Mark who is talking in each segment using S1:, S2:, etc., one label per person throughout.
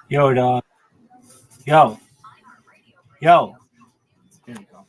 S1: Yo, dog. Yo, yo. There we go.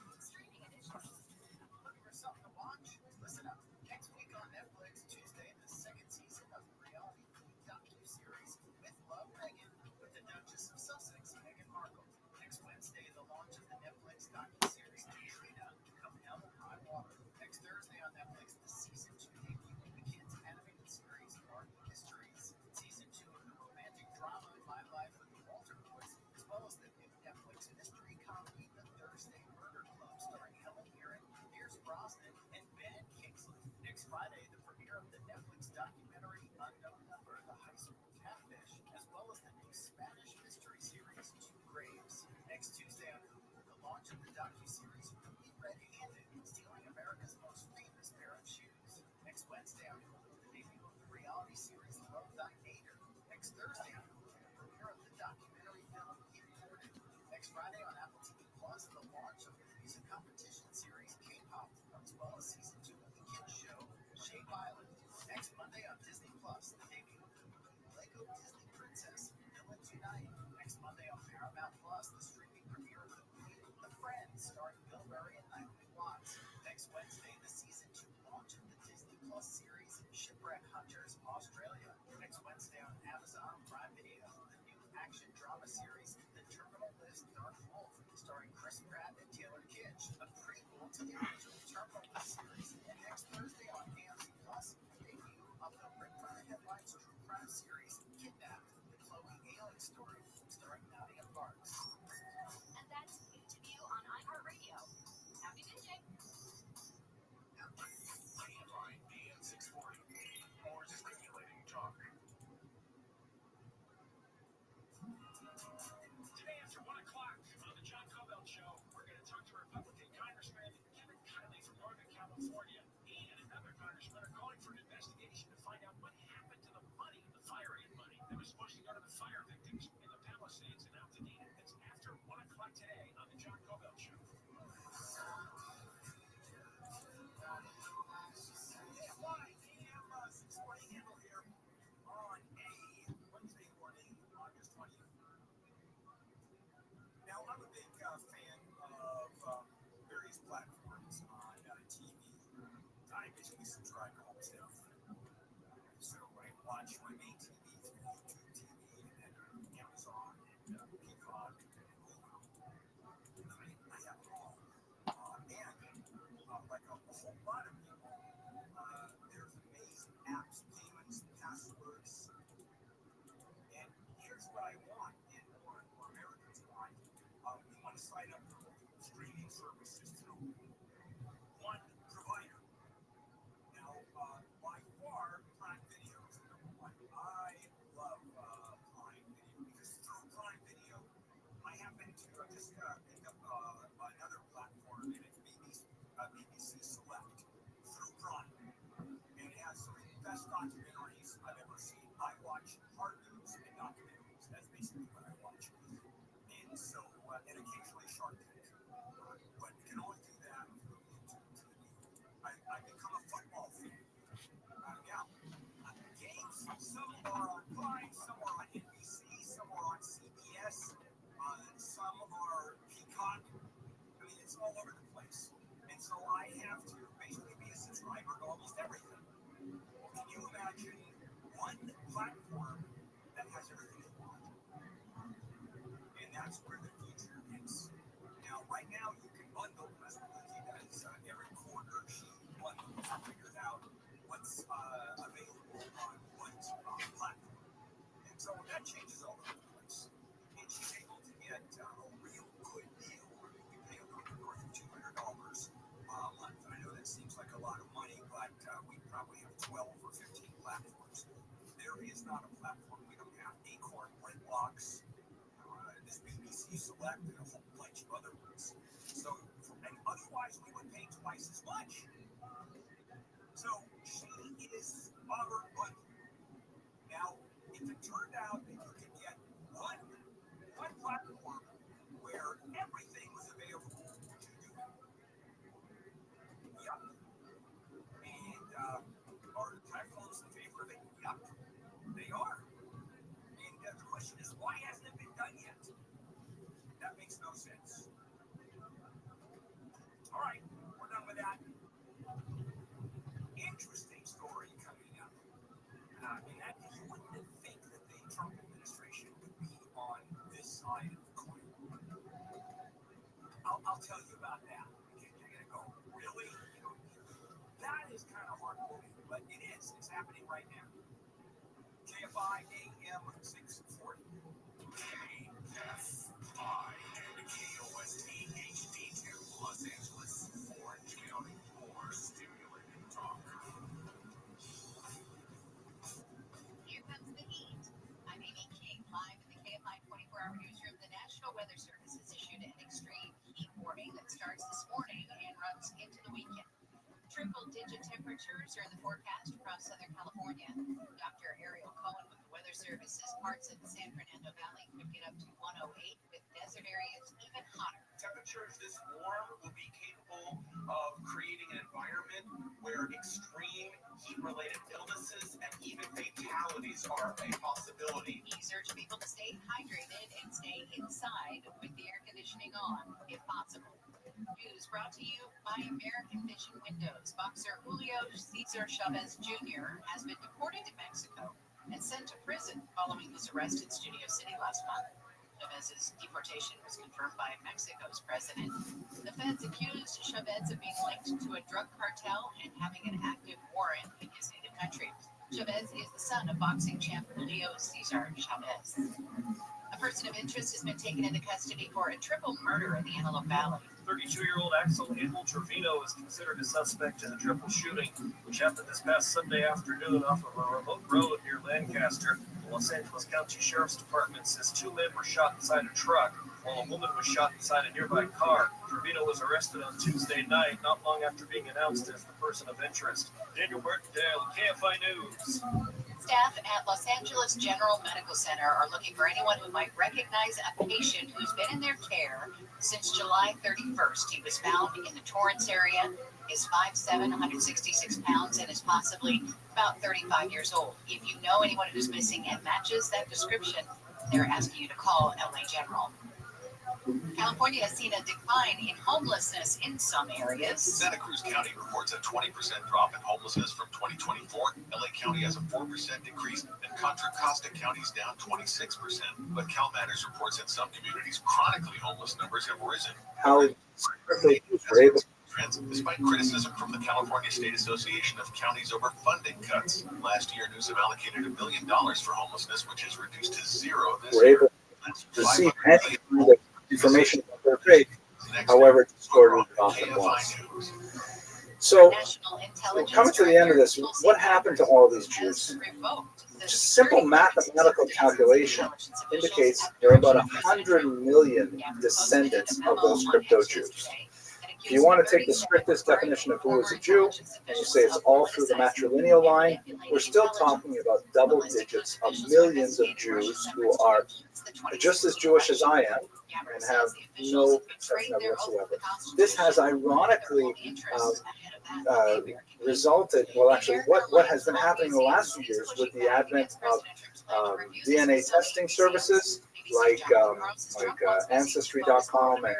S1: 32-year-old Axel Abel Trevino is considered a suspect in the triple shooting, which happened this past Sunday afternoon off of a remote road near Lancaster. The Los Angeles County Sheriff's Department says 2 men were shot inside a truck, while a woman was shot inside a nearby car. Trevino was arrested on Tuesday night, not long after being announced as the person of interest. Daniel Martindale, KFI News.
S2: Staff at Los Angeles General Medical Center are looking for anyone who might recognize a patient who's been in their care since July 31st. He was found in the Torrance area, is 5'7", 166 pounds, and is possibly about 35 years old. If you know anyone who's missing and matches that description, they're asking you to call LA General. California has seen a decline in homelessness in some areas.
S3: Santa Cruz County reports a 20% drop in homelessness from 2024. LA County has a 4% decrease, and Contra Costa County is down 26%. But CalMatters reports that some communities chronically homeless numbers have risen. Trends, despite criticism from the California State Association of Counties over funding cuts. Last year, Newsom allocated $1 million for homelessness, which is reduced to zero this year.
S4: To see any kind of information about their faith, however distorted it often was. So, coming to the end of this, what happened to all these Jews? Just simple mathematical calculation indicates there are about 100 million descendants of those crypto Jews. If you want to take the strictest definition of who is a Jew, and you say it's all through the matrilineal line, we're still talking about double digits of millions of Jews who are just as Jewish as I am and have no exception of whatsoever. This has ironically resulted, well, actually, what has been happening in the last few years with the advent of DNA testing services like Ancestry.com and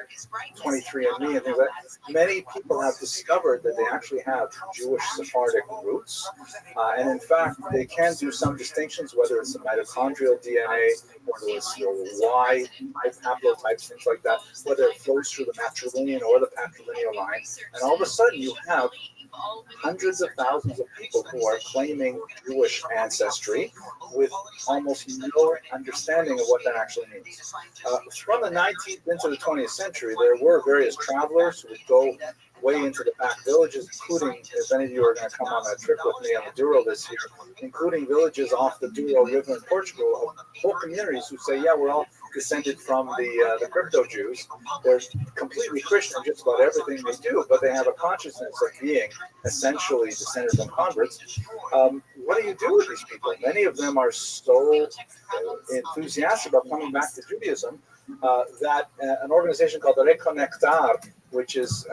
S4: 23andMe and things like that. Many people have discovered that they actually have Jewish Sephardic roots, and in fact, they can do some distinctions, whether it's the mitochondrial DNA, whether it's your Y haplotypes, things like that, whether it flows through the matrilineal or the patrilineal line, and all of a sudden you have hundreds of thousands of people who are claiming Jewish ancestry with almost no understanding of what that actually means. From the 19th into the 20th century, there were various travelers who would go way into the back villages, including, if any of you are going to come on a trip with me on the Douro this year, including villages off the Douro River in Portugal, whole communities who say, yeah, we're all descended from the crypto Jews. They're completely Christian in just about everything they do, but they have a consciousness of being essentially descended from converts. What do you do with these people? Many of them are so enthusiastic about coming back to Judaism that an organization called Reconectar, which is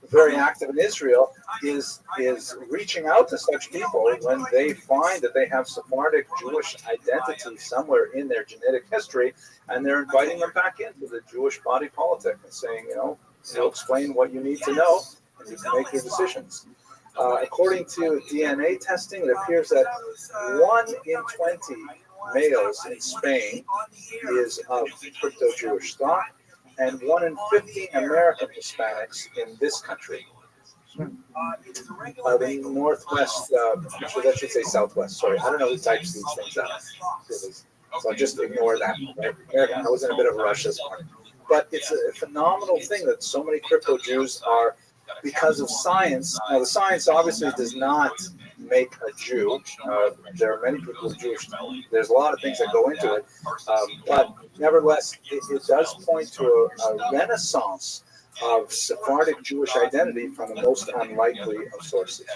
S4: very active in Israel, is reaching out to such people when they find that they have Sephardic Jewish identity somewhere in their genetic history, and they're inviting them back into the Jewish body politic and saying, you'll explain what you need to know, and you can make your decisions. According to DNA testing, it appears that 1 in 20 males in Spain is of crypto-Jewish stock, and 1 in 50 American Hispanics in this country The northwest, actually that should say southwest, sorry. I don't know who types these things out. So just ignore that, right? I was in a bit of a rush this morning. But it's a phenomenal thing that so many crypto Jews are, because of science. Now, the science obviously does not make a Jew. There are many people Jewish. There's a lot of things that go into it. But nevertheless, it does point to a renaissance of Sephardic Jewish identity from the most unlikely of sources.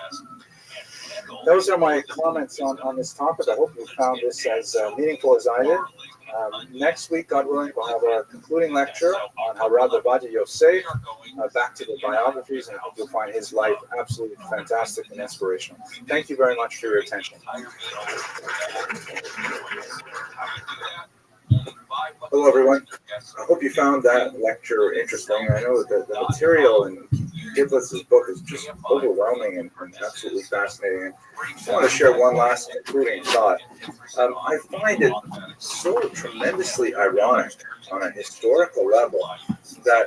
S4: Those are my comments on this topic. I hope you found this as meaningful as I did. Next week, God willing, we'll have a concluding lecture on how Rabbi Yosef, back to the biographies, and I hope you'll find his life absolutely fantastic and inspirational. Thank you very much for your attention. Hello, everyone. I hope you found that lecture interesting. I know that the material in Gibbons' book is just overwhelming and absolutely fascinating. And I just want to share one last concluding thought. I find it so tremendously ironic on a historical level that,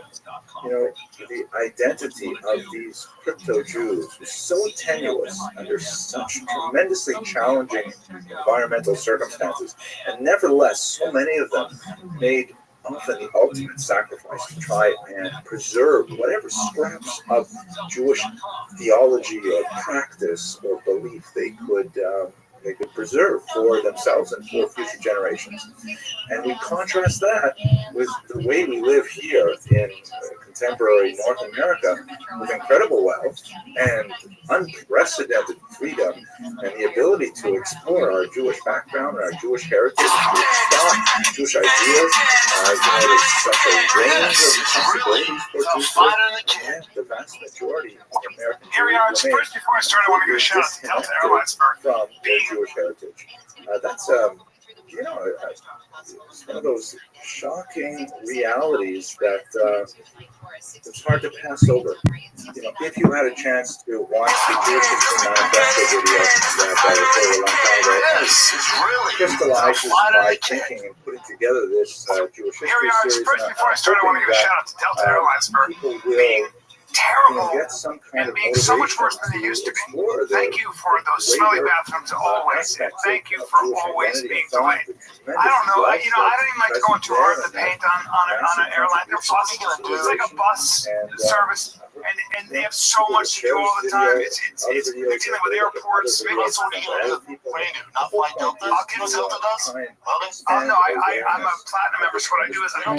S4: the identity of these crypto Jews was so tenuous under such tremendously challenging environmental circumstances, and nevertheless, so many of them made often the ultimate sacrifice to try and preserve whatever scraps of Jewish theology or practice or belief they could preserve for themselves and for future generations. And we contrast that with the way we live here in contemporary North America, with incredible wealth and unprecedented freedom and the ability to explore our Jewish background and our Jewish heritage, to explore Jewish ideas. There's such a range of possibilities for Jews, and the vast majority of American Jews remain
S5: first, before I start, I want to give a shout out to Delta Airlines for
S4: from their Jewish heritage. That's it's one of those shocking realities that it's hard to pass over. If you had a chance to watch the Jewish History Manifesto video that I recorded a long time ago, crystallizes my thinking and putting together this Jewish History series.
S5: First, before I start, I want to give a shout out to Delta Airlines for being terrible and being so much worse than they used to be. Thank you for those smelly bathrooms always, and thank you for always being delayed. I don't know, I don't even like going too hard to paint on an airline. They're bus, it's like a bus service, and they have so much to do all the time. It's they're dealing with airports. Maybe it's what do you do? Not fly Delta? I'll get Delta does. Oh no, I'm a platinum member, so what I do is I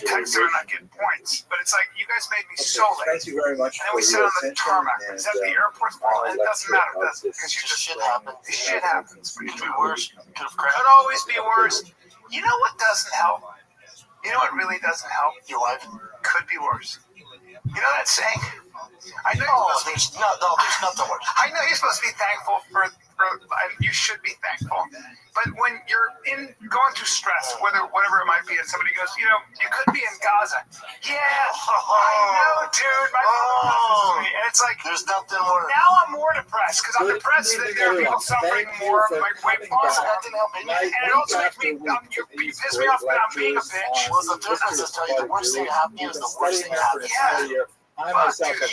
S5: text them and I get points. But it's like, you guys made me so late.
S4: Thank you very much.
S5: And then we sit on the tarmac. Is that the airport's fault? It doesn't matter, does it? Because shit happens. Shit happens. It could be worse. Could always be worse. You know what doesn't help? You know what really doesn't help? Your life could be worse. You know that saying? I know there's nothing worse. I know you're supposed to be thankful for you should be thankful. But when you're going through stress, whatever it might be, and somebody goes, you could be in Gaza. Yeah, I know, dude. My phone me. And it's like, there's nothing more. Now I'm more depressed because I'm depressed that there are people suffering more of my weight loss. That didn't help me. And it also makes me, you piss me off that I'm being a bitch. Well, the difference is tell you the worst thing that happened is the worst thing that happened. Yeah.
S4: I myself have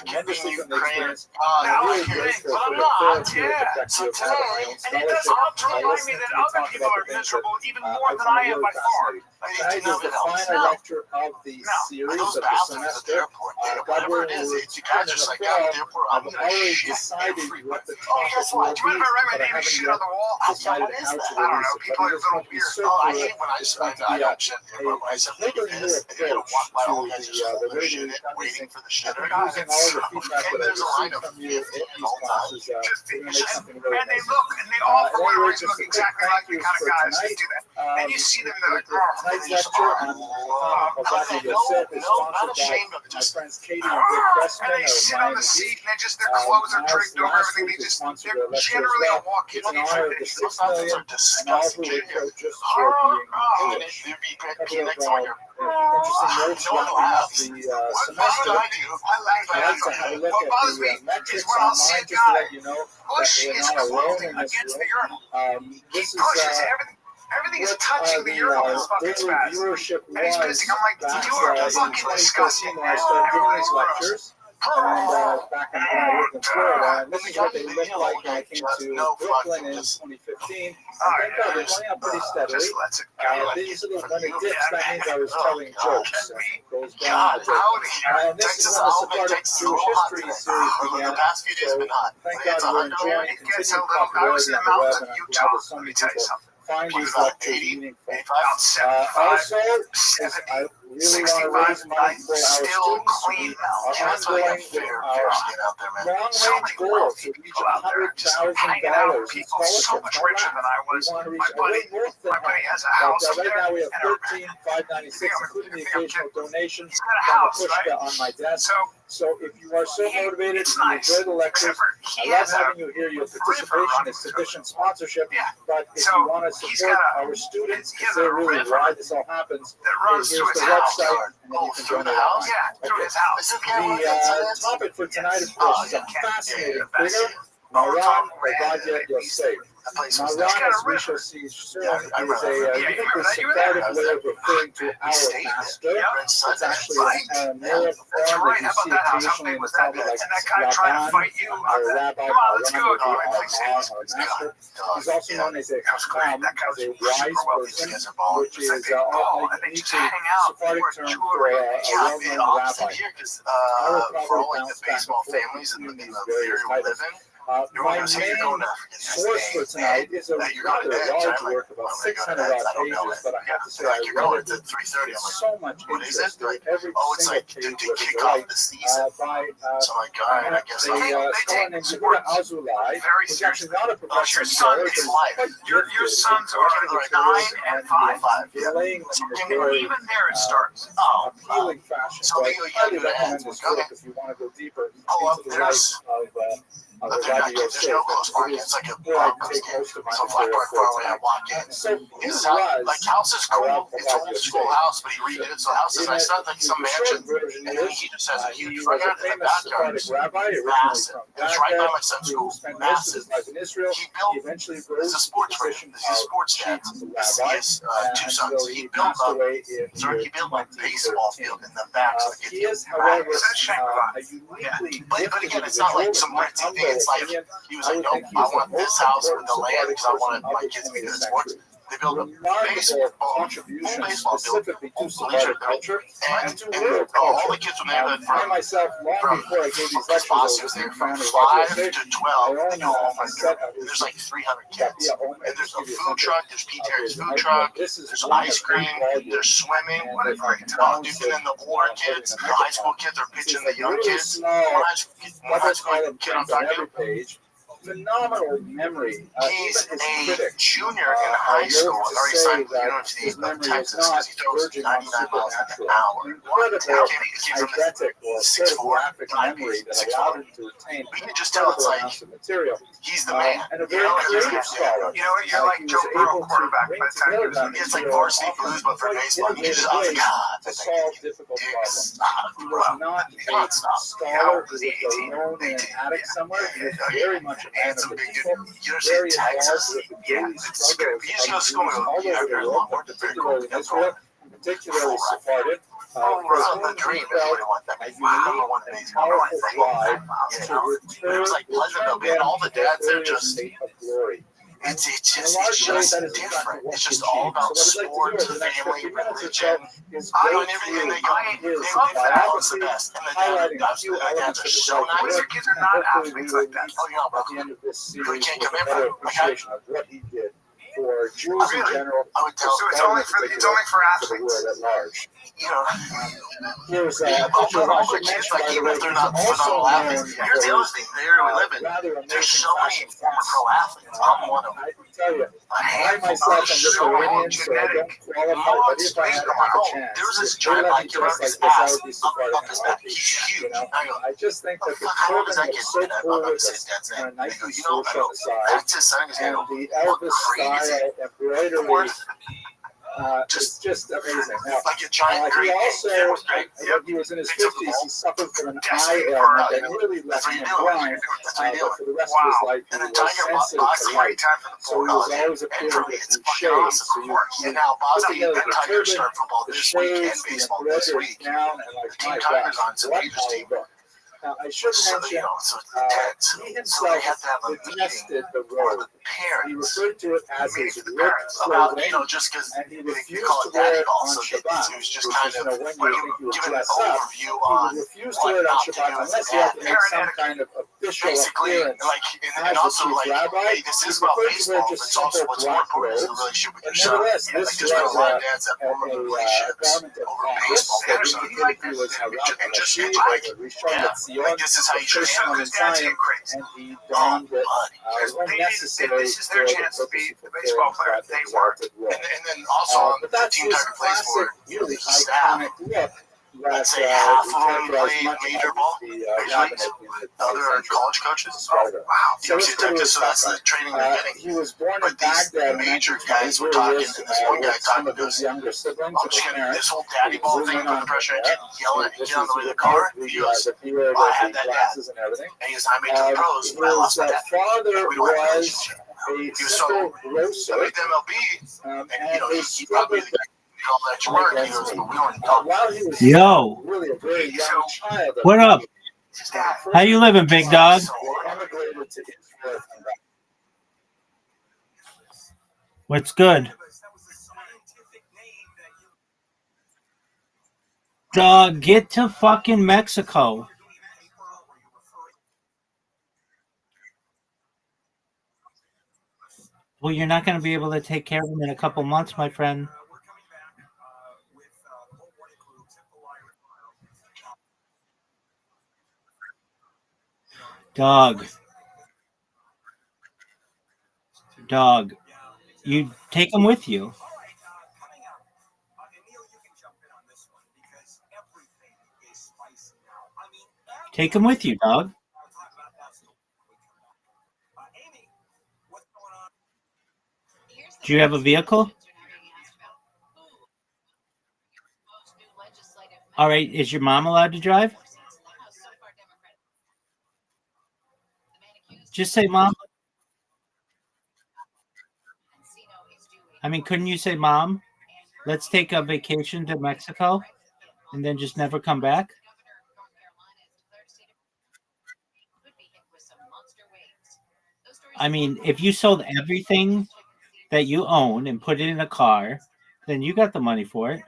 S4: tremendously from the experience. I'm really grateful for the therapeutic effect you have had on my own
S5: and it doesn't help to remind me that other people are miserable even more than I am by far.
S4: That is the final lecture of the series of the semester. God willing, we'll return in the fall. I've already decided what the topic will be,
S5: Do you mind if I write my name and shit on the wall?
S4: decided how to
S5: I don't know.
S4: release it.
S5: People are a little weird.
S4: I hate when I don't shit. I never knew approach to the radio waiting for the shit. Using all the feedback that I've received from you in these classes, to make something really
S5: and they
S4: nice.
S5: look, and they all for whatever
S4: Anyway,
S5: reason
S4: just
S5: look
S4: a quick
S5: exactly like the
S4: thank you
S5: kind of
S4: for
S5: guys that
S4: tonight.
S5: do that. And you see them, they're like,
S4: Tonight's lecture on Rabbi Yosef is sponsored by my friends Katie and Rick
S5: and
S4: Pressman
S5: they
S4: of
S5: sit on the
S4: Miami
S5: seat,
S4: Beach.
S5: and their clothes are draped over
S4: Last
S5: everything.
S4: week
S5: They
S4: we
S5: just,
S4: sponsored
S5: they're
S4: a lecture as
S5: generally a
S4: well.
S5: walk-in.
S4: It's an honor of the 6 million and all who would just for being Jewish. A couple of interesting notes wrapping up the semester. I'd like to have a look at the metrics online just to let you know that we're not alone in this room. This is
S5: Everything is touching the urinal. This fucking
S4: daily
S5: spaz.
S4: viewership
S5: And he's
S4: was
S5: pissing. I'm like,
S4: back
S5: you are
S4: in
S5: fucking disgusting.
S4: 2014 when I started giving these lectures. and back when I lived in Florida. And this is what they looked like when I came to Brooklyn in 2015. Thank God they're going up pretty steadily. These little, when it dips, that means I was telling jokes. It goes down. And this is when the Sephardic Jewish history series began. So thank God we're enjoying continued popularity on the web, and I'm glad that so many people find these lectures meaningful. Also, I really want to raise money for our students. We are ongoing with our long-range goal to reach $100,000 in scholarships.
S5: So much richer than I was.
S4: We want to reach a little more than that.
S5: Has a house
S4: Right now we have 13,596, including the occasional donations from the pushka on my desk. So if you are so motivated, you enjoy the lectures, I love having you here. Your participation is sufficient sponsorship. But if you want to support our students, to say really why this all happens, here's the website, and then you can join the house.
S5: Through his house.
S4: The topic for tonight, of course, is a fascinating figure, Maran Ovadia Yosef. Maran, as we shall see soon, is a uniquely Sephardic way of referring to our master. It's actually an Aramaic form that you see occasionally in the Talmud, like Rabban, or Rabbi, or master. He's also known as a Chacham, as a wise person, which is a uniquely Sephardic term for a well-known rabbi. I will probably bounce back and forth between these various titles. My main source for tonight is a rather large work, about 600 odd pages, but I have to say I read it with so much interest. Every single page was a delight by a scholar named Yehuda Azulai, who's actually not a professional scholar, but he's quite gifted.
S5: Your sons are 9 and 5.
S4: Relaying them in a very appealing fashion. So I highly recommend this work if you want to go deeper into the life of Rabbi Yosef.
S3: It's like a
S4: where I take most of my material for tonight. So
S3: his house is cool. It's an old school house, but he redid it. So the house is nice, not like some mansion. And then he just has a huge front yard in the backyard. Massive. It's right by my son's school. Massive. He built.
S4: Eventually
S3: It's a sports writer. He's a sports dad. He has 2 sons. He built a baseball field in the back so the kids can practice. But again, it's not like some red TV. It's like he was like, nope, I want this house with the land because I wanted my kids to be good at sports. They built a baseball
S4: specifically to Sephardic culture and to world
S3: all
S4: culture.
S3: the kids from there
S4: I myself, long before I gave these lectures, I was
S3: there
S4: a
S3: from
S4: fan of
S3: 5
S4: Rabbi
S3: to 12.
S4: Yosef.
S3: They all my set. There's like 300 kids. And there's a food truck. There's Pete Terry's food truck. There's ice cream. There's swimming. Dude, and then the older kids, the high school kids are pitching the young kids. One high school kid I'm talking to.
S4: Phenomenal memory.
S3: He's a junior in high school. Already signed with the University of Texas because he throws 99 miles an hour.
S4: Incredible, eidetic, or photographic memory that allowed him to retain
S3: we can just tell it's like
S4: material.
S3: He's the man.
S4: And a very creative scholar.
S5: You know what? You're like Joe Burrow quarterback by the time you're done.
S3: It's like varsity blues, but for baseball. You just, oh my God,
S4: to solve difficult problems. He was not a scholar who was alone in an attic somewhere. He was very much a man of the people, very involved with the daily struggles of Jews all over the world, but particularly in Israel, and particularly Sephardic. For whom he felt a unique and powerful drive to return them
S3: all the
S4: to their
S3: dads are
S4: earlier
S3: just
S4: state of glory.
S3: It's just different. It's just all about sports, family, religion, doing everything they go. They love that. It's the best. And the dads are so nice.
S5: Your kids are not athletes like that.
S3: Oh, yeah,
S4: At the end of this series,
S3: we can't
S4: with
S3: come in
S4: a better
S3: for it.
S4: appreciation of what he did for Jews in general.
S3: I would tell
S5: So it's only for
S4: the world
S5: athletes.
S4: at large.
S3: you know.
S4: Here's
S3: All the kids, like, even if they're not phenomenal athletes, here's the other thing, the area we live in, there's so many former pro athletes. I'm one of them.
S4: I can tell you,
S3: A
S4: I
S3: handful
S4: myself
S3: of
S4: am
S3: so
S4: Lithuanian, so I don't qualify, but if I had a chance,
S3: there was this
S4: if they
S3: giant
S4: let me
S3: like
S4: dress like
S3: his
S4: this, I
S3: ass
S4: would be surprised.
S3: up his back. He's huge.
S4: You know,
S3: I go,
S4: I just think that the
S3: how old is
S4: children
S3: that
S4: are
S3: kid?
S4: so
S3: And
S4: cool
S3: I'm
S4: with
S3: his
S4: us,
S3: dad's
S4: and a
S3: name. They
S4: nice
S3: go, you know,
S4: social side,
S3: that's his son. He's
S4: and
S3: going,
S4: the
S3: look
S4: Elvis
S3: crazy.
S4: style embroidery. It's just amazing. Now,
S3: Like a giant
S4: he
S3: Greek.
S4: also,
S3: Yeah, it was great.
S4: when he was in his
S3: They took the
S4: 50s,
S3: ball.
S4: he suffered from an
S3: That's
S4: eye
S3: what
S4: ailment that really left
S3: That's what
S4: him
S3: you're doing.
S4: blind.
S3: That's what you're
S4: But for
S3: doing.
S4: the rest of his life, he
S3: And then
S4: was
S3: Tiger
S4: sensitive
S3: Boston,
S4: to
S3: great
S4: light.
S3: time for the
S4: So he was
S3: football.
S4: always
S3: And
S4: appealing
S3: for me,
S4: with
S3: it's
S4: some
S3: fucking
S4: shades.
S3: awesome.
S4: So you
S3: And now Boston,
S4: together
S3: the
S4: the
S3: Tigers
S4: turban,
S3: start football
S4: the
S3: this week and
S4: shades, the
S3: baseball this
S4: embroidery
S3: week.
S4: down, and like,
S3: The Team
S4: my
S3: Tigers
S4: gosh,
S3: on, so
S4: what
S3: Raiders
S4: a
S3: team.
S4: look. Now, I should mention,
S5: so it's intense.
S4: he
S5: So they
S4: himself
S5: had to have a meeting
S4: detested the
S5: for
S4: road.
S5: the
S4: He
S5: parents.
S4: referred to it as
S5: Meeting
S4: his
S5: for the
S4: work
S5: parents about,
S4: clothing,
S5: just because
S4: and he
S5: they
S4: refused
S5: call
S4: to
S5: it
S4: wear
S5: daddy
S4: it
S5: ball,
S4: on
S5: so
S4: Shabbat.
S5: it was just
S4: Which
S5: kind
S4: is,
S5: of
S4: when you think you would
S5: giving an
S4: dress up,
S5: overview
S4: he
S5: on
S4: would refuse to
S5: what
S4: wear it on
S5: not to
S4: Shabbat
S5: do as a
S4: unless you have
S5: dad.
S4: to make some kind of official
S5: Basically,
S4: appearance
S5: and
S4: as the
S5: also
S4: chief rabbi.
S5: hey, this
S4: He
S5: is about
S4: preferred to wear
S5: baseball, but
S4: just
S5: it's also
S4: simple
S5: what's more
S4: black
S5: important is the
S4: robes.
S5: relationship with
S4: But
S5: your son.
S4: nevertheless,
S5: Like
S4: this
S5: there's been a
S4: was
S5: lot of dads that form
S4: a
S5: relationships
S4: garment of
S5: over
S4: office
S5: baseball.
S4: that
S5: Anderson,
S4: indicated he was Harab
S5: and just
S4: Rashid,
S5: like,
S4: or Rishon
S5: yeah,
S4: LeZion,
S5: like this is how
S4: the
S5: you should
S4: first
S5: handle
S4: one in
S5: because dads
S4: Zion,
S5: get crazy.
S4: and he donned it when necessary
S5: This is their
S4: for the
S5: chance to
S4: purpose
S5: be
S4: of
S5: the baseball player
S4: fulfilling
S5: they
S4: that
S5: weren't.
S4: exalted role.
S5: And then also on
S4: But
S5: the
S4: that's
S5: team
S4: this
S5: Tiger plays
S4: classic,
S5: for,
S4: really
S5: there's a staff.
S4: iconic look that
S5: Let's say half
S4: we
S5: of them
S4: characterize
S5: play
S4: much
S5: major
S4: of
S5: ball,
S4: the
S5: major
S4: rabbinate
S5: leagues.
S4: in the
S5: The other
S4: 20th
S5: are
S4: century.
S5: college coaches.
S4: Started.
S5: Wow.
S4: So let's go to
S5: detectives,
S4: his
S5: so that's the
S4: background.
S5: training they're getting.
S4: He was born in
S5: But these
S4: Baghdad in
S5: major
S4: 1920.
S5: guys were
S4: Here
S5: talking,
S4: he is
S5: and this one guy
S4: with some
S5: talking
S4: of his
S5: goes,
S4: younger siblings
S5: I'm
S4: and
S5: just
S4: his
S5: gonna, this
S4: parents.
S5: whole daddy ball
S4: Zoom
S5: thing,
S4: in
S5: put
S4: on
S5: the pressure
S4: him
S5: and kid yelling at
S4: This
S5: kid on the way
S4: is
S5: to the car.
S4: the
S5: He goes,
S4: the beard,
S5: well, I
S4: and
S5: had
S4: the
S5: that dad.
S4: glasses and everything.
S5: And he goes, I made it to the pros, but I lost my
S4: His
S5: dad.
S4: father
S5: We don't have a
S4: was
S5: relationship.
S4: a
S5: He was
S4: simple
S5: so, I
S4: grocer,
S5: made the MLB,
S4: and
S5: and
S4: they
S5: he probably
S4: struggled
S5: the guy who did all that extra work. He
S4: against
S5: goes,
S4: me.
S5: but we don't talk.
S4: While he was
S6: Yo,
S4: really a very young child,
S6: what up?
S5: His dad.
S6: How you living, big dog?
S4: they emigrated to Israel from that.
S6: What's good? Dog, get to fucking Mexico. Well, you're not going to be able to take care of him in a couple months, my friend. Dog, you take him with you. Take him with you, dog. Do you have a vehicle? All right, is your mom allowed to drive? Just say, Mom. I mean, couldn't you say, Mom, let's take a vacation to Mexico and then just never come back? I mean, if you sold everything that you own and put it in a car, then you got the money for it.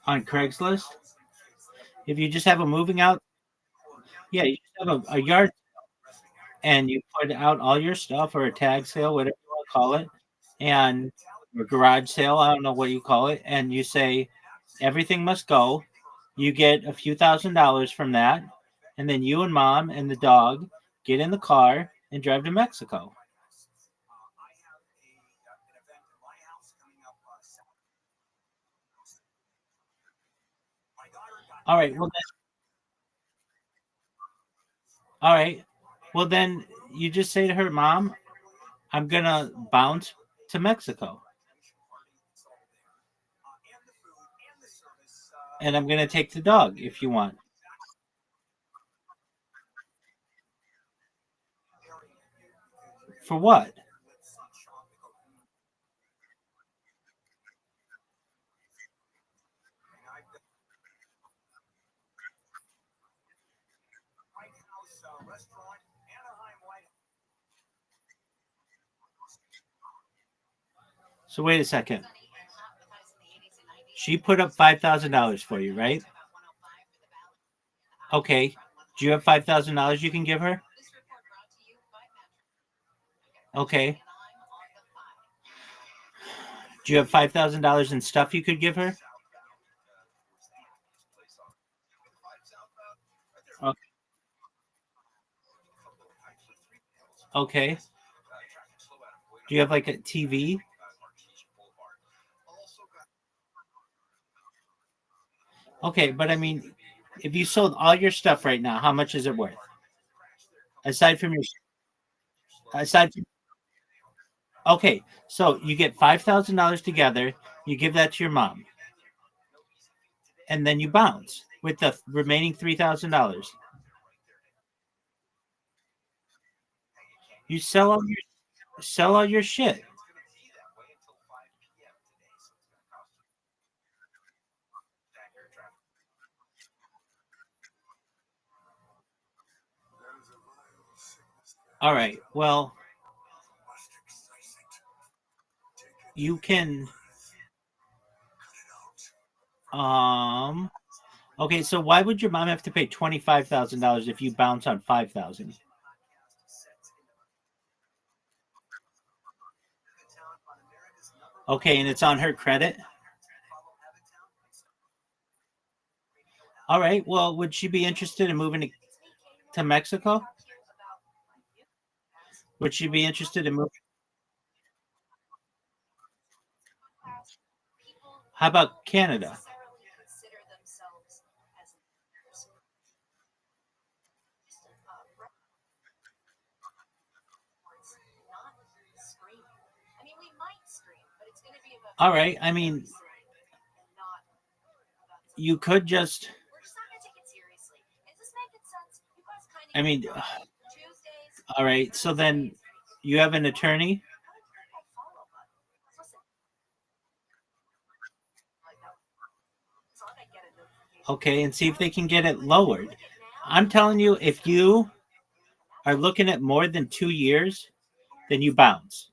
S6: On Craigslist, if you just have a moving out, yeah, you just have a yard and you put out all your stuff, or a tag sale, whatever you want to call it, and or garage sale, I don't know what you call it, and you say everything must go. You get a few $1,000s from that, and then you and Mom and the dog get in the car and drive to Mexico. All right. Well, then you just say to her, Mom, I'm gonna bounce to Mexico, and I'm gonna take the dog if you want. For what? So wait a second. She put up $5,000 for you, right? Okay. Do you have $5,000 you can give her? Okay. Do you have $5,000 in stuff you could give her? Okay. Do you have like a TV? Okay, but I mean, if you sold all your stuff right now, how much is it worth? Aside from your aside from, okay, so you get $5,000 together, you give that to your mom, and then you bounce with the remaining $3,000. You sell all your shit. All right. Well, you can. Okay, so why would your mom have to pay $25,000 if you bounce on 5,000? Okay, and it's on her credit. All right. Well, would she be interested in moving to Mexico? Would she be interested in moving? How about Canada? All right. I mean, you could just. I mean, all right. So then you have an attorney? Okay, and see if they can get it lowered. I'm telling you, if you are looking at more than 2 years, then you bounce.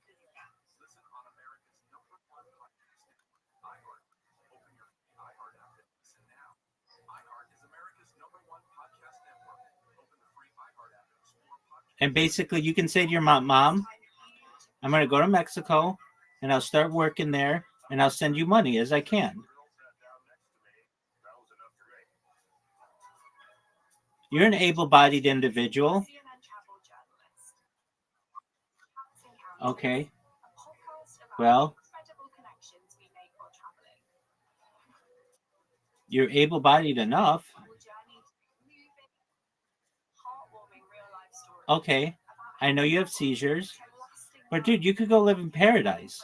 S6: And basically, you can say to your mom, I'm going to go to Mexico and I'll start working there and I'll send you money as I can. You're an able bodied individual. Okay. Well, you're able bodied enough. Okay. I know you have seizures, but dude, you could go live in paradise.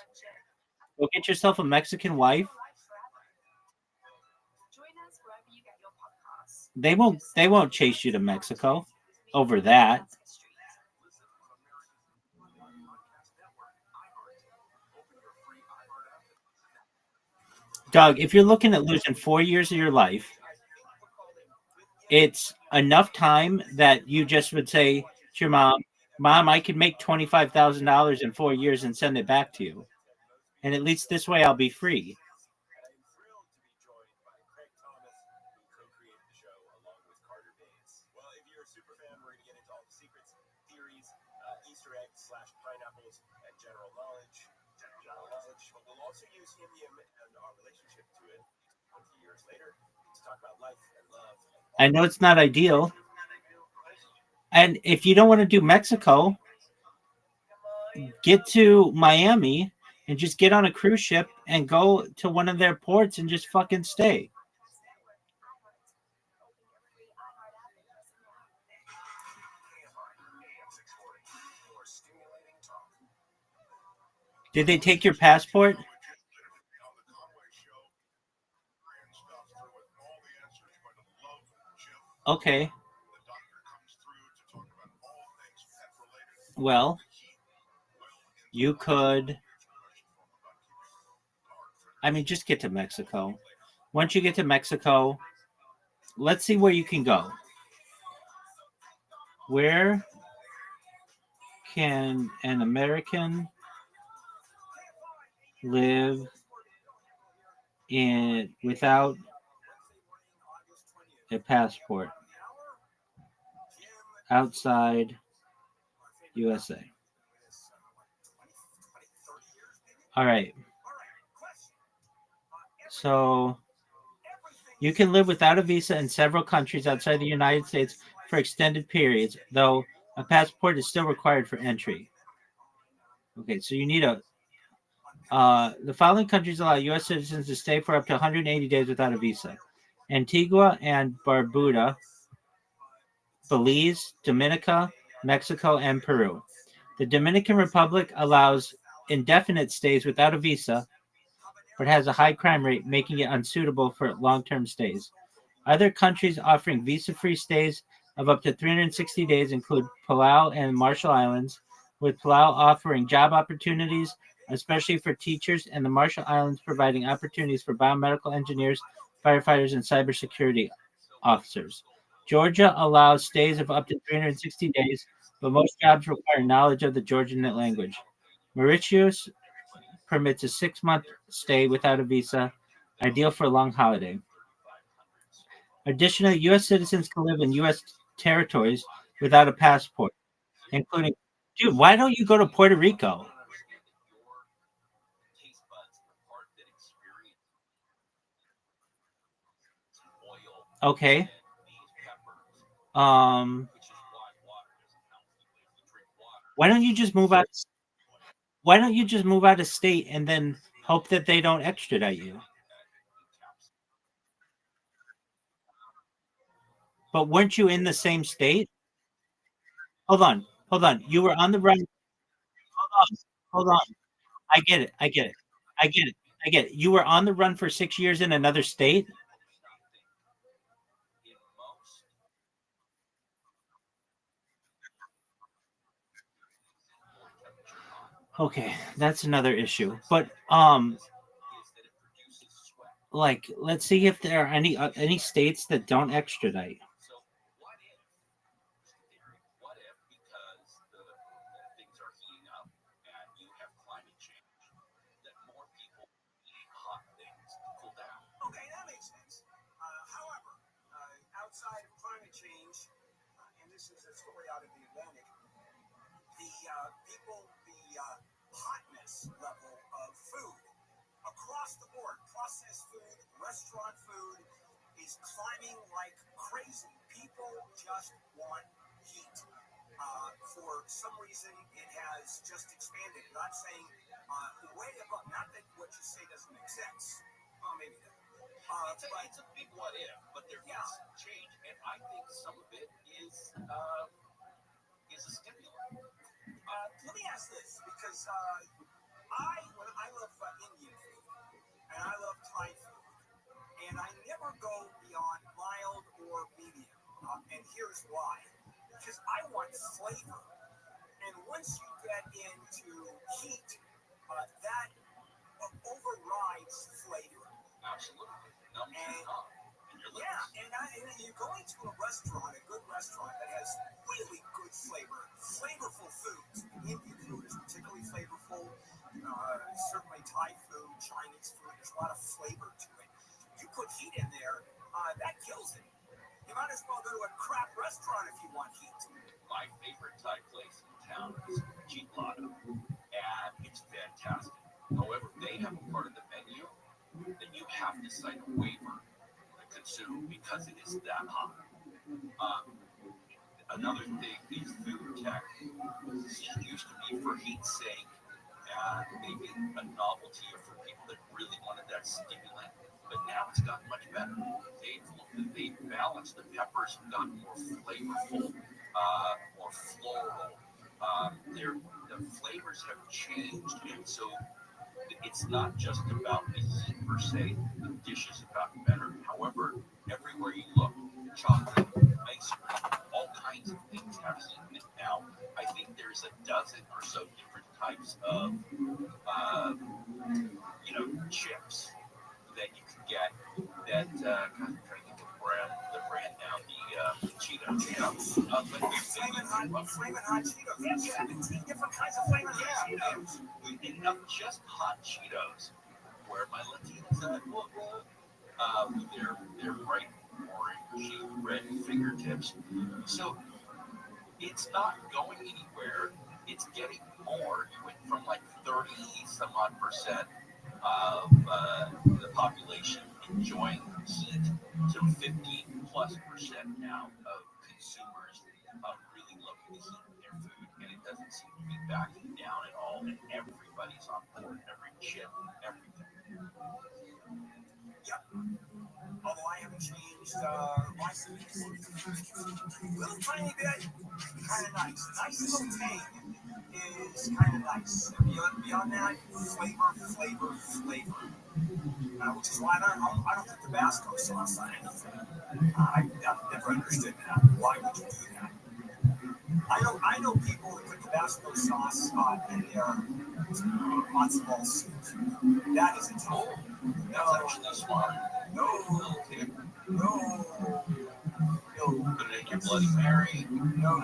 S6: Go get yourself a Mexican wife. They won't chase you to Mexico over that. Doug, if you're looking at losing 4 years of your life, it's enough time that you just would say to your mom, I could make $25,000 in 4 years and send it back to you. And at least this way I'll be free. I know it's not ideal. And if you don't want to do Mexico, get to Miami and just get on a cruise ship and go to one of their ports and just fucking stay. Did they take your passport? Okay. Well, you could. I mean, just get to Mexico. Once you get to Mexico, let's see where you can go. Where can an American live in without a passport outside USA? All right. So you can live without a visa in several countries outside the United States for extended periods, though a passport is still required for entry. Okay, so you need the following countries allow U.S. citizens to stay for up to 180 days without a visa: Antigua and Barbuda, Belize, Dominica, Mexico, and Peru. The Dominican Republic allows indefinite stays without a visa, but has a high crime rate, making it unsuitable for long-term stays. Other countries offering visa-free stays of up to 360 days include Palau and Marshall Islands, with Palau offering job opportunities, especially for teachers, and the Marshall Islands providing opportunities for biomedical engineers, firefighters, and cybersecurity officers. Georgia allows stays of up to 360 days, but most jobs require knowledge of the Georgian language. Mauritius permits a 6-month stay without a visa, ideal for a long holiday. Additionally, U.S. citizens can live in U.S. territories without a passport, including, dude, why don't you go to Puerto Rico? Okay. Why don't you just move out? Why don't you just move out of state and then hope that they don't extradite you? But weren't you in the same state? Hold on. You were on the run. Hold on. I get it. You were on the run for 6 years in another state. Okay, that's another issue. But like, let's see if there are any states that don't extradite.
S5: Okay, that makes sense. However, outside of climate change, and this is a story out of the Atlantic, the hotness level of food across the board, processed food, restaurant food, is climbing like crazy. People just want heat. For some reason, it has just expanded. Not saying way above, not that what you say doesn't make sense. Well, maybe not. It's a big what if, but there is change, and I think some of it is a stimulant. Let me ask this, because I love Indian food, and I love Thai food, and I never go beyond mild or medium. And here's why. Because I want flavor. And once you get into heat, that overrides flavor. Absolutely. And you're going to a restaurant, a good restaurant that has really good flavor, flavorful foods. Indian food is particularly flavorful. Certainly Thai food, Chinese food, there's a lot of flavor to it. You put heat in there, that kills it. You might as well go to a crap restaurant if you want heat. My favorite Thai place in town is Jeet Lada, and it's fantastic. However, they have a part of the menu that you have to sign a waiver to consume because it is that hot. Another thing is food tech. It used to be for heat's sake, and maybe a novelty for people that really wanted that stimulant. But now it's gotten much better. They've balanced. The peppers have gotten more flavorful, more floral. The flavors have changed, and so it's not just about the heat per se. The dish is about better. However, everywhere you look, chocolate, ice cream, all kinds of things have heat in it now. I think there's a dozen or so different types of, chips that you can get. That I'm trying to think of the brand now. The Cheetos. Flamin' hot Cheetos. Yeah, 17 different kinds of flamin' hot Cheetos. And not just hot Cheetos, where my Latinos at, with their bright orange, red fingertips. So it's not going anywhere. It's getting more. It went from like 30 some odd percent of the population enjoying heat to 15 plus percent now of consumers really loving the heat in their food, and it doesn't seem to be backing down at all. And everybody's on board, every chip, everything. Yep. Although I haven't changed my settings. Little tiny bit, kind of nice. Nice little tang is kind of nice. Beyond that, flavor. Which is why I don't put Tabasco sauce on anything. I've never understood that. Why would you do that? I know people that put Tabasco sauce in their matzo ball soup. That is a total. That's actually smart. No. Put it in your
S1: Bloody Mary.
S5: No,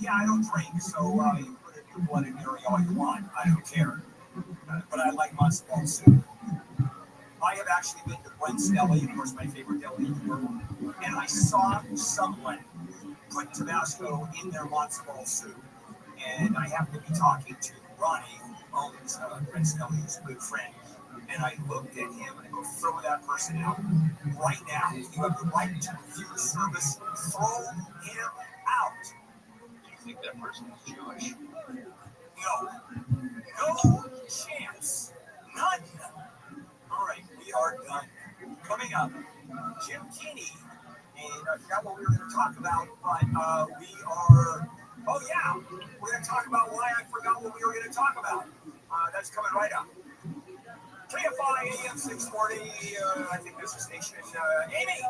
S5: yeah, I don't drink, so you put in your Bloody Mary all you want. I don't care. But I like matzo ball soup. I have actually been to Brent's Deli, of course, my favorite deli in the world, and I saw someone put Tabasco in their matzo ball soup. And I happened to be talking to Ronnie, who owns Brent's Deli, who's a good friend. And I looked at him and I go, throw that person out right now. If you have the right to refuse service, throw him out.
S1: Do you think that person is Jewish?
S5: No chance. None. All right, we are done. Coming up, Jim Keeney, and I forgot what we were going to talk about, but we are, oh yeah, we're going to talk about why I forgot what we were going to talk about. That's coming right up. KFI AM 640, I think there's a station. Amy!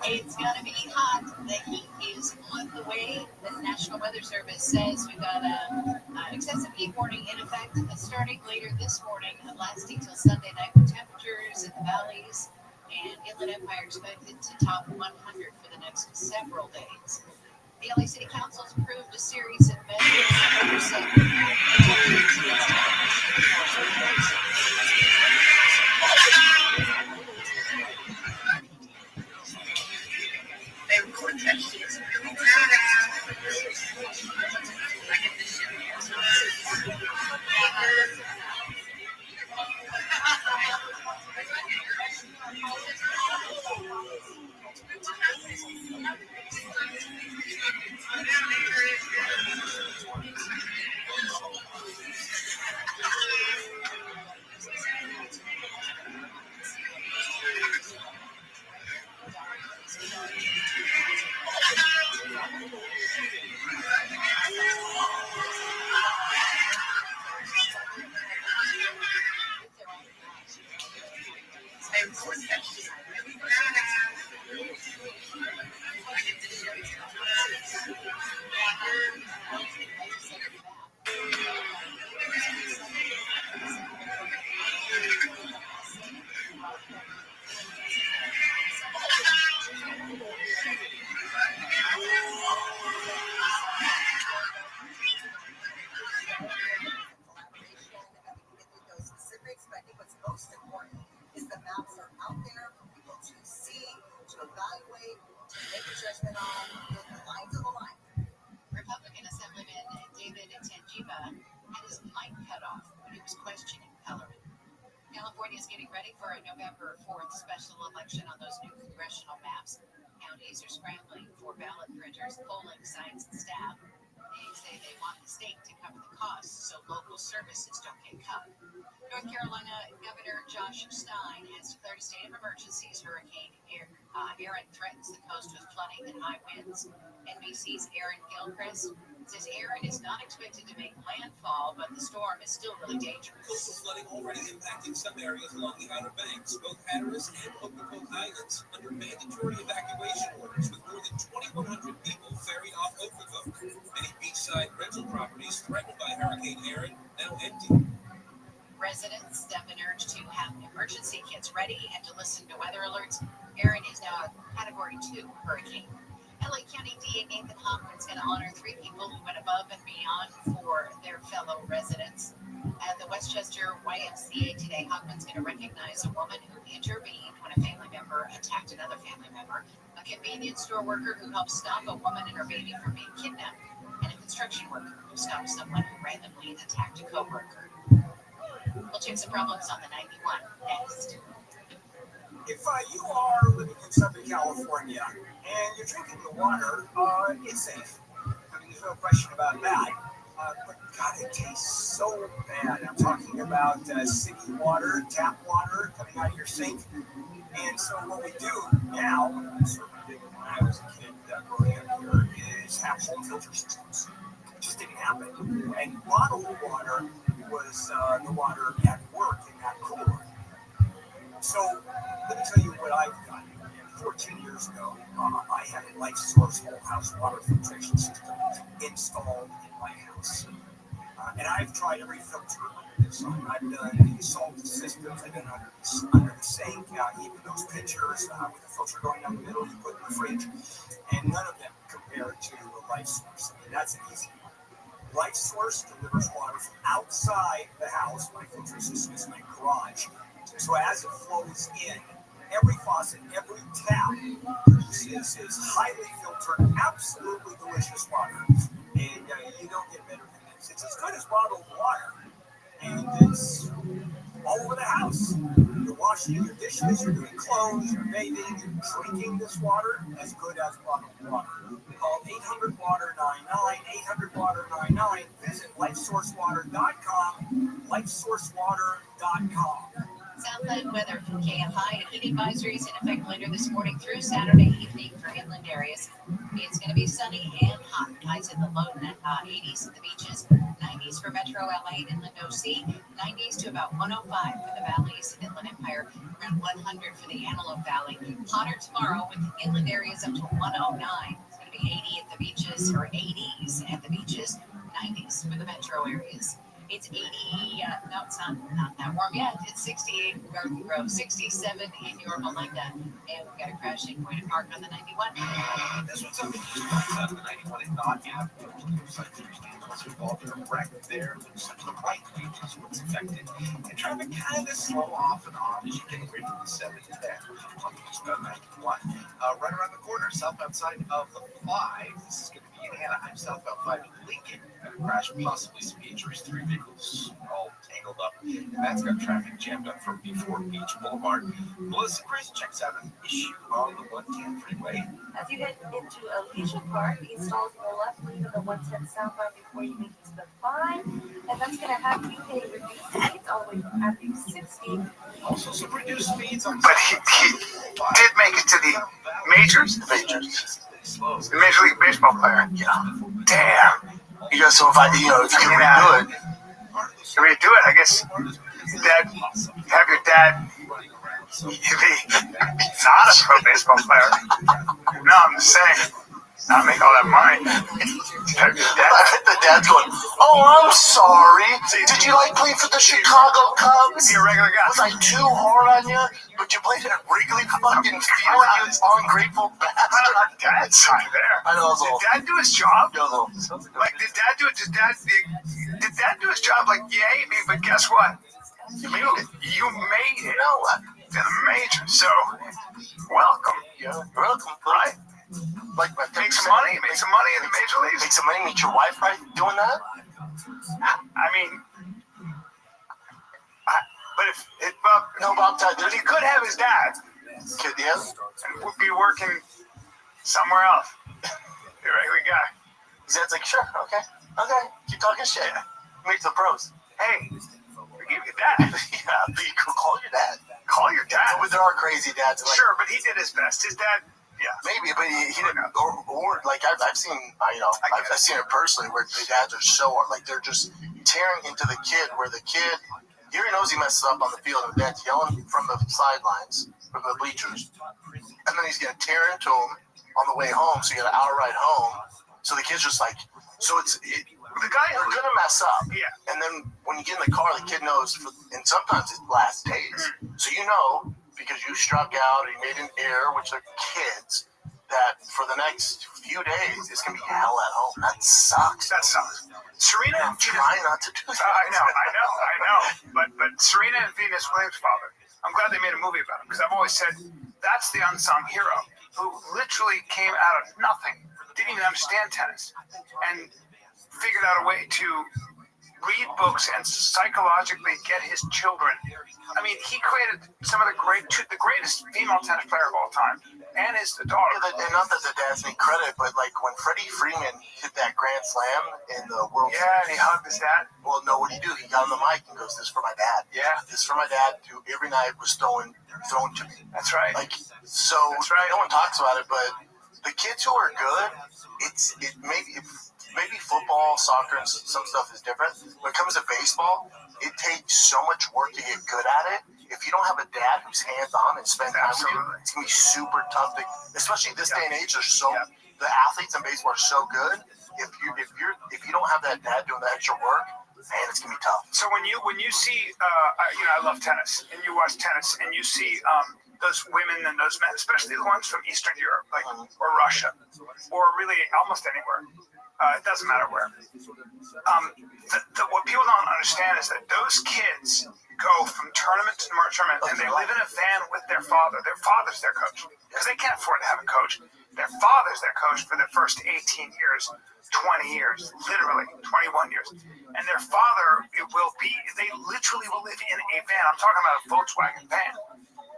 S2: It's going to be hot. The heat is on the way. The National Weather Service says we've got an excessive heat warning in effect starting later this morning and lasting till Sunday night with temperatures in the valleys and Inland Empire expected to top 100 for the next several days. The LA City Council has approved a series of measures to reset protections against
S7: They record that shit really bad. They record that shit really bad.
S8: Specifics, but I think what's most important is the maps are out there for people to see, to evaluate, to make a judgment on, with the line to the line.
S2: Republican Assemblyman David Tangiba had his mic cut off when he was questioning Pellerman. California is getting ready for a November 4th special election on those new congressional maps. Counties are scrambling for ballot printers, polling sites, and staff. They say they want the state to cover the costs so local services don't get cut. North Carolina Governor Josh Stein has declared a state of emergency as Hurricane Aaron threatens the coast with flooding and high winds. NBC's Aaron Gilchrist says Aaron is not expected to make landfall, but the storm is still really dangerous.
S9: Coastal flooding already impacting some areas along the Outer Banks, both Hatteras and Ocracoke Islands, under mandatory evacuation orders with more than 2,100 people ferried off Ocracoke. Many beachside rental properties threatened by Hurricane Aaron now empty.
S2: Residents have been urged to have emergency kits ready and to listen to weather alerts. Aaron is now a Category 2 hurricane. LA County DA Nathan Hoffman's going to honor 3 people who went above and beyond for their fellow residents. At the Westchester YMCA today, Hoffman's going to recognize a woman who intervened when a family member attacked another family member, a convenience store worker who helped stop a woman and her baby from being kidnapped, and a construction worker who stopped someone who randomly attacked a coworker. We'll check some problems on the 91 next.
S5: If you are living in Southern California and you're drinking the water, it's safe. I mean, there's no question about that. But God, it tastes so bad. I'm talking about city water, tap water coming out of your sink. And so what we do now, certainly did when I was a kid growing up here, is have home filter systems. It just didn't happen. And bottled water was the water at work in that cooler. So let me tell you what I've done. 14 years ago, I had a LifeSource whole house water filtration system installed in my house.
S9: And I've tried every filter under the sun. I've done the salt systems. I've done under the sink, even those pitchers with the filter going down the middle, you put in the fridge, and none of them compare to a Life Source. I mean, that's an easy one. Life Source delivers water from outside the house. My filter system is in my garage. So as it flows in, every faucet, every tap produces highly filtered, absolutely delicious water. And you don't get better than this. It's as good as bottled water. And it's all over the house. You're washing your dishes, you're doing clothes, you're bathing, you're drinking this water, as good as bottled water. Call 800-WATER-99, 800-WATER-99. Visit LifeSourceWater.com, LifeSourceWater.com.
S2: Southland weather from KFI. Heat advisories in effect later this morning through Saturday evening for inland areas. It's going to be sunny and hot. Highs in the low 80s at the beaches, 90s for Metro LA and Inland OC, 90s to about 105 for the valleys and Inland Empire, around 100 for the Antelope Valley. Hotter tomorrow with the inland areas up to 109. It's going to be 80 at the beaches, or 80s at the beaches, 90s for the metro areas. It's 80, no, it's not that warm yet. It's 68 in Garden Grove, 67 in Yorba Linda. And we've got a crash in Point Park on the 91.
S3: This one's up on the 91 and not have was involved in a wreck there. The right lane is what's affected. And traffic kind of slow off and on as you get away from the 710 on the 91. Right around the corner, south outside of the 5. This is going to be in Anaheim, southbound 5 in Lincoln. A crash, possibly some injuries. 3 vehicles all tangled up. And that's got traffic jammed up from before Beach Boulevard. Melissa Chris checks out an issue on the 110 freeway.
S10: As you head into Alicia Park, the stalls on the left lead of the 110 southbound before you make it to the 5. And that's going to have you pay reduced speeds all the way from Avenue 60.
S3: Also, some reduced speeds on.
S5: But he did make it to the majors. The Major League Baseball player.
S11: Yeah.
S5: Damn.
S11: You got so if you can redo it.
S5: Can we do it? I guess have your dad be not a pro baseball player. No, I'm just saying. Not make all that money.
S11: I bet the dad's going, oh, I'm sorry. Did you play for the Chicago Cubs?
S5: You're a regular guy.
S11: Was I too hard on you? But you played at Wrigley fucking Field, you ungrateful bastard.
S5: Dad's not there.
S11: I know.
S5: Did Dad do his job?
S11: No.
S5: Did Dad do it? Did Dad do his job? You hate me, but guess what?
S11: You made it.
S5: You made it.
S11: No.
S5: To the major. So, welcome.
S11: Yeah, welcome.
S5: Right? Make some money in the major leagues.
S11: Make some money, meet your wife, right? Doing that?
S5: I mean, but but he could have his dad.
S11: Kid, yeah?
S5: And would be working somewhere else. You're a regular guy.
S11: His dad's like, sure, okay, keep talking shit. Meet the pros.
S5: Hey, forgive your dad.
S11: Yeah, but you could call your dad.
S5: Call your dad.
S11: But there are crazy dads.
S5: Sure, but he did his best. His dad. Yeah,
S11: maybe, but he didn't. Or I've seen, I've seen it personally where the dads are so they're just tearing into the kid. Where the kid, he already knows he messes up on the field, and the dad's yelling from the sidelines, from the bleachers, and then he's gonna tear into him on the way home. So you got an hour ride home. So the kid's just the guy is gonna mess up.
S5: Yeah,
S11: and then when you get in the car, the kid knows, and sometimes it lasts days. So because you struck out or you made an error, which are kids, that for the next few days, it's going to be hell at home. That sucks.
S5: Serena
S11: and try not to do that.
S5: I know. But Serena and Venus Williams' father, I'm glad they made a movie about him, because I've always said that's the unsung hero who literally came out of nothing, didn't even understand tennis, and figured out a way to read books and psychologically get his children. I mean, he created some of the greatest female tennis player of all time, and his daughter.
S11: And not that the dads need credit, but when Freddie Freeman hit that grand slam in the World Series.
S5: Yeah, and he hugged his dad.
S11: Well, no, what did he do? He got on the mic and goes, "This is for my dad."
S5: Yeah,
S11: this is for my dad. Who every night was thrown to me.
S5: That's right.
S11: So
S5: that's right.
S11: No one talks about it, but the kids who are good, maybe football, soccer, and some stuff is different. When it comes to baseball, it takes so much work to get good at it. If you don't have a dad who's hands-on and spends time with you, it's gonna be super tough. Especially this day and age, the athletes in baseball are so good. If you don't have that dad doing the extra work, man, it's gonna be tough.
S5: So when you see, I love tennis, and you watch tennis, and you see those women and those men, especially the ones from Eastern Europe, like or Russia, or really almost anywhere. It doesn't matter where. What people don't understand is that those kids go from tournament to tournament, and they live in a van with their father. Their father's their coach because they can't afford to have a coach. Their father's their coach for the first 18 years, 20 years, literally 21 years. And their father they literally will live in a van. I'm talking about a Volkswagen van.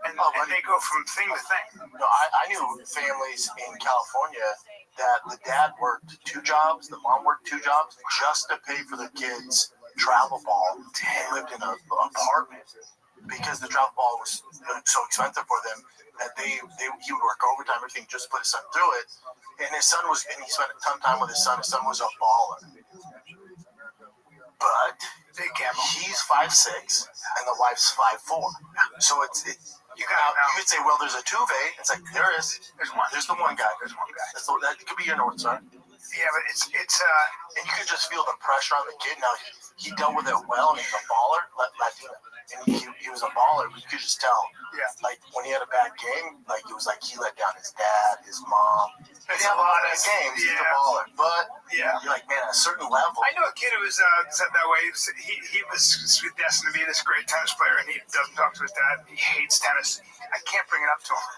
S5: And they go from thing to thing.
S11: No, I knew families in California that the dad worked 2 jobs, the mom worked 2 jobs just to pay for the kids' travel ball and lived in an apartment because the travel ball was so expensive for them that he would work overtime, everything, just to put his son through it. And he spent a ton of time with his son. His son was a baller. But he's 5'6", and the wife's 5'4". So you could say, well, there's a Tuve. It's like, there is. There's one. There's the one guy. That could be your North Star.
S5: Yeah, but it's
S11: and you could just feel the pressure on the kid. Now, he dealt with it well, and he's a baller, Latino. And he was a baller, but you could just tell.
S5: Yeah.
S11: Like, when he had a bad game, like, it was like he let down his dad, his mom.
S5: It's a lot of
S11: games.
S5: Yeah.
S11: He's a baller. But
S5: you're
S11: like, man, at a certain level.
S5: I knew a kid who was said that way. He was destined to be this great tennis player, and he doesn't talk to his dad. He hates tennis. I can't bring it up to him.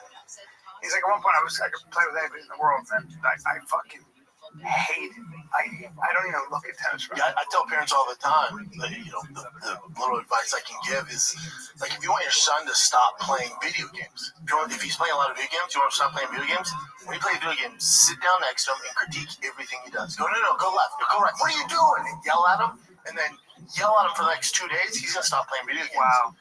S5: He's like, at one point, I could play with anybody in the world, and I fucking hate it. I don't even look at tennis. Right?
S11: Yeah, I tell parents all the time, that, the little advice I can give is, like, if you want your son to stop playing video games, if he's playing a lot of video games, you want him to stop playing video games, when he plays video games, sit down next to him and critique everything he does. Go left, go right. What are you doing? And yell at him, and then yell at him for the next 2 days. He's going to stop playing video games.
S5: Wow.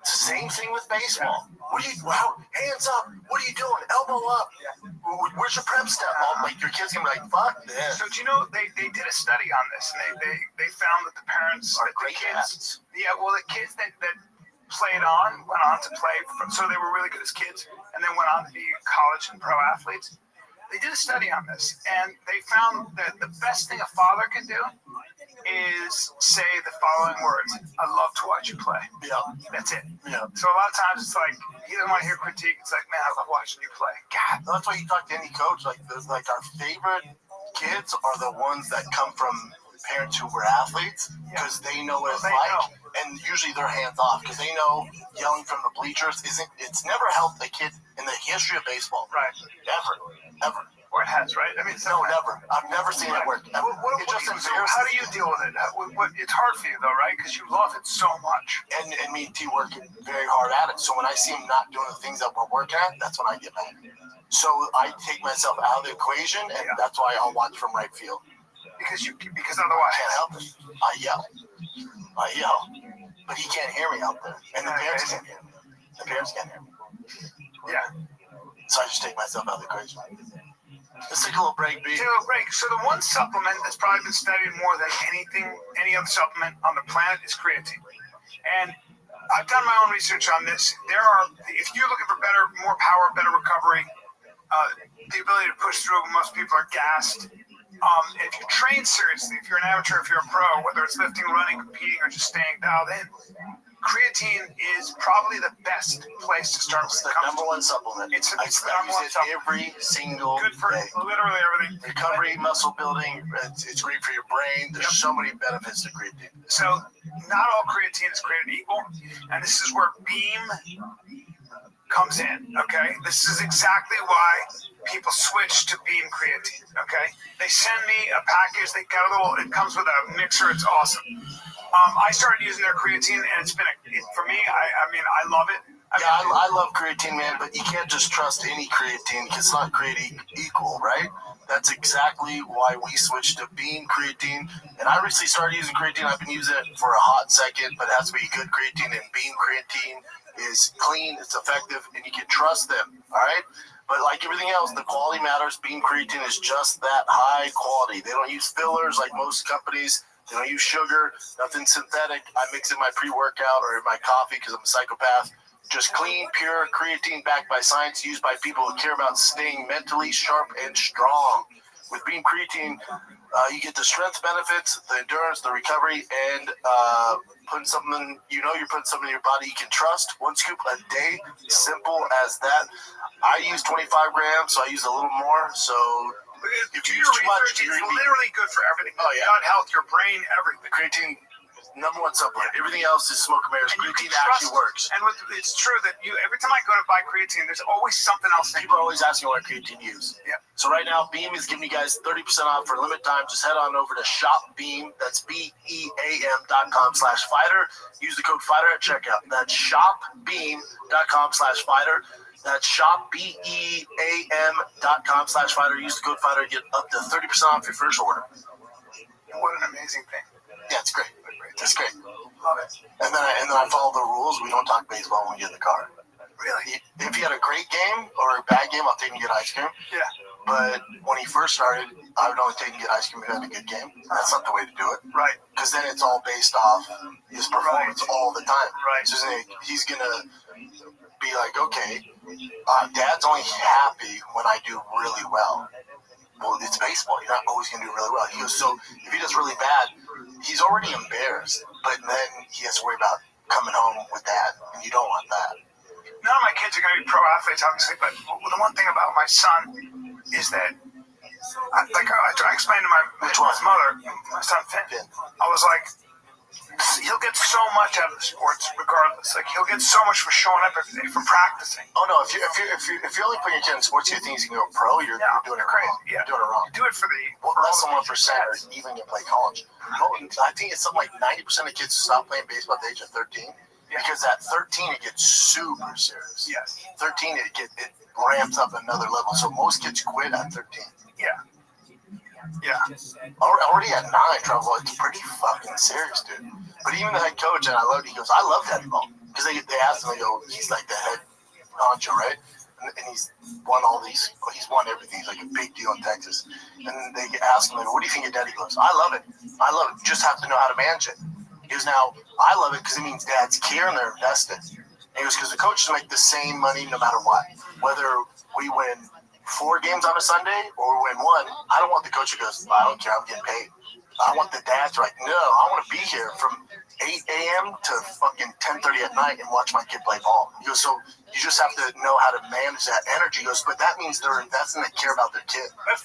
S11: Same thing with baseball. Hands up. What are you doing? Elbow up. Where's your prep step? Like, your kid's going to be like, fuck this.
S5: So, do you know, they did a study on this, and they found that the parents,
S11: are
S5: the
S11: great
S5: kids, the kids that played on, went on to play, so they were really good as kids, and then went on to be college and pro athletes. They did a study on this, and they found that the best thing a father can do is say the following words: "I love to watch you play."
S11: Yeah.
S5: That's it.
S11: Yeah.
S5: So a lot of times it's like he doesn't want to hear critique. It's like, man, I love watching you play. God.
S11: That's why you talk to any coach. Like our favorite kids are the ones that come from parents who were athletes because they know what it's like. And usually they're hands off because they know yelling from the bleachers it's never helped a kid in the history of baseball.
S5: Right.
S11: Ever.
S5: Or it has, right? I mean,
S11: no, never. I've never seen it work.
S5: How do you deal with it? It's hard for you though, right? Because you love it so much.
S11: And me and T work very hard at it. So when I see him not doing the things that we're working at, that's when I get mad. So I take myself out of the equation, and that's why I'll watch from right field.
S5: Because otherwise
S11: I can't help it. I yell, but he can't hear me out there, and the parents can't hear me. Yeah. So I just take myself out of the equation. Let's take a little break, B.
S5: Take a little break. So the one supplement that's probably been studied more than any other supplement on the planet is creatine. And I've done my own research on this. If you're looking for more power, better recovery, the ability to push through, most people are gassed. If you train seriously, if you're an amateur, if you're a pro, whether it's lifting, running, competing, or just staying dialed in, creatine is probably the best place to start.
S11: It's the number one supplement.
S5: It's the
S11: number one supplement. Every single
S5: good for
S11: day.
S5: Literally everything.
S11: Recovery, muscle building. It's great for your brain. There's so many benefits to creatine.
S5: So not all creatine is created equal, and this is where Beam comes in. Okay, this is exactly why people switch to Beam creatine. Okay, they send me a package. It comes with a mixer. It's awesome. I started using their creatine, and it's been for me. I love it.
S11: I love creatine, man. But you can't just trust any creatine because it's not created equal, right? That's exactly why we switched to Beam creatine. And I recently started using creatine. I've been using it for a hot second, but it has to be good creatine. And Beam creatine is clean, it's effective, and you can trust them. All right. But like everything else, the quality matters. Beam creatine is just that high quality. They don't use fillers like most companies. They don't use sugar, nothing synthetic. I mix in my pre-workout or in my coffee because I'm a psychopath. Just clean, pure creatine backed by science, used by people who care about staying mentally sharp and strong. with Beam Creatine, you get the strength benefits, the endurance, the recovery, and putting something, you're putting something in your body you can trust. 1 scoop a day, simple as that. I use 25 grams, so I use a little more. So if you use too much,
S5: it's literally good for everything. Oh, yeah. Gut health, your brain, everything.
S11: Creatine, #1 supplement. Everything else is smoke and mirrors. Creatine actually works.
S5: And it's true that every time I go to buy creatine, there's always something else.
S11: People are always asking what creatine you use.
S5: Yeah.
S11: So right now, Beam is giving you guys 30% off for a limited time. Just head on over to ShopBeam. That's BEAM.com/fighter. Use the code fighter at checkout. That's ShopBeam.com/fighter. That's ShopBeam.com/fighter. Use the code fighter to get up to 30% off your first order.
S5: What an amazing thing.
S11: Yeah, it's great. It's great. Love it. And then I follow the rules. We don't talk baseball when we get in the car.
S5: Really?
S11: If you had a great game or a bad game, I'll take him to get ice cream.
S5: Yeah.
S11: But when he first started, I would only take him to get ice cream if he had a good game. That's not the way to do it.
S5: Right.
S11: Because then it's all based off his performance all the time.
S5: Right.
S11: So he's going to be like, okay, Dad's only happy when I do really well. Well, it's baseball. You're not always going to do really well. He goes, so if he does really bad, he's already embarrassed. But then he has to worry about coming home with that, and you don't want that.
S5: None of my kids are going to be pro athletes, obviously, but the one thing about my son is that, I explained to my mother, my son Finn, I was like, he'll get so much out of the sports regardless. Like, he'll get so much for showing up every day, from practicing.
S11: Oh no! If you're only putting your kid in sports, you think he's gonna go pro. You're doing it
S5: crazy.
S11: Wrong.
S5: Yeah.
S11: You're doing it wrong.
S5: Do it for the
S11: less than 1% are even gonna play college. I think it's something like 90% of kids stop playing baseball at the age of 13. Yeah. Because at 13 it gets super serious.
S5: Yes.
S11: 13 it ramps up another level. So most kids quit at 13.
S5: Yeah. Yeah.
S11: Already at 9, travel, it's pretty fucking serious, dude. But even the head coach, and he goes, I love Daddy Ball. Because they asked him, they go, he's like the head honcho, right? And he's won he's won everything. He's like a big deal in Texas. And then they ask him, what do you think of Daddy? He goes, I love it. Just have to know how to manage it. He goes, now, I love it because it means dads care and they're invested. And he goes, because the coaches make the same money no matter what. Whether we win 4 games on a Sunday or we win 1, I don't want the coach who goes, I don't care, I'm getting paid. I want the dads like, no, I want to be here from 8 a.m. to fucking 10:30 at night and watch my kid play ball. He goes, so you just have to know how to manage that energy. He goes, but that means they're investing, they care about their kid.
S5: But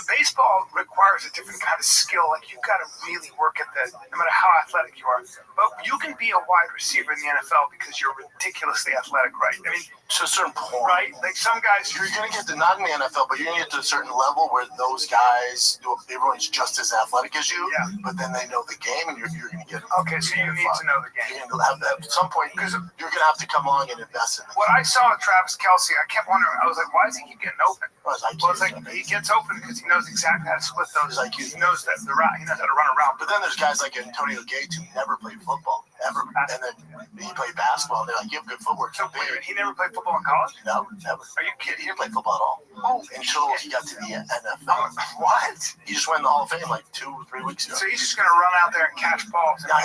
S5: baseball requires a different kind of skill. Like, you've got to really work at that, no matter how athletic you are. But you can be a wide receiver in the NFL because you're ridiculously athletic, right? I mean,
S11: to a certain point.
S5: Right? Like, some guys,
S11: you're going to get to, not in the NFL, but you're going to get to a certain level where those guys, everyone's just as athletic as you, but then they know the game and you're going to get
S5: okay, so you need to know the game.
S11: You're going to have that at some point, because you're going to have to come along and invest in it.
S5: What I saw with Travis Kelce, I kept wondering, I was like, why does he keep getting open? Well, it's like he gets open because he knows exactly how to split those. Like, he knows that the route, he knows how to run around.
S11: But then there's guys like Antonio Gates who never played football, ever. And then he played basketball. And they're like, you have good footwork.
S5: So wait a minute, he never played football in college?
S11: No, never.
S5: Are you kidding?
S11: He didn't play football at all.
S5: Oh,
S11: until he got to the NFL.
S5: What?
S11: He just went in the Hall of Fame like 2 or 3 weeks ago.
S5: So he's just going to run out there and catch balls.
S11: Now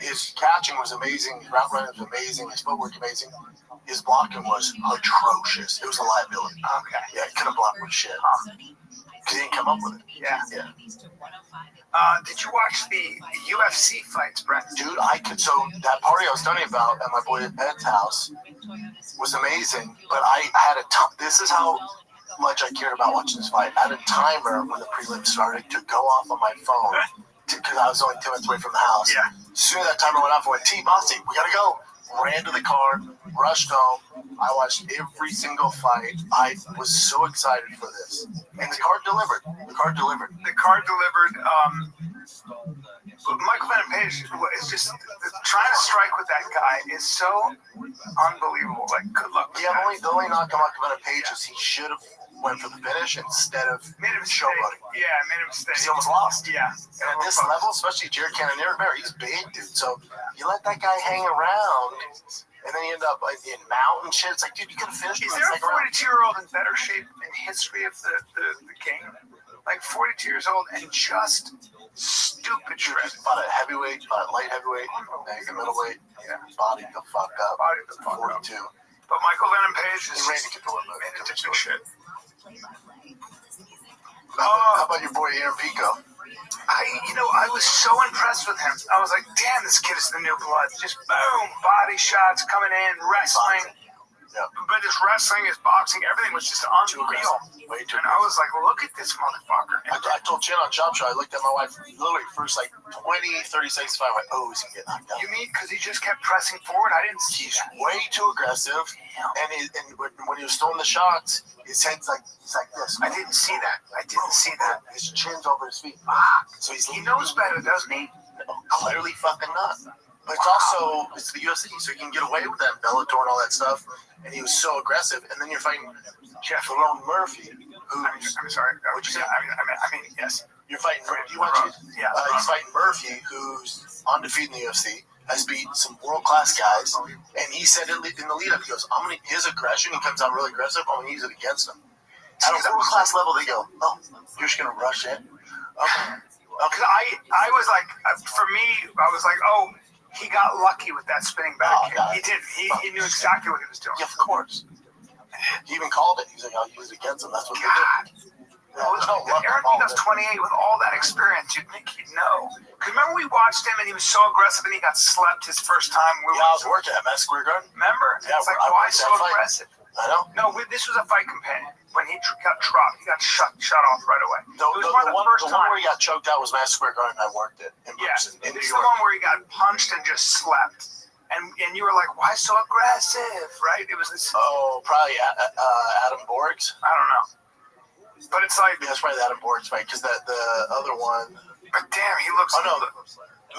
S11: his catching was amazing. His route running was amazing. His footwork amazing. His blocking was atrocious. It was a liability.
S5: Okay.
S11: Yeah, he couldn't block with shit. Because he didn't come up with it.
S5: Yeah. Did you watch the UFC fights, Brent?
S11: Dude, so that party I was telling you about at my boy Ed's house was amazing. But I had this is how much I cared about watching this fight. I had a timer when the prelims started to go off on my phone because I was only 10 minutes away from the house.
S5: Yeah.
S11: As soon as that timer went off, I went, Bossy, we gotta go. Ran to the car, rushed home. I watched every single fight. I was so excited for this. And the card delivered.
S5: Michael Venom Page is just trying to strike with that guy is so unbelievable. Like, good luck.
S11: Yeah, the only knock on Michael Venom Page is he should have went for the finish instead of showboating.
S5: Yeah, made a mistake.
S11: Because he almost lost.
S5: Yeah.
S11: And at this level, especially Jared Cannonier, he's big, dude. So you let that guy hang around, and then you end up like in mountain shit. It's like, dude, you could have finished.
S5: Is there a 42-year-old in better shape in history of the game? Like 42 years old and just stupid shredded.
S11: Fought at heavyweight, fought at light heavyweight, middleweight. Yeah, bodied the fuck up. 42.
S5: But Michael Venom Page is
S11: ready to get the limit.
S5: Made a different shit.
S11: How about your boy Aaron Pico?
S5: I was so impressed with him. I was like, damn, this kid is the new blood. Just boom, body shots coming in, wrestling.
S11: Yeah.
S5: But his wrestling, his boxing, everything was just unreal.
S11: Way too
S5: And I was like, look at this motherfucker.
S11: I told Jen on Chop Show, I looked at my wife literally first like 20, 30 seconds, I went, oh, he's going to get knocked out.
S5: You mean because he just kept pressing forward? I didn't see
S11: He's
S5: that.
S11: way too aggressive. And when he was throwing the shots, his he's like this.
S5: I didn't see that.
S11: His chin's over his feet. So
S5: He knows better, doesn't he?
S11: No, clearly fucking not. But it's also, it's the UFC, so you can get away with that Bellator and all that stuff. And he was so aggressive. And then you're fighting Jeff Lerone Murphy, who's...
S5: I'm sorry.
S11: What'd you say?
S5: I mean, yes.
S11: You're fighting... You watch it?
S5: Yeah.
S11: He's fighting Murphy, who's undefeated in the UFC, has beat some world-class guys. And he said it in the lead-up, he goes, his aggression, he comes out really aggressive, I'm going to use it against him. At a world-class level, they go, oh, you're just going to rush in? Okay.
S5: Because I was like, for me, I was like, oh... He got lucky with that spinning back kick. He did. He knew exactly what he was doing.
S11: Yeah, of course. He even called it. He's like, I'll use it against him. That's what they do.
S5: Aaron Pico's 28 with all that experience. You'd think he'd know. Because remember we watched him and he was so aggressive and he got slept his first time.
S11: I was working at Madison Square Garden.
S5: Remember?
S11: Yeah,
S5: it's like, why so aggressive?
S11: I know.
S5: No, this was a fight companion. When he got dropped, he got shut off right away.
S11: The one where he got choked out was Madison Square Garden. I worked it in person.
S5: Yeah, it's the one where he got punched and just slept. And you were like, why so aggressive, right? It was this.
S11: Oh, probably Adam Borg's.
S5: I don't know. But it's like.
S11: Yeah, it's probably the Adam Borg's fight because the other one.
S5: But damn, he looks.
S11: Oh, no.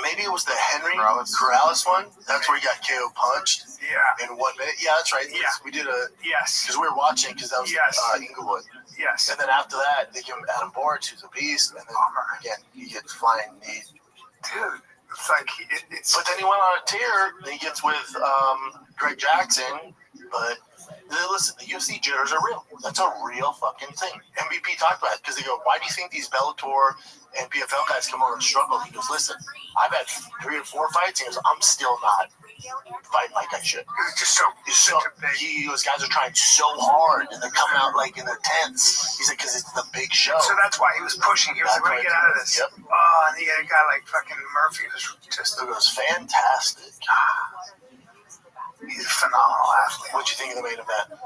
S11: Maybe it was the Henry Corrales one. That's where he got KO punched.
S5: Yeah.
S11: In 1 minute. Yeah, that's right.
S5: Yeah.
S11: We did a.
S5: Yes.
S11: Because we were watching because that was Inglewood.
S5: Yes.
S11: And then after that, they give him Adam Borg, who's a beast. And then again, he gets flying knee.
S5: Dude, it's like
S11: But then he went on a tear. Then he gets with Greg Jackson. But listen, the UFC jitters are real. That's a real fucking thing. MVP talked about it because they go, why do you think these Bellator and PFL guys come over and struggle? He goes, listen, I've had 3 or 4 fights. He goes, I'm still not fighting like I should.
S5: It's just so big.
S11: He goes, guys are trying so hard and they're coming out like in their tents. He's like, because it's the big show.
S5: So that's why he was pushing. He was like, we're going to get out of this.
S11: Yep.
S5: Oh, and he had a guy like fucking Murphy who's just.
S11: It was fantastic.
S5: He's a phenomenal athlete.
S11: What'd you think of the main event?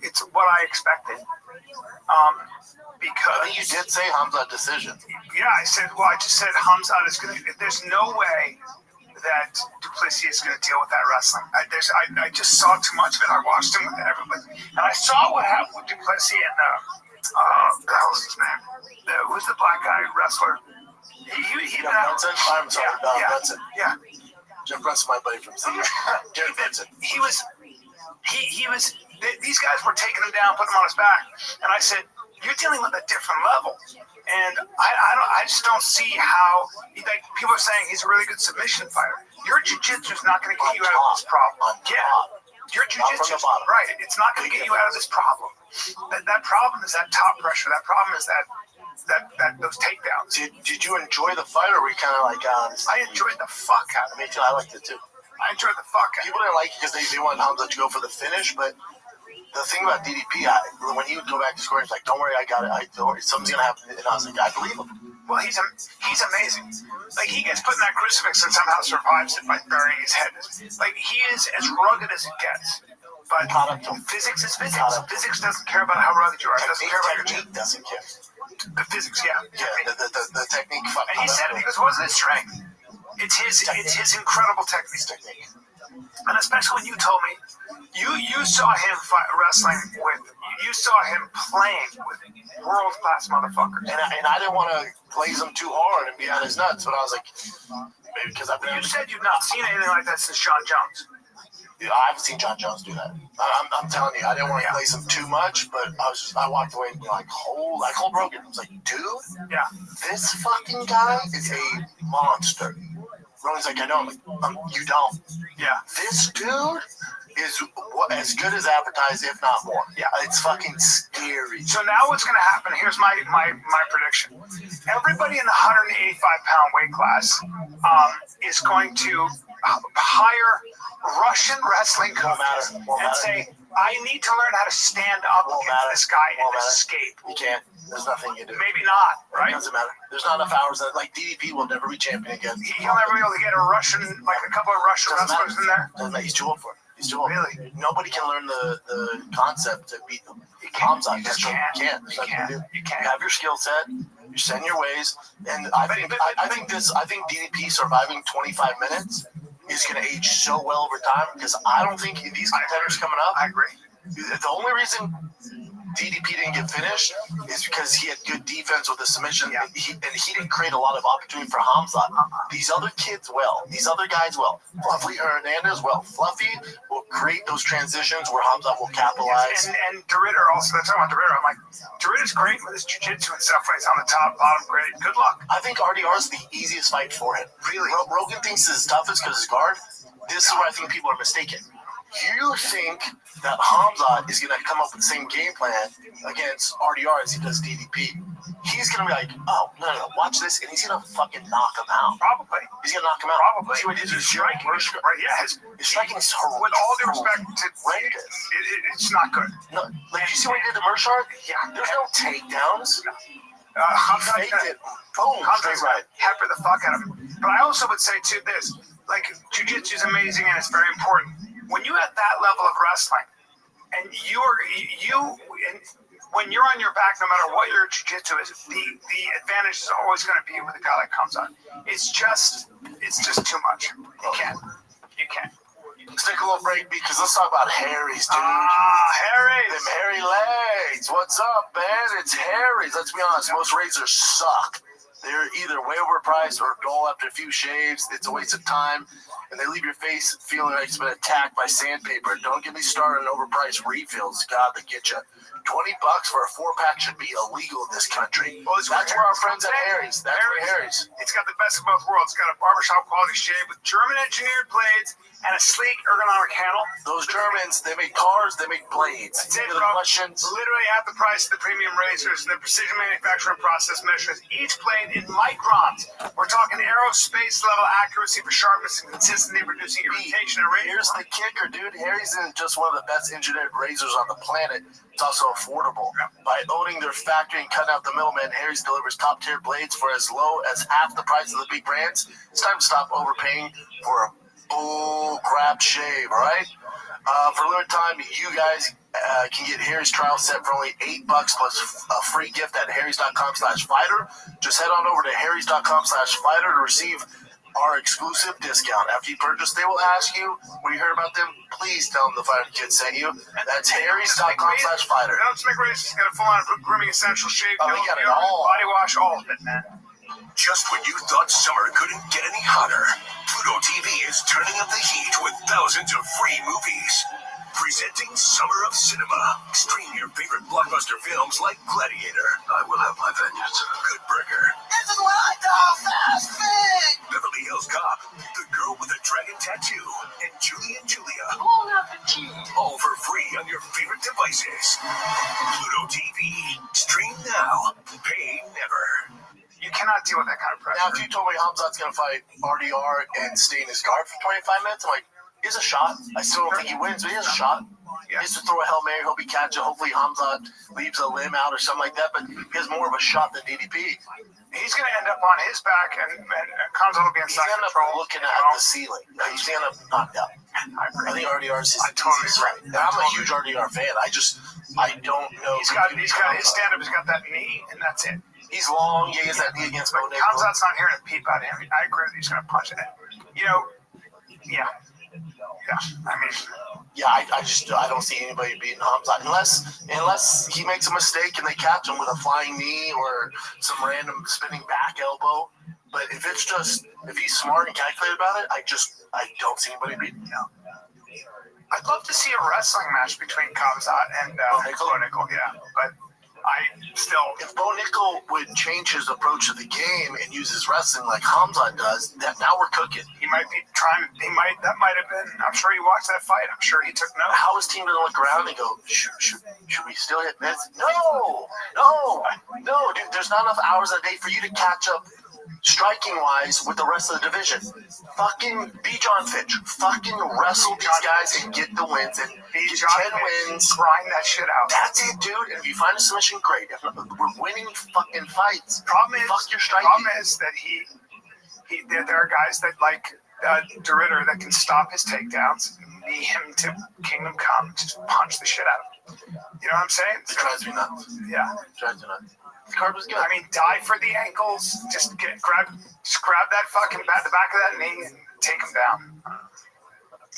S5: It's what I expected. Because
S11: I think you did say Hamzat decision.
S5: Yeah, I just said Hamzat is going to. There's no way that Duplessis is going to deal with that wrestling. I just saw too much of it. I watched him with everybody, and I saw what happened with Duplessis and that was his name. Who's the black guy wrestler? Jeff
S11: Brunson. I'm sorry, Brunson.
S5: Yeah.
S11: Jeff Brunson, my buddy from City. Jared Brunson.
S5: He was. These guys were taking him down, putting him on his back, and I said, "You're dealing with a different level." And I just don't see how. Like people are saying, he's a really good submission fighter. Your jiu-jitsu is not going to get you out of this problem. Your jiu-jitsu, right? It's not going to get you out of this problem. That problem is that top pressure. That problem is that those takedowns.
S11: Did you enjoy the fight, or were you kind of like?
S5: I enjoyed the fuck out of it.
S11: Me too. I liked it too.
S5: I enjoyed the fuck out of it.
S11: People didn't like it because they wanted Hamza to go for the finish, but the thing about DDP, when he would go back to scoring, he's like, "Don't worry, I got it. Don't worry, something's gonna happen." And I was like, "I believe him."
S5: Well, he's amazing. Like he gets put in that crucifix and somehow survives it by burying his head. Like he is as rugged as it gets. But physics is physics. Physics doesn't care about how rugged you are. It doesn't care about your
S11: technique. Doesn't care.
S5: The physics, yeah.
S11: The technique.
S5: And he said it because it wasn't his strength. It's his incredible technique. And especially when you told me you saw him wrestling with, you saw him playing with world class motherfuckers.
S11: And I didn't want to glaze him too hard and be on his nuts, but I was like, maybe because I've been.
S5: You said you've not seen anything like that since John Jones.
S11: I haven't seen John Jones do that. I'm telling you, I didn't want to glaze him too much, but I walked away and be like, cold broken. I was like, dude, this fucking guy is a monster. Rowan's like, I know. I'm like, you don't.
S5: Yeah.
S11: This dude is as good as advertised, if not more.
S5: Yeah.
S11: It's fucking scary.
S5: So now what's going to happen, here's my prediction. Everybody in the 185-pound weight class is going to hire Russian wrestling coaches and say, I need to learn how to stand up against this guy and escape.
S11: You can't. There's nothing you can do.
S5: Maybe not, right?
S11: It doesn't matter. There's not enough hours. Like DDP will never be champion again.
S5: He'll never be able to get a Russian, like a couple of Russian wrestlers in there.
S11: Doesn't matter. He's too old for it. He's too old.
S5: Really?
S11: Nobody can learn the concept to beat them. Hamzat,
S5: You just
S11: you
S5: can't.
S11: can't. There's nothing to do.
S5: You can't.
S11: You have your skill set. You send your ways, and I think DDP surviving 25 minutes is going to age so well over time because I don't think these contenders coming up.
S5: I agree.
S11: The only reason DDP didn't get finished is because he had good defense with the submission, and he didn't create a lot of opportunity for Hamzat. These other kids will. These other guys will. Fluffy Hernandez will. Fluffy will create those transitions where Hamzat will capitalize.
S5: And DeRitter also. That's talking about DeRitter. I'm like, DeRitter's great with his jiu-jitsu and stuff. When he's on the top, bottom, great. Good luck.
S11: I think RDR is the easiest fight for him.
S5: Really?
S11: Rogan thinks it's toughest because his guard. This is where I think people are mistaken. You think that Hamzat is going to come up with the same game plan against RDR as he does DDP. He's going to be like, oh, no, watch this, and he's going to fucking knock him out.
S5: Probably.
S11: He's going to knock him out.
S5: Probably.
S11: See what he did?
S5: His striking, right? Yeah, his
S11: striking is horrendous.
S5: With all due respect to it's not good.
S11: No, like, you see what he did to Mershard? Yeah. There's no takedowns.
S5: Hamzat
S11: faked it. Boom. Straight right.
S5: Pepper the fuck out of him. But I also would say, too, this. Like, jiu-jitsu is amazing, and it's very important. When you're at that level of wrestling, and when you're on your back, no matter what your jiu-jitsu is, the advantage is always going to be with a guy that comes on. It's just too much. You can't.
S11: Let's take a little break because let's talk about Harry's, dude.
S5: Harry's.
S11: Them hairy legs. What's up, man? It's Harry's. Let's be honest. Most razors suck. They're either way overpriced or dull after a few shaves. It's a waste of time. And they leave your face feeling like it's been attacked by sandpaper. Don't get me started on overpriced refills. God, they get you. $20 for a 4-pack should be illegal in this country. Well, that's where our friends at Harry's. That's where Harry's.
S5: It's got the best of both worlds. It's got a barbershop quality shave with German engineered blades and a sleek ergonomic handle.
S11: Those Germans, they make cars, they make blades.
S5: That's it,
S11: the
S5: bro.
S11: questions.
S5: Literally half the price of the premium razors. The precision manufacturing process measures each blade in microns. We're talking aerospace level accuracy for sharpness and consistency, reducing irritation and
S11: Here's the kicker, dude. Harry's isn't just one of the best engineered razors on the planet. It's also affordable. By owning their factory and cutting out the middleman, Harry's delivers top-tier blades for as low as half the price of the big brands. It's time to stop overpaying for a bull crap shave, all right? For a limited time, you guys can get Harry's trial set for only $8 plus a free gift at harrys.com/fighter. Just head on over to harrys.com/fighter to receive our exclusive discount. After you purchase, they will ask you when you heard about them. Please tell them the Fighter Kid sent you. That's harrys.com/fighter.
S5: Don't make race. It's got a full-on grooming essential shave.
S11: Oh, we got it all.
S5: Body wash, all of it, man.
S9: Just when you thought summer couldn't get any hotter, Pluto TV is turning up the heat with thousands of free movies. Presenting Summer of Cinema. Stream your favorite blockbuster films like Gladiator. I will have my vengeance. Good Burger.
S7: This is what I call fast food.
S9: Beverly Hills Cop. The Girl with a Dragon Tattoo. And Julie and Julia.
S7: Bon appetit.
S9: All for free on your favorite devices. Pluto TV. Stream now. Pay never.
S5: You cannot deal with that kind of pressure.
S11: Now, if you told me Hamzat's going to fight RDR and stay in his guard for 25 minutes, I'm like, he has a shot. I still don't think he wins, but he has a shot. He has to throw a Hail Mary. He'll be catching. Hopefully, Hamzat leaves a limb out or something like that, but he has more of a shot than DDP.
S5: He's going to end up on his back, and Hamzat will be
S11: He's
S5: inside
S11: going to end
S5: control.
S11: up looking at the ceiling. He's going to end up knocked out. I think RDR's his right. I'm a huge RDR fan. I don't know.
S5: He's got his stand-up. He's got that knee, and that's it.
S11: He's long. Yeah, he has that knee against Bo Nickal.
S5: Hamzat's not here to peep at him. I agree with you. He's going to punch it. You know, yeah. I mean,
S11: yeah, I don't see anybody beating Hamzat unless he makes a mistake and they catch him with a flying knee or some random spinning back elbow. But if he's smart and calculated about it, I don't see anybody beating him.
S5: I'd love to see a wrestling match between Hamzat and Bo Nickal. Yeah, but if
S11: Bo Nickal would change his approach to the game and use his wrestling like Hamzat does, now we're cooking.
S5: He might be trying. That might have been. I'm sure he watched that fight. I'm sure he took notes.
S11: How is team gonna look around and go, should we still hit this? No, dude. There's not enough hours a day for you to catch up striking wise with the rest of the division. Fucking be John Fitch. Fucking wrestle these guys and get the wins and
S5: Be
S11: get
S5: John
S11: 10 wins.
S5: Grind that shit out.
S11: That's it, dude. And if you find a submission, great. If not, we're winning fucking fights.
S5: Problem
S11: Fuck your striking.
S5: is that there are guys that like DeRitter that can stop his takedowns, knee him to Kingdom Come, just punch the shit out of him. You know what I'm saying?
S11: It drives me nuts.
S5: Yeah.
S11: It drives me nuts. The card was good.
S5: I mean, dive for the ankles. Just grab that fucking the back of that knee and take him down.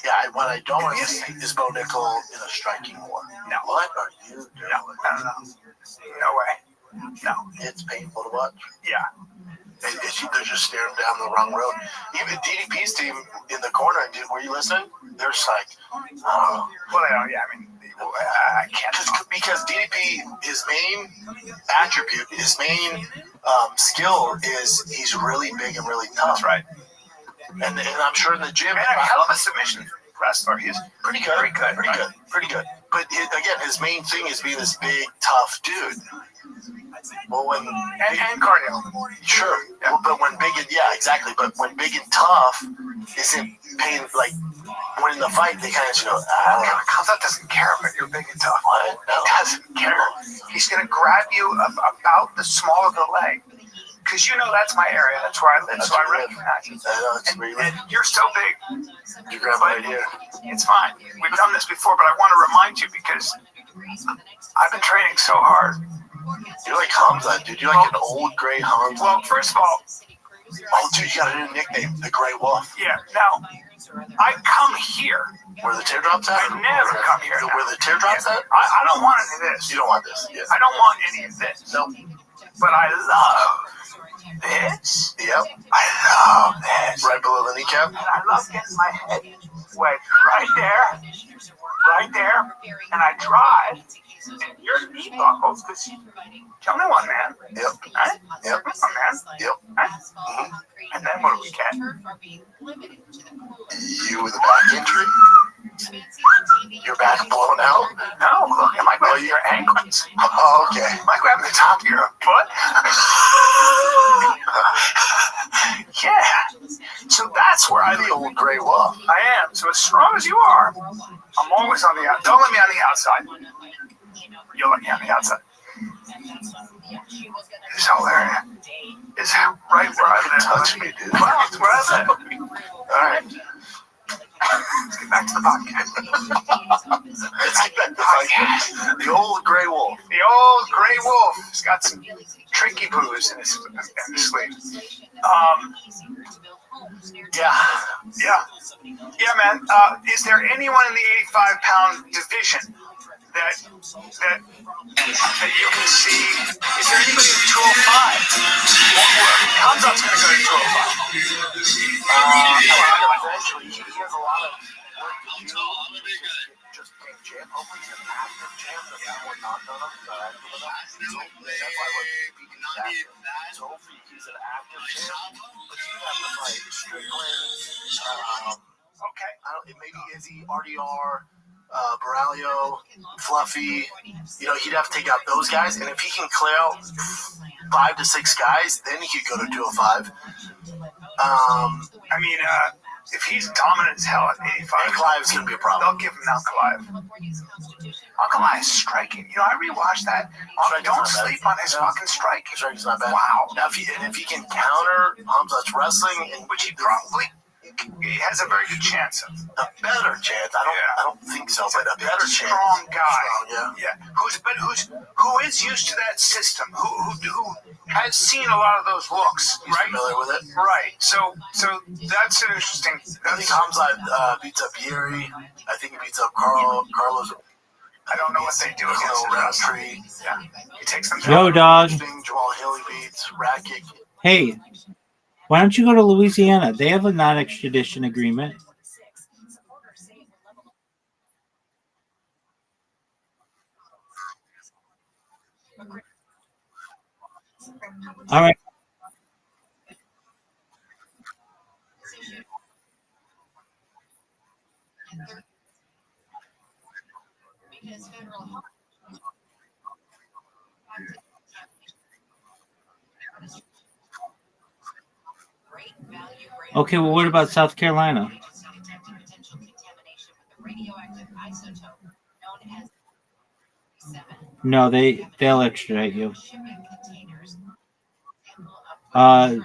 S11: Yeah, what I don't want to see is Bo Nickel in a striking war.
S5: No.
S11: What are you doing?
S5: No. No way. No.
S11: It's painful to watch.
S5: Yeah.
S11: They're just staring down the wrong road. Even DDP's team in the corner, dude, were you listening? They're just like, oh.
S5: Well, yeah, I mean, I can't.
S11: Because DDP, his main attribute, his main skill is he's really big and really tough.
S5: That's right.
S11: And I'm sure in the gym,
S5: And a hell of a submission wrestler. He's
S11: pretty good. Pretty good. But again, his main thing is being this big, tough dude. Well,
S5: and cardio.
S11: Sure. Yeah. Well, but when big and exactly. But when big and tough isn't paying, like when in the fight they kind of just go,
S5: Khamzat doesn't care if you're big and tough.
S11: What? No.
S5: He doesn't care. He's gonna grab you about the small of the leg. Because you know that's my area. That's where I live.
S11: That's
S5: so I
S11: where you
S5: recognize you.
S11: That's where you live.
S5: And you're so big.
S11: You grab right here.
S5: It's fine. We've done this before, but I want to remind you because I've been training so hard.
S11: You're like Hamza, dude. You're like an old gray Hamza.
S5: Well, first of all,
S11: dude, you got a new nickname, the Gray Wolf.
S5: Yeah. Now, I come here.
S11: Where the teardrops at?
S5: I never come here.
S11: Where the teardrops at?
S5: I don't want any of this.
S11: You don't want this. Yeah.
S5: I don't want any of this.
S11: No.
S5: But I love this.
S11: Yep.
S5: I love this.
S11: Right below the kneecap.
S5: And I love getting my head wedged right there, and I drive, and your knee buckles, because tell me one, man.
S11: Yep.
S5: Right?
S11: Yep.
S5: Oh, man.
S11: Yep.
S5: Right?
S11: Mm-hmm.
S5: And then what do we get?
S11: You with a back injury? Your back blown out?
S5: No, look, am I grabbing your ankles?
S11: Oh, okay.
S5: Am I grabbing the top of your foot? Yeah. So that's where I
S11: the old Gray Wolf.
S5: I am. So as strong as you are, I'm always on the outside. Don't let me on the outside. You'll let me on the outside. This whole area is right where I live.
S11: Touch me, dude.
S5: Well, it's where I live.
S11: All right.
S5: Let's get back to the podcast.
S11: The old Gray Wolf.
S5: The old Gray Wolf. He's got some tricky boos in his sleeve. Yeah, man. Is there anyone in the 85-pound division that you can see? Is there anybody in 205? Khamzat's going to go to 205.
S11: Eventually, he has a lot of work to do. Just became champ. Hopefully, he's an active champ. That's not what not done him. That's why he can be active. So hopefully, he's an active champ. But you have to fight Strickland.
S5: Okay.
S11: Maybe Izzy, RDR. Baralio, Fluffy, he'd have to take out those guys, and if he can clear out 5 to 6 guys, then he could go to 205.
S5: I mean, if he's dominant as hell at 85,
S11: Clive's gonna be a problem.
S5: They'll give him Clive. Clive is striking. I rewatched that. Don't sleep on his fucking striking.
S11: Striking's not bad.
S5: Wow.
S11: Now, if he can counter Hamzat's wrestling,
S5: which he probably. He has a very good chance of.
S11: A better chance. I don't think so, but a better chance.
S5: Strong guy.
S11: Strong, yeah.
S5: Who is used to that system? Who has seen a lot of those looks?
S11: He's
S5: right.
S11: Familiar with it.
S5: Right. So that's an interesting.
S11: I think Hamzat beats up Yeri. I think he beats up Carlos.
S5: I don't know what they do against
S11: Roundtree.
S5: Yeah. He takes them.
S6: Yo, dog.
S11: Jamal Hill beats Rat Kick.
S6: Hey. Why don't you go to Louisiana? They have a non-extradition agreement. All right. Okay, well, what about South Carolina?
S2: Agency detected potential contamination with the radioactive isotope known as 7.
S6: No, they'll extradite you.
S2: Shipping containers. Sample of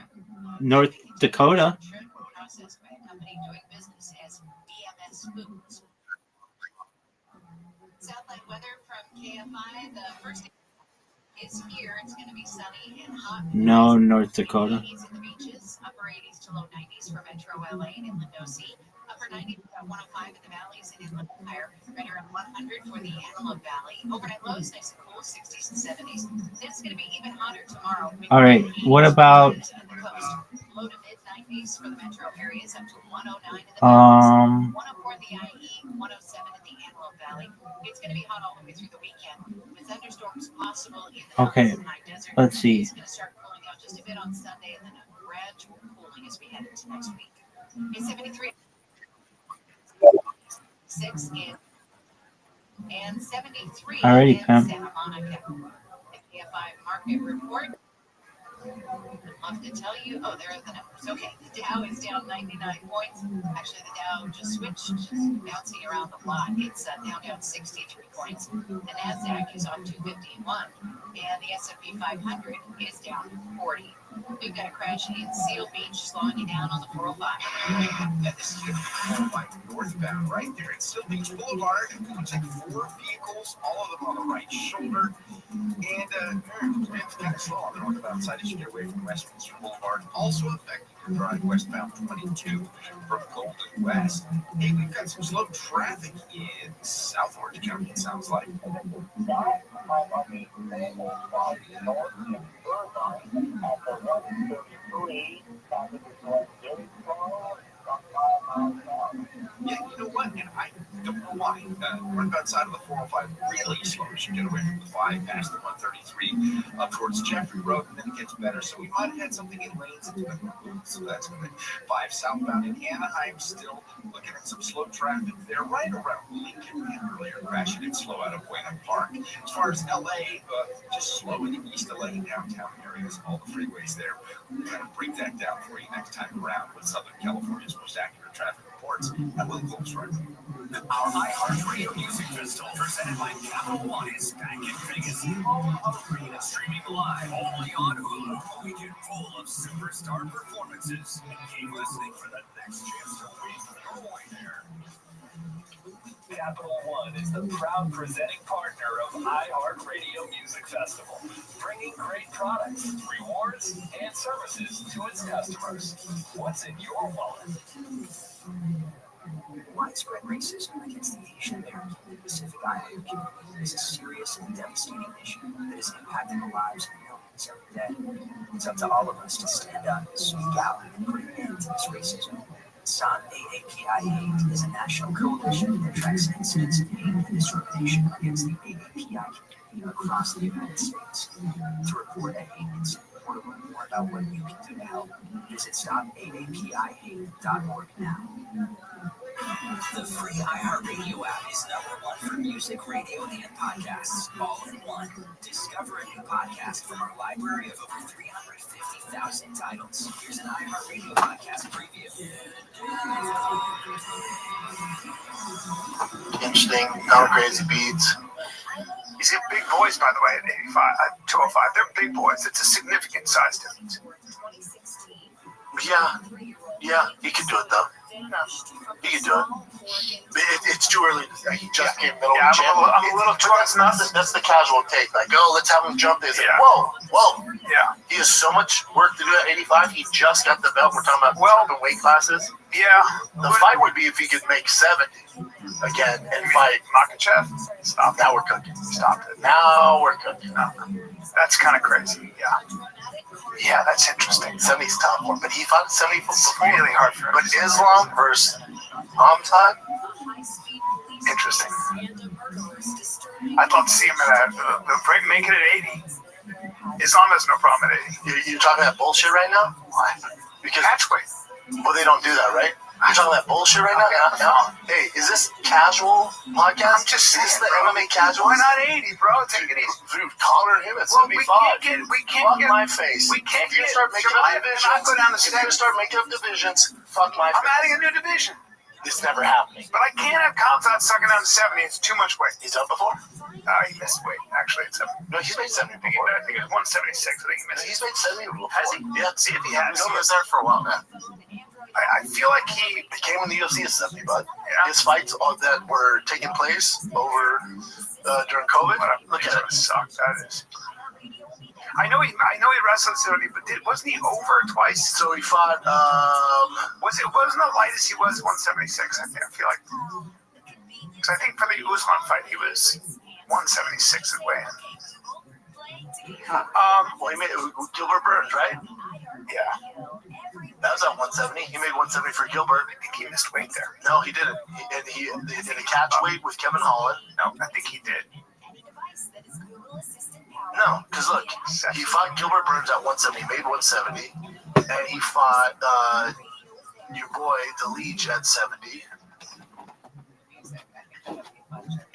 S6: North Dakota.
S2: shrimp processed by a company doing business as DMS Foods. Satellite weather from KFI. The first is here. It's going to be sunny and hot.
S6: No, North Dakota.
S2: 80s in the beaches, upper 80s to low 90s for Metro LA and Inland OC, upper 90s at 105 in the valleys and Inland Empire, right around 100 for the Antelope Valley. Overnight lows nice and cool, 60s and 70s. Then it's going to be even hotter tomorrow.
S6: All right, what about
S2: The coast, low to mid 90s for the metro areas, up to 109 in the valleys, 104 in the IE, 107 in the Antelope Valley. It's going to be hot all the way through the weekend, with thunderstorms possible in the
S6: Okay,
S2: high desert.
S6: let's see.
S2: It's going to start cooling out just a bit on Sunday, and then a gradual cooling as we head into next week. It's 73, 6 and 73
S6: Alrighty,
S2: in
S6: Pam.
S2: Santa Monica. The KFI market report. I'd love to tell you. Oh, there are the numbers. Okay, the Dow is down 99 points. Actually, the Dow just switched, just bouncing around the block. It's now down 63 points. The Nasdaq is on 251, and the S&P 500 is down 40. We've got a crash in Seal Beach, slowing you down on the 405.
S3: Yeah, this is your 405 northbound right there at Seal Beach Boulevard. Looks like 4 vehicles, all of them on the right shoulder. And it's kind of slow on the northbound side as you get away from Westminster Boulevard. Also affecting your drive westbound 22 from Golden West. Hey, we've got some slow traffic in South Orange County, it sounds like. Yeah, you know what? And I don't know why. Northbound side of the 405 really slow as you get away from the 5 past the 133 up towards Jeffrey Road, and then it gets better. So we might have had something in lanes into the removed, so that's good. 5 southbound in Anaheim, still looking at some slow traffic there, right around Lincoln and earlier crashing and slow out of Buena Park. As far as LA, just slow in the East LA and downtown areas, all the freeways there. We'll kind of break that down for you next time around with Southern California's most accurate traffic reports. I will go right.
S9: Our iHeartRadio Music Festival presented by Capital One is back in Vegas. All of arena streaming live only on Hulu. A weekend full of superstar performances. Keep listening for the next chance to win your way there. Capital One is the proud presenting partner of iHeartRadio Music Festival, bringing great products, rewards, and services to its customers. What's in your wallet?
S12: Widespread racism against the Asian American and Pacific Islander community is a serious and devastating issue that is impacting the lives of millions every day. It's up to all of us to stand up, speak out, and put an end to this racism. Stop AAPI is a national coalition that tracks incidents of hate and discrimination against the AAPI community across the United States. To report a hate incident or to learn more about what you can do to help, visit stopaaphate.org now.
S9: The free iHeartRadio app is #1 for music, radio, and podcasts, all in one. Discover a new podcast from our library of over 350,000 titles. Here's an iHeartRadio podcast preview.
S11: Interesting, kind of crazy beats.
S5: He's got big boys, by the way, at 85, 205. They're big boys. It's a significant size difference.
S11: Yeah, he could do it though. He could do it. It's too early to say. He just came middle of the gym.
S5: I'm a little towards nothing.
S11: That's the casual take. Like, oh, let's have him jump this. Yeah. Whoa.
S5: Yeah.
S11: He has so much work to do at 85. He just got the belt. We're talking about the weight classes.
S5: Yeah.
S11: The fight would be if he could make 70 again and fight
S5: Makachev. Stop.
S11: Now we're cooking.
S5: Stop it.
S11: Now we're cooking.
S5: No. That's kind of crazy. Yeah, that's interesting.
S11: 70's tough one, but he fought 70 before.
S5: It's really hard for him.
S11: But Islam versus Hamzat?
S5: Interesting. I'd love to see him at make it at 80. Islam has no problem at 80.
S11: You're talking that bullshit right now?
S5: Why?
S11: Because
S5: catch weight.
S11: Well, they don't do that, right? You're talking that bullshit right now? No. Hey, casual podcast?
S5: I'm just saying,
S11: is this the
S5: bro.
S11: MMA casual?
S5: Why not 80, bro? Take it easy.
S11: Dude, Connor him at
S5: Well,
S11: 75.
S5: we can't
S11: Fuck
S5: get
S11: my face.
S5: We can't
S11: If you
S5: get
S11: start making
S5: Survive
S11: up
S5: and
S11: divisions,
S5: not go down the
S11: if you're gonna
S5: steps.
S11: start making up divisions, fuck my
S5: I'm
S11: face.
S5: adding a new division.
S11: It's never happening.
S5: But I can't have Khamzat sucking down to 70. It's too much weight.
S11: He's done before?
S5: He missed weight. Actually, it's
S11: No, he's made 70
S5: I think
S11: before.
S5: it was 176. I think he missed.
S11: He's made 70 before.
S5: Has he?
S11: Yeah.
S5: See if he has.
S11: He was there for a while, man.
S5: I feel like he
S11: came in the UFC at 70, bud.
S5: Yeah.
S11: His fights that were taking place over during COVID. Look at it.
S5: Sucked. That is. I know he wrestled 70, but wasn't he over twice?
S11: So he fought.
S5: Wasn't the lightest he was 176? I feel like. Because I think for the Usman fight he was 176 at weigh-in.
S11: Well, he made it with Gilbert Burns, right?
S5: Yeah.
S11: That was at 170. He made 170 for Gilbert.
S5: I think he missed weight there.
S11: No, he didn't. He did a catch weight with Kevin Holland.
S5: No, I think he did.
S11: No, because look, he fought Gilbert Burns at 170, made 170, and he fought your boy, the Leech, at 70.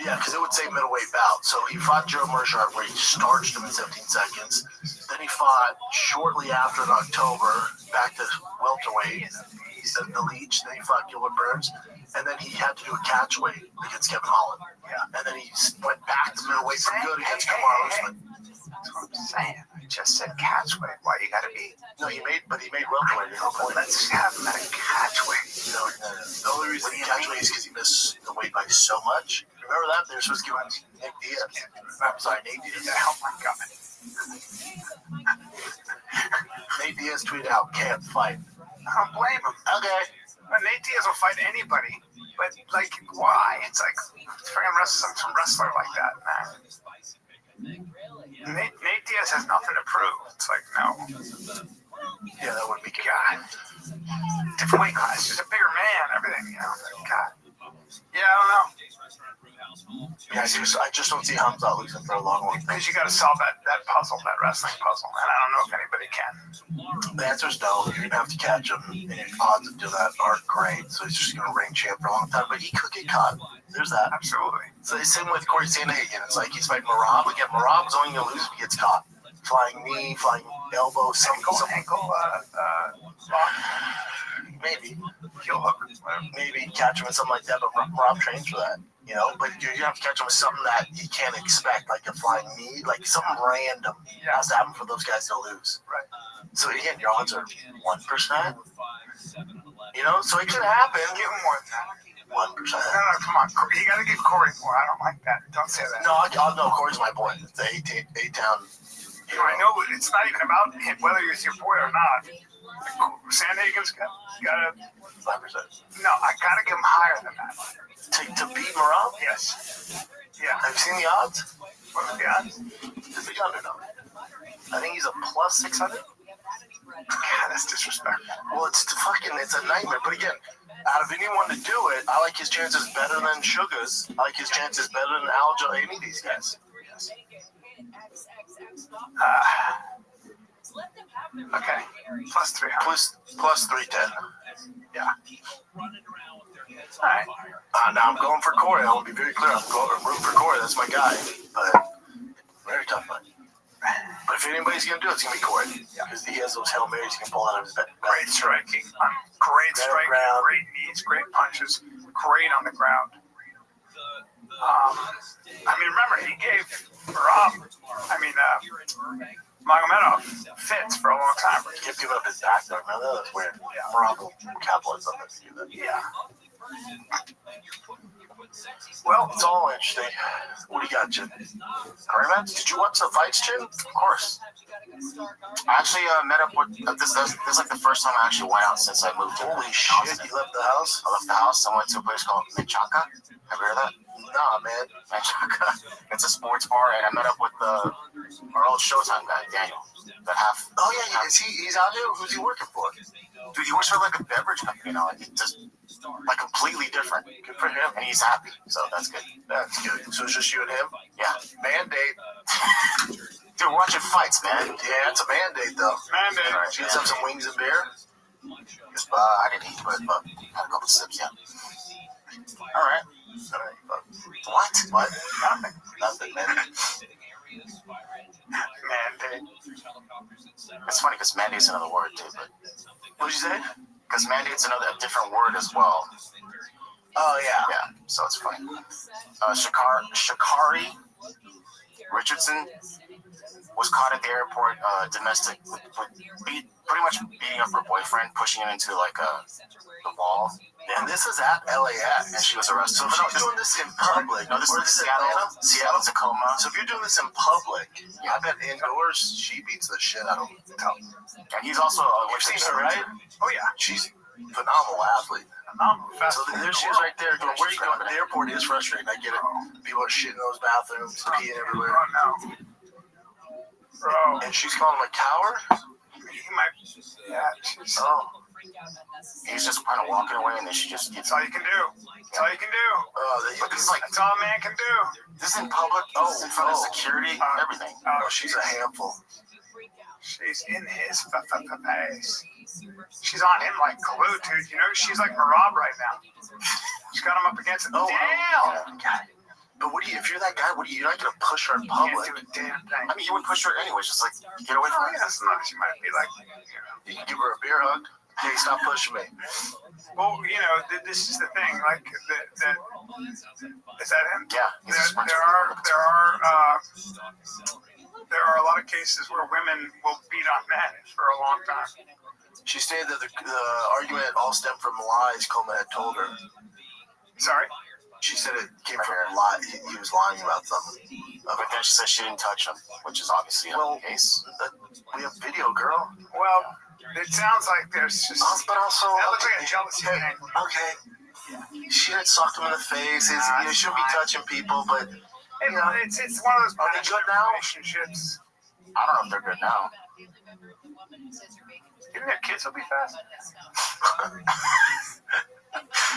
S11: Yeah, because it would say middleweight bout. So he fought Joe Mershart where he starched him in 17 seconds. Then he fought shortly after in October back to welterweight, the Leech. Then he fought Gilbert Burns. And then he had to do a catch weight against Kevin Holland. Yeah. And then he went back to middleweight for good against Kamar Usman.
S5: That's what I'm saying. I just said catch weight. Why you gotta be?
S11: No, he made welterweight.
S5: Let's have him at a catch weight.
S11: No. The only reason he catch weight is because he missed the weight by so much. Remember that? They were supposed to give him Nate Diaz. I'm sorry, Nate Diaz.
S5: Oh my God.
S11: Nate Diaz tweeted out, "Can't fight."
S5: I don't blame him.
S11: Okay.
S5: Nate Diaz will fight anybody, but like, why? It's like freaking wrestling some wrestler like that, man. Nate Diaz has nothing to prove. It's like, no.
S11: Yeah, that would be good.
S5: God. Different weight class. He's a bigger man. Everything, you know. God. Yeah, I don't know.
S11: Yeah, I just don't see Hamza losing for a long one.
S5: Because you got to solve that puzzle, that wrestling puzzle, and I don't know if anybody can.
S11: The answer is no. You're gonna have to catch him, and your odds of doing that aren't great. So he's just gonna reign champ for a long time. But he could get caught. There's that.
S5: Absolutely.
S11: So the same with Corey Sandhagen. It's like he's fighting Merab. Again, Merab's only gonna lose if he gets caught. Flying knee, flying elbow, some
S5: ankle
S11: maybe
S5: heel hook,
S11: maybe catch him with something like that. But Merab trains for that. You know, but you're gonna have to catch him with something that he can't expect, like a flying knee, like something random. It has to happen for those guys to lose.
S5: Right.
S11: So again, your odds are 1%. You know, so it could happen.
S5: Give him more than that.
S11: 1%.
S5: No, come on. You got to give Corey more. I don't like that. Don't say that.
S11: No, no, Corey's my boy. The A-Town.
S5: You know, I know it's not even about him, whether he's your boy or not. Sandhagen's got to
S11: 5%.
S5: No, I got to give him higher than that.
S11: To beat Merab?
S5: Yes. Yeah.
S11: Have you seen the odds?
S5: What are the odds?
S11: He's the underdog. I think he's a plus 600.
S5: God, that's disrespectful.
S11: Well, it's a nightmare. But again, out of anyone to do it, I like his chances better than Sugar's. I like his chances better than Aljo, any of these guys.
S5: Okay. Plus 300.
S11: Plus 310. Yeah.
S5: All right.
S11: Now I'm going for Corey. I want to be very clear. I'm rooting for Corey. That's my guy. But very tough fight. But if anybody's going to do it, it's going to be Corey. Because he has those Hail Marys he can pull out of his back.
S5: Great striking. Great striking. Great knees. Great punches. Great on the ground. I mean, remember, he gave Magomedov fits for a long time.
S11: He kept giving up his back there. Remember that? That's weird. Yeah. Morocco capitalized on that to do that.
S5: Yeah. Well,
S11: it's all interesting. What do you got, Jim? Rematch? Did you watch the fights, Jim? Of course.
S13: I actually met up with this is like the first time I actually went out since I moved to
S11: Holy shit, you left the house?
S13: I left the house. I went to a place called Menchaca. Have you heard of that?
S11: Nah, man.
S13: Menchaca. It's a sports bar, and I met up with our old Showtime guy, Daniel.
S11: He's out there? Who's he working for?
S13: Dude, he works for like a beverage company, you know, like it's just like completely different.
S11: Good for him.
S13: And he's happy, so that's good.
S11: That's good. So it's just you and him?
S13: Yeah.
S11: Mandate.
S13: Dude, we're watching fights, man.
S11: Yeah, it's a mandate, though.
S5: Mandate.
S11: All right, you guys have some wings and beer?
S13: I didn't eat, but had a couple sips, yeah. All right.
S11: What? Nothing, man.
S5: Mandate.
S13: It's funny because mandate's another word too. But what did you say? Because mandate's a different word as well.
S11: Oh yeah.
S13: Yeah. So it's funny. Shakari Richardson was caught at the airport, domestic, pretty much beating up her boyfriend, pushing him into like the wall.
S11: And this is at LAX.
S13: And she was arrested.
S11: So she's doing this in public.
S13: No, this is Seattle, Tacoma.
S11: So if you're doing this in public, I bet indoors she beats the shit out of him.
S13: And he's also
S11: You've seen her, right?
S5: Oh yeah,
S11: she's phenomenal athlete. So there she is right there. Where you going? The airport is frustrating. I get it. People are shitting in those bathrooms, peeing everywhere.
S5: Oh no, bro.
S11: And she's calling him a coward?
S5: He might. Yeah.
S11: Oh.
S13: He's just kind of walking away, and then she just gets.
S5: That's all you can do. That's all you can do.
S13: But this is like
S5: that's all a man can do.
S13: This is in public. This is in front of security. Everything.
S11: Oh, she's a handful.
S5: She's in his face. She's on him like glue, dude. You know, she's like Marab right now. She's got him up against it.
S11: Oh,
S5: damn.
S11: God. But if you're that guy, you're not gonna push her in public.
S5: You can't do a damn thing.
S13: I mean, you would push her anyways, just like get away from her.
S5: Yeah, sometimes she might be like,
S11: you can give her a beer hug. Hey, stop pushing me.
S5: Well, you know, this is the thing. Like, is that him?
S13: Yeah.
S5: There are a lot of cases where women will beat on men for a long time.
S11: She stated that the argument all stemmed from lies Coleman had told her.
S5: Sorry?
S11: She said it came from a lie. He was lying about something.
S13: But then she said she didn't touch him, which is obviously not the case.
S11: We have video, girl.
S5: Well, it sounds like there's just.
S11: But also,
S5: that looks like a jealousy thing.
S11: Okay. She had socked him in the face. You shouldn't be touching people, but.
S5: You know, it's one of those.
S11: Are they good now?
S5: Relationships.
S13: I don't know if they're good now.
S5: Even their kids will be fast.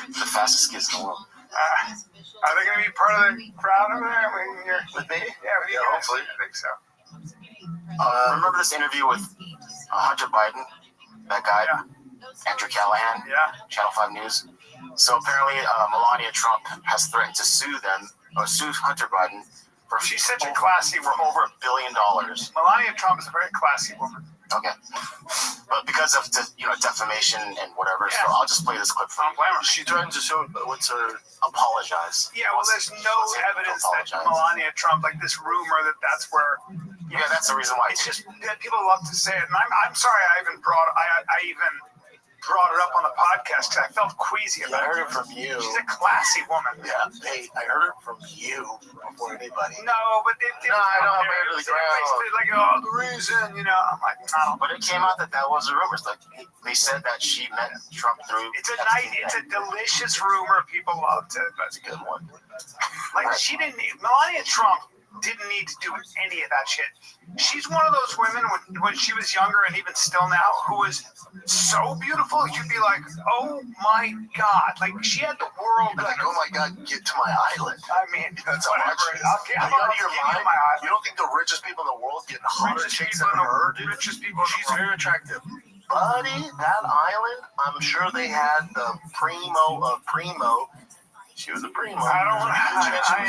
S13: The fastest kids in the world.
S5: Are they going to be part of the crowd over there when you're
S11: with me?
S5: Yeah, with you guys.
S11: Hopefully.
S5: I think so.
S13: Remember this interview with Hunter Biden? That guy, Andrew Callahan, Channel 5 News. So apparently, Melania Trump has threatened to sue Hunter Biden.
S5: She's such a classy woman.
S13: For over $1 billion.
S5: Melania Trump is a very classy woman.
S13: Okay, but because of defamation and whatever, so I'll just play this clip for you.
S11: She threatened to sue. What's her
S13: apologize?
S5: Yeah, well, there's no evidence that Melania Trump, like this rumor that's where.
S13: Yeah, that's the reason why.
S5: It's just that people love to say it, and I'm sorry I even brought it up on the podcast because I felt queasy about it.
S11: I heard it from you.
S5: She's a classy woman.
S11: Yeah, hey, I heard it from you before anybody.
S5: No, but I don't have it to the ground. Like, the reason, I'm like, no.
S13: But it came out that was a rumor. Like, they said that she met Trump through.
S5: It's a delicious rumor. People love to.
S13: That's a good one.
S5: Like, Melania Trump didn't need to do any of that shit. She's one of those women when she was younger and even still now who is so beautiful. You'd be like, oh my God. Like, she had the world.
S11: Like, oh my God, get to my island.
S5: I mean,
S11: that's
S5: whatever.
S11: Are you out of your mind? You don't think the richest people in the world get hotter chicks than her, dude?
S5: Richest people in the
S11: She's
S5: world.
S11: very attractive. Buddy, that island, I'm sure they had the primo of primo. She was a primo.
S5: I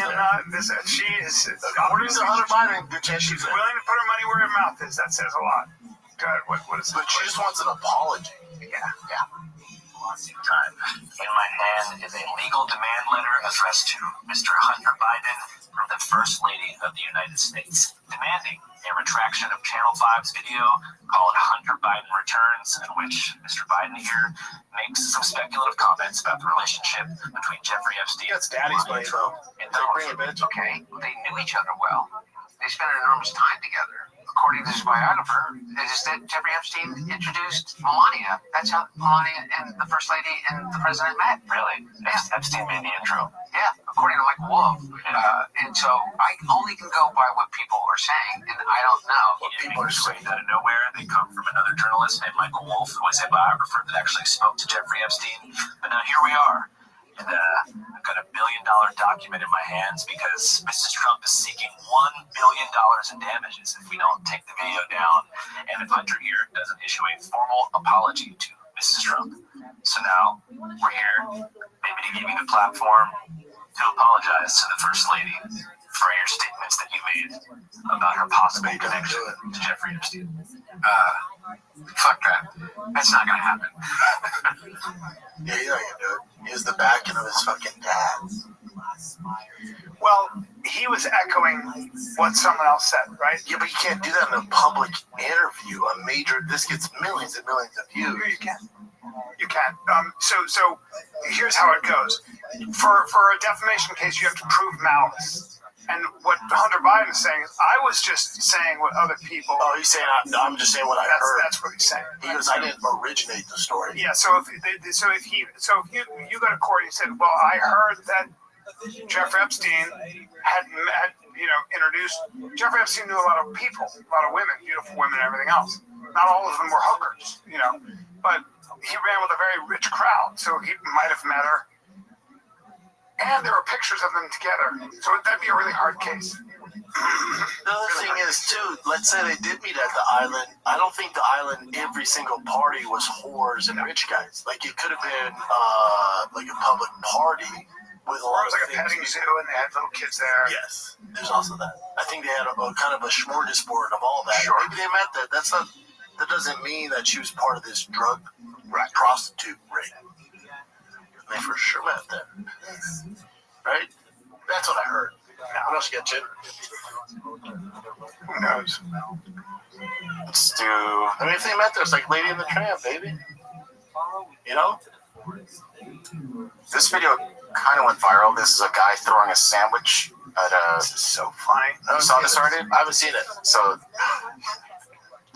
S5: am not. She is.
S11: According to Hunter Biden, good chance
S5: she's willing to put her money where her mouth is. That says a lot. God, what is it?
S11: But she just wants an apology.
S5: Yeah.
S14: Time. In my hand is a legal demand letter addressed to Mr. Hunter Biden from the First Lady of the United States, demanding a retraction of Channel 5's video called Hunter Biden Returns, in which Mr. Biden here makes some speculative comments about the relationship between Jeffrey Epstein
S11: That's daddy's money, though.
S14: and Donald Trump. Okay, they knew each other well. They spent an enormous time together. According to his biographer, is that Jeffrey Epstein introduced Melania. That's how Melania and the First Lady and the President met. Really? Yes, Epstein made the intro. Yeah, according to Michael Wolff. And so I only can go by what people are saying, and I don't know what people are saying. Out of nowhere, they come from another journalist named Michael Wolff, who was a biographer that actually spoke to Jeffrey Epstein. But now here we are. And I've got $1 billion document in my hands because Mrs. Trump is seeking $1 billion in damages if we don't take the video down and if Hunter here doesn't issue a formal apology to Mrs. Trump. So now we're here, maybe to give you the platform to
S13: to apologize to the First Lady for your statements that you made about her possible connection to Jeffrey Epstein. Fuck that. That's not gonna happen.
S11: Yeah, you know you do it. He has the backing of his fucking dad.
S5: Well, he was echoing what someone else said, right?
S11: Yeah, but you can't do that in a public interview. This gets millions and millions of views.
S5: You can. You can. So here's how it goes. For a defamation case, you have to prove malice. And what Hunter Biden is saying is, I was just saying what other people.
S11: Oh, he's saying I'm just saying what I heard.
S5: That's what he's saying.
S11: He goes, I didn't originate the story.
S5: Yeah. So if you go to court, and you said, well, I heard that Jeffrey Epstein had introduced. Jeffrey Epstein knew a lot of people, a lot of women, beautiful women, and everything else. Not all of them were hookers, but he ran with a very rich crowd, so he might have met her. And there were pictures of them together, so that'd be a really hard case.
S11: The other thing is, too, let's say they did meet at the island. I don't think the island, every single party was whores and rich guys. Like, it could have been like a public party with a lot of
S5: like a petting zoo, and they had little kids there.
S11: Yes, there's also that. I think they had a kind of a smorgasbord of all that.
S5: Sure.
S11: Maybe they met that. That doesn't mean that she was part of this drug prostitute ring. They for sure met there. Right? That's what I heard. What else you got, Jim?
S5: Who knows?
S13: Let's do.
S11: I mean, if they met there, it's like Lady in the Tramp, baby.
S13: This video kind of went viral. This is a guy throwing a sandwich at a.
S5: This is so funny.
S13: You saw this already?
S11: I haven't seen it.
S13: So.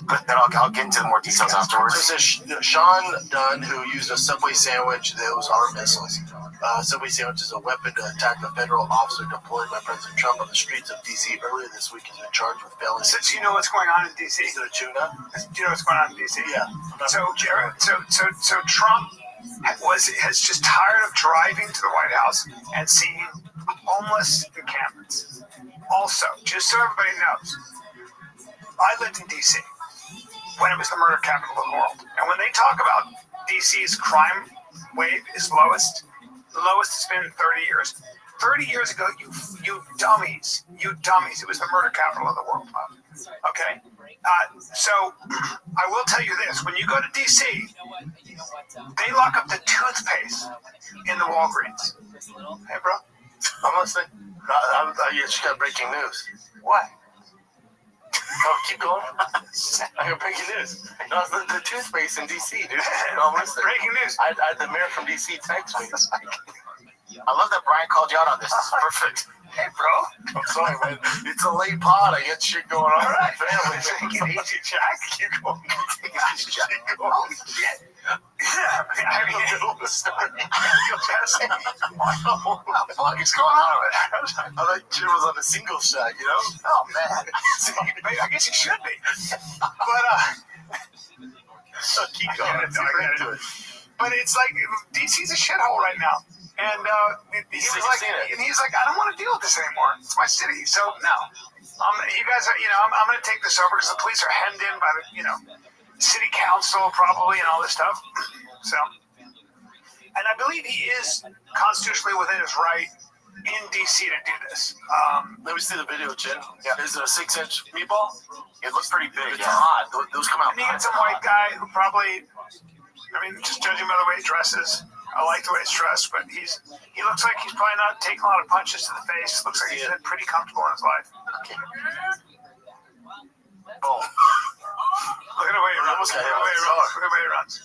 S13: But then I'll get into more details afterwards.
S11: So Sean Dunn, who used a Subway sandwich that was armed missiles. Subway sandwich is a weapon to attack a federal officer deployed by President Trump on the streets of D.C. earlier this week. Has been charged with felony.
S5: So, do you know what's going on in D.C.?
S11: Is there a tuna?
S5: Do you know what's going on in D.C.?
S11: Yeah.
S5: So Trump has just tired of driving to the White House and seeing homeless encampments. Also, just so everybody knows, I lived in D.C. when it was the murder capital of the world. And when they talk about DC's crime wave is lowest, the lowest it's been in 30 years. 30 years ago, you dummies, it was the murder capital of the world. Okay? So I will tell you this. When you go to DC, they lock up the toothpaste in the Walgreens. Hey, bro?
S11: I'm listening. You just got breaking news.
S5: What?
S11: Oh, keep going. I got breaking news. No, it's the toothpaste in DC, dude. No, I'm listening.
S5: Breaking news.
S11: I the mayor from DC text me.
S13: I love that Brian called you out on this. This is perfect.
S5: Hey, bro.
S11: I'm sorry, man. It's a late pod. I get shit going on.
S5: All right.
S11: Family.
S5: Take it easy, Jack. Keep going. Take it easy, Jack. Oh, shit. I mean, what the fuck is going on with that?
S11: I thought Jim was on a single shot,
S5: Oh, man. I guess he should be. But,
S11: keep going.
S5: I get it. But it's like, DC's a shithole right now. And he's like, I don't want to deal with this anymore. It's my city. So, no. You guys are, I'm going to take this over because the police are hemmed in by the, city council probably and all this stuff. So, and I believe he is constitutionally within his right in DC to do this.
S11: Let me see the video, Jen. Yeah. Is it a 6-inch meatball?
S13: It looks pretty big.
S11: It's hot. Those come out.
S5: And he gets some white guy who probably, just judging by the way he dresses, I like the way he's dressed, but he looks like he's probably not taking a lot of punches to the face. Looks like he's been pretty comfortable in his life.
S11: Okay.
S5: Oh. Look at the way he runs. Look at the way he runs.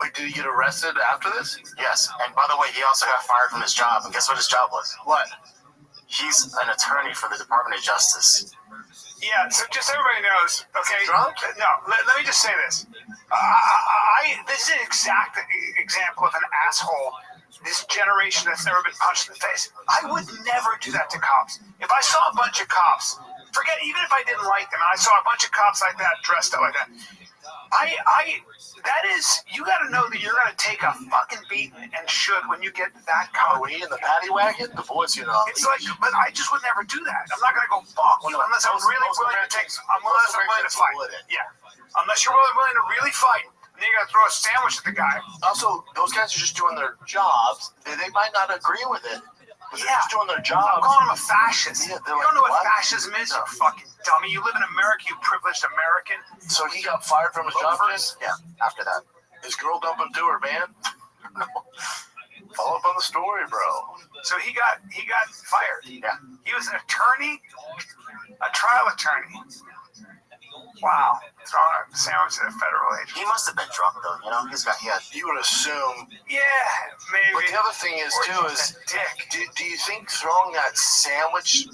S11: Wait, did he get arrested after this?
S13: Yes. And by the way, he also got fired from his job. And guess what his job was?
S11: What?
S13: He's an attorney for the Department of Justice.
S5: Yeah, so just so everybody knows, okay?
S11: Drunk?
S5: No, let me just say this. This is an exact example of an asshole, this generation that's never been punched in the face. I would never do that to cops. If I saw a bunch of cops, forget even if I didn't like them, and I saw a bunch of cops like that, dressed up like that, That is, you got to know that you're going to take a fucking beating and should when you get that car.
S11: Are we in the paddy wagon? The boys,
S5: It's like, but I just would never do that. I'm not going to go fuck you unless I'm really willing to take, unless I'm willing to fight. Yeah. Unless you're willing to really fight. And then you're going to throw a sandwich at the guy.
S11: Also, those guys are just doing their jobs. They might not agree with it. But they're just doing their jobs.
S5: I'm calling him a fascist.
S11: Yeah,
S5: you don't know what fascism is, you fucking dummy. You live in America, you privileged American.
S11: So he got fired from his job?
S13: Yeah, after that.
S11: His girl dumped him to her, man. Follow up on the story, bro.
S5: So he got fired.
S13: Yeah.
S5: He was an attorney, a trial attorney. Wow. Throwing a sandwich at a federal agent.
S13: He must have been drunk, though. You know,
S11: You would assume.
S5: Yeah, maybe.
S11: But the other thing is, too, is do you think throwing that sandwich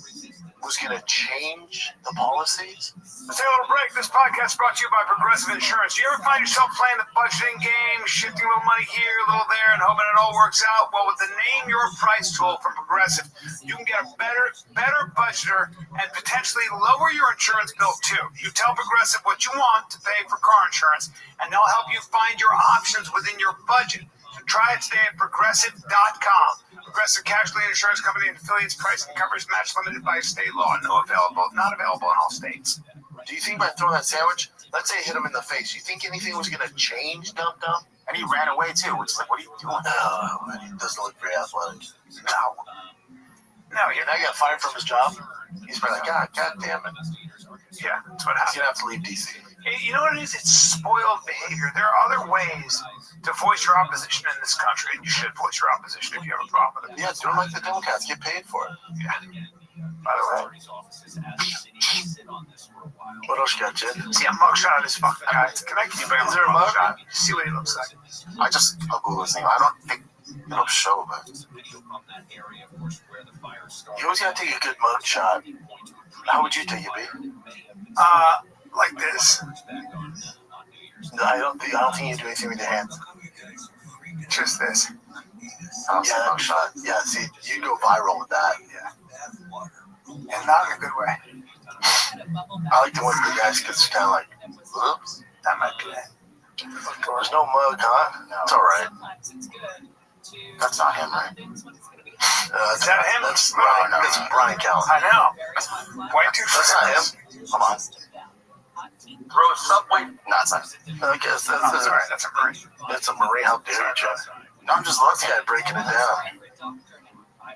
S11: was going to change the policies?
S5: Let's take a little break. This podcast is brought to you by Progressive Insurance. You ever find yourself playing the budgeting game, shifting a little money here, a little there, and hoping it all works out? Well, with the Name Your Price tool from Progressive, you can get a better budgeter and potentially lower your insurance bill, too. You tell Progressive what you want to pay for car insurance, and they'll help you find your options within your budget. So try it today at Progressive.com. Progressive Casualty Insurance Company and affiliates. Price and coverage match limited by state law. Not available in all states.
S11: Do you think by throwing that sandwich, let's say it hit him in the face, you think anything was going to change, Dum Dum?
S13: And he ran away, too, which is like, what are you doing?
S11: No, he doesn't look very athletic.
S5: No,
S11: and I got fired from his job. He's probably like, God damn it.
S5: Yeah, that's what happens.
S11: He's going to have to leave D.C.
S5: You know what it is? It's spoiled behavior. There are other ways to voice your opposition in this country, and you should voice your opposition if you have a problem with it.
S11: Yeah, do it like the Democrats. Get paid for it.
S5: Yeah. By the way.
S11: What else you got, Jen?
S5: See a mugshot of this fucking guy. Can I bring him a mugshot? See what he looks like.
S13: I just Google his name. I don't think it'll show, but
S11: you always got to take a good mugshot. How would you take it, B?
S5: Like this.
S11: No, I don't think you do anything with your hands.
S5: Just this.
S11: Mugshot. Yeah, see, you go viral with that.
S5: Yeah. And not in a good way.
S11: I like the ones where the guys gets kind of like, whoops.
S5: That might be it.
S11: There's no mug, huh?
S13: No.
S11: It's all right.
S13: That's not him, right?
S5: Is that him?
S11: That's Brian Callen.
S5: I know. White too.
S11: That's not him. Come on.
S13: Rose Subway? No, it's not.
S11: I guess that's
S5: all right. That's a Marine.
S11: That's a Marine. How dare you, Jeff?
S13: I'm just looking
S11: This guy breaking it down.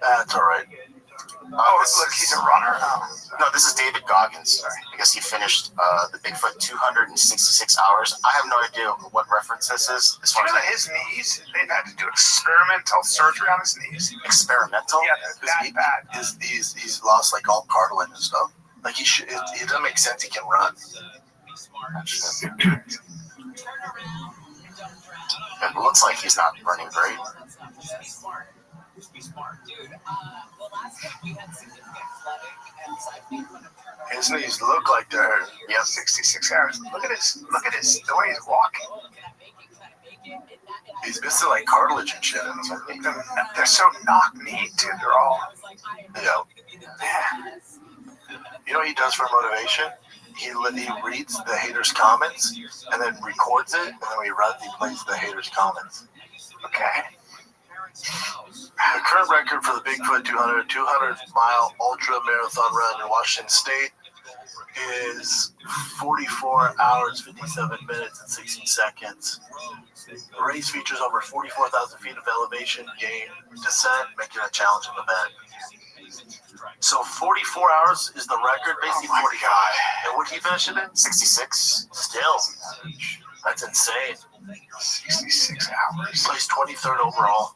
S11: That's all right.
S5: Look, he's a runner.
S13: No, this is David Goggins. I guess he finished the Bigfoot 266 hours. I have no idea what reference this is.
S5: You know that his knees, they've had to do experimental surgery on his knees.
S13: Experimental?
S5: Yeah, that bad.
S11: He's lost like all cartilage and stuff. Like it doesn't make sense he can run.
S13: It looks like he's not running great.
S11: His knees look like they're hurt.
S5: Yeah, 66 hours. Look at his, the way he's walking.
S11: He's missing like cartilage and shit.
S5: They're so knock-kneed, dude. They're all.
S11: Yeah. You know what he does for motivation? He reads the haters' comments and then records it, and then he plays the haters' comments.
S5: Okay.
S11: The current record for the Bigfoot 200-mile ultra marathon run in Washington State is 44 hours, 57 minutes, and 16 seconds. The race features over 44,000 feet of elevation gain, descent, making it a challenging event. So 44 hours is the record, basically 45. And what he finished it in?
S13: 66.
S11: Still. That's insane.
S5: 66 hours.
S11: Placed 23rd overall.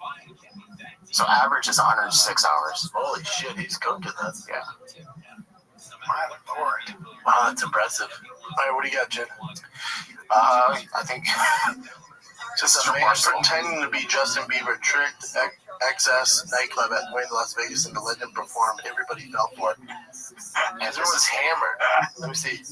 S13: So average is 106 hours.
S11: Holy shit, he's cooking that.
S13: Yeah.
S5: My lord.
S11: Wow, that's impressive. All right, what do you got, Jen?
S13: I think
S11: just a man pretending to be Justin Bieber tricked XS nightclub at Wayne, Las Vegas, and to let him perform. Everybody fell for it. And everyone was hammered. Let me see.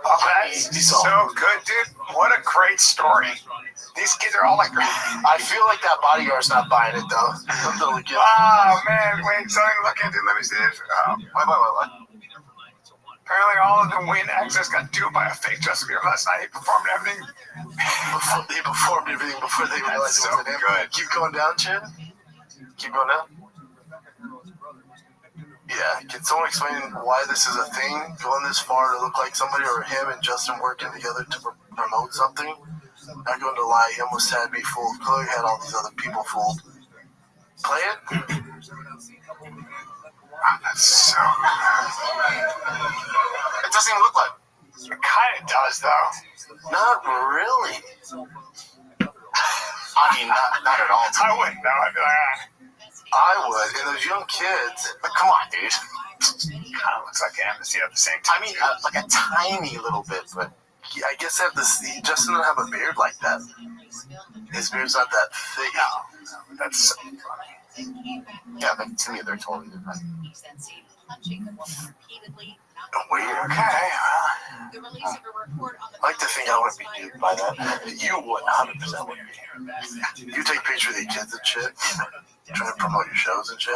S5: Oh, that's so good, dude. What a great story. The these kids are all like.
S11: I feel like that bodyguard's not buying it though.
S5: Oh man, wait, something to look into. Let me see this.
S11: Wait.
S5: Apparently, all of the Win access got duped by a fake Justin Bieber last night. He performed everything.
S11: They performed everything before they realized it wasn't him.
S5: Good.
S11: Keep going down, Chin. Keep going down. Yeah, can someone explain why this is a thing? Going this far to look like somebody, or him and Justin working together to promote something? Not going to lie, he almost had me fooled. Clearly had all these other people fooled. Play it?
S5: Oh, that's so good.
S11: It doesn't even look like it.
S5: It kind of does, though.
S11: Not really. I mean, not at all.
S5: I wouldn't know. I'd be like,
S11: I would. And those young kids, but come on, dude.
S5: Kind of looks like Amnesty at the same time.
S11: I mean, like a tiny little bit, but I guess Justin doesn't have a beard like that. His beard's not that thick.
S5: No, that's so funny.
S11: Yeah, but to me, they're totally different. Weird.
S5: Okay.
S11: I like to think I wouldn't be duped by that. You would, 100% would be. You take pictures of the kids and shit, trying to promote your shows and shit.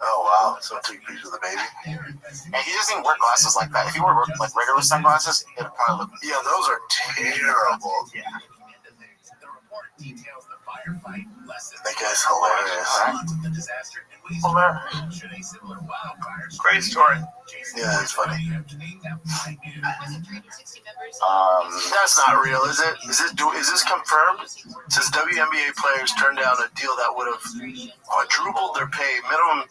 S11: Oh wow! So take pictures of the baby.
S13: And he doesn't even wear glasses like that. If he wore like regular sunglasses, it'd probably look.
S11: Yeah, those are terrible.
S13: Yeah.
S11: That guy's hilarious.
S5: Great story.
S11: Yeah, it's funny. That's not real, is it? Is this confirmed? It says WNBA players turned down a deal that would have quadrupled their pay, minimum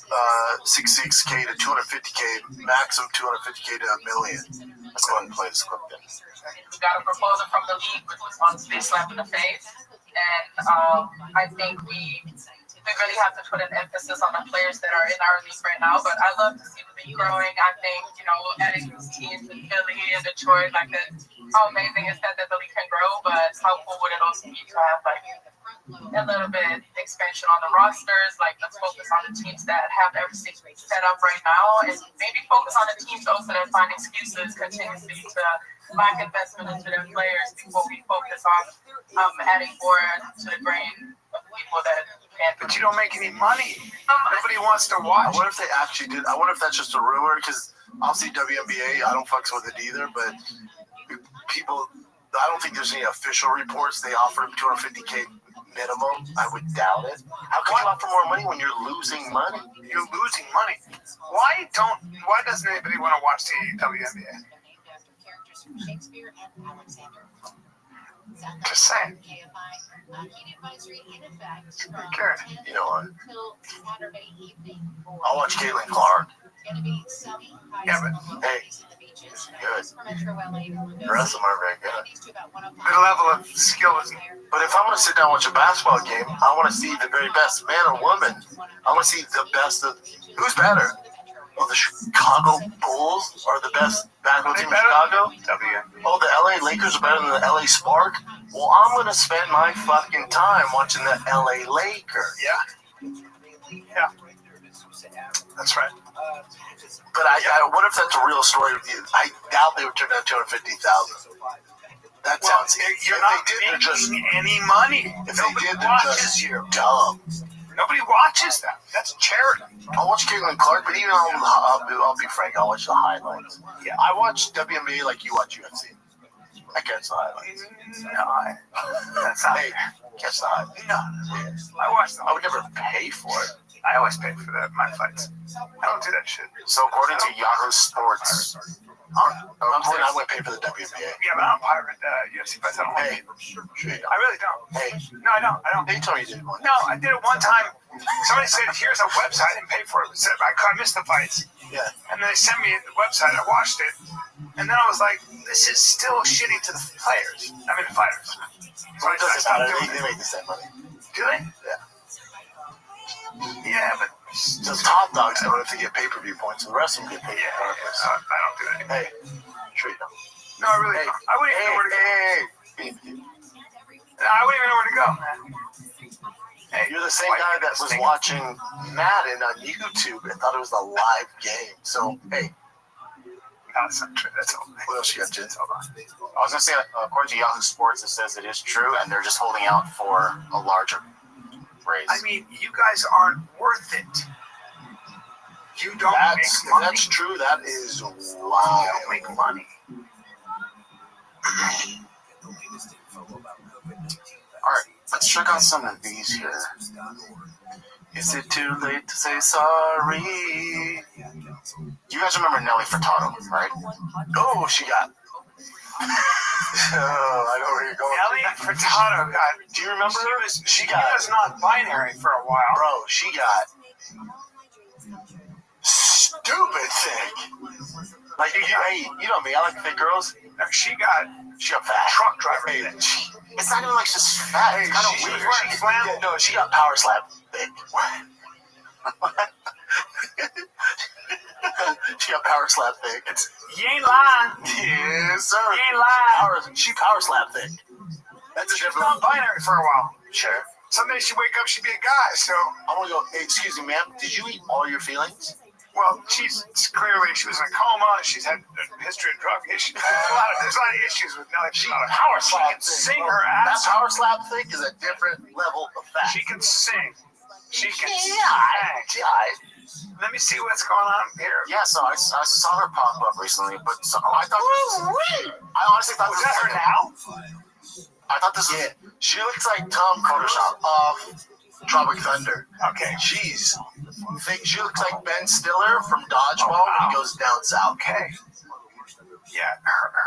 S11: $66K to $250K, maximum $250K to $1 million. Let's go ahead and play this clip then.
S15: We got a proposal from the league, which was honestly a slap in the face. And I think we really have to put an emphasis on the players that are in our league right now. But I love to see the league growing. I think, adding these teams in Philly and Detroit, how amazing is that the league can grow, but how cool would it also be to have a little bit expansion on the rosters? Let's focus on the teams that have everything set up right now, and maybe focus on the teams also that find excuses continuously to lack investment into their players before we focus on adding more to the brain of people that can't.
S5: But you don't make any money. Nobody wants to watch.
S11: I wonder if they actually did. I wonder if that's just a rumor, because obviously WNBA, I don't fucks with it either, but people, I don't think there's any official reports they offer him $250K minimum. I would doubt it. How can you offer more money when you're losing money?
S5: You're losing money. Why doesn't anybody want to watch the WNBA?
S2: Shakespeare and Alexander.
S5: Just saying.
S11: You know what? I'll watch Caitlin Clark.
S5: Yeah, but
S11: hey, good. The rest of them are very good.
S5: The level of skill is.
S11: But if I'm going to sit down and watch a basketball game, I want to see the very best man or woman. I want to see the best of. Who's better? Oh, the Chicago Bulls are the best basketball team in Chicago? Oh, the LA Lakers are better than the LA Spark? Well, I'm going to spend my fucking time watching the LA Lakers.
S5: Yeah. That's right.
S11: But I wonder if that's a real story. I doubt they would turn down $250,000. That sounds.
S5: You're not making any money.
S11: If they did, they're just dumb.
S5: Nobody watches them. That's charity.
S11: I'll watch Caitlin Clark, but even I'll be frank, I'll watch the highlights. Yeah, I watch WNBA like you watch UFC. I catch the highlights.
S5: No, that's not.
S11: Hey, catch the highlights.
S5: No, I watch them.
S11: I would never pay for it.
S5: I always pay for my fights. I don't do that shit.
S13: So according to Yahoo Sports,
S11: I wouldn't pay for the WNBA.
S5: Yeah, but I don't pirate UFC fights. I don't want to. I really don't.
S11: Hey.
S5: No, I don't.
S11: They told you did one.
S5: No, I did it one time. Somebody said, here's a website. I didn't pay for it. I missed the fights.
S11: Yeah.
S5: And then they sent me the website. I watched it. And then I was like, this is still shitty to the players. I mean, the fighters.
S11: So it doesn't matter. They make the same money.
S5: Do they?
S11: Yeah.
S5: Yeah, but
S11: the top dogs don't have to get pay-per-view points. The rest of them get paid.
S5: I don't do that anymore.
S11: Hey, sure you don't.
S5: No, I really don't. I wouldn't even know where to go. I wouldn't even know where to go, man.
S11: Hey, you're the same guy that was watching Madden on YouTube and thought it was a live game. So, hey.
S5: That's not true. That's all.
S11: What else you got, Jen?
S5: Hold on.
S13: I was gonna say, according to Yahoo Sports, it says it is true, and they're just holding out for a larger raise.
S5: I mean, you guys aren't worth it. You don't make
S11: If
S5: money.
S11: that's true, that is
S5: You
S11: wow.
S5: don't make money.
S13: Alright, let's check out some of these here. Is it too late to say sorry? You guys remember Nelly Furtado, right?
S11: Oh, she got. Oh, I know where you're going.
S5: Nelly Furtado got.
S11: Do you remember her?
S5: She was non-binary for a while.
S11: Bro, she got stupid thick. Like, hey, you know me, I like thick girls.
S5: She got
S11: fat.
S5: Truck driver
S11: Hey,
S5: thick.
S13: It's not even like she's fat. It's kind of weird.
S11: No, she got power slap thick. She got power slap thick.
S5: You ain't lying.
S11: Yes, sir.
S5: You ain't lying.
S11: She power slap thick. That's a
S5: She was
S11: different.
S5: non-binary for a while.
S11: Sure.
S5: Someday she'd wake up, she'd be a guy. So,
S11: I want to go. Hey, excuse me, ma'am. Did you eat all your feelings?
S5: well, she's clearly, she was in a coma. She's had a history of drug issues. There's a lot of issues with Nelly Furtado.
S11: Power slap.
S5: She can sing
S11: thick.
S5: her ass
S11: That power slap thick is a different level of fat.
S5: She can sing. She can
S11: Yeah.
S5: sing. Let me see what's going on here.
S13: Yeah, so I saw her pop up recently, but I thought I honestly thought
S5: Was
S13: this
S5: that
S13: was
S5: her now?
S13: I thought this was
S11: She looks like Tom Cruise off Tropic Thunder.
S5: Okay.
S11: She looks like Ben Stiller from Dodgeball when he goes down south.
S5: Okay. Yeah,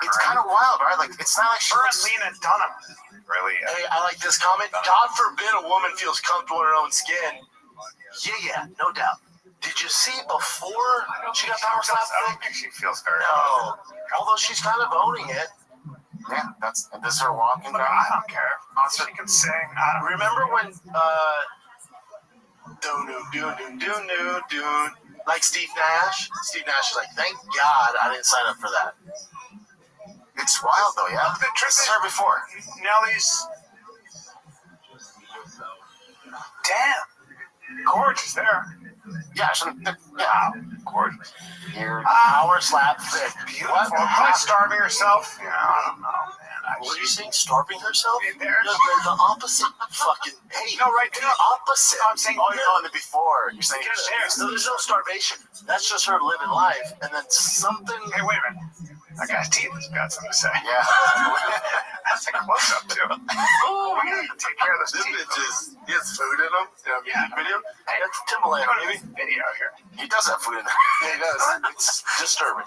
S13: it's kind of wild, right? Like, it's not like she
S5: her
S13: looks...
S5: and Lena Dunham. Really?
S11: Hey, I like this comment. God forbid a woman feels comfortable in her own skin. Yeah, no doubt. Did you see before she got power slap
S5: I don't
S11: thick?
S5: think she feels very
S11: No. Although she's kind of owning it.
S13: Yeah, this is her walking
S5: Look,
S13: down.
S5: I don't care. She can sing.
S11: Remember when do like Steve Nash? Steve Nash is like, thank God I didn't sign up for that.
S13: It's wild, though, yeah.
S5: The trick
S13: This is
S5: is
S13: her before.
S5: Nelly's. Damn. Gorgeous there.
S13: Yeah,
S5: Wow. Gorgeous.
S11: Power slap thick.
S5: Beautiful. Probably starving herself. You know, I don't know, man.
S11: What are you saying? Starving herself?
S5: There.
S11: The opposite. Fucking. Hey,
S5: No, right
S11: the
S5: there.
S11: opposite.
S5: I'm saying
S11: Oh, you're on the before. You're saying
S5: There's
S11: there's no starvation. That's just her living life, and then something.
S5: Hey, wait a minute. That guy's teeth has got something to say.
S13: Yeah.
S5: That's a close up too. Oh, we gotta take care of
S11: This
S5: this teeth.
S11: bitch is. He has food in him.
S5: Yeah.
S11: Video.
S5: Hey,
S11: That's Timbaland,
S5: we're
S11: baby.
S5: doing a video here.
S13: He does have food in there.
S11: Yeah, he does. It's disturbing.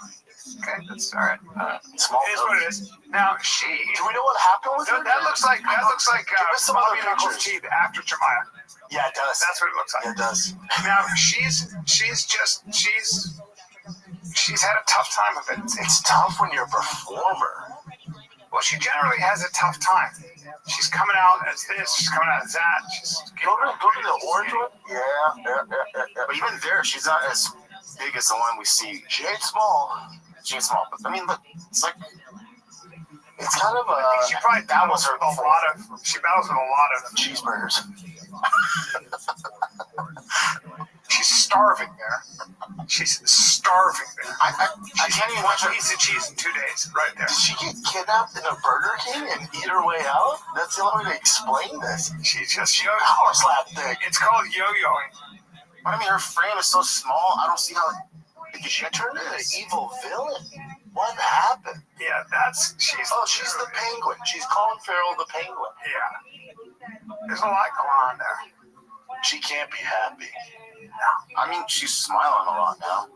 S5: Okay, that's all right.
S11: Small.
S5: It is what it is. Now she.
S11: Do we know what happened with her?
S5: That looks like
S11: Give us some other
S5: Bobby Knuckles'
S11: pictures.
S5: teeth after Jemiah.
S11: Yeah, it does.
S5: That's what it looks like.
S11: Yeah, it does.
S5: Now she's had a tough time of it.
S11: It's tough when you're a performer.
S5: Well, she generally has a tough time. She's coming out as this. She's coming out as that. She's
S11: Go to the orange one. Yeah.
S13: But even there, she's not as big as the one we see.
S11: She ain't small.
S13: She ain't small, but I mean, look, it's like
S11: It's kind of
S5: I think she probably battles with a lot of. She battles with a lot of.
S11: cheeseburgers.
S5: She's starving there. She's starving there.
S13: I can't even watch her.
S5: Piece of cheese in 2 days, right there.
S11: Did she get kidnapped in a Burger King and eat her way out? That's the only way to explain this.
S5: She just
S11: Power slap thick.
S5: It's called yo-yoing.
S13: But I mean, her frame is so small. I don't see how.
S11: Did she turn into an evil villain? What happened?
S5: Yeah, she's.
S11: Oh, she's the penguin. She's Colin Farrell the penguin.
S5: Yeah. There's a lot going on there.
S11: She can't be happy.
S13: I mean, she's smiling a lot now.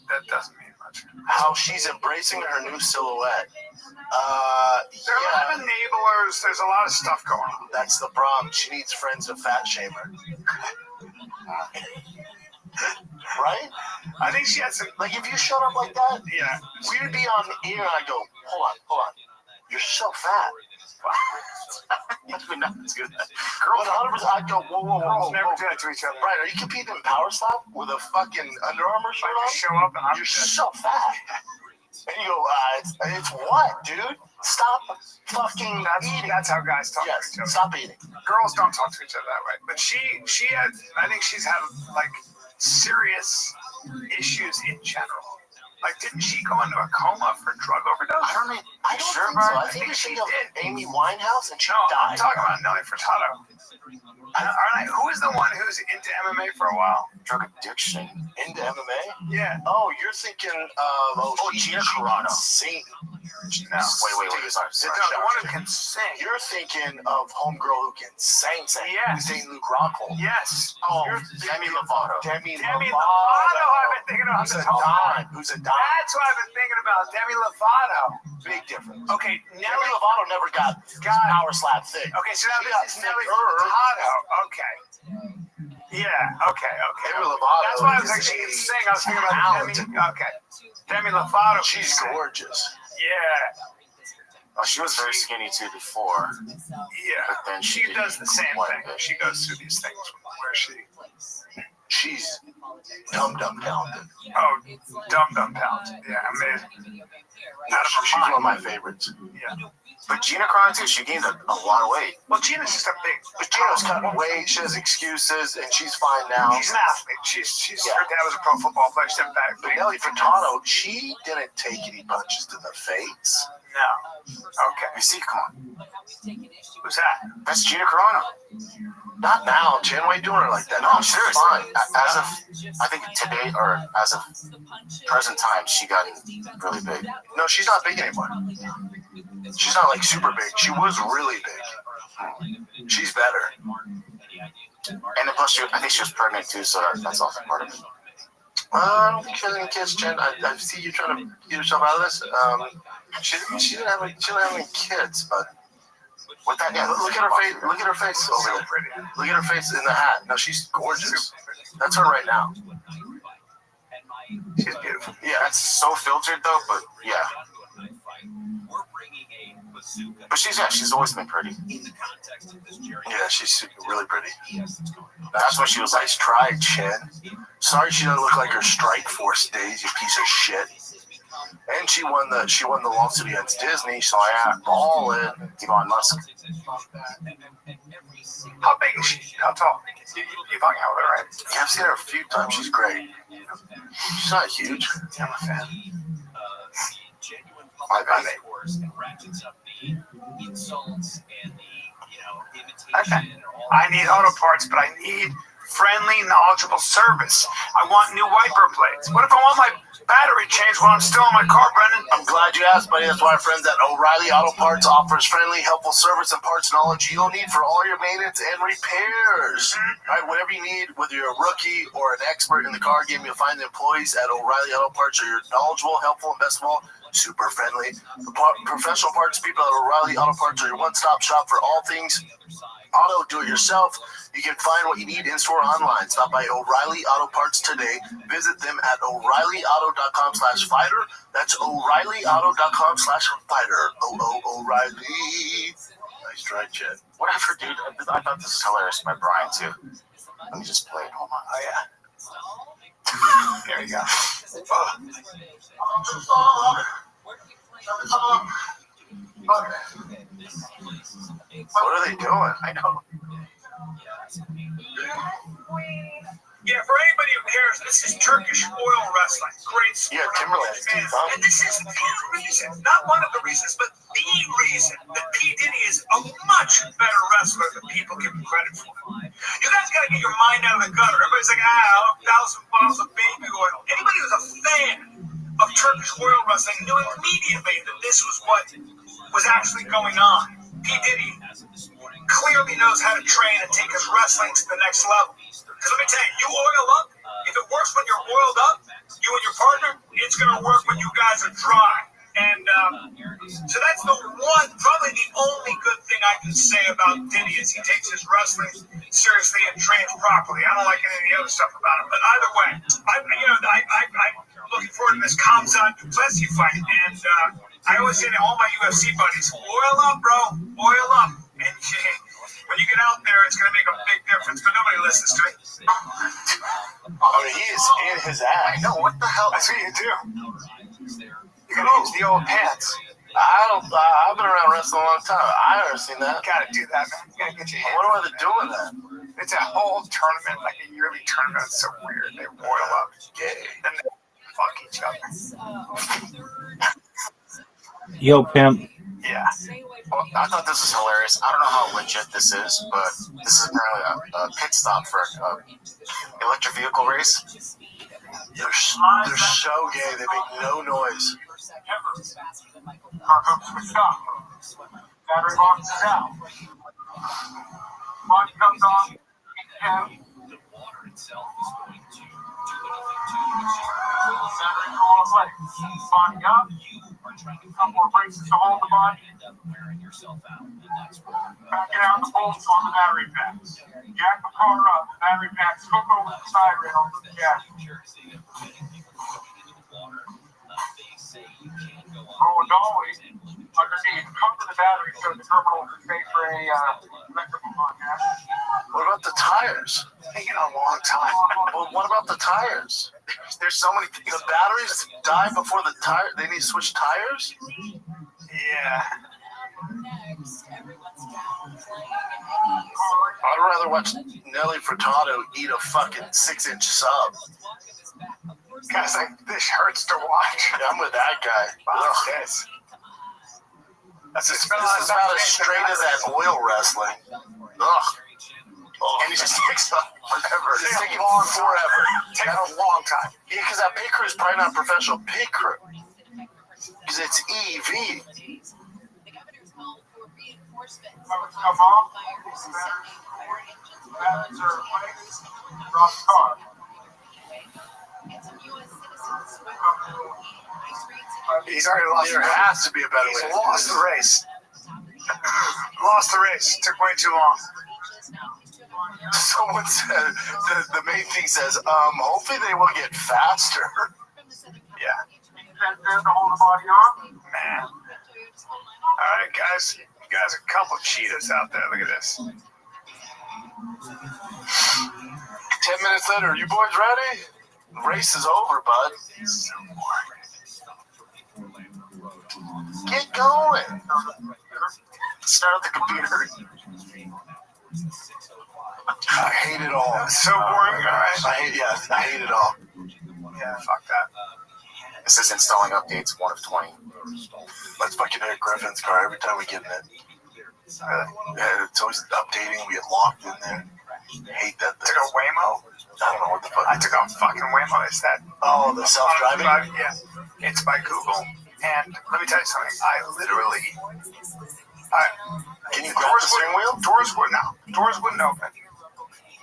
S5: That doesn't mean much.
S11: How she's embracing her new silhouette.
S5: There are a lot of enablers. There's a lot of stuff going on.
S11: That's the problem. She needs friends to fat shame her. Right?
S5: I think she has some.
S11: Like, if you showed up like that,
S5: Yeah.
S11: we would be on the air and I'd go, hold on. You're so fat.
S13: That's good.
S11: Girls, 100%, I'd go, whoa.
S5: Girls never do that to each other.
S11: Right, are you competing in Power Slap with a fucking Under Armour shirt
S5: I
S11: on?
S5: just show up and I'm
S11: You're
S5: just.
S11: so fat. And you go, it's what, dude? Stop fucking eating.
S5: That's how guys talk to
S11: Yes,
S5: each other.
S11: stop eating.
S5: Girls don't talk to each other that way. But she I think she's had like serious issues in general. Like, didn't she go into a coma for drug overdose?
S11: I don't know. I don't think so. I think she of Amy Winehouse and she died.
S5: I'm talking about Nelly Furtado. Who is the one who's into MMA for a while?
S11: Drug addiction. Into MMA?
S5: Yeah.
S11: Oh, you're thinking of Gina Carano. Sing.
S5: No.
S11: Wait. Sorry.
S5: The one who can sing.
S11: You're thinking of homegirl who can sing.
S5: Yes.
S11: St. Luke Rockhold.
S5: Yes.
S11: Oh, Demi Lovato.
S5: Demi Lovato. I've been thinking about this whole time.
S11: Who's a dime?
S5: That's what I've been thinking about. Demi Lovato.
S11: Big difference.
S5: Okay,
S11: Demi Lovato never got power slap thick.
S5: Okay, so now this is Nelly Furtado. Okay. Yeah. Okay.
S11: Demi Lovato.
S5: That's why I was like, she can sing. I was thinking about Demi. Okay. Demi Lovato.
S11: She's gorgeous.
S5: Yeah.
S13: Oh, she was very skinny too before.
S5: Yeah.
S13: But then
S5: she does the same thing. She goes through these things where
S11: she's dumb talented.
S5: Oh, dumb talented. Yeah, amazing.
S11: She's one of my favorites.
S5: Yeah.
S13: But Gina Carano too, she gained a lot of weight.
S5: Well, Gina's just a big.
S11: But Gina's cutting weight. She has excuses, and she's fine now.
S5: She's an athlete. Her dad was a pro football player. She's back.
S11: But Nelly Furtado, she didn't take any punches to the face.
S5: No. Okay.
S13: You see, come on.
S5: Who's that?
S13: That's Gina Carano.
S11: Not now. Janway doing her like that.
S13: No, I'm serious. Fine. As of, I think today, or as of present time, she got really big.
S11: No, she's not big anymore. She's not like super big. She was really big. She's better.
S13: And then plus, I think she was pregnant too, so that's also part of it.
S11: I don't think she has any kids, Jen. I see you trying to get yourself out of this. She didn't have any kids, but with that, yeah. Look at her face. Look at her face over there. Look at her face in the hat. No, she's gorgeous. That's her right now.
S5: She's beautiful.
S11: Yeah,
S13: that's so filtered though, but yeah. But she's always been pretty.
S11: Yeah, she's really pretty.
S13: That's what she was like.
S11: Nice try, Chen. Sorry she doesn't look like her Strike Force days, you piece of shit. And she won the lawsuit against Disney, so I had all in
S13: Elon Musk.
S5: How big is she? How tall? You've hung out with her, right?
S11: Yeah, I've seen her a few times. She's great. She's not huge.
S5: I'm a fan. Okay. I need auto parts, but I need friendly, knowledgeable service. I want new wiper blades. What if I want my battery changed while I'm still in my car, Brendan?
S11: I'm glad you asked, buddy. That's why our friends at O'Reilly Auto Parts offers friendly, helpful service and parts knowledge you'll need for all your maintenance and repairs. All right, whatever you need, whether you're a rookie or an expert in the car game, you'll find the employees at O'Reilly Auto Parts are knowledgeable, helpful, and best of all, super friendly. The professional parts people at O'Reilly Auto Parts are your one-stop shop for all things auto do-it-yourself. You can find what you need in-store or online. Stop by O'Reilly Auto Parts today. Visit them at O'ReillyAuto.com/fighter. That's O'ReillyAuto.com/fighter. O'Reilly. Nice try, Chad.
S13: Whatever, dude. I thought this was hilarious by Brian, too. Let me just play it. Hold on.
S5: Oh, yeah. There you go.
S11: What are they doing? I know.
S5: Yeah, for anybody who cares, this is Turkish oil wrestling. Great sport.
S11: Yeah, Timberland's team, huh?
S5: And this is the reason, not one of the reasons, but the reason that P. Diddy is a much better wrestler than people give him credit for. You guys got to get your mind out of the gutter. Everybody's like, 1,000 bottles of baby oil. Anybody who's a fan of Turkish oil wrestling knew immediately that this was what was actually going on. P. Diddy clearly knows how to train and take his wrestling to the next level. Because let me tell you, you oil up, if it works when you're oiled up, you and your partner, it's going to work when you guys are dry. And so that's the one, probably the only good thing I can say about Diddy is he takes his wrestling seriously and trains properly. I don't like any of the other stuff about him. But either way, I'm looking forward to this Khamzat Duplessis fight. And I always say to all my UFC buddies, oil up, bro, oil up. And when you get out there, it's going to make a big difference. But nobody listens to it.
S11: I mean, he is in his ass.
S5: I know, what the hell? That's what you do. You got to use the old pants.
S11: I've been around wrestling a long time. I've never seen that.
S5: You got to do that, man. You got to get your hands.
S11: What are they doing that?
S5: It's a whole tournament, like a yearly tournament. It's so weird. They oil up.
S11: Gay.
S5: Then they fuck each other.
S6: Yo, pimp.
S5: Yeah.
S13: Well, I thought this was hilarious. I don't know how legit this is, but this is apparently a pit stop for an electric vehicle race.
S11: They're so gay. They make no noise.
S5: Car comes to a stop. Battery box is out. Body comes on. And
S1: The water itself is going to do anything to
S5: battery on the plate. Body up. Couple more braces to hold the body.
S1: end up wearing yourself out, and that's where
S5: Backing out the bolts on the battery packs. Jack the car up. The battery packs hook over the side rail for the jack.
S1: they say you can't go on.
S5: Roll a dolly underneath. Cover the battery so the terminal is safe for any electrical contact.
S11: What about the tires?
S5: Taking a long time.
S11: Well, what about the tires?
S13: There's so many things.
S11: The batteries die before the tire. They need to switch tires.
S5: Yeah.
S11: I'd rather watch Nelly Furtado eat a fucking 6-inch sub.
S5: Guys, like, this hurts to watch.
S11: Yeah, I'm with that guy.
S5: Wow, this.
S11: This is about as straight as that oil wrestling. Ugh. And he just takes forever. It's taking forever.
S5: Take a long time.
S11: Yeah, because that pit crew is probably not a professional pit crew. Because it's EV.
S5: Come on. Batteries are away. Drop the car. He's already lost.
S11: There has to be a better way.
S5: He's lost the race. Lost the race. Took way too long.
S11: Someone said the main thing says, hopefully they will get faster.
S5: Yeah. There to hold the body on. Man. All right, guys. You guys are a couple cheetahs out there. Look at this.
S11: 10 minutes later, you boys ready? The race is over, bud. Get going. Start the computer. I hate it all.
S5: It's so boring, guys.
S11: I hate it all.
S5: Yeah, fuck that.
S13: This is installing updates 1 of 20.
S11: That's fucking Eric Griffin's car every time we get in it. Yeah, it's always updating. We get locked in there. I hate that thing.
S5: Took a Waymo?
S11: I don't know what the fuck.
S5: I took a fucking Waymo. It's that.
S11: Oh, the self-driving?
S5: Yeah. It's by Google. And let me tell you something.
S11: Can you grab the steering wheel?
S5: Doors wouldn't open.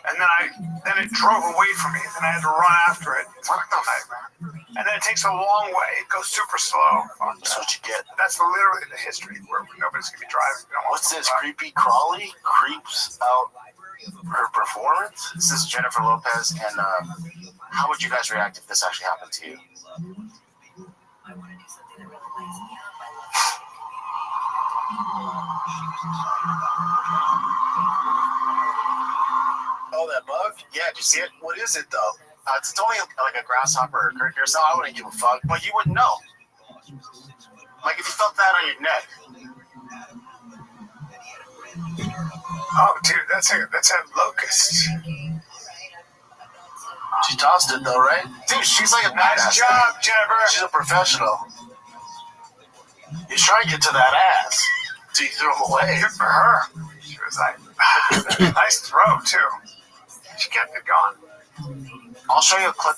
S5: And then it drove away from me. Then I had to run after it. It's like a nightmare. And then it takes a long way. It goes super slow.
S11: That's what you get.
S5: That's literally the history where nobody's gonna be driving.
S11: What's this? Creepy Crawly creeps out her performance?
S13: This is Jennifer Lopez, and how would you guys react if this actually happened to you?
S11: Oh, that bug?
S13: Yeah, did you see it?
S11: What is it, though?
S13: It's only like a grasshopper or a cricket or something. I wouldn't give a fuck, but you wouldn't know. Like if you felt that on your neck.
S5: Oh, dude, that's a locust.
S11: She tossed it, though, right?
S13: Dude, she's like a
S5: Nice
S13: badass.
S5: job, Jennifer.
S11: She's a professional. He's trying to get to that ass. So you threw him away.
S5: Good for her. She was like, nice throw, too. She kept it going.
S13: I'll show you a clip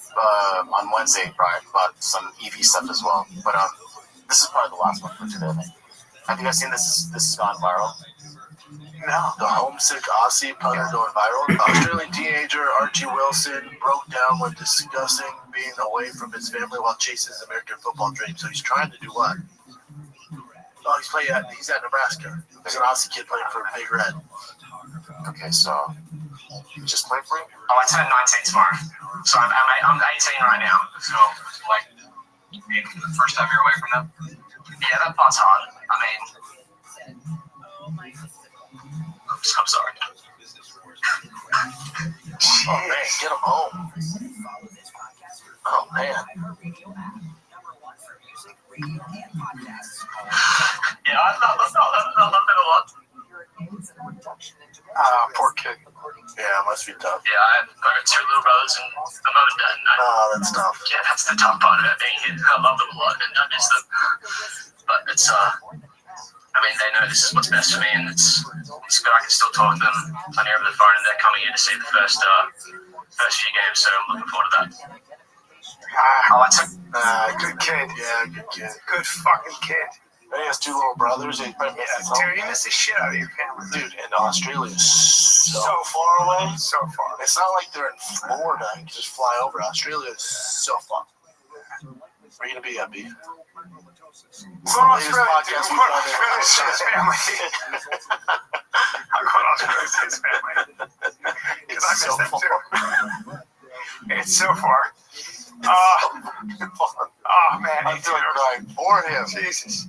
S13: on Wednesday, Brian, about some EV stuff as well. But this is probably the last one for today. Have you guys seen this? This has gone viral.
S11: No. The homesick Aussie punter going viral. Australian teenager Archie Wilson broke down when discussing being away from his family while chasing his American football dream. So he's trying to do what? Oh, he's at Nebraska. There's an Aussie kid playing for Big Red.
S13: Okay, so just play for you?
S14: Oh, I turn 19 tomorrow. So I'm 18 right now. So, like, the first time you're away from them? Yeah, that part's hard. I mean, I'm sorry.
S11: Oh, man, get him home. Oh, man.
S14: Yeah, I love it a lot.
S5: Poor kid.
S11: Yeah, it must be tough.
S14: Yeah, I got 2 little brothers and a mom and dad.
S11: Oh, that's tough.
S13: Yeah, that's the tough part of it being here. I love them a lot and I miss them. But it's, I mean, they know this is what's best for me, and it's good. I can still talk to them plenty over the phone, and they're coming here to see the first few games, so I'm looking forward to that.
S5: Good kid.
S11: Yeah, good kid.
S5: Good fucking kid.
S11: And he has two little brothers. He probably misses home.
S5: Dude, you miss the shit out of your family.
S11: Dude, and Australia is so far away.
S5: So far.
S11: It's not like they're in Florida. You can just fly over. Australia is so far. Where are you going to be, Abby?
S5: I'm going to Australia to see his family. I'm going to Australia to see his family. Because I miss them too. It's so far. Oh, man.
S11: I'm doing crying for him.
S5: Jesus.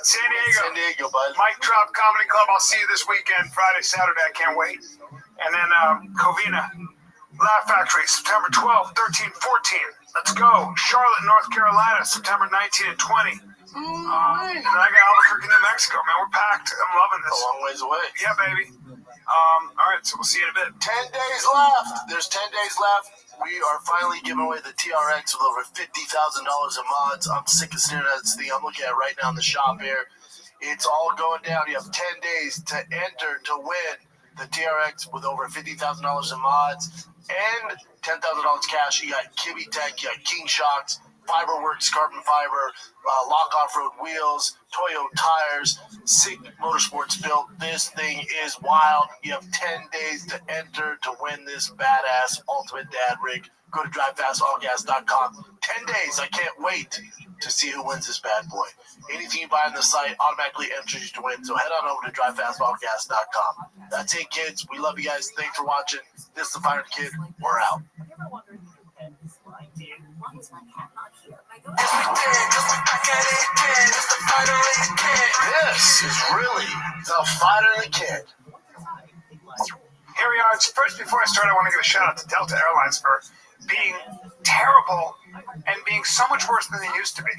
S5: San Diego,
S11: bud.
S5: Mike Drop Comedy Club. I'll see you this weekend, Friday, Saturday. I can't wait. And then Covina, Laugh Factory, September 12th, 13th, 14th. Let's go. Charlotte, North Carolina, September 19th and 20th. And then I got Albuquerque, New Mexico. Man, we're packed. I'm loving this.
S11: A long ways away.
S5: Yeah, baby. All right, so we'll see you in a bit.
S11: 10 days left. There's 10 days left. We are finally giving away the TRX with over $50,000 in mods. I'm sick of staring at this thing. I'm looking at it right now in the shop here. It's all going down. You have 10 days to enter to win the TRX with over $50,000 in mods and $10,000 cash. You got Kibby Tech, you got King Shocks, Fiberworks, carbon fiber, Lock Off-Road wheels, Toyo tires, Sig Motorsports built. This thing is wild. You have 10 days to enter to win this badass Ultimate Dad rig. Go to drivefastallgas.com. 10 days. I can't wait to see who wins this bad boy. Anything you buy on the site automatically enters you to win. So head on over to drivefastallgas.com. That's it, kids. We love you guys. Thanks for watching. This is the Fire Kid. We're out. This is really the Fighter and the Kid.
S5: Here we are. First, before I start, I want to give a shout out to Delta Airlines for being terrible and being so much worse than they used to be.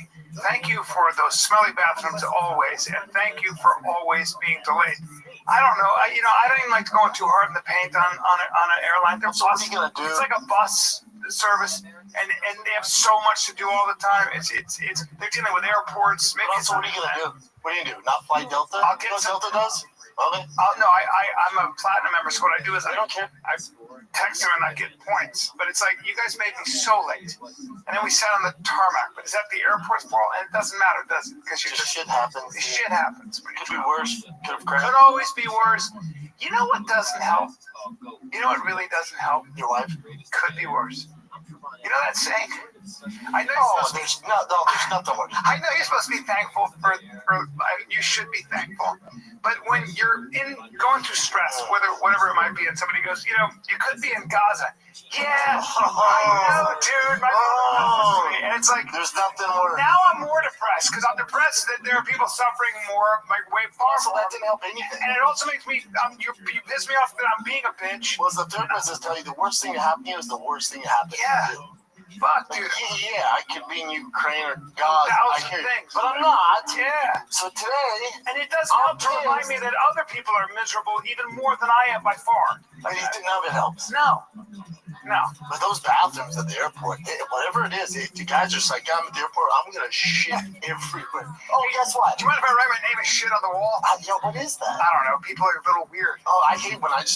S5: Thank you for those smelly bathrooms always, and thank you for always being delayed. I don't know. I don't even like to go in too hard in the paint on an airline.
S11: So what are you gonna do?
S5: It's like a bus service, and they have so much to do all the time. It's they're dealing with airports. Maybe
S11: So what are you gonna do? What do you do? Not fly Delta?
S5: I'll get
S11: what Delta does? Okay.
S5: No, I'm a platinum member. So what I do is I
S11: don't care.
S5: I text them and I get points. But it's like, you guys made me so late, and then we sat on the tarmac. But is that the airport's fault? And it doesn't matter, does it? Because
S11: shit happens.
S5: Shit happens.
S11: Could be worse.
S5: Could always be worse. You know what doesn't help? You know what really doesn't help?
S11: Your life
S5: could be worse. You know that saying? I know.
S11: There's nothing worse.
S5: I know you're supposed to be thankful for you should be thankful. But when you're going through stress, whatever it might be, and somebody goes, you could be in Gaza. Yeah, I know, dude. And it's like,
S11: there's nothing worse.
S5: Now I'm more depressed because I'm depressed that there are people suffering more, like way far.
S11: So that didn't help anything.
S5: And it also makes me, you piss me off that I'm being a bitch.
S11: Well, the therapist is telling you the worst thing that happened to you is the worst thing that happened to you.
S5: Fuck, dude.
S11: Yeah, I could be in Ukraine or God. I hear you.
S5: Things.
S11: But I'm not.
S5: Yeah.
S11: So today.
S5: And it doesn't help to remind me that other people are miserable even more than I am by far.
S11: None of it helps.
S5: No.
S11: But those bathrooms at the airport, whatever it is, the guys are just like, I'm at the airport, I'm going to shit everywhere. Oh, guess what?
S5: Do you mind if I write my name and shit on the wall?
S11: Yeah, what is that?
S5: I don't know. People are a little weird.
S11: Oh, I hate when I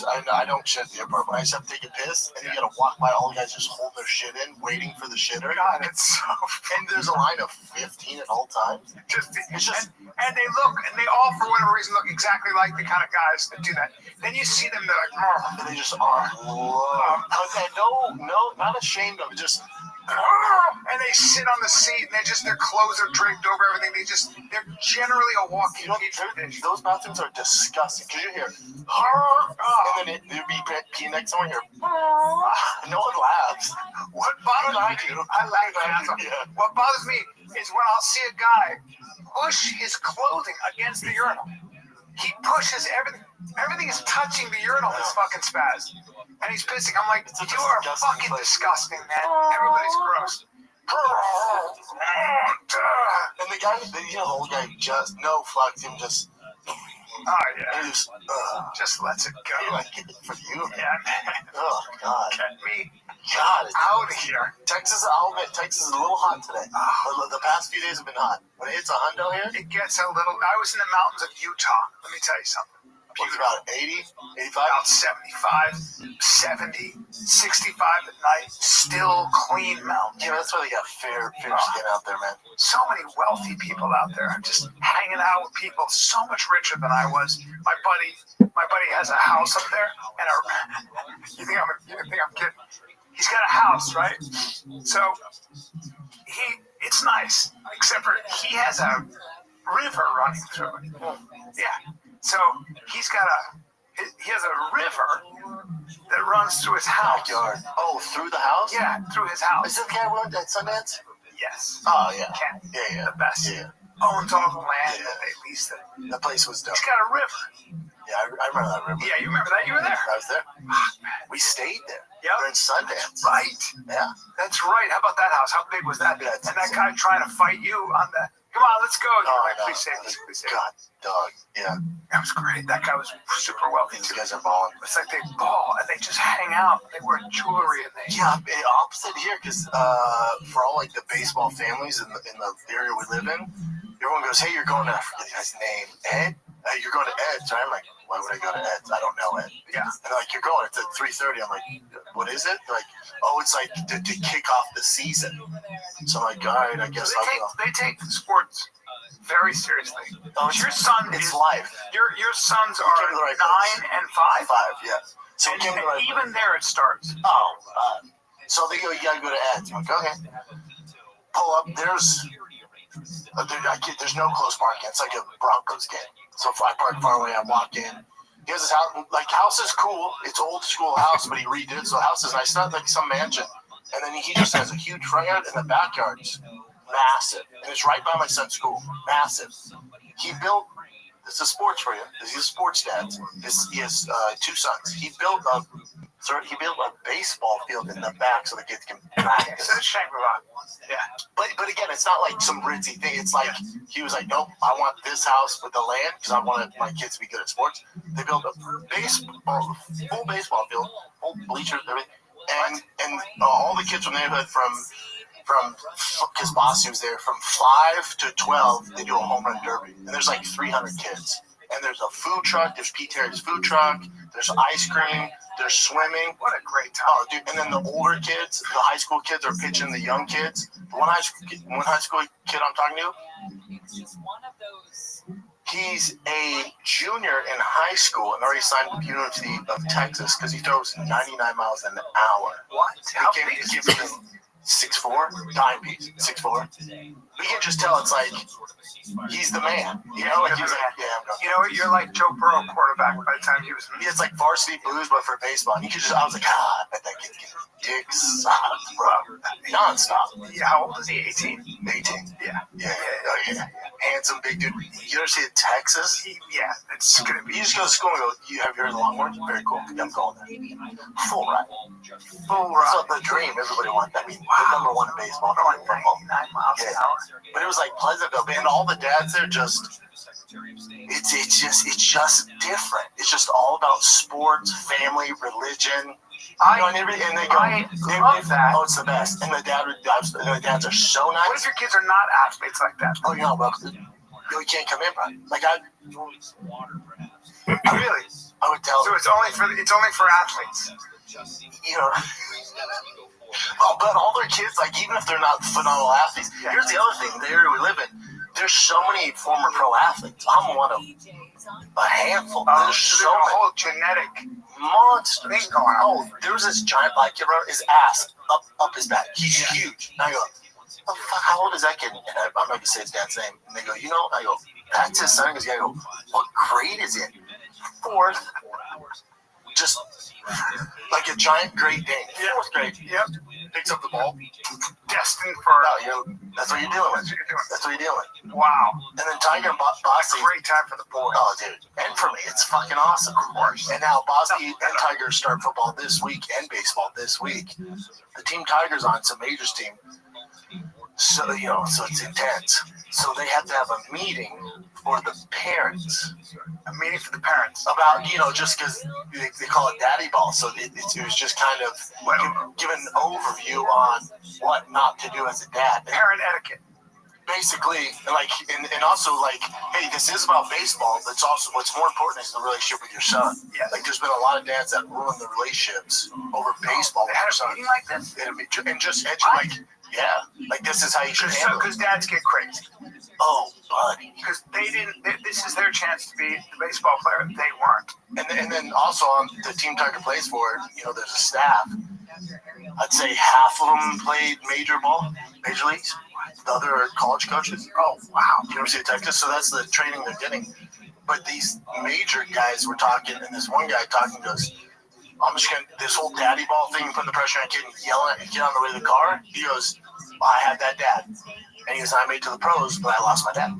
S11: don't shit at the airport. When I just have to take a piss, and you got to walk by all the guys just hold their shit in, waiting for the shitter.
S5: God, it's so
S11: and there's a line of 15 at all times.
S5: And they look, and they all, for whatever reason, look exactly like the kind of guys that do that. Then you see them, they're like, oh.
S11: And they just are. Okay, no, not ashamed of it, just.
S5: And they sit on the seat, and their clothes are draped over everything. They're generally a walking petri dish.
S11: Those bathrooms are disgusting. Because you hear, and then there'd be pee next to someone here. No one laughs.
S5: What bothers me? I laugh. What bothers me is when I'll see a guy push his clothing against the urinal. He pushes everything. Everything is touching the urinal. This fucking spaz. And he's pissing. I'm like, you are fucking disgusting, man. Everybody's gross.
S11: And the guy, the old guy just, no fucks him, just.
S5: Oh, yeah.
S11: Just
S5: lets it go.
S11: Like, for you.
S5: Yeah, man.
S11: Oh, God.
S5: Get me.
S11: God, it's
S5: out of here.
S11: Texas, I'll admit, Texas is a little hot today. The past few days have been hot. When it hits 100 here,
S5: It gets a little. I was in the mountains of Utah. Let me tell you something.
S11: it's about 80, 85.
S5: About 75, 70, 65 at night. Still clean mountains.
S11: Yeah, that's why they got fair skin out there, man.
S5: So many wealthy people out there. I'm just hanging out with people so much richer than I was. My buddy has a house up there, and you think I'm kidding? He's got a house, right? So it's nice, except for he has a river running through it. Yeah. So he has a river that runs through his house.
S11: Backyard. Oh, through the house?
S5: Yeah, through his house.
S11: Is that the guy who went at Sundance?
S5: Yes.
S11: Oh, yeah.
S5: Ken.
S11: Yeah.
S5: The best.
S11: Yeah.
S5: Owns all the land and they leased it.
S11: The place was dope.
S5: He's got a river.
S11: Yeah, I remember that river.
S5: Yeah, you remember that? You were there.
S11: I was there. We stayed there.
S5: Yep.
S11: During Sundance.
S5: Right.
S11: Yeah.
S5: That's right. How about that house? How big was that?
S11: Yeah,
S5: and that guy trying to fight you on the, come on, let's go.
S11: Oh,
S5: Like,
S11: no.
S5: please save me. Please save me.
S11: God, dog. Yeah.
S5: That was great. That guy was super wealthy.
S11: These
S5: Too.
S11: guys are balling.
S5: It's like they ball and they just hang out. They wear jewelry and they.
S11: Yeah, opposite here, because for all like the baseball families in the area we live in, everyone goes, "Hey, you're going to," I forget the guy's name, Ed. You're going to Ed's. So I'm like, why would I go to Ed's? I don't know Ed.
S5: Yeah.
S11: And they're like, you're going. It's at 3:30. I'm like, what is it? They're like, oh, it's like to kick off the season. So I'm like, all right, I guess I'll go.
S5: They take sports very seriously.
S11: Oh,
S5: Your son
S11: it's
S5: is
S11: life.
S5: Your sons
S11: came
S5: are
S11: to the right
S5: 9 and 5.
S11: 5, yeah. So
S5: And
S11: we came to the right
S5: even there it starts.
S11: Oh, so they go, you gotta go to Ed's. I'm like, okay. Pull up. There's no close parking. It's like a Broncos game. So if I park far away, I walk in. He has his house. Like, house is cool. It's old school house, but he redid it, so the house is nice. It's not like some mansion. And then he just has a huge front yard, and the backyard's massive. And it's right by my son's school. Massive. He built. This is sports for you. He's a sports dad. He has 2 sons. He built a baseball field in the back so the kids can practice.
S5: It's a Shangri-La. Yeah.
S11: But again, it's not like some ritzy thing. It's like he was like, nope, I want this house with the land because I wanted my kids to be good at sports. They built a full baseball field, full bleachers, everything, and all the kids from the neighborhood from because Bossy was there, from 5 to 12, they do a home run derby, and there's like 300 kids. And there's a food truck. There's Pete Terry's food truck. There's ice cream. There's swimming.
S5: What a great time.
S11: Oh, dude! And then the older kids, the high school kids, are pitching the young kids. The one high school kid I'm talking to, he's a junior in high school and already signed with the University of Texas because he throws 99 miles an hour.
S5: What? How big is he?
S11: 6'4", timepiece, 6'4". We can just tell it's like he's the man. You know, like he's like, yeah, I'm going.
S5: You know what? You're like Joe Burrow, quarterback. By the time he was,
S11: It's like varsity blues, but for baseball. And you could I was like, I bet that kid can dick sucked, bro, nonstop.
S5: Yeah, how old is he? 18.
S11: 18.
S5: Yeah.
S11: Handsome big dude. You ever see it, Texas?
S5: Yeah, it's gonna be.
S11: You just go to school and go, you have your Longhorns? Very cool. I'm going there. Full ride. So the dream everybody wants. I mean, the number one in baseball.
S5: Going 99 miles an hour.
S11: But it was like Pleasantville, and all the dads there just. It's just different. It's just all about sports, family, religion. And they go,
S5: I love that.
S11: Oh, it's the best. And the dads are so nice.
S5: What if your kids are not athletes like that?
S11: Oh, you can't come in, bro. Like
S5: Really?
S11: I would tell.
S5: So it's only for athletes.
S11: You know. Oh, but all their kids, like even if they're not phenomenal athletes, here's the other thing: the area we live in, there's so many former pro athletes. I'm one of a handful. There's so
S5: a
S11: many
S5: whole genetic
S11: monsters.
S5: thing going on.
S11: Oh, there was this giant black kid around, his ass up his back. He's huge. And I go, oh, fuck, how old is that kid? And I'm not gonna say his dad's name. And they go, I go, that's his son. Because I go, what grade is it? 4th. Just like a giant Great Dane. 4th grade.
S5: Yep.
S11: Picks up the ball.
S5: Destined for.
S11: That's what you're dealing with. That's what you're dealing with.
S5: Wow.
S11: And then Tiger and Bossy.
S5: Great time for the boys.
S11: Oh, dude. And for me, it's fucking awesome. Of course. And now Bossy and Tiger start football this week and baseball this week. The Team Tiger's on, it's a majors team. So, so it's intense. So they have to have a meeting for the parents.
S5: A meeting for the parents.
S11: About, just because they call it daddy ball. So it was just kind of giving an overview on what not to do as a dad.
S5: Parent etiquette.
S11: Basically, and also, hey, this is about baseball, but it's also, what's more important is the relationship with your son.
S5: Yeah.
S11: There's been a lot of dads that ruin the relationships over baseball with their son.
S5: Like this?
S11: And just this is how you should handle it.
S5: Because dads get crazy.
S11: Oh, buddy.
S5: Because this is their chance to be the baseball player. They weren't.
S11: And then also on the team Tiger plays for, there's a staff. I'd say half of them played major leagues. The other are college coaches.
S5: Oh, wow.
S11: University of Texas. So that's the training they're getting. But these major guys were talking, and this one guy talking goes, I'm just going to, this whole daddy ball thing, putting the pressure on a kid and yelling at a kid on the way to the car. He goes, I had that dad. And he goes, I made it to the pros, but I lost my dad.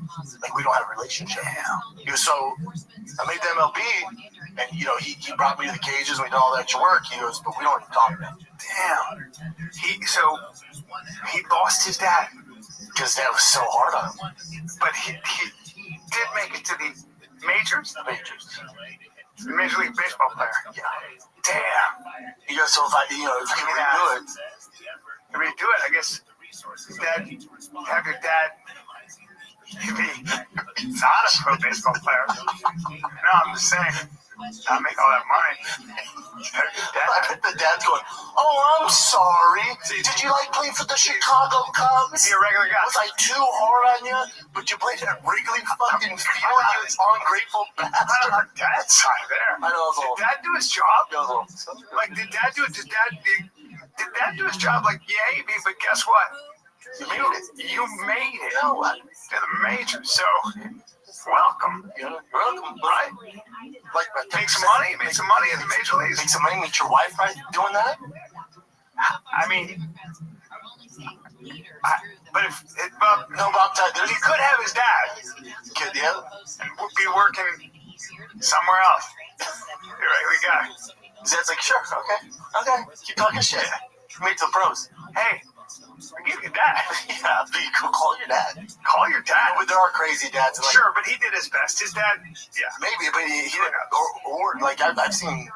S11: We don't have a relationship. He goes, so I made the MLB, and, he brought me to the cages and we did all that extra work. He goes, but we don't even talk about it.
S5: Damn. He lost his dad.
S11: Because that was so hard on him.
S5: But he did make it to the majors?
S11: The majors.
S5: The Major League Baseball player.
S11: Yeah.
S5: Damn.
S11: He goes, so if you redo it.
S5: If you do it, I guess have your dad be not a pro baseball player. No, I'm just saying. I make all that money.
S11: I bet the dad's going, oh, I'm sorry. Did you like playing for the Chicago Cubs?
S5: You're a regular guy.
S11: Was I too hard on you? But you played at Wrigley fucking Field, you ungrateful bastard.
S5: I don't know, dad's side there.
S11: I know.
S5: Did dad do his job? Did dad do it? Did dad do his job? Yeah, maybe, but guess what?
S11: You made it.
S5: You made it.
S11: You know what?
S5: To the major, so welcome.
S11: You're welcome, right?
S5: Make some money in the major leagues.
S11: Make some money, meet your wife, right? Doing that?
S5: I mean, but
S11: Bob Todd,
S5: he could have his dad.
S11: Kid, yeah?
S5: And would be working somewhere else. You're a regular guy.
S11: Zed's like, sure, okay. Keep talking shit. Meet the pros.
S5: Hey. Give your dad.
S11: Yeah, but you could call your dad.
S5: Call your dad.
S11: But there are crazy dads.
S5: Sure, but he did his best. His dad, yeah.
S11: Maybe, but he didn't. Or I've seen,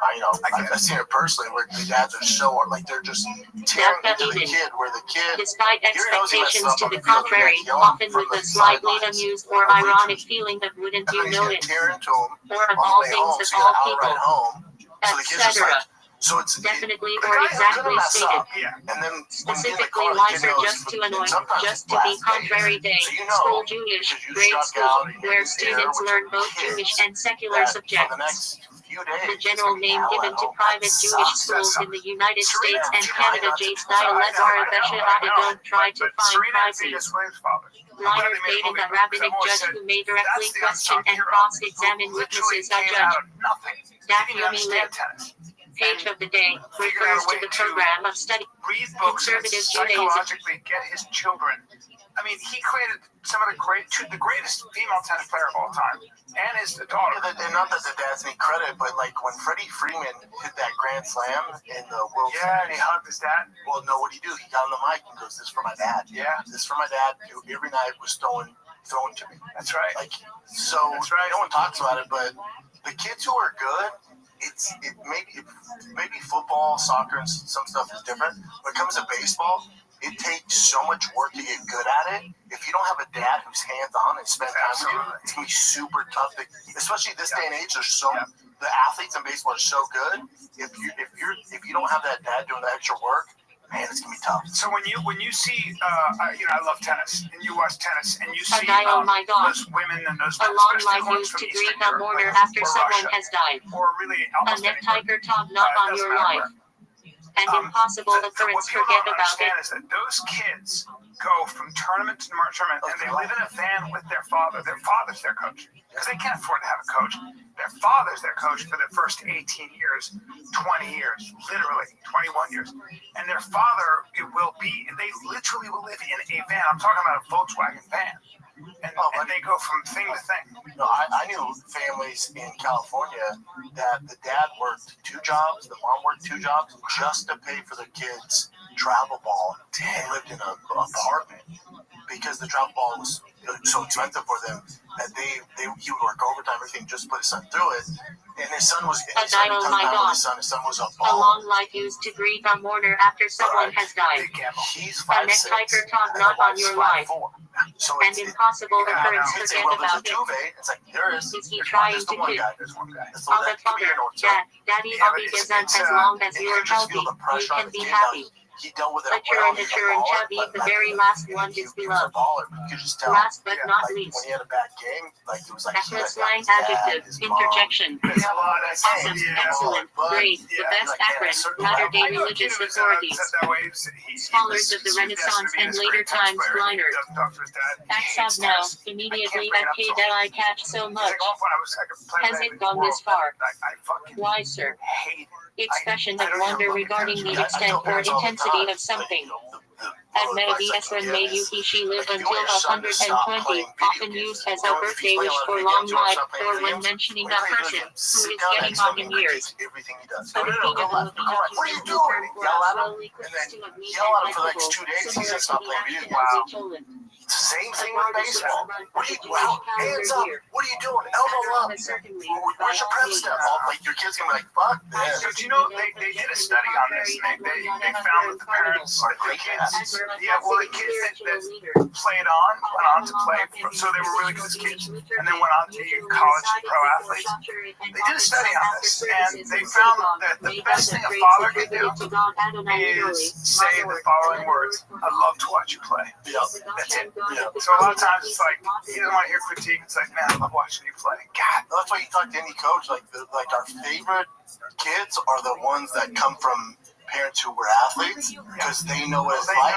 S11: I've seen it personally where the dads are so, they're just tearing into the kid, where the kid,
S10: despite expectations to the contrary, often with a slightly amused or ironic feeling of wouldn't you know it, or of all things of all people, etc.
S11: So it's
S10: definitely or exactly stated.
S11: And then
S10: specifically, lies are just too annoying, just to be contrary day. School Jewish, grade school, where students learn both Jewish and secular subjects. The general name given to private Jewish schools in the United States and Canada, Jace dialect are don't try to find privacy. Liner made in the rabbinic judge who may directly question and cross-examine witnesses a judge. Dafyomi Liv. Page of the day refers to the program of study.
S5: Read books and psychologically get his children. I mean, he created some of the greatest female tennis player of all time, and his daughter.
S11: And not that the dads need credit, but when Freddie Freeman hit that grand slam in the World Series.
S5: Yeah, and he hugged his dad.
S11: Well, no, what did he do? He got on the mic and goes, "This is for my dad."
S5: Yeah,
S11: this is for my dad. Every night was thrown to me.
S5: That's right.
S11: So that's right. No one talks about it, but the kids who are good. Maybe football, soccer, and some stuff is different. When it comes to baseball, it takes so much work to get good at it. If you don't have a dad who's hands-on and spends time with you, it's gonna be super tough. Especially this day and age, the athletes in baseball are so good. If you don't have that dad doing the extra work, man, it's gonna be tough.
S5: So when you see, I love tennis, and you watch tennis, and you see
S10: oh my God.
S5: Those women and those men,
S10: long life used to grieve a mourner after someone has died.
S5: Or really
S10: a net tiger top not on your life. And impossible occurrence, forget about it.
S5: Is that those kids go from tournament to tournament, and they live in a van with their father. Their father's their coach, because they can't afford to have a coach. Their father's their coach for the first 18 years, 20 years, literally 21 years. And their father, they literally will live in a van. I'm talking about a Volkswagen van. And they go from thing to thing.
S11: No, I knew families in California that the dad worked 2 jobs, the mom worked 2 jobs just to pay for the kids' travel ball and lived in an apartment because the travel ball was so expensive for them that he would work overtime, everything, just put his son through it. And his son was
S10: Oh my God.
S11: his son was a
S10: A
S11: baller.
S10: long life used to grieve a mourner after someone has died.
S11: He's
S10: A neck
S11: 5'6",
S10: tiger talk
S11: and
S10: not
S11: the
S10: on your life.
S11: 5'4". So
S10: And impossible occurrence,
S11: you'd say,
S10: forget
S11: well, there's a
S10: about it.
S11: Tuve. It's like, there is.
S10: Is he
S11: There's
S10: trying
S11: there's
S10: to
S11: the one
S10: kid?
S11: guy. There's one guy. So
S10: Oh,
S11: that
S10: the
S11: could be
S10: father,
S11: an order.
S10: Dad, Daddy,
S5: Yeah,
S10: I'll be
S5: but
S10: gazette as long as
S11: And
S10: you
S11: you
S10: are
S11: can just
S10: healthy,
S11: feel the
S10: you
S11: pressure on
S10: can
S11: the
S10: be
S11: kid.
S10: happy.
S11: He dealt with it
S10: Mature
S11: well.
S10: and mature and chubby, the very last one is
S11: He was a
S10: beloved.
S11: baller, but you could just tell.
S10: Last but not
S11: Like,
S10: least.
S11: when he had a bad game, like, it was like he
S10: Necklace
S11: let
S10: line
S11: his dad,
S10: adjective,
S11: his mom.
S10: interjection.
S5: There's a lot of
S10: Awesome, excellent, great, the best akron, latter-day religious authorities. Scholars of the Renaissance and later times blinders. Facts of now, immediately at K that I catch so much. Has it gone this far? Why, sir? Expression of wonder regarding the extent or intensity of something. At maybe Esran may you he she live until 120, often used as a birthday wish for long life, or when mentioning a person who is getting on in years. But if he developed
S11: What are you doing? Yell at him, and then yell at him for the next 2 days. He's gonna stop playing video games. Same thing with baseball. What are you? Wow, hands up! What are you doing? Elbow up! Where's your prep step? Like your kid's gonna be like, fuck this.
S5: But you know, they did a study on this. They found that the parents, the kids, the kids that played on, went on to play, so they were really good as kids, and then went on to be college and pro athletes. They did a study on this, and they found that the best thing a father can do is say the following words: "I love to watch you play." That's it. So a lot of times it's like he doesn't want to hear critique. It's like, man, I love watching you play.
S11: God, that's why you talk to any coach. Like our favorite kids are the ones that come from parents who were athletes because they know what it's like,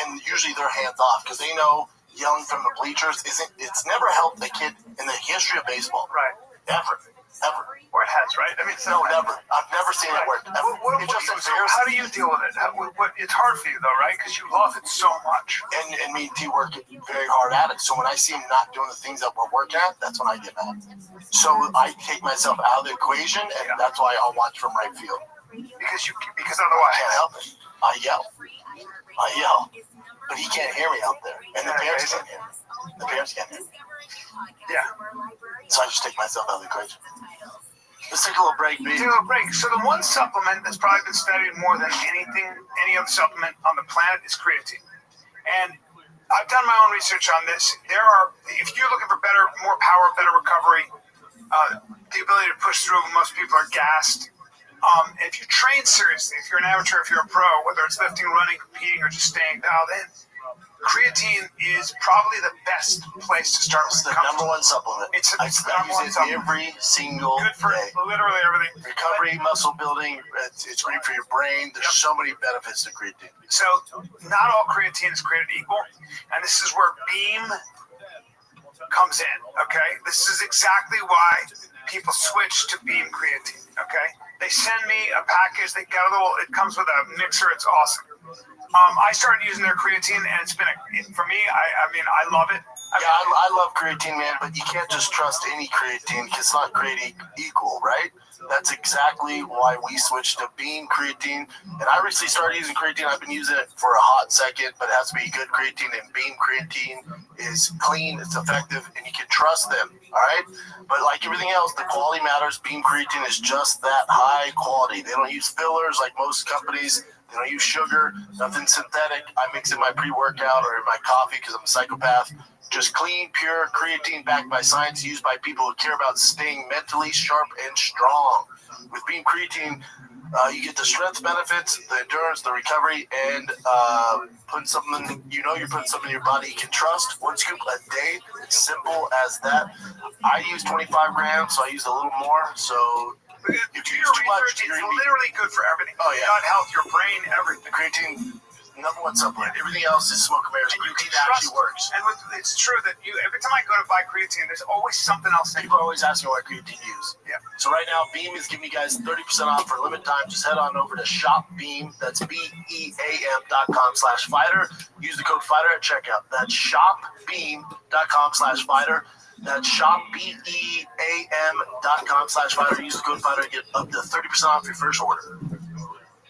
S11: and usually they're hands off because they know yelling from the bleachers it's never helped a kid in the history of baseball.
S5: Right.
S11: Ever.
S5: Or it has, right? I mean,
S11: no, never. I've never seen it work. It's just embarrassing.
S5: How do you deal with it? It's hard for you though, right? Because you love it so much.
S11: And me and T work very hard at it. So when I see him not doing the things that we're working at, that's when I get mad. So I take myself out of the equation, and that's why I'll watch from right field.
S5: Because otherwise,
S11: I can't help it. I yell, but he can't hear me out there, and the parents can't hear me. The parents can't hear me.
S5: Yeah.
S11: So I just take myself out of the equation. Let's take a little break, B.
S5: Take a little break. So the one supplement that's probably been studied more than any other supplement on the planet is creatine. And I've done my own research on this. If you're looking for more power, better recovery, the ability to push through, most people are gassed. If you train seriously, if you're an amateur, if you're a pro, whether it's lifting, running, competing, or just staying dialed in, creatine is probably the best place to start.
S11: It's the number one supplement.
S5: It's
S11: I
S5: the number one
S11: use it
S5: supplement.
S11: every single
S5: Good for
S11: day.
S5: literally everything.
S11: Recovery, muscle building, it's great for your brain. There's so many benefits to creatine.
S5: So not all creatine is created equal, and this is where Beam comes in, okay? This is exactly why people switch to Beam creatine, okay? They send me a package, it comes with a mixer, it's awesome. I started using their creatine, and it's been, for me, I love it.
S11: I love creatine, man, but you can't just trust any creatine because it's not created equal, right? That's exactly why we switched to Beam creatine. And I recently started using creatine. I've been using it for a hot second, but it has to be good creatine. And Beam creatine is clean, it's effective, and you can trust them, all right? But like everything else, the quality matters. Beam creatine is just that high quality. They don't use fillers like most companies. They don't use sugar, nothing synthetic. I mix in my pre-workout or in my coffee because I'm a psychopath. Just clean, pure creatine backed by science, used by people who care about staying mentally sharp and strong. With Beam creatine, you get the strength benefits, the endurance, the recovery, and putting something, you're putting something in your body you can trust. 1 scoop a day, it's simple as that. I use 25 grams, so I use a little more. So if you use too much,
S5: it's literally good for everything.
S11: Oh, yeah.
S5: Gut health, your brain, everything.
S11: The creatine, number one supplement. Everything else is smoke and mirrors. Creatine actually works.
S5: And it's true that every time I go to buy creatine, there's always something else.
S11: People are always asking what creatine you use.
S5: Yeah.
S11: So right now, Beam is giving you guys 30% off for a limited time. Just head on over to shopbeam. That's BEAM.com/fighter. Use the code fighter at checkout. That's shopbeam.com/fighter. That's shopbeam.com/fighter. Use the code fighter to get up to 30% off your first order.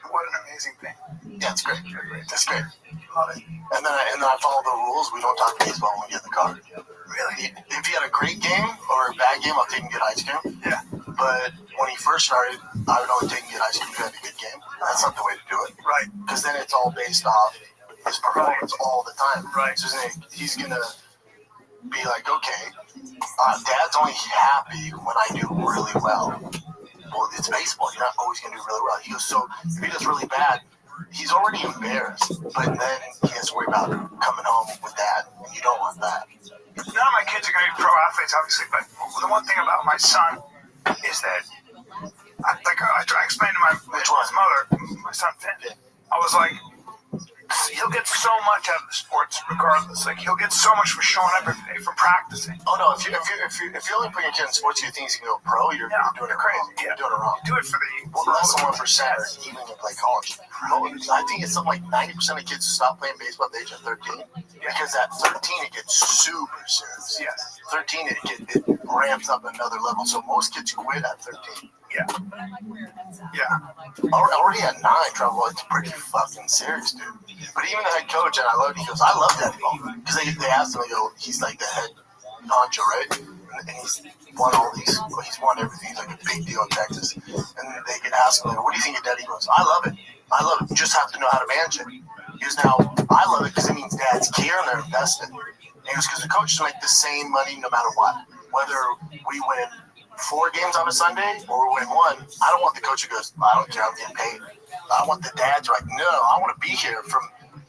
S5: What an amazing thing.
S11: Yeah, it's great. That's great. And then I follow the rules. We don't talk baseball when we get in the car. Really? If he had a great game or a bad game, I'll take him to get ice cream. Yeah. But when he first started, I would only take him to get ice cream if he had a good game. That's not the way to do it. Right. Because then it's all based off his performance all the time. Right. So he's going to be like, okay, Dad's only happy when I do really well. Well, it's baseball. You're not always going to do really well. He goes, so if he does really bad, he's already embarrassed. But then he has to worry about coming home with Dad, and you don't want that. None of my kids are going to be pro athletes, obviously, but the one thing about my son is that, I try to explain to my mother, my son Finn, I was like, he'll get so much out of the sports regardless. Like, he'll get so much for showing up every day, for practicing. Oh no, if you only put your kid in sports, you think he's gonna go pro, you're doing it crazy. You're doing it wrong. Do it for less than 1% are even gonna play college. I think it's something like 90% of kids stop playing baseball at the age of 13. Because at 13 it gets super serious. Yes. 13 it ramps up another level. So most kids quit at 13. Yeah. Already at 9, trouble. It's pretty fucking serious, dude. But even the head coach, and he goes, I love that ball. Because they asked him, they go, he's like the head honcho, right? And he's won all these, he's won everything. He's like a big deal in Texas. And they could ask him, what do you think of Dad? He goes, I love it. You just have to know how to manage it. He goes, now, I love it because it means Dads care and they're invested. And he goes, because the coaches make the same money no matter what. Whether we win 4 games on a Sunday or we win 1, I don't want the coach who goes, I don't care, I'm getting paid. I want the dads like, no, I want to be here from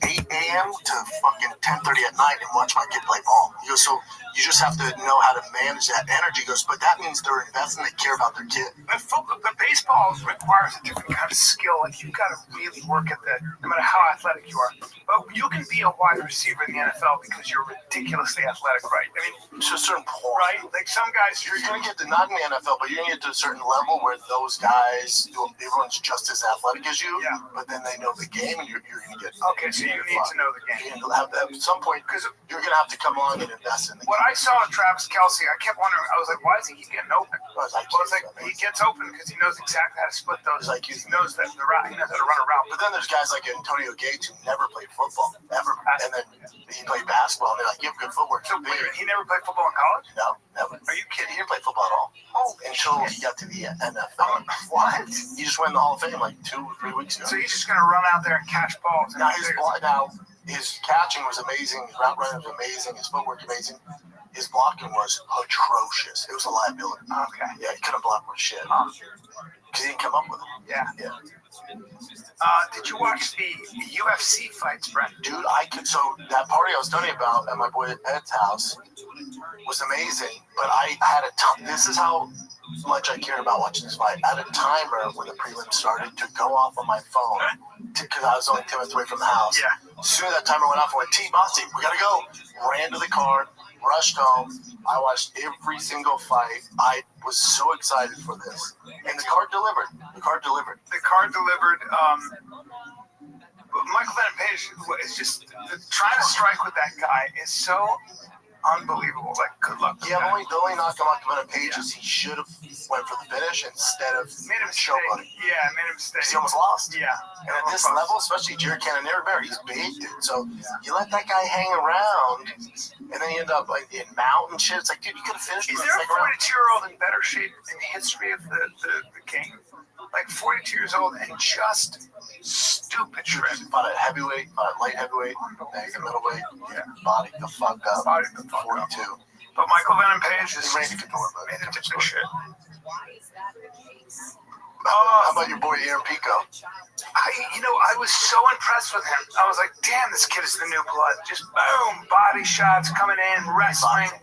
S11: 8 a.m. to fucking 10:30 at night and watch my kid play ball. He goes, so you just have to know how to manage that energy. He goes, but that means they're investing, they care about their kid. But baseball requires a different kind of skill. Like, you've got to really work at that, no matter how athletic you are. But you can be a wide receiver in the NFL because you're ridiculously athletic, right? I mean, to a certain point. Right? Like, some guys, you're going to get to, not in the NFL, but you're going to get to a certain level where those guys, everyone's just as athletic as you, but then they know the game and you're going to get. Okay, so you need to know the game. At some point, because you're going to have to come on and invest in the game. What I saw in Travis Kelce, I kept wondering, I was like, why is he getting open? He gets open because he knows exactly how to split those. Like, he knows that the route, he knows how to run a route. But then there's guys like Antonio Gates who never played football, ever. And then he played basketball, and they're like, you have good footwork. So he never played football in college? No, never. Are you kidding? He didn't play football at all. Until he got to the NFL. What? He just went in the Hall of Fame like 2 or 3 weeks ago. So he's just going to run out there and catch balls. Now, his catching was amazing. His route running was amazing. His footwork amazing. His blocking was atrocious. It was a liability. Okay. Yeah, he couldn't block with shit. Because he didn't come up with it. Yeah. Did you watch the UFC fights, Brent? Dude, so that party I was telling you about at my boy Ed's house was amazing. But I had this is how much I cared about watching this fight. I had a timer when the prelims started to go off on my phone because I was only 10 minutes away from the house. Yeah. As soon as that timer went off, I went, Bossy, we gotta go. Ran to the car, rushed home. I watched every single fight. I was so excited for this. And the card delivered. Michael Venom Page is just trying to strike with that guy is so unbelievable. Like, good luck. Yeah, the only knock on Michael Venom Page is he should have went for the finish instead of made a mistake. Yeah, made a mistake. He almost lost. Yeah. And at this level, especially Jared Cannonier, he's big, dude. So you let that guy hang around, and then you end up like in mountain shit. It's like, dude, you could have finished. Is there a 42-year-old in better shape in the history of the game? Like 42 years old and just stupid shred. Fought at heavyweight, fought at light heavyweight, middleweight. Yeah. Body the fuck up. 42. But Michael Venom Page is ready to get the word. Made a different shit. How about your boy Aaron Pico? I was so impressed with him. I was like, damn, this kid is the new blood. Just boom, body shots coming in, wrestling.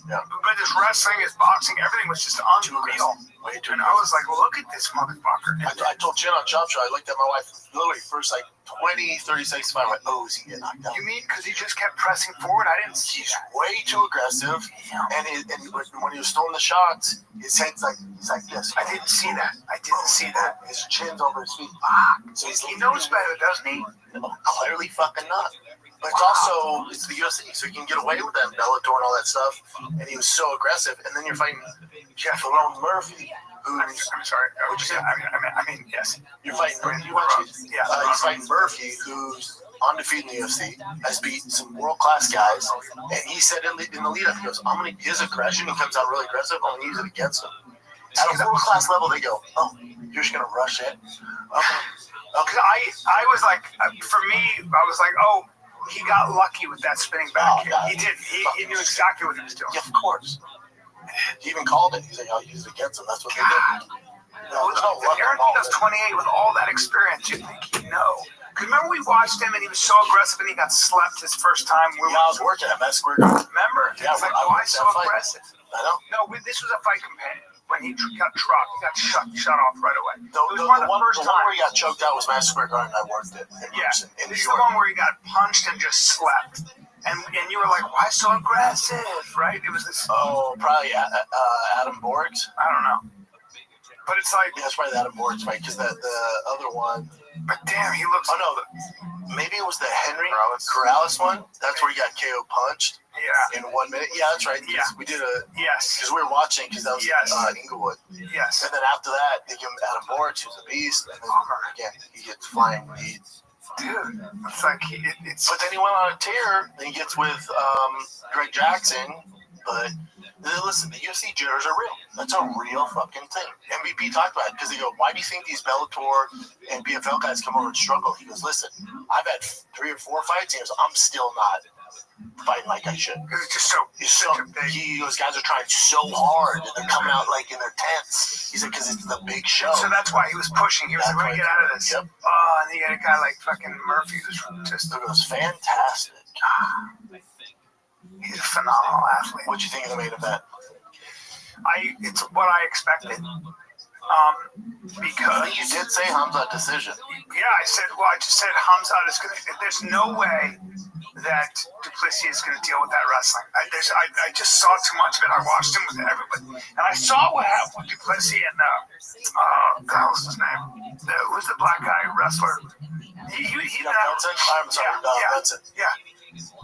S11: Yeah. But his wrestling, his boxing, everything was just unreal. And I was like, well, look at this motherfucker. I told Jen on Chop Show, I looked at my wife literally first like 20, 30 seconds, I went, is he getting knocked out? You mean because he just kept pressing forward? I didn't see that. He's way too aggressive. And when he was throwing the shots, his head's like, he's like this. I didn't see that. His chin's over his feet. So he knows better, doesn't he? Clearly fucking not. But it's the UFC, so you can get away with that, Bellator and all that stuff. And he was so aggressive. And then you're fighting Jeff Lerone Murphy,
S5: I'm sorry.
S11: What'd you say?
S5: I mean, yes.
S11: You're fighting.
S5: Yeah.
S11: He's fighting Murphy, who's undefeated in the UFC, has beat some world-class guys, and he said in the lead-up, he goes, his aggression, he comes out really aggressive, I'm going to use it against him. At a world-class level, they go, oh, you're just going to rush it? Okay.
S5: I was like, for me, I was like, oh, he got lucky with that spinning back kick. He did. He knew exactly what he was doing.
S11: Yeah, of course. He even called it. He's like, I'll use it against him. That's what they did.
S5: Aaron does 28 with all that experience. You'd think he'd know. Because remember we watched him and he was so aggressive and he got slept his first time.
S11: I was working at Madison Square Garden.
S5: Remember?
S11: Yeah,
S5: it's like, why so aggressive?
S11: I know.
S5: No, this was a fight companion. When he got dropped, he got shut off right away.
S11: The one where he got choked out was Madison Square Garden. I worked it.
S5: This is the one where he got punched and just slept. And you were like, why so aggressive? Right? It was this.
S11: Oh, probably Adam Borgs.
S5: I don't know. But it's like.
S11: Yeah, it's probably the Adam Borgs fight because the other one.
S5: But damn, he looks.
S11: Oh, no. Maybe it was the Henry Corrales one. That's where he got KO punched.
S5: Yeah.
S11: In 1 minute. Yeah, that's right. Yeah. We did a.
S5: Yes.
S11: Because we were watching because that was Inglewood.
S5: Yes.
S11: And then after that, they give him Adam Borgs, who's a beast. And then again, he gets flying leads.
S5: Dude, it's like it's.
S11: But then he went on a tear. Then he gets with Greg Jackson. But listen, the UFC jitters are real. That's a real fucking thing. MVP talked about it because they go, "Why do you think these Bellator and BFL guys come over and struggle?" He goes, "Listen, I've had 3 or 4 fights. He goes, I'm still not fighting like I should.
S5: It's just so big.
S11: Those guys are trying so hard, and they're coming out like in their tents." He said, "Because it's the big show."
S5: So that's why he was pushing. He was like, "We're gonna get out of this."
S11: Yep.
S5: Oh, and you got a guy like fucking Murphy who's just.
S11: It was fantastic.
S5: He's a phenomenal athlete.
S11: What'd you think of the main event?
S5: It's what I expected. Because
S11: I think you did say Hamzat decision.
S5: Yeah, I just said Hamzat is gonna. There's no way that Duplessis is going to deal with that wrestling. I just saw too much of it. I watched him with everybody, and I saw what happened with Duplessis and what was his name? Who's the black guy wrestler?
S11: Benson? I'm sorry, Benson.
S5: Yeah.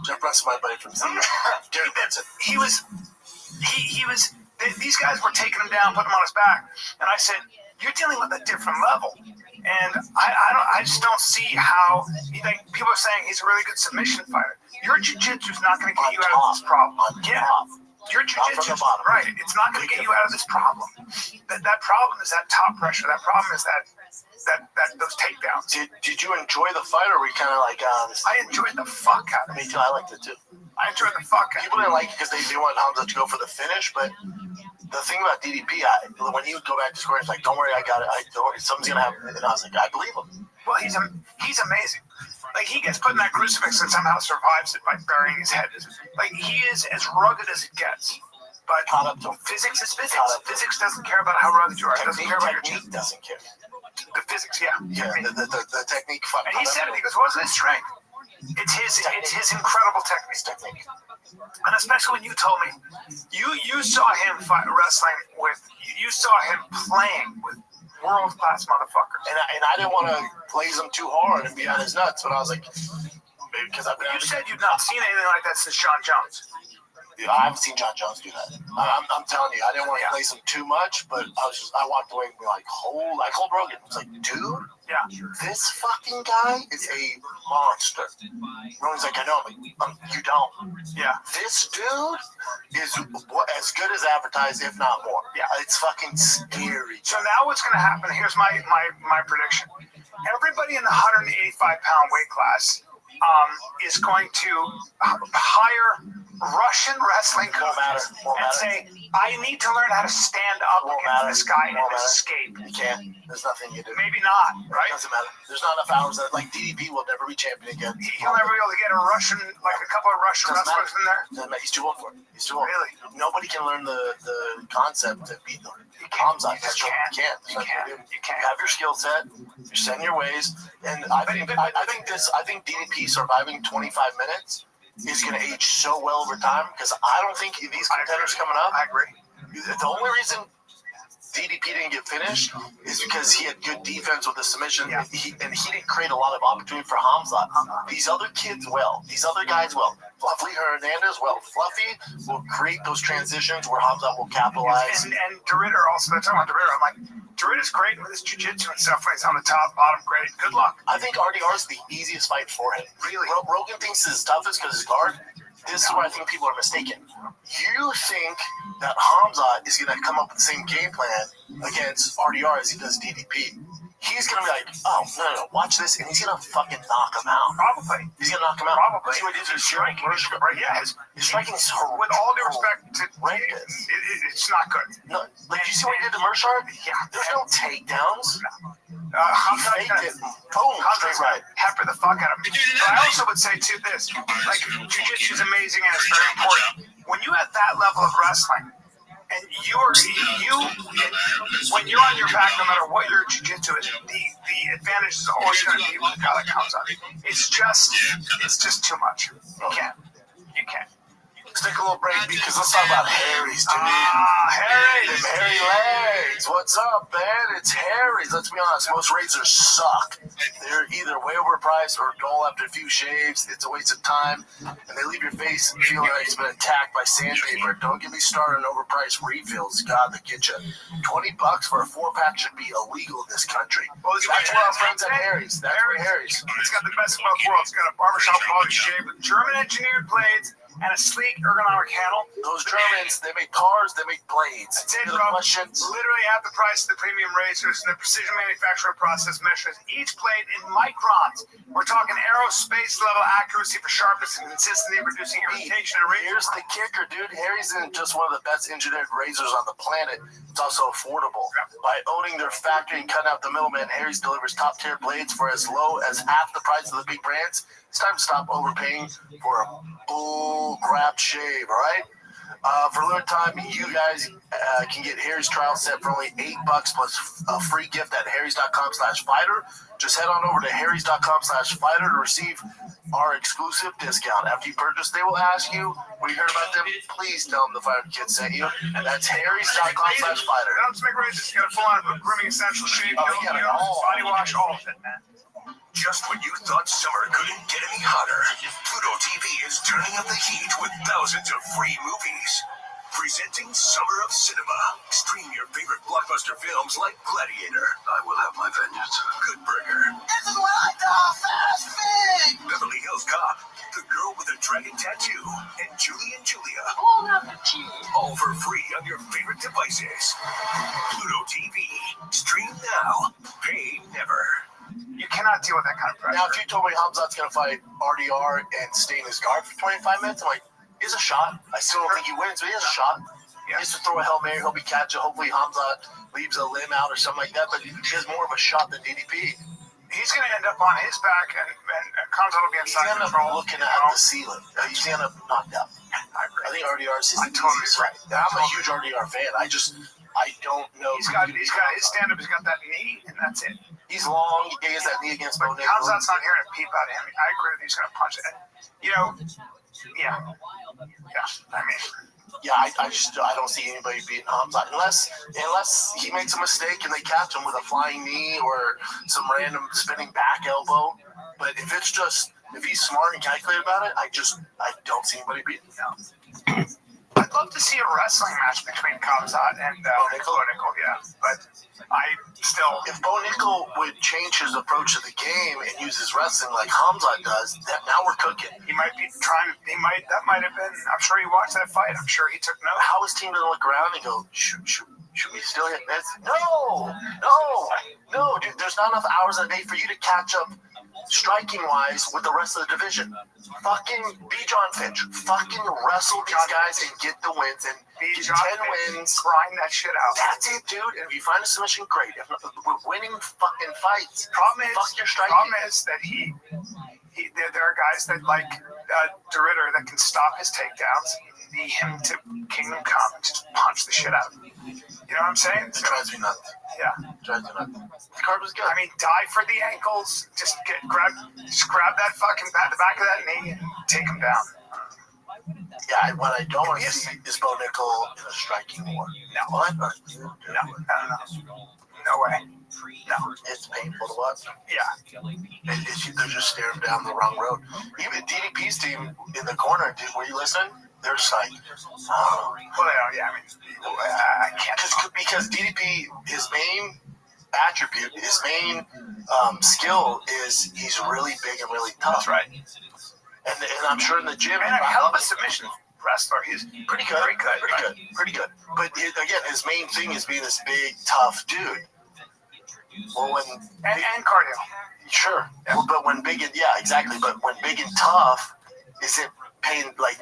S11: Jeff Brunson, my buddy from Derek Benson.
S5: He was. These guys were taking him down, putting him on his back, and I said, "You're dealing with a different level." And I just don't see how. People are saying he's a really good submission fighter. Your jiu-jitsu is not going to get you out of this problem. Your jiu-jitsu, right? It's not going to get you out of this problem. That problem is that top pressure. That problem is that those takedowns.
S11: Did you enjoy the fight, or were you kind of like,
S5: I enjoyed the fuck out of it.
S11: Me too. I liked it too.
S5: I enjoyed the fuck out of it.
S11: People didn't like it because they wanted Hamza to go for the finish, but the thing about DDP, when he would go back to square, he's like, "Don't worry, I got it. Something's gonna happen." And I was like, "I believe him."
S5: Well, he's amazing. Like, he gets put in that crucifix and somehow survives it by burying his head. Like, he is as rugged as it gets. But physics is physics. Physics doesn't care about how rugged you are. It doesn't care about your
S11: technique. Doesn't care.
S5: The physics, yeah.
S11: Yeah, the technique.
S5: And he said it. He goes, "What's his strength?" It's his incredible technique. And especially when you told me you saw him wrestling with, you saw him playing with world-class motherfuckers.
S11: And I didn't want to blaze him too hard and be on his nuts, but I was like, maybe because I've been.
S5: You said you've not seen anything like that since Sean Jones.
S11: I haven't seen John Jones do that. I'm telling you, I didn't want to place him too much, but I walked away and be like, I called Rogan. I was like, dude, this fucking guy is a monster. Rogan's like, I know. I'm like, you don't.
S5: Yeah.
S11: This dude is as good as advertised, if not more.
S5: Yeah.
S11: It's fucking scary.
S5: So now what's going to happen? Here's my prediction. Everybody in the 185-pound weight class is going to hire Russian wrestling coaches and say, "I need to learn how to stand up against this guy and escape."
S11: You can't. There's nothing you do.
S5: Maybe not, right?
S11: It doesn't matter. There's not enough hours. Like DDP will never be champion again.
S5: He'll never be able to get a Russian, like a couple of Russian wrestlers in there.
S11: He's too old for it. He's too old.
S5: Really?
S11: Nobody can learn the concept to beat them. You can't. You can't. You have your skill set. You're setting your ways, and I think DDP surviving 25 minutes is going to age so well over time because I don't think these contenders coming up.
S5: I agree.
S11: The only reason DDP didn't get finished is because he had good defense with the submission, and he didn't create a lot of opportunity for Hamza. These other kids will. These other guys will. Fluffy Hernandez will. Fluffy will create those transitions where Hamza will capitalize.
S5: And DeRitter also. Talking about DeRitter, I'm like, DeRitter's great with his jiu-jitsu and stuff when he's on the top, bottom, great. Good luck.
S11: I think RDR is the easiest fight for him.
S5: Really?
S11: Rogan thinks it's toughest because his guard. This is where I think people are mistaken. You think that Hamza is going to come up with the same game plan against RDR as he does DDP. He's going to be like, oh, no, watch this, and he's going to fucking knock him out.
S5: Probably.
S11: He's going to knock him out.
S5: Probably.
S11: See what he did to
S5: striking. Yeah, his
S11: striking is horrible.
S5: With all due respect to it's not good.
S11: No, like, you see what he did to Mershard? Yeah. There's no takedowns.
S5: Hamza
S11: faked it. Boom, straight right.
S5: Pepper the fuck out of him. But I also would say, too, this. Like, jiu-jitsu is amazing and it's very important. When you have that level of wrestling, and when you're on your back, no matter what your jiu-jitsu is, the advantage is always going to be with the guy that comes up. It's just too much. You can't.
S11: Let's take a little break because let's talk about Harry's, dude.
S5: Harry's.
S11: Them hairy legs. What's up, man? It's Harry's. Let's be honest, most razors suck. They're either way overpriced or dull after a few shaves. It's a waste of time, and they leave your face feeling like it's been attacked by sandpaper. Don't get me started on overpriced refills. God, they get you. $20 for a 4-pack should be illegal in this country.
S5: Well,
S11: that's where our friends at Harry's. That's where Harry's.
S5: It's got the best of both worlds. It's got a barbershop quality shave with German-engineered blades and a sleek ergonomic handle.
S11: Those Germans, they make cars, they make blades.
S5: That's it, bro. Literally at the price of the premium razors, and the precision manufacturing process measures each blade in microns. We're talking aerospace level accuracy for sharpness and consistency, reducing irritation and razor.
S11: Here's the kicker, dude. Harry's isn't just one of the best engineered razors on the planet. It's also affordable. By owning their factory and cutting out the middleman, Harry's delivers top tier blades for as low as half the price of the big brands. It's time to stop overpaying for a bull crap shave, all right? For a limited time, you guys can get Harry's trial set for only $8 plus a free gift at harrys.com/fighter. Just head on over to harrys.com/fighter to receive our exclusive discount. After you purchase, they will ask you, when you heard about them, please tell them the Fighter Kid sent you. And that's harrys.com/fighter.
S5: Don't just make razors. You got a full-on grooming essential shave, body wash, all of it, man.
S9: Just when you thought summer couldn't get any hotter, Pluto TV is turning up the heat with thousands of free movies. Presenting Summer of Cinema. Stream your favorite blockbuster films like Gladiator. I will have my vengeance. Good Burger.
S11: This is what I call fast food.
S9: Beverly Hills Cop. The Girl with a Dragon Tattoo. And Julie and Julia. All for free on your favorite devices. Pluto TV. Stream now. Pay never.
S5: You cannot deal with that kind of pressure.
S11: Now, if you told me Hamzat's going to fight RDR and stay in his guard for 25 minutes, I'm like, he has a shot. I still don't think he wins, but he has a shot. He has to throw a Hail Mary. He'll be catching. Hopefully, Hamzat leaves a limb out or something like that, but he has more of a shot than DDP.
S5: He's going to end up on his back, and Hamzat will be inside
S11: control. He's going to end up looking at the ceiling. He's going to end up knocked out. I think RDR is his easiest right. I'm a huge RDR fan. I don't know.
S5: He's got his stand-up. He's got that knee, and that's it.
S11: He's long. He has that knee against Bo Nickal.
S5: Hamzat's not hearing a peep out of him. I agree with you. He's going to punch it. You know, I don't see anybody beating Hamzat unless he makes a mistake and they catch him with a flying knee or some random spinning back elbow. But if he's smart and calculated about it, I don't see anybody beating him. I'd love to see a wrestling match between Hamzat and Bo Nickal, yeah. But
S11: if Bo Nickal would change his approach to the game and use his wrestling like Hamzat does, now we're cooking.
S5: He might be trying. That might have been. I'm sure he watched that fight. I'm sure he took notes.
S11: How is team gonna look around and go, should we still hit this? No, dude. There's not enough hours in a day for you to catch up striking wise with the rest of the division. Fucking be John Finch. Fucking wrestle these guys and get the wins and get 10 wins.
S5: Grind that shit out.
S11: That's it, dude. And if you find a submission, great. If not, we're winning fucking fights.
S5: Problem
S11: is
S5: that there are guys that like DeRitter that can stop his takedowns. You need him to Kingdom Come and just punch the shit out of him. You know what I'm saying?
S11: It drives me nuts.
S5: Yeah.
S11: Drives me nuts. The card was good.
S5: I mean, dive for the ankles. Grab that fucking the back of that knee and take him down.
S11: Yeah, what I don't want to see is Bo Nickel in a striking war.
S5: No.
S11: What?
S5: No, no way. No.
S11: It's painful to watch.
S5: Yeah.
S11: They're just staring down the wrong road. Even DDP's team in the corner, dude, were you listening? They're just like, oh.
S5: Well, yeah, I mean, I can't.
S11: Because DDP, his main attribute, his main skill is he's really big and really tough.
S5: That's right.
S11: And I'm sure in the gym,
S5: and a hell of a submission wrestler. He's
S11: pretty good. Pretty good. But again, his main thing is being this big, tough dude. Well,
S5: and cardio.
S11: Sure. Yeah. Well, but when big and exactly. But when big and tough, is it pain like?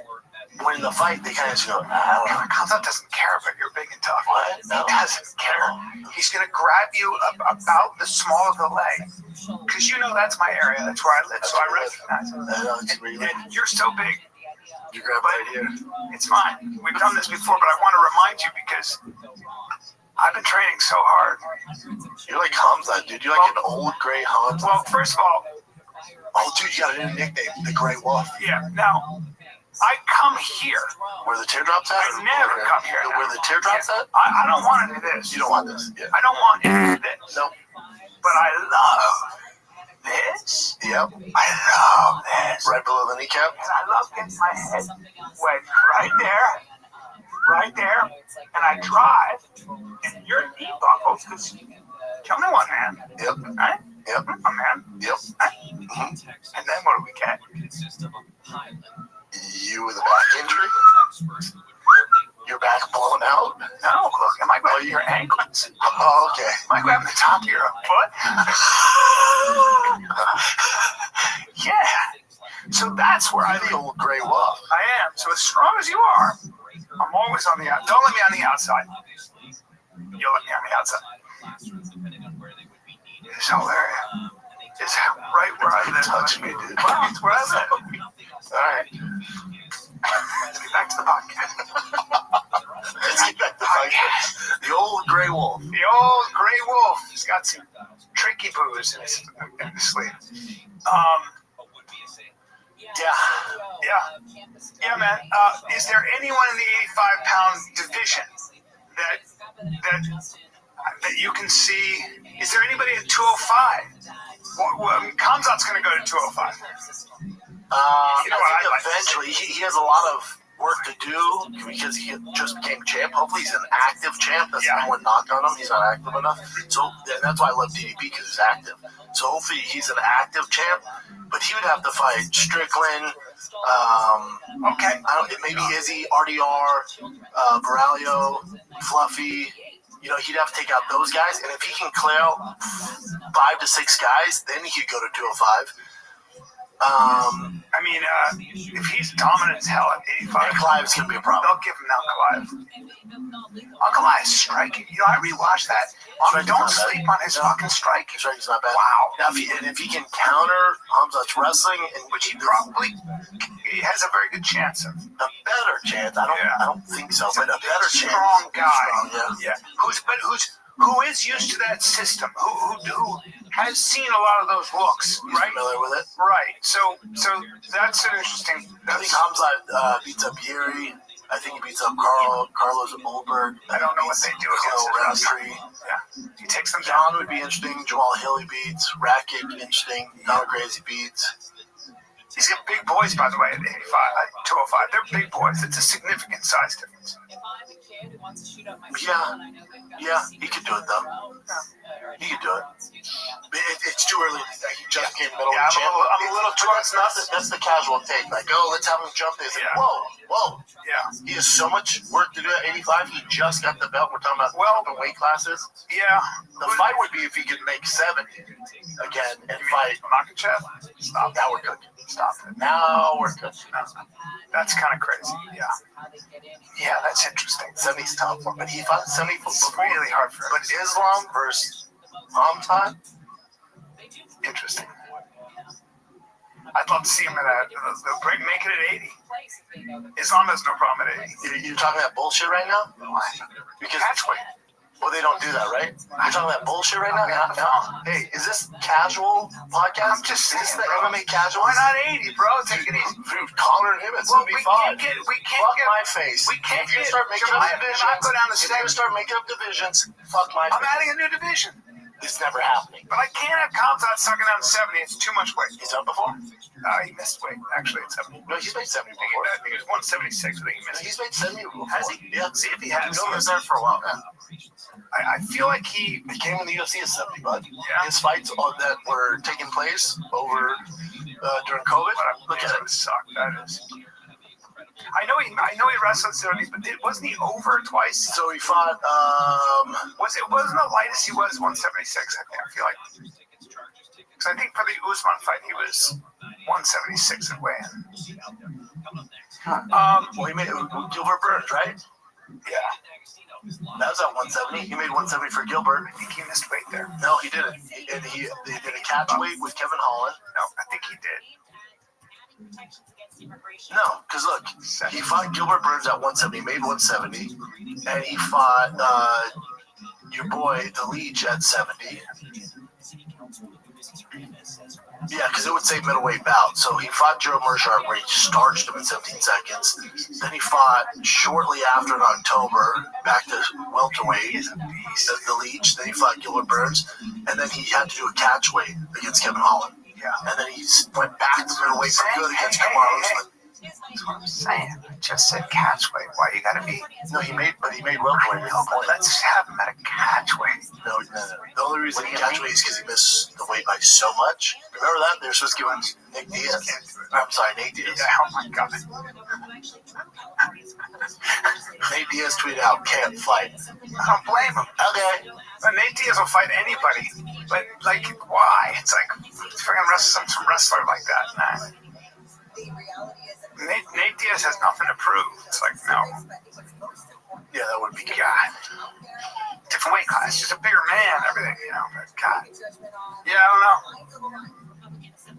S11: When in the fight, they kind of just go,
S5: Kamzat doesn't care about you're big and tough.
S11: What?
S5: No. He doesn't care. He's going to grab you about the small of the leg. Because you know that's my area. That's where I live. So I recognize it. And you're so big.
S11: You grab right here.
S5: It's fine. We've done this before, but I want to remind you because I've been training so hard.
S11: You're like Kamzat, dude. You're like an old gray Hamza.
S5: Well, first of all.
S11: Oh, dude, you got a new nickname. The Gray Wolf.
S5: Yeah. Now. I come here.
S11: Where the teardrops at?
S5: I never come here.
S11: Where the teardrops at?
S5: I don't want any of this.
S11: You don't want this? Yeah.
S5: I don't want any of this.
S11: No.
S5: But I love this.
S11: Yep.
S5: I love this.
S11: Right below the kneecap?
S5: And I love getting my head wet right there. And I drive. And your knee buckles. Because tell me what, man.
S11: Yep.
S5: Right?
S11: Yep.
S5: Oh, man.
S11: Yep.
S5: Right? And then what do we get?
S11: You with a back injury? Your back blown out?
S5: No, look, am I grabbing your ankles?
S11: Oh, okay.
S5: Am I grabbing the top of your foot? Yeah. So that's where
S11: I'm the old Gray Wolf.
S5: I am. So as strong as you are, I'm always on the outside. Don't let me on the outside. You'll let me on the outside. This whole area is right where I live.
S11: Touch me, dude.
S5: Well, it's where I live.
S11: All right.
S5: Let's get back to the podcast.
S11: The old Gray Wolf.
S5: The old Gray Wolf. He's got some tricky booze in his sleeve. Yeah, man. Is there anyone in the 85-pound division that you can see? Is there anybody at 205? Kamzat's going to go to 205.
S11: I think eventually he has a lot of work to do because he just became champ. Hopefully he's an active champ. That's no one knock on him. He's not active enough. So that's why I love DDP because he's active. So hopefully he's an active champ. But he would have to fight Strickland.
S5: Okay.
S11: Maybe Izzy, RDR, Baralio, Fluffy. You know, he'd have to take out those guys. And if he can clear out 5 to 6 guys, then he could go to 205.
S5: I mean, if he's dominant as hell at 85,
S11: Clive's going to be a problem.
S5: They'll give him Uncle Clive. Uncle Clive's striking. You know, I rewatched that. Don't sleep on his fucking striking.
S11: His striking's not bad.
S5: Wow.
S11: Now, if he can counter Hamzat's wrestling,
S5: which he probably has a very good chance of.
S11: A better chance. I don't think so, but a better chance.
S5: Strong guy.
S11: Yeah.
S5: Who is used to that system? Who has seen a lot of those looks, right?
S11: Familiar with it,
S5: right? So that's an interesting.
S11: I think Hamzat beats up Yuri. I think he beats up Carlos Goldberg.
S5: I don't know what they do against
S11: Roundtree.
S5: Yeah, he takes them
S11: John
S5: down.
S11: Would be interesting. Jamal Hill he beats. Rakic interesting. Donald Gracie beats.
S5: He's got big boys, by the way, at 85, 205. They're big boys. It's a significant size difference.
S11: Yeah, he could do it though. He could do it. It's too early. He just came middle of the champ.
S5: I'm a little too.
S11: That's the casual take. Like, let's have him jump this.
S5: Yeah.
S11: Whoa.
S5: Yeah.
S11: He has so much work to do at 85. He just got the belt. We're talking about the weight classes.
S5: Yeah.
S11: The fight would be if he could make 70 again and fight
S5: Makachev.
S11: Stop. Now we're cooking.
S5: Stop it.
S11: Now we're cooking.
S5: That's kind of crazy. Yeah, that's interesting.
S11: 70's tough for him, but he fought 70 before.
S5: It's really hard for him.
S11: But Islam versus Hamzat,
S5: interesting. I'd love to see him at make it at 80. Islam has no problem at 80.
S11: You're talking that bullshit right now?
S5: Because catchweight.
S11: Well, they don't do that, right? You're talking about bullshit right now? Yeah. Hey, is this casual podcast?
S5: I'm just saying,
S11: is this the
S5: bro.
S11: MMA casual?
S5: Why not 80, bro? Take it easy.
S11: Dude, Connor and him at 75.
S5: We can't
S11: fuck
S5: get
S11: my face.
S5: We can't
S11: if you
S5: get
S11: start making
S5: Jemima
S11: divisions,
S5: and I go down the
S11: if you start making up divisions, fuck my
S5: I'm
S11: face.
S5: adding a new division.
S11: It's never happening.
S5: But I can't have Kamzat sucking down 70. It's too much weight.
S11: He's done before?
S5: He missed weight. Actually, it's 70.
S11: No, he's made 70 before.
S5: I think it was 176. I think he missed.
S11: He's made 70 before.
S5: Has he?
S11: Yeah.
S5: See if he has.
S11: He was there for a while. Yeah.
S5: I feel like he
S11: came in the UFC at 70, bud.
S5: Yeah.
S11: His fights that were taking place over during COVID. Look at it.
S5: Suck. That is. I know he wrestled 70s, but wasn't he over twice?
S11: So he fought.
S5: Wasn't the lightest he was 176? I feel like. Because I think for the Usman fight he was 176 at weigh-in.
S11: Well, he made Gilbert Burns, right?
S5: Yeah.
S11: That was at 170. He made 170 for Gilbert.
S5: I think he missed weight there.
S11: No, he didn't. They did a catch weight with Kevin Holland.
S5: No, I think he did.
S11: No, because look, he fought Gilbert Burns at 170, made 170, and he fought your boy, the Leech, at 70. Yeah, because it would say middleweight bout. So he fought Joe Mershart where he starched him in 17 seconds. Then he fought shortly after in October back to welterweight, the Leech. Then he fought Gilbert Burns. And then he had to do a catch weight against Kevin Holland.
S5: Yeah.
S11: And then he went back to middleweight for good against Kamar Usman.
S5: That's what I'm saying. I just said catch weight. Why you gotta be?
S11: No, he made welterweight.
S5: Let's have him at a catch weight.
S11: No. The only reason he catch weight is because he missed the weight by so much. Remember that? They were supposed to give him Nick Diaz. I'm sorry, Nate Diaz.
S5: Yeah, oh my god.
S11: Nate Diaz tweeted out, "Can't fight."
S5: I don't blame him.
S11: Okay.
S5: But Nate Diaz will fight anybody. But like, why? It's like freaking wrestle some wrestler like that. Nah. Nate Diaz has nothing to prove. It's like, no.
S11: Yeah, that would be good.
S5: God. Different weight class. Just a bigger man, everything, but God. Yeah, I don't know.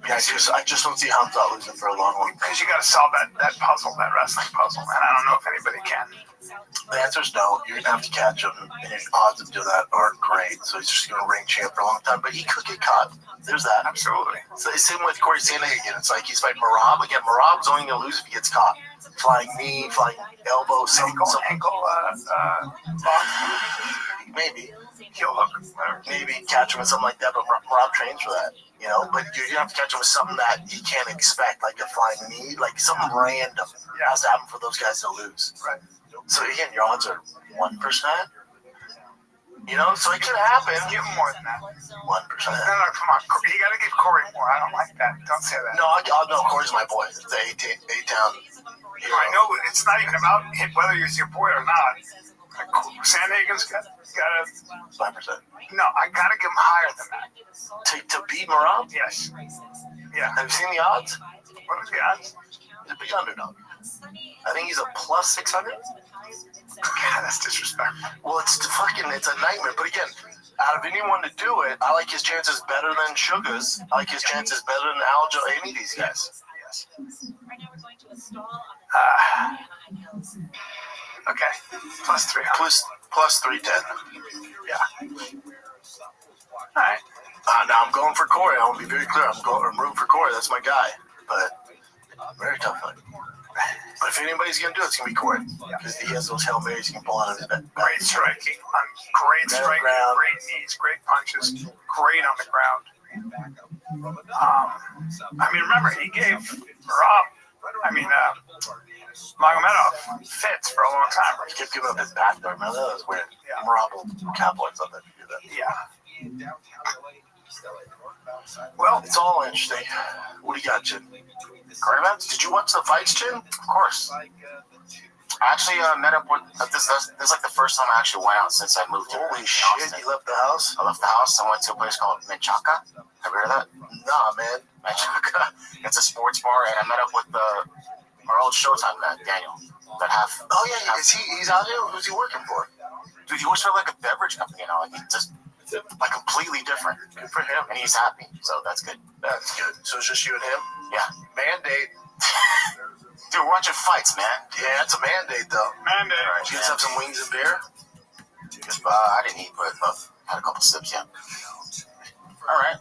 S11: Yeah, I just don't see Hamza losing for a long one.
S5: Because you got to solve that puzzle, that wrestling puzzle. And I don't know if anybody can.
S11: The answer is no. You're going to have to catch him. And his odds of doing that aren't great. So he's just going to ring champ for a long time. But he could get caught. There's that.
S5: Absolutely.
S11: So the same with Corey Sandhagen. It's like he's fighting Merab. Again, Merab's only going to lose if he gets caught. Flying knee, flying elbow,
S5: ankle,
S11: maybe.
S5: Heel hook.
S11: Maybe catch him with something like that. But Merab trains for that. You know, but you're going to have to catch him with something that he can't expect, like a flying knee, like something random. It has to happen for those guys to lose.
S5: Right.
S11: So again, your odds are 1%. You know, so it could happen.
S5: Give him more than that.
S11: 1%.
S5: No, come on. You got to give Corey more. I don't like that. Don't say that.
S11: No, no, Corey's my boy. The A-Town.
S5: I know it's not even about whether he's your boy or not. Sandhagen's got a
S11: 5%.
S5: No, I got to give him higher than that.
S11: To beat Merab?
S5: Yes. Yeah.
S11: Have you seen the odds?
S5: What are the odds?
S11: He's a big underdog. I think he's a plus 600.
S5: God, that's disrespectful.
S11: Well, it's a nightmare. But again, out of anyone to do it, I like his chances better than Sugar's. I like his chances better than Aljo, any of these guys.
S5: Yes. Okay. Plus 300.
S11: Plus 310.
S5: Yeah. All right.
S11: Now I'm going for Corey. I want to be very clear. I'm rooting for Corey. That's my guy. But very tough fight. But if anybody's going to do it, it's going to be Corey. Because he has those Hail Marys he can pull out of his back.
S5: Great striking. Great striking. Great knees. Great punches. Great on the ground. I mean, remember, he gave Magomedov fits for a long time.
S11: He kept giving up his back there. Man, that was weird. Yeah. Merab will capitalize on that to do that.
S5: Yeah. Well,
S11: it's all interesting. What do you got, Chin? Current events? Did you watch the fights, Chin?
S13: Of course. I actually met up with this is like the first time I actually went out since I moved here.
S11: Holy shit, you left the house?
S13: I left the house. I went to a place called Menchaca. Have you heard of that?
S11: Nah, man.
S13: Menchaca. It's a sports bar, and I met up with our old Showtime guy, Daniel.
S11: Oh yeah, he's out here? Who's he working for?
S13: Dude, he works for like a beverage company, like he's just like completely different.
S11: Good for him.
S13: And he's happy, so that's good.
S11: That's good. So it's just you and him?
S13: Yeah.
S11: Mandate.
S13: Dude, we're watching fights, man.
S11: Yeah, it's a mandate, though.
S5: Mandate.
S11: All right, you guys have some wings and beer?
S13: I didn't eat, but had a couple sips, yeah. All right.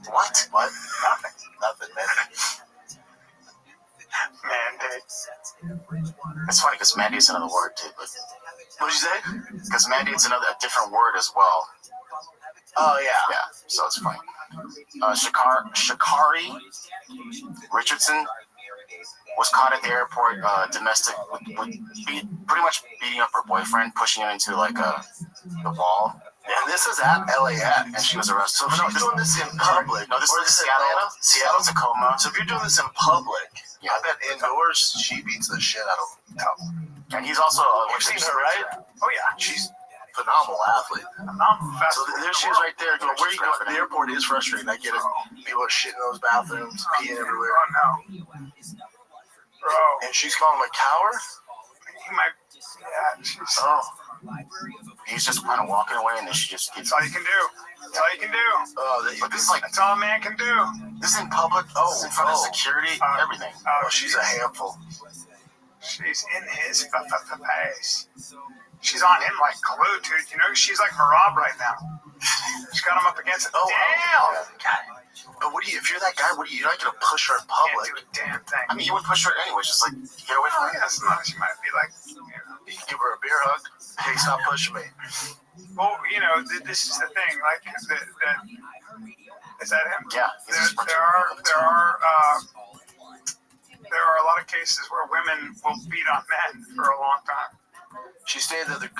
S13: What? Nothing, man.
S5: Mandates.
S13: It's funny because mandate's another word too. But what did you say? Because mandate's a different word as well.
S5: Oh yeah.
S13: Yeah. So it's funny. Shakari Richardson was caught at the airport, domestic, pretty much beating up her boyfriend, pushing him into like the wall.
S11: And this is at LAX.
S13: And she was arrested.
S11: So she's doing this in public.
S13: No, this is
S11: Seattle.
S13: Seattle, Tacoma.
S11: So if you're doing this in public, I bet indoors she beats the shit out of him.
S13: And he's also
S11: You've seen her, right?
S5: Oh yeah.
S11: She's phenomenal athlete. So there she is right there. Where you go to the airport is frustrating. I get it. People are shitting in those bathrooms, peeing everywhere.
S5: Oh no. Bro.
S11: And she's calling him a coward?
S5: He might. Yeah. She's.
S11: Oh.
S13: He's just kind of walking away, and then she just keeps.
S5: That's all you can do. That's all you can do.
S13: But this is like.
S5: That's all a man can do.
S13: This is in public. This is in front of security. Everything.
S11: Oh, she's a handful.
S5: She's in his face. She's on him like glue, dude. You know, she's like Marab right now. She's got him up against it.
S11: Oh,
S5: damn!
S11: But if you're that guy, you're not going to push her in public.
S5: Can't do a damn thing.
S13: I mean, you would push her anyway, just like, get away from her.
S5: Yeah, she might be like,
S11: you can give her a beer hug. Hey, stop pushing me.
S5: Well, you know, this is the thing. Like, is that him?
S13: Yeah.
S5: There are a lot of cases where women will beat on men for a long time.
S11: She stated that the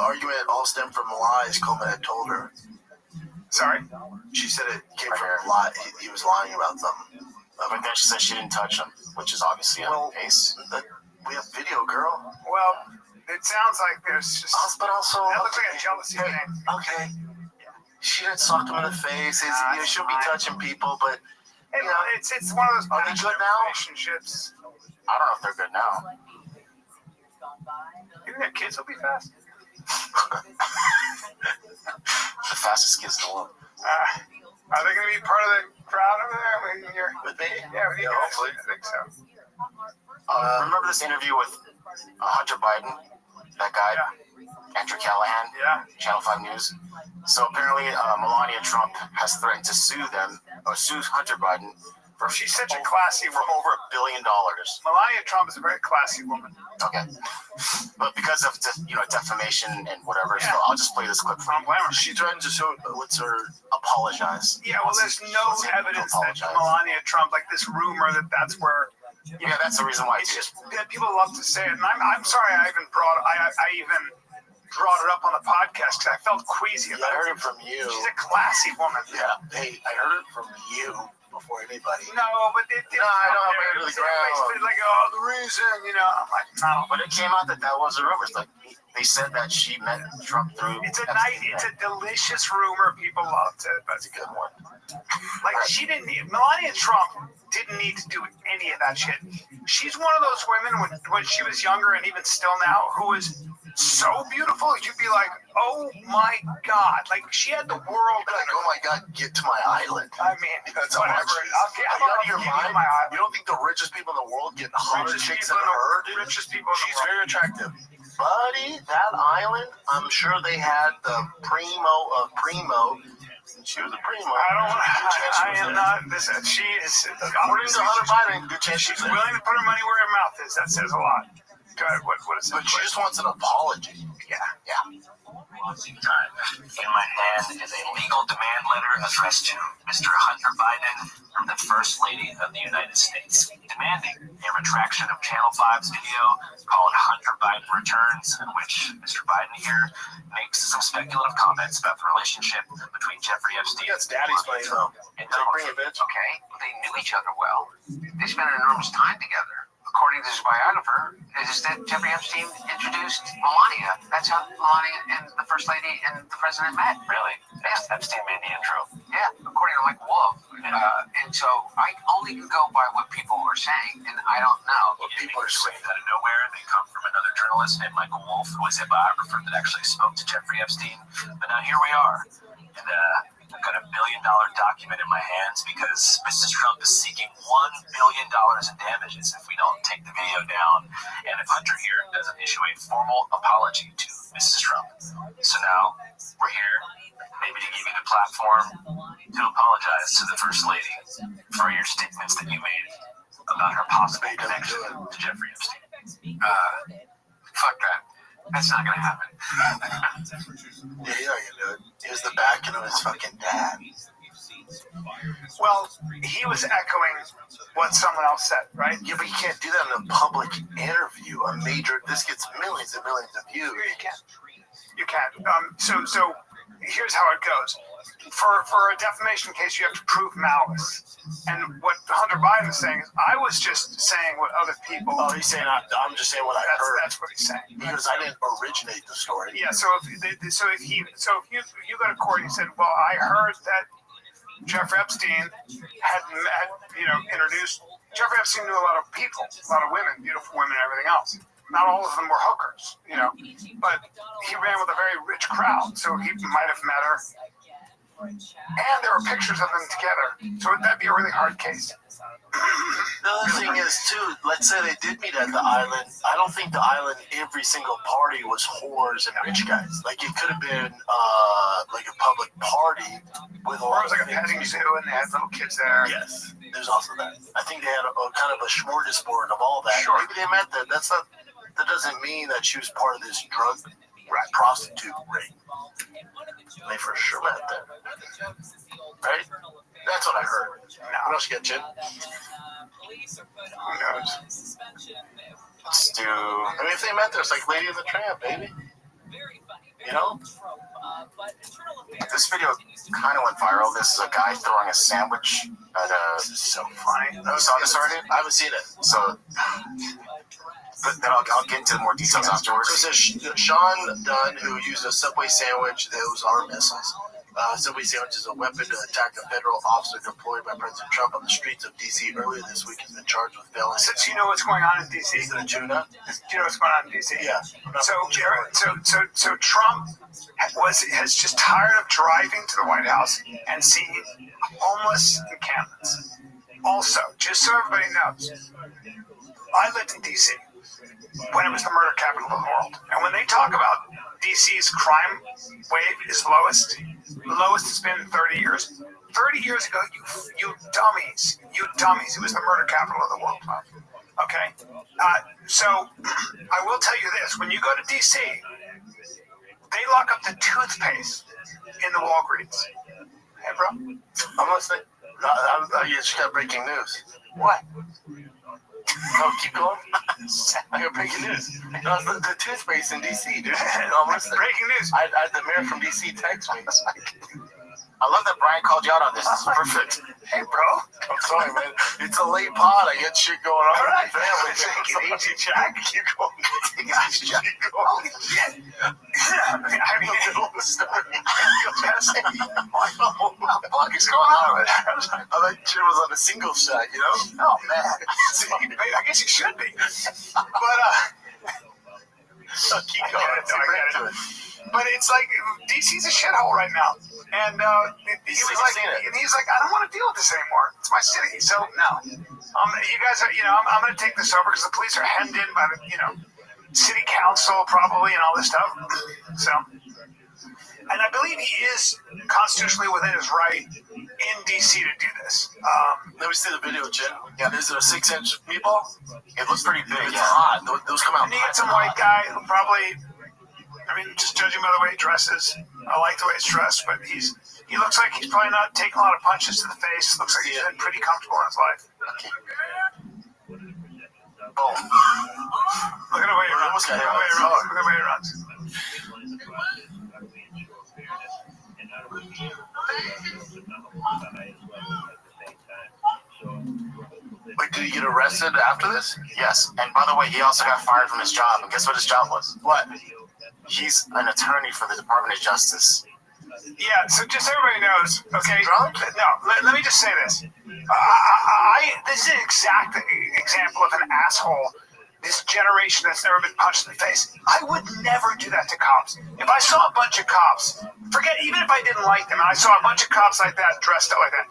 S11: argument all stemmed from lies Coleman had told her.
S5: Sorry?
S11: She said it came from a lie. He was lying about something.
S13: But then she said she didn't touch him, which is obviously a case.
S11: We have video, girl.
S5: Well, it sounds like there's just.
S11: But also.
S5: That looks like a jealousy thing.
S11: Okay. She didn't sock him in the face. She'll be touching people, but.
S5: Hey, it's one of those
S11: are they good now?
S5: Relationships.
S13: I don't know if they're good now.
S5: You think their kids will be fast?
S13: The fastest kids in the world.
S5: Are they going to be part of the crowd over there when you're
S11: with me?
S5: Yeah, with you guys.
S11: Hopefully.
S5: I think so.
S13: Remember this interview with Hunter Biden? That guy, Andrew Callahan, Channel 5 News. So apparently, Melania Trump has threatened to sue Hunter Biden.
S5: She's such a classy woman.
S13: For over $1 billion.
S5: Melania Trump is a very classy woman.
S13: Okay. But because of defamation and whatever, so I'll just play this clip for you.
S11: She threatened to sue, let's her
S13: apologize.
S5: Yeah, well, there's no evidence that Melania Trump, like this rumor that's where.
S13: Yeah, that's the reason why.
S5: It's just people love to say it, and I'm sorry I even brought it up on the podcast because I felt queasy about it.
S11: I heard it from you.
S5: She's a classy woman.
S11: Yeah. Hey, I heard it from you. Before anybody.
S5: No, but it didn't.
S11: No, I don't have to the ground.
S5: Like, the reason, I'm like, no.
S13: But it came out that was a rumor. Like, they said that she met Trump through.
S5: It's a delicious rumor. People loved it. That's a good one. Like, Melania Trump didn't need to do any of that shit. She's one of those women when she was younger and even still now who is so beautiful. You'd be like, oh my God. Like, she had the world.
S11: Like, oh my God, get to my island.
S5: I mean,
S11: that's
S5: whatever.
S11: I'm out of your mind. You don't think the richest people in the world get hotter chicks than her?
S5: Richest people in the world.
S11: She's very attractive. Buddy, that island, I'm sure they had the primo of primo. She was a primo.
S5: I am not. She is.
S11: According to Hunter Biden, good chance
S5: she's willing to put her money where her mouth is. That says a lot. Go ahead. What is it?
S11: But she just wants an apology.
S5: Yeah.
S16: Time. In my hand is a legal demand letter addressed to Mr. Hunter Biden from the First Lady of the United States, demanding a retraction of Channel 5's video called Hunter Biden Returns, in which Mr. Biden here makes some speculative comments about the relationship between Jeffrey Epstein
S11: and Daddy's money, though.
S16: And bring it, bitch. Okay, they knew each other well. They spent an enormous time together. According to his biographer, is that Jeffrey Epstein introduced Melania. That's how Melania and the First Lady and the President met. Really? Yes, Epstein made the intro.
S5: Yeah, according to Mike Wolf. And so I only can go by what people are saying, and I don't know.
S16: What people are saying out of nowhere. They come from another journalist named Michael Wolf, who was a biographer that actually spoke to Jeffrey Epstein. But now here we are. And I've got $1 billion document in my hands because Mrs. Trump is seeking $1 billion in damages if we don't take the video down, and if Hunter here doesn't issue a formal apology to Mrs. Trump. So now we're here, maybe to give you the platform to apologize to the First Lady for your statements that you made about her possible connection to Jeffrey Epstein. Fuck that. That's not gonna happen.
S11: Yeah, you know you do it. Here's the backing of his fucking dad.
S5: Well, he was echoing what someone else said, right?
S11: Yeah, but you can't do that in a public interview. This gets millions and millions of views.
S5: Sure you can. You can. So here's how it goes. For a defamation case, you have to prove malice. And what Hunter Biden is saying is, I was just saying what other people.
S11: Oh, he's saying I'm just saying what I heard.
S5: That's what he's saying.
S11: Because I didn't originate the story.
S5: Yeah. So if you go to court and you said, well, I heard that Jeffrey Epstein had introduced. Jeffrey Epstein knew a lot of people, a lot of women, beautiful women, and everything else. Not all of them were hookers, but he ran with a very rich crowd, so he might have met her. And there were pictures of them together, so that'd be a really hard case.
S11: The other thing is, too, let's say they did meet at the island. I don't think the island, every single party was whores and rich guys. Like, it could have been like a public party with all.
S5: Or it was like a petting zoo and they had little kids there.
S11: Yes, there's also that. I think they had a kind of a smorgasbord of all that.
S5: Sure.
S11: Maybe they met that. That doesn't mean that she was part of this drug prostitute ring. They for sure met that. Right? That's what I heard. What else you got, Jim?
S5: Who knows?
S11: Let's do. I mean, if they met there, it's like Lady in the Tramp, baby. You know?
S13: This video kind of went viral. This is a guy throwing a sandwich at a.
S11: This is so funny.
S13: You saw this already?
S11: I haven't seen it.
S13: So. But then I'll get into more details afterwards.
S11: So it says Sean Dunn, who used a Subway sandwich that was armed missiles. Subway sandwich is a weapon to attack a federal officer deployed by President Trump on the streets of D.C. earlier this week. Has been charged with felony.
S5: Since you know what's going on in D.C.
S11: Is it a tuna?
S5: Do you know what's going on in D.C.?
S11: Yeah.
S5: So Trump has just tired of driving to the White House and seeing homeless encampments. Also, just so everybody knows, I lived in D.C. when it was the murder capital of the world. And when they talk about DC's crime wave is lowest it's been in 30 years. 30 years ago, you dummies, it was the murder capital of the world. Okay? So I will tell you this. When you go to DC, they lock up the toothpaste in the Walgreens. Hey, bro?
S11: I'm listening. You just got breaking news.
S5: What?
S11: No, keep going. I got breaking news. The toothpaste in DC, dude. I'm listening.
S5: Breaking news.
S11: The mayor from DC texted me.
S13: I love that Brian called you out on this. This is perfect.
S5: Hey, bro.
S11: I'm sorry, man. It's a late pod. I got shit going on.
S5: All right.
S11: Family.
S5: Take it easy, Jack.
S11: Keep going. Take it easy, Jack.
S5: Holy shit. I mean,
S11: Middle of the story.
S5: what the fuck is going on with that?
S11: I thought Jim was on a single shot, you know?
S5: Oh, man. I guess he should be. But,
S11: keep going.
S5: I get it. But it's like, DC's a shithole right now. And he's like, I don't want to deal with this anymore. It's my city. So, no. You guys are, I'm going to take this over because the police are hemmed in by the, city council probably and all this stuff. So, and I believe he is constitutionally within his right in DC to do this.
S11: Let me see the video, Jim. Yeah. Is it a 6-inch meatball?
S13: It looks pretty big.
S11: It's hot. Those come out.
S5: And you get some white guy who probably, just judging by the way he dresses, I like the way he's dressed, but he looks like he's probably not taking a lot of punches to the face. Looks like he's been pretty comfortable in his life.
S11: Okay.
S5: Oh. Look at the way he runs. Look at the way he runs.
S11: Wait, did he get arrested after this?
S13: Yes. And by the way, he also got fired from his job. And guess what his job was?
S11: What?
S13: He's an attorney for the Department of Justice.
S5: Yeah, so just so everybody knows, okay?
S11: Drunk?
S5: No, let me just say this. This is an exact example of an asshole, this generation that's never been punched in the face. I would never do that to cops. If I saw a bunch of cops, even if I didn't like them, and I saw a bunch of cops like that, dressed up like that,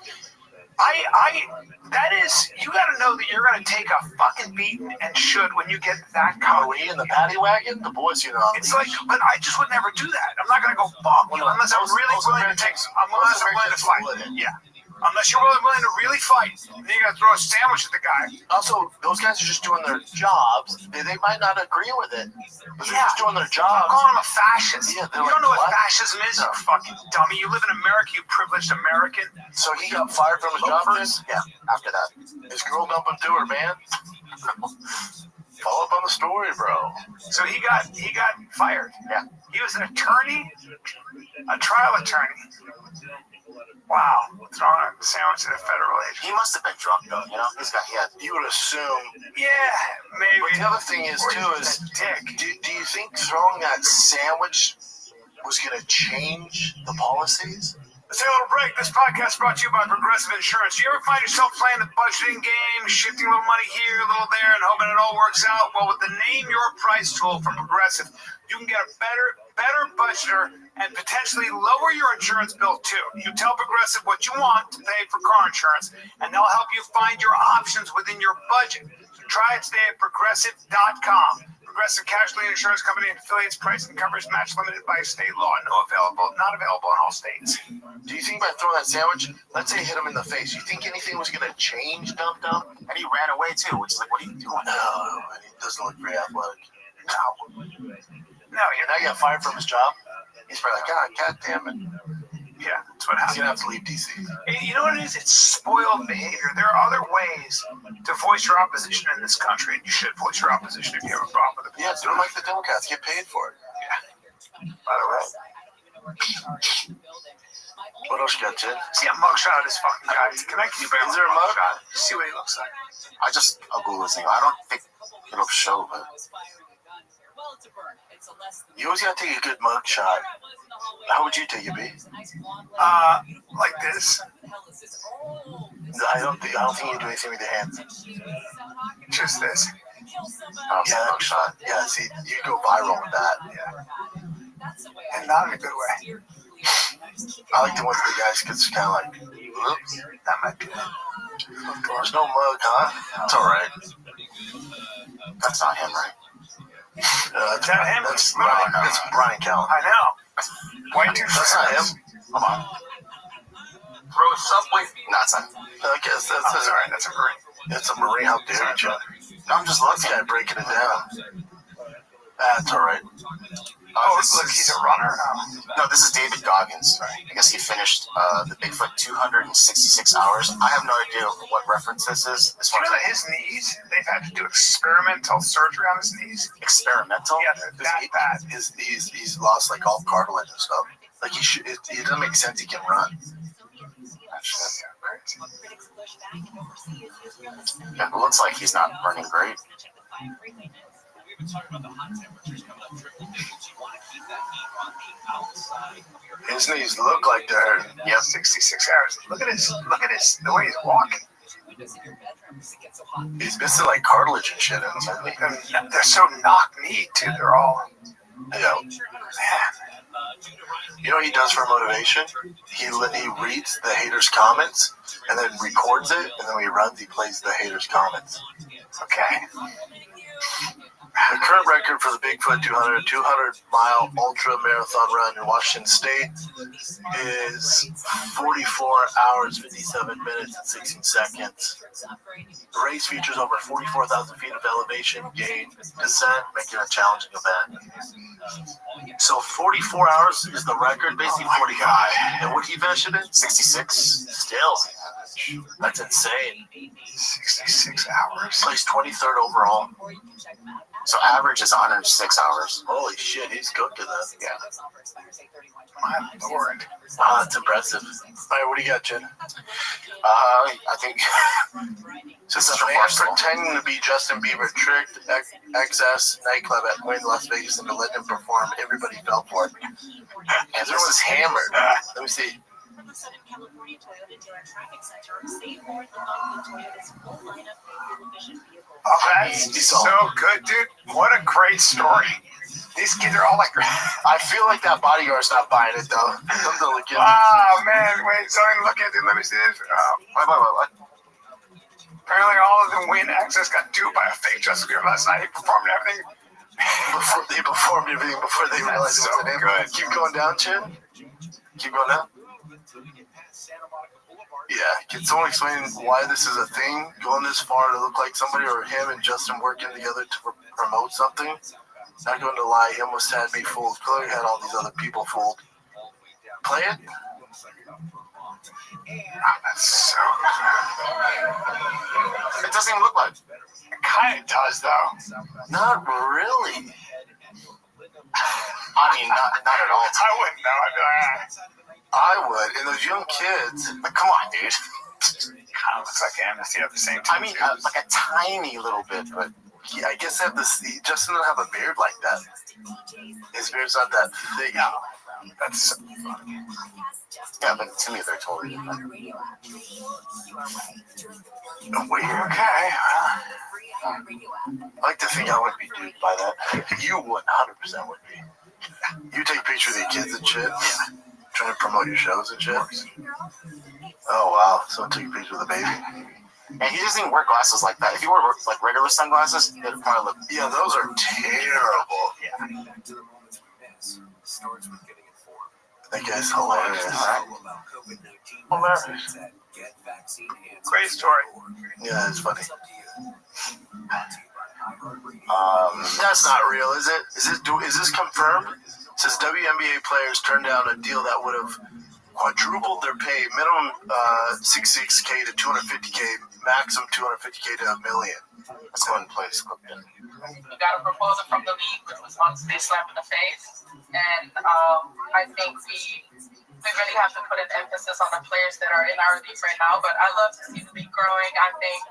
S5: That is, you got to know that you're going to take a fucking beating and should when you get that car.
S11: When he in the paddy wagon, the boys,
S5: It's like, but I just would never do that. I'm not going to go fuck you unless I'm really willing to take. Unless I'm willing to fight. Yeah. Unless you're willing to really fight, then you got to throw a sandwich at the guy.
S11: Also, those guys are just doing their jobs. They might not agree with it, but they're just doing their jobs.
S5: I'm calling him a fascist.
S11: Yeah,
S5: you don't know what fascism is, you fucking dummy. You live in America, you privileged American.
S11: So he got fired from his job first? Yeah, after that. His girl dumped him to her, man. Follow up on the story, bro.
S5: So he got fired.
S11: Yeah.
S5: He was an attorney, a trial attorney. Wow, throwing a sandwich at a federal agent.
S11: He must have been drunk though, you know. You would assume.
S5: Yeah, maybe.
S11: But the other thing is too is, do you think throwing that sandwich was going to change the policies?
S5: Let's take a little break. This podcast brought to you by Progressive Insurance. You ever find yourself playing the budgeting game, shifting a little money here, a little there, and hoping it all works out? Well, with the Name Your Price tool from Progressive, you can get a better budgeter and potentially lower your insurance bill too. You tell Progressive what you want to pay for car insurance, and they'll help you find your options within your budget. So try it today at Progressive.com. Progressive Casualty Insurance Company and affiliates. Price and coverage match limited by state law. Not available in all states.
S11: Do you think by throwing that sandwich, let's say hit him in the face, you think anything was going to change, Dum Dum?
S13: And he ran away too, which is like, what are you doing?
S11: No, and he doesn't look very athletic.
S5: No,
S11: Now he got fired from his job. He's probably like, God damn it.
S5: Yeah, that's what happens.
S11: He's going to have to leave DC.
S5: You know what it is? It's spoiled behavior. There are other ways to voice your opposition in this country, and you should voice your opposition if you have a problem with it.
S11: Yeah, do it like the Democrats. Get paid for it.
S5: Yeah. By the way.
S11: What else you got, Jen?
S5: See a mugshot of this fucking guy. Can you bring
S11: Is there a mugshot?
S5: See what he looks like.
S13: I'll Google this thing. I don't think it'll show, but.
S11: You always got to take a good mug shot. How would you take it, B?
S5: Like this.
S11: I don't think you do anything with your hands.
S5: Just this.
S11: Yeah, mug shot. Yeah, see, you go viral with that.
S5: Yeah. And not in a good way.
S11: I like the ones the guys gets kind of like, whoops.
S5: That might be it.
S11: There's no mug, huh? It's all right.
S13: That's not him, right?
S5: That's not him.
S11: That's Brian Callen.
S5: I know. White dude.
S11: That's not him. Come on.
S14: Throw a subway.
S11: No, it's not. I guess that's
S5: alright. That's a Marine.
S11: It's a Marine. How dare you, John? I'm just lucky guy breaking it down. That's all right.
S5: Look, he's a runner.
S13: No, this is David Goggins. I guess he finished the Bigfoot 266 hours. I have no idea what reference this is.
S5: You know that his knees, they've had to do experimental surgery on his knees.
S13: Experimental?
S5: Yeah,
S11: he's lost like all cartilage and stuff. Like it doesn't make sense he can run.
S13: Yeah, it looks like he's not running great.
S1: We've been talking about the hot temperatures coming up, triple digits. You want to keep that heat on the outside.
S11: His knees look like they're hurting.
S5: Yeah, 66 hours. Look at his, the way he's walking.
S11: He's missing like cartilage and shit.
S5: And they're so knock-kneed, too. They're all,
S11: yeah. Man. You know what he does for motivation? He reads the haters' comments and then records it, and then when he runs, he plays the haters' comments.
S5: Okay.
S11: The current record for the Bigfoot 200-mile ultra marathon run in Washington State is 44 hours, 57 minutes, and 16 seconds. The race features over 44,000 feet of elevation gain, descent, making it a challenging event. So 44 hours is the record, basically 45. And what he finished it in? 66. Still. That's insane.
S5: 66 hours.
S11: Placed 23rd overall.
S13: So average is 106 hours.
S11: Holy shit, he's cooking that.
S5: Yeah. My lord.
S11: Wow, that's impressive. All right, what do you got, Jen?
S13: I think
S11: this is man pretending to be Justin Bieber tricked XS nightclub at Wynn Las Vegas and to let him perform. Everybody fell for it. And this is hammered. Let me see.
S17: From the Southern California Toyota Dealer Traffic Center, stay forth along the Toyota's full lineup of vision vehicles.
S5: Oh, that's so good, dude. What a great story. These kids are all like...
S11: I feel like that bodyguard's not buying it, though.
S5: Oh, man. Wait, so I'm looking at it. Let me see this.
S13: What?
S5: Apparently, all of them win access got duped by a fake Justin Bieber last night. He performed everything.
S11: Before they realized it was an good. Keep going down, Chin. Keep going down. Yeah, can someone explain why this is a thing? Going this far to look like somebody, or him and Justin working together to promote something? Not going to lie, he almost had me fooled. Clearly had all these other people fooled. Play it?
S5: That's so
S11: It doesn't even look like it.
S5: It kind of does, though.
S11: Not really. I mean, not at all.
S5: I wouldn't know. I'd be like,
S11: I would. And those young kids, like, come on, dude.
S5: Kind of looks like Amnesty at the same time.
S11: I mean, like a tiny little bit, but yeah, I guess Justin doesn't have a beard like that. His beard's not that thick.
S5: No, that's so funny.
S11: Yeah, but to me, they're totally different.
S5: Weird. Okay.
S11: I like to think I would be duped by that. You would, 100% would be. You take pictures of your kids and shit. Yeah. Trying to promote your shows and shit. Oh wow! Someone took a picture of the baby.
S13: And he doesn't even wear glasses like that. If he wore like regular sunglasses, it'd probably look.
S11: Yeah, those are terrible.
S5: Yeah.
S11: That guy's hilarious.
S5: Hilarious. Great story.
S11: Yeah, it's funny. That's not real, is it? Is this confirmed? It says WNBA players turned down a deal that would have quadrupled their pay, minimum $66K to $250K, maximum $250K to $1 million. Let's go ahead and play this clip then.
S15: We got a proposal from the league, which was honestly a slap in the face, and I think we really have to put an emphasis on the players that are in our league right now. But I love to see the league growing. I think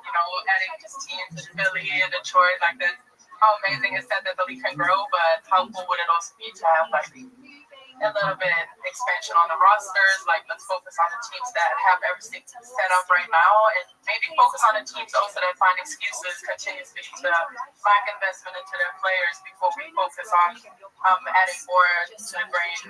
S15: adding these teams in Philly and Detroit, like that. How amazing is that the league can grow, but how cool would it also be to have like a little bit expansion on the rosters? Like, let's focus on the teams that have everything set up right now, and maybe focus on the teams also that find excuses continuously to lack investment into their players before we focus on adding more to the brain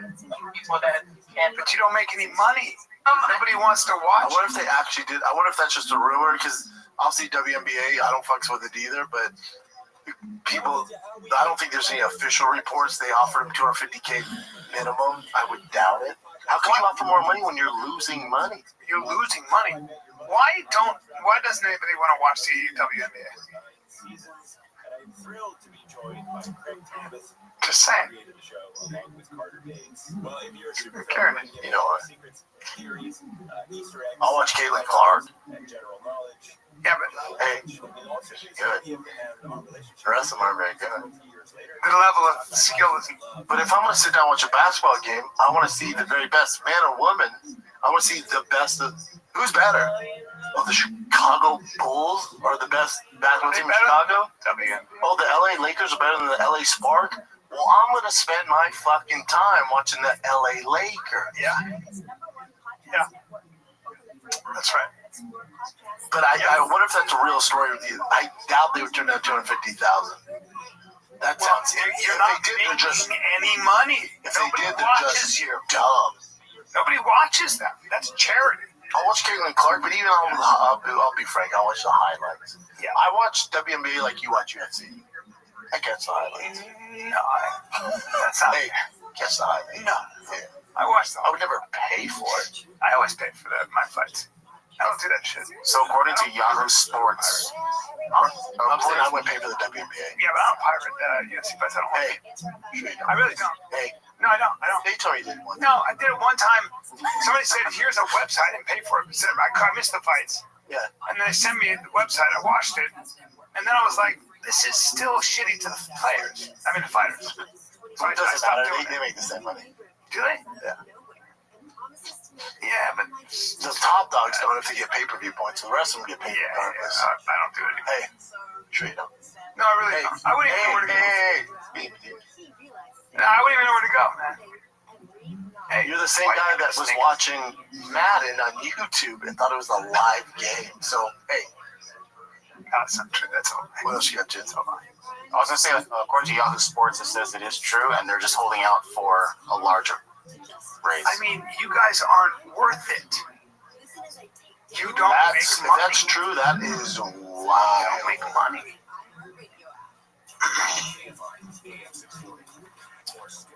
S15: people that can.
S5: But you don't make any money. Nobody wants to watch.
S11: I wonder if they actually did. I wonder if that's just a rumor, because obviously WNBA, I don't fucks with it either, but people, I don't think there's any official reports they offered him $250K minimum. I would doubt it. How can you offer more money when you're losing money?
S5: You're losing money. Why doesn't anybody want to watch the WNBA? Just saying. Karen,
S11: you know what? I'll watch Caitlin Clark.
S5: Yeah, but
S11: hey, good. The rest of them aren't very good.
S5: The level of skill isn't.
S11: But if I'm going to sit down and watch a basketball game, I want to see the very best, man or woman. I want to see the best of. Who's better? Oh, the Chicago Bulls are the best basketball team in Chicago? Oh, the LA Lakers are better than the LA Spark? Well, I'm going to spend my fucking time watching the LA Lakers.
S5: Yeah. Yeah. That's right.
S11: But I wonder if that's a real story with you. I doubt they would turn down $250,000. That sounds.
S5: You're not making any money.
S11: If they did, they're just dumb.
S5: Nobody watches them. That's charity.
S11: I'll watch Caitlin Clark, but even I'll be frank, I'll watch the highlights. Yeah, I watch WNBA like you watch UFC. I catch the highlights.
S5: No, that's not.
S11: Hey, catch the highlights.
S5: No,
S11: yeah.
S5: I watch them.
S11: I would never pay for it.
S5: I always pay for my fights. I don't do that shit.
S13: So according to Yahoo Sports,
S11: I'm saying I wouldn't pay for the WNBA.
S5: Yeah, but I don't pirate UFC fights. I don't.
S11: Hey, sure you don't.
S5: I really don't.
S11: Hey.
S5: No, I don't.
S11: They told me you didn't want
S5: to. No, I did it one time. Somebody said, here's a website, and pay for it. I missed the fights.
S11: Yeah.
S5: And then they sent me the website. I watched it. And then I was like, this is still shitty to the players. I mean, the fighters. So
S11: it doesn't matter. They make the same money.
S5: Do they?
S11: Yeah.
S5: Yeah, but
S11: the top dogs don't have to get pay-per-view points. The rest of them get paid regardless.
S5: I don't do it.
S11: Hey, sure you don't.
S5: No, I really don't. I wouldn't even know where to go. No, I wouldn't even know where to go, man.
S11: Hey, you're the same guy that was watching Madden on YouTube and thought it was a live game. So, hey.
S5: That's not true. That's all.
S11: What else you got, Jen?
S13: I was going to say, according to Yahoo Sports, it says it is true, and they're just holding out for a larger raise.
S5: I mean, you guys aren't worth it. You don't make
S11: If
S5: money.
S11: that's true, that is
S5: You
S11: wow.
S5: don't make money.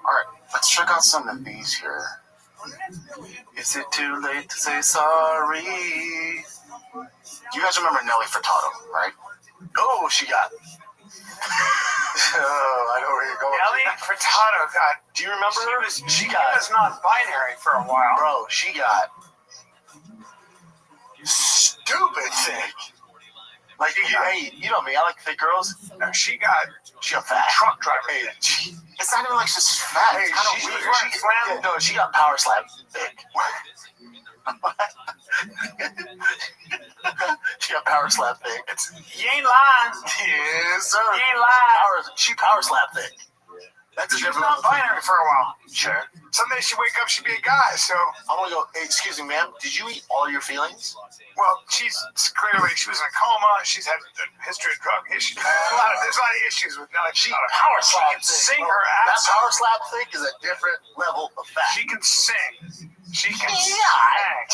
S11: Alright, let's check out some of these here. Is it too late to say sorry? You guys remember Nelly Furtado, right? Oh, she got. Oh, I know where you're going.
S5: Nelly Furtado got.
S11: Do you remember her?
S5: She was non-binary for a while.
S11: Bro, she got stupid thick. Like, hey, you know me, I like thick girls.
S5: No, she got
S11: fat.
S5: Truck driver.
S11: Hey, it's not even like she's fat.
S5: Hey,
S11: It's kind of
S5: she
S11: weird.
S5: was wearing
S11: No, she got power slap thick. She got power slap thick.
S5: You ain't lying.
S11: Yes, sir.
S5: You ain't lying.
S11: She power slap thick. That's
S5: She was non-binary for a while.
S11: Sure.
S5: Someday she wake up, she'd be a guy. So
S11: I'm gonna go. Hey, excuse me, ma'am. Did you eat all your feelings?
S5: well, she was in a coma. She's had a history of drug issues. There's a lot of issues with Nelly.
S11: She power slap
S5: can sing her
S11: That
S5: ass
S11: power
S5: off.
S11: slap thick is a different level of fat.
S5: She can sing. She can sing.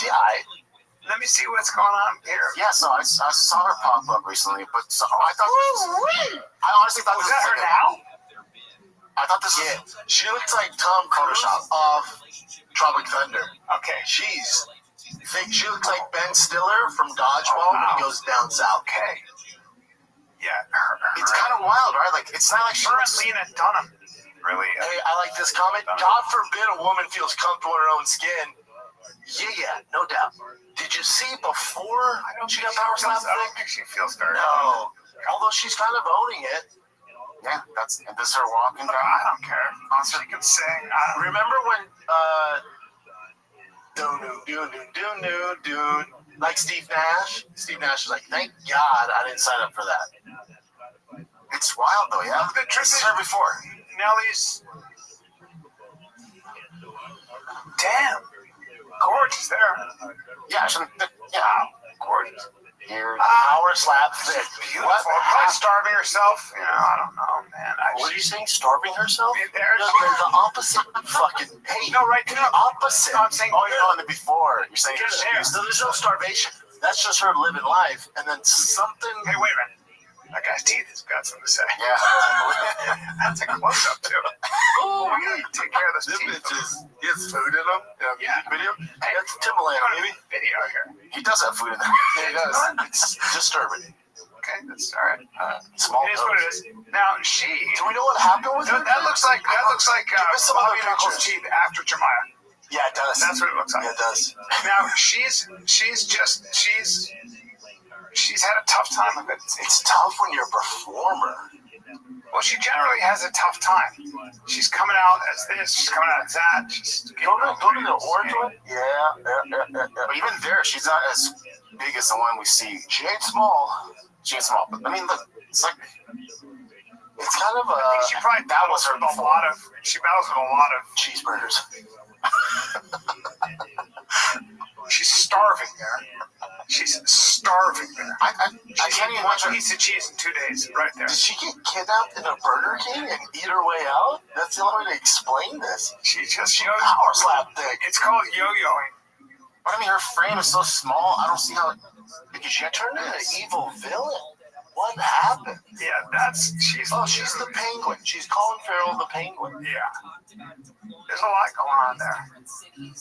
S11: Yeah.
S5: Let me see what's going on here.
S11: Yeah, so I saw her pop up recently, but I thought I honestly thought
S5: Was
S11: this
S5: that
S11: was
S5: her now?
S11: I thought this was she looks like Tom Cruise off Tropic Thunder.
S5: Okay.
S11: She looks like Ben Stiller from Dodgeball when he goes down south.
S5: Okay. Yeah,
S11: It's kind of wild, right? Like it's not like she
S5: her and
S11: looks.
S5: Lena Dunham. Really?
S11: Hey, I like this comment. God forbid a woman feels comfortable in her own skin. Yeah, no doubt. Did you see before she got power slap?
S5: I don't think she feels very.
S11: No. Although she's kind of owning it. Yeah, this is her walking down.
S5: I don't care. She can sing.
S11: Remember when like Steve Nash? Steve Nash was like, thank God I didn't sign up for that. It's wild though, yeah.
S5: The trick is
S11: her before.
S5: Nelly's. Damn. Gorgeous there.
S11: Yeah,
S5: gorgeous.
S11: Here, power slap thick.
S5: Beautiful. Probably starving herself. You know, I don't know, man.
S11: What are you saying? Starving herself?
S5: There's
S11: the opposite. Fucking. Hey,
S5: no, right now.
S11: Opposite.
S5: I'm saying.
S11: Oh, you're on the before. You're saying there's no starvation. That's just her living life, and then something.
S5: Hey, wait a minute. That guy's teeth has got something to say.
S11: Yeah.
S5: That's a close up too. Oh, we gotta take care of this teeth.
S11: He has food in him.
S5: Yeah.
S11: Video. Hey, that's Timbaland, baby.
S5: Video here.
S11: He does have food in there. Yeah, he does. It's disturbing.
S5: Okay, that's all right.
S11: Small.
S5: It is what it is. Now she.
S11: Do we know what happened with her?
S5: That looks like
S11: some
S5: Bobby
S11: other
S5: Knuckles' teeth after Jemiah.
S11: Yeah, it does.
S5: That's what it looks like.
S11: Yeah, it does.
S5: Now she's had a tough time of it.
S11: It's tough when you're a performer.
S5: Well, she generally has a tough time. She's coming out as this. She's coming out as that.
S11: Go to the orange one. Yeah. But even there, she's not as big as the one we see. She ain't small. But I mean, look, it's like it's kind of a.
S5: I think she probably battles with a lot of. She battles with a lot of
S11: cheeseburgers.
S5: She's starving there. She's starving there.
S11: I can't even
S5: one
S11: imagine.
S5: piece of cheese in 2 days, right there.
S11: Did she get kidnapped in a Burger King and eat her way out? That's the only way to explain this.
S5: She
S11: power slap thick.
S5: It's called yo-yoing.
S11: But I mean, her frame is so small. I don't see how. Because she turned into an evil villain. What happened?
S5: Yeah, she's
S11: the Penguin. She's Colin Farrell the Penguin.
S5: Yeah. There's a lot going on there.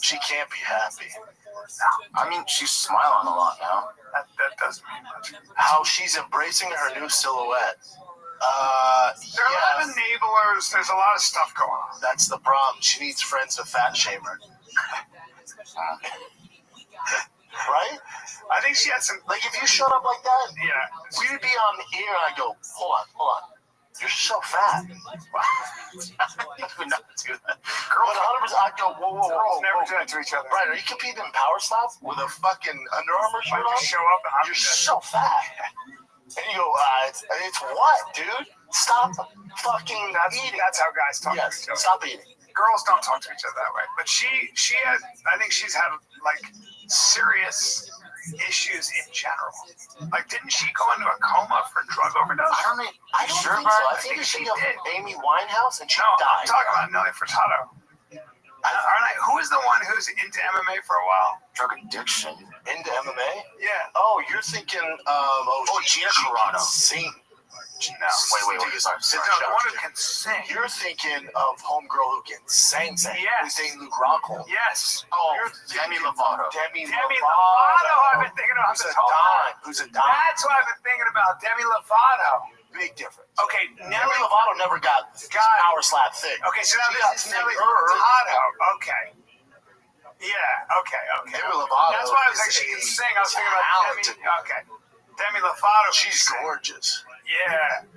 S11: She can't be happy. No. I mean, she's smiling a lot now.
S5: That doesn't mean much.
S11: How she's embracing her new silhouette.
S5: There are a lot of enablers. There's a lot of stuff going on.
S11: That's the problem. She needs friends to fat shame her. Right?
S5: I think she had some.
S11: Like, if you showed up like that,
S5: yeah,
S11: we would be on the air and I'd go, hold on. You're so fat. You would not do that. Girls, 100%, I'd go, whoa.
S5: Girls never do that to each other.
S11: Right, are you competing in power slap with a fucking Under Armour shirt on?
S5: Show up and
S11: you're so fat. And you go, it's what, dude? Stop fucking eating.
S5: That's how guys talk to each other.
S11: Stop eating.
S5: Girls don't talk to each other that way. But she had, I think she's had, like, serious issues in general. Like, didn't she go into a coma for drug overdose?
S11: I don't think so. I think she did. Amy Winehouse and she died.
S5: I'm talking about Nelly Furtado. Who is the one who's into MMA for a while?
S11: Drug addiction. Into MMA?
S5: Yeah.
S11: Oh, you're thinking of
S13: Gina Carano.
S11: Sing.
S5: No.
S13: Wait. Sorry.
S5: The one who can sing.
S11: You're thinking of homegirl who can sing.
S5: Yes.
S11: Who's dating Luke Rockhold.
S5: Yes.
S11: Oh,
S13: Demi Lovato.
S11: Demi
S5: Lovato. I've been thinking about.
S11: Who's a dime?
S5: That's what I've been thinking about. Demi Lovato.
S11: Big difference.
S5: Okay,
S11: Demi Lovato never got power slap thick.
S5: Okay, so now this is Nelly
S11: her.
S5: Furtado. Okay. Yeah. Okay.
S11: Demi Lovato.
S5: That's why I was like, she can sing. I was thinking about Demi. Okay. Demi Lovato.
S11: She's gorgeous.
S5: Yeah.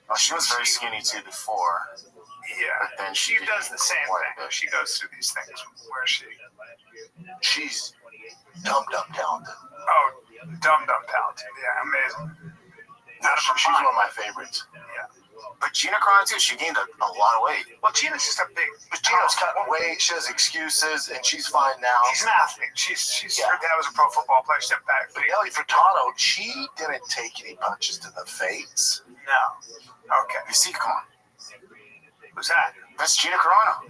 S13: Oh, she was very skinny too before.
S5: Yeah.
S13: But then
S5: she does the same thing. She goes through these things. Where is she?
S11: She's dumb talented.
S5: Oh, dumb talented. Yeah, amazing.
S11: She's one of my favorites.
S5: Yeah.
S13: But Gina Carano too, she gained a lot of weight.
S5: Well, Gina's just a big.
S11: But Gina's cutting weight. She has excuses, and she's fine now.
S5: She's an athlete. Her dad was a pro football player. Stepped back.
S11: But Nelly Furtado, she didn't take any punches to the face.
S5: No. Okay.
S13: You see, come on.
S5: Who's that?
S13: That's Gina Carano.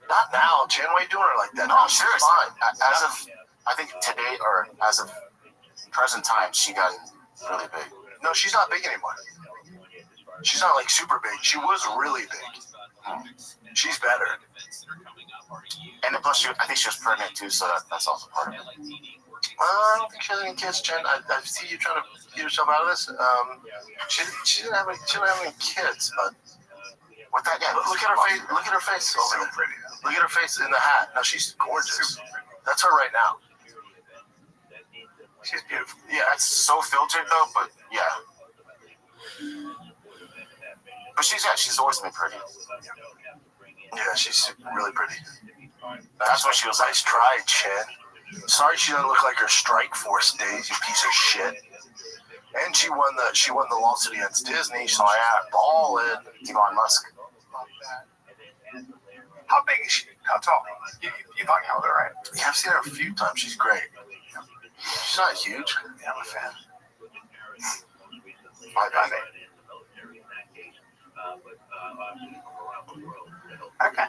S11: Not now. Jen, why are you doing her like that?
S13: No, I'm serious. Fine. As of, I think today, or as of present time, she got really big.
S11: No, she's not big anymore. She's not like super big. She was really big. She's better.
S13: And then plus, I think she was pregnant too, so that's also part of it.
S11: I don't think she has any kids, Jen. I see you trying to get yourself out of this. She didn't have any kids, but
S13: with that, yeah.
S11: Look at her face. Look at her face over there.
S5: Pretty.
S11: Look at her face in the hat. No, she's gorgeous. That's her right now.
S5: She's beautiful.
S13: Yeah, it's so filtered though, but yeah. But she's always been pretty.
S11: Yeah, she's really pretty.
S13: That's what she was like.
S11: Nice try, Chen. Sorry she doesn't look like her Strike Force days, you piece of shit. And she won the lawsuit against Disney. So balling.
S13: Elon Musk.
S5: How big is she? How tall? You talking about her, right?
S11: Yeah, I've seen her a few times. She's great. She's not huge.
S5: Yeah, I'm a fan. Okay.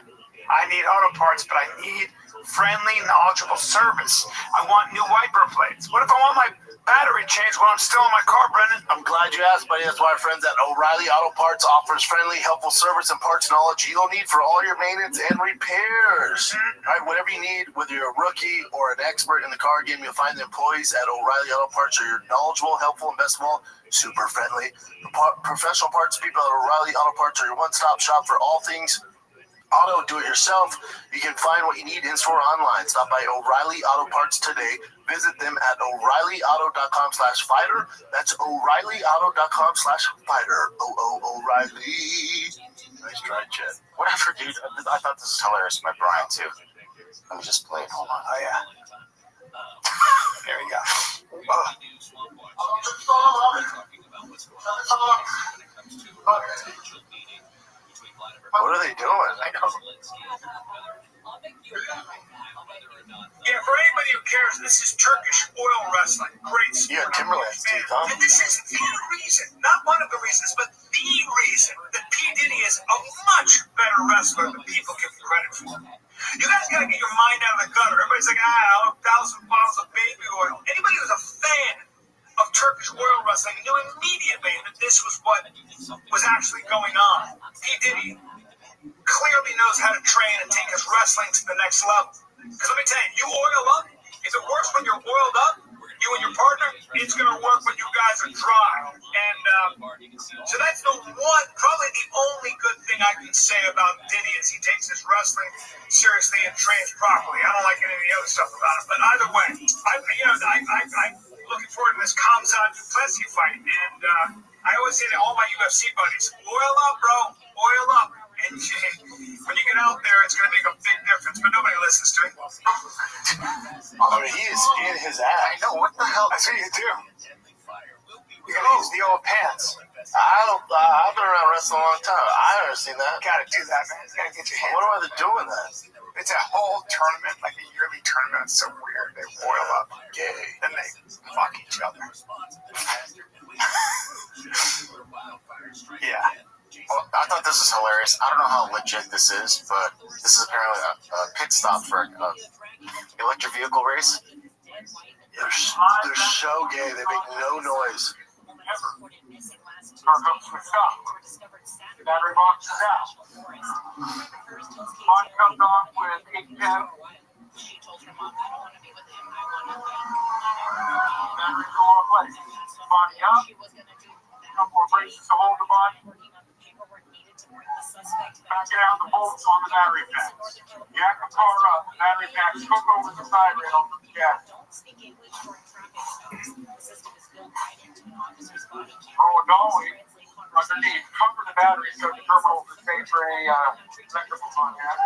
S5: I need auto parts, but I need friendly, knowledgeable service. I want new wiper plates. What if I want my battery changed while I'm still in my car, Brendan?
S11: I'm glad you asked, buddy. That's why our friends at O'Reilly Auto Parts offers friendly, helpful service and parts knowledge you'll need for all your maintenance and repairs. All right, whatever you need, whether you're a rookie or an expert in the car game, you'll find the employees at O'Reilly Auto Parts are knowledgeable, helpful, and best of all, super friendly. The professional parts people at O'Reilly Auto Parts are your one-stop shop for all things auto do-it-yourself. You can find what you need in-store online. Stop by O'Reilly Auto Parts today. Visit them at O'ReillyAuto.com/fighter. That's O'ReillyAuto.com/fighter. O'Reilly. Nice try, Chet.
S13: Whatever, dude. I thought this was hilarious. My Brian, too. Let me just play it. Hold on.
S5: Oh, yeah. There we go.
S11: What are they doing?
S5: I know. Yeah, for anybody who cares, this is Turkish oil wrestling. Great sport.
S11: Yeah, Timberland's teeth, huh?
S5: And this is the reason, not one of the reasons, but the reason that P. Diddy is a much better wrestler than people give him credit for. You guys gotta get your mind out of the gutter. Everybody's like, 1,000 bottles of baby oil. Anybody who's a fan of Turkish oil wrestling knew immediately that this was what was actually going on. P. Diddy clearly knows how to train and take his wrestling to the next level. Because let me tell you, you oil up, if it works when you're oiled up, you and your partner, it's going to work when you guys are dry. And so that's the one, probably the only good thing I can say about Diddy is he takes his wrestling seriously and trains properly. I don't like any of the other stuff about it. But either way, I'm looking forward to this Khamzat Duplessis fight. And I always say to all my UFC buddies, oil up, bro, oil up. And when you get out there, it's going to make a big difference. But nobody listens to him.
S11: I mean, he is in his ass.
S5: I know. What the hell? That's what you do. You got to use the old pants.
S11: I've been around wrestling a long time. I've never seen that.
S5: Got to do that, man. You got to get your hands.
S11: What are they doing that?
S5: It's a whole tournament, like a yearly tournament. It's so weird. They oil up.
S11: Gay.
S5: Then they fuck each other. Yeah.
S13: Well, I thought this was hilarious. I don't know how legit this is, but this is apparently a pit stop for an electric vehicle race.
S11: They're so gay. They make no noise.
S18: Battery box is out. Mine comes off with 810. She told her mom, I don't want to be with him. I want to battery go on place. Body up. No more braces to hold the body. Back down the bolts on the battery packs. Jack the car up. The battery packs hook over the side rail. Yeah. Roll a dolly underneath. Cover the battery so the terminal is safe for a electrical contact.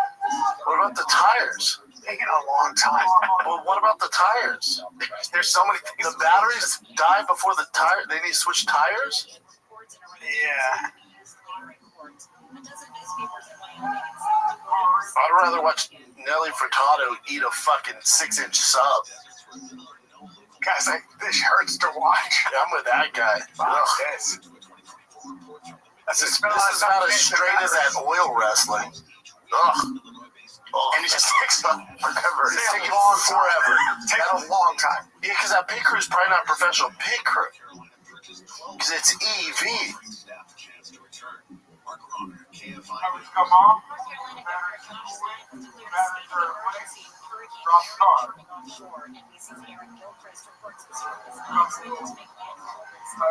S11: What about the tires?
S5: Taking a long time.
S11: Well, what about the tires?
S5: There's so many things.
S11: The batteries die before the tire. They need to switch tires?
S5: Yeah.
S11: I'd rather watch Nelly Furtado eat a fucking 6-inch sub.
S5: Guys, this hurts to watch.
S11: Yeah, I'm with that guy.
S5: This is
S11: about as straight as that oil wrestling. Ugh.
S5: And it just takes forever.
S11: It's taking forever.
S5: It takes a long time.
S11: Yeah, because that pit crew is probably not a professional pit crew. Because it's EV.
S18: Come on.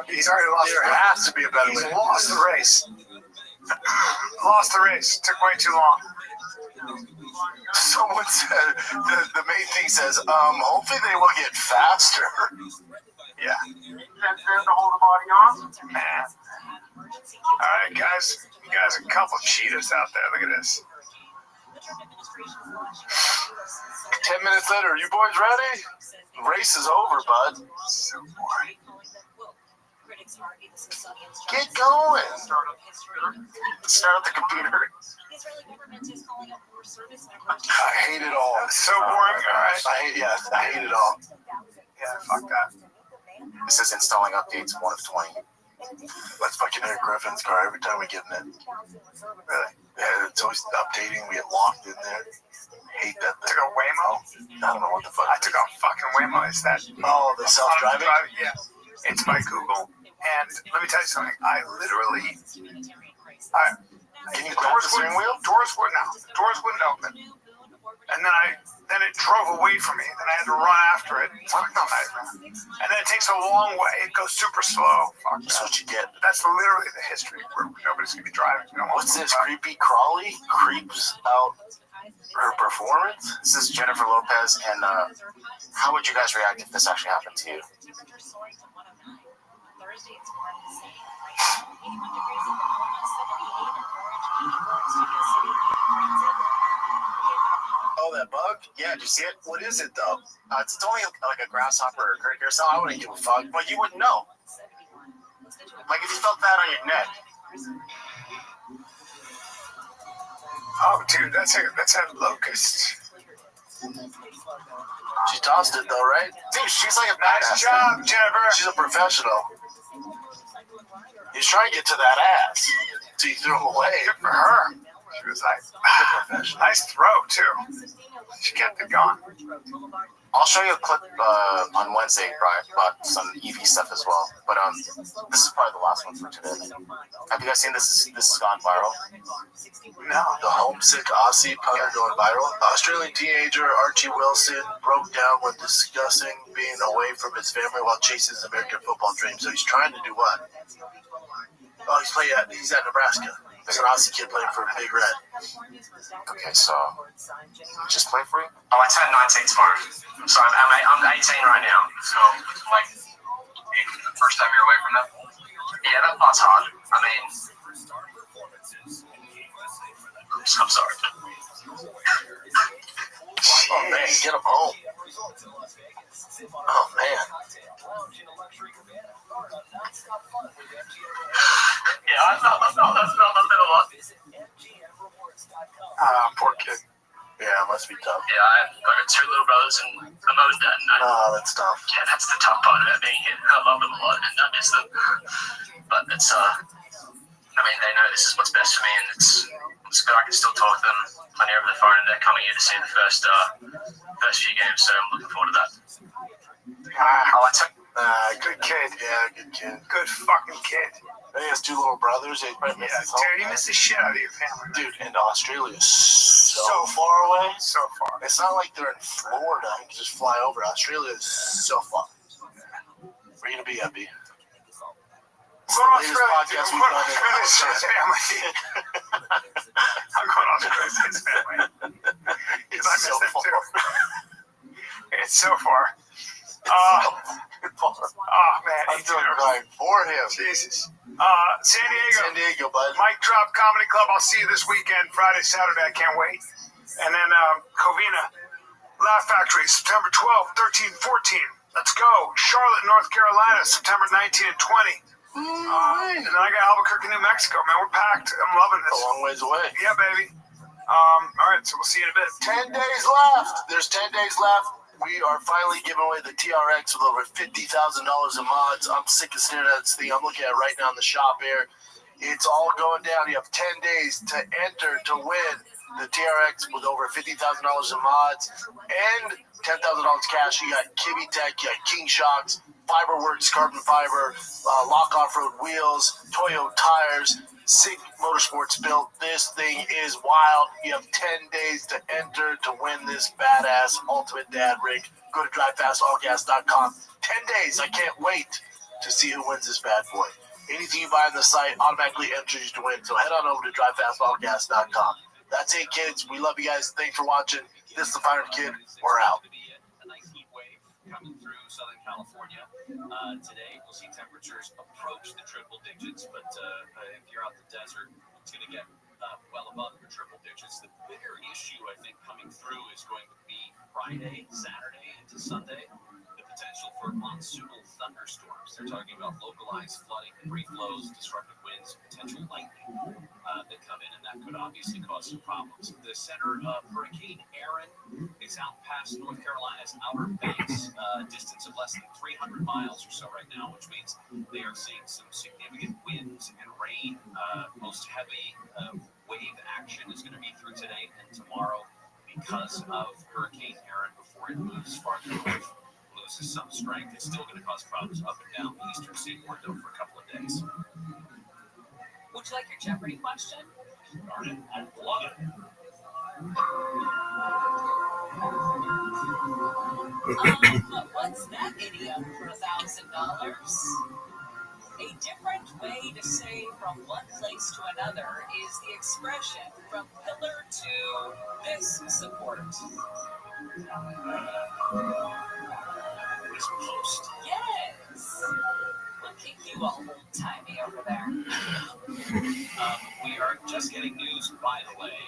S5: He's already lost.
S11: There has to be a better way.
S5: He's lost the race. Lost the race. Took way too long.
S11: Someone said, the main thing says, hopefully they will get faster.
S5: Yeah.
S18: That's there to hold the body on.
S5: Man. All right, guys. You guys are a couple cheaters out there. Look at this.
S11: 10 minutes later, you boys ready? Race is over, bud.
S5: So boring.
S11: Get going. Start up the computer. I hate it all.
S5: So boring. All right.
S11: I hate it all.
S5: Yeah, fuck that.
S13: This is installing updates 1 of 20.
S11: Let's fucking Eric Griffin's car every time we get in it.
S5: Really?
S11: Yeah, it's always updating. We get locked in there. Hate that thing.
S5: Took a Waymo?
S11: I don't know what the fuck.
S5: I took a fucking Waymo. It's that.
S11: Oh, the self-driving?
S5: Yeah. It's by Google. And let me tell you something. I literally.
S11: Can you grab the steering wheel?
S5: Doors wouldn't open. And then it drove away from me. Then I had to run after it. And then it takes a long way. It goes super slow. Fuck
S11: That's what you get.
S5: That's literally the history where nobody's going to be driving.
S11: What's this? Creepy Crawly creeps out her performance?
S13: This is Jennifer Lopez, and how would you guys react if this actually happened to you?
S11: Oh, that bug? Yeah, did you see it? What is it, though?
S13: It's only like a grasshopper or a cricket or something. I wouldn't give a fuck, but you wouldn't know. Like if you felt that on your neck.
S5: Oh, dude, that's a locust.
S11: She tossed it, though, right?
S13: Dude, she's like a
S5: Nice
S13: badass.
S5: job, Jennifer.
S11: She's a professional. He's trying to get to that ass. So you threw him away.
S5: Good for her. She was like, nice throw, too. She kept it going.
S13: I'll show you a clip on Wednesday about some EV stuff as well. But this is probably the last one for today. Have you guys seen this? This has gone viral.
S11: No. The homesick Aussie punter going viral. Australian teenager Archie Wilson broke down when discussing being away from his family while chasing his American football dream. So he's trying to do what? Oh, he's at Nebraska. He's an Aussie kid playing for Big Red.
S13: Okay, so just play for you?
S16: Oh, I turn 19 tomorrow. So I'm 18 right now. So, like, first time you're away from them? Yeah, that part's hard. I mean, I'm sorry.
S11: Oh, man, get him home. Oh, man.
S16: Yeah, I felt that a lot.
S5: Poor kid.
S11: Yeah, it must be tough.
S16: Yeah, I got 2 little brothers, and I mowed that night.
S11: Oh, that's tough.
S16: Yeah, that's the tough part about being here. I love them a lot, and I miss them. But it's, I mean, they know this is what's best for me, and it's good. I can still talk to them plenty over the phone, and they're coming here to see the first few games, so I'm looking forward to that.
S5: Good kid.
S11: Yeah, good kid.
S5: Good fucking kid.
S11: He has 2 little brothers. He probably misses home.
S5: Dude, you miss the shit out of your family.
S11: Dude, and Australia is so far away.
S5: So far.
S11: It's not like they're in Florida. You can just fly over. Australia is so far. Where you gonna be, Abby? It's the latest podcast we've done.
S5: I'm going to his family. I'm going to Australia to his family. Because I miss them too. It's so far. Oh man,
S11: I'm feeling crying for him.
S5: Jesus. San Diego,
S11: bud.
S5: Mike Drop Comedy Club. I'll see you this weekend, Friday, Saturday. I can't wait. And then Covina, Laugh Factory, September 12th, 13, 14. Let's go. Charlotte, North Carolina, September 19 and 20. And then I got Albuquerque, New Mexico. Man, we're packed. I'm loving this.
S11: A long ways away.
S5: Yeah, baby. All right, so we'll see you in a bit.
S11: 10 days left. There's 10 days left. We are finally giving away the TRX with over $50,000 in mods. I'm sick of staring at this thing. I'm looking at it right now in the shop here. It's all going down. You have 10 days to enter to win the TRX with over $50,000 in mods and $10,000 cash. You got Kibby Tech, you got King Shocks, Fiberworks, carbon fiber, Lock Off-Road wheels, Toyo tires, Sig Motorsports built. This thing is wild. You have 10 days to enter to win this badass Ultimate Dad rig. Go to drivefastallgas.com. 10 days. I can't wait to see who wins this bad boy. Anything you buy on the site automatically enters you to win. So head on over to drivefastallgas.com. That's it, kids. We love you guys. Thanks for watching. This is the Fire Kid. We're out.
S1: A nice heat wave coming through Southern California. Today, we'll see temperatures approach the triple digits, but if you're out in the desert, it's going to get well above your triple digits. The bigger issue, I think, coming through is going to be Friday, Saturday, into Sunday. The potential for monsoonal thunderstorms. They're talking about localized flooding, brief flows, disruptive winds, potential lightning that come in, and that could obviously cause some problems. The center of Hurricane Aaron is out past North Carolina's Outer Banks, distance of less than 300 miles or so right now, which means they are seeing some significant winds and rain. Most heavy wave action is going to be through today and tomorrow because of Hurricane Aaron before it moves farther north. Loses some strength. It's still going to cause problems up and down the eastern seaboard, though, for a couple of days.
S19: Would you like your Jeopardy question?
S1: Darn it, I love it.
S19: What's that idiom for $1,000? A different way to say from one place to another is the expression from pillar to this support.
S1: This post.
S19: Yes. Look at you all old-timey over there.
S1: We are just getting news, by the way,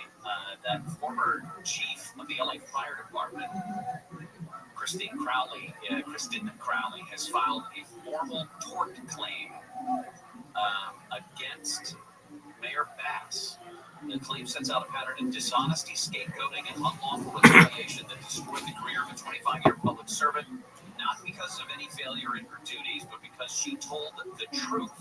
S1: that former chief of the LA Fire Department, Christina Crowley, has filed a formal tort claim against Mayor Bass. The claim sets out a pattern of dishonesty, scapegoating, and unlawful retaliation that destroyed the career of a 25-year public servant, not because of any failure in her duties, but because she told the truth.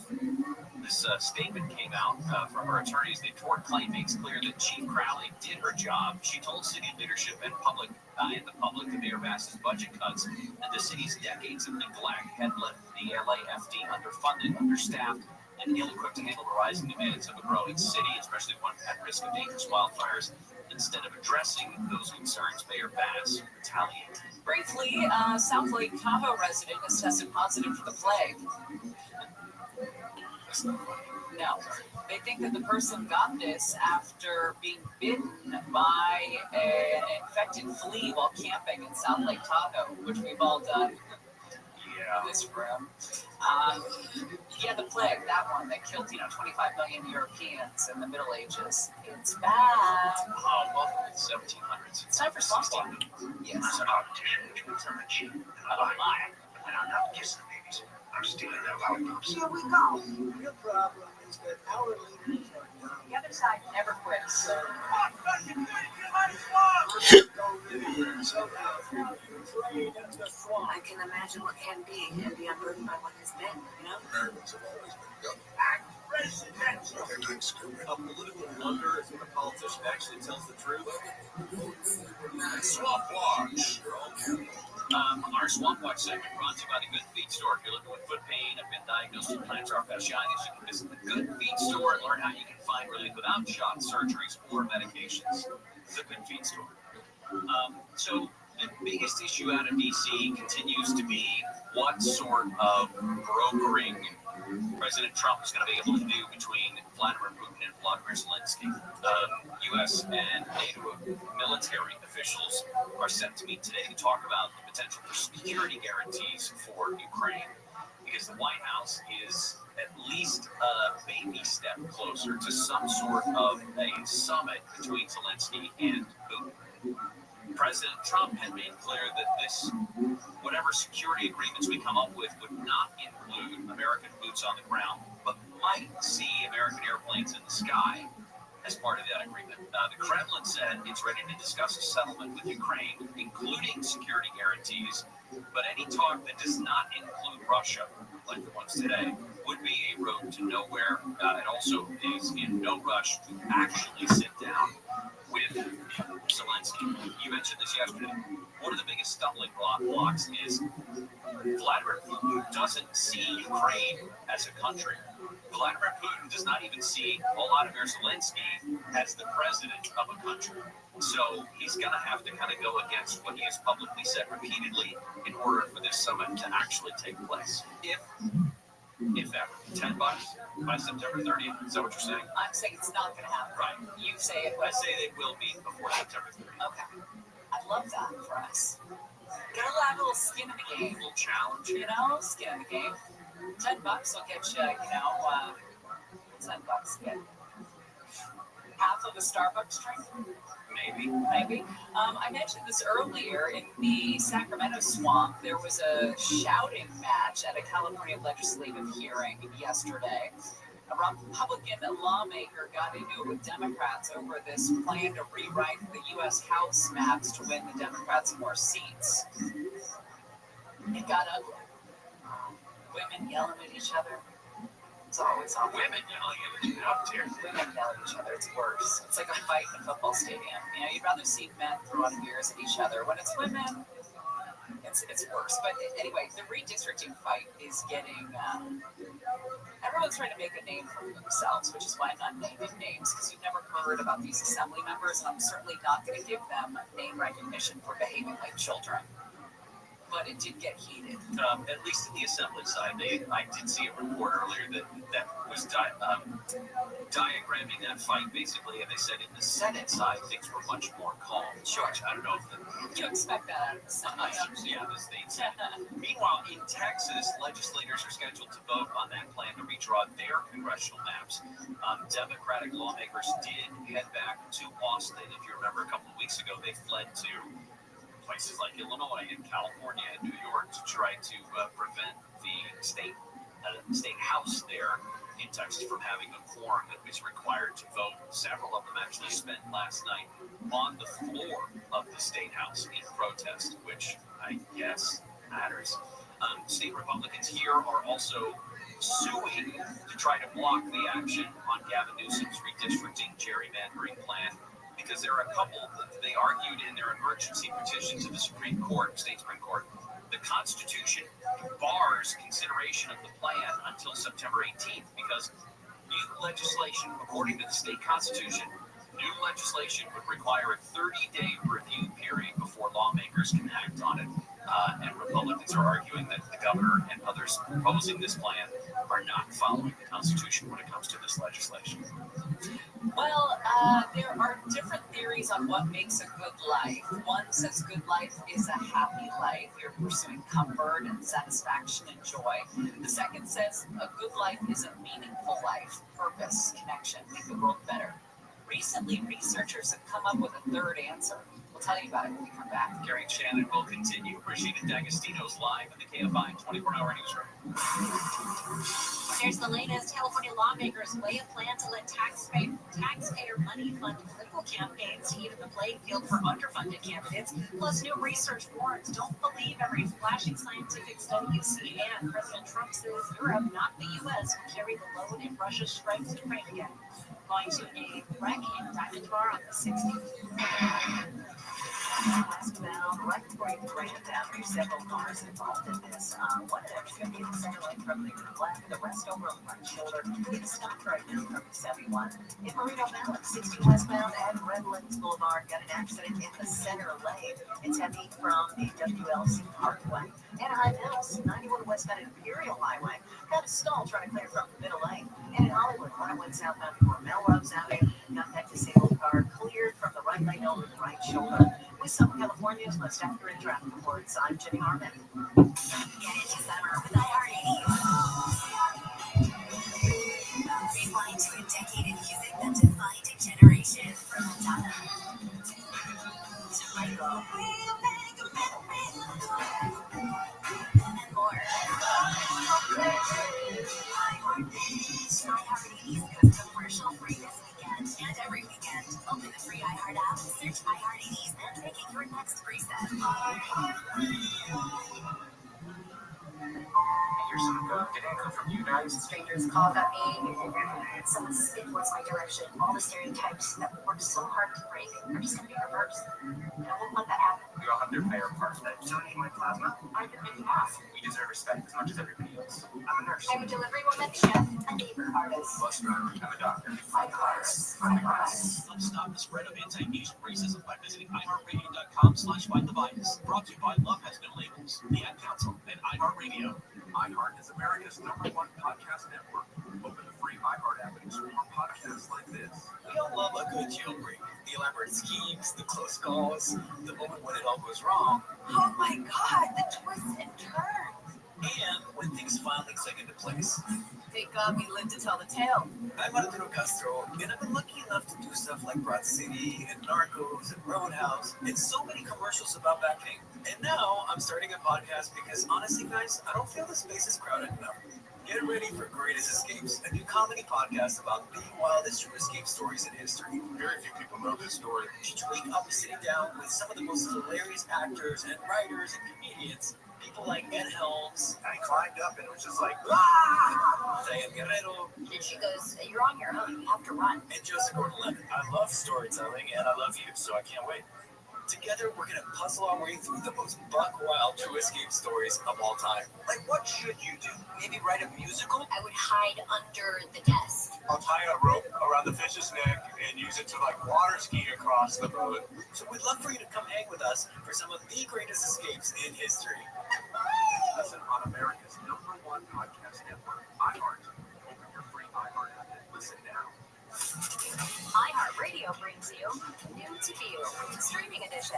S1: This statement came out from her attorneys. The tort claim makes clear that Chief Crowley did her job. She told city leadership and the public that Mayor Bass's budget cuts and the city's decades of neglect had left the LAFD underfunded, understaffed, and ill-equipped to handle the rising demands of a growing city, especially one at risk of dangerous wildfires. Instead of addressing those concerns, Mayor Bass retaliated.
S19: Briefly, South Lake Tahoe resident has tested positive for the plague.
S1: That's not funny.
S19: No. They think that the person got this after being bitten by an infected flea while camping in South Lake Tahoe, which we've all done.
S1: Yeah.
S19: In this room. Yeah, the plague, that one that killed, 25 million Europeans in the Middle Ages. It's bad.
S1: Oh, well, it's 1700s.
S19: It's time for softball. Yes.
S16: It's a competition which means I'm a cheat. I lie. And I'm not kissing babies. I'm stealing their lollipops.
S8: Here we go. Your problem is that our leaders are young.
S19: The other side never quits.
S8: I can imagine what can be and be unburdened by what has been,
S3: Americans have always been young.
S1: A political wonder if a politician actually tells the truth.
S3: Swamp Watch.
S1: Our Our Swamp Watch segment brought to you by the Good Feet Store. If you're looking with foot pain, have been diagnosed with plantar fasciitis, you can visit the Good Feet Store and learn how you can find relief without shots, surgeries, or medications. The Good Feet Store. So the biggest issue out of D.C. continues to be what sort of brokering President Trump is going to be able to do between Vladimir Putin and Vladimir Zelensky. U.S. and NATO military officials are set to meet today to talk about the potential for security guarantees for Ukraine, because the White House is at least a baby step closer to some sort of a summit between Zelensky and Putin. President Trump had made clear that whatever security agreements we come up with would not include American boots on the ground, but might see American airplanes in the sky as part of that agreement. The Kremlin said it's ready to discuss a settlement with Ukraine, including security guarantees, but any talk that does not include Russia, like the ones today, would be a road to nowhere. It also is in no rush to actually sit down with Zelensky. You mentioned this yesterday. One of the biggest stumbling blocks is Vladimir Putin doesn't see Ukraine as a country. Vladimir Putin does not even see Volodymyr Zelensky as the president of a country. So he's going to have to kind of go against what he has publicly said repeatedly in order for this summit to actually take place. If ever. $10 by September 30th. Is that what you're saying?
S2: I'm saying it's not going to happen.
S1: Right.
S2: You say it will.
S1: I say they will be before September 30th.
S2: Okay. I'd love that for us. Gotta have a little skin in the game.
S1: A little challenge.
S2: Skin in the game. $10 will get you, $10 get half of a Starbucks drink. Maybe. I mentioned this earlier. In the Sacramento swamp, there was a shouting match at a California legislative hearing yesterday. A Republican lawmaker got into it with Democrats over this plan to rewrite the U.S. House maps to win the Democrats more seats. It got ugly. Women yelling at each other. It's always on.
S1: Women yelling at each other.
S2: Women yell at each other. It's worse. It's like a fight in a football stadium. You'd rather see men throwing beers at each other. When it's women, it's worse. But anyway, the redistricting fight is getting. Everyone's trying to make a name for themselves, which is why I'm not naming names, because you've never heard about these assembly members, and I'm certainly not going to give them name recognition for behaving like children. But it did get heated.
S1: At least in the assembly side, I did see a report earlier that was diagramming that fight basically, and they said in the Senate side things were much more calm.
S2: Sure.
S1: I don't know if
S2: you expect that out of the Senate.
S1: Yeah, the state Senate. Meanwhile, in Texas, legislators are scheduled to vote on that plan to redraw their congressional maps. Democratic lawmakers did head back to Austin. If you remember, a couple of weeks ago, they fled to places like Illinois and California and New York to try to prevent the state house there in Texas from having a quorum that was required to vote. Several of them actually spent last night on the floor of the state house in protest, which I guess matters. State Republicans here are also suing to try to block the action on Gavin Newsom's redistricting gerrymandering plan, because there are a couple that they argued in their emergency petition to the Supreme Court, state Supreme Court. The Constitution bars consideration of the plan until September 18th because new legislation, according to the state constitution, new legislation would require a 30-day review period before lawmakers can act on it. And Republicans are arguing that the governor and others proposing this plan are not following the Constitution when it comes to this legislation.
S2: Well, there are different theories on what makes a good life. One says good life is a happy life. You're pursuing comfort and satisfaction and joy. The second says a good life is a meaningful life, purpose, connection, make the world better. Recently, researchers have come up with a third answer. We'll tell you about it when we come back.
S1: Gary and Shannon will continue. Rashida D'Agostino's live in the KFI 24-hour newsroom.
S10: There's the latest. California lawmakers weigh a plan to let taxpayer money fund political campaigns to even the playing field for underfunded candidates. Plus, new research warns don't believe every flashing scientific study you see. And President Trump says Europe, not the U.S., will carry the load if Russia strikes Ukraine again. Going to a wreck in Diamond Bar on the 16th. Westbound, record-breaking brain damage
S12: several cars involved in this. One of them is going to be in the center lane from the left, the rest over on the right shoulder. We have stopped right now from 71. In Marino Valley, 60 westbound at Redlands Boulevard, got an accident in the center lane. It's heavy from the WLC Parkway. Anaheim Hills, 91 westbound Imperial Highway, got a stall trying to clear from the middle lane. And in Hollywood, 101 southbound before Melrose Avenue, got that disabled car cleared from the right lane over the right shoulder. With some California's most accurate traffic reports, I'm Jimmy Harmon. Get into summer with Rewind to a decade of music that defined a generation. From Madonna to Michael and more. iHeart80s goes commercial-free this weekend and every weekend. Open the free iHeart app, search iHeart80s, and make it your next preset. Here's some good info from you guys. Strangers called at me. Someone spit towards my direction. All the stereotypes that we worked so hard to break are just going to be reversed. And I won't let that happen.
S20: We all have their fair part that donating my plasma.
S12: I can make it happen.
S20: We deserve respect as much as everybody else. I'm a nurse.
S12: I'm a delivery woman, chef, a neighbor, artist.
S20: Bus driver. I'm a doctor.
S12: My cars. My cars.
S9: Let's stop the spread of anti-Asian racism by visiting iHeartRadio.com/FightTheBias. Brought to you by Love Has No Labels, the Ad Council, and iHeartRadio.
S21: iHeart is America's #1 podcast network. Open the free iHeart app and explore podcasts like this.
S9: We all love a good jailbreak. The elaborate schemes, the close calls, the moment when it all goes wrong.
S12: Oh my God, the twists and turns.
S9: And when things finally click into place.
S12: Thank God we lived to tell the tale.
S9: I'm Arturo Castro, and I've been lucky enough to do stuff like Broad City and Narcos and Roadhouse and so many commercials about back pain. And now I'm starting a podcast because honestly, guys, I don't feel the space is crowded enough. Get ready for Greatest Escapes, a new comedy podcast about the wildest true escape stories in history.
S3: Very few people know this story.
S9: Each week I'll be sitting down with some of the most hilarious actors and writers and comedians. People like Ed Helms.
S21: I climbed up and it was just like,
S9: ah! Diane Guerrero.
S12: And she goes, you're on your own, you have to run.
S9: And Joseph Gordon-Levitt. I love storytelling and I love you, so I can't wait. Together, we're going to puzzle our way through the most buck-wild true escape stories of all time. Like, what should you do? Maybe write a musical?
S12: I would hide under the desk.
S21: I'll tie a rope around the fish's neck and use it to like water ski across the boat.
S9: So we'd love for you to come hang with us for some of the greatest escapes in history.
S21: Listen on America's #1 podcast network, iHeart. Open your free iHeart app and listen now.
S12: iHeartRadio brings you New to View, streaming edition.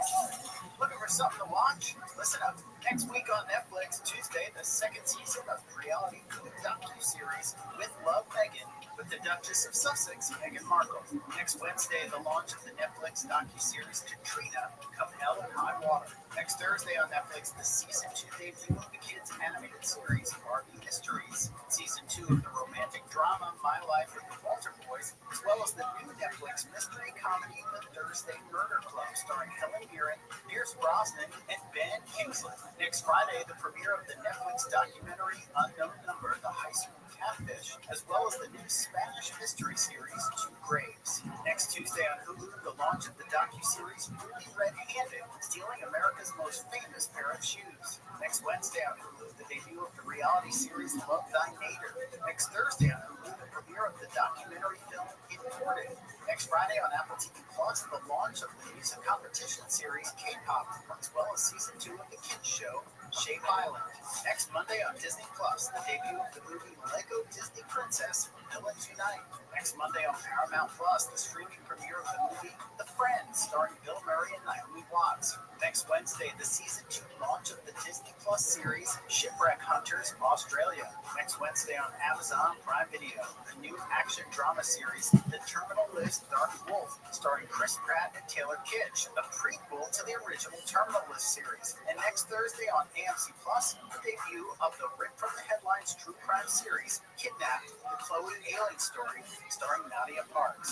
S1: Looking for something to watch? Listen up. Next week on Netflix, Tuesday, the second season of the reality docu-series With Love, Meghan, with the Duchess of Sussex, Meghan Markle. Next Wednesday, the launch of the Netflix docu-series Katrina, Come Hell and High Water. Next Thursday on Netflix, the season 2 debut of the kids' animated series Barbie Mysteries. Season 2 of the romantic drama My Life with the Walter Boys, as well as the new Netflix mystery comedy The Thursday Murder Club, starring Helen Mirren, Pierce Brosnan, and Ben Kingsley. Next Friday, the premiere of the Netflix documentary Unknown Number, The High School Catfish, as well as the new Spanish mystery series Two Graves. Next Tuesday on Hulu, the launch of the docu-series Ruby Red-Handed, stealing America's most famous pair of shoes. Next Wednesday on Hulu, the debut of the reality series Love Thy Neighbor. Next Thursday on Hulu, the premiere of the documentary film Imported. Next Friday on Apple TV Plus, the launch of the music competition series K-Pop, as well as season 2 of the kids show Shape Island. Next Monday on Disney Plus, the debut of the movie Lego Disney Princess Villains Unite. Next Monday on Paramount Plus, the streaming premiere of the movie The Friends, starring Bill Murray and Naomi Watts. Next Wednesday, the season 2 launch of the Disney Plus series Shipwreck Hunters Australia. Next Wednesday on Amazon Prime Video, the new action drama series The Terminal List Dark Wolf, starring Chris Pratt and Taylor Kitsch, a prequel to the original Terminal List series. And next Thursday on AMC Plus, the debut of the Rip from the Headlines true crime series Kidnapped, the Chloe Ailing story, starring Nadia Parks.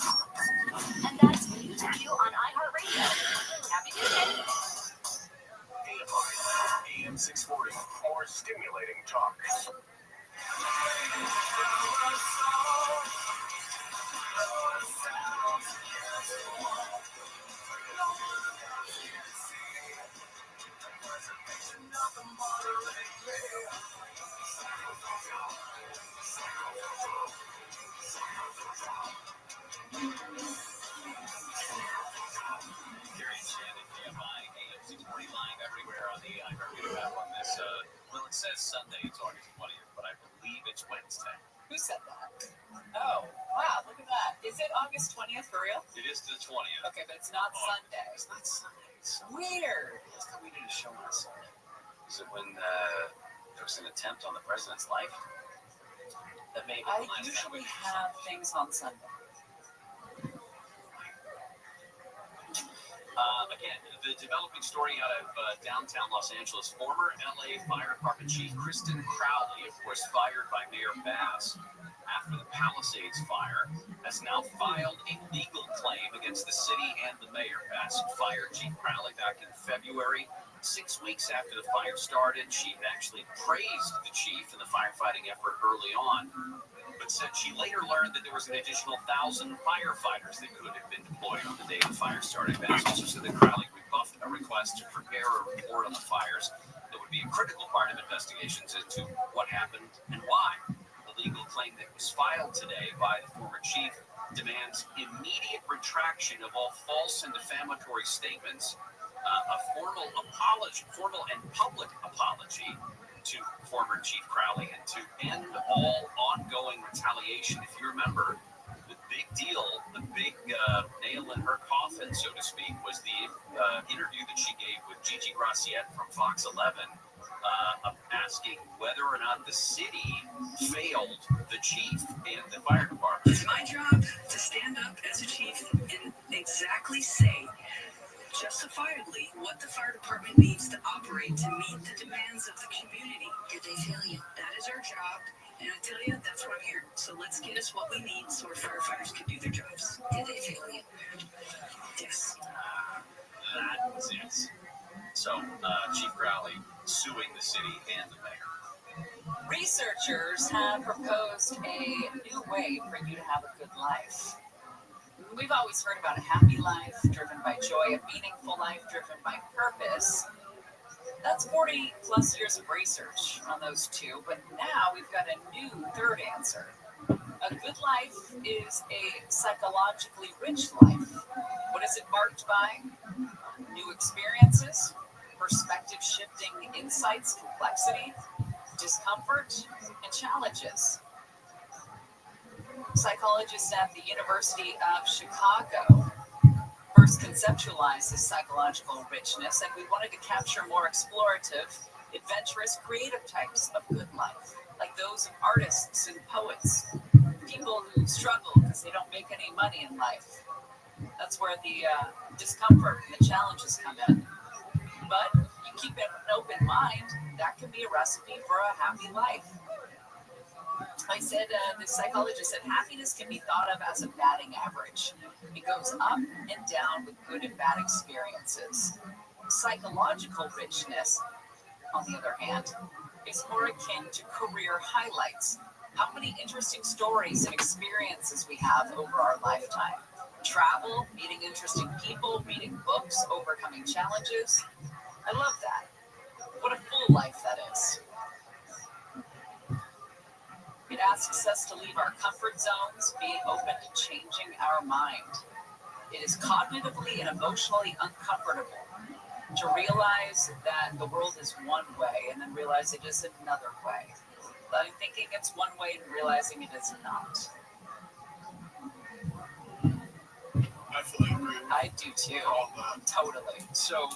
S12: And that's New to View on iHeartRadio. Happy Tuesday.
S21: AM 640, more stimulating talk.
S19: it's not Sunday.
S1: It's not Sunday. It's
S19: Weird.
S1: Last time we did a show on Sunday. Was it when there was an attempt on the president's life? That made
S19: I usually have things on Sunday.
S1: Again, the developing story out of downtown Los Angeles, former LA Fire Department Chief Kristen Crowley, of course fired by Mayor Bass after the Palisades fire, has now filed a legal claim against the city and the mayor. Bass fired Chief Crowley back in February. 6 weeks after the fire started, she actually praised the chief and the firefighting effort early on, but said she later learned that there was an additional 1,000 firefighters that could have been deployed on the day the fire started. Bass also said that Crowley rebuffed a request to prepare a report on the fires that would be a critical part of investigations into what happened and why. The legal claim that was filed today by the former chief demands immediate retraction of all false and defamatory statements, a formal and public apology to former Chief Crowley, and to end all ongoing retaliation. If you remember, the big deal, the big nail in her coffin, so to speak, was the interview that she gave with Gigi Graciette from Fox 11, asking whether or not the city failed the chief and the fire department.
S4: It's my job to stand up as a chief and exactly say justifiably what the fire department needs to operate to meet the demands of the community. Did they fail you? That is our job, and I tell you, that's why I'm here. So let's get us what we need so our firefighters can do their jobs. Did they fail you? Yes.
S1: That was it. So, Chief Crowley suing the city and the mayor.
S19: Researchers have proposed a new way for you to have a good life. We've always heard about a happy life, driven by joy, a meaningful life, driven by purpose. That's 40 plus years of research on those two, but now we've got a new third answer. A good life is a psychologically rich life. What is it marked by? New experiences, perspective-shifting insights, complexity, discomfort, and challenges. Psychologists at the University of Chicago first conceptualized this psychological richness, and we wanted to capture more explorative, adventurous, creative types of good life, like those of artists and poets, people who struggle because they don't make any money in life. That's where the discomfort and the challenges come in. But you keep an open mind, that can be a recipe for a happy life. I said, the psychologist said happiness can be thought of as a batting average. It goes up and down with good and bad experiences. Psychological richness, on the other hand, is more akin to career highlights. How many interesting stories and experiences we have over our lifetime. Travel, meeting interesting people, reading books, overcoming challenges. I love that. What a full life that is. It asks us to leave our comfort zones, being open to changing our mind. It is cognitively and emotionally uncomfortable to realize that the world is one way and then realize it is another way. But thinking it's one way and realizing it is not.
S1: I fully agree.
S19: I do too. Totally.
S1: So,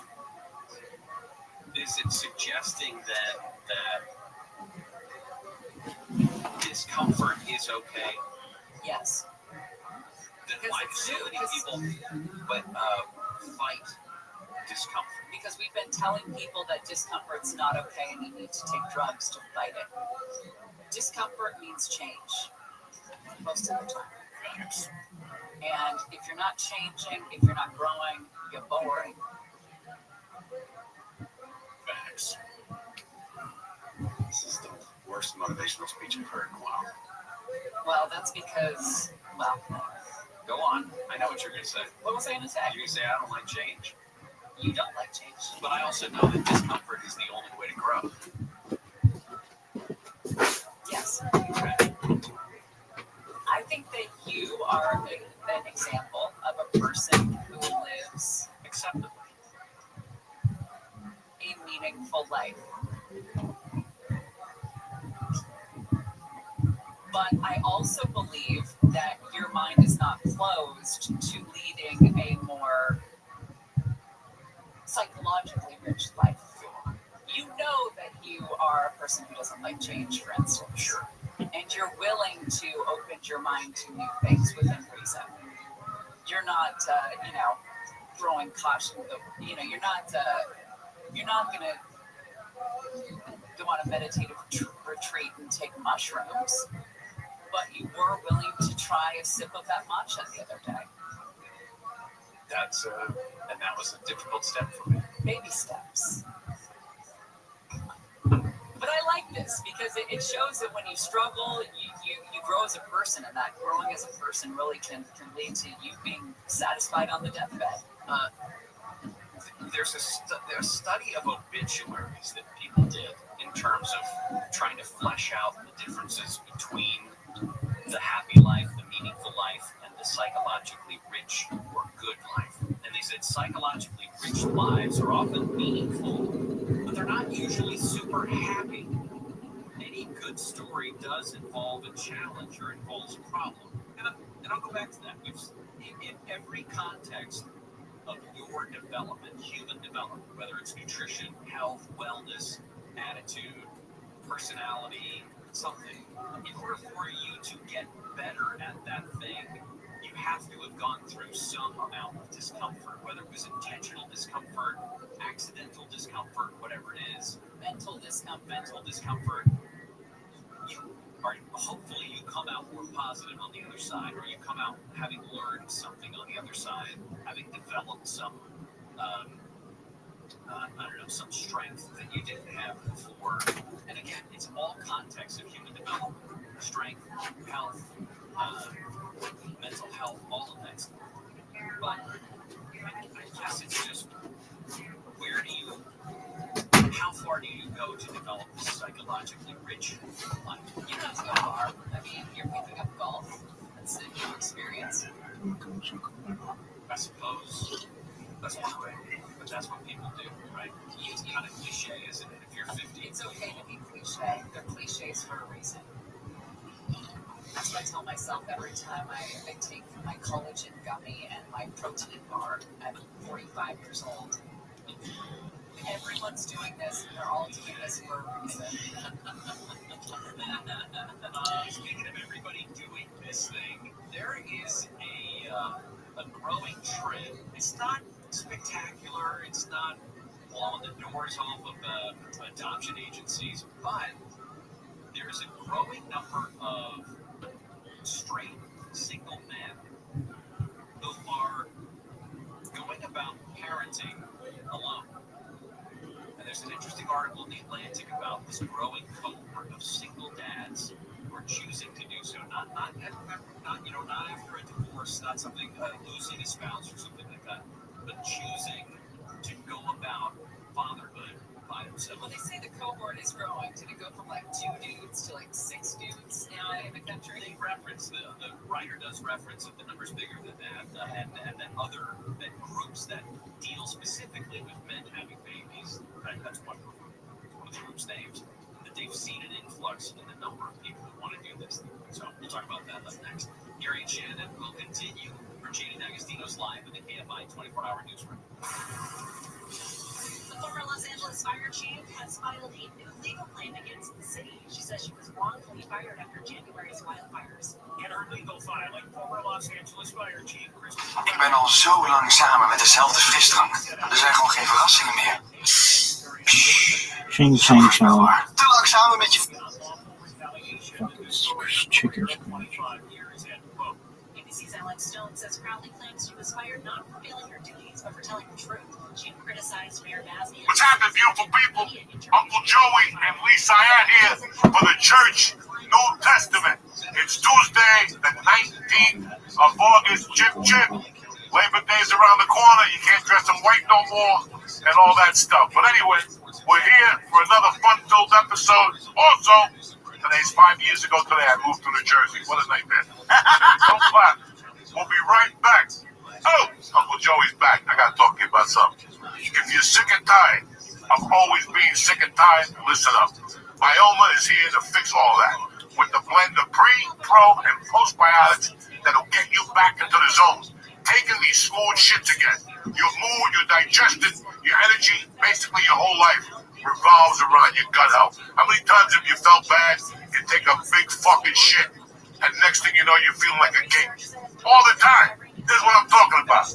S1: is it suggesting that discomfort is okay?
S19: Yes.
S1: Then why do so many people fight discomfort?
S19: Because we've been telling people that discomfort's not okay and you need to take drugs to fight it. Discomfort means change most of the time.
S1: Yes.
S19: And if you're not changing, if you're not growing, you're boring.
S1: Facts. This is the worst motivational speech I've heard in a while.
S19: Well, that's because,
S1: go on. I know what you're going to say.
S19: What was I going to say?
S1: You're going to say, I don't like change.
S19: You don't like change.
S1: But I also know that discomfort is the only way to grow.
S19: Yes.
S1: Okay.
S19: I think that you are an example of a person who lives
S1: acceptably
S19: a meaningful life. But I also believe that you're your mind is not closed to leading a more psychologically rich life. You know that you are a person who doesn't like change, for instance. Sure. And you're willing to open your mind to new things within reason. You're not, throwing caution. You're not going to go on a meditative retreat and take mushrooms, but you were willing to try a sip of that matcha the other day.
S3: And that was a difficult step for me.
S19: Baby steps. But I like this because it shows that when you struggle, you grow as a person, and that growing as a person really can lead to you being satisfied on the deathbed.
S3: There's a study of obituaries that people did in terms of trying to flesh out the differences between the happy life, the meaningful life, and the psychologically rich or good life. And they said psychologically rich lives are often meaningful, but they're not usually super happy. Any good story does involve a challenge or involves a problem. And I'll go back to that. In every context of your development, human development, whether it's nutrition, health, wellness, attitude, personality, something, in order for you to get better at that thing, you have to have gone through some amount of discomfort, whether it was intentional discomfort, accidental discomfort, whatever it is, mental discomfort. Hopefully you come out more positive on the other side, or you come out having learned something on the other side, having developed some, some strength that you didn't have before. And again, it's all context of human development: strength, health, mental health, all of that stuff. But I guess it's just how far do you go to develop a psychologically rich life?
S19: You don't have to go far. I mean, you're picking up golf. That's a new experience.
S3: I suppose that's one way, but that's what people do, right? It's kind of cliche, isn't it? If you're 50,
S19: it's okay to be cliche. They're cliches for a reason. That's what I tell myself every time I take my collagen gummy and my protein bar at 45 years old. Everyone's doing this, and they're all doing this for a reason.
S3: Speaking of everybody doing this thing, there is a growing trend. It's not spectacular. It's not blowing the doors off of adoption agencies, but there is a growing number of straight single men who are going about parenting alone. And there's an interesting article in The Atlantic about this growing cohort of single dads who are choosing to do so. Not after a divorce, not something losing a spouse or something like that, but choosing to go about fatherhood by themselves.
S19: Well, they say the cohort is growing. Did it go from like 2 dudes to like 6 dudes now in the country?
S3: They reference the writer does reference that the number's bigger than that, and that other groups that deal specifically with men having babies. Right? That's one of the group's names. That they've seen an influx in the number of people who want to do this. So we'll talk about that next. Gary and Shannon will continue. Virginia D'Agostino's live in the KFI 24-hour newsroom.
S17: The former Los Angeles fire chief has filed a new legal claim against the city. She says she was wrongfully fired after January's wildfires.
S9: In her legal filing, former Los Angeles fire chief
S7: Ik ben al zo lang samen met dezelfde frisdrank. Er zijn gewoon geen verrassingen meer.
S6: Ching, ching, ching.
S7: Te lang samen met je...
S6: Chicken.
S17: ABC's Alex Stone says Crowley claims she was fired not for failing her duties, but for telling the truth. She criticized Mayor Bazzi.
S22: What's happening, beautiful people? Uncle Joey and Lisa are here for the Church New Testament. It's Tuesday, the 19th of August. Chip, chip. Labor Day's around the corner. You can't dress them white no more and all that stuff. But anyway, we're here for another fun-filled episode. Also, today's 5 years ago today I moved to New Jersey. What a nightmare. Don't clap. We'll be right back. Oh, Uncle Joey's back. I gotta talk to you about something. If you're sick and tired of always being sick and tired, listen up. Bioma is here to fix all that. With the blend of pre, pro, and postbiotics that'll get you back into the zone. Taking these smooth shits again. Your mood, your digestion, your energy, basically your whole life revolves around your gut health. How many times have you felt bad? You take a big fucking shit, and next thing you know, you're feeling like a king. All the time. This is what I'm talking about.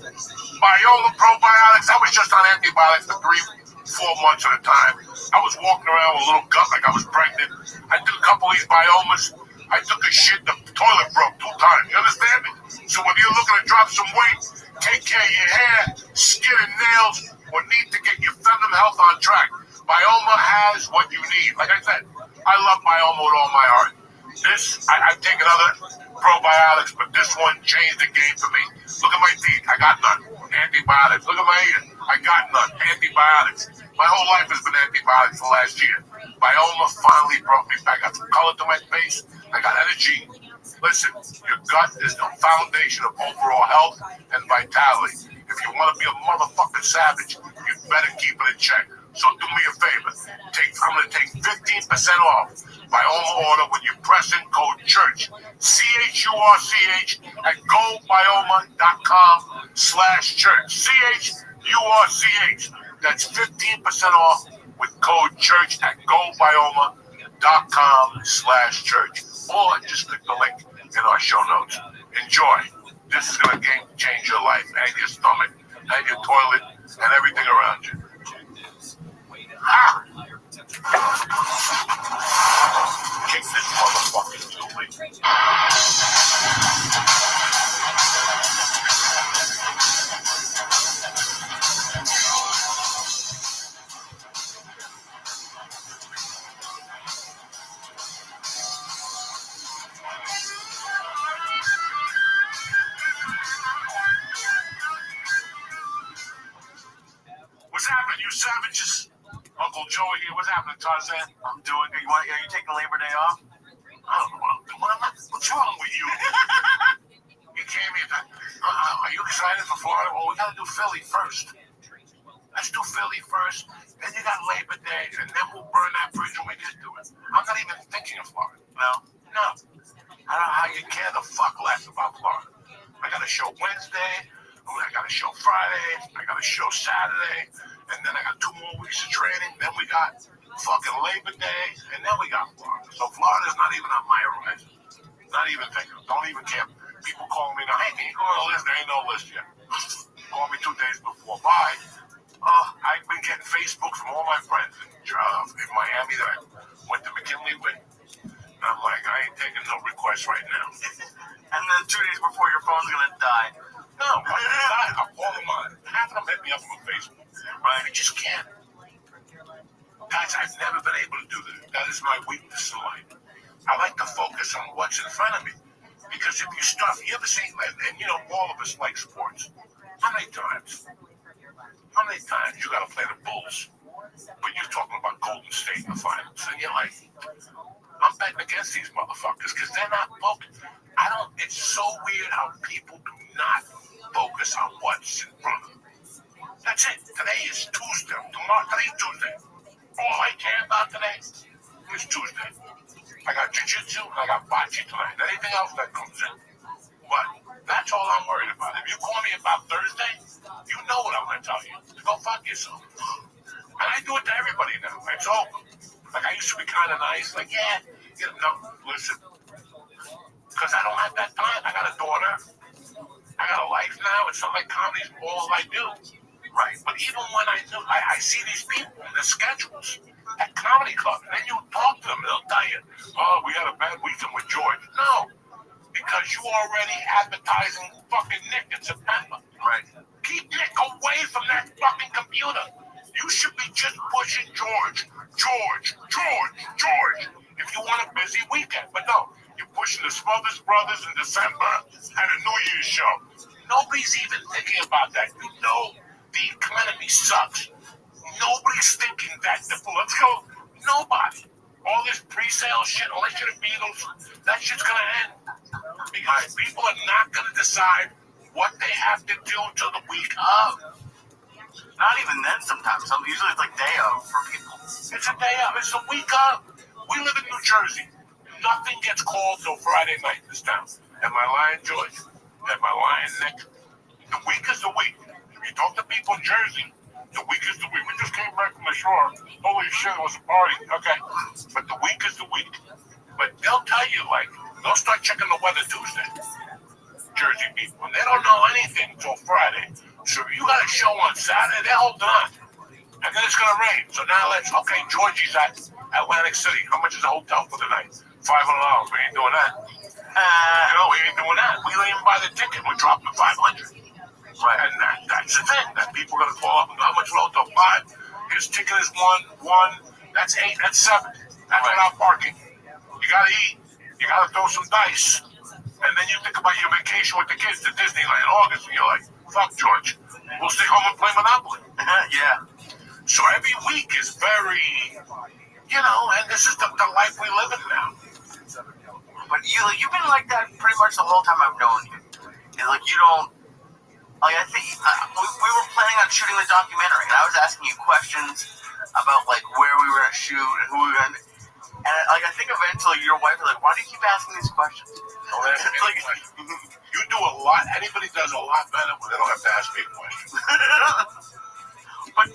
S22: Biola probiotics. I was just on antibiotics for 3-4 months at a time. I was walking around with a little gut like I was pregnant. I took a couple of these biomas. I took a shit, the toilet broke 2 times. You understand me? So when you're looking to drop some weight, take care of your hair, skin and nails, or need to get your feminine health on track, Bioma has what you need. Like I said, I love Bioma with all my heart. I've taken other probiotics, but this one changed the game for me. Look at my teeth. I got none. Antibiotics. Look at my ear. I got none. Antibiotics. My whole life has been antibiotics for last year. Bioma finally brought me back. I got some color to my face. I got energy. Listen, your gut is the foundation of overall health and vitality. If you want to be a motherfucking savage, you better keep it in check. So do me a favor. I'm going to take 15% off my own order when you press in code CHURCH, CHURCH, at gobioma.com/church, CHURCH. That's 15% off with code CHURCH at gobioma.com/church. Or just click the link in our show notes. Enjoy. This is going to change your life and your stomach and your toilet and everything around you. Kick this motherfucker to me. What's happening, you savages? Uncle Joey here. What's happening, Tarzan? I'm doing good. Are you taking Labor Day off? I don't know. What's wrong with you? You came here. Are you excited for Florida? Well, we got to do Philly first. Let's do Philly first. Then you got Labor Day, and then we'll burn that bridge when we get to it. I'm not even thinking of Florida. No. I don't know how you care the fuck less about Florida. I got a show Wednesday. I got a show Friday. I got a show Saturday. And then I got 2 more weeks of training. Then we got fucking Labor Day. And then we got Florida. So Florida's not even on my horizon. Not even thinking. Don't even care. People call me now. Hey, can you go on a list? There ain't no list yet. Call me 2 days before. Bye. I've been getting Facebook from all my friends in Miami that I went to McKinley with. And I'm like, I ain't taking no requests right now. And then 2 days before your phone's gonna die. No, I'm calling mine. Half of them hit me up on Facebook. Right? I just can't. Guys, I've never been able to do that. That is my weakness in life. I like to focus on what's in front of me. Because if you start, you ever seen, and you know, all of us like sports. How many times you gotta play the Bulls, but you're talking about Golden State in the finals, and you're like, I'm betting against these motherfuckers because they're not focused. It's so weird how people do not focus on what's in front of them. That's it. Today is Tuesday. Today's Tuesday. All I care about today is Tuesday. I got jiu-jitsu and I got bocce tonight. Anything else that comes in. But that's all I'm worried about. If you call me about Thursday, you know what I'm going to tell you. Go fuck yourself. And I do it to everybody now. It's over. Like, I used to be kind of nice. Like, no, listen. Because I don't have that time. I got a daughter. I got a life now. It's not like comedy's all I do. Right? But even when I see these people in the schedules at comedy club, and then you talk to them, they'll tell you, oh, we had a bad weekend with George. No. Because you already advertising fucking Nick in September. Right. Keep Nick away from that fucking computer. You should be just pushing George. If you want a busy weekend. But no, you're pushing the Smothers Brothers in December and a New Year's show. Nobody's even thinking about that. You know the economy sucks. Nobody's thinking that. Let's go. Nobody. All this pre-sale shit, unless you're the Beatles, that shit's going to end. Because people are not going to decide what they have to do until the week of. Not even then sometimes. Usually it's like day of for people. It's a day of. It's a week of. We live in New Jersey. Nothing gets called till Friday night in this town. Am I lying, George? Am I lying, Nick? The week is the week. If you talk to people in Jersey, the week is the week. We just came back from the shore. Holy shit, it was a party. Okay. But the week is the week. But they'll tell you, like, they'll start checking the weather Tuesday. Jersey people. And they don't know anything until Friday. So if you got a show on Saturday, they're holding on. And then it's going to rain. So now okay, Georgie's at Atlantic City. How much is a hotel for the night? $500. We ain't doing that. We ain't doing that. We don't even buy the ticket. We're dropping $500. Right. And that's the thing. That people are going to call up. How much for hotel? $5. His ticket is one. That's $8. That's $7. That's without parking. You got to eat. You got to throw some dice. And then you think about your vacation with the kids to Disneyland in August, and you're like, fuck, George, we'll stay home and play Monopoly. Yeah. So every week is very, and this is the life we live in now.
S13: But you've been like that pretty much the whole time I've known you. And like, you don't, like, I think we were planning on shooting the documentary, and I was asking you questions about, like, where we were going to shoot and who we were going to, and like, I think eventually your wife was like, why do you keep asking these questions?
S22: Don't ask me any questions. You do a lot. Anybody does a lot better when they don't have to ask me a question. But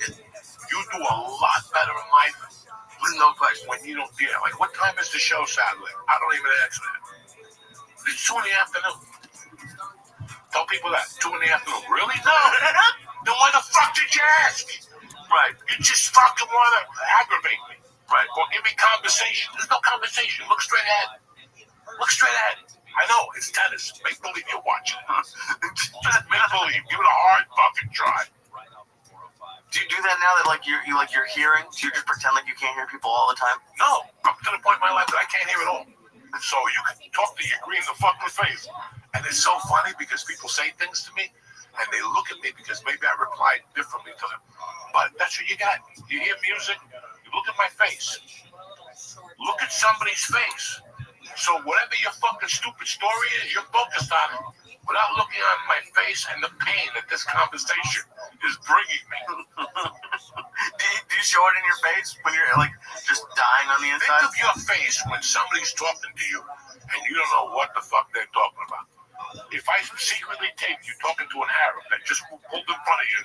S22: you do a lot better in life with no question when you don't care. Like, what time is the show Saturday? I don't even answer that. It's 2 in the afternoon. Tell people that. 2 in the afternoon. Really? No. Then why the fuck did you ask? Right. You just fucking want to aggravate me. Right. Or give me conversation. There's no conversation. Look straight ahead. Look straight ahead. I know, it's tennis. Make believe you're watching. Just make believe. Give it a hard fucking try.
S13: Do you do that now that you're hearing? Do you just pretend like you can't hear people all the time?
S22: No. I'm to the point in my life that I can't hear at all. So you can talk to your green in the fucking face. And it's so funny because people say things to me and they look at me because maybe I replied differently to them. But that's what you got. You hear music, you look at my face. Look at somebody's face. So whatever your fucking stupid story is, you're focused on it without looking on my face and the pain that this conversation is bringing me.
S13: Do you show it in your face when you're like just dying on the inside?
S22: Think of your face when somebody's talking to you and you don't know what the fuck they're talking about. If I secretly tape you talking to an Arab that just pulled in front of you,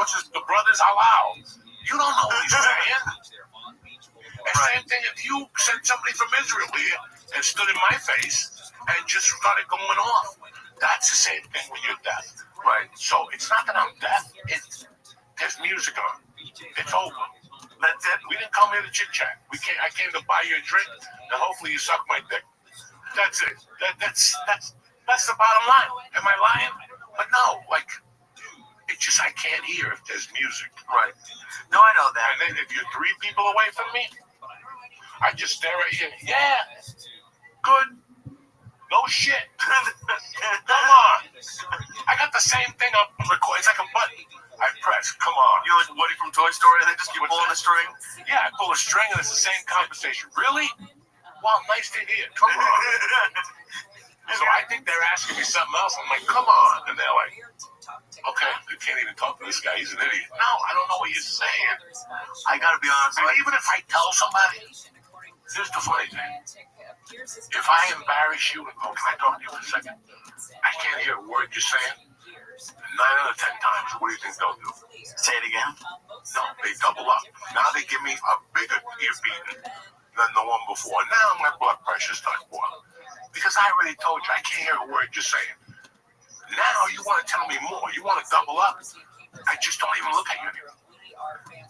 S22: what's this, the brothers halal? You don't know what he's saying. And same thing if you sent somebody from Israel here and stood in my face and just started going off. That's the same thing when you're deaf. Right. So it's not that I'm deaf. There's music on. It's over. That's it. We didn't come here to chit chat. I came to buy you a drink and hopefully you suck my dick. That's it. That's the bottom line. Am I lying? But no, like, it's just I can't hear if there's music.
S13: Right. No, I know that.
S22: And then if you're 3 people away from me, I just stare at you. Yeah. Good. No shit. Come on. I got the same thing up recording. It's like a button. I press. Come on.
S13: You're like Woody from Toy Story and they just keep pulling the string?
S22: Yeah, I pull a string and it's the same conversation. Really? Wow, nice to hear. Come on. So I think they're asking me something else. I'm like, come on. And they're like, okay, you can't even talk to this guy. He's an idiot. No, I don't know what you're saying.
S13: I gotta be honest.
S22: And even if I tell somebody, here's the funny thing. If I embarrass you and go, can I talk to you for a second? I can't hear a word you're saying. 9 out of 10 times, what do you think they'll do?
S13: Say it again?
S22: No, they double up. Now they give me a bigger ear beating than the one before. Now my blood pressure starts boiling. Because I already told you, I can't hear a word you're saying. Now you want to tell me more. You want to double up. I just don't even look at you anymore.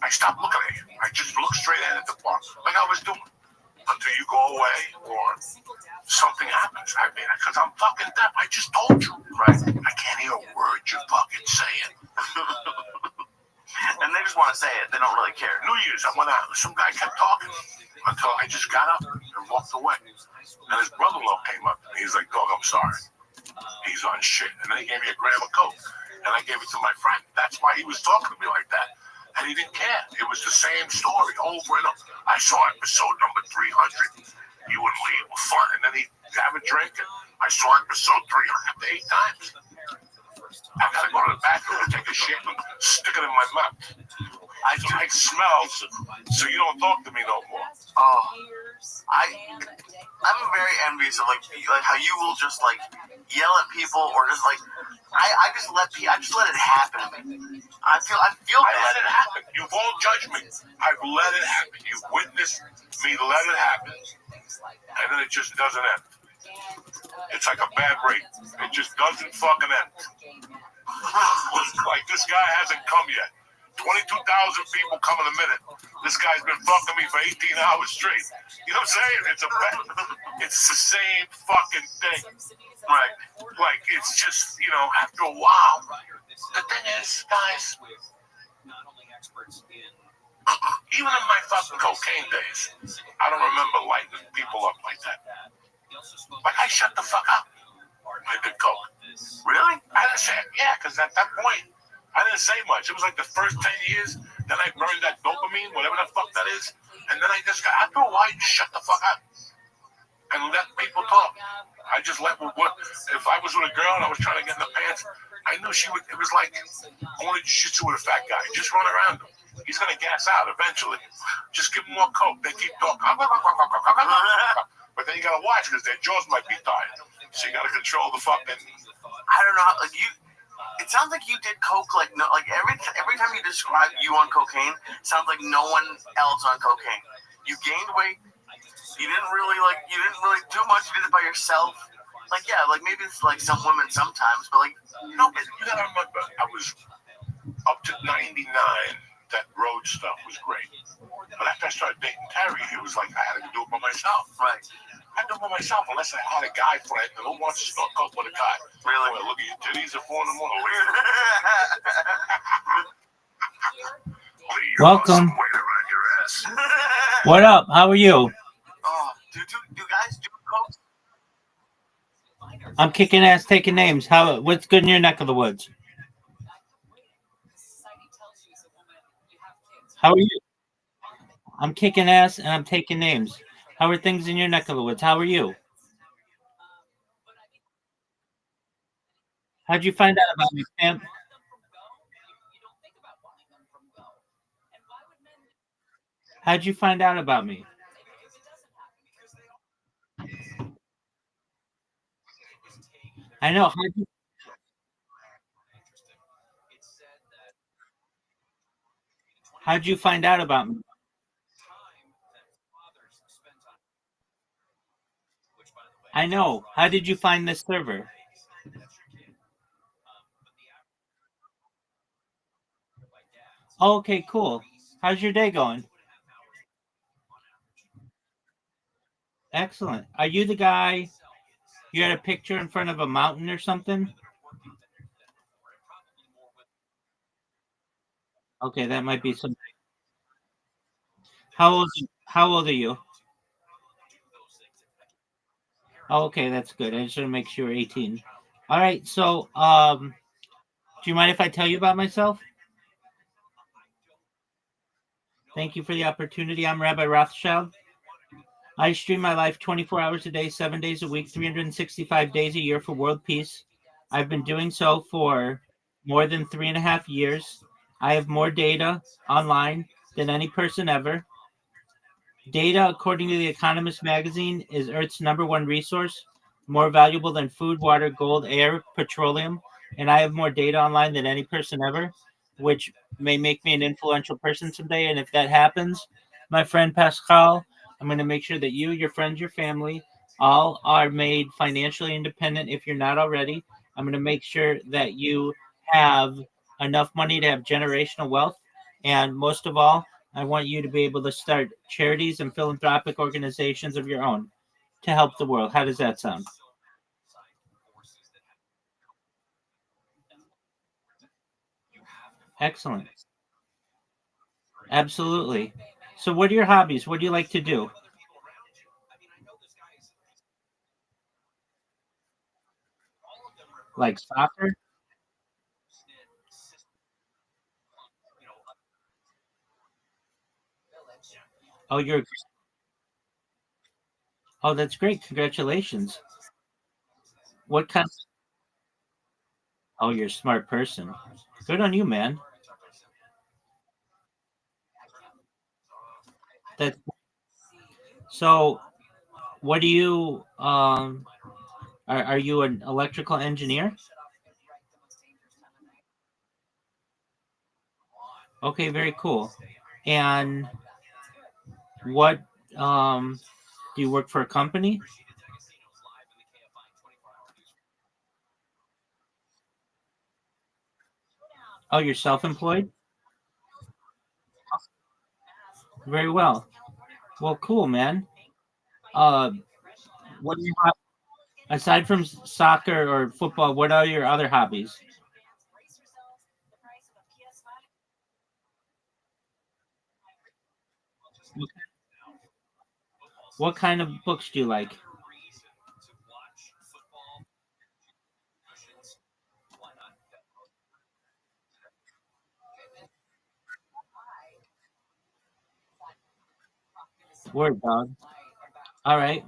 S22: I stop looking at you. I just look straight at the park, like I was doing. Until you go away or something happens. I mean, because I'm fucking deaf. I just told you. Right. I can't hear a word you're fucking saying.
S13: And they just want to say it. They don't really care.
S22: New Year's, I went out. Some guy kept talking until I just got up and walked away. And his brother-in-law came up to me. He's like, dog, I'm sorry. He's on shit. And then he gave me a gram of coke. And I gave it to my friend. That's why he was talking to me like that. And he didn't care. It was the same story over and over. I saw episode number 300. You and Lee were fun. And then he'd have a drink. And I saw episode 300 8 times. I gotta go to the bathroom and take a shit and stick it in my mouth. I like smells, so you don't talk to me no more.
S13: Oh,
S11: I'm very envious of like how you will just like yell at people or just like I just let it happen to me. I feel
S22: I
S11: bad.
S22: let it happen. You won't judge me. I've let it happen. You've witnessed me let it happen, and then it just doesn't end. It's like a bad rape. It just doesn't fucking end. Like this guy hasn't come yet. 22,000 people come in a minute. This guy's been fucking me for 18 hours straight. You know what I'm saying? It's the same fucking thing. Right. Like, it's just, after a while. The thing is, guys, even in my fucking cocaine days, I don't remember lighting people up like that. Like, I shut the fuck up. I did coke. Really? I didn't say it. Yeah, because at that point, I didn't say much. It was like the first 10 years, then I burned that dopamine, whatever the fuck that is, and then I just got, after a while, you just shut the fuck up and let people talk. I just let, if I was with a girl and I was trying to get in the pants, I knew she would, it was like going to jiu-jitsu with a fat guy. Just run around him. He's going to gas out eventually. Just give him more coke. They keep talking. But then you got to watch because their jaws might be tired. So you got to control the fucking,
S11: I don't know, like you. It sounds like you did coke like every time you describe you on cocaine, sounds like no one else on cocaine. You gained weight. You didn't really do much. You did it by yourself. Like yeah, like maybe it's like some women sometimes, but like
S22: you gotta remember, I was up to 99. That road stuff was great. But after I started dating Terry, it was like I had to do it by myself.
S11: Right.
S22: I do it by myself unless I had a guy friend who wants to start coke with a guy.
S11: Really?
S22: Well, look at your titties at 4 in the morning.
S6: Welcome. What up? How are you?
S11: Do guys do coke?
S6: I'm kicking ass, taking names. What's good in your neck of the woods? How are you? I'm kicking ass and I'm taking names. How are things in your neck of the woods? How are you? How'd you find out about me, Sam? How'd you find out about me? I know. How'd you find out about me? I know. How did you find this server? Oh, okay, cool. How's your day going? Excellent. Are you the guy? You had a picture in front of a mountain or something? Okay, that might be some. How old are you? Oh, okay, that's good. I just want to make sure you're 18. All right, so do you mind if I tell you about myself? Thank you for the opportunity. I'm Rabbi Rothschild. I stream my life 24 hours a day, 7 days a week, 365 days a year for world peace. I've been doing so for more than 3.5 years. I have more data online than any person ever. Data, according to The Economist magazine, is Earth's #1 resource, more valuable than food, water, gold, air, petroleum. And I have more data online than any person ever, which may make me an influential person someday. And if that happens, my friend Pascal, I'm going to make sure that you, your friends, your family, all are made financially independent if you're not already. I'm going to make sure that you have enough money to have generational wealth. And most of all, I want you to be able to start charities and philanthropic organizations of your own to help the world. How does that sound? Excellent. Absolutely. So what are your hobbies? What do you like to do? Like soccer? Oh, oh, that's great. Congratulations. What kind Oh, you're a smart person. Good on you, man. That so What do you are you an electrical engineer? Okay, very cool. And what do you work for a company? Oh, you're self-employed? Very well. Well, cool, man. Uh, what do you have aside from soccer or football? What are your other hobbies? What kind of books do you like? Word dog. All right.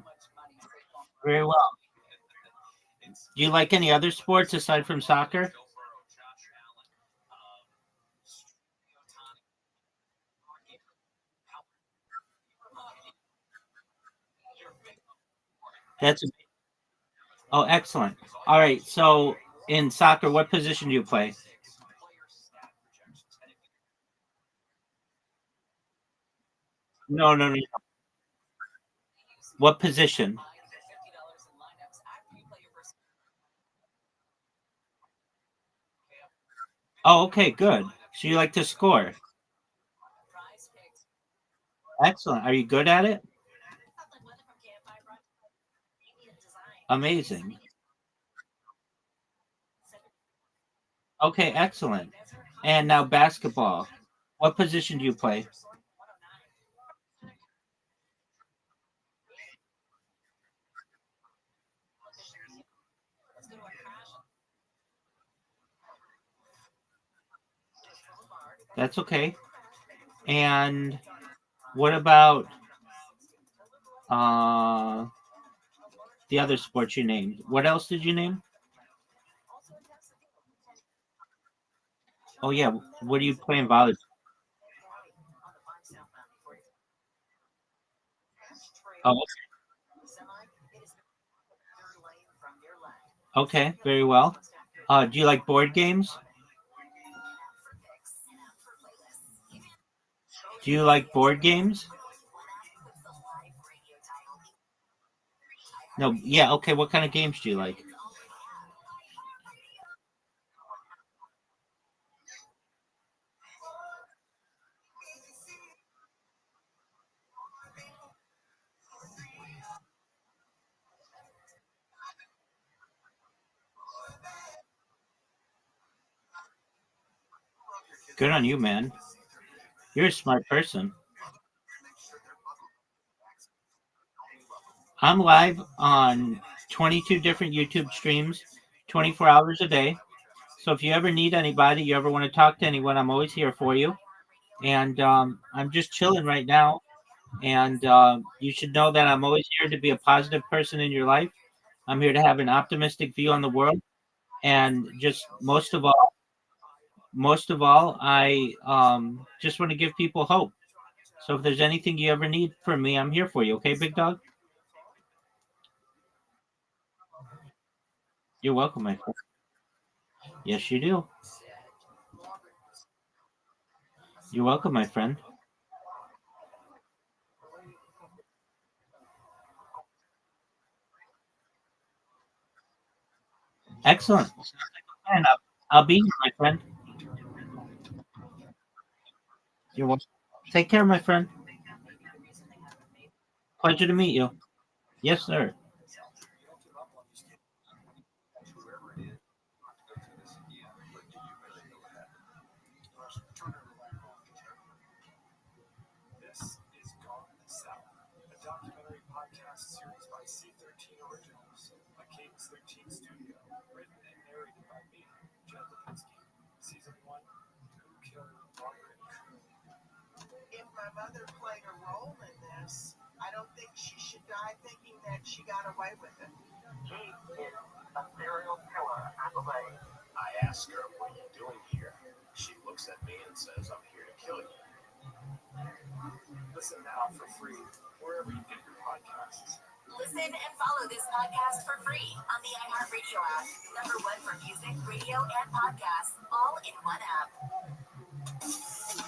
S6: Very well. Do you like any other sports aside from soccer? That's oh, excellent. All right. So in soccer, what position do you play? No, no, no. No. What position? Oh, okay, good. So you like to score. Excellent. Are you good at it? Amazing. Okay, excellent. And now basketball. What position do you play? That's okay. And what about uh the other sports you named? What else did you name? Oh yeah. What do you play in volleyball? Oh, okay, very well. Do you like board games? Do you like board games? No, yeah, okay. What kind of games do you like? Good on you, man. You're a smart person. I'm live on 22 different YouTube streams, 24 hours a day. So if you ever need anybody, you ever want to talk to anyone, I'm always here for you. And I'm just chilling right now. And you should know that I'm always here to be a positive person in your life. I'm here to have an optimistic view on the world. And just most of all, I just want to give people hope. So if there's anything you ever need from me, I'm here for you. Okay, big dog? You're welcome, my friend. Yes, you do. You're welcome, my friend. Excellent. And I'll be here, my friend. You're welcome. Take care, my friend. Pleasure to meet you. Yes, sir.
S9: This is Gone in the South, a documentary podcast series by C13 Originals, a Kings 13 studio, written and narrated by me, Jed Lipinski. Season 1, Who Killed Margaret Coon?
S8: If my mother played a role in this, I don't think she should die thinking that she got away with it.
S18: He is a serial killer, I believe.
S1: I ask her, what are you doing here? She looks at me and says, I'm here to kill you.
S9: Listen now for free wherever you get your podcasts.
S14: Listen and follow this podcast for free on the iHeartRadio app. #1 for music, radio, and podcasts, all in one app.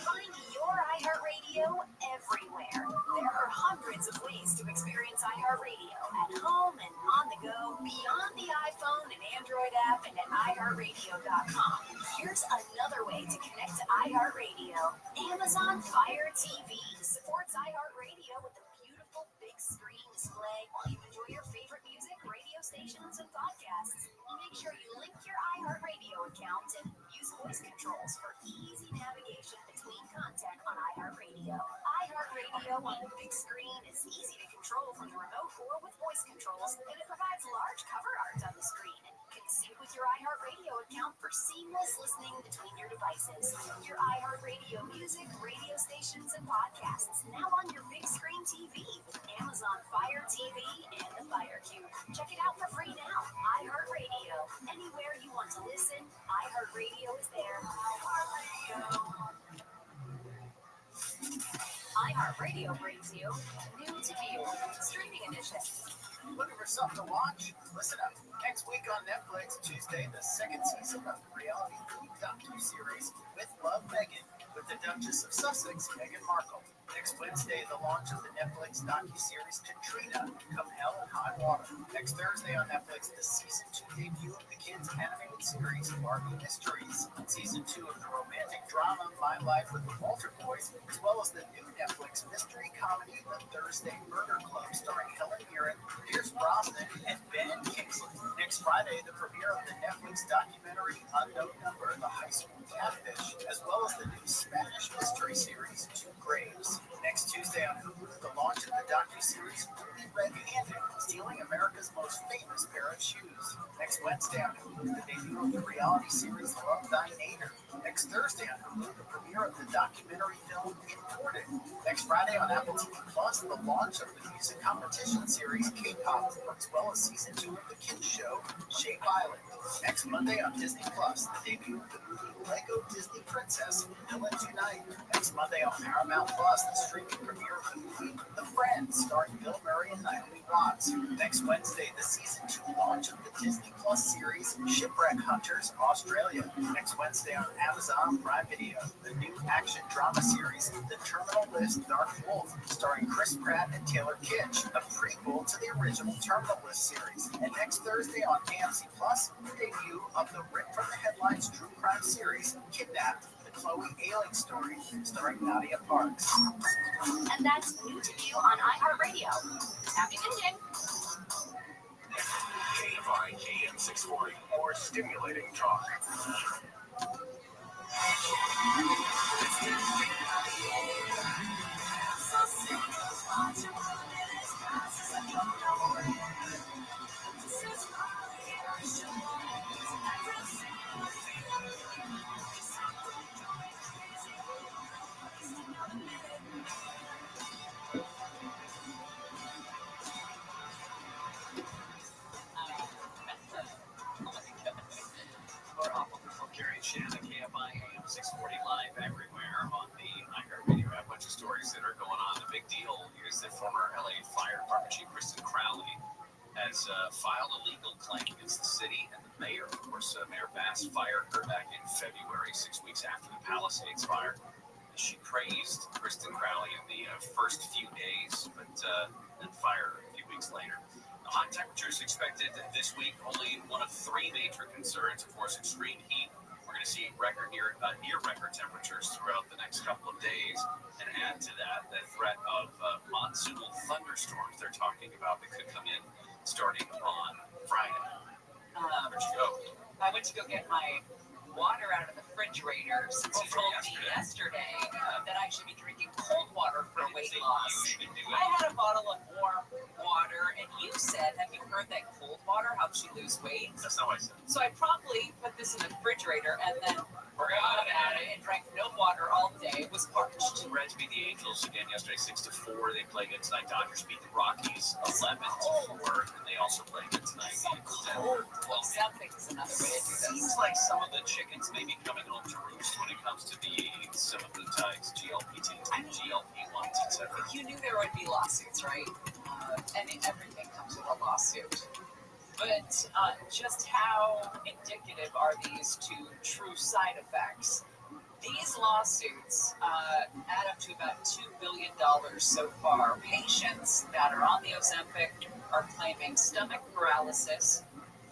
S14: Find your iHeartRadio everywhere. There are hundreds of ways to experience iHeartRadio at home and on the go, beyond the iPhone and Android app, and at iHeartRadio.com. Here's another way to connect to iHeartRadio. Amazon Fire TV supports iHeartRadio with a beautiful big screen display while you enjoy your favorite music, radio stations, and podcasts. Make sure you link your iHeartRadio account and use voice controls for easy navigation between content on iHeartRadio. iHeartRadio on the big screen is easy to control from the remote or with voice controls, and it provides large cover art on the screen. You can sync with your iHeartRadio account for seamless listening between your devices. Your iHeartRadio music, radio stations, and podcasts now on your big screen TV with Amazon Fire TV and the Fire Cube. Check it out for free now. iHeartRadio. Anywhere you want to listen, iHeartRadio is there. iHeartRadio brings you New to View, streaming edition.
S5: Looking for something to watch? Listen up. Next week on Netflix, Tuesday, the second season of the reality docu-series With Love, Meghan, with the Duchess of Sussex, Meghan Markle. Next Wednesday, the launch of the Netflix docu-series Katrina, Come Hell and High Water. Next Thursday on Netflix, the Season 2 debut of the kids' animated series Barbie Mysteries. Season 2 of the romantic drama My Life with the Walter Boys, as well as the new Netflix mystery comedy The Thursday Murder Club, starring Helen Mirren, Pierce Brosnan, and Ben Kingsley. Next Friday, the premiere of the Netflix documentary Unknown Number, The High School Catfish, as well as the new Spanish mystery series Two Graves. Next Tuesday on Hulu, the launch of the docu-series Ruby Red-Handed, stealing America's most famous pair of shoes. Next Wednesday on Hulu, the debut of the reality series Love Thy Nader. Next Thursday on Hulu, the premiere of the documentary film Imported. Next Friday on Apple TV Plus, the launch of the music competition series K-Pop, as well as season 2 of the kids show Shape Island. Next Monday on Disney Plus, the debut of the movie Lego Disney Princess Villains Unite. Next Monday on Paramount Plus, the streaming premiere of the movie The Friends, starring Bill Murray and Naomi Watts. Next Wednesday, the season 2 launch of the Disney Plus series Shipwreck Hunters Australia. Next Wednesday on Amazon Prime Video, the new action drama series The Terminal List Dark Wolf, starring Chris Pratt and Taylor Kitsch, a prequel to the original Terminal List series. And next Thursday on AMC Plus, the debut of the Ripped from the Headlines true crime series Kidnapped, the Chloe Ailing story, starring Nadia Parks.
S14: And that's New to View on iHeartRadio. Happy New
S22: KFI KM 640, more stimulating talk.
S1: Gary and Shannon, KFI AM 640 live everywhere on the iHeartRadio app. A bunch of stories that are going on. The big deal is that former LA Fire Department Chief Kristen Crowley has filed a legal claim against the city and the mayor. Of course, Mayor Bass fired her back in February, 6 weeks after the Palisades fire. She praised Kristen Crowley in the first few days, but then fired her a few weeks later. The hot temperatures expected this week, only one of three major concerns, of course, extreme heat. We're going to see near record temperatures throughout the next couple of days, and add to that the threat of monsoonal thunderstorms they're talking about that could come in starting on Friday. Where'd you go?
S19: I went to go get my water out of the refrigerator since you told me yesterday that I should be drinking cold water for weight loss. I had a bottle of warm water, and you said, have you heard that cold water helps you lose weight?
S1: That's not what I said.
S19: So I promptly put this in the refrigerator and then forgot about it and drank no water all day. It was parched.
S1: Reds beat the Angels again yesterday, 6-4. They play good tonight. Dodgers beat the Rockies 11-4, and they also play good tonight.
S19: So cold. Well, something's another way to do this.
S1: Seems like some of the chickens may be coming home to roost when it comes to the semaglutides, GLP-1s, etc.
S19: You knew there would be lawsuits, right? And everything comes with just how indicative are these to true side effects? These lawsuits add up to about $2 billion so far. Patients that are on the Ozempic are claiming stomach paralysis,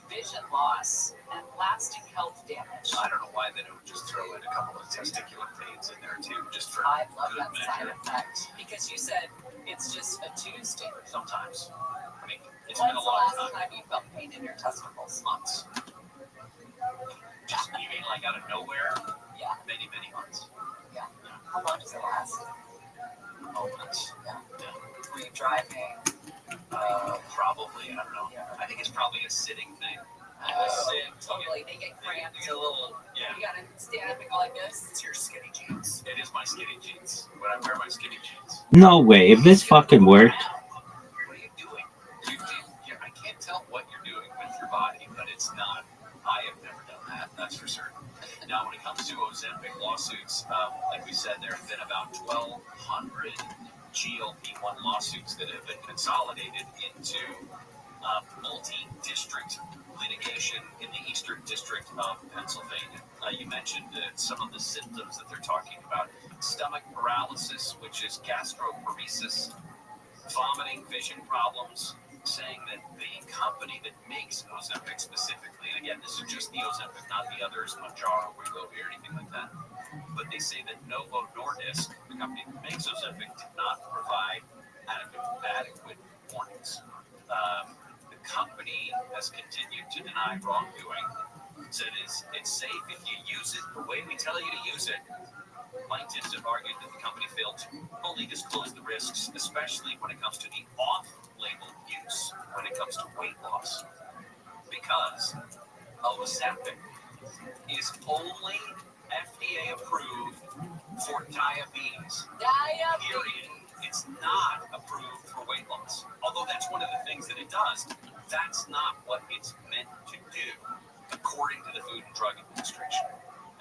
S19: vision loss, and lasting health damage.
S3: I don't know why they don't just throw in a couple of testicular pains in there too, just for
S19: I love
S3: good
S19: that side
S3: measure.
S19: effect because you said it's just a Tuesday.
S3: Sometimes. I mean, it's
S19: When's
S3: been a
S19: the
S3: long
S19: last
S3: time.
S19: time you felt pain in your testicles?
S3: Months. Just, you mean like out of nowhere?
S19: Yeah.
S3: Many, many months.
S19: Yeah. How long does it last?
S3: Moments.
S19: Yeah.
S3: Yeah.
S19: Were you driving?
S3: Probably, I don't know.
S19: Yeah.
S3: I think it's probably a sitting thing.
S19: Totally. They get cramped.
S3: You get a little, yeah.
S19: You gotta stand up and go like this.
S3: It's your skinny jeans. It is my skinny jeans. When I wear my skinny jeans.
S6: No way. If this fucking worked.
S3: What are you doing? I can't tell what you're doing with your body, but it's not. I have never done that. That's for certain. Now, when it comes to Ozempic lawsuits, like we said, there have been about 1,200 GLP-1 lawsuits that have been consolidated into multi-district litigation in the Eastern District of Pennsylvania. You mentioned some of the symptoms that they're talking about. Stomach paralysis, which is gastroparesis, vomiting, vision problems, saying that the company that makes Ozempic specifically, and again, this is just the Ozempic, not the others, Mounjaro, Wegovy, or anything like that, but they say that Novo Nordisk, the company that makes Ozempic, did not provide adequate warnings. The company has continued to deny wrongdoing, said it's safe if you use it the way we tell you to use it. Plaintiffs have argued that the company failed to fully disclose the risks, especially when it comes to the off-label use when it comes to weight loss. Because Ozempic is only FDA approved for diabetes. Period. It's not approved for weight loss. Although that's one of the things that it does, that's not what it's meant to do, according to the Food and Drug Administration.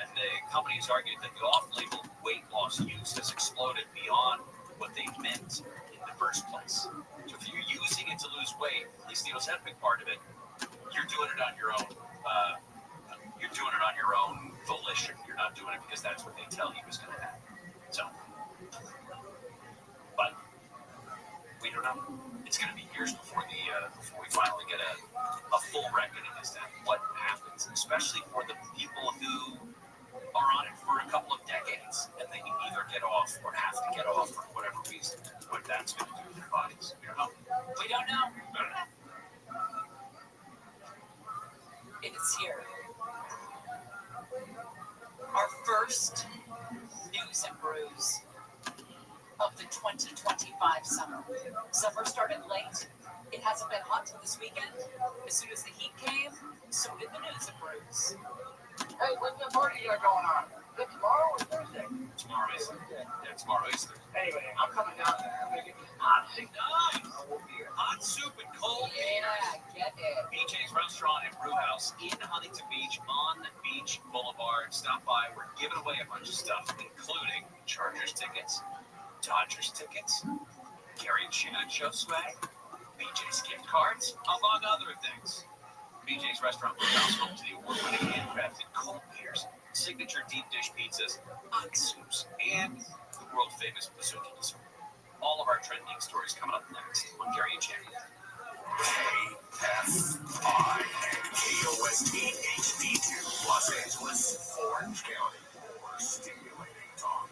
S3: And the company has argued that the off-label weight loss use has exploded beyond what they meant in the first place. So if you're using it to lose weight, at least the Ozempic part of it, you're doing it on your own. You're doing it on your own volition. You're not doing it because that's what they tell you is going to happen. So, but we don't know. It's going to be years before we finally get a full reckoning as to what happens, especially for the people who are on it for a couple of decades and they can either get off or have to get off for whatever reason. What that's going to do to their bodies, we don't know.
S19: We don't know.
S3: I don't know.
S19: It is here. Our first news and brews of the 2025 summer. Summer started late. It hasn't been hot till this weekend. As soon as the heat came, so did the news and brews.
S18: Hey, what's the party you got going on? Is it tomorrow or Thursday?
S3: Tomorrow is Thursday. Yeah, tomorrow is Thursday.
S18: Anyway, I'm coming down there. I'm going to get me hot soup.
S3: Nice. Hot soup and cold beer.
S19: Get it.
S3: BJ's Restaurant and Brew House in Huntington Beach on Beach Boulevard. Stop by. We're giving away a bunch of stuff, including Chargers tickets, Dodgers tickets, Gary and Shannon show swag, BJ's gift cards, among other things. BJ's Restaurant Brew House, home to the award-winning handcrafted cold beers, signature deep dish pizzas, hot soups, and the world-famous Bazooki dessert. All of our trending stories coming up next on Gary and Shannon.
S22: KFI and KOST HD2, Los Angeles, Orange County. More stimulating talk.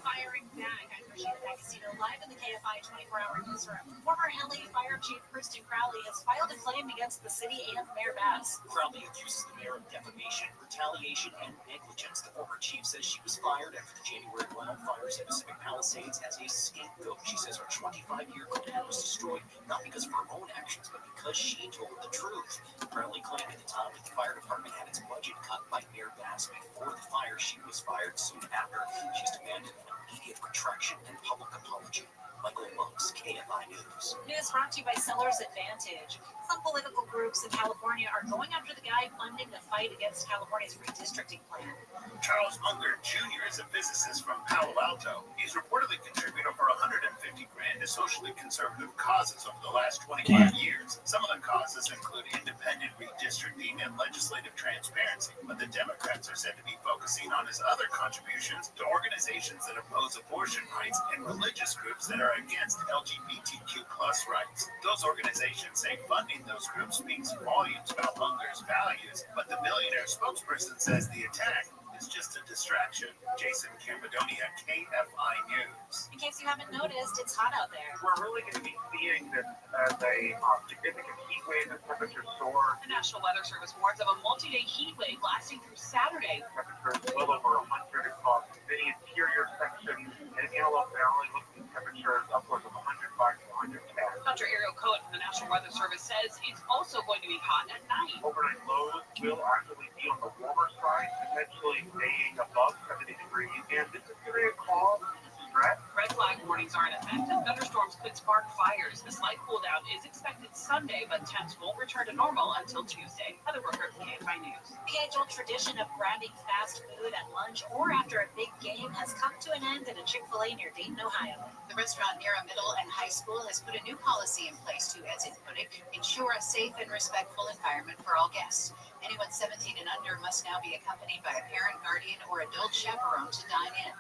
S17: Firing back. I'm Rashida Casino, live in the KFI 24-hour newsroom. Former LA Fire Chief Kristen Crowley has filed a claim against the city and Mayor Bass.
S15: Crowley accuses the mayor of defamation, retaliation, and negligence. The former chief says she was fired after the January wildfires at Pacific Palisades as a scapegoat. She says her 25-year career was destroyed not because of her own actions, but because she told the truth. Crowley claimed at the time that the fire department had its budget cut by Mayor Bass before the fire. She was fired soon after. She's demanded an immediate retraction and public apology. Michael Monk's KFI News.
S17: News brought to you by Sellers Advantage. Some political groups in California are going after the guy funding the fight against California's redistricting plan.
S2: Charles Unger Jr. is a physicist from Palo Alto. He's reportedly contributed over $150 grand to socially conservative causes over the last 25 years. Some of the causes include independent redistricting and legislative transparency, but the Democrats are said to be focusing on his other contributions to organizations that oppose abortion rights and religious groups that are against LGBTQ plus rights. Those organizations say funding those groups speaks volumes about Unger's values, but the billionaire spokesperson says the attack is just a distraction. Jason Campidonia, KFI News.
S17: In case you haven't noticed, it's hot out there.
S21: We're really going to be seeing this as a significant heat wave as temperatures soar.
S19: The National Weather Service warns of a multi-day heat wave lasting through Saturday.
S21: Temperatures well over 100 across many interior sections, and Antelope Valley looking at temperatures upwards of 105 to 110.
S19: Dr. Ariel Cohen from the National Weather Service says it's also going to be hot at night.
S21: Overnight lows will actually be on the warmer side, potentially staying above 70 degrees, and this is going to cause stress.
S19: Red flag warnings are in effect, and thunderstorms could spark fires. A slight cool down is expected Sunday, but temps won't return to normal until Tuesday. Heather Brooker, KFI News.
S17: The age-old tradition of grabbing fast food at lunch or after a big game has come to an end at a Chick-fil-A near Dayton, Ohio.
S16: The restaurant near a middle and high school has put a new policy in place to, as it put it, ensure a safe and respectful environment for all guests. Anyone 17 and under must now be accompanied by a parent, guardian, or adult chaperone to dine in.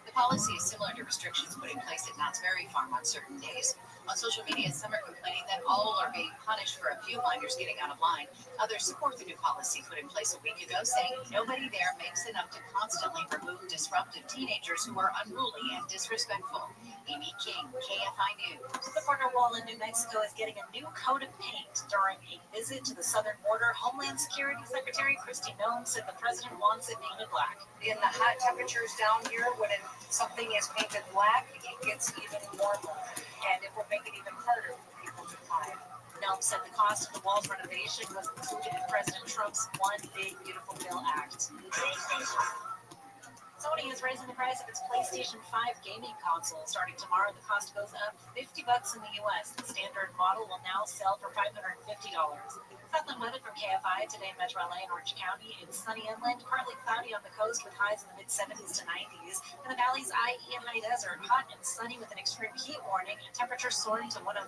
S16: The policy is similar to restrictions put in place at Knott's Berry Farm on certain days. On social media, some are complaining that all are being punished for a few minors getting out of line. Others support the new policy put in place a week ago, saying nobody there makes enough to constantly remove disruptive teenagers who are unruly and disrespectful. Amy King, KFI News.
S17: The border wall in New Mexico is getting a new coat of paint. During a visit to the southern border, Homeland Security Secretary Kristi Noem said the president wants it painted black.
S8: In the hot temperatures down here, when something is painted black, it gets even warmer, and it will make it even harder for people to find.
S17: Noem said the cost of the wall's renovation was included in President Trump's One Big Beautiful Bill Act. Sony is raising the price of its PlayStation 5 gaming console. Starting tomorrow, the cost goes up $50 in the U.S. The standard model will now sell for $550. Southland weather from KFI. Today in Metro LA and Orange County. It's sunny inland, partly cloudy on the coast with highs in the mid-70s to 90s. In the valley's IE and high desert, hot and sunny with an extreme heat warning. Temperatures soaring to 109.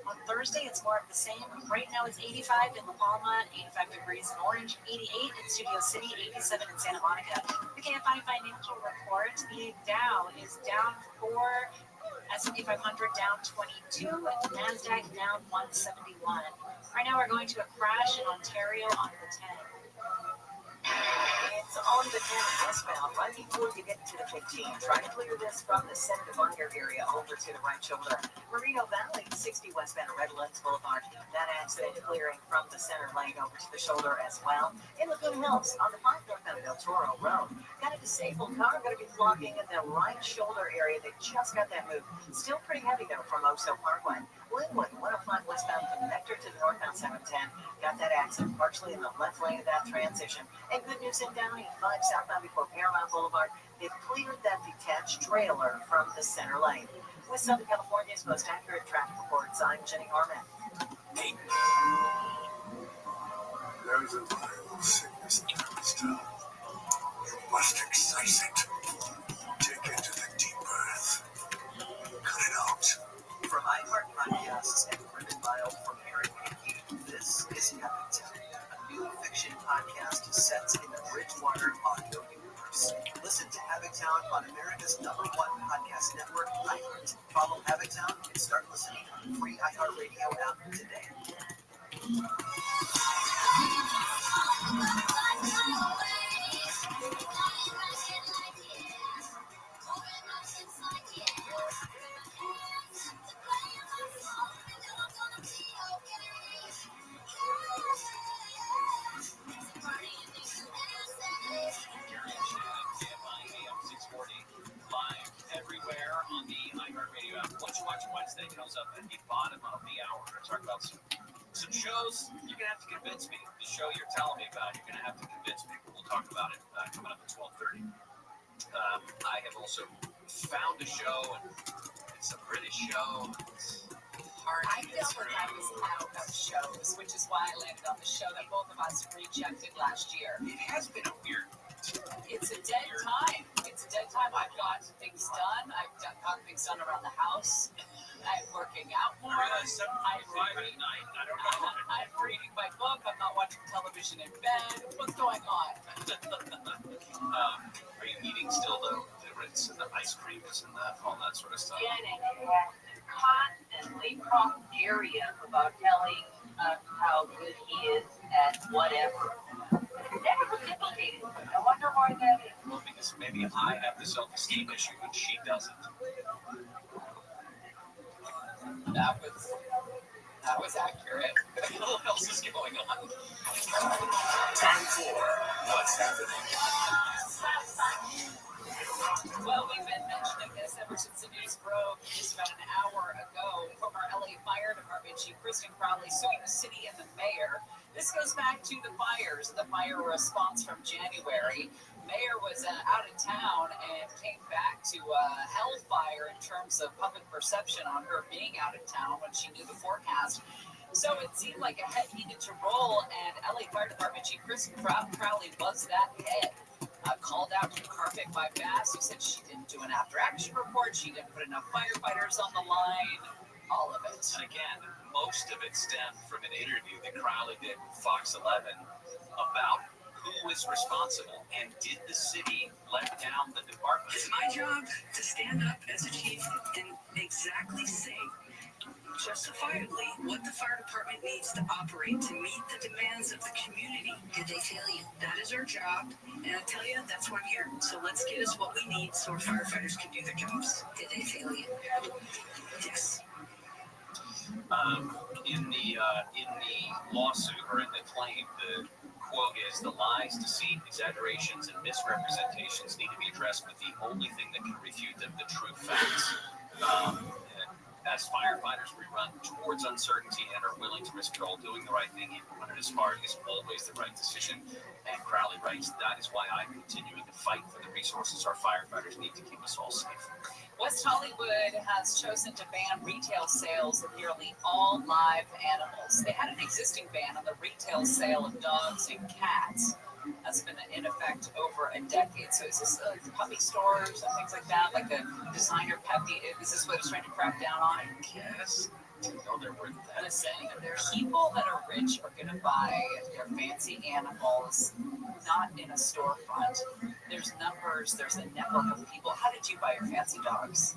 S17: On Thursday, it's more of the same. Right now, it's 85 in La Palma, 85 degrees in Orange, 88 in Studio City, 87 in Santa Monica. The KFI financial report, the Dow is down 4, S&P 500 down 22, and NASDAQ down 171. Right now we're going to a crash in Ontario on the 10.
S12: It's on the 10 westbound, right before you get to the 15. Try to clear this from the Senator Bunker area over to the right shoulder. Moreno Valley, 60 westbound, Redlands Boulevard. That accident clearing from the center lane over to the shoulder as well. In Laguna Hills, on the 5 northbound Del Toro Road, got a disabled car going to be blocking in the right shoulder area. They just got that moved. Still pretty heavy, though, from Oso Parkway. Linwood, 105 westbound connector to the northbound 710. Got that accident partially in the left lane of that transition. And good news in Downey, 5 southbound before Paramount Boulevard. They've cleared that detached trailer from the center lane. With Southern California's most accurate traffic reports, I'm Jenny Harman.
S22: There is a viral sickness in this town. You must excise it. Take it to the deep earth. Cut it out.
S12: From iHeart Podcasts and Ribbon Mile from Aaron Hickey, this is Habitat, a new fiction podcast set in the Bridgewater audio universe. Listen to Habitat on America's #1 podcast network, iHeart. Follow Habitat and start listening on the free iHeartRadio app today.
S15: Everywhere on the iHeartRadio app. What You Watch Wednesday comes up at the bottom of the hour. We're going to talk about some shows. You're going to have to convince me. The show you're telling me about, you're going to have to convince me. We'll talk about it coming up at 12:30. I have also found a show, and It's a British show.
S19: I felt like I was out of shows, which is why I landed on the show that both of us rejected last year.
S15: It has been a weird.
S19: It's a dead time. It's a dead time. I've got things done. I've got things done around the house. I'm working out more. I'm reading my book. I'm not watching television in bed. What's going on?
S15: Are you eating still though? The Ritz and the ice cream and all that sort of stuff.
S19: Janet has constantly propagaria about telling us how good he is at whatever. Never reciprocated. I wonder why that is.
S15: Well, because maybe I have the self-esteem issue, but she doesn't.
S19: That was accurate.
S15: What else is going on?
S2: Time for What's Happening.
S19: Well, we've been mentioning this ever since the news broke just about an hour ago. Former LA Fire Department Chief Kristen Crowley suing the city and the mayor. This goes back to the fires, the fire response from January. Mayor was out of town and came back to hellfire in terms of public perception on her being out of town when she knew the forecast. So it seemed like a head needed to roll, and LA Fire Department Chief Kristen Crowley was that head. Called out to Carpet by Bass, who said she didn't do an after-action report, she didn't put enough firefighters on the line, all of it.
S15: And again, most of it stemmed from an interview that Crowley did with Fox 11 about who was responsible and did the city let down the department.
S4: It's my job to stand up as a chief and exactly say justifiably what the fire department needs to operate to meet the demands of the community. Did they tell you? That is our job, and I tell you, that's why I'm here. So let's get us what we need so our firefighters can do their jobs. Did they tell you? Yes.
S15: In the lawsuit or in the claim, the quote is, the lies, deceit, exaggerations, and misrepresentations need to be addressed with the only thing that can refute them, the true facts. As firefighters, we run towards uncertainty and are willing to risk it all. Doing the right thing, even when it is hard, is always the right decision. And Crowley writes, that is why I'm continuing to fight for the resources our firefighters need to keep us all safe.
S19: West Hollywood has chosen to ban retail sales of nearly all live animals. They had an existing ban on the retail sale of dogs and cats. That's been in effect over a decade. So is this like puppy stores and things like that, like the designer puppy? Is this what it's trying to crack down on?
S15: I guess. No, they're worth that.
S19: Listen, people that are rich are going to buy their fancy animals not in a storefront. There's numbers. There's a network of people. How did you buy your fancy dogs?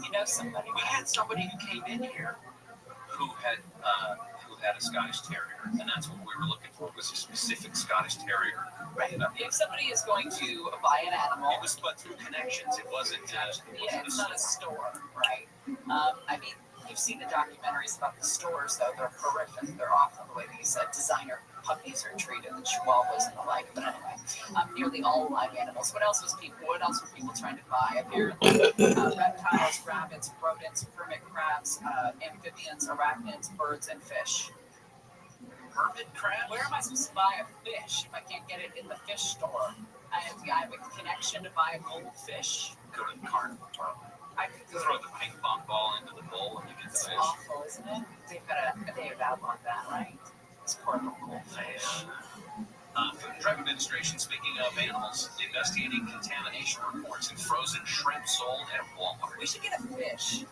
S19: You know somebody.
S15: We had somebody who came in here who had a Scottish Terrier, and that's what we were looking for, was a specific Scottish Terrier.
S19: Right. If somebody is going to buy an animal,
S15: it was but through connections. It wasn't.
S19: It's not a store, right? I mean, you've seen the documentaries about the stores, though. They're horrific. They're awful the way these designer puppies are treated, the chihuahuas and the like. But anyway, nearly all live animals. What else were people trying to buy? Apparently, reptiles, rabbits, rodents, hermit crabs, amphibians, arachnids, birds, and fish.
S15: Hermit crab?
S19: Where am I supposed to buy a fish if I can't get it in the fish store? I have a connection to buy a goldfish.
S15: Go to the carnival.
S19: I could go
S15: throw the ping pong ball into the bowl and you get the fish.
S19: It's awful, isn't it? They've outlawed that, right? It's poor little goldfish.
S15: Food and Drug Administration, speaking of animals, investigating contamination reports in frozen shrimp sold at Walmart.
S19: We should get a fish.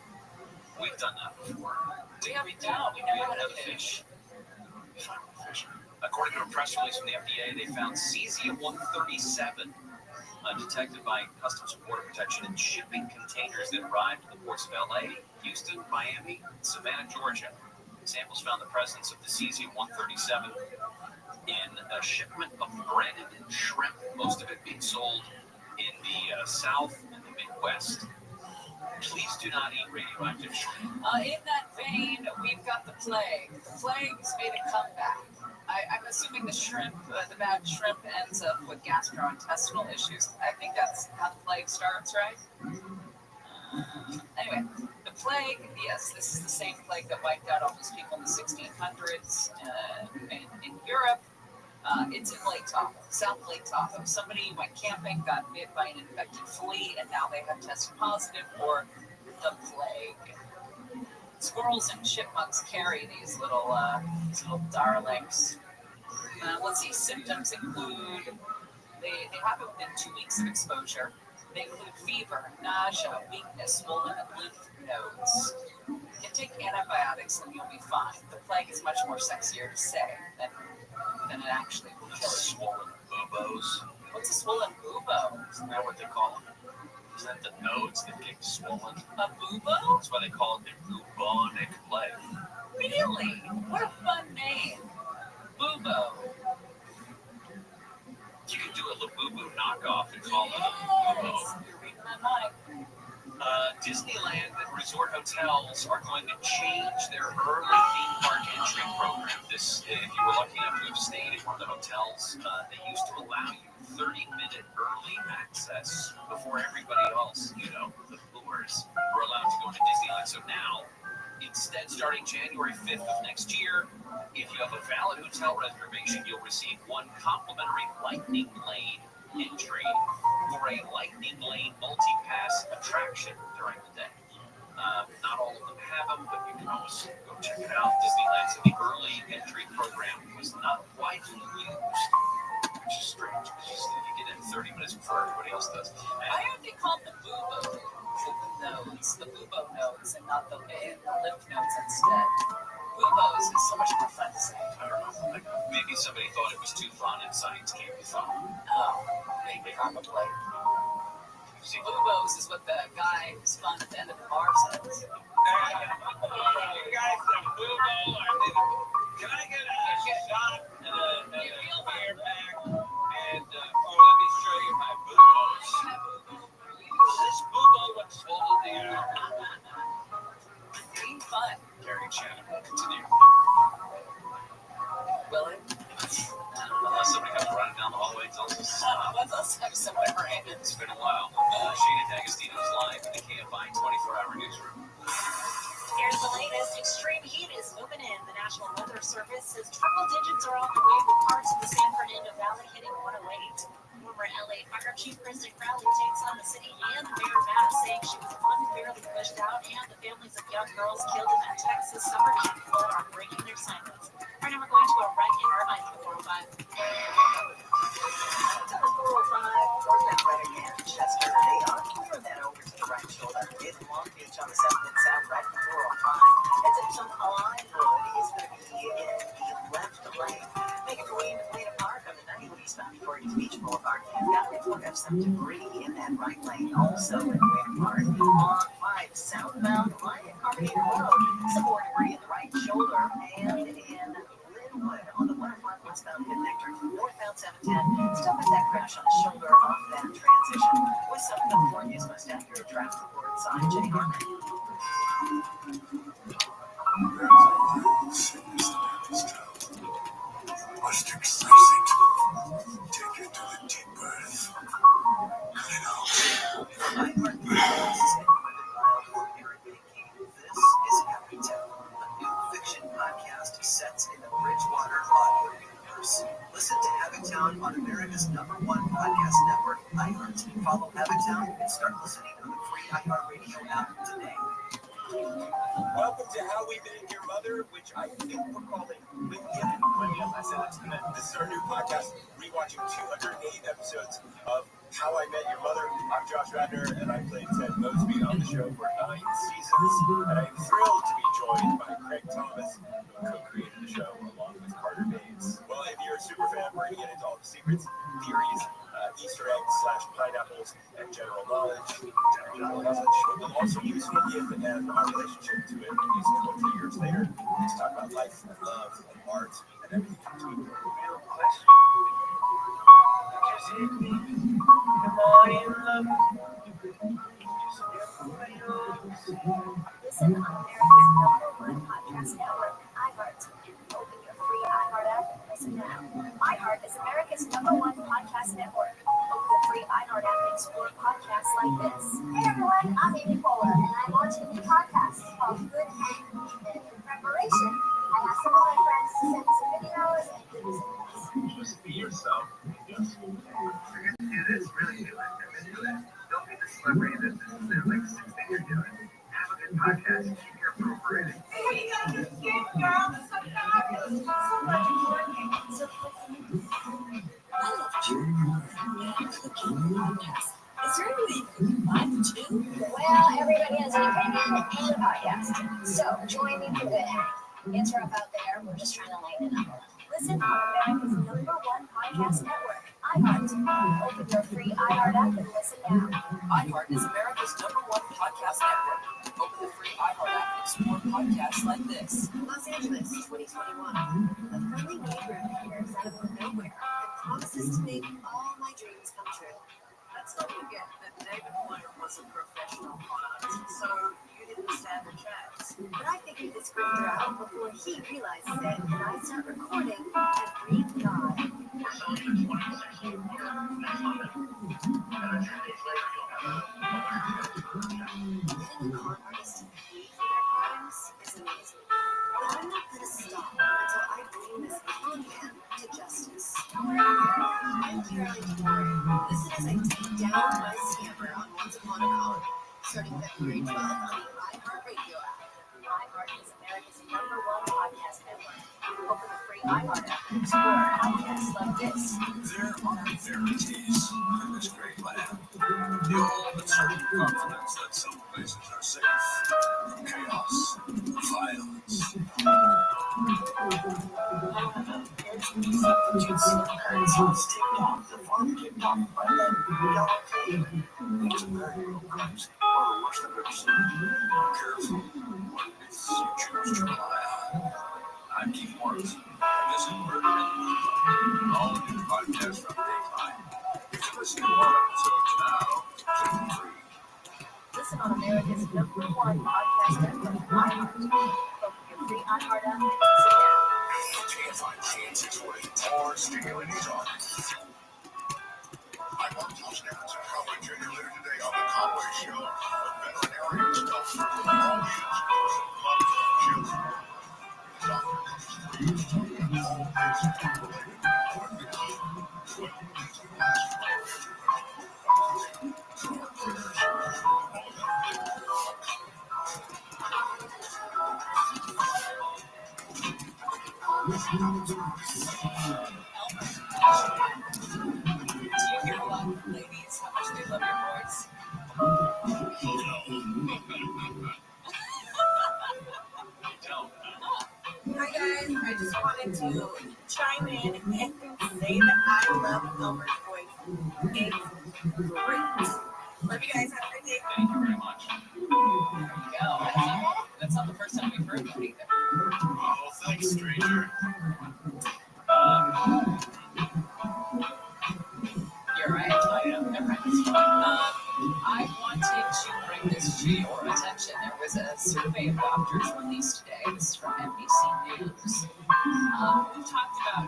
S15: We've done that before.
S19: We never had a fish.
S15: According to a press release from the FDA, they found cesium-137 detected by Customs and Border Protection in shipping containers that arrived at the ports of LA, Houston, Miami, and Savannah, Georgia. Samples found the presence of the cesium-137 in a shipment of breaded shrimp, most of it being sold in the South and the Midwest. Please do not eat radioactive shrimp.
S19: In that vein, we've got the plague. The plague has made a comeback. I'm assuming the shrimp, the bad shrimp, ends up with gastrointestinal issues. I think that's how the plague starts, right? Anyway, the plague, yes, this is the same plague that wiped out all those people in the 1600s in Europe. It's in Lake Tahoe, South Lake Tahoe. Somebody went camping, got bit by an infected flea, and now they have tested positive for the plague. Squirrels and chipmunks carry these little darlings. Let's see, symptoms include, they have within 2 weeks of exposure. They include fever, nausea, weakness, swollen lymph nodes. You can take antibiotics and you'll be fine. The plague is much more sexier to say than it actually will kill you.
S3: Swollen buboes.
S19: What's a swollen bubo?
S3: Isn't that what they call them? Isn't that the nodes that get swollen?
S19: A bubo?
S3: That's why they call it the bubonic plague.
S19: Really? What a fun name. Bubo.
S3: You can do a Labubu knockoff and call it a bubo.
S19: You're reading my mind.
S3: Disneyland and resort hotels are going to change their early theme park entry program. This, if you were lucky enough to have stayed at one of the hotels, they used to allow you 30-minute early access before everybody else, the boomers, were allowed to go into Disneyland. So now, instead, starting January 5th of next year, if you have a valid hotel reservation, you'll receive one complimentary Lightning Lane entry for a Lightning Lane multi-pass attraction during the day. Not all of them have them, but you can always go check it out. Disneyland said the early entry program was not widely used, which is strange because you get in 30 minutes before everybody else does.
S19: Why aren't they called the bubo nodes, the bubo nodes, and not the lymph nodes instead? Bubos is so much more fun to say.
S3: I don't know. Maybe somebody thought it was too fun and science can't be fun.
S19: Oh, maybe probably. See, bubos is what the guy who's fun at the end of the bar says.
S21: You guys some bubo? Can I get a shot and a beer pack? And let me show you my bubos. This bubo looks swollen there.
S19: Being fun.
S3: Gary Shannon will continue.
S19: Will it?
S3: Unless somebody comes running down the hallway and tells us.
S19: Let's have somebody ran.
S3: It's been a while. Shana D'Agostino's live in the KFI 24-hour newsroom.
S17: Here's the latest. Extreme heat is moving in. The National Weather Service says triple digits are on the way with parts of the San Fernando Valley hitting 108. Former LA Fire Chief Kristen Crowley takes on the city and the mayor Bass, saying she was unfairly pushed out, and the families of young girls killed in that Texas summer camp flood are breaking their silence. Right now we're going to a wreck in Irvine for 405.
S12: To the 405, north that right again, Chester. They are clearing that over to the right shoulder. In Long Beach on the 7th and South, right at 405. And to some Hollywood is going to be in the left lane. Make it your way into Plano Park on the 90 eastbound before you get to Beach Boulevard. Got a report of some debris in that right lane. Also in Plano Park on 5 southbound Ryan Carpenter Road. Some more debris in the right shoulder and in Linwood on the 105 westbound connector to northbound 710. Still got that crash on the shoulder off that transition. With Southern California's most accurate traffic report sign, Jenny Harmon.
S22: Must express it. Take it to the deep breath. Cut it out.
S12: This is Capital, a new fiction podcast set in the Bridgewater audio universe. Listen to Habittown on America's #1 podcast network, iHeart. Follow Habittown and start listening on the free iHeartRadio app today.
S9: Welcome to How We Met Your Mother, which I think we're calling William. I said it's gonna. This is our new podcast, rewatching 208 episodes of How I Met Your Mother. I'm Josh Radner, and I played Ted Mosby on the show for 9 seasons. And I'm thrilled to be joined by Craig Thomas, who co-created the show along with Carter Bates. Well, if you're a super fan, we're gonna get into all the secrets, theories, Easter eggs / pineapples, and general knowledge. We'll also use William and our relationship to it these 20 years later to talk about life, love, and art, and everything in between. Real question. Just hit me. Am I in love?
S14: Listen on America's #1 podcast network, iHeart. Open your free iHeart app and listen now. iHeart is America's #1 podcast network. Open the free iHeart app and explore podcasts like this. Hey everyone, I'm Amy Poehler, and I'm launching a new podcast called Good Hang. And in preparation, I asked some of my friends to send me some videos and goodies.
S3: Just be yourself. Just
S21: Forget to do this, really do it. Commit to it. Don't be the celebrity that there's like 6 things you're doing.
S14: Well, everybody has an opinion and a podcast. So join me for the day. It's rough out there. We're just trying to lighten it up. Listen on America's #1 podcast network, iHeart. Open your free iHeart app and listen now.
S10: iHeart is America's #1 podcast network. Open the free iHeart app and explore podcasts like this.
S4: Los Angeles, 2021. A friendly neighbor appears out of nowhere and promises to make all my dreams come true.
S10: Let's not forget that David Moyer was a professional con artist, so you didn't stand a chance.
S4: But I figured this grifter out before he realizes it, and I start recording every nod. Getting a con artist to pay for their crimes is amazing. But I'm not going to stop until I bring this con man to justice. I'm Caroline Warren. Listen as I take down my scammer on Once Upon a Colony, starting February 12th on the iHeartRadio app. iHeart is America's #1 podcast network. Open the free iHeart app and explore podcasts like this.
S9: There are verities in this great land. The old but certain confidence that some places are safe from chaos, violence.
S2: The farm kicked off by that yellow tape. It's a very real crimes. One of the worst I've ever seen.
S9: Careful what myths you choose to rely on. I'm Keith Morris, and this is Murder in the Moonlight, all new podcasts from Dateline. You can listen to more episodes now, free.
S4: Listen on America's #1 podcast network, iHeart. Open your free iHeart app and listen now.
S22: KFI KN640, more stimulating talk. I'm on Josh Nance and Cowboy Jr. later today on The Conway Show. A veterinarian stuff for all kids. Love children. The doctor comes through to tell you all things related to pregnancy. Well, these can last so our prayers all
S19: Do you hear a lot from ladies how much they love your voice?
S10: Hi guys, I just wanted to chime in and say that I love Elmer's voice. It's great. Love you guys. Have a great day.
S19: Thank you very much. There you go. That's not the first time we've heard that either.
S22: Oh, thanks, stranger.
S19: You're right. I am. Never mind. I wanted to bring this to your attention. There was a survey of doctors released today. This is from NBC News. We've talked about,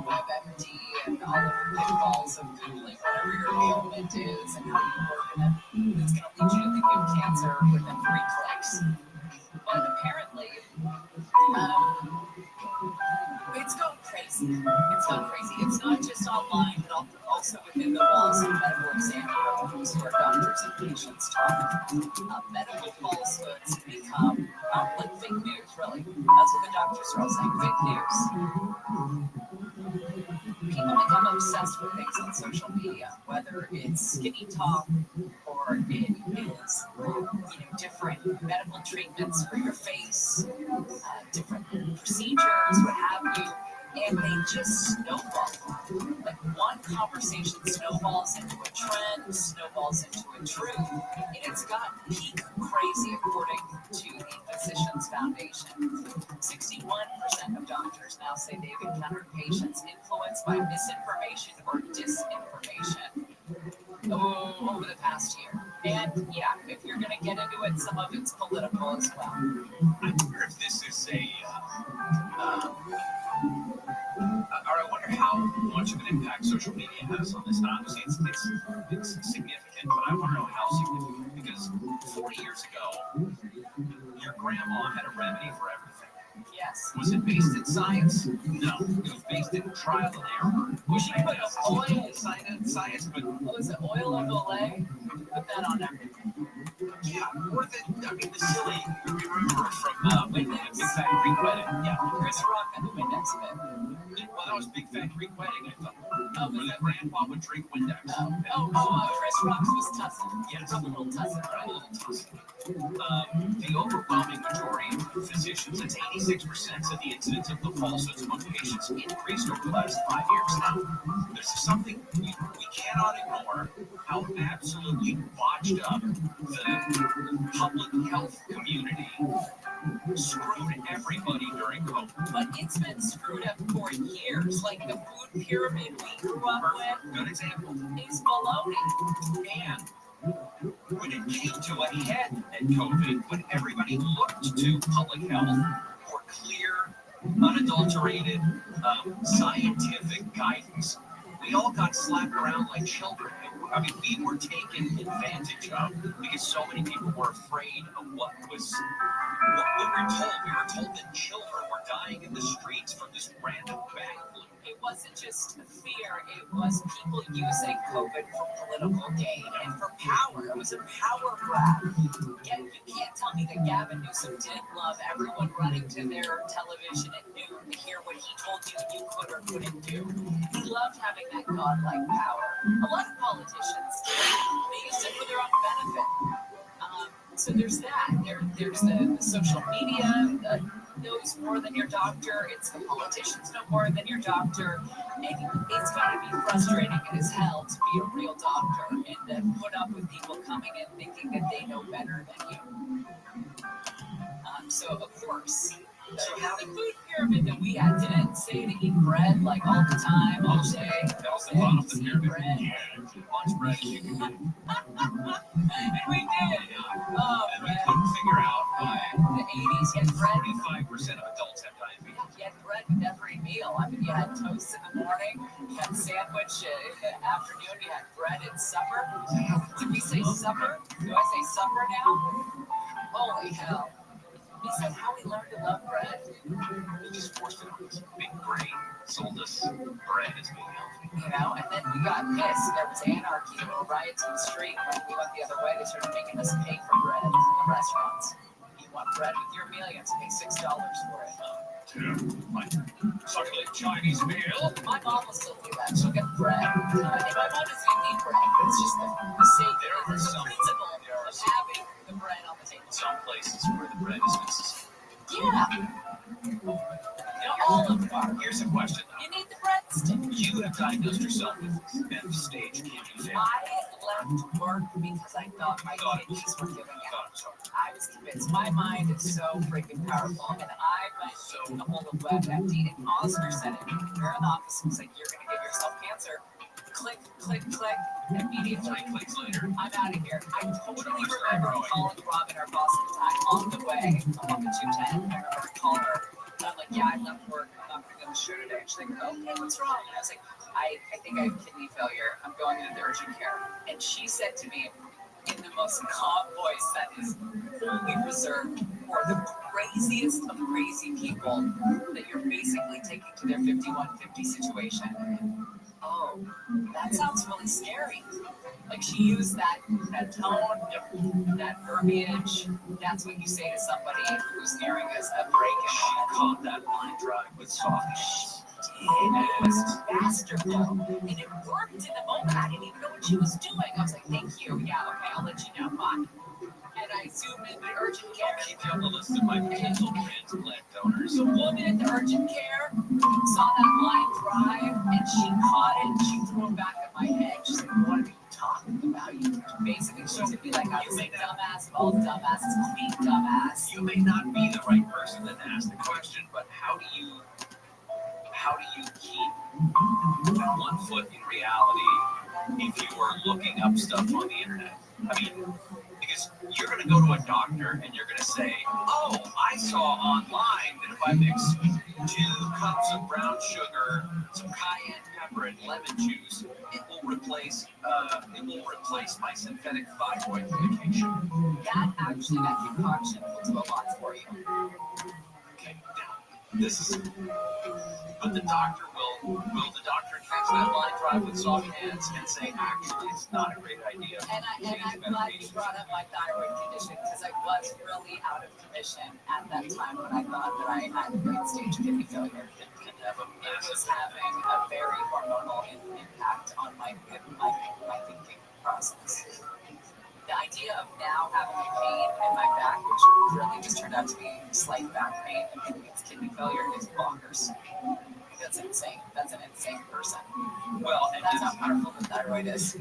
S19: WebMD and all of the pitfalls of Googling whatever your ailment is and how you work in it. It's going to lead you to think you have cancer within 3 clicks. But apparently, it's gone crazy. It's gone crazy. It's not just online, but also within the walls of medical exam rooms where doctors and patients talk. Medical falsehoods become like fake news, really. That's what the doctors are all saying, fake news. People become obsessed with things on social media, whether it's skinny talk or it is different medical treatments for your face, different procedures, what have you, and they just snowball. Like one conversation snowballs into a trend, snowballs into a truth, and it's got peak crazy according to the Physicians Foundation. 61% of doctors now say they've encountered patients influenced by misinformation or disinformation over the past year. And yeah, if you're going to get into it, some of it's political as well.
S9: I wonder if this is or I wonder how much of an impact social media has on this. And obviously, it's significant, but I want to know how significant. Because 40 years ago, your grandma had a remedy for everything.
S19: Yes.
S9: Was it based in science? No. It was based in trial and error.
S19: We should put oil
S9: in science, but
S19: was it oil of Olay? Put that on everything.
S9: Yeah, more than the silly remember from Windex, Big Fat Greek Wedding. Yeah,
S19: Chris Rock and the Windex bit.
S9: Well, that was Big Fat Greek Wedding, I thought. Oh, was that grandpa would drink Windex? And
S19: Chris Rocks was tussling. Yeah, it's a little tussling, right? A little tussling. The overwhelming majority of physicians, it's 86%, said the incidence of the falsehoods among patients increased over the last 5 years. Now, this is something we cannot ignore, how absolutely botched up the public health community screwed everybody during COVID. But it's been screwed up for years. Like the food pyramid we grew up with. Good example. Is baloney. And when it came to a head at COVID, when everybody looked to public health for clear, unadulterated, scientific guidance, we all got slapped around like children. I mean, we were taken advantage of because so many people were afraid of what we were told. We were told that children were dying in the streets from this random bad flu. It wasn't just fear, it was people using COVID for political gain and for power. It was a power grab. You can't tell me that Gavin Newsom didn't love everyone running to their television at noon to hear what he told you could or couldn't do. He loved having that godlike power. A lot of politicians, they used it for their own benefit. So there's that. There's the social media knows more than your doctor. It's the politicians know more than your doctor. And it's got to be frustrating as hell to be a real doctor and then put up with people coming in thinking that they know better than you. So of course, the food pyramid that we had didn't say to eat bread like all the time, all day. That was the bottom of the pyramid. Bread. Yeah, lunch bread. And we did. And we couldn't figure out why the 80s you had bread. 45% of adults have diabetes. You had bread with every meal. I mean, you had toast in the morning, you had sandwich in the afternoon, you had bread at supper. Did we say supper? Do I say supper now? Holy hell. He said how we learned to love bread. He just forced it on us. Big brain sold us bread as being healthy. You know, and then we got pissed. There was anarchy, riots in the street. When we went the other way, they started making us pay for bread in the restaurants. You want bread with your meal, you have to pay $6 for it. Like chocolate Chinese meal. My mom will still do that. She'll get bread. And my mom doesn't even need bread, but it's just the sake of the principle of having the bread on the table. Some places where the bread is necessary. Yeah. All of them are. Here's a question, though. You need the breadstick. You have diagnosed yourself with end-stage kidney failure. I left work because I thought my kidneys were giving out. I was convinced. My mind is so freaking powerful. And I went to a hold of WebMD, and Oscar said it. You're in the office and was like, you're going to give yourself cancer. Click, click, click. Immediately, 20 clicks later, I'm out of here. I totally remember calling Robin, our boss at the time, on the way. I'm on the 210. I remember calling her. And I'm like, yeah, I left work. I'm not going to go to the show today. She's like, okay, what's wrong? And I was like, I think I have kidney failure. I'm going into the urgent care. And she said to me in the most calm voice that is only reserved for the craziest of crazy people that you're basically taking to their 5150 situation. Oh, that sounds really scary. Like she used that tone, that verbiage. That's what you say to somebody who's nearing a break-in. She caught that line drive with soft hands. And it was faster though, and it worked in the moment. I didn't even know what she was doing. I was like, "Thank you, yeah, okay, I'll let you know, bye." And I zoomed in the urgent care. I'll keep you on the list of my potential transplant donors. The woman at the urgent care saw that line drive, and she caught it. And she threw it back at my head. She's like, "What are you talking about?" You basically showed me like I was a dumbass, all dumbasses call me dumbass. You may not be the right person to ask the question, but how do you keep one foot in reality if you are looking up stuff on the internet? I mean, because you're going to go to a doctor and you're going to say, oh, I saw online that if I mix 2 cups of brown sugar, some cayenne pepper, and lemon juice, it will replace my synthetic thyroid medication. That concoction will do a lot for you. Okay, now, this is... But the doctor will the doctor catch that line drive with soft hands and say, actually, it's not a great idea. And I'm glad you brought up my thyroid condition because I was really out of commission at that time when I thought that I had late-stage kidney failure. It was having a very hormonal impact on my thinking. process. The idea of now having pain in my back, which really just turned out to be slight back pain and means kidney failure, is bonkers. That's insane. That's an insane person.
S21: Well, and
S19: that's how powerful the thyroid is.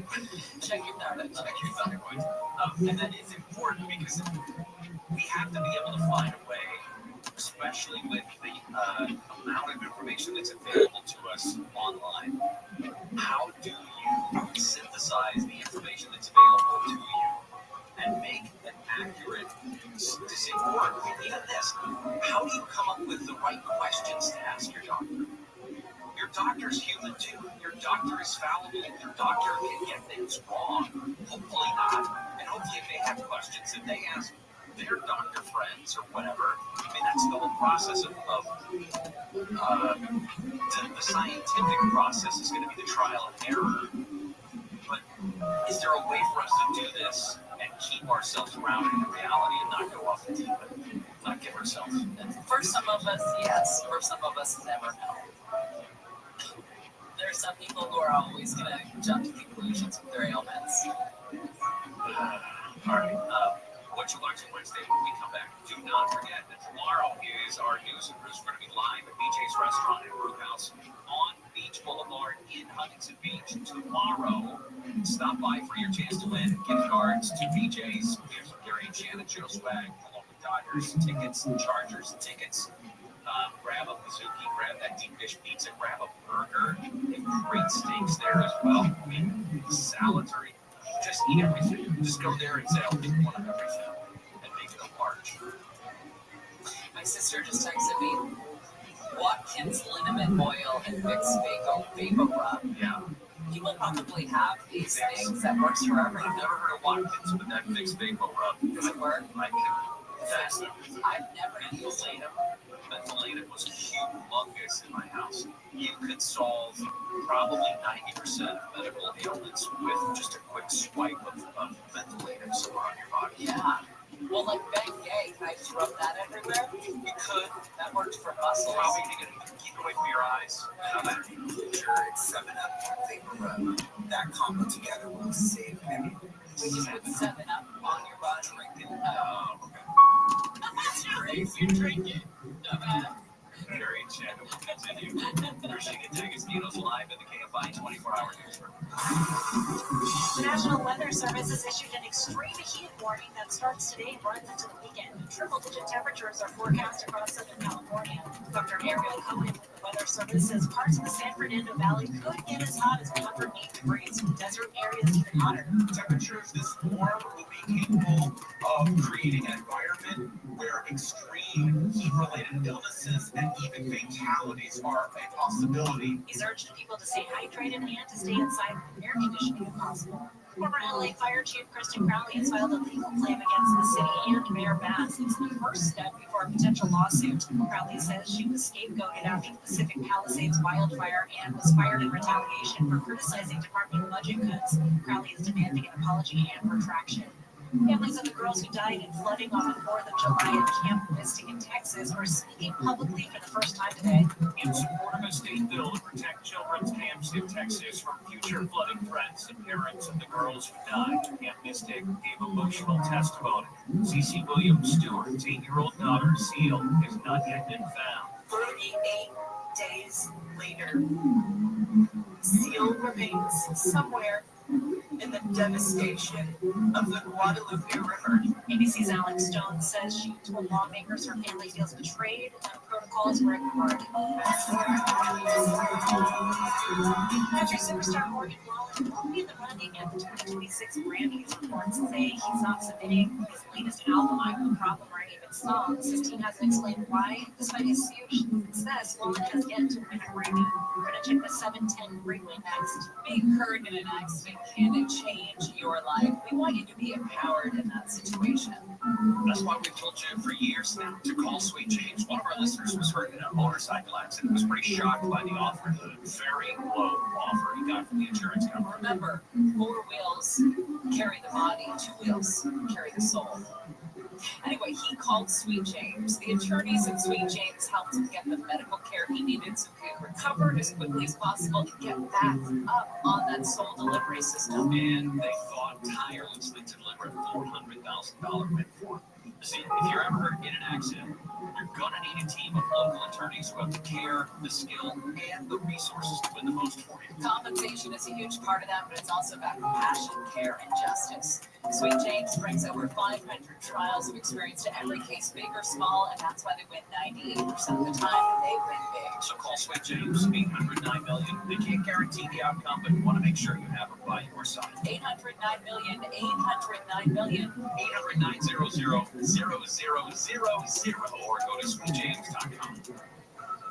S19: Check your thyroid.
S21: Check your thyroid. And that is important because we have to be able to find a way, especially with the amount of information that's available to us online. How do you synthesize the information that's available to you and make an accurate decision? Or even this, how do you come up with the right questions to ask your doctor? Your doctor's human too. Your doctor is fallible. Your doctor can get things wrong. Hopefully not. And hopefully if they have questions that they ask their doctor friends or whatever, I mean, that's the whole process of the scientific process is going to be the trial and error. But is there a way for us to do this and keep ourselves grounded in reality and not go off the deep end, not give ourselves?
S19: And for some of us, yes. For some of us, never know. There are some people who are always going to jump to conclusions with their ailments.
S21: All right. What you watching Wednesday when we come back? Do not forget that tomorrow is our news and news. We're going to be live at BJ's Restaurant and Brewhouse on Beach Boulevard in Huntington Beach. Tomorrow, stop by for your chance to win gift cards to BJ's. We have some Gary and Shannon Joe swag along with Dodgers tickets, Chargers tickets. Grab a Mizuki, grab that deep dish pizza, grab a burger. They have great steaks there as well. I mean, salads are just eat everything. Just go there and say, I'll get one of everything and make it a large.
S19: My sister just texted me Watkins liniment oil and Vicks Vapor Rub.
S21: Yeah.
S19: People probably have these things that works for everything.
S21: I've never heard of Watkins with that Vicks Vapor Rub.
S19: Does it work?
S21: I've never used it. Mentholatum was humongous in my house. You could solve probably 90% of medical ailments with just a quick swipe of mentholatum somewhere on your body.
S19: Yeah. Well, like Bengay, can I just rub that everywhere?
S21: You could.
S19: That worked for muscles.
S21: Probably to keep it away from your eyes.
S12: Sure, it's 7-Up Vapor Rub. That combo together will save everything.
S19: We just put 7-Up on your body.
S21: Drink it. Okay.
S19: That's great. You drink it.
S21: Gary and Shannon will continue. Rashida D'Agostino's live in the KFI 24-hour newsroom.
S17: The National Weather Service has issued an extreme heat warning that starts today and runs into the weekend. Triple-digit temperatures are forecast across Southern California. Dr. Ariel Cohen with the Weather Service says parts of the San Fernando Valley could get as hot as 108 degrees, with desert areas even hotter.
S22: Temperatures this warm will be capable of creating an environment where extreme heat-related illnesses and even fatalities are a possibility.
S17: He's urged people to stay hydrated and to stay inside with air conditioning if possible. Former LA Fire Chief Kristen Crowley has filed a legal claim against the city and Mayor Bass. It's the first step before a potential lawsuit. Crowley says she was scapegoated after the Pacific Palisades wildfire and was fired in retaliation for criticizing department budget cuts. Crowley is demanding an apology and retraction. Families of the girls who died in flooding on the 4th of July at Camp Mystic in Texas are speaking publicly for the first time today.
S1: In support of a state bill to protect children's camps in Texas from future flooding threats, the parents of the girls who died at Camp Mystic gave emotional testimony. Cece Williams Stewart's 8-year-old daughter, Seal, has not yet been found.
S10: 38 days later, Seal remains somewhere in the devastation of the Guadalupe River.
S17: ABC's Alex Jones says she told lawmakers her family feels betrayed and protocols were ignored. Country superstar Morgan Wallen won't be in the running at the 2026 Grammys. Reports say he's not submitting his latest album, I Have a Problem, or any of its songs. His team hasn't explained why. Despite his huge success, Wallen has yet to win a Grammy. We're going to check the 710 Breakway next.
S19: Being hurt in an accident can change your life. We want you to be empowered in that situation.
S21: That's why we've told you for years now to call Sweet James. One of our listeners was hurt in a motorcycle accident. Was pretty shocked by the offer, the very low offer he got from the insurance company.
S19: Remember, 4 wheels carry the body, 2 wheels carry the soul. Anyway, he called Sweet James. The attorneys at Sweet James helped him get the medical care he needed so he could recover as quickly as possible and get back up on that soul delivery system.
S1: And they fought tirelessly to deliver a $400,000 win for him. See, if you're ever in an accident, you're going to need a team of local attorneys who have the care, the skill, and the resources to win the most for you.
S19: Compensation is a huge part of that, but it's also about compassion, care, and justice. Sweet James brings over 500 trials of experience to every case, big or small, and that's why they win 98% of the time. They win big.
S1: So call Sweet James, 800-9-million. They can't guarantee the outcome, but you want to make sure you have them by your side.
S19: 800-9-million, 800-9-million.
S1: 800-900-0000, or go to sweetjames.com.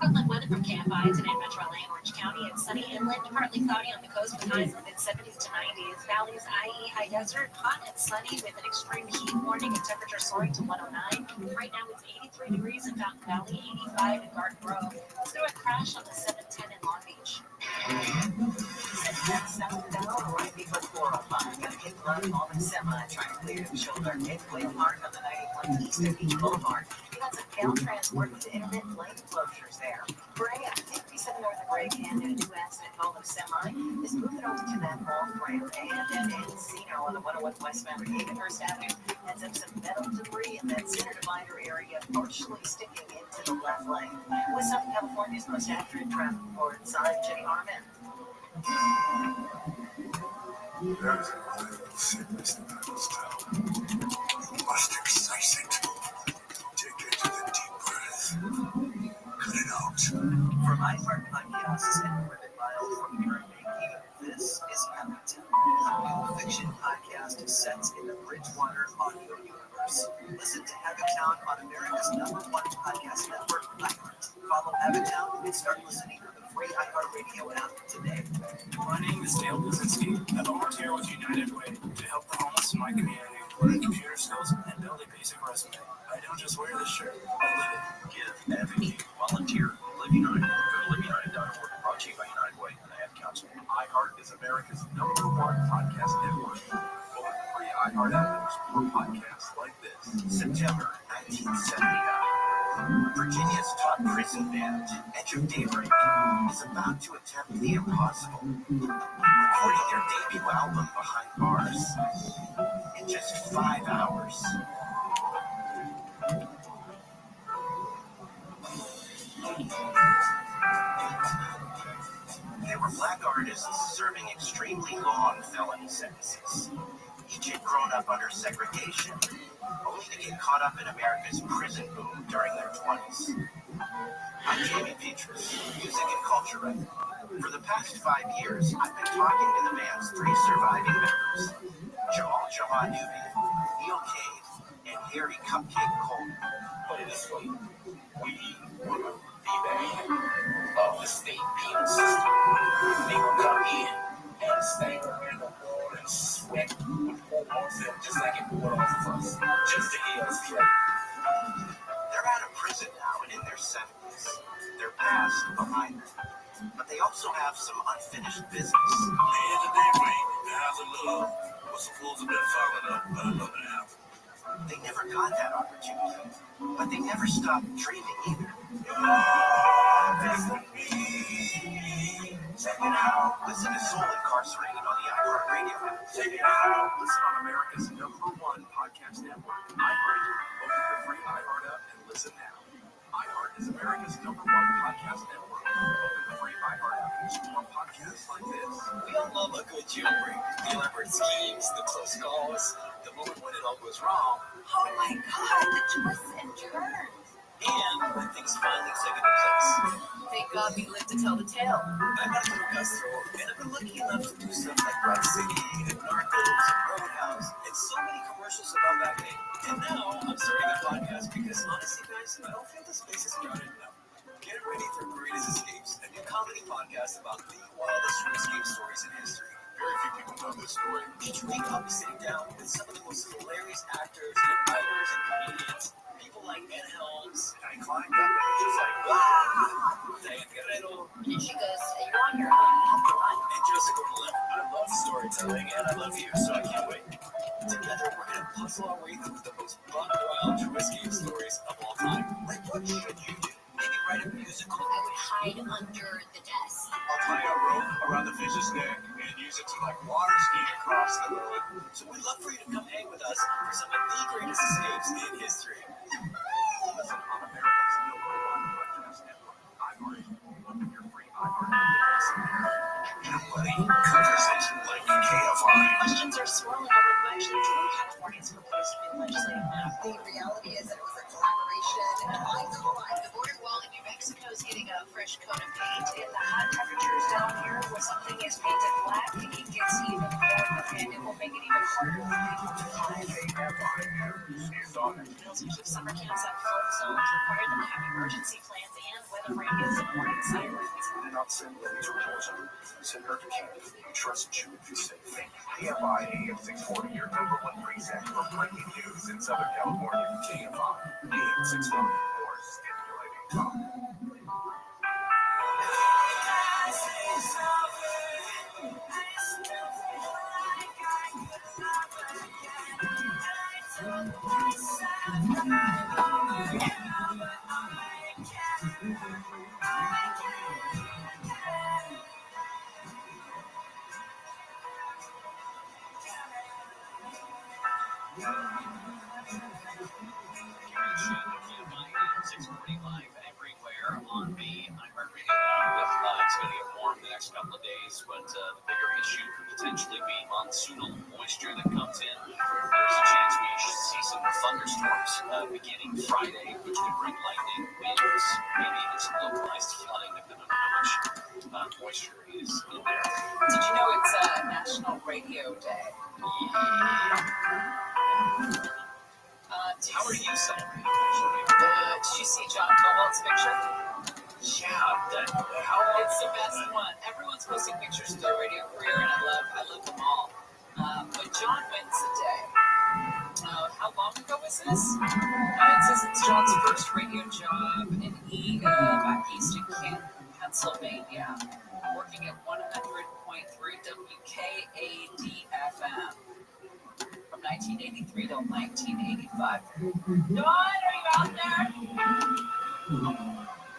S17: Outlook weather from KFI today, Metro LA and Orange County. It's sunny inland, partly cloudy on the coast with highs in the mid-70s to 90s. Valleys, i.e. high desert, hot and sunny with an extreme heat warning and temperature soaring to 109. Right now it's 83 degrees in Fountain Valley, 85 in Garden Grove. Let's do a crash on the 710 in Long Beach.
S4: That's southbound right before 405. Gonna get blood on the semi trying to clear the shoulder. Midway Park on the 91 East of Beach Boulevard. You got some failed transport with intermittent lane closures there. Bray at 57 North of Bray and a new accident involving semi is moving over to that off ramp. And then Encino on the 101 westbound Haven First Avenue has up some metal debris in that center divider area, partially sticking into the left lane. With Southern California's most accurate traffic reports, I'm Jenny Harmon.
S22: There's a little sickness about this town. You must excise it. Take it to the deep breath. Cut it out.
S4: From iHeart Podcasts and more than miles from your making, this is Hamilton, a new fiction podcast set in the Bridgewater audio universe. Listen to Hamilton on America's #1 podcast network, iHeart. Follow Hamilton and start listening to the free iHeartRadio app today.
S7: My name is Dale Buzinski. I volunteer with United Way to help the homeless in my community learn computer skills and build a basic resume. I don't just wear this shirt, I live it.
S1: Give, advocate, volunteer, Live United. Go to liveunited.org. Brought to you by United Way and the Ad Council. iHeart is America's #1 podcast network. Over the free iHeart app, there's more podcasts like this.
S2: September 1979. Virginia's top prison band, Edge of Daybreak, is about to attempt the impossible, recording their debut album Behind Bars in just 5 hours. They were black artists serving extremely long felony sentences. Each had grown up under segregation, only to get caught up in America's prison boom during their 20s. I'm Jamie Petrus, music and culture writer. For the past 5 years, I've been talking to the band's 3 surviving members, Jamal Jahanubi, Neil Cave, and Harry Cupcake Cole.
S21: Put it this way, we were the band of the state penal system. They would come in and stank in the wall and sweat would pour off them just like it poured off of us, just to hear us play.
S2: They're out of prison now and in their 70s. Their past behind them. But they also have some unfinished business.
S22: Man, today, man, the house of love was supposed to be followed up by love and half.
S2: They never got that opportunity, but they never stopped dreaming either. Check it out. Listen to Soul Incarcerated on the iHeartRadio app.
S21: Check it out. Listen on America's #1 podcast network, iHeart. Open the free iHeart app and listen now. iHeart is America's #1 podcast network. Open the free iHeart app and get more podcasts like this.
S15: We all love a good jailbreak. The elaborate schemes, the close calls, the moment when it all goes wrong.
S10: Oh my God, the twists and turns.
S15: And when things finally click into place.
S19: Thank God we live to tell the tale.
S15: I'm Anthony Castro, and I've been lucky enough to do stuff like Broad City and Narcos and Roadhouse and so many commercials about that name. And now I'm starting a podcast because honestly, guys, I don't think the space is crowded enough. Get ready for Greatest Escapes, a new comedy podcast about the wildest escape stories in history.
S22: Very few people know this story.
S15: Each week I'll be sitting down with some of the most hilarious actors and writers and comedians. People like Ed Helms,
S22: And I climbed up and it was just like,
S15: Diane Guerrero,
S17: And she goes, you're on your own.
S15: and Joseph Gordon-Levitt. I love storytelling and I love you, so I can't wait. Together We're going to puzzle our way through the most buck-wild escape stories of all time. Like, what should you do? Maybe write a musical.
S14: I would hide under the desk.
S22: I'll tie a rope around the fish's neck and use it to like water ski across the road.
S15: So we'd love for you to come hang with us for some of the greatest escapes in history.
S22: Listen on America's #1 podcast network, iHeart. Open your free iHeart app. Nobody covers it like KFI.
S4: Questions are swirling over the budget of California's proposed new legislative map.
S8: The reality is that it was a collaboration.
S16: The border wall in New Mexico is getting a fresh coat of paint. In the hot temperatures down here, where something is painted black, it gets even warmer, and it will make it even harder for people to find.
S4: Thousands of summer camps at flood zones require them to have emergency plans and weather radios and warning sirens.
S22: Do not send Lily to Rosa. Send her to Canada. We trust that she would be safe. KFI AM 640, your #1 preset for breaking news in Southern California. KFI AM 640, more stimulating talk.
S15: Everywhere on the iHeartRadio app. It's going to get warm the next couple of days, but the bigger issue could potentially be monsoonal moisture that comes in. There's a chance we should see some thunderstorms beginning Friday, which could bring lightning, winds, maybe even some localized flooding, depending on how much moisture is in there.
S19: Did you know it's National Radio Day?
S15: How are you celebrating?
S19: Did you see John Cobalt's picture?
S15: Yeah,
S19: It's the best one. Everyone's posting pictures of their radio career, and I love them all. But John wins the day. How long ago was this? It says it's John's first radio job, and he back east in Canton, Pennsylvania, working at 100.3 WKAD FM. From 1983 till 1985. Dawn, are you out there?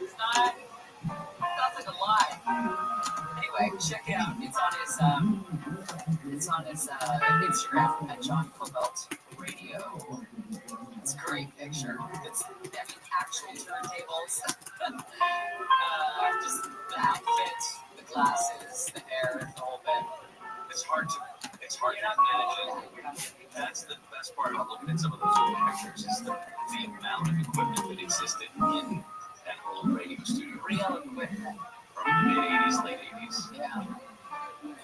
S19: It's not. Sounds like a lie. Anyway, check it out. It's on his Instagram at John Cobalt Radio. It's a great picture. It's actual turntables. Just the outfit, the glasses, the hair, the whole bit.
S15: It's hard to imagine. That's the best part about looking at some of those old pictures is the amount of equipment that existed in that old radio studio.
S19: Real equipment.
S15: From the mid-'80s, late '80s.
S19: Yeah.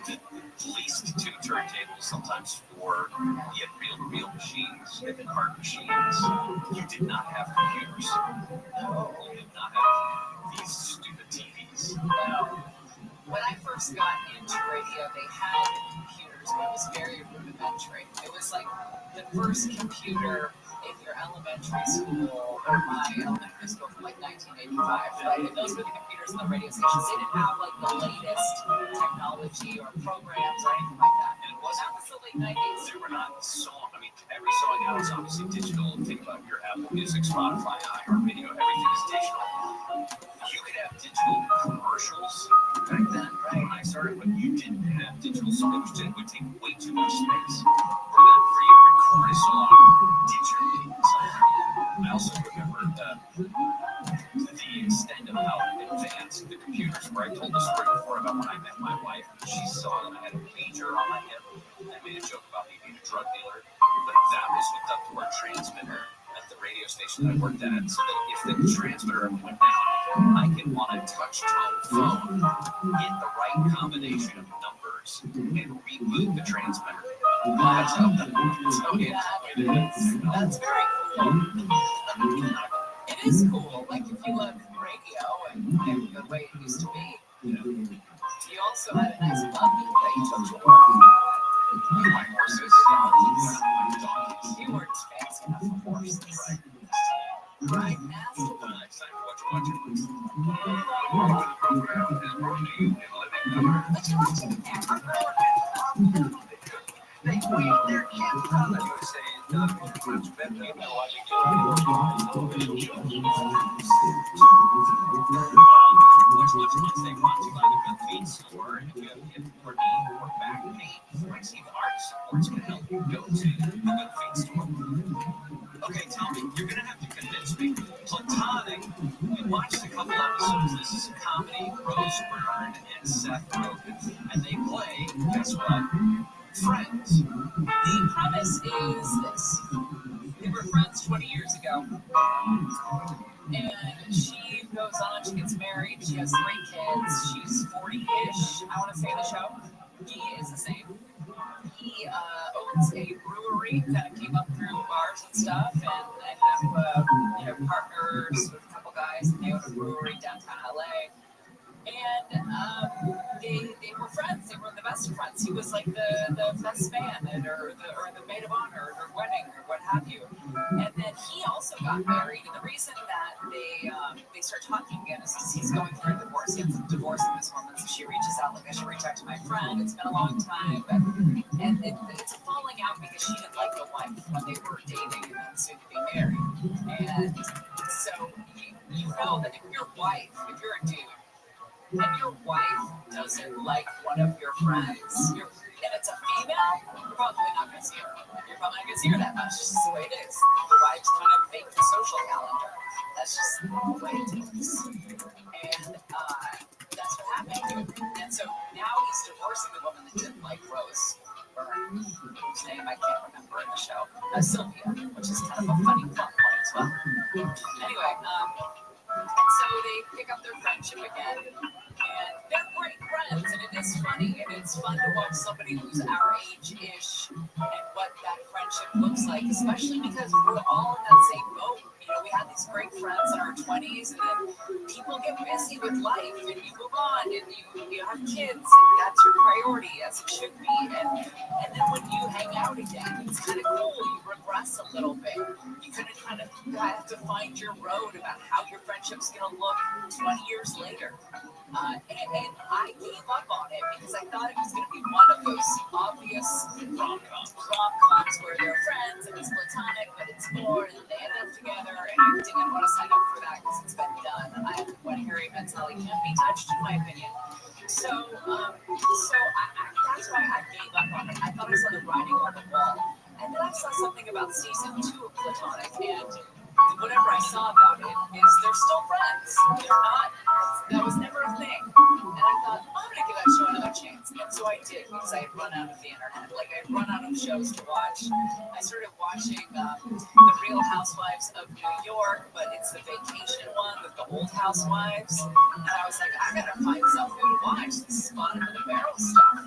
S15: At least 2 turntables, sometimes 4. You had real machines, you had cart machines. You did not have computers. No. You did not have these stupid TVs.
S19: No. When I first got into radio, they had computers, but it was very rudimentary. It was like the first computer in your elementary school, or my elementary school from like 1985. Right? And those were the computers in the radio stations. They didn't have like the latest technology or programs or anything like that.
S15: And it wasn't.
S19: That was the late 90s.
S15: There were not every song now is obviously digital. Think about your Apple Music, Spotify, iHeartRadio, everything is digital. You could have digital commercials back then, right? When I started, but you didn't have digital, so it would take way too much space for you to record a song digitally. I also remember the extent of how advanced the computers were. I told the story before about when I met my wife, and she saw that I had a pager on my hip. I made a joke about me being a drug dealer, but that was hooked up to our transmitter at the radio station that I worked at, so that if the transmitter ever went down, I could, on a touch-tone phone, get the right combination of numbers and reboot the transmitter. That's how
S19: That's very cool. It is cool. Like if you love radio and the way it used to be, you also had a nice buggy that you took to work.
S15: My horses.
S19: You weren't fancy enough for horses. Right.
S15: Next time watch the program is brought to you in living color.
S19: But you watch the camera.
S22: They wave their kids on
S1: Which Wednesday brought to you by the Good Feet Store. If you have hip or knee or back pain, Lexi Art Supports can help you. Go to the Good Feet Store. Okay, tell me, you're gonna have to convince me. Platonic. We watched a couple episodes. This is a comedy. Rose Byrne and Seth Rogen, and they play. Guess what? Friends. The premise is this: they were friends 20 years ago. And she goes on, she gets married, she has 3 kids, she's 40-ish, I want to say in the show. He is the same. He owns a brewery, kind of came up through bars and stuff, and ended up partners with a couple guys, and they own a brewery downtown LA. And they were friends. They were the best of friends. He was like the best man or the maid of honor at her wedding or what have you. And then he also got married. And the reason that they start talking again is because he's going through a divorce. He ends up divorcing this woman. So she reaches out like, I should reach out to my friend. It's been a long time. And it's a falling out because she didn't like the wife when they were dating and then soon to be married. And so you know that if you're a dude, and your wife doesn't like one of your friends, and it's a female, you're probably not going to see her. You're probably not going to see her that much. It's just the way it is. The wives kind of make the social calendar. That's just the way it is. And that's what happened. And so now he's divorcing the woman that didn't like Rose Byrne, whose name I can't remember in the show, Sylvia, which is kind of a funny plot point as well. Anyway, so they pick up their friendship again. And they're great friends, and it is funny, and it's fun to watch somebody who's our age-ish and what that friendship looks like, especially because we're all in that same boat. You know, we had these great friends in our 20s, and then people get busy with life, and you move on, and you have kids, and that's your priority, as it should be. And then when you hang out again, it's kind of cool. You regress a little bit. You kind of have to find your road about how your friendship's going to look 20 years later. And I gave up on it because I thought it was going to be one of those obvious rom-coms where they're friends and it's platonic, but it's more, and they end up together. And I didn't want to sign up for that because it's been done. When Harry Met Sally can't be touched, in my opinion. So that's why I gave up on it. I thought I saw the writing on the wall, and then I saw something about season 2 of Platonic, and whatever I saw about it is they're still friends. They're not. That was never a thing. And I thought, I'm going to give that show another chance. And so I did because I had run out of the internet. Like, I had run out of shows to watch. I started watching The Real Housewives of New York, but it's the vacation one with the old housewives. And I was like, I got to find something to watch. This is bottom of the barrel stuff.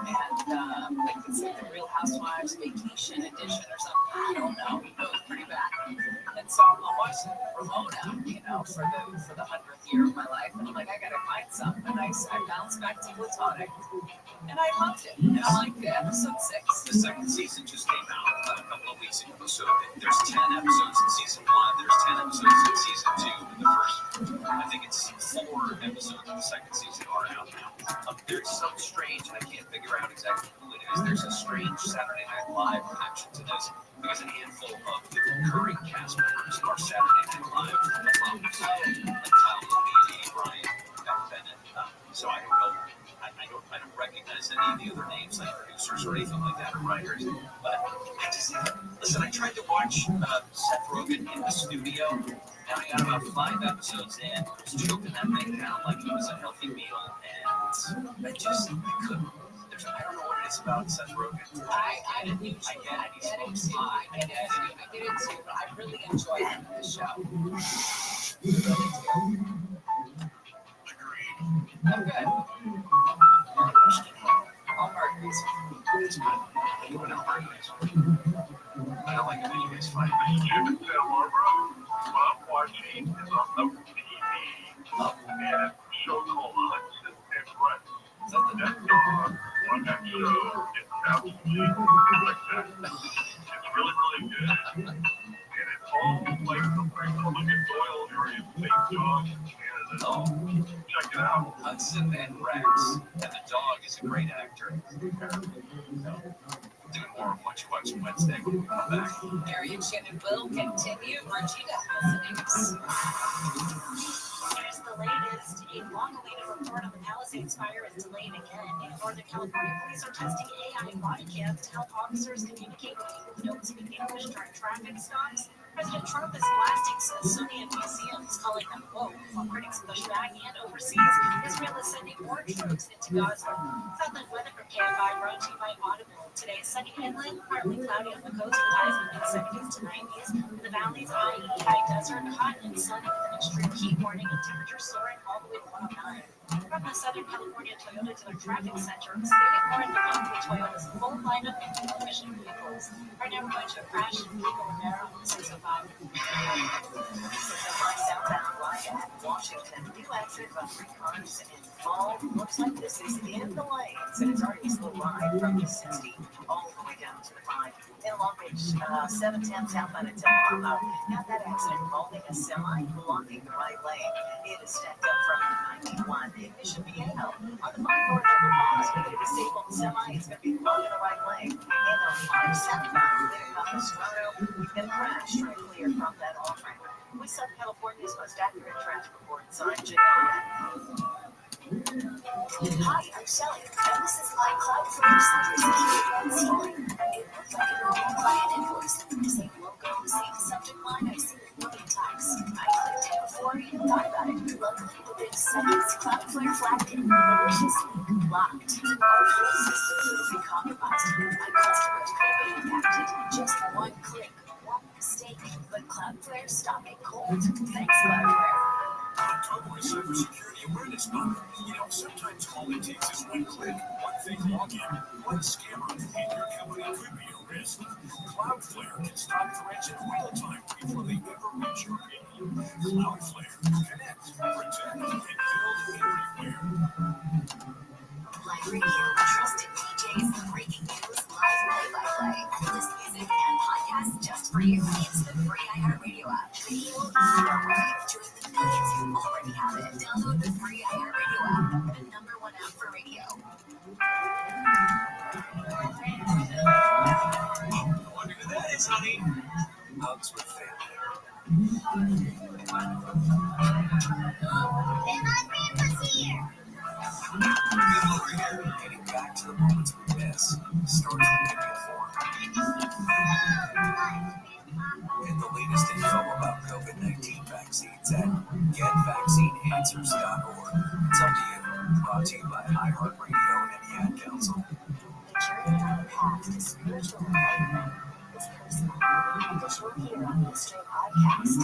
S1: And like it's like The Real Housewives Vacation Edition or something. I don't know. It was pretty bad. And so I'm watching Ramona, you know, for the 100th year of my life, and I'm like, I gotta find something. And I bounced back to Platonic, and I loved it. And I liked episode 6.
S15: The second season just came out a couple of weeks ago, so there's 10 episodes in season 1. There's 10 episodes in season 2. The first, I think it's 4 episodes of the second season are out now. There's some strange, and I can't figure out exactly who it is. There's a strange Saturday Night Live connection to this. Because a handful of the recurring cast members are Saturday Night Live alums, like Kyle Mooney, Brian, Beck Bennett. So I don't know. I don't recognize any of the other names, like producers or anything like that, or writers. But I tried to watch Seth Rogen in the studio, and I got about 5 episodes in. I was choking that thing down like it was a healthy meal, and I couldn't. I don't know what it is about Seth Rogen. I get it too. I get it too. But I really enjoy him in this show. I really do. Agreed. Okay. All markers. It's good. Even all markers. I don't like it when you guys fight. You can tell Barbara what I'm watching is on the TV. And a show called Hudson and Brett. Is that the death dog? On that show, it's absolutely spectacular. It's really, really good. And it's all like the Frank Doyle area of St. John, Canada. Check it out. Hudson and Rex. And the dog is a great actor. Doing more of what you
S9: watching Wednesday when we come back.
S19: Variation will continue. Regina has the news.
S17: Here's the latest. A long-awaited report on the Palisades fire is delayed again. In Northern California, police are testing AI body cams to help officers communicate with people who don't speak English during traffic stops. President Trump is blasting Smithsonian museums, calling them woke, while critics push back. And overseas, Israel is sending more troops into Gaza. Southland weather from KFI brought to you by Audible. Today, sunny inland, partly cloudy on the coast with highs in the 70s to 90s. In the valleys, i.e. high desert, hot and sunny with an extreme heat warning and temperatures soaring all the way to 109. From the Southern California Toyota Dealer Traffic Center, stay more in the month with Toyota's full lineup of low-emission vehicles. Right now, we're going to a crash in Pico Rivera on 605. 605 southbound line at Washington. New accident about 3 cars involved. Looks like this is in the lanes, and it's already a slow ride from the 60 all the way down to the 5. In Long Beach, 710 southbound at Del Amo. Had that accident involving a semi blocking the right lane. It is stacked up from 91. Ignition Viejo. On the 5 north of the Moss with a disabled semi, it's going to be blocking the right lane. And on 5 southbound, leading up Estrado, you've got a crash right clear from that off-ramp. With Southern California's most accurate traffic report, signed Janelle.
S14: Hi, I'm Shelly, and this is my Cloudflare cybersecurity story. It looked like a normal client invoice. Same logo, same subject line, I've seen it a million times. I clicked it before I even thought about it. Luckily, within seconds, Cloudflare flagged it maliciously blocked. Our whole system will be compromised. My customers could have been impacted. Just one click, one mistake, but Cloudflare stopped it cold. Thanks, Cloudflare.
S9: October is Cybersecurity Awareness Month. You know, sometimes all it takes is one click, one fake login, one scammer, and your company could be at risk. Cloudflare can stop threats in real time before they ever reach your email. Cloudflare, connect, protect, and build everywhere.
S14: Live radio, trusted DJs, breaking news, live play-by-play, endless music, and podcasts just for you. It's the free iHeartRadio app. Radio is your way. Join the millions who already have it. Download the free iHeartRadio app, the #1 app for radio.
S9: Wonder who that is, honey. Hugs with family.
S14: And my grandpa's here.
S9: Getting back to the moments we miss starts with getting informed. And the latest info about COVID-19 vaccines at getvaccineanswers.org. It's up to you. Brought to you by iHeartRadio and the Ad Council.
S14: The journey down the path to spiritual enlightenment is personal. Additional here on the Restream podcast.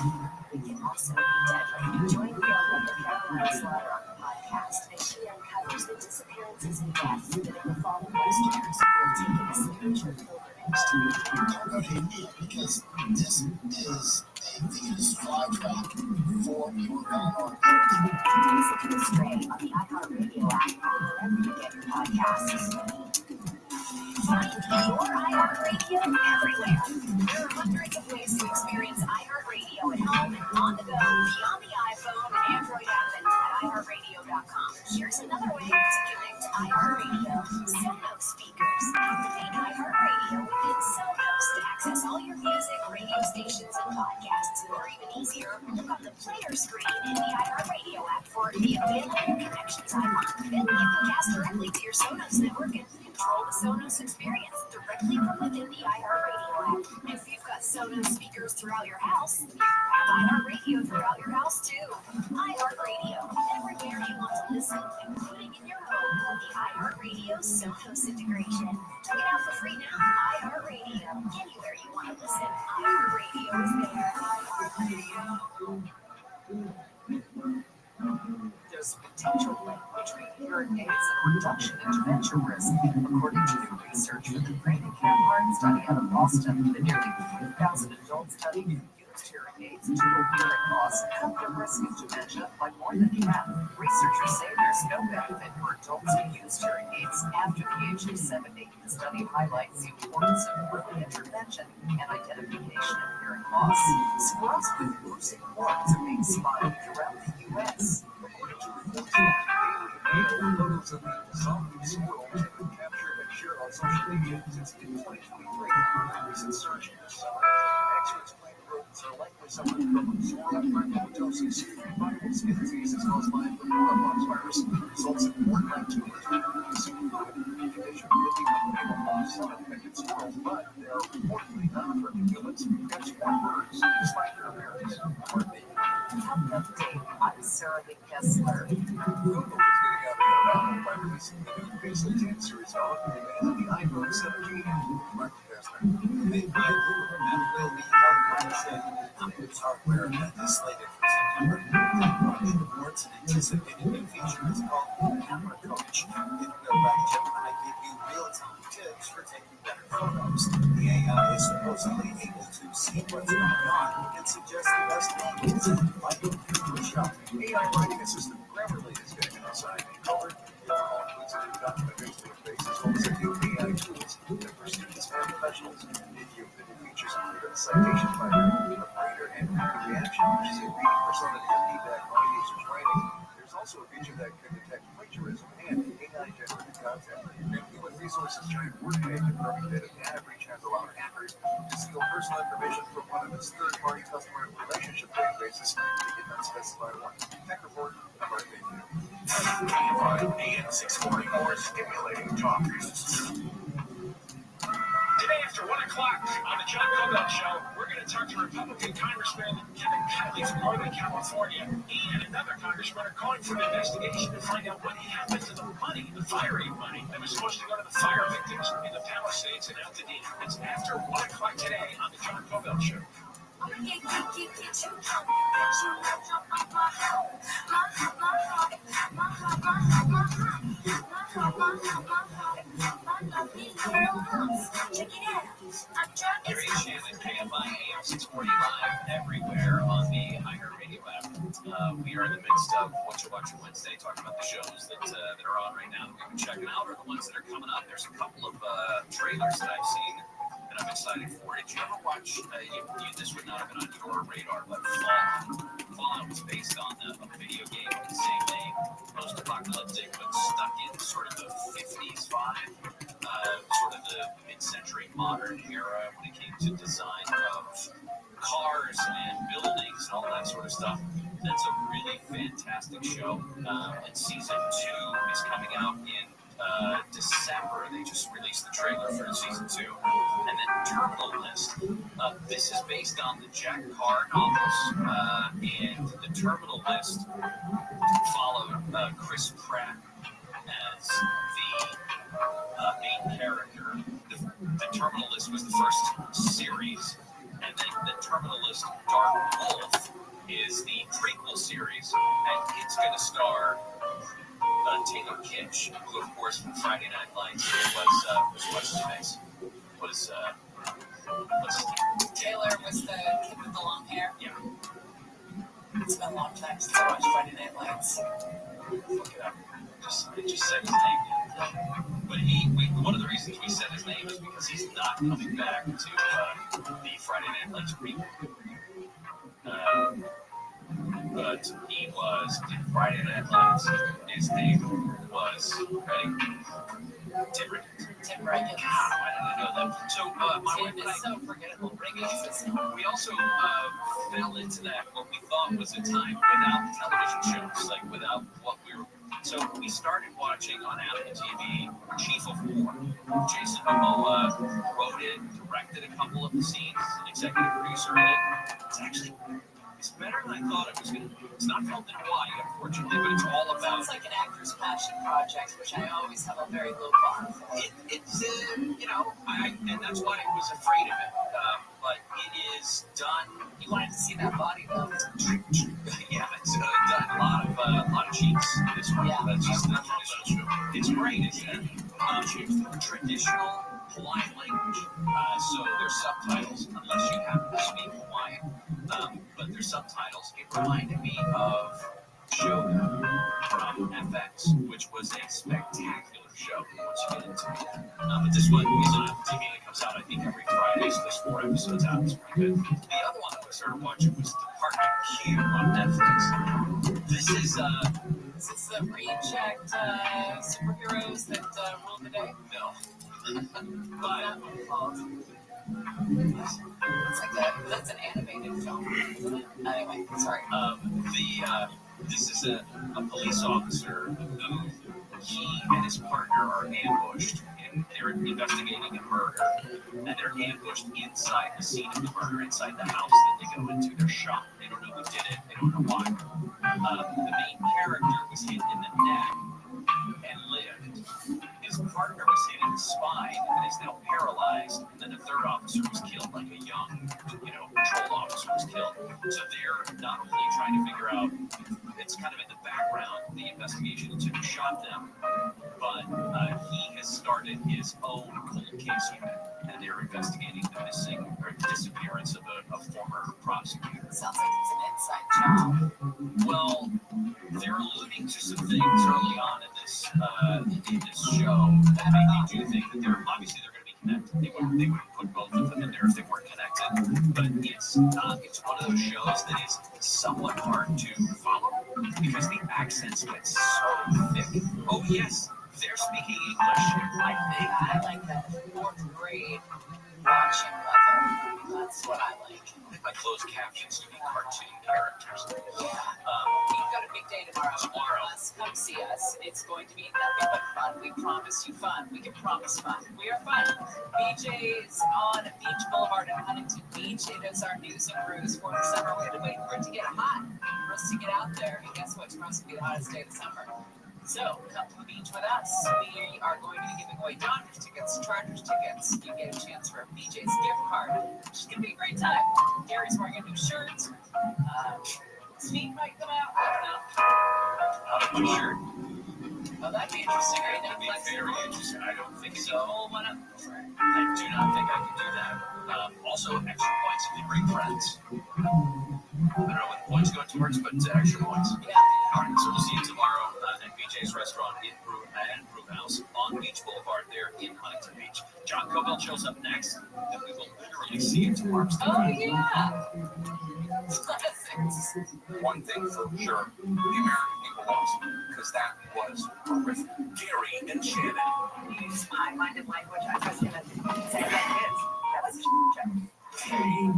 S14: It can also be deadly. Join ViralRabbi Caroline Slaughter on the podcast as she uncovers the disappearances and deaths that have befallen Westerners who are taking a spiritual pilgrimage to the
S11: Because this is a Venus flytrap for your paranormal.
S14: Listen to the Stray on the iHeartRadio app or wherever you get your podcasts. Find your iHeartRadio everywhere. There are hundreds of ways to experience iHeartRadio at home and on the go, beyond the iPhone and Android app and at iHeartRadio.com. Here's another way to connect to iHeartRadio. Sonos speakers. Activate iHeartRadio within Sonos to access all your music, radio stations, and podcasts. Or even easier, look on the player screen in the iHeartRadio app for the available connections icon. Then you can cast directly to your Sonos network and control the Sonos experience directly from within the iHeartRadio app. If you've got Sonos speakers throughout your house, you have iHeartRadio throughout your house too. iHeartRadio, everywhere you want to listen, including in your home. The iHeartRadio Sonos integration. Check it out for free now. iHeartRadio, anywhere you want to listen. iHeartRadio is there.
S12: There's a potential link between hearing aids and reduction in dementia risk, according to new research from the Brain and Camp Heart study out of Boston. The nearly 3,000 adult study who used hearing aids to hearing loss cut the risk of dementia by more than half. Researchers say there's no benefit for adults who use hearing aids after the age of 70. The study highlights the importance of early intervention and identification of hearing loss. Squirrels with losing horns are being spotted throughout the U.S.
S9: According to reports from the Daily Mail, photos of the zombie squirrels have been captured and shared on
S1: on social media since mid-2023. A recent surge in the summer, experts claim rodents are likely suffering from zoonosis, viral skin diseases caused by the coronavirus virus, results in worn-out tumors with the condition could be able to loss some infected squirrels, but they are reportedly not threatening humans and swarm birds, despite their appearance.
S13: Health update. I'm Sarah Kessler.
S1: Google is getting out ahead by releasing the new Basic 10 series phone and the iPhone 17. Mark Kessler.
S9: Made by Google, that will be out Wednesday. Apple's hardware that is slated for September. Launch reports an anticipated new feature is called Camera Coach. It will let Gemini give you real-time tips for taking better photos. The AI is supposedly able to see what's going on and suggest the best angles like through a shot.
S1: AI writing assistant Grammarly is getting an outside covered. The overall includes a new document interface as well as a new AI tools for students and professionals. It features include a citation finder, a reader and reaction, which is a reading persona to feedback on a user's writing. There's also a feature that can detect plagiarism and AI-generated content. And human resources giant Workday confirming that a data breach has allowed hackers to steal personal information from one of its third-party customer relationship databases. They did not specify one. Tech report, Mark Mayfield.
S2: AM 640, more stimulating talk.
S21: Today after 1 o'clock on the John Cobell Show, we're going to talk to Republican Congressman Kevin Kiley from Northern California. He and another congressman are calling for an investigation to find out what happened to the money, the fire aid money, that was supposed to go to the fire victims in the Palisades and Altadena. It's after 1 o'clock today on the John Cobell Show. Gary Shannon, KFI AM 640 live everywhere on the iHeartRadio app. We are in the midst of What You Watch Wednesday, talking about the shows that are on right now that we've been checking out, or the ones that are coming up. There's a couple of trailers that I've seen that I'm excited for. Did you ever watch, this would not have been on your radar, but Fallout was based on a video game with the same name, post-apocalyptic, but stuck in sort of the 50s vibe, sort of the mid-century modern era when it came to design of cars and buildings and all that sort of stuff. That's a really fantastic show. And season 2 is coming out in December. They just released the trailer for season 2. And then Terminal List. This is based on the Jack Carr novels. And the Terminal List followed Chris Pratt as the main character. The Terminal List was the first series. And then the Terminal List Dark Wolf is the prequel series. And it's going to star Taylor Kitsch, who, of course, from Friday Night Lights was what's his face? What's his name?
S19: Taylor was the kid with the long hair.
S21: Yeah.
S19: It's been a long time since I watched Friday Night Lights.
S21: Look it up. I just said his name. But one of the reasons we said his name is because he's not coming back to the Friday Night Lights reboot. But he was in Friday Night Lights. His name was, ready? Tim Riggins. God, why did I know that? So, my wife and I,
S19: so forgettable.
S21: we also fell into that, what we thought was a time without television shows, like without what we were. So we started watching on Apple TV Chief of War. Jason Momoa wrote it, directed a couple of the scenes, an executive producer in it. It's better than I thought it was going to be. It's not filmed in Hawaii, unfortunately, but it's all about...
S19: Sounds like an actor's passion project, which I always have a very low bar for.
S21: It's and that's why I was afraid of it. But it is done...
S19: You wanted to see that body, though.
S21: Yeah, it's done a lot of cheats in this one. Yeah. That's just the traditional show. It's great, isn't it? Traditional Hawaiian language. So there's subtitles, unless you happen to speak Hawaiian. But there's subtitles. It reminded me of Shogun from FX, which was a spectacular show once you get into it. But this one is on Apple TV and it comes out, I think, every Friday, so there's 4 episodes out. It's pretty good. The other one that we started watching was Department Q on Netflix. This is
S19: the reject superheroes that rule the day?
S21: No.
S19: But
S5: It's like that. That's an animated film, isn't it? Anyway, sorry.
S15: This is a police officer who he and his partner are ambushed, and they're investigating a murder, and they're ambushed inside the scene of the murder, inside the house that they go into. They're shot. They don't know who did it. They don't know why. The main character was hit in the neck and lived. His partner was hit in the spine and is now paralyzed. And then the third officer was killed, like a young, patrol officer was killed. So they're not only trying to figure out, it's kind of in the background, the investigation into who shot them, but he has started his own cold case unit, and they're investigating the missing or the disappearance of a former prosecutor.
S5: Sounds like it's an inside job.
S15: Well, they're alluding to some things early on in this show that make me do think that they're going to be connected. They would put both of them in there if they weren't connected. But it's not. It's one of those shows that is somewhat hard to follow because the accents get so thick. Oh yes, they're speaking English.
S5: I like that. Fourth grade watching weather. That's what I like.
S15: I close captions to be cartoon characters.
S5: You've got a big day tomorrow. Come see us. It's going to be nothing but fun. We promise you fun. We can promise fun. We are fun. BJ's on Beach Boulevard in Huntington Beach. It is our news and brews for the summer. We had to wait for it to get hot for us to get out there. And guess what? Tomorrow's going to be the hottest day of the summer. So, come to the beach with us. We are going to be giving away Dodgers tickets, Chargers tickets. You get a chance for a BJ's gift card, which is going to be a great time. Gary's wearing a new shirt. Steve might come out. I don't know.
S15: New shirt.
S5: Oh, that'd be interesting. Right?
S15: That'd be very interesting. I don't think so.
S5: Hold one up.
S15: I do not think I can do that. Also, extra points if you bring friends. I don't know what the points go towards, but it's extra points.
S5: Yeah.
S15: All right, so we'll see you tomorrow at BJ's Restaurant and Brew House on Beach Boulevard there in Huntington Beach. John Cobell shows up next, and we will literally see you tomorrow.
S5: Oh, yeah. Classics.
S9: One thing for sure, the American people lost, because that was horrific. Gary and Shannon.
S10: High-minded language. I was going to say that is. That was a joke.
S9: KFI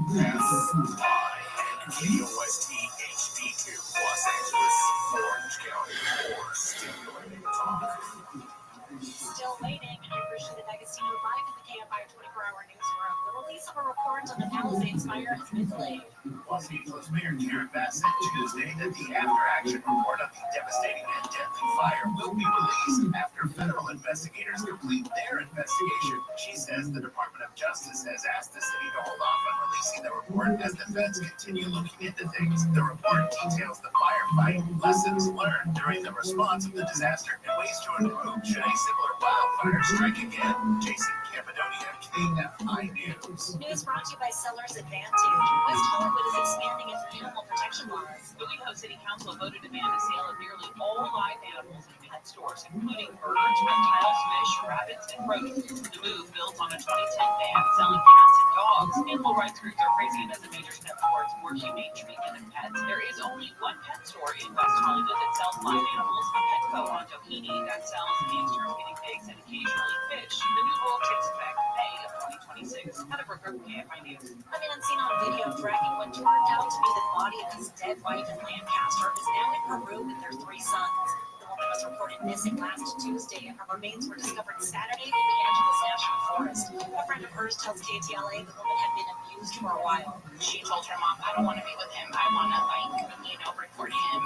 S9: and KOST HD2, Los Angeles, Orange County, or stimulating talk.
S17: Still waiting. I'm Rashida D'Agostino live in the KFI 24-hour newsroom. The release of a report on the Palisades fire has been delayed.
S2: Los Angeles Mayor Karen Bass said Tuesday that the after-action report on the devastating and deadly fire will be released after federal investigators complete their investigation. She says the Department of Justice has asked the city to hold off on releasing the report as the feds continue looking into things. The report details the firefight, lessons learned during the response of the disaster, and ways to improve should a similar wildfire strike again. Jason Campidonia, KFI News.
S17: News brought to you by Sellers Advantage. West Hollywood is expanding its animal protection laws.
S19: The Toledo City Council voted to ban the sale of nearly all live animals in pet stores, including birds, reptiles, fish, rabbits, and rodents. The move builds on a 2010 ban selling cats and dogs. Animal rights groups are praising it as a major step towards more humane treatment of pets. There is only one pet store in West Hollywood that sells live animals, Petco on Doheny, that sells hamsters, guinea pigs, and occasionally fish. The new rule takes effect May of 2026. Heather Brooker, KFI News.
S17: A man seen on video dragging what turned out to be the body of his dead wife in Lancaster is now in Peru with their 3 sons. The woman was reported missing last Tuesday, and her remains were discovered Saturday in the Angeles National Forest. A friend of hers tells KTLA the woman had been abused for a while.
S5: She told her mom, I don't want to be with him. I want to, record him.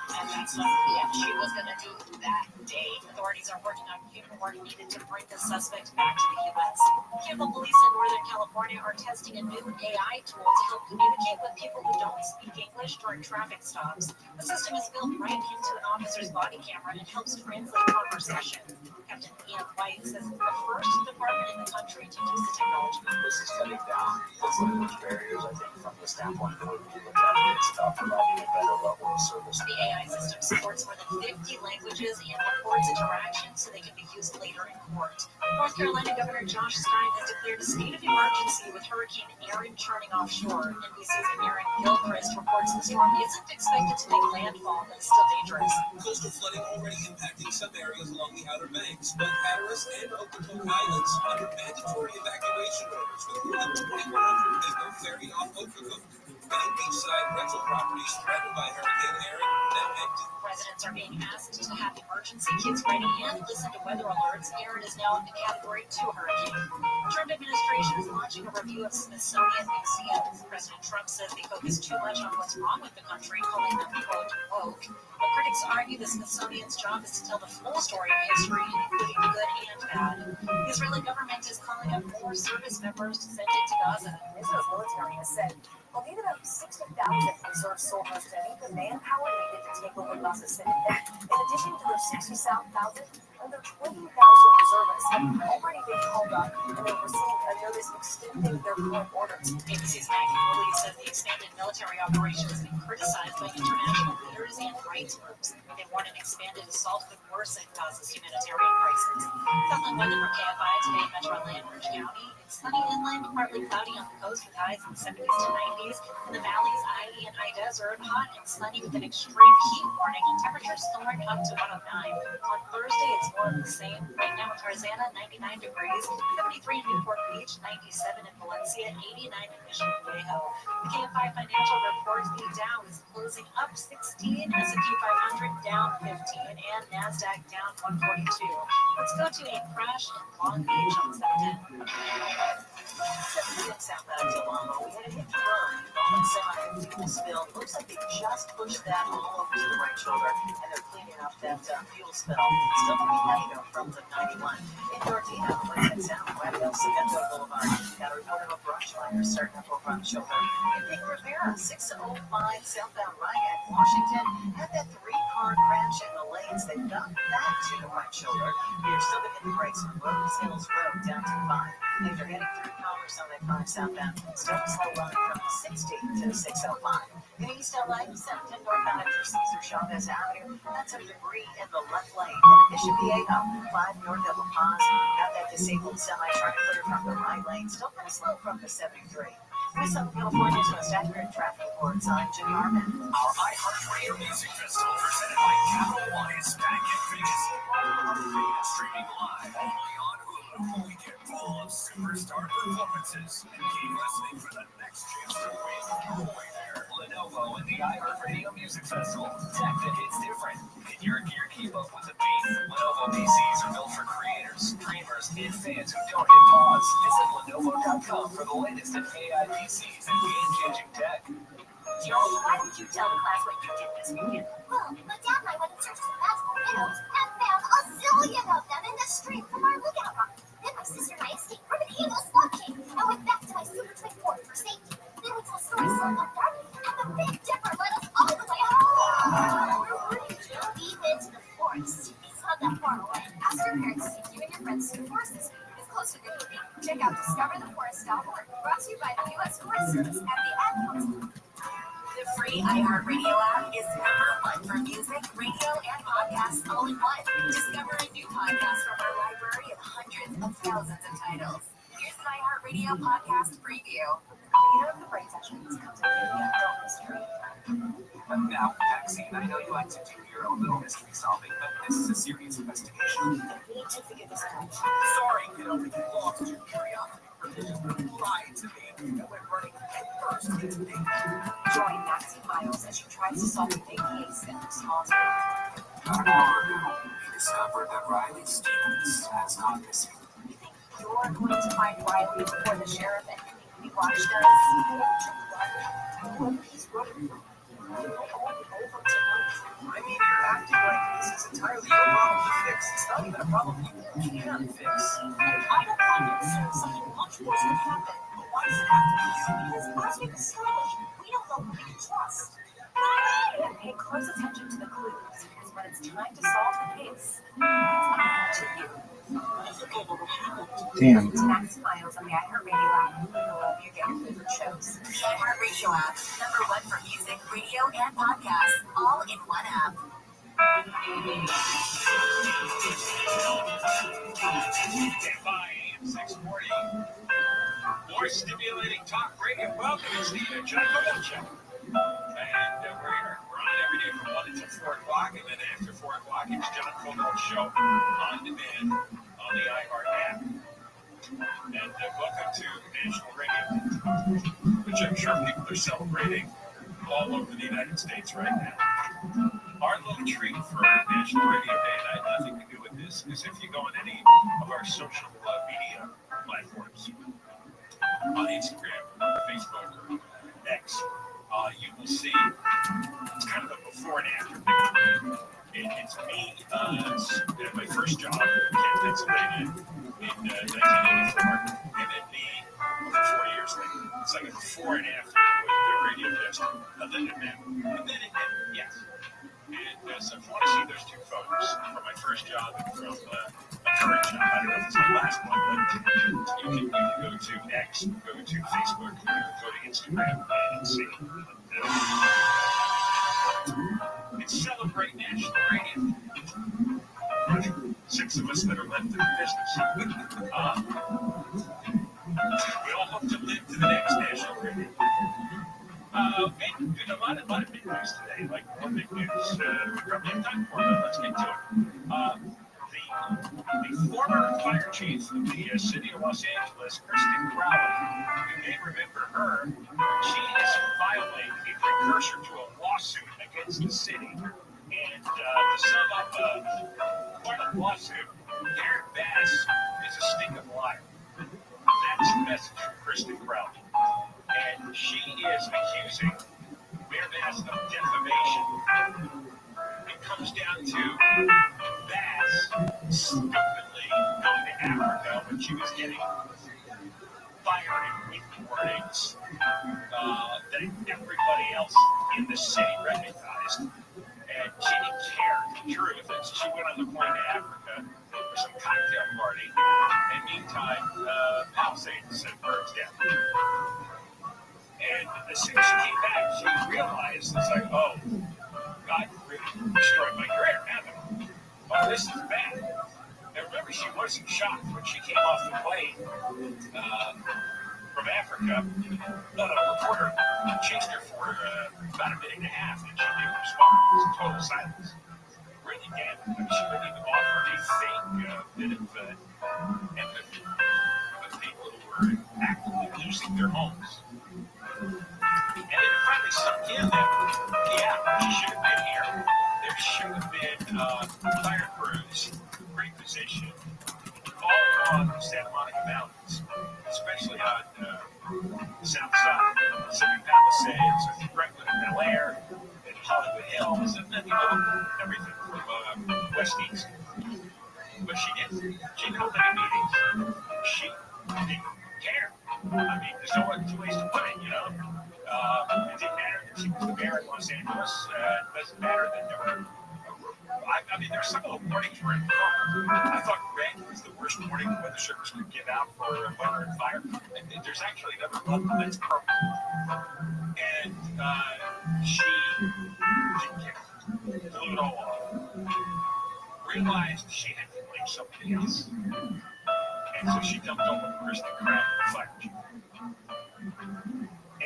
S5: And that's what she was going to do that day. Authorities are working on paperwork needed to bring the suspect back to the U.S.
S17: Campbell Police in Northern California are testing a new AI tool to help communicate with people who don't speak English during traffic stops. The system is built right into an officer's body camera and helps translate conversation. Captain Ian White says it's the first department in the country to use the technology.
S12: This is cutting down those language barriers, I think, from the standpoint that we look at it, it's about providing a better level of service.
S17: The AI system supports more than 50 languages and records interactions so they can be used later in report. North Carolina Governor Josh Stein has declared a state of emergency with Hurricane Erin churning offshore. NBC's Aaron Gilchrist reports the storm isn't expected to make landfall, but is still dangerous.
S9: Coastal flooding already impacting some areas along the Outer Banks. Both Hatteras and Ocracoke Islands under mandatory evacuation orders with more than 2,100 people ferried off Ocracoke. Many beachside rental properties threatened by Hurricane Erin now empty.
S17: Residents are being asked to have emergency kits ready and listen to weather alerts. Erin is now a Category 2 hurricane. The Trump administration is launching a review of Smithsonian museums. President Trump says they focus too much on what's wrong with the country, calling them, quote, woke. But critics argue the Smithsonian's job is to tell the full story of history, including the good and bad. The Israeli government is calling up more service members to send into Gaza.
S6: Israel's military has said they'll need about 60,000 reserve soldiers to meet the manpower needed to take over Gaza City. In addition to their 60,000, under 20,000 reservists have already been called up, and they've received a notice extending their current orders.
S17: ABC's Maggie Woolley says the expanded military operation has been criticized by international leaders and rights groups. They warn an expanded assault could worsen Gaza's humanitarian crisis. Southland weather from KFI today in Metro Atlanta, Orange County. It's sunny inland, partly cloudy on the coast with highs in the 70s to 90s. In the valleys, IE and high desert, hot and sunny with an extreme heat warning. Temperatures soaring up to 109. On Thursday, it's more of the same. Right now in Tarzana, 99 degrees, 73 in Newport Beach, 97 in Valencia, 89 in Mission Viejo. The KFI financial report, the Dow is closing up 16, S&P 500 down 15, and NASDAQ down 142. Let's go to a crash in Long Beach on 710.
S6: 76 southbound Delano. We had a hit the road involving semi-fuel spill. Looks like they just pushed that all over to the right shoulder, and they're cleaning up that fuel spill. Still pretty heavy though from the 91. In Gardena, West Sound, right up Cemento Boulevard. Got a report of a brush fire starting up over on the shoulder. In Big Rivera, 605 southbound right at Washington. Had that three-car crash in the lanes. They got that to the right shoulder. You're still going to hit the brakes on Rose Hills Road down to 5. If you're heading through Commerce on that 5 southbound, start a slow line from 60 to 605. In East LA, 710 northbound after Cesar Chavez Avenue, that's a debris in the left lane. And in Mission Viejo, 5 north of La Paz, got that disabled semi trying to clear from the right lane. Still kind of slow from the 73. With Southern California's most accurate traffic reports, I'm Jimmy Harmon.
S2: Our iHeartRadio Music Festival presented by Capital One is back in Vegas. Streaming live only on Hulu. Weekend full of superstar performances. And keep listening for the next chance to win your way there. Lenovo and the iHeartRadio Music Festival. Tech that hits different. Get your gear keep up with the beat. Lenovo PCs are built for creators, dreamers, and fans who don't hit pause. Visit Lenovo.com for the latest in AI PCs and game-changing tech.
S14: Joey, why did you tell the class what you did this weekend? Well, my dad and I went and searched the magical minnows and found a zillion of them in the stream from our lookout rock. Then my sister and I escaped from an evil slug king and went back to my super twin fort for safety. Then we told stories so dark, and the Big Dipper led us all the way home. We went to the forest. It's not that far away. Ask your parents to take you and your friends to the forest this week. It's closer than you think. Check out discovertheforest.org. Brought to you by the U.S. Forest Service and the Ad Council.
S6: The free iHeartRadio app is #1 for music, radio, and podcasts all in one. Discover a new podcast from our library of hundreds of thousands of titles. Here's an iHeartRadio podcast preview. You know, the brain sessions comes in a mystery.
S12: Now, Maxine, I know you like to do your own little mystery solving, but this is a serious investigation.
S6: We need to figure this out.
S12: Sorry, kiddo, we get lost in curiosity. Lied to me, and went running headfirst into danger.
S6: Join Maxine Miles as she tries to solve a big case in a small town.
S12: We discovered that Riley Stevens has gone missing.
S6: You think you're going to find Riley before the sheriff and community watch does? Whoever he's running from, he might only over tonight.
S12: I mean, you're acting like this is entirely your problem to fix. It's not even a problem you can fix.
S6: I don't find it something much worse would happen. But why does it have to be you? Because as we've established, we don't know who we can trust. And pay close attention to the clues, because when it's time to solve the case, it's up to you.
S20: Damn.
S6: It's Max Miles on the iHeartRadio app. Wherever you get your favorite shows. The iHeartRadio app, #1 for music, radio, and podcasts, all in one app.
S9: Stand by, AM 640. More stimulating talk radio. Welcome, it's the John Covel Show. And we're here. We're on every day from 1 until 4 o'clock. And then after 4 o'clock, it's John Covel Show on demand on the iHeart app. And welcome to National Radio, which I'm sure people are celebrating all over the United States right now. Our little treat for National Radio Day, and I had nothing to do with this, is if you go on any of our social media platforms, on Instagram, Facebook, or X, you will see it's kind of a before and after picture. It's me at my first job in Pennsylvania in 1984, and then me 4 years later. It's like a before and after with the radio desk, other than that. And then, yes. And so if you want to see those two photos from my first job and from my current job, I don't know if it's my last one, but you can go to X, go to Facebook, go to Instagram, and see. And celebrate National Radio. 6 of us that are left in the business. We all hope to live to the next National Radio. And a lot of big news today, like more big news. We probably have time for it, but let's get to it. The former fire chief of the city of Los Angeles, Kristen Crowley, you may remember her. She is filing a precursor to a lawsuit against the city. And to sum up part of the lawsuit, Garrett Bass is a stinking liar. That's the message from Kristen Crowley. And she is accusing Mayor Bass of defamation. It comes down to Bass stupidly going to Africa when she was getting fired and weak warnings that everybody else in the city recognized. And she didn't care the truth. And so she went on the plane to Africa for some cocktail party. And meantime, Palisades burns down. And as soon as she came back, she realized, it's like, oh, God really destroyed my career, haven't it? Oh, this is bad. And remember, she wasn't shocked when she came off the plane from Africa. A reporter chased her for about a minute and a half, and she didn't respond. It was total silence. Really damn. I mean, she wouldn't even offer a fake bit of empathy with people who were actively losing their homes. And it finally sunk in that, yeah, she should have been here. There should have been fire crews repositioned all along the Santa Monica Mountains, especially on the south side, Pacific Palisades, Brentwood and Bel Air, and Hollywood Hills, and then, everything from west east. But she didn't. She called any meetings. She didn't care. I mean, there's no other two ways to put it, It didn't matter that she was the mayor of Los Angeles. It doesn't matter that there were. I mean, there's some of the warnings were in purple. I thought red was the worst warning the Weather Service could give out for weather and fire. And there's actually another level that's purple. And she didn't care. Blew it all off. Realized she had to blame somebody else. And so she dumped over Kristen Crowley, the fire chief.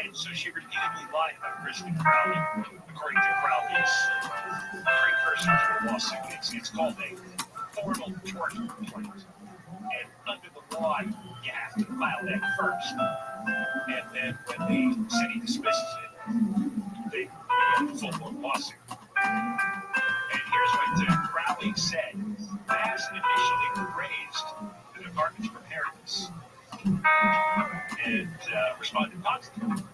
S9: And so she repeatedly lied about Kristen Crowley, according to Crowley's precursor to a lawsuit. It's called a formal tort complaint. And under the law, you have to file that first. And then when the city dismisses it, they begin a full-blown lawsuit. And here's what Crowley said. Bass initially praised the department's preparedness and responded positively.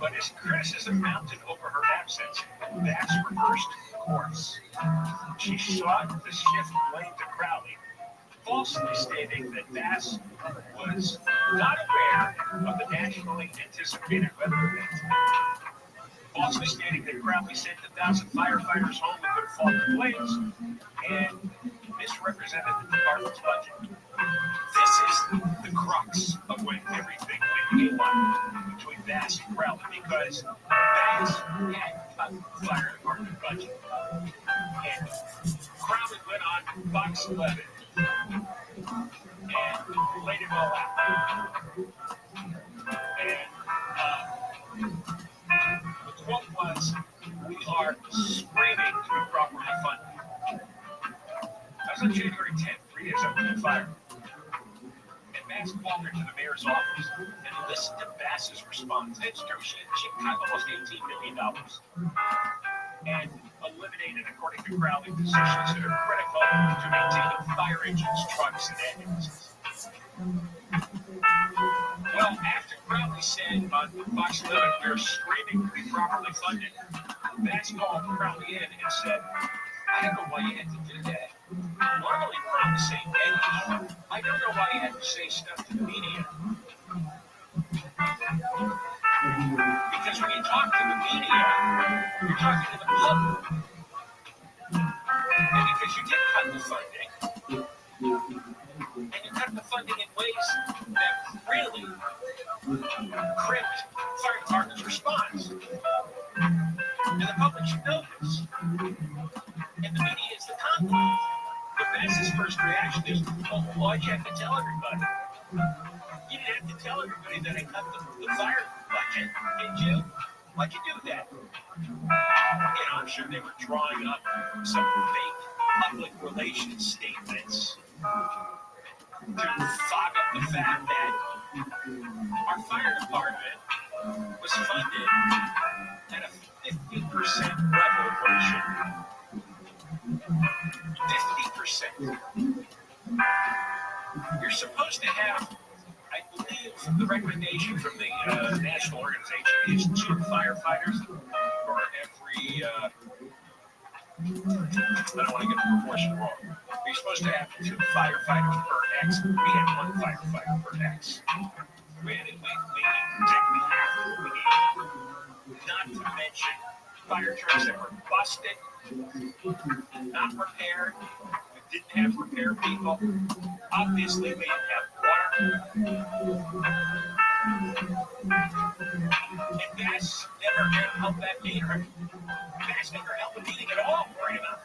S9: But as criticism mounted over her absence, Bass reversed course. She sought to shift blame to Crowley, falsely stating that Bass was not aware of the nationally anticipated weather event. Falsely stating that Crowley sent 1,000 firefighters home that could fall to flames, and misrepresented the department's budget. This is the crux of when everything went haywire between Bass and Crowley, because Bass had
S1: about the fire department budget. And Crowley went on Fox 11 and laid it all out. And the quote was, "We are screaming to be properly funded." That was on January 10th, 3 days after the fire. And Bass called her to the mayor's office and listened to Bass's response. It's true, she cut almost $18 million and eliminated, according to Crowley, positions that are critical to maintaining fire engines, trucks, and ambulances. Well, after Crowley said on Fox 11, "We're screaming to be properly funded," Bass called Crowley in and said, "I don't know why you had to do that. Normally we're on the same page. I don't know why you had to say stuff to the media. Because when you talk to the media, you're talking to the public. And because you did cut the funding, and you cut the funding in ways that really crimped fire department's response. And the public should know this. And the media is the content. But Bass's first reaction is, well, why'd you have to tell everybody? You didn't have to tell everybody that I cut the fire budget, did you? Why'd you do that?" I'm sure they were drawing up some fake public relations statements to fog up the fact that our fire department was funded at a 50% level version. 50%. You're supposed to have, I believe, the recommendation from the national organization is 2 firefighters for every, I don't want to get the proportion wrong. You're supposed to have 2 firefighters per X. We had 1 firefighter per X. We exactly half what we needed. Not to mention fire trucks that were busted, not repaired. We didn't have repair people. Obviously, we didn't have water. And Bass never held that meter. Bass never held the meeting at all worrying about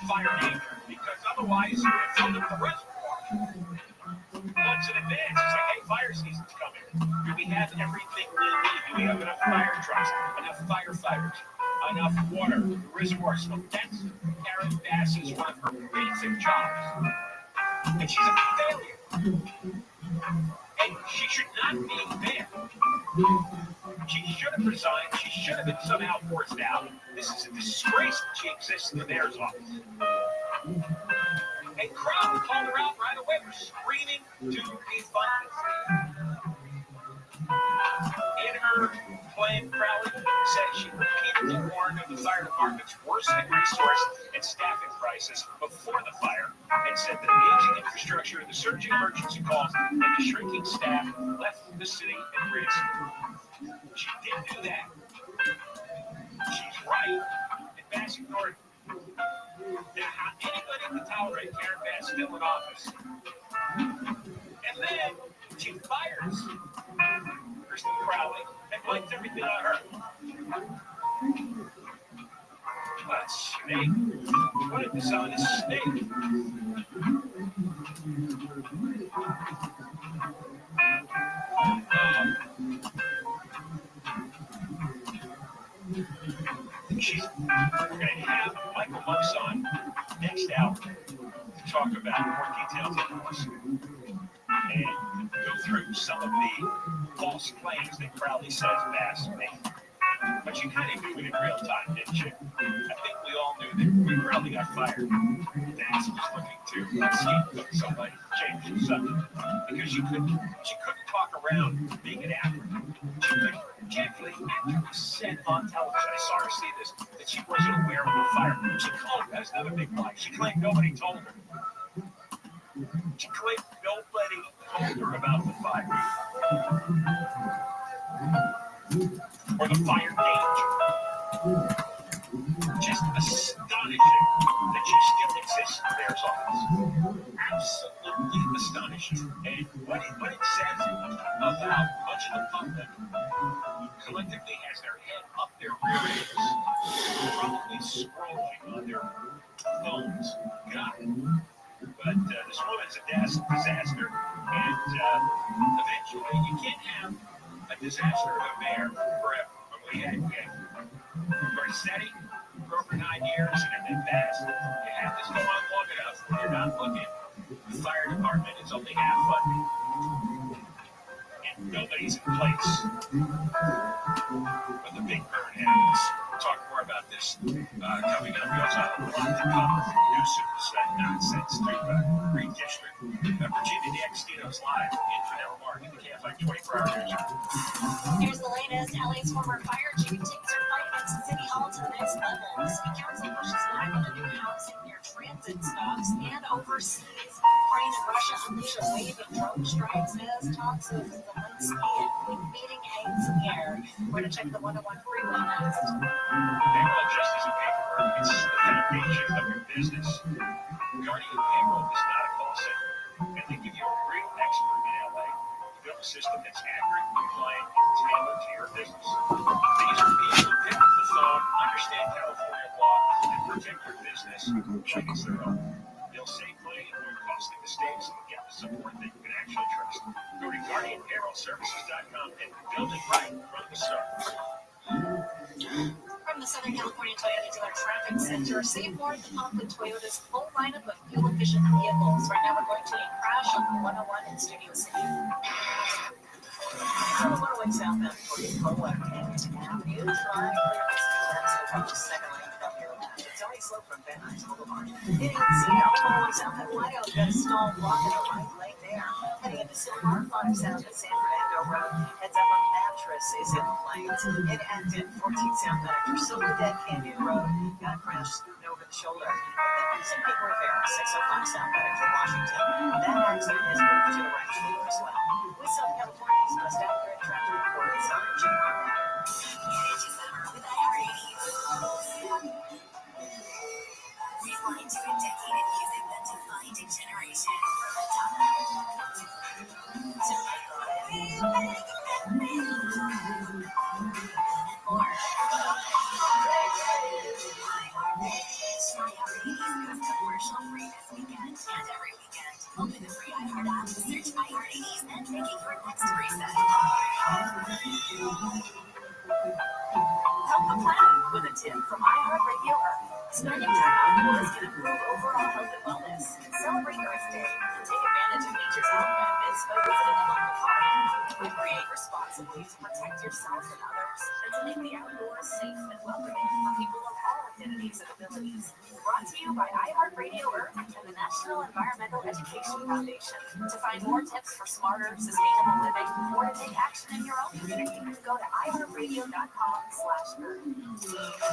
S1: fire danger, because otherwise it would fill up the reservoir. Months in advance, it's like, hey, fire season's coming. Do we have everything we need? Do we have enough fire trucks, enough firefighters, enough water, the reservoir? So that's Karen Bass's one of her basic jobs. And she's a failure. And she should not be there. She should have resigned. She should have been somehow forced out. This is a disgrace that she exists in the mayor's office. And Crowley called her out right away for screaming to defund us. In her plan, Crowley said she repeatedly warned of the fire department's worsening resource and staffing crisis before the fire, and said that the aging infrastructure, the surging emergency calls, and the shrinking staff left the city at risk. She didn't do that. She's right. And Bass ignored it. Now, how anybody can tolerate Karen Bass still in office? And then she fires Kristen Crowley and blames everything on her. Well, snake. Put this on a snake. We're going to have Michael Monks on next hour to talk about more details of the lawsuit and go through some of the false claims that Crowley says Bass made. But you kind of knew it in real time, didn't you? I think we all knew that when Crowley got fired, Bass was looking to scapegoat somebody, change the subject, because she couldn't talk around being an actor. She actually said on television, I saw her say this, that she wasn't aware of the fire. She claimed, that's another big lie. She claimed nobody told her. She claimed nobody told her about the fire. Or the fire danger. Just astonishing that she still exists in the mayor's office. Absolutely astonishing. And what it says about much of the public collectively has their head up their rear ends probably scrolling on their phones. God. But this woman's a disaster, and eventually you can't have a disaster of a mayor forever. But we had Garcetti for over 9 years, and then passed. You have this go on long enough when you're not looking. The fire department is only half funded, and nobody's in place. But the big burn happens. We'll talk more about this coming up. We also have a lot to come. Newsom's nonsense to redistrict. Virginia DeXtino's live in Fidel Mark in the KFI 24-hour news.
S17: Here's the latest. LA's former fire chief takes her fight against City Hall to the next level. The city council pushes back on the new housing near transit stops and overseas. Ukraine and Russia unleash a wave of drone strikes as talks with Zelensky and meeting hangs in the air. We're going to check the 101 freeway next.
S1: Payroll just isn't paperwork. It's the foundation of your business. Guardian Payroll is not a call center, and they give you a real expert in LA to build a system that's accurate, compliant, and tailored to your business. These are people who pick up the phone, understand California law, and protect your business like it's their own. They'll save money and avoid costly mistakes and get the support that you can actually trust. Go to GuardianPayrollServices.com and build it right from the start.
S17: From the Southern California Toyota Dealer Traffic Center, save more at the pump with Toyota's full lineup of fuel-efficient vehicles. Right now we're going to a crash on the 101 in Studio City.
S6: On the 101 southbound towards Colwell Canyon Avenue, try clear this from the second lane from your left. It's already slow from Van Nuys Boulevard. Hitting Encino, 101 south at Playa, we've got a stalled block in the right lane there. Heading into Silmar, 5 south at San Fernando Road. Heads up on Mattress is in the lanes. In Acton, 14 southbound after Silver Dead Canyon Road. Got a crash scooting over the shoulder. Some people Rivera, 605 southbound after Washington. That accident has moved to the right shoulder as well. With Southern California's West Outdoor Traffic Report, it's on G1.
S14: Rewind to a decade of music that defined a generation. From more. Commercial-free this weekend and every weekend. Open the free iHeart app, search iHeart80s, and make it your next reset.
S6: Help the planet with a tip from iHeartRadio Earth. Spending time outdoors can improve overall health and wellness. Celebrate Earth Day and take advantage of nature's health benefits by visiting a local park. Recreate responsibly to protect yourself and others, and to make the outdoors safe and welcoming for people of all identities and abilities. Brought to you by iHeartRadio Earth and the National Environmental Education Foundation. To find more tips for smarter, sustainable living, or to take action in your own community, go to iHeartRadio.com/Earth.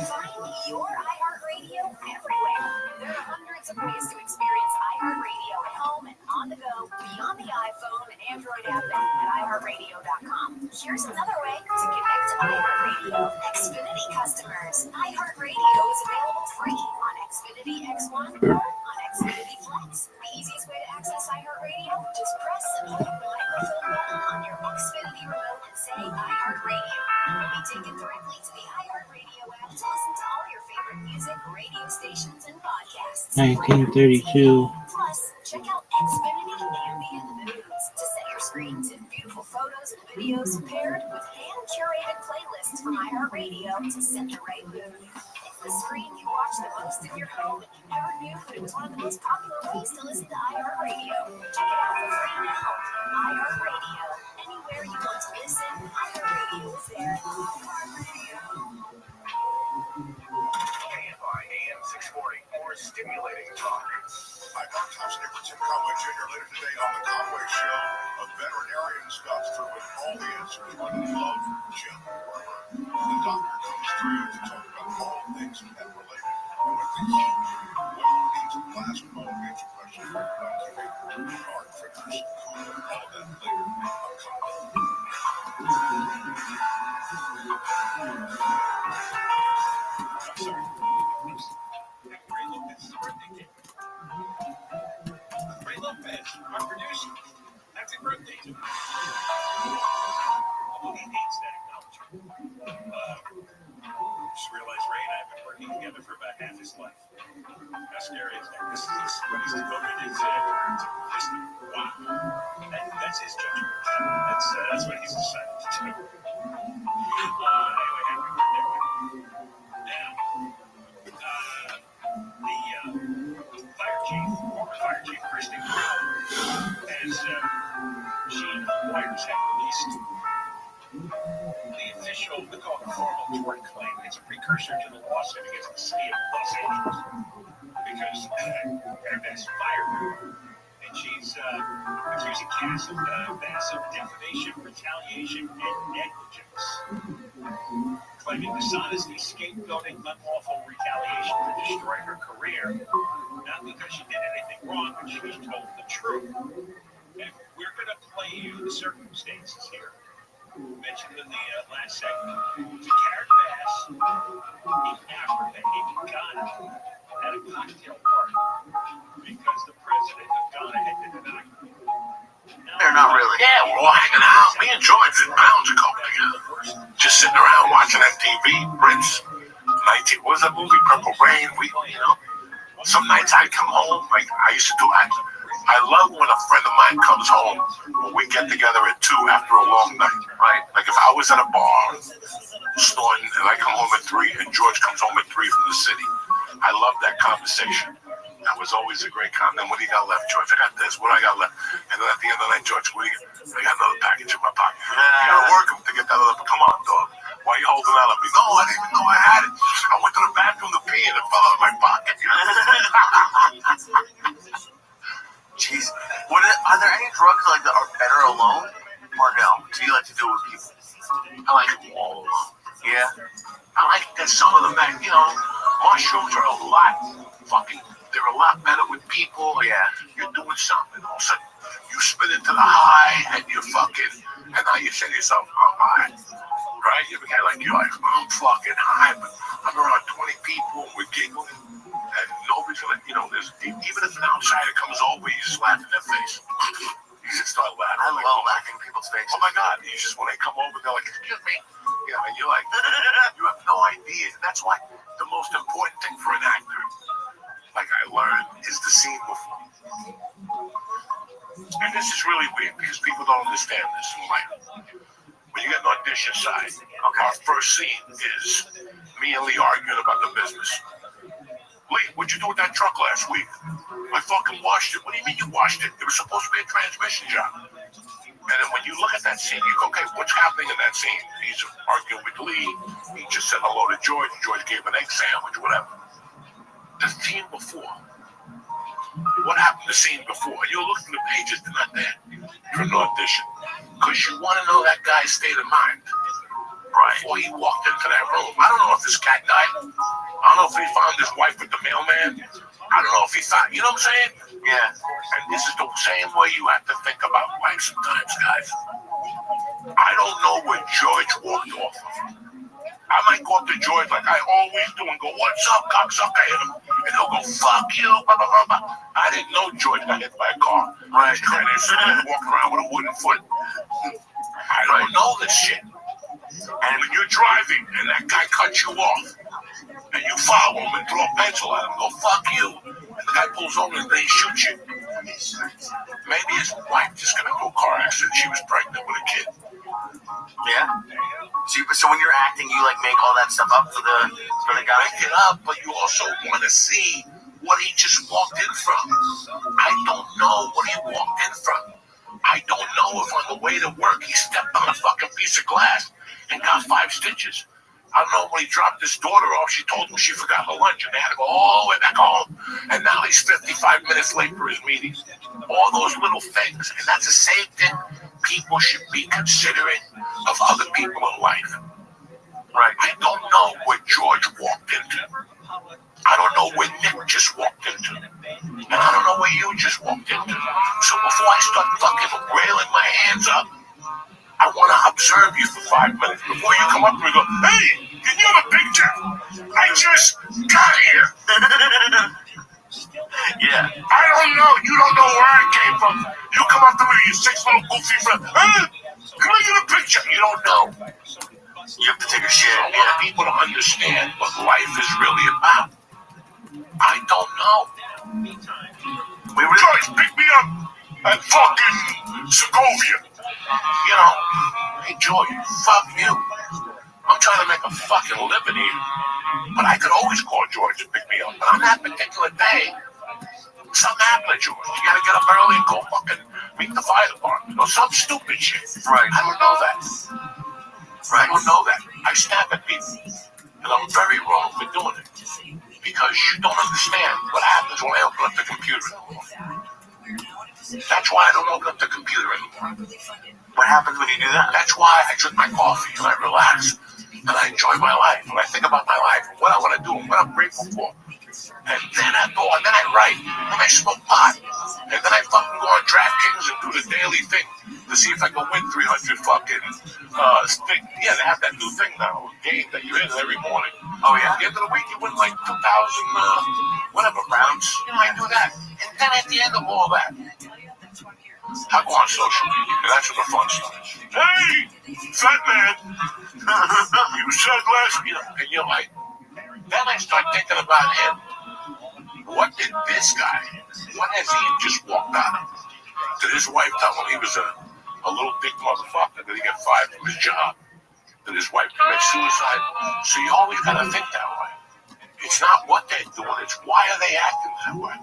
S14: Find your iHeartRadio everywhere. There are hundreds of ways to experience iHeartRadio at home and on the go, beyond the iPhone and Android app and at iHeartRadio.com. Here's another way to connect to iHeartRadio. Xfinity customers. iHeartRadio is available free on Xfinity X1 or on Xfinity Flex. The easiest way to access iHeartRadio, just press and hold the microphone button on your Xfinity remote and say iHeartRadio. You'll be taken directly to the iHeartRadio app to listen to all your favorite music, radio stations, and podcasts.
S18: 1932.
S14: Plus, check out Xfinity Ambient Moods to set your screen to beautiful photos and videos paired with hand-curated playlists from iHeartRadio to set the right mood. It's the screen you watch the most in your home, and you never knew that it was one of the most popular ways to listen to iHeartRadio. Check it out for free now. iHeartRadio. Anywhere you want to listen, iHeartRadio is there.
S2: KFI AM 640, more stimulating talk.
S22: Hi, I'm Tom Snipper, Tim Conway Jr. Later today on the Conway Show, a veterinarian stops through with all the answers on love, Jim Warmer. The doctor comes through to talk about all things pet related. And with the heat, well needs last moment answer questions for our critters. All of that later on Conway.
S1: Ray Lopez, our producer. Happy birthday to him. Although he hates that acknowledgement. Just realized Ray and I have
S2: working together for about half his life. How scary is that? This is what he's devoted his career to. Wow. That's his judgment. That's what he's decided to do. Anyway, happy birthday. Now, the fire chief, former fire chief, Restream, has she and her lawyers have released the official, we call it a formal tort claim. It's a precursor to the lawsuit against the city of Los Angeles because Paradise fired her, and she's accusing Cass of massive defamation, retaliation, and negligence, claiming dishonesty, scapegoating, unlawful retaliation to destroy her career, not because she did anything wrong, but she was told the truth. And we're going to play you the circumstances here. Mentioned in the last segment, Karen Bass in Africa, in Ghana, at a cocktail party because the president of Ghana had been inaugurated.
S3: They're not really.
S22: Yeah, we're all hanging out. Me and George did pounds a couple together. Just sitting around watching MTV, Prince, 19, what was that movie, Purple Rain? Some nights I'd come home, like I used to do. I love when a friend of mine comes home when we get together at 2 after a long night, right? Like if I was at a bar snorting and I come home at 3 and George comes home at 3 from the city, I love that conversation. That was always a great comment. What do you got left, George? I got this. What do I got left? And then at the end of the night, George, what do you got? I got another package in my pocket. You gotta work him to get that other. Come on, dog. Why are you holding that up? No, I didn't even know I had it. I went to the bathroom to pee and it fell out of my pocket.
S3: Jeez. Are there any drugs like that are better alone? Or no? Do you like to do it with people?
S22: I like them all alone.
S3: Yeah?
S22: I like that some of them that, mushrooms are they're a lot better with people.
S3: Yeah.
S22: You're doing something. All of a sudden, you spin into the high and you're fucking, and now you say to yourself, I'm high. Right? You're a guy like you, like, I'm fucking high, but I'm around 20 people and we're giggling. And nobody's gonna, even if an outsider comes over, you just laugh in their face. You just start laughing.
S3: I love laughing in people's faces.
S22: Oh my God. You just, when they come over, they're like, excuse me. And you're like, you have no idea. And that's why the most important thing for an actor, like I learned, is the scene before. And this is really weird because people don't understand this. When you get an audition side, our first scene is me and Lee arguing about the business. Lee, what'd you do with that truck last week? I fucking washed it. What do you mean you washed it? It was supposed to be a transmission job. And then when you look at that scene, you go, okay, what's happening in that scene? He's arguing with Lee. He just said hello to George. George gave an egg sandwich, whatever. The scene before. What happened the scene before? You look through the pages, they're not there for an audition. Because you want to know that guy's state of mind. Right. Before he walked into that room. I don't know if this cat died. I don't know if he found his wife with the mailman. I don't know if he found, you know what I'm saying?
S3: Yeah.
S22: And this is the same way you have to think about life sometimes, guys. I don't know where George walked off of. I might go up to George like I always do and go, what's up, cocksucker? Hit him. And he'll go, fuck you, blah, blah, blah, blah. I didn't know George got hit by a car. Right. Walking around with a wooden foot. I don't know this shit. And when you're driving and that guy cuts you off and you follow him and throw a pencil at him, go, fuck you. And the guy pulls over and they shoot you. Maybe his wife just got into a car accident. She was pregnant with a kid.
S3: Yeah. So when you're acting, you like make all that stuff up for the guy?
S22: Make it up, but you also want to see what he just walked in from. I don't know what he walked in from. I don't know if on the way to work he stepped on a fucking piece of glass and got 5 stitches. I don't know when he dropped his daughter off, she told him she forgot her lunch and they had to go all the way back home. And now he's 55 minutes late for his meeting. All those little things. And that's the same thing people should be considering of other people in life. Right. I don't know what George walked into. I don't know where Nick just walked into. And I don't know where you just walked into. So before I start fucking railing my hands up, I want to observe you for 5 minutes before you come up to me and go, hey, can you have a picture? I just got here.
S3: Yeah.
S22: I don't know. You don't know where I came from. You come up to me, you 6 little goofy friends. Hey, can I get a picture? You don't know. You have to take a shit. A lot of people don't understand what life is really about. I don't know. George, pick me up at fucking Segovia. You know, hey George, fuck you. I'm trying to make a fucking living here. But I could always call George to pick me up. But on that particular day, something happened to George. You gotta get up early and go fucking meet the fire department or some stupid shit. Right. I don't know that. Right. I don't know that. I snap at people. And I'm very wrong for doing it. Because you don't understand what happens when I open up the computer anymore. That's why I don't open up the computer anymore. What happens when you do that? That's why I drink my coffee and I relax. And I enjoy my life. And I think about my life and what I want to do and what I'm grateful for. And then I go and then I write. And I smoke pot. And then I fucking go on DraftKings and do the daily thing to see if I can win 300 fucking yeah, they have that new thing now, game that you're in every morning. Oh yeah? At the end of the week you win like 2,000 whatever rounds. You know, I do that. And then at the end of all that, I go on social media. And that's where the fun starts. Hey, fat man. You said last, you know, and you're like, then I start thinking about him. What did this guy, what has he just walked out of? Did his wife tell him he was a little dick motherfucker? Did he get fired from his job? Did his wife commit suicide? So you always gotta think that way. It's not what they're doing, it's why are they acting that way?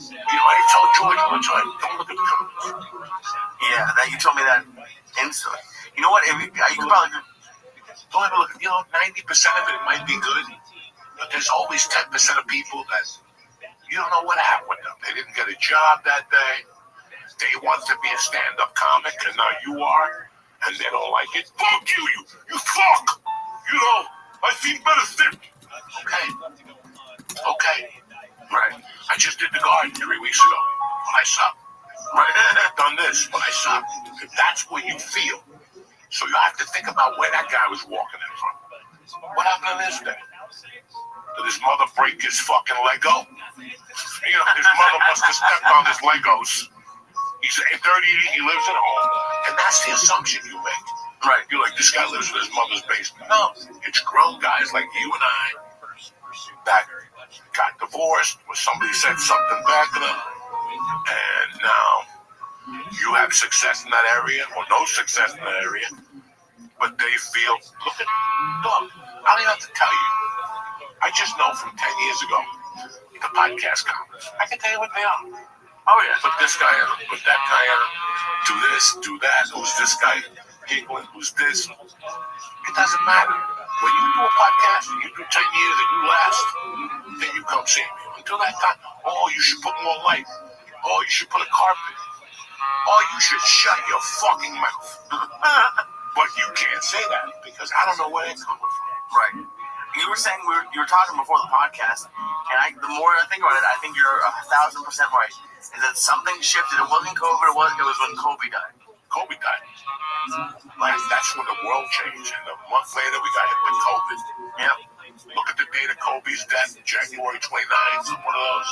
S22: You know, I told George one time, don't look at the comments. Yeah, that you told me that instantly. You know what? You could probably don't ever look at, you know, 90% of it might be good, but there's always 10% of people that you don't know what happened with them. They didn't get a job that day. They want to be a stand-up comic, and now you are, and they don't like it. Fuck you, you fuck! You know, I feel better thick. Okay. Right. I just did the garden 3 weeks ago. When I suck. Right. Done this when I suck. That's what you feel. So you have to think about where that guy was walking in from. What happened on this day? Did his mother break his fucking Lego? You know, his mother must have stepped on his Legos. He's 38, he lives at home. And that's the assumption you make. Right. You're like, this guy lives in his mother's basement. No. It's grown guys like you and I that got divorced or somebody said something back to them. And now you have success in that area or no success in that area. But they feel, look, I don't even have to tell you. I just know from 10 years ago, the podcast comments. I can tell you what they are. Oh yeah. Put this guy in, put that guy in, do this, do that. Who's this guy giggling? Who's this? It doesn't matter. When you do a podcast and you do 10 years and you last, then you come see me. Until that time, oh, you should put more light. Oh, you should put a carpet. Oh, you should shut your fucking mouth. But you can't say that because I don't know where they're coming from. Right. You were saying you were talking before the podcast, and the more I think about it, I think you're 1,000% right. Is that something shifted? It wasn't COVID. It was when Kobe died. Kobe died. Like that's when the world changed, and a month later we got hit with COVID. Yep. Look at the date of Kobe's death, January 29th, one of those.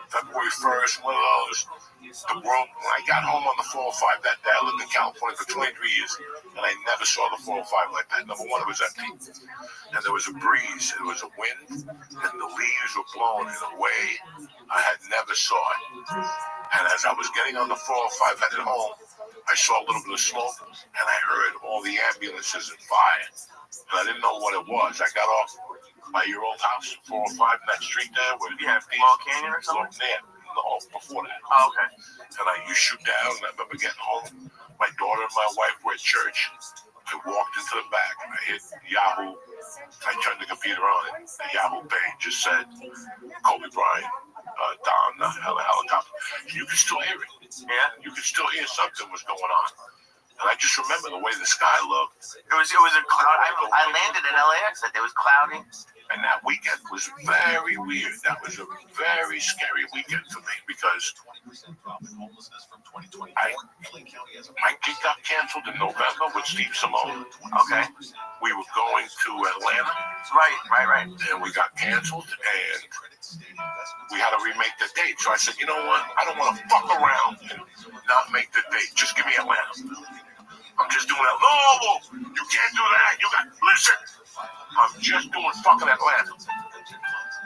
S22: February 1st, one of those. The world, when I got home on the 405 that day, I lived in California for 23 years, and I never saw the 405 like that. Number one, it was empty, and there was a breeze, it was a wind, and the leaves were blowing in a way I had never saw it. And as I was getting on the 405 headed home, I saw a little bit of smoke, and I heard all the ambulances and fire, and I didn't know what it was. I got off by your old house, 405 in that street there, where you have Small Canyon or something? No, before that. Oh, okay. And you shoot down, and I remember getting home. My daughter and my wife were at church. I walked into the back, and I hit Yahoo. I turned the computer on, and the Yahoo page just said, Kobe Bryant, down the helicopter. You could still hear it. Yeah? You could still hear something was going on. And I just remember the way the sky looked. It was a cloud. I landed in LAX. It was cloudy. And that weekend was very weird. That was a very scary weekend for me because my gig got canceled in November with Steve Simone. Okay. We were going to Atlanta. Right. And we got canceled, and we had to remake the date. So I said, you know what? I don't want to fuck around and not make the date. Just give me Atlanta. I'm just doing that. No, you can't do that. You got, listen, I'm just doing fucking Atlanta.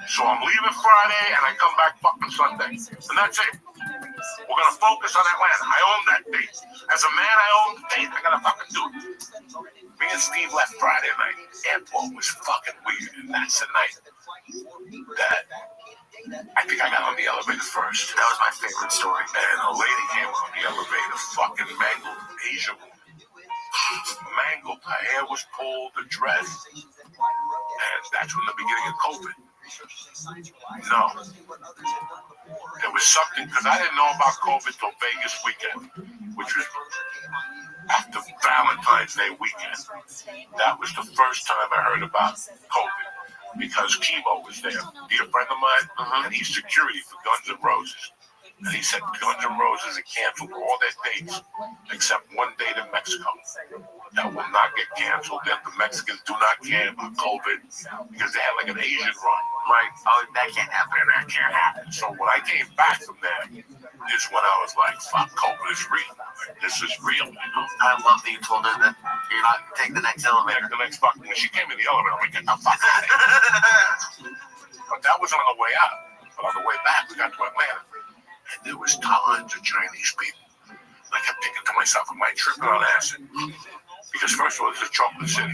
S22: So I'm leaving Friday and I come back fucking Sunday. And that's it. We're going to focus on Atlanta. I own that date. As a man, I own the date. I got to fucking do it. Me and Steve left Friday night. Airport was fucking weird. And that's the night that I think I got on the elevator first. That was my favorite story. And a lady came on the elevator, fucking mangled Asian woman. Mangled. Her hair was pulled, the dress. And that's when the beginning of COVID. No. There was something, because I didn't know about COVID till Vegas weekend, which was after Valentine's Day weekend. That was the first time I heard about COVID, because Chemo was there, dear friend of mine, and he's security for Guns N' Roses. And he said Guns N' Roses had canceled all their dates except one date in Mexico. That will not get canceled. That the Mexicans do not care about COVID because they had like an Asian run, right? Oh, that can't happen. That can't happen. So when I came back from there, is when I was like, fuck, COVID is real. Like, this is real. You know? I love that you told her that you're not going to take the next elevator. The next fucking, when she came in the elevator, I'm like, get the fuck out of here. But that was on the way out. But on the way back, we got to Atlanta. And there was tons of Chinese people. I kept thinking to myself, am I tripping on acid? Because first of all, it's a chocolate city.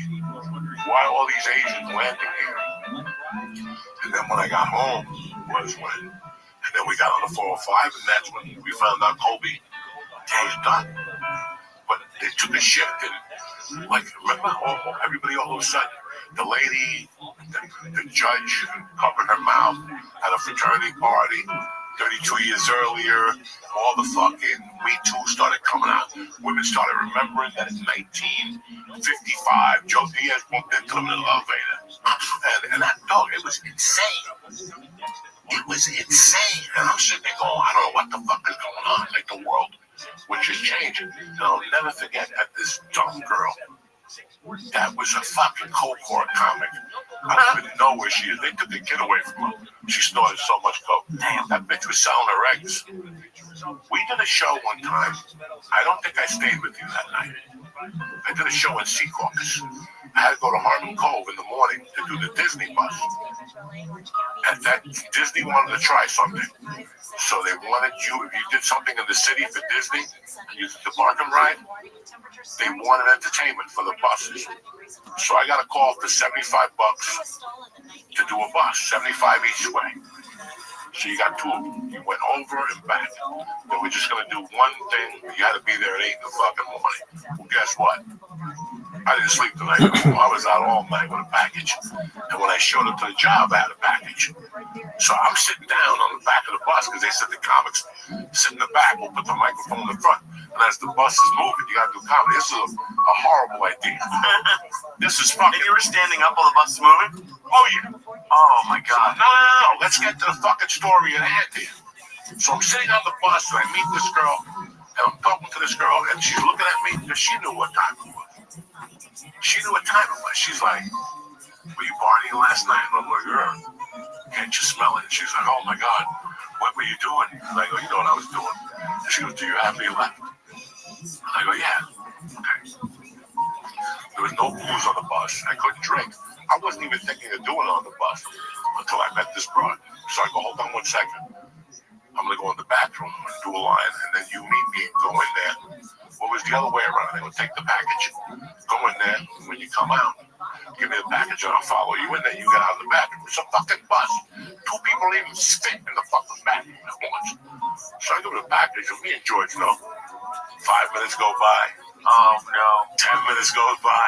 S22: Why are all these Asians landing here? And then when I got home was when, and then we got on the 405, and that's when we found out Kobe was done. But they took a shift, and like, remember, everybody all of a sudden, the lady, the judge covered her mouth at a fraternity party. 32 years earlier, all the fucking Me Too started coming out. Women started remembering that in 1955, Joe Diaz bumped into them in an elevator. And that dog, it was insane. It was insane. And I'm sitting there going, I don't know what the fuck is going on. Like the world, which is changing. And I'll never forget that this dumb girl that was a fucking coke-core comic. I don't even know where she is. They took the kid away from her. She snorted so much coke. Damn, that bitch was selling her eggs. We did a show one time. I don't think I stayed with you that night. I did a show in Secaucus. I had to go to Harmon Cove in the morning to do the Disney bus. And that Disney wanted to try something. So they wanted you, if you did something in the city for Disney, and you did the park and ride, they wanted entertainment for the buses. So I got a call for $75 to do a bus, 75 each way. So you got two of them. You went over and back. Then we're just gonna do one thing. You had to be there at 8 in the fucking morning. Well, guess what? I didn't sleep the night before. I was out all night with a package. And when I showed up to the job, I had a package. So I'm sitting down on the back of the bus because they said the comics sit in the back. We'll put the microphone in the front. And as the bus is moving, you got to do comedy. This is a horrible idea. This is fucking. And you were standing up while the bus is moving? Oh, yeah. Oh, my God. No. Let's get to the fucking story at hand here. So I'm sitting on the bus and I meet this girl. And I'm talking to this girl. And she's looking at me because she knew what time it was. She knew what time it was. She's like, were you partying last night? And I'm like, girl, can't you smell it? And she's like, oh my God, what were you doing? And I go, you know what I was doing? And she goes, do you have me left? And I go, yeah. Okay. There was no booze on the bus. I couldn't drink. I wasn't even thinking of doing it on the bus until I met this broad. So I go, hold on 1 second. I'm going to go in the bathroom and do a line, and then you meet me, go in there. What was the other way around? They would take the package, go in there, and when you come out, give me the package and I'll follow you in there. You get out of the bathroom. It's a fucking bus. 2 people even spit in the fucking bathroom at once. So I give her the package, and me and George know. 5 minutes go by. Oh no. 10 minutes goes by.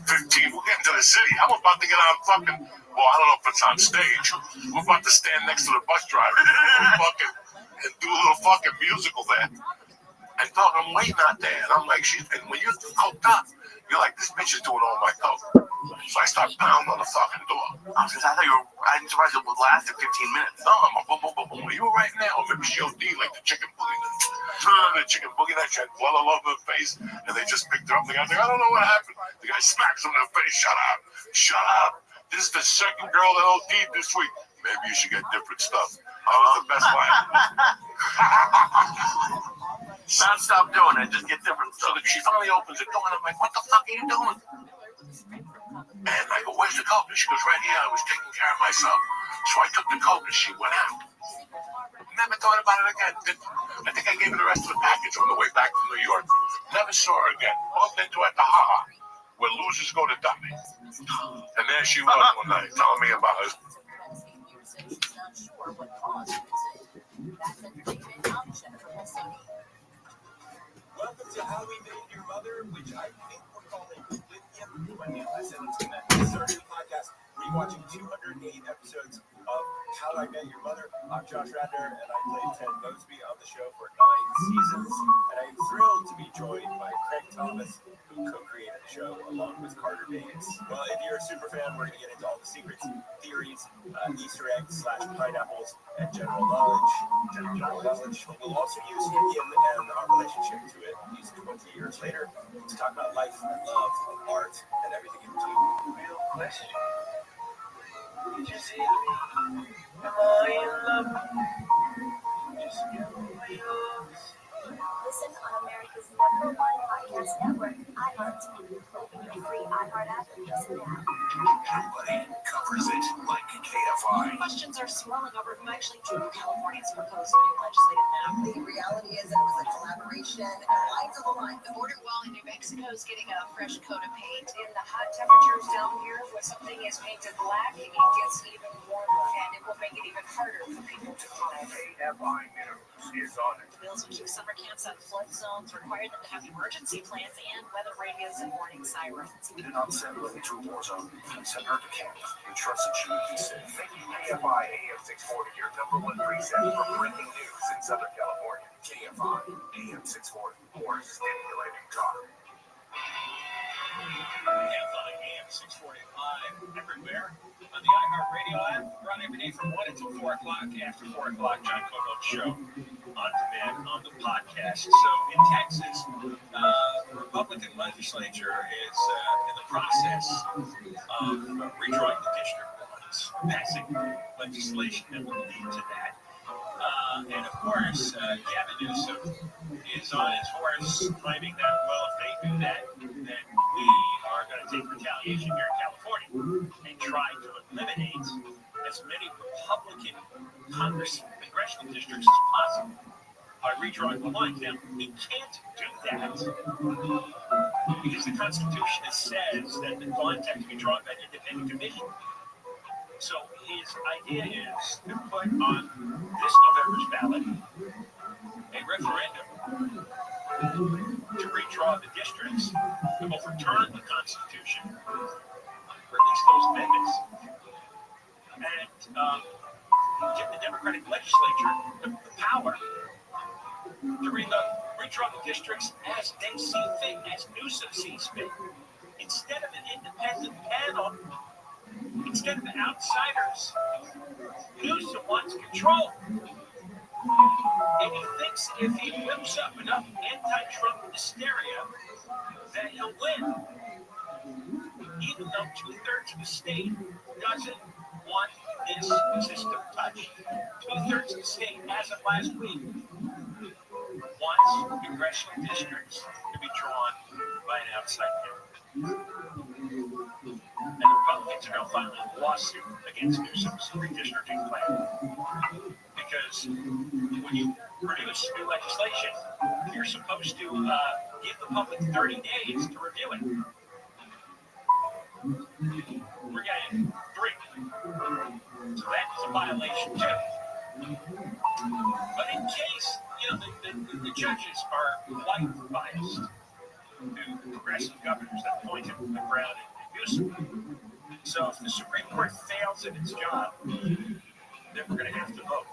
S22: 15. We're getting to the city. I'm about to get on fucking. Well, I don't know if it's on stage. We're about to stand next to the bus driver and do a little fucking musical there. And dog, I'm waiting out there, and I'm like, and when you're coked up, you're like, this bitch is doing all my coke. So I start pounding on the fucking door. I didn't surprise it would last 15 minutes. No, I'm a boom, boom, boom, boom. Are you right now? Or maybe she OD like the chicken boogie. The chicken boogie, that she had blood all over her face, and they just picked her up. The guy's like, I don't know what happened. The guy smacks him in the face. Shut up. Shut up. This is the second girl that OD'd this week. Maybe you should get different stuff. That was the best line. Not stop doing it, just get different stuff. So she finally opens the door and I'm like, what the fuck are you doing? And I go, where's the coat? And she goes, right here, I was taking care of myself. So I took the coat and she went out. Never thought about it again. I think I gave her the rest of the package on the way back from New York. Never saw her again. Bumped into her at the Ha-Ha, where losers go to dummy. And there she was one night telling me about it.
S9: Welcome to How We Made Your Mother, which I think we're calling Lithium 2017 podcast. Rewatching 208 episodes of How I Met Your Mother. I'm Josh Radner, and I played Ted Mosby on the show for 9 seasons. And I'm thrilled to be joined by Craig Thomas, who co-created the show along with Carter Bates. Well, if you're a super fan, we're going to get into all the secrets, theories, Easter eggs / pineapples, and general knowledge. But we'll also use him and our relationship to it these 20 years later to talk about life and love, art, and everything in between. Real question. Did you see me? Am I in love? Just give me yours.
S14: Listen on America's #1 podcast network, iHeart. Play your free iHeart app and listen now.
S2: Nobody covers it like KFI.
S17: Questions are swirling over who actually drew California's proposed new legislative map.
S8: The reality is that it was a collaboration and lines of alignment.
S16: The border wall in New Mexico is getting a fresh coat of paint.
S17: In the hot temperatures down here, when something is painted black, it gets even warmer, and it will make it even harder for people to find.
S22: KFI News is on it.
S17: The bills will keep summer camps out of flood zones, require them to have emergency plans and weather radios and warning sirens.
S22: Did not send Lily to a war zone. Send her to camp. We trusted she would be safe. KFI AM 640, your #1 preset for breaking news in Southern California. KFI AM 640, more stimulating talk.
S1: KFI AM 640 live everywhere on the iHeartRadio app. Run every day from 1 until 4 o'clock. After 4 o'clock, John Cobo's show on demand on the podcast. So in Texas, the Republican legislature is in the process of redrawing the district lines, passing legislation that will lead to that. And of course, Gavin Newsom is on his horse, claiming that, well, if they do that, then we are going to take retaliation here in California and try to eliminate as many Republican congressional districts as possible by redrawing the lines. Now, he can't do that because the Constitution says that the lines have to be drawn by an independent commission. So his idea is to put on this November's ballot a referendum to redraw the districts, to overturn the Constitution, or at least those amendments, and give the Democratic legislature the power to redraw the districts as they see fit, as Newsom sees fit. Instead of an independent panel, instead of outsiders, Newsom wants control. And he thinks if he whips up enough anti-Trump hysteria that he'll win, even though 2/3 of the state doesn't want this system touched. 2/3 of the state, as of last week, wants congressional districts to be drawn by an outside panel. And the Republicans are now filing a lawsuit against Newsom's redistricting plan. Because when you produce new legislation, you're supposed to give the public 30 days to review it. We're getting 3. So that is a violation too. But in case, the judges are quite biased to progressive governors that appointed Brown and Newsom. So if the Supreme Court fails in its job, then we're going to have to vote.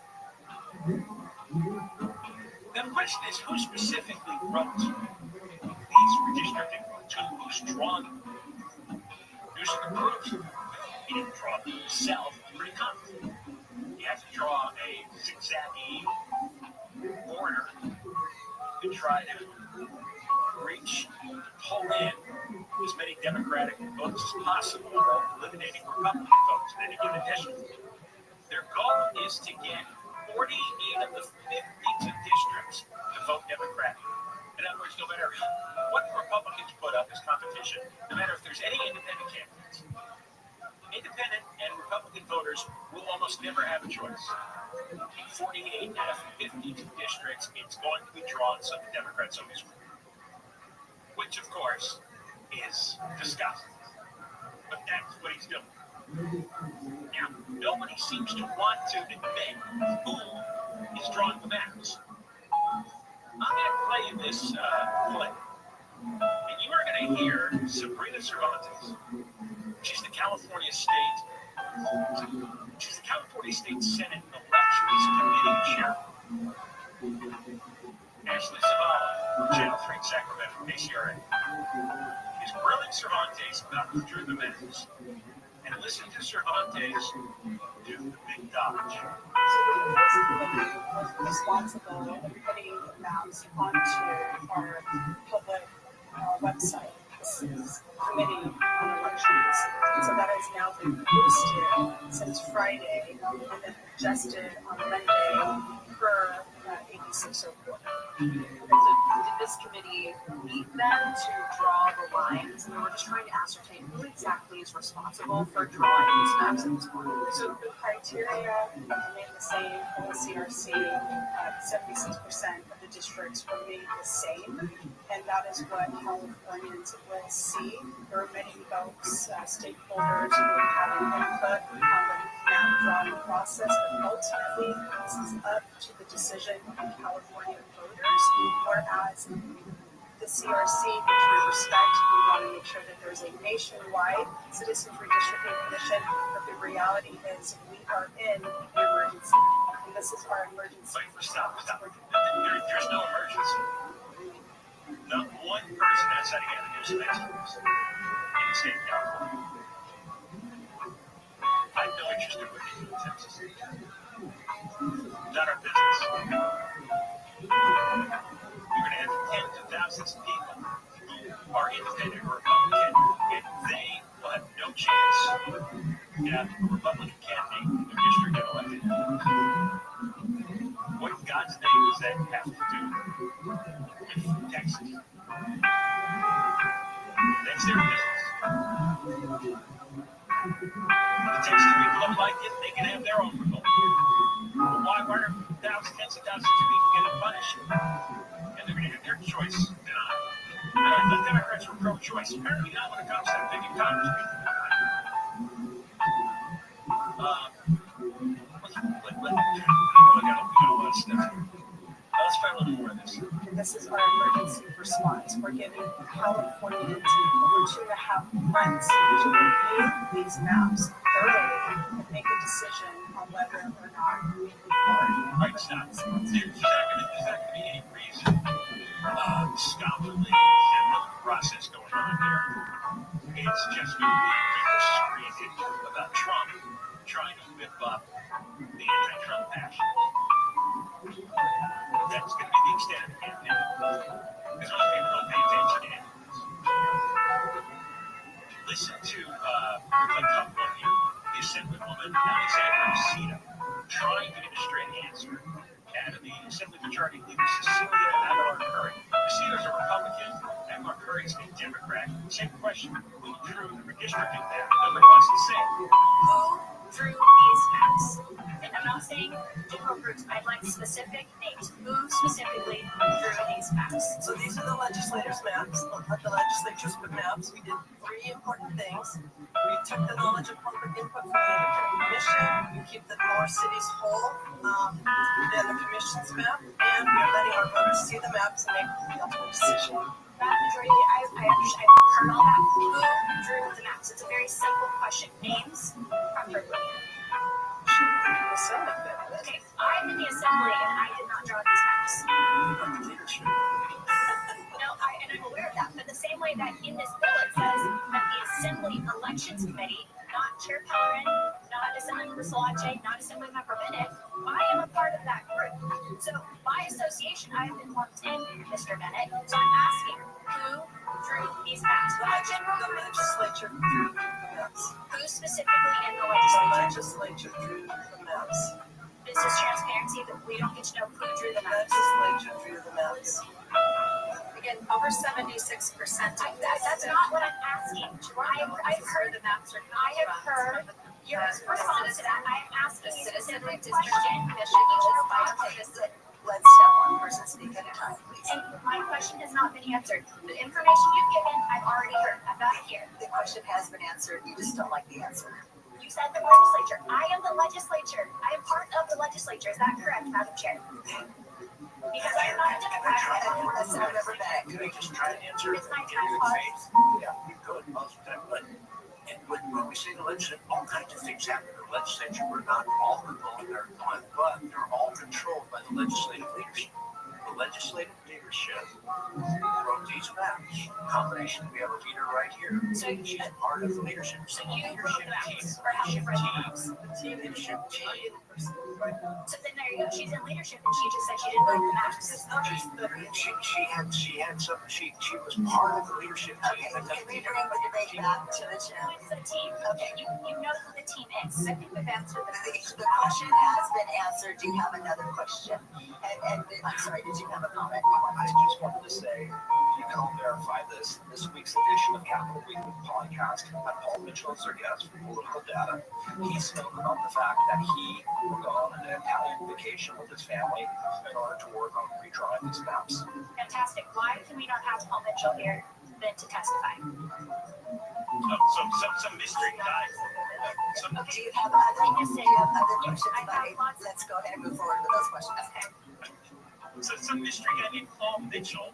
S1: Now the question is, who specifically wrote these redistricting tools, drawn them? Newsom approved. He didn't draw them himself. Pretty confident. You have to draw a zigzaggy border to try to reach, pull in as many Democratic votes as possible while eliminating Republican votes in any given district. Their goal is to get 48 of the 52 districts to vote Democrat. In other words, no matter what the Republicans put up as competition, no matter if there's any independent candidates, independent and Republican voters will almost never have a choice. In 48 out of 52 districts, it's going to be drawn so the Democrats always win. Which, of course, is disgusting. But that's what he's doing. Now, nobody seems to want to admit who is drawing the maps. I'm going to play you this clip. And you are going to hear Sabrina Cervantes. She's the California State Senate Elections Committee leader. Ashley Zavala, Channel 3 Sacramento, KCRA, is grilling Cervantes about who drew the maps. And listen to Cervantes do the big dodge.
S10: Was responsible for putting the maps onto our public website. This is Committee on Elections. So that has now been posted since Friday and then adjusted on Monday per AB 604.
S5: Did this committee meet then to draw the lines? And we were just trying to ascertain who exactly is responsible for drawing these maps at this point.
S10: So the criteria remain the same for the CRC. 76% of the districts remain the same, and that is what Californians will see. There are many folks, stakeholders who have had an input on the map drawing process, but ultimately this is up to the decision of California voters, whereas the CRC, which we respect, we want to make sure that there's a nationwide citizens redistricting commission, but the reality is we are in an emergency, and this is our emergency.
S1: Wait, stop. There's no emergency. Not one person outside of Canada knows in the state of California. I have no interest in working in Texas. Not our business. We're going to have tens of thousands of people who are independent or Republican, and they will have no chance to have a Republican candidate in their district get elected. What in God's name does that have to do with Texas? That's their business. The Texas people don't like it, they can have their own revolt. Why are tens of thousands of people getting punished? And they're going to have their choice denied. The Democrats were pro-choice. Apparently not when it comes to picking Congress people. Let's try a little more of this.
S10: This is our emergency response. We're giving Californians over 2.5 months to review these maps thoroughly and make a decision on whether or not we move forward.
S1: Right, stop. There's not going to be any reason scholarly process going on here. It's just going to be people screaming about Trump trying to whip up the anti-Trump passion. That's going to be the extent of the campaign. Because most people don't pay attention to it. Listen to the top one here, the Assemblywoman Alexandra Cito, trying to get a straight answer out of the Assembly Majority Leader Cecilia Aguilar-Curry. Cito's a Republican, Aguilar-Curry's a Democrat. Same question, who drew the redistricting map? Nobody wants to say.
S14: Who drew these maps? And I'm not saying general groups, I'd like specific names. Who specifically drew these maps?
S6: So these are the legislators' maps, the legislature's maps. We did 3 important things. We took the knowledge of public input from the independent commission. We keep the more cities whole than the commission's map, and we're letting our voters see the maps and make the ultimate decision.
S14: That majority, I understand. I've heard all that. Who drew the maps? It's a very simple question. Names, preferably.
S6: The Senate did it.
S14: Okay, I'm in the assembly and I did not draw these maps.
S6: Leadership.
S14: No, and I'm aware of that. But the same way that in this bill it says that the Assembly Elections Committee, not Chair Pellerin, not Assemblymember Salache, not Assemblymember Bennett, I am a part of that group. So by association, I have been lumped in, Mr. Bennett. So I'm asking, who drew these maps?
S6: The legislature drew the maps.
S14: Who specifically in the
S6: The
S14: legislature?
S6: legislature drew the maps.
S14: business transparency, but we don't get to know who drew the maps.
S6: Legislature drew the maps.
S10: Again, over 76% of
S14: That's not what I'm asking. I've heard
S10: the maps are
S14: I have heard your response to that. I'm asking you a
S6: Citizen
S14: different
S6: district
S14: question.
S6: commission each is by Let's have one person speak at a time, please.
S14: And my question has not been answered. The information you've given, I've already heard. I've got it here.
S6: The question has been answered. You just don't like the answer.
S14: You said the legislature. I am the legislature. I am part of the legislature. Is that correct, Madam Chair? Because I am not a Democrat.
S6: Senator Beck.
S7: Could I just try to answer?
S14: It's my time, pause.
S7: Yeah, you could, most of the time, but when we say the legislature, all kinds of things happen in the legislature. We're not all involved in their plan, but they're all controlled by the legislative leadership. The legislative leadership wrote these maps. Combination, we have a leader right here.
S14: So
S7: she's part of the leadership.
S14: So you wrote the maps, or how you wrote the maps?
S7: The leadership team.
S14: So then there you go. She's in leadership, and she just said she didn't write the maps.
S7: She had some. She was part of the leadership team.
S6: Okay, can we bring the debate back to the chat?
S14: Who is the team?
S6: Okay.
S14: You know who the team is.
S6: I think we've answered the question has been answered. Do you have another question? And I'm sorry, did you have a comment?
S7: I just wanted to say, you can all verify this. This week's edition of Capital Weekly podcast had Paul Mitchell as their guest from Political Data. He spoke about the fact that he will go on an Italian vacation with his family in order to work on redrawing these maps.
S14: Fantastic. Why can we not have Paul Mitchell here then to testify?
S21: Some mystery guy.
S6: Do you have other questions? Let's go ahead and move forward with those questions.
S14: Okay.
S21: Some mystery guy named Paul Mitchell.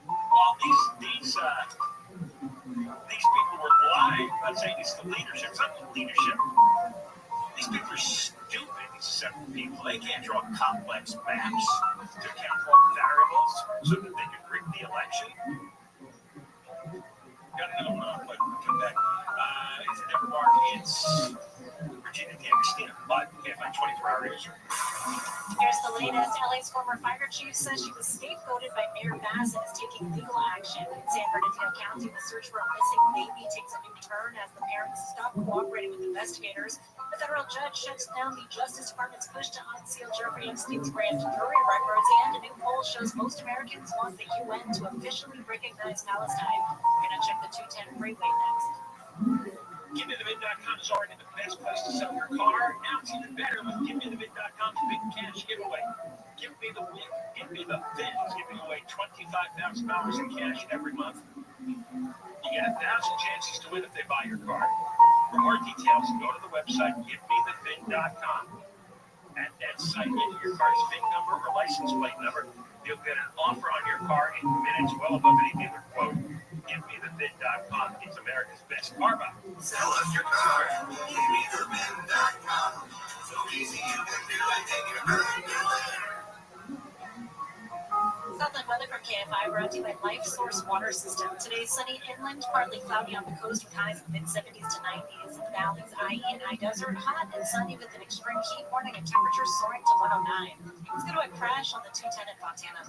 S21: While these people were lying about saying it's the leadership. It's not the leadership. These people are stupid. These seven people. They can't draw complex maps to account for variables so that they can rig the election. Come back. It's Deborah Mark. It's Virginia D'Agostino. Live KFI 24-hour news.
S14: Here's the latest. LA's former fire chief says she was scapegoated by Mayor Bass and is taking legal action. In San Bernardino County, the search for a missing baby takes a new turn as the parents stop cooperating with investigators. The federal judge shuts down the Justice Department's push to unseal Jeffrey Epstein's grand jury records, and a new poll shows most Americans want the UN to officially recognize Palestine. We're going to check the 210 freeway next.
S21: GiveMeTheBid.com is already the best place to sell your car. Now it's even better with GiveMeTheBid.com's big cash giveaway. Give Me the Bid is giving away $25,000 in cash every month. You get 1,000 chances to win if they buy your car. For more details, go to the website GiveMeTheBid.com and then sign in your car's VIN number or license plate number. You'll get an offer on your car in minutes, well above any dealer quote. GiveMeTheBid.com is America's best car buy.
S2: Sell us your car. GiveMeTheBid.com. So easy you can do it. Take your current dealer.
S14: Southland weather from KFI brought to you by Life Source Water System. Today, sunny inland, partly cloudy on the coast with highs of mid-70s to 90s. Valleys, IE and I Desert, hot and sunny with an extreme heat warning and temperatures soaring to 109. Let's go to a crash on the 210 at Fontana.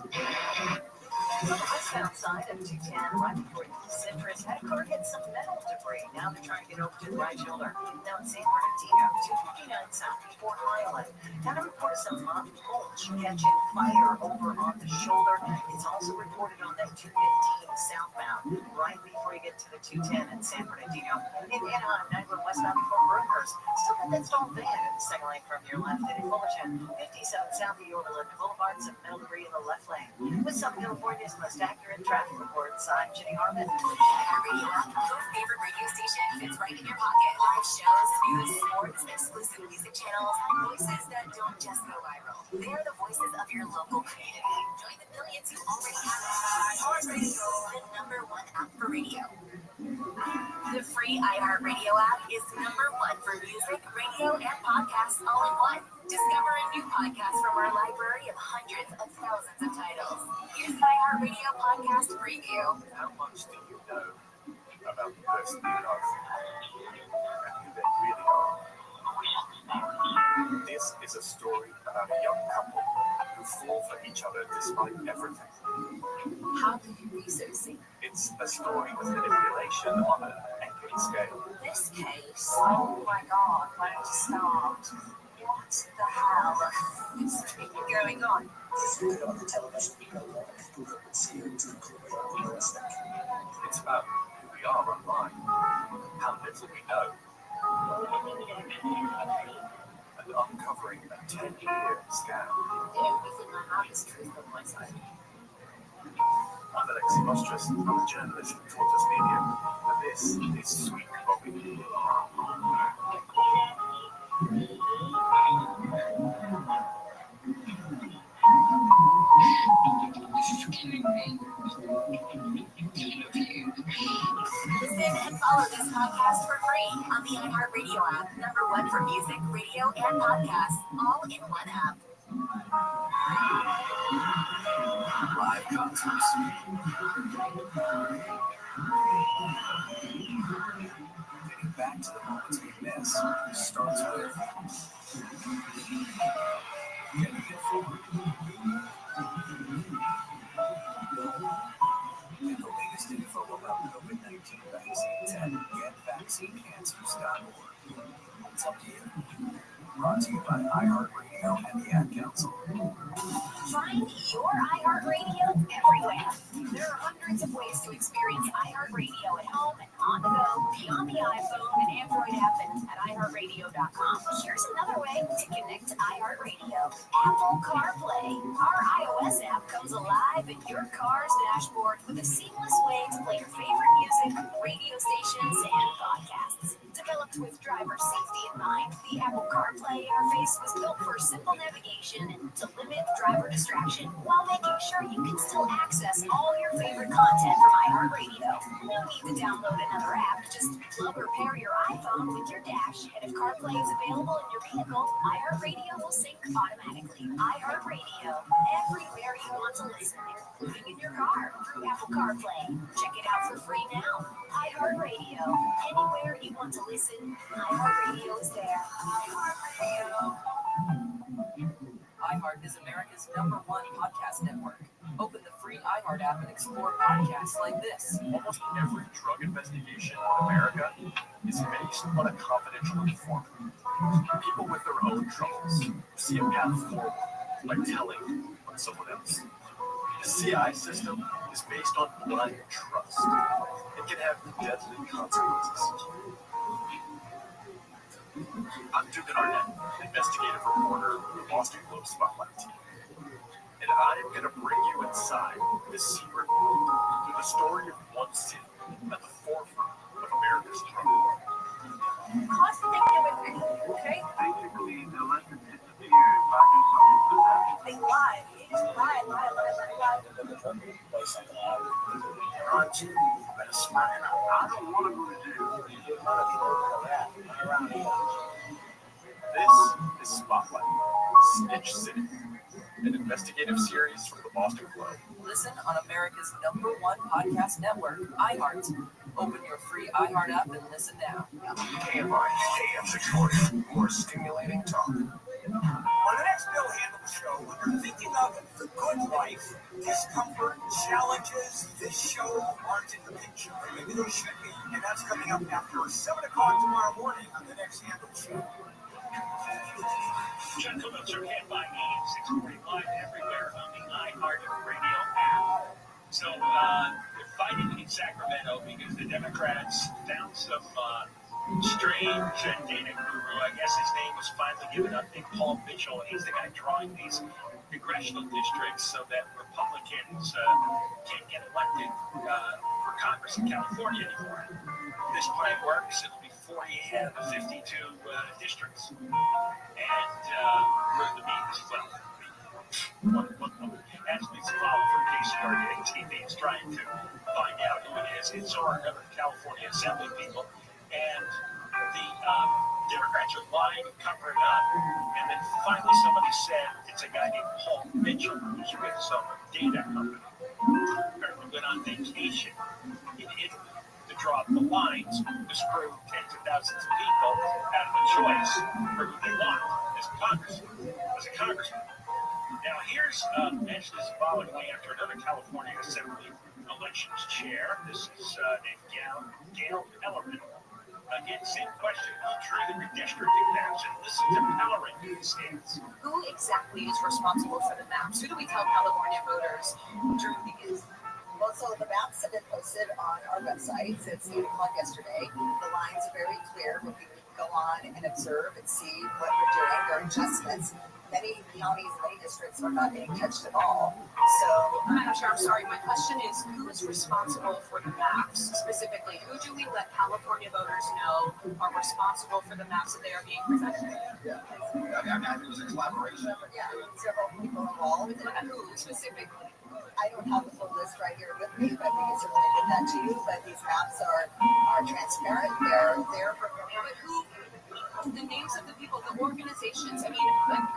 S6: On the westbound side of 210, right before the Citrus, had a car hit some metal debris. Now they're trying to get over to the right shoulder. Now in San Bernardino, 259 south of Fort Highland. Had a report of some mulch catching fire over on the shoulder. It's also reported on that 215 southbound, right before you get to the 210 in San Bernardino. In Anaheim, 91 westbound before Brokers. Still got that stalled van in the second lane from your left. And in Fullerton, 57 south of Yorba Linda Boulevard, some metal debris in the left lane. With some California's most accurate traffic reports, I'm Jenny Harmon.
S14: Radio app, your favorite radio station fits right in your pocket. Live shows, news, sports, exclusive music channels, and voices that don't just go viral. They're the voices of your local community. Join the millions who already have iHeartRadio, the #1 app for radio. The free iHeartRadio app is #1 for music, radio, and podcasts all in one. Discover a new podcast from our library of hundreds of thousands of titles. Here's the iHeartRadio podcast preview.
S7: How much do you know about the person you love and who they really are? This is a story about a young couple who fall for each other despite everything.
S6: How can you be so sick?
S7: It's a story with manipulation on an equity scale.
S14: This case, oh my God, why don't you stop?
S6: What the hell is going on?
S12: On the television,
S7: It's about who we are online, how little we know, and uncovering a 10-year scam.
S6: Everything I have is truth on my side.
S7: I'm Alexi Mostrous, I'm a journalist from Tortoise Media, and this is Sweet Bobby.
S14: Listen and follow this podcast for free on the iHeartRadio app, #1 for music, radio, and podcasts, all in one app.
S7: Live concerts. Getting back to the moments we miss starts with getting informed. And the latest info about COVID-19 vaccines at getvaccinecancers.org. It's up to you. Brought to you by iHeartRadio and the Ad Council.
S14: Find your iHeartRadio everywhere. There are hundreds of ways to experience iHeartRadio at home and on the go, beyond the iPhone and Android app, and at iHeartRadio.com. Here's another way to connect to iHeartRadio. Apple CarPlay. Our iOS app comes alive in your car's dashboard with a seamless way to play your favorite music, radio stations, and podcasts. Developed with driver safety in mind, the Apple CarPlay interface was built for simple navigation and to limit driver distraction while making sure you can still access all your favorite content from iHeartRadio. No need to download another app, just plug or pair your iPhone with your dash, and if CarPlay is available in your vehicle, iHeartRadio will sync automatically. iHeartRadio, everywhere you want to listen, including in your car through Apple CarPlay. Check it out for free now. iHeartRadio, anywhere you want to listen, iHeartRadio is there. iHeartRadio.
S18: iHeart is America's #1 podcast network. Open the free iHeart app and explore podcasts like this.
S7: Almost every drug investigation in America is based on a confidential informant. People with their own troubles see a path forward by telling on someone else. The CI system is based on blind trust. It can have deadly consequences. I'm Dugan Arnett, investigative reporter of the Boston Globe Spotlight team. And I'm going to bring you inside the secret world through the story of one city at the forefront of America's drug war.
S6: How's the thing doing? Okay?
S21: Basically, the electric disappeared back in something.
S6: They lied. They just lied.
S21: Aren't you? Better smack it up. I don't want to go to jail.
S7: This is Spotlight, Snitch City, an investigative series from the Boston Globe.
S18: Listen on America's #1 podcast network, iHeart. Open your free iHeart app and listen now.
S7: KMI, AM 640, more stimulating talk.
S21: On the next Bill Handle show, when you're thinking of the good life, discomfort, challenges, this show aren't in the picture. Or maybe they should be. And that's coming up after 7 o'clock tomorrow morning on the next Handle show.
S20: Gentlemen, are hit by AM 640 live everywhere on the iHeartRadio app. So they're fighting in Sacramento because the Democrats found some strange data guru. I guess his name was finally given up, named Paul Mitchell, and he's the guy drawing these congressional districts so that Republicans can't get elected for Congress in California anymore. If this plan works, it'll be 48 out of the 52 districts. And the means, well, one athlete's follow from KCRA TV is trying to find out who it is. It's our California Assembly people. And the Democrats are lying, covering up. And then finally somebody said it's a guy named Paul Mitchell who's with some data company. Apparently went on vacation in Italy to draw up the lines to screw tens of thousands of people out of a choice for who they want as a congressman. Now here's Ashley Zavala going after another California Assembly elections chair. This is named Gail Ellerman. Again, same question. Who drew the redistricting maps and listen to power ranking stands?
S5: Who exactly is responsible for the maps? Who do we tell California voters drew these?
S8: Well, so the maps have been posted on our website since 8 o'clock yesterday. The lines are very clear where people can go on and observe and see what we're doing. There are adjustments. Many counties, many districts are not being touched at all. So,
S5: Madam Chair, I'm sorry. My question is, who is responsible for the maps specifically? Who do we let California voters know are responsible for the maps that they are being presented?
S3: Yeah. I think it was a collaboration.
S8: Yeah, several people involved.
S5: And who specifically?
S8: I don't have the full list right here with me, but we can certainly get that to you. But these maps are transparent. They're there for everyone.
S5: But who? The names of the people, the organizations. I mean,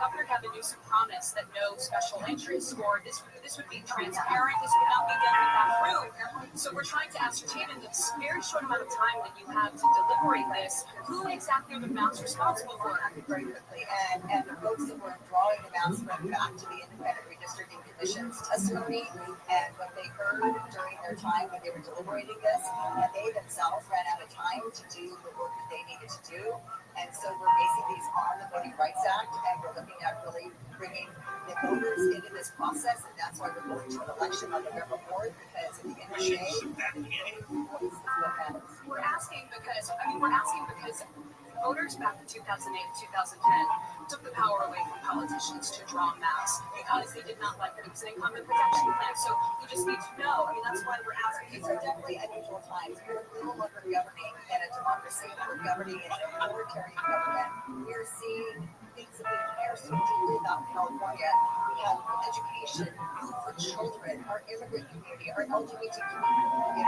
S5: Governor Gavin Newsom promised that no special interests or this would be transparent. This would not be done without proof. So we're trying to ascertain in this very short amount of time that you have to deliberate this, who exactly are the maps responsible for?
S8: Very quickly, and the folks that were drawing the maps went back to the Independent Redistricting Commission's testimony and what they heard during their time when they were deliberating this, and they themselves ran out of time to do the work that they needed to do. And so we're basing these on the Voting Rights Act, and we're looking at really bringing the voters into this process, and that's why we're going to an election on November 4th, because at the end of the day, this is what matters.
S5: We're asking because voters back in 2008, 2010 took the power away from politicians to draw maps because they did not like that it was an income protection plan. So we just need to know. I mean, that's why we're asking.
S8: These are definitely unusual times. We're no longer governing in a democracy. We're governing in an authoritarian government. We're seeing things that we care so deeply about in California. We have education, food for children, our immigrant community, our LGBT community.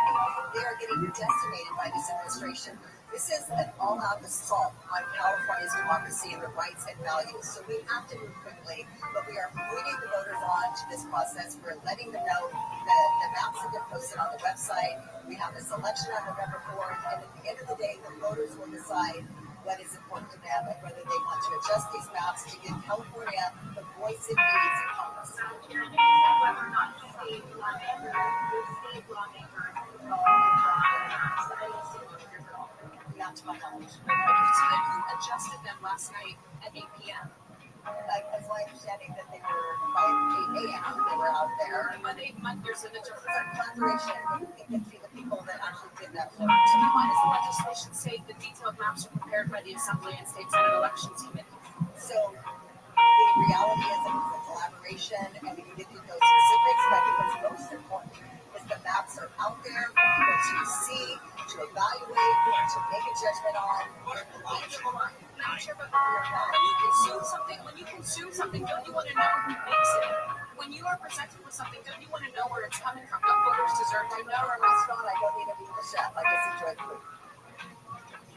S8: They are getting decimated by this administration. This is an all-out assault on California's democracy and their rights and values. So we have to move quickly, but we are bringing the voters on to this process. We're letting them know that the maps have been posted on the website. We have this election on November 4th, and at the end of the day, the voters will decide what is important to them and whether they want to adjust these maps to give California the voice it needs in Congress.
S5: Whether or not state lawmakers
S8: not to my knowledge.
S5: So then who adjusted them last night at 8 p.m.?
S8: As my understanding that they were by 8 a.m. they were out there.
S5: There's an interpretation.
S8: It can be the people that actually did that work.
S5: So then why does the legislation say the detailed maps are prepared by the Assembly and State Senate Elections Committee?
S8: So the reality is that it's a collaboration, and we need to do those specifics, but what's most important is the maps are out there for people to see, to evaluate, to make a judgment on.
S5: When you consume something, don't you want to know who makes it? When you are presented with something, don't you want to know where it's coming from? What voters deserve to know, or
S8: it's not. I don't need to be the chef. I just enjoy the food.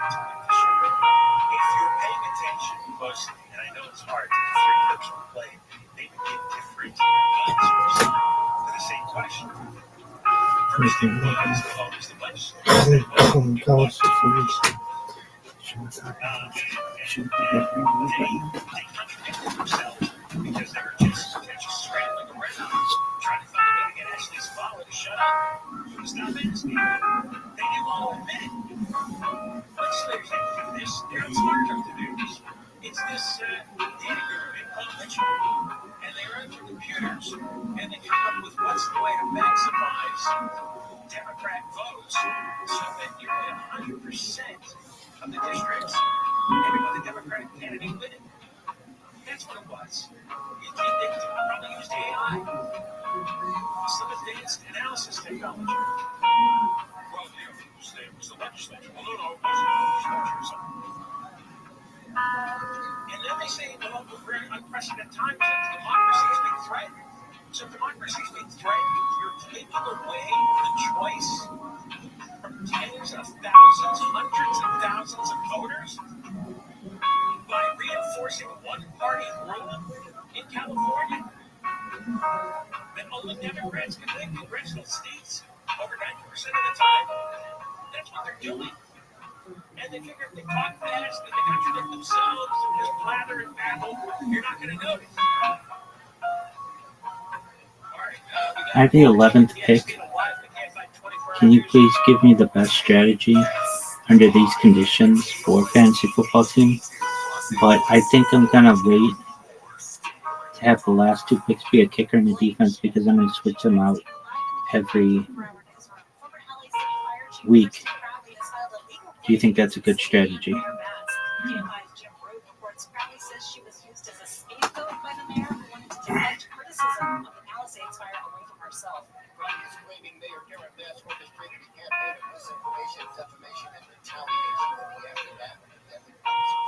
S20: If you're paying attention closely, and I know it's hard to three clips from play, they would give different answers to the same question. First thing was the legislature. Because they were just scrambling around trying to find a way to get Ashley's father to shut up. He was not asking. They didn't want to admit it. Legislators didn't do this. They're not smart enough to do this. It's this data group they call Restream. And they run through computers. And they come up with what's the way to maximize Democrat votes so that you're at 100% of the districts. Everyone, the Democratic candidate with it. That's what it was. They probably used AI. Some advanced analysis technology. Well, it was the legislature. Well, no, it wasn't the legislature or something. And then they say, well, we're in unprecedented times and democracy is being threatened. So democracy is being threatened. You're taking away the choice from tens of thousands, hundreds of thousands of voters by reinforcing one-party rule in California that only Democrats can win congressional seats over 90% of the time. That's what they're doing. And they figure if they talk fast and they contradict themselves and just blather and babble, you're not going to notice.
S4: I have the 11th pick. Can you please give me the best strategy?
S11: under these conditions for fantasy football team. But I think I'm gonna wait to have the last two picks be a kicker and a defense because I'm gonna switch them out every week. Do you think that's a good strategy?
S2: Claiming Mayor Karen Bass orchestrated a campaign of misinformation, defamation, and retaliation in the aftermath of the deadly bombing.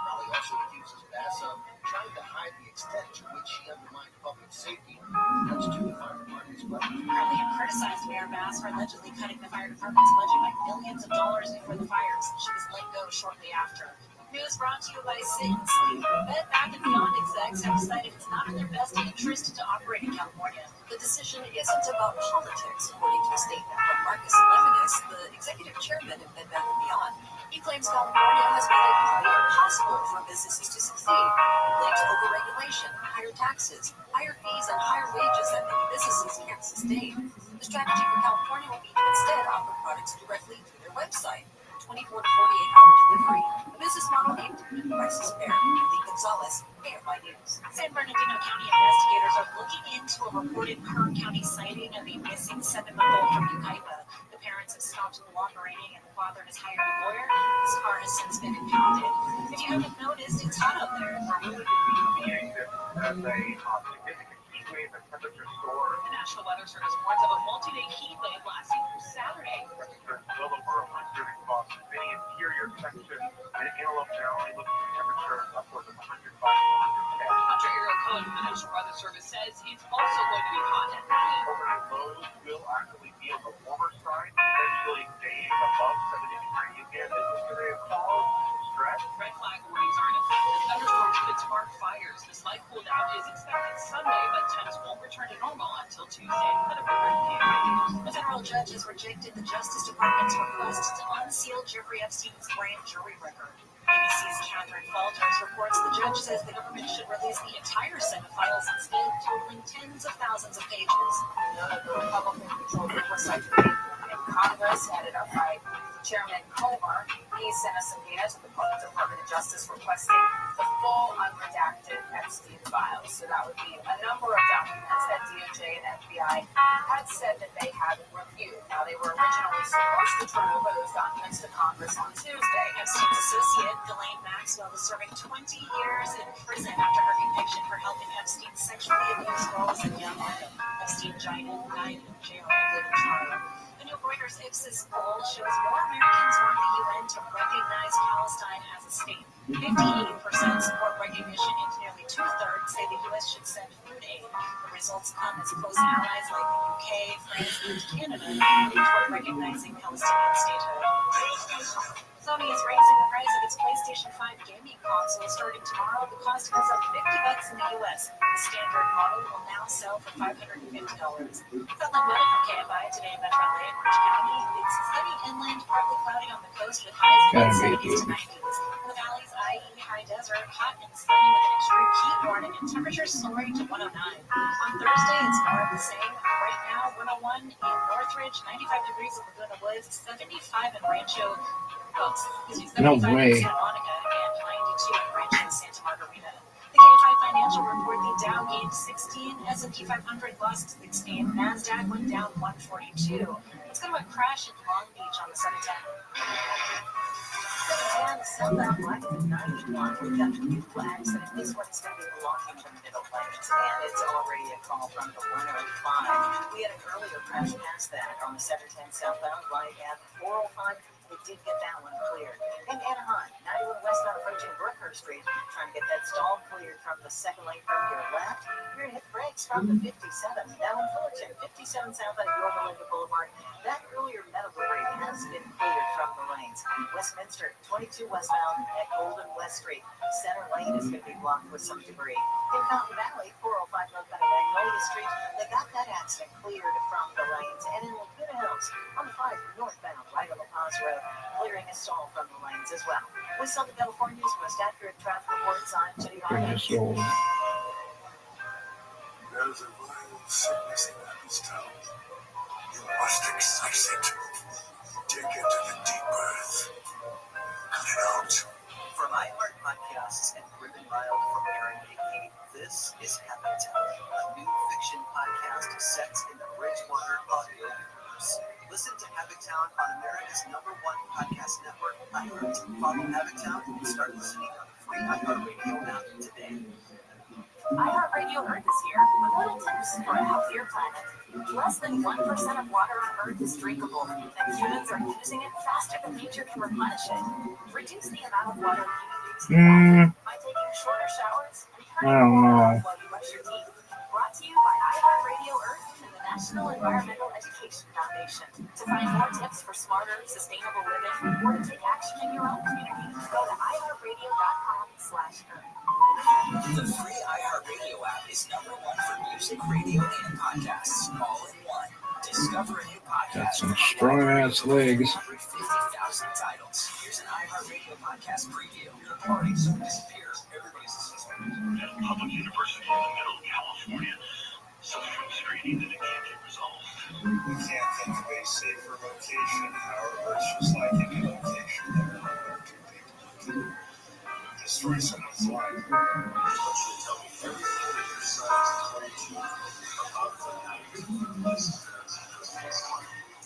S2: Raleigh also accuses Bass of trying to hide the extent to which she undermined public safety when it comes to the fire department's budget.
S17: Raleigh criticized Mayor Bass for allegedly cutting the fire department's budget by millions of dollars before the fires. She was let go shortly after. News brought to you by Sit and Sleep. Bed Bath & Beyond execs have decided it's not in their best interest to operate in California.
S18: The decision isn't about politics, according to a statement from Marcus Levinas, the executive chairman of Bed Bath & Beyond. He claims California has made it impossible for businesses to succeed, linked to overregulation, higher taxes, higher fees, and higher wages that many businesses can't sustain. The strategy for California will be to instead offer products directly through their website, 24 to 48-hour delivery, a business model aimed to keep prices fair. Lee Gonzalez, KFI News.
S17: San Bernardino County investigators are looking into a reported Kern County sighting of a missing 7-month-old from Yucaipa. The parents have stopped cooperating and the father has hired a lawyer. His car has since been impounded. If you haven't noticed, it's hot out there.
S21: The National Weather Service warns of a multi-day heat wave lasting through Saturday.
S13: Temperatures well over 100 across many interior sections, and Antelope Valley looking at temperatures upwards of 105 to 110.
S21: Dr. Ariel Cohen from the National Weather Service says it's also going to be hot at night.
S13: Overnight lows will actually be on the warmer side, eventually staying above 70 degrees again. This is going to cause stress.
S21: Red flag warnings are in effect. The thunderstorms could spark fires. The slight cool down is expected Sunday, but temps won't return to normal until Tuesday.
S17: A federal judge has rejected the Justice Department's request to unseal Jeffrey Epstein's grand jury record. ABC's Catherine Falters reports the judge says the government should release the entire set of files instead, totaling tens of thousands of pages.
S6: The Republican-controlled oversight committee in Congress, headed up by Chairman Comer, he sent a subpoena to the Department of Justice requesting the full unredacted Epstein files. So that would be a number of documents that DOJ and FBI had said that they had reviewed. Now, they were originally supposed to turn over those documents to Congress on Tuesday.
S17: Epstein's associate, Ghislaine Maxwell, is serving 20 years in prison after her conviction for helping Epstein sexually abuse girls and young men. Epstein died in jail in Little Trial. The new Reuters Ipsos poll shows more Americans want the UN to recognize Palestine as a state. 58% support recognition, and nearly two-thirds say the U.S. should send food aid. The results come as close allies like the UK, France, and Canada move toward recognizing Palestinian statehood. Sony is raising the price of its PlayStation 5 gaming console starting tomorrow. The cost goes up $50 in the U.S. The standard model will now sell for $550. Southern weather from KFI today in Metro Atlanta, Orange County. It's sunny inland, partly cloudy on the coast with highs in the 70s to 90s. In the valleys, i.e. high desert, hot and sunny with an extreme heat warning and temperatures soaring to 109. On Thursday, it's more of the same. Right now, 101 in Northridge, 95 degrees in Laguna Woods, 75 in Rancho.
S11: No way.
S17: Santa Monica and 92 in Rancho Santa Margarita. The KFI Financial Report, the Dow gained 16, S&P 500 lost 16, NASDAQ went down 142. It's going to crash in Long Beach on the 710.
S6: 710 southbound line is at 91. We've got new flags, and this one's going to be blocking the middle lanes, and it's already a call from the 105. We had an earlier crash past that on the 710 southbound line at 405. They did get that one cleared. In Anaheim, 91 westbound approaching Brookhurst Street, trying to get that stall cleared from the second lane from your left. You're going to hit brakes from the 57. Now in Fullerton, 57 southbound Yorba Linda Boulevard. That earlier medical break has been cleared from the lanes. Westminster, 22 westbound at Golden West Street. Center lane is going to be blocked with some debris. In Mountain Valley, 405 northbound at Magnolia Street, they got that accident cleared from the lanes. And in Laguna Hills, on the 5 northbound, right on the Paz Road, clearing a stall from the lanes as well. With Southern California's most accurate traffic reports, I'm Jenny Vargas.
S22: There's a viral sickness in this town. You must excise it. Take it to the deep earth.
S6: chaos and grim and mild from Aaron Mackey. This is Habitat, a new fiction podcast set in the Bridgewater audio universe. Listen to Habitat on America's #1 podcast network, iHeart. Follow Habitat and start listening on the free iHeartRadio app today.
S14: iHeartRadio Earth is here with little tips for a healthier planet. Less than 1% of water on Earth is drinkable, and humans are using it faster than nature can replenish it. Reduce the amount of water you use by taking shorter showers and turning water off while you brush your teeth. Brought to you by iHeartRadio Earth and the National Environmental Education Foundation. To find more tips for smarter, sustainable living, or to take action in your own community, go to iHeartRadio.com/earth.
S12: The free iHeartRadio app is #1 for music, radio, and podcasts, all in one. Discover a new podcast.
S15: Got some strong-ass legs.
S12: 150,000 titles. Here's an iHeartRadio podcast preview. Your party soon disappears. Everybody's a suspect.
S2: At Public University in the middle of California, social screening that it can't get resolved.
S19: We can't think of a safer location. However, it's just like any location. There are two people who can destroy someone's life.
S3: Actually, tell me everything that your son has told you about the night.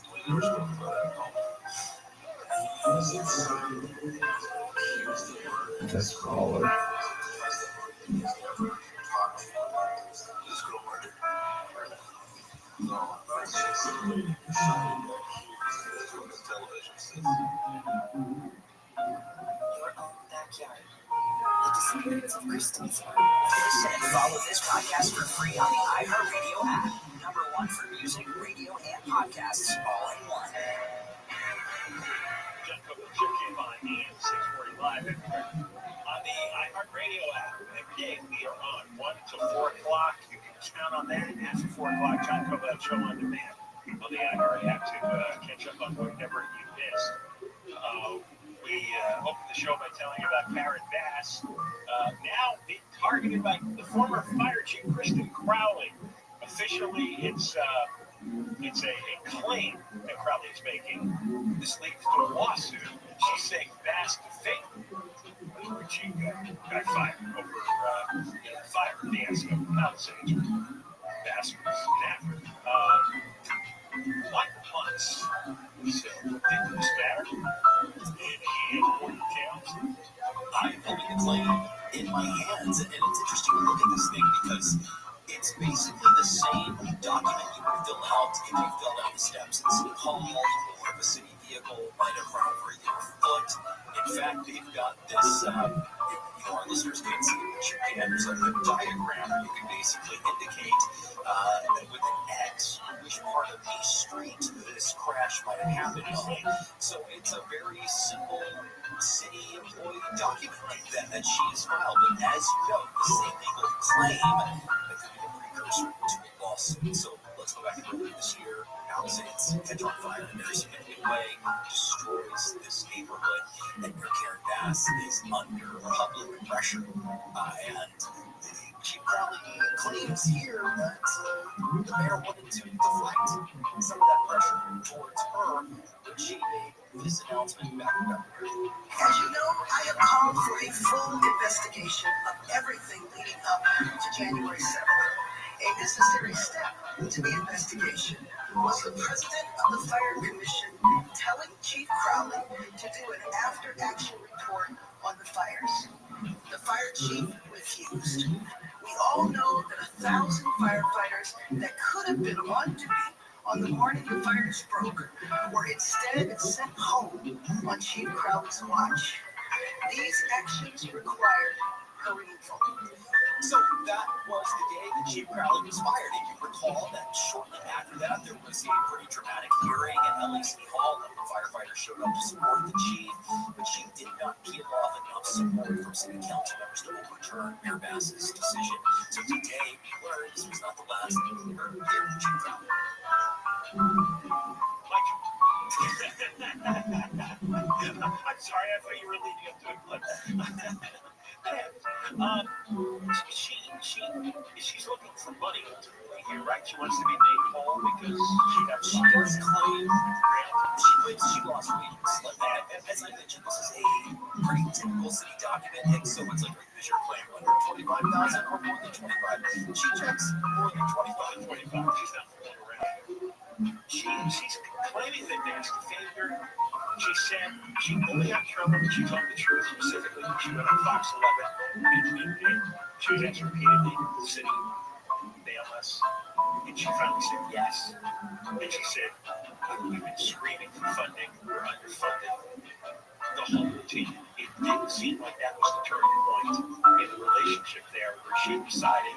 S3: When you were still at home.
S15: Let's call her.
S12: Your own backyard. The disappearance of Kristen's work. Listen and follow this podcast for free on the iHeartRadio app. #1 for music, radio, and podcasts, all in one.
S20: Jim came by me at 6:40 live on the iHeartRadio app. Every day we are on 1 to 4 o'clock. You can count on that. After 4 o'clock, John Kovach Show on demand on the iHeart app to catch up on whatever you missed. We opened the show by telling you about Karen Bass, now being targeted by the former fire chief Kristen Crowley. Officially, it's a claim that Crowley is making. This leads to a lawsuit. She's saying Bass defaced when she got fired over fire at the Ascot Palisades. Bass was inactive. Michael Hunts said, did this matter? And he had more details.
S12: I'm holding a claim in my hands, and it's interesting to look at this thing because it's basically the same document you would fill out if you filled out the steps at City Hall or if a city vehicle might have run over your foot. In fact, they've got this, our listeners can't see it, but you can. There's like a diagram where you can basically indicate with an X which part of the street this crash might have happened on. So it's a very simple city employee document that she has filed. But as you know, the same legal claim that could be a precursor to a lawsuit. So let's go back to earlier this year. Palisades catch on fire in a very significant way, destroys this neighborhood, and where Karen Bass is under public pressure. And she probably claims here that the mayor wanted to deflect some of that pressure towards her when she made this announcement back in February.
S6: As you know, I have called for a full investigation of everything leading up to January 7th. A necessary step to the investigation was the president of the Fire Commission telling Chief Crowley to do an after-action report on the fires. The fire chief refused. We all know that 1,000 firefighters that could have been on duty on the morning the fires broke were instead sent home on Chief Crowley's watch. These actions required her removal.
S12: So that was the day that Chief Crowley was fired. And you recall that shortly after that, there was a pretty dramatic hearing at LA City Hall. The firefighters showed up to support the chief, but she did not peel off enough support from city council members to overturn Mayor Bass's decision. So today, we learned this was not the last that we heard from Chief Crowley.
S20: I'm sorry, I thought you were leading up to a clip. She's looking for money ultimately here, right? She wants to be made whole because she got
S12: She does claim she lost wages. As I mentioned, this is a
S2: pretty typical city document. And so it's like, is your claim under 25,000 or more than 25? She checks more than 25.
S20: 25. She's not fooling around. She's claiming that there's behavior. She said she only got in trouble when she told the truth, specifically when she went on Fox 11 and she was asked repeatedly, the city bail us? And she finally said yes. And she said, we've been screaming for funding, we're underfunded. The whole routine. It didn't seem like that was the turning point in the relationship there where she decided,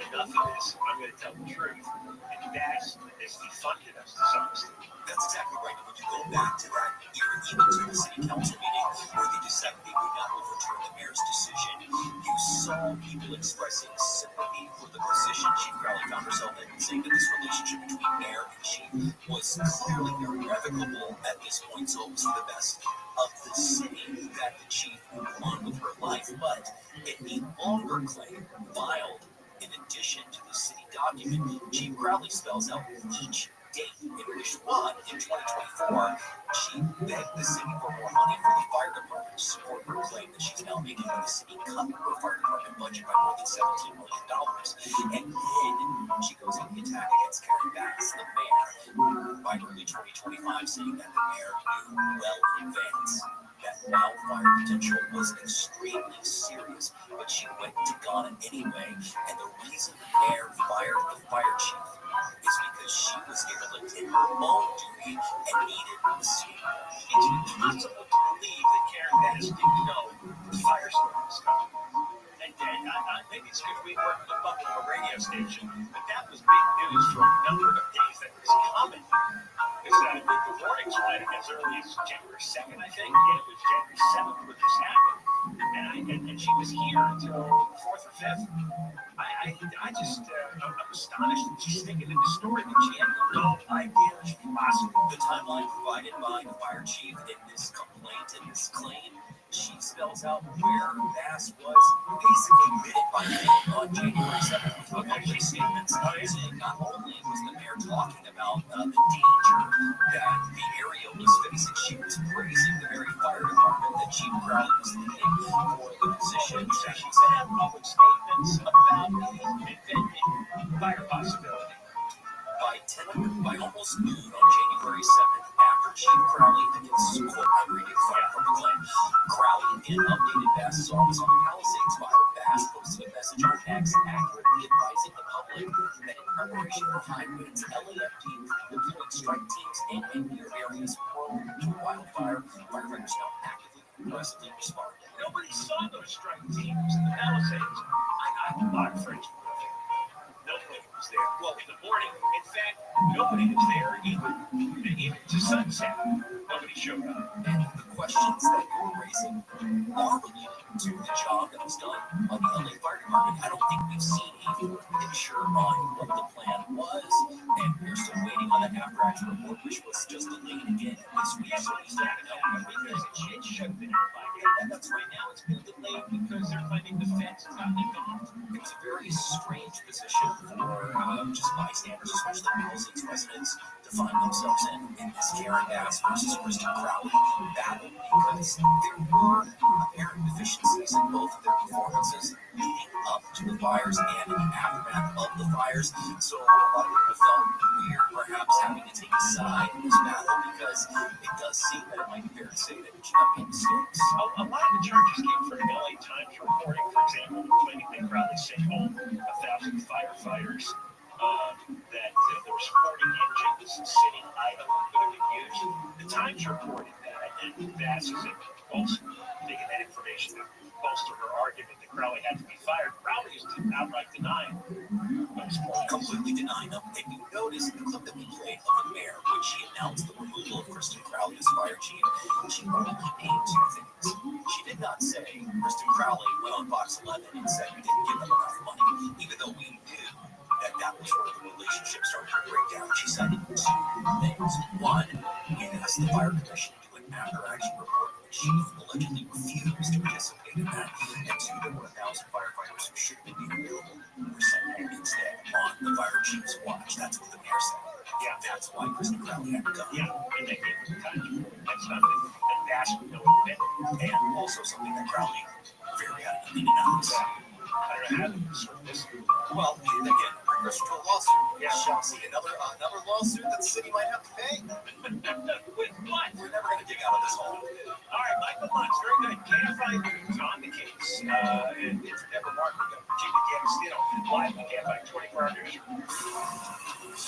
S20: enough of this, I'm going to tell the truth. And that has defunded us to some extent.
S2: That's exactly right. When you go back to that year, even to the city council meeting where they decided they would not overturn the mayor's decision, you saw people expressing sympathy for the position Chief Crowley found herself in, saying that this relationship between mayor and chief was clearly irrevocable at this point, so it was for the best of the city that the chief moved on with her life. But in the longer claim filed in addition to the city document, Chief Crowley spells out each date in which one, in 2024, she begged the city for more money for the fire department to support her claim that she's now making the city cut her fire department budget by more than $17 million. And then she goes on the attack against Karen Bass, the mayor, by early 2025, saying that the mayor knew well in advance that wildfire potential was extremely serious, but she went to Ghana anyway. And the reason the mayor fired the fire chief is because she was able to take her own duty and needed the scene.
S20: It's impossible to believe that Karen Bass didn't know the firestorm was coming. And maybe it's because we worked with a Buffalo radio station, but that was big news for a number of days that it was coming. Because the warnings went as early as January 2nd, I think, and it was January 7th when this happened. And she was here until the 4th or 5th. I'm astonished that she's thinking in the story that she had no idea that should be possible.
S2: The timeline provided by the fire chief in this complaint and this claim, she spells out where Bass was basically admitted by him on January 7th with public statements, saying not only was the mayor talking about the danger that the area was facing, she was praising the very fire department that Chief Crowley was leading for the position.
S20: She said public statements about the impending fire possibility.
S2: By almost noon on January 7th, after Chief Crowley begins quote, I'm reading from the claim, Crowley again updated Bass's office on the Palisades fire. Bass posted a message on X accurately advising the public that in preparation for high winds, LAFD deployed strike teams in near areas prone to wildfire. Firefighters now actively and aggressively responding.
S20: Nobody saw those strike teams in the Palisades. I have a lot of friends who were there. Nobody was there. Well, in the morning, in fact, nobody was there even to sunset. Nobody showed up.
S2: And the questions that you're raising are related to the job that was done by the LA Fire Department. I don't think we've seen a picture on what the plan was, and we're still waiting on that after-action report, which was just delayed again this week. So we still don't know because
S20: it should have been out by now. And that's right now. It's been delayed because they're claiming the fence is not involved.
S2: It was a very strange position for just bystanders, especially Palisades residents, to find themselves in this Karen Bass versus Kristen Crowley battle, because there were apparent deficiencies in both of their performances leading up to the fires and in the aftermath of the fires. So a lot of people felt weird perhaps having to take a side in this battle, because it does seem that it might be fair to say that she got made mistakes.
S20: A lot of the charges came from LA Times reporting, for example, claiming that Crowley sent home 1,000 firefighters, that there was 40 engines sitting idle and could have been used. The Times reported that, and Bass is also taking that information to bolster her argument that Crowley had to be fired. Crowley is outright denying those points.
S2: Completely denying them. And you notice the clip that we played of the mayor when she announced the removal of Kristen Crowley as fire chief, she only named two things. She did not say Kristen Crowley went on Fox 11 and said we didn't give them enough money, even though we knew that was where the relationship started to break down. She cited two things. One, we asked the fire commission to do an after-action report, and the chief allegedly refused to participate in that. And two, there were 1,000 firefighters who should have been available who were sent home instead on the fire chief's watch. That's what the mayor said. Yeah, that's why Kristen Crowley had to go.
S20: Yeah, and they gave her the Times report. That's not that Bass would know it. And
S7: also something that Crowley very adamantly denounces.
S20: I don't know how to sort this.
S7: Well, again, precursor to a lawsuit. Yeah. Shall see another lawsuit that the city might have to pay.
S20: With what?
S7: We're never going to dig out of this hole.
S20: All right, Michael Lutz, very good. KFI News on the case. And it's Deborah Mark, we've got Virginia D'Agostino live on KFI 24-hour newsroom.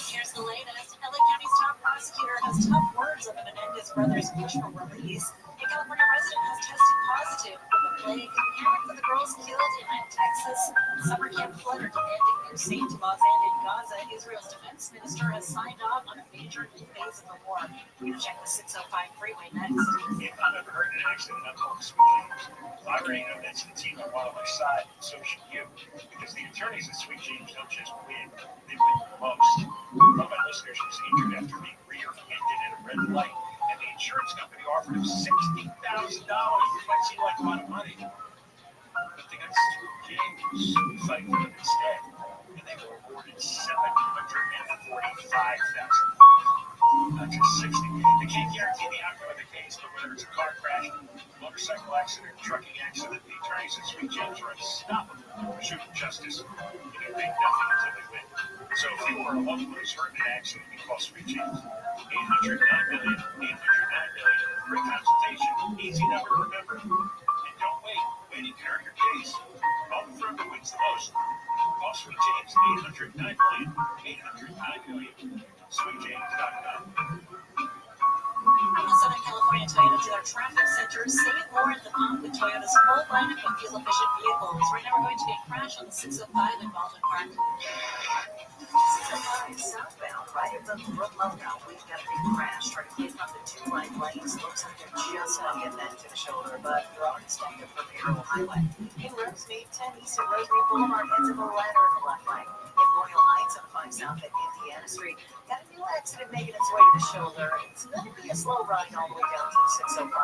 S17: Here's the latest. LA County's top prosecutor has tough words on the Menendez brothers' push for release. A California resident has tested positive for the plague. Panic for the girls killed in Texas. Summer camp flooded demanding new St. Tomas and in Gaza. Israel's defense minister has signed off on a major new phase of the war. We're going to check the 605 freeway next.
S20: If I've ever heard an accident, I'm calling Sweet James. I already know that's the team I want on my side, and so should you. Because the attorneys at Sweet James don't just win, they win the most. One of my listeners was injured after being rear-ended at a red light, and the insurance company offered him $60,000, which might seem like a lot of money. But they got Sweet James to fight for them instead, and they were awarded $745,000. Not just 60. They can't guarantee the outcome of the case, but whether it's a car crash, motorcycle accident, trucking accident, the attorneys at Sweet James are unstoppable in pursuit of justice. And they think nothing until they win. So if you or a loved one is hurt in an accident, you call Sweet James. 800-9-million, 800-9-million. Free consultation. Easy number to remember. And don't wait. Waiting can hurt your case. Call the firm that wins the most. Call Sweet James. 800-9-million, 800-9-million. SweetJames.com.
S17: From the Southern California Toyota dealer traffic center, save more at the pump with Toyota's full lineup of fuel-efficient vehicles. We're never going to be a crash on the 605 in Baldwin Park.
S6: 605 southbound, right at the Brook logo. We've got a big crash trying to get from the two right lanes. Looks like they're just about getting that to the shoulder, but there are inspected from Arrow Highway. In Rosemead, 10 east of Rosemead Boulevard, heads of the ladder in the left lane. In Royal Heights on 5 south at Indiana Street, got a new accident making its way to the shoulder. It's going to be a slow ride all the way down to the 605.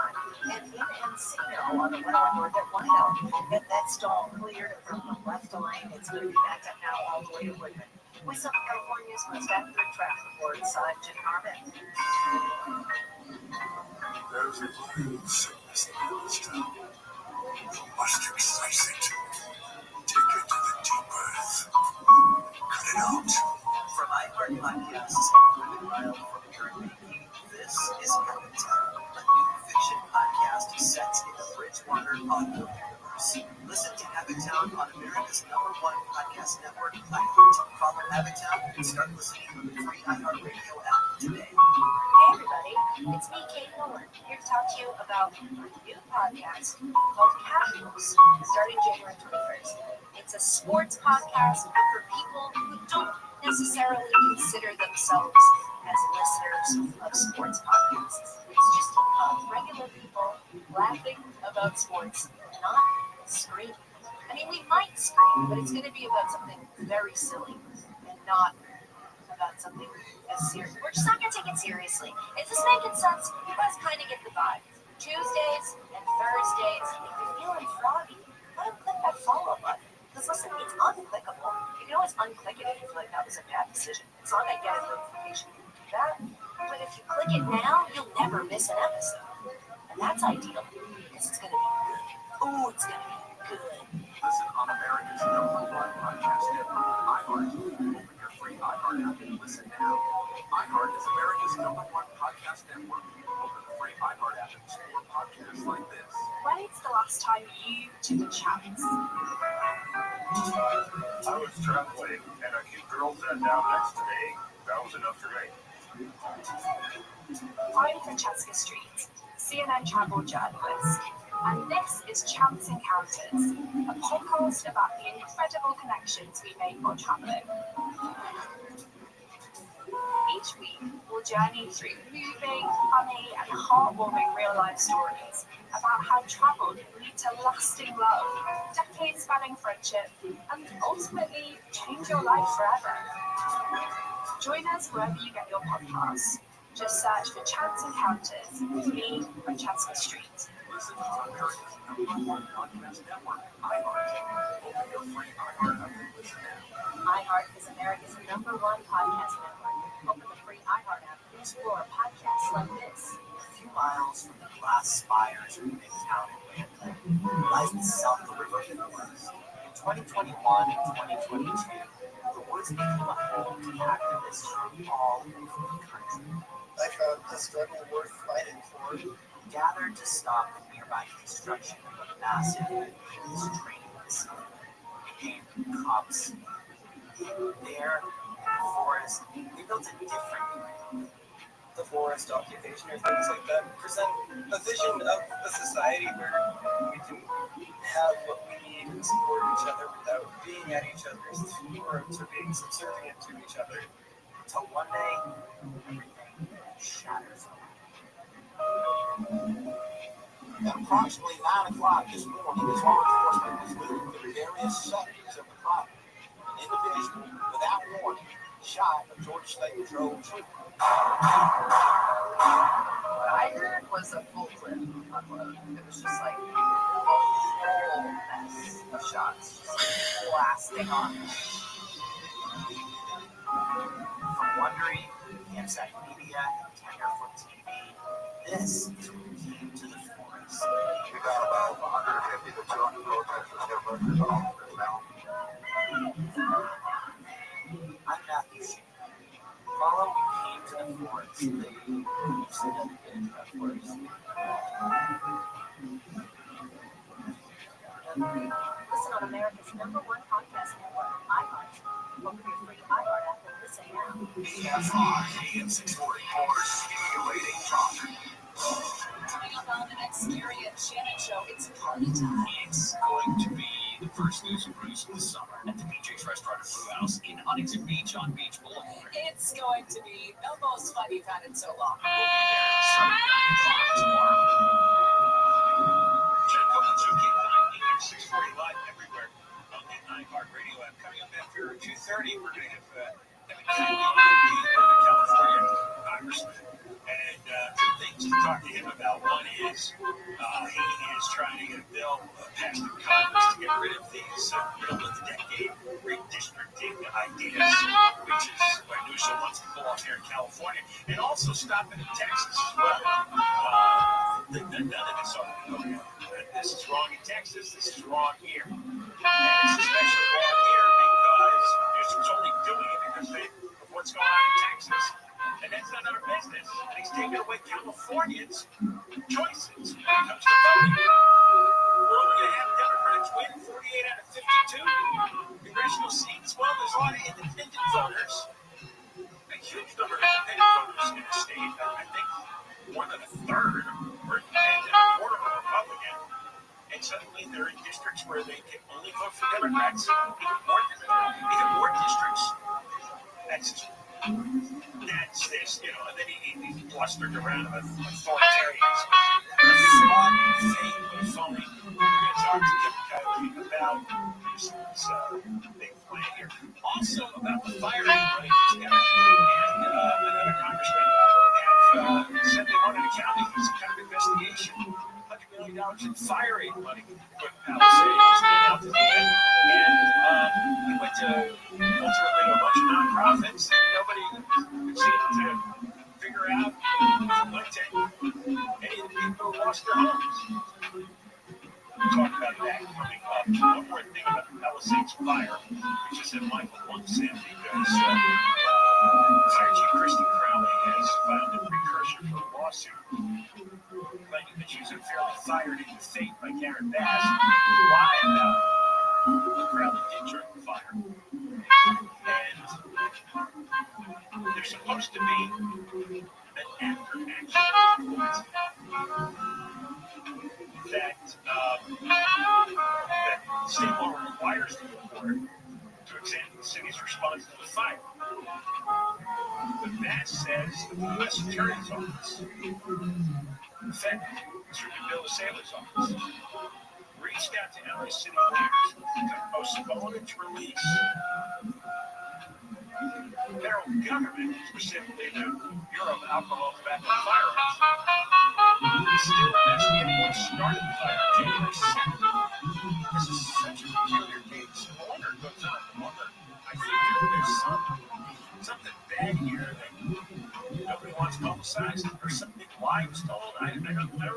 S6: And in Encino on the Wetland North at Wino, get that stall cleared from the left lane. It's going to be backed up now all the way to Woodman. With Southern California's most accurate traffic report, I'm Jim Carmen.
S19: There's a little sickness in this town. You must excise it. Take it to the deep earth. Cut it out.
S6: From iHeart Podcasts and Lyle from Aaron Making, this is Avatar, a new fiction podcast set in the Bridgewater audio universe. Listen to Avatar on America's #1 podcast network, iHeart. Follow Avatar and start listening to the free iHeart Radio app today.
S14: Hey everybody, it's me, Kate Nolan, here to talk to you about a new podcast called Capitals, starting January 21st. It's a sports podcast for people who don't necessarily consider themselves as listeners of sports podcasts. It's just regular people laughing about sports, not screaming. I mean, we might scream, but it's going to be about something very silly and not about something as serious. We're just not going to take it seriously. Is this making sense? You guys kind of get the vibe. Tuesdays and Thursdays, if you're feeling froggy, go and click that follow button. Because listen, it's unclickable. You can always unclick it if you feel like that was a bad decision. As long as I get a notification, you can do that. But if you click it now, you'll never miss an episode. And that's ideal, because it's going to be good. Oh, it's going to be good.
S2: Listen on America's #1 podcast network, iHeart. Open your free iHeart app and listen now. iHeart is America's #1 podcast network. Open the free iHeart app and explore podcasts like this.
S10: When is the last time you took a chance?
S22: I was traveling and a cute girl sat down next to me. That was enough for me.
S10: I'm Francesca Street, CNN travel journalist, and this is Chance Encounters, a podcast about the incredible connections we make while traveling. Each week, we'll journey through moving, funny, and heartwarming real-life stories about how travel can lead to lasting love, decades-spanning friendship, and ultimately change your life forever. Join us wherever you get your podcasts. Just search for Chance Encounters with me, Francesca Street.
S2: Listen on America's #1 podcast network, iHeart. Open your free iHeart app and listen now.
S14: iHeart is America's #1 podcast network. Open the free iHeart app and explore podcasts like this.
S7: A few miles from the glass spires of Midtown Atlanta lies south of the river forest. In 2021 and 2022, the woods became a home to activists from all over the country.
S9: I found the struggle worth fighting for.
S7: Gathered to stop the nearby construction of a massive police training facility. Became cops. There, in the forest, they built a different community.
S9: The forest occupation or things like that present a vision of a society where we can have what we need and support each other without being at each other's throats or being subservient to each other.
S7: Until one day, everything shatters.
S2: At approximately 9 o'clock this morning, as law enforcement was moving to various sectors of the property, an individual, without warning, shot a Georgia State Patrol trooper.
S6: What I heard was a full clip unload. It was just like a whole mess of shots just blasting on.
S7: From Wondery, Camsec Media, Tenderfoot TV, this is when we came to the forest.
S19: We got about 150 to 200 protesters here versus officers now.
S7: I'm Matthew Sheen. Follow We Came to the Forest, the
S14: Listen on America's #1 podcast network, iHeart. Or for your free iHeart app and listen now.
S2: BFI AM 644 stimulating talk.
S5: Coming up on the next Gary and Shannon show, it's party time.
S16: It's going to be the first news and cruise of the summer at the BJ's Restaurant and Brew House in Huntington Beach on Beach Boulevard.
S5: It's going to be the most fun you've had in so long.
S16: We'll be there starting 9 o'clock tomorrow. Check out the 2K9 AM 640 live everywhere on the iHeartRadio app. Coming up after 2:30, we're going to have Evan Kennedy, the California congressman. And two things to talk to him about. One is he is trying to get a bill passed in Congress to get rid of these middle of the decade redistricting ideas, which is what Newsom wants to pull off here in California, and also stopping in Texas as well. None of this argument. This is wrong in Texas. This is wrong here. And it's especially wrong here because Newsom's only doing it because of what's going on in Texas. And that's none of our business. And he's taking away Californians' choices when it comes to voting. We're only going to have Democrats win 48 out of 52 congressional seats. Well, there's a lot of independent voters, a huge number of independent voters in the state. I think more than a third are independent, a quarter are Republican. And suddenly they're in districts where they can only vote for Democrats. Even more districts. That's this, and then he blustered around with authoritarians. It's smart, fake, but phony. We're going to talk to Kim Kiley about Newsom's big plan here. Also about the firing money together. And another congressman have said they wanted a county kind of investigation. $100 million in firing money put Palisades out to the end. And he went to ultimately a bunch of nonprofits, and nobody could seem to figure out what any of the people who lost their homes. We'll talk about that coming up. One more thing about the Palisades fire, which is that Michael wants in because Fire Chief Kristen Crowley has filed a precursor for a lawsuit claiming that she was unfairly fired in the fate by Karen Bass. Lie about what Crowley did during the fire. And there's supposed to be an after action that state law requires the board to examine the city's response to the fire. But Bass says that the U.S. Attorney's Office, the Fed, through the Bill of Sailor's office, reached out to LA City leaders to postpone its release. The federal government, specifically the Bureau of Alcohol, Tobacco, and Firearms, is still investigating what started the fire on January 2nd. This is such a peculiar case. The longer it goes on, the longer I think there's something bad here that
S20: Nobody wants publicized or something lie was told. I don't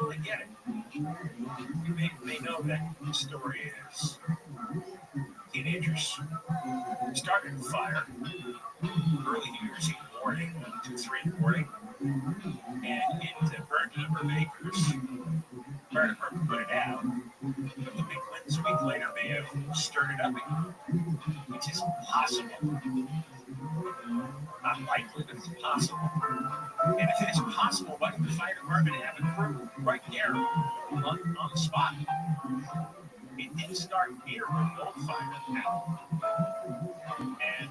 S20: really get it. You may know that the story is teenagers started a fire early New Year's Eve morning, 2, 3 in the morning, and it burned a number of acres. Fire department put it out, but the big winds a week later may have stirred it up again. Which is possible. Not likely, but it's possible. And if it's possible, why did the fire department have a crew right there on the spot? It didn't start near where the old fire happened. And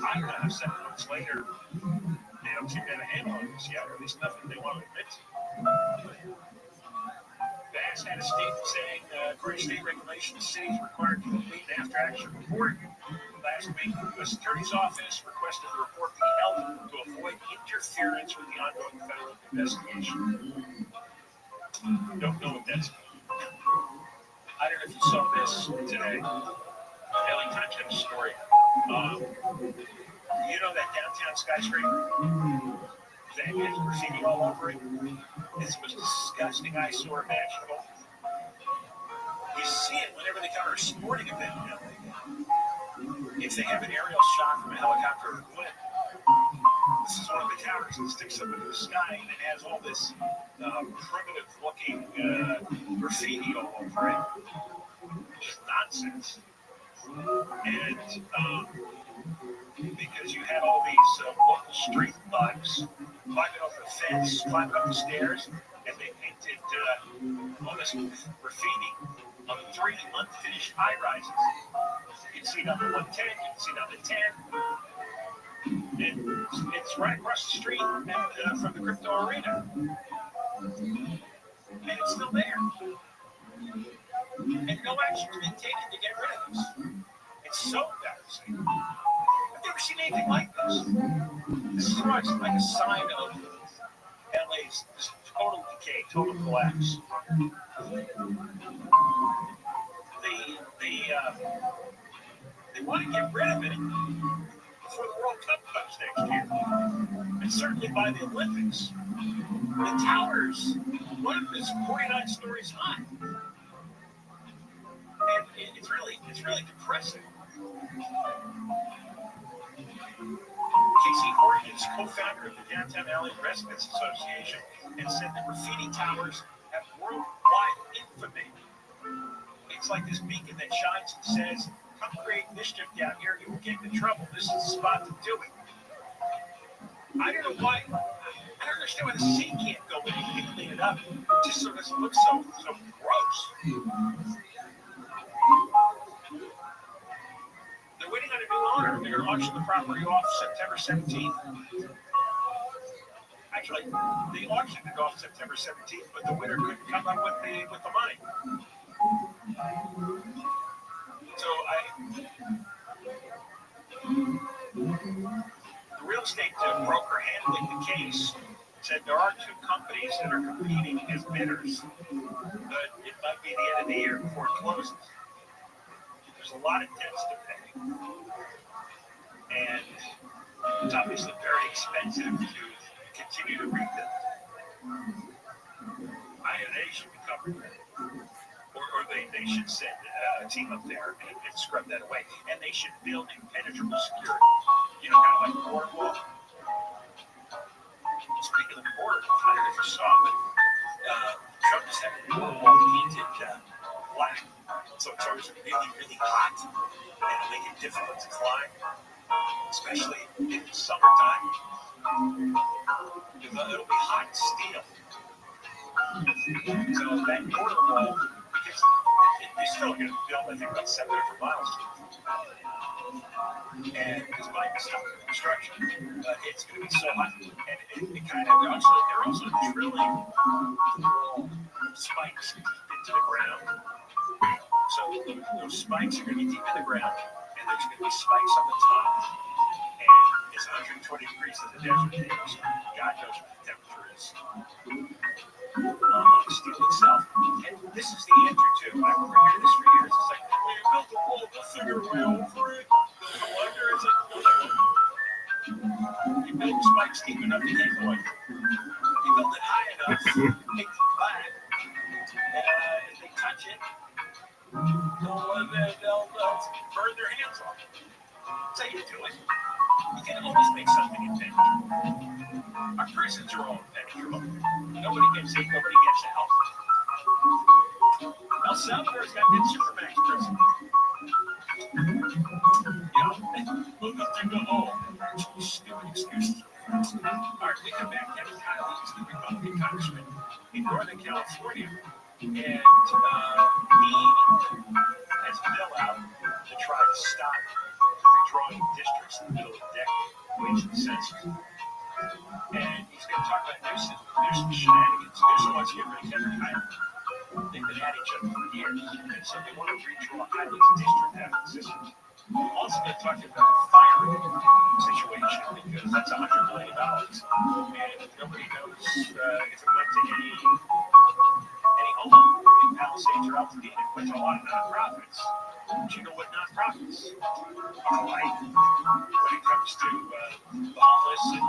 S20: I don't know, 7 months later, they don't seem to have a handle on this yet, or at least nothing they want to admit to. Bass had a statement saying, according to state regulations, cities required to complete an after-action report. Last week, the U.S. Attorney's Office requested the report be held to avoid interference with the ongoing federal investigation. Don't know what that's about. I don't know if you saw this today. Daily Times had a story. You know that downtown skyscraper? That has graffiti all over it? It's the most disgusting eyesore imaginable. You see it whenever they cover a sporting event now. If they have an aerial shot from a helicopter or a blimp, this is one of the towers that sticks up into the sky and it has all this primitive-looking graffiti all over it. Just nonsense. And because you had all these local street thugs climbing over the fence, climbing up the stairs, and they painted all this graffiti on 3 unfinished high-rises. You can see number 110, you can see number 10. And it's right across the street from the crypto arena. And it's still there. And no action's been taken to get rid of this. It's so embarrassing. I've never seen anything like this. This is like a sign of LA's total decay, total collapse. They want to get rid of it before the World Cup comes next year. And certainly by the Olympics. The towers, one of them is 49 stories high. And it's really depressing. Casey Horton is co-founder of the Downtown LA Residents Association and said that graffiti towers have worldwide infamy. It's like this beacon that shines and says, come create mischief down here, you will get into trouble. This is the spot to do it. I don't know why. I don't understand why the city can't go in and clean it up. Just so it doesn't look so gross. They're waiting on a new owner. They're going to auction the property off September 17th. Actually, they auctioned it off September 17th, but the winner couldn't come up with the money. So the real estate broker handling the case said there are 2 companies that are competing as bidders, but it might be the end of the year before it closes. There's a lot of debts to pay, and it's obviously very expensive to continue to rebuild. They should be covered, or they should send a team up there and scrub that away, and they should build impenetrable security. You know, kind of like the border wall. Speaking of the border wall, I don't know if you saw, but Trump is having the border wall painted black, so it's always really, really hot, and it'll make it difficult to climb, especially in the summertime. It'll be hot steel. So that border wall, because they're still going to build, I think, about 700 miles. And despite the stuff of construction, it's going to be so hot. And it kind of, they're also drilling wall spikes into the ground. So those spikes are going to be deep in the ground, and there's going to be spikes on the top. And it's 120 degrees in the desert there, so God knows what the temperature is on the steel itself. And this is the answer to, I remember hearing this for years. It's like, well, you built the wall, we'll figure a way over it. You build the spikes enough to keep going. You build it high enough, make it flat, and if they touch it, they'll burn their hands off. That's how you do it. You can always make something impenetrable. Our prisons are all impenetrable. Nobody gets in, nobody gets out. El Salvador's got that Supermax prison. Look up through the hole. Stupid excuses. All right, we come back. Kevin Kiley is the Republican congressman in Northern California. And he has a bill out to try to stop redrawing districts in the middle of the decade, which is sensitive. And he's going to talk about there's some shenanigans. Newsom wants to get rid of Kevin Kiley. They've been at each other for years, and so they want to redraw Kiley's district out of existence. Also, going to talk about the firing situation because that's $100 million, and nobody knows if it went to any homeowner in Palisades or Altadena. It went to a lot of nonprofits. But you know what nonprofits are like when it comes to the homeless and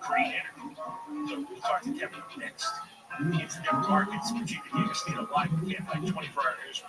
S20: green energy. So we'll talk to Kevin next. It's Denver Markets, Virginia D'Agostino live with KFI 24-hour news.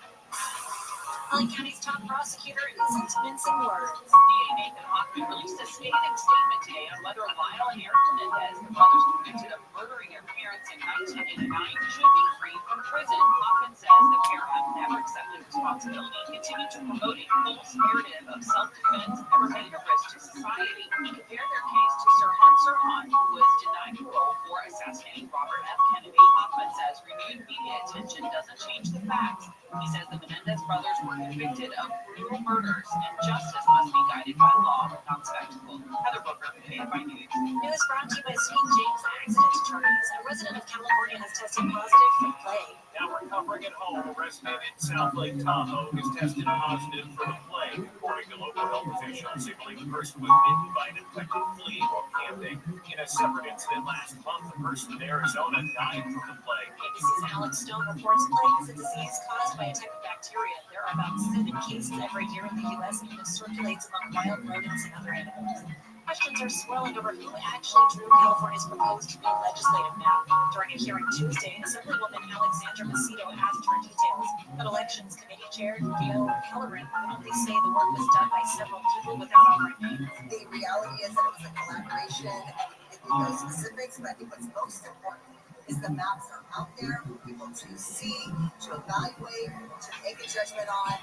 S17: LA County's top prosecutor isn't mincing words. DA Nathan Hoffman released a scathing statement today on whether Lyle and Eric Menendez, the brothers convicted of murdering their parents in 1989, should be freed from prison. Hoffman says the pair have never accepted responsibility and continue to promote a false narrative of self-defense, never made a risk to society. He compared their case to Sirhan, who was denied parole for assassinating Robert F. Kennedy. Hoffman says renewed media attention doesn't change the facts. He says the Menendez brothers were convicted of brutal murders, and justice must be guided by law, not spectacle. Heather Booker, KFI News. News brought to you by St. James Accident Attorneys. A resident of California has tested positive for plague.
S20: Now recovering at home, a resident in South Lake Tahoe has tested positive for the plague. According to local health officials, they believe the person was bitten by an infected flea while camping. In a separate incident last month, a person in Arizona died from the plague.
S17: ABC's Alex Stone reports plague is a disease caused by a type of bacteria. There are about 7 cases every year in the U.S., and it circulates among wild rodents and other animals. Questions are swirling over who actually drew California's proposed new legislative map. During a hearing Tuesday, Assemblywoman Alexandra Macedo asked for details, but Elections Committee Chair Gail Kelleran could only say the work was done by several people without offering names.
S1: The reality is that it was a collaboration, and we didn't know specifics, but I think what's most important is the maps are out there for people to see, to evaluate, to make a judgment on.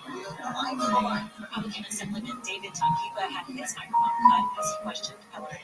S17: Republican Assemblyman David Tangiba had his microphone cut as he questioned Kelleran.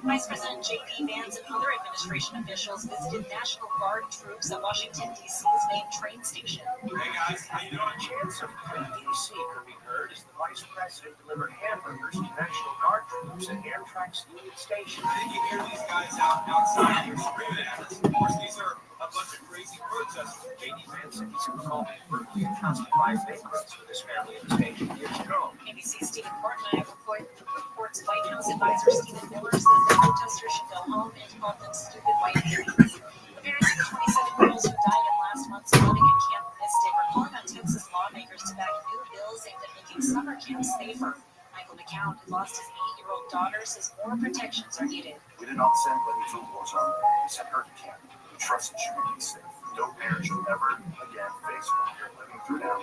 S17: Vice President J.D. Vance and other administration officials visited National Guard troops at Washington, D.C.'s main train station.
S7: Hey guys, how you doing? A chance of D.C. could be heard as the Vice President delivered hamburgers to National Guard troops at Amtrak's Union Station.
S21: I think you hear these guys outside here screaming at us. Of course, these are a bunch of crazy protesters.
S7: J.D. Vance said he's involved in Berkeley and County 5 vagrants for this family in the station years ago.
S17: ABC's Stephen Portnoy reports White House advisor Stephen Miller says the protesters should go home and call them stupid white parents. The parents of the 27-year-olds who died in last month's flooding at Camp Mystic are calling on Texas lawmakers to back new bills aimed at making summer camps safer. Michael McCown, who lost his 8-year-old daughter, says more protections are needed.
S8: We did not send Lenny to a war zone. We sent her to camp. We trusted she would be safe. No parent should ever again face what we are living through now.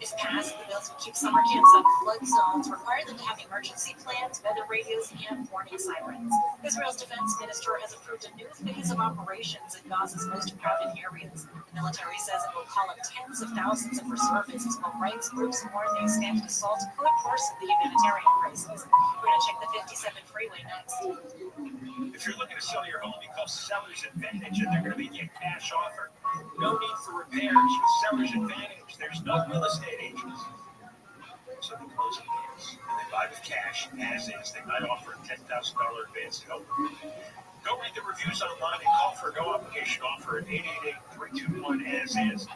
S17: If passed, the bills would keep summer camps on flood zones, require them to have emergency plans, weather radios, and warning sirens. Israel's defense minister has approved a new phase of operations in Gaza's most crowded areas. The military says it will call up tens of thousands of reservists, while rights groups warn the expanded assault could worsen the humanitarian crisis. We're going to check the 57 freeway next.
S20: If you're looking to sell your home, you call Seller's Advantage, and they're going to make you a cash offer. No need for repairs with Seller's Advantage. There's no real estate agents. So they close the deals, and they buy with cash, as is. They might offer a $10,000 advance to help. Go read the reviews online and call for a no obligation offer at 888-321-AS-IS.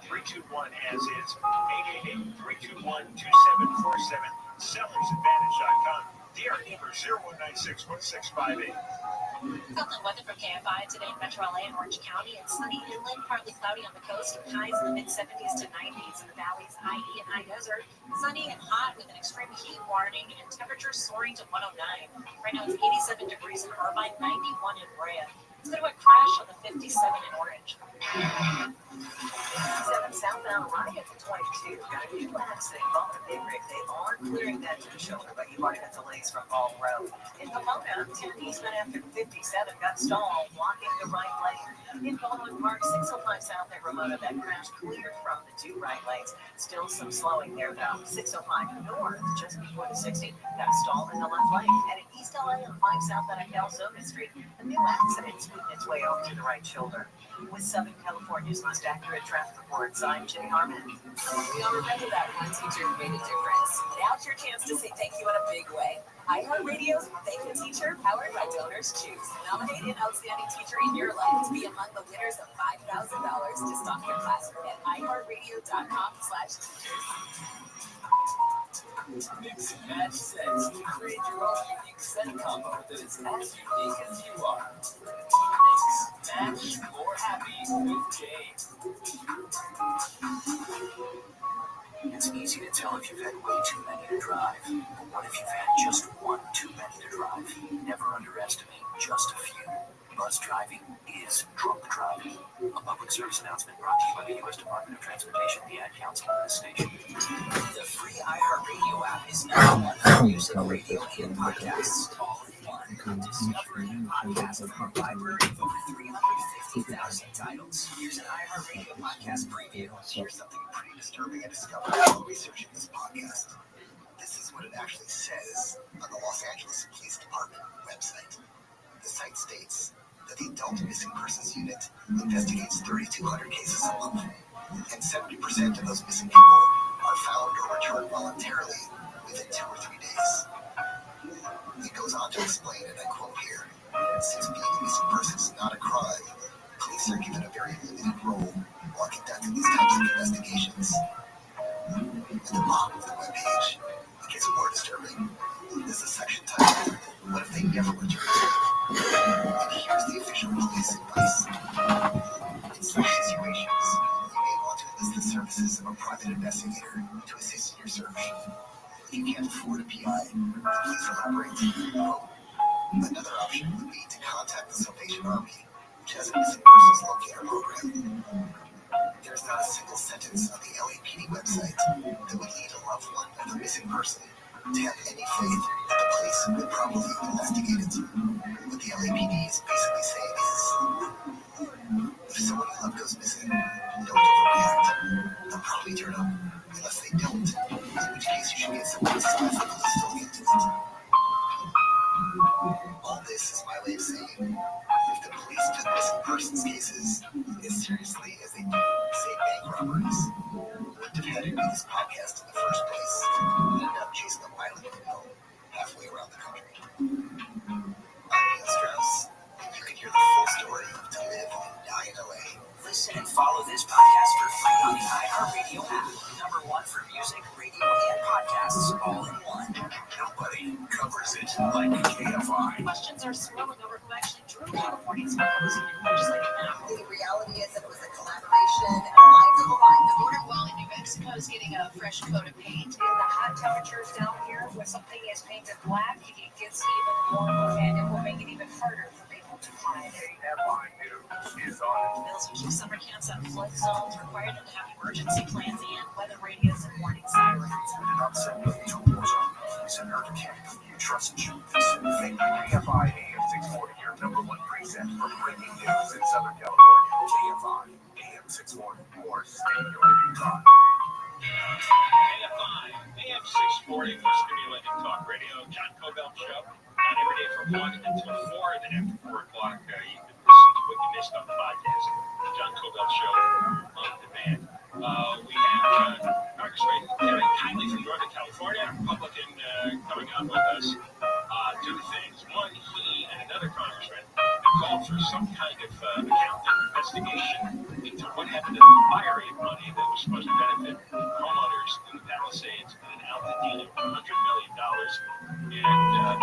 S20: 888-321-AS-IS. 888-321-2747. SellersAdvantage.com.
S2: Here, number 0196-1658.
S17: Southland weather from KFI today in Metro LA and Orange County. It's sunny inland, partly cloudy on the coast, highs in the mid-70s to 90s in the valleys, IE and high desert. Sunny and hot with an extreme heat warning and temperatures soaring to 109. Right now it's 87 degrees in Irvine, 91 in Brea. It's going to crash on the 57 in Orange.
S6: 7 southbound running at the 22. Got a new accident involving a big rig. They are clearing that to the shoulder, but you might have delays from Ball Road. In Pomona, 10 eastman after 57 got stalled, blocking the right lane. In Baldwin Park, 605 south at Ramona, that crash cleared from the 2 right lanes. Still some slowing there, though. 605 north, just before the 60, got stalled in the left lane. And in East LA on 5 south at Calzona Street, a new accident scooting its way over to the right shoulder. With Southern California's most accurate traffic reports, I'm Jenny Harmon.
S5: We all remember that one teacher who made a difference. Now's your chance to say thank you in a big way. iHeartRadio's Thank the Teacher, powered by Donors Choose. Nominate an outstanding teacher in your life to be among the winners of $5,000 to stock your classroom at iHeartRadio.com/teachers.
S4: Mix and match sets to create your own unique set combo that is as unique as you are. Mix, match, more happy with Jane.
S12: It's easy to tell if you've had way too many to drive. But what if you've had just one too many to drive? Never underestimate just a few. Buzz driving is drunk driving. A public service announcement brought to you by the U.S. Department of Transportation, the Ad Council, and this station. The free iHeartRadio app is now one for music, radio, and podcasts. All in one. Discover a new podcast from our library of over 350,000 titles. Here's an iHeartRadio podcast preview.
S1: Here's something pretty disturbing I discovered while researching this podcast. This is what it actually says on the Los Angeles Police Department website. The site states that the Adult Missing Persons Unit investigates 3,200 cases a month, and 70% of those missing people are found or returned voluntarily within 2 or 3 days. It goes on to explain, and I quote here, since being a missing person is not a crime, police are given a very limited role while conducting these types of investigations. At the bottom of the webpage, it gets more disturbing. There's a section titled, What if they never return? And here's the official police advice. In such situations, you may want to enlist the services of a private investigator to assist in your search. If you can't afford a PI, then please elaborate. Quote, another option would be to contact the Salvation Army, which has a missing persons locator program. There's not a single sentence on the LAPD website that would lead a loved one of the missing person to have any faith that the police would probably investigate it. What the LAPD is basically saying is, if someone you love goes missing, don't overreact. They'll probably turn up, unless they don't, in which case you should get someone besides the police to look into it. All this is my way of saying, if the police took missing persons cases as seriously as they do, say, bank robberies, wouldn't have had to do this podcast in the first place and end up chasing a violent criminal halfway around the country. I'm Neil Strauss, and you can hear the full story of To Live and Die in LA.
S12: Listen and follow this podcast for free on the iHeartRadio app. Number 1 for music, radio, and podcasts, all in one.
S3: Nobody covers it like KFI.
S17: Questions are swirling over who actually drew California's proposed legislative map.
S1: The reality is that it was a collaboration line to line.
S17: The border wall in New Mexico is getting a fresh coat of paint. In the hot temperatures down here, where something is painted black, it gets even warmer, and it will make it even harder for people to hide.
S13: KFI News is on.
S17: Bills will keep summer camps out of flood zones, require them to have emergency plans and weather radios and warning sirens.
S8: Did not send you to a war zone. You sent her to camp. You trusted you.
S13: Thank you, KFI AM 640, your number 1 preset for breaking news in Southern California.
S8: KFI AM 640. More stimulating talk.
S2: KFI AM 640 for stimulating talk radio. John Cobell Show. On every day from 1 until 4, and then after 4 o'clock, you can listen to what you missed on the podcast. The John Cobell Show on demand. We have Congressman Kevin Kiley from Northern California, Republican, coming on with us. 2 things. One, he and another congressman have called for some kind of accounting investigation into what happened to the fire aid money that was supposed to benefit homeowners in the Palisades and in Altadena, $100 million. And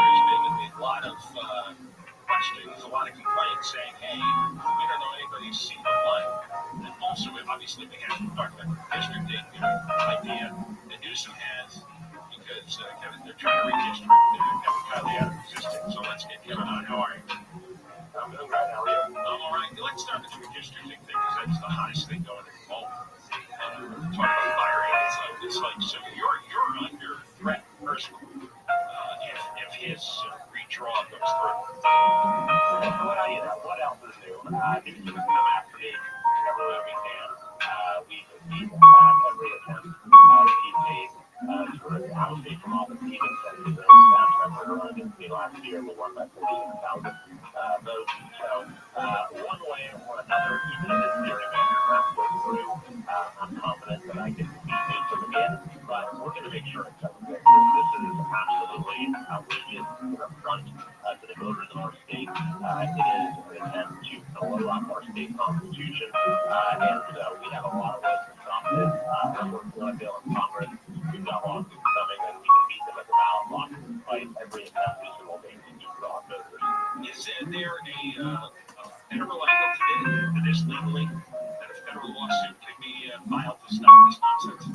S20: question. There's a lot of complaints saying, hey, we don't know anybody's seen the one. And also, obviously, we have to talk about the districting idea that Newsom has, because they're trying to redistrict Kevin Kiley out of existence. So let's get Kevin on. How are you?
S11: I'm doing great. How are you?
S20: I'm all right. Let's start with the redistricting thing, because that's the hottest thing going at the moment. Talk about fire ants. It's like, so you're under threat personally if his redraw goes through.
S11: Well, you know, what else is new? If you come after me every way we can, we compete every attempt that he made to allocate from all the meetings that he did around in last year. We won by 48,000 votes. So one way or another, even if this gerrymander round goes through, I'm confident that I can beat Newsom again, but we're going to make sure it doesn't go through. This is absolutely outrageous affront to the voters of our state. It is an attempt to blow up our state constitution, and we have a lot of ways to stop this. We're working on a bill in Congress. We've got lawsuits coming, and we can beat them at the ballot box despite every attempt Newsom will make to draw voters.
S20: Is there a federal angle to this legally, that a federal lawsuit can be filed to stop this nonsense?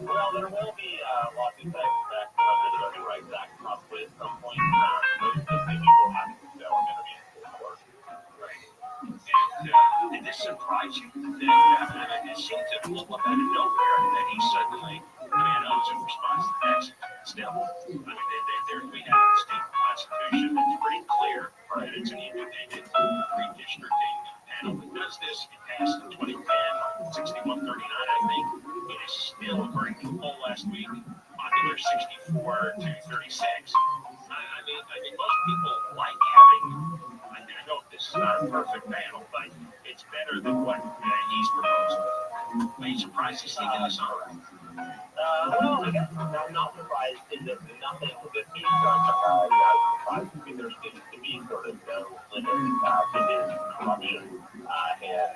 S11: Well, there will be lawsuits I expect under the Voting Rights Act probably at some point. Most of the people having to go are going to be in court.
S20: Right. And did this surprise you? That it seemed to blow up out of nowhere that he suddenly, I know it's in response to Texas, still, we have a state constitution that's pretty clear that it's an independent redistricting panel that does this. It passed in 2010, 61-39, I think. It is still, according to the poll last week, popular 64-36. I mean, most people like having, I know this is not a perfect panel, but it's better than what he's proposing. Are you surprised he's taking this on?
S11: Well, I guess I'm not surprised in that nothing that he's done surprised me. There seems to be sort of no limit to his corruption and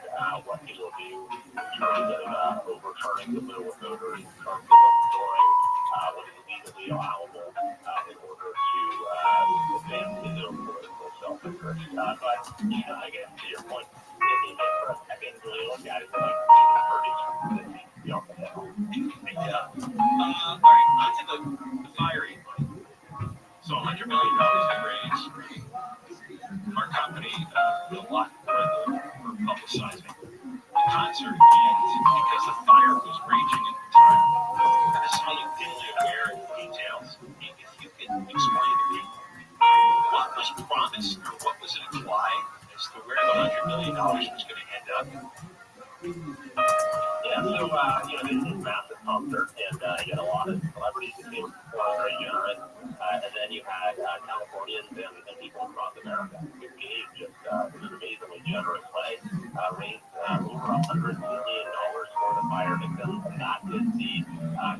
S11: what he will do in terms of overturning the will of voters, in terms of overthrowing what is legally allowable in order to advance his own political self-interest. But, you know, I guess to your point, if he gets for a second really look at it, like even 30 that he's beyond the hell.
S20: Yeah. All right, on to the fire ant money. So $100 million in raise. Our company did a lot for publicizing the concert, and because the fire was raging at the time, this is how you dimly aware of the details. If you could explain to me what was promised or what was implied as to where the $100 million was going to end up.
S11: Yeah, so, this is a massive concert, and you had a lot of celebrities that came very generous, and then you had Californians and people across America who gave just in an amazingly generous way, raised over $100 million for the fire victims, and that is the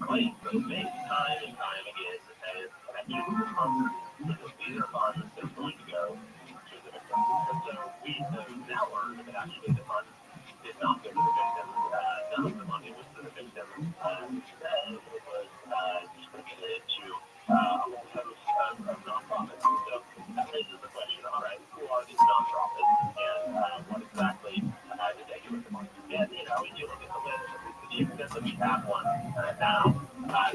S11: claim that was made time and time again that is connected to the concert. So these are funds that are going to go to the victims. And so we have now learned that actually the funds did not go to the victims. None of the money was to the victims. Instead, it was distributed to a whole host of nonprofits. So that raises the question, all right, who are these nonprofits and what exactly did they do with the money? And, when you look at the list, to the extent that we have one now,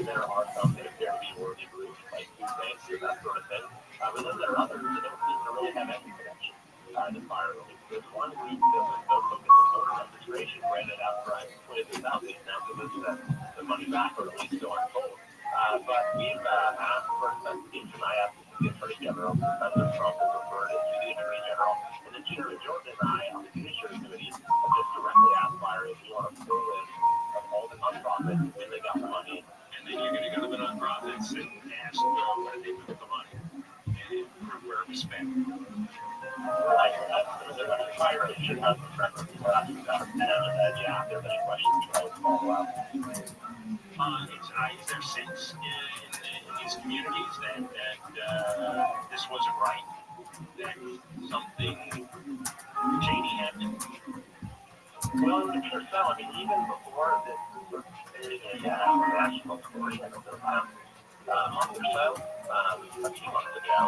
S11: there are some that appear to be worthy groups, like food banks and that sort of thing. But then there are others that don't seem to really have any connection to fire relief. There's one group that was so focused on voter registration, granted after I pointed this out, they now give us the money back, or at least so I'm told. But we've asked for investigation. I asked the Attorney General, President Trump has referred it to the Attorney General, and then Chairman Jordan and I on the Judiciary Committee have just directly asked fire if you want a full list of all the nonprofits when they got the money.
S20: And then you're going to go to the nonprofits and ask what did they do with the money and prove where it was spent.
S11: The fire should have some records for us. And yeah, if there's any questions, you can always follow up.
S20: Is there sense in these communities that this wasn't right? That something shady happened?
S11: Well, to be so, I mean, even before this was a national story, I don't know on Rothschild. A few months ago,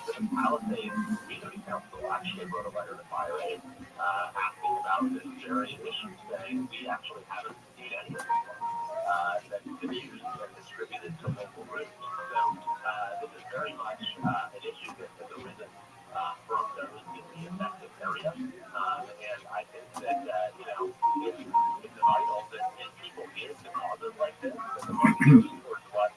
S11: the Palisades Community Council actually wrote a letter to FireAid asking about this very issue, saying we actually haven't seen any of this that's been used and distributed to local groups. So this is very much an issue that has arisen from those in the affected area. And I think that, it's vital that people give to causes like this, that the money goes towards what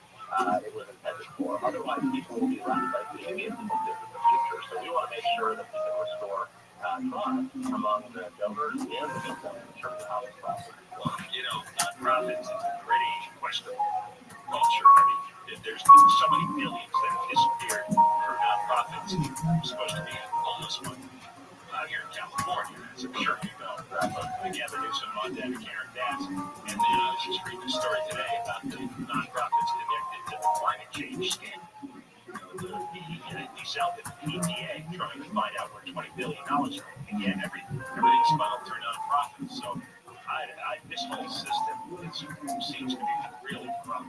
S11: it was intended for. Otherwise, people will be less likely to be involved in the future. So we want to make sure that we can restore trust among the donors and the victims in terms of how this process is going.
S20: Nonprofits is a pretty questionable culture. I mean, there's been so many billions that have disappeared for nonprofits. It's supposed to be homeless money here in California, as I'm sure you know. Together, do some Montana Karen Dance. And I was just reading a story today about the nonprofits connected to the climate change scam. The South PTA trying to find out where $20 billion is. Again, everything's funneled through nonprofits. So this whole system seems to be really corrupt.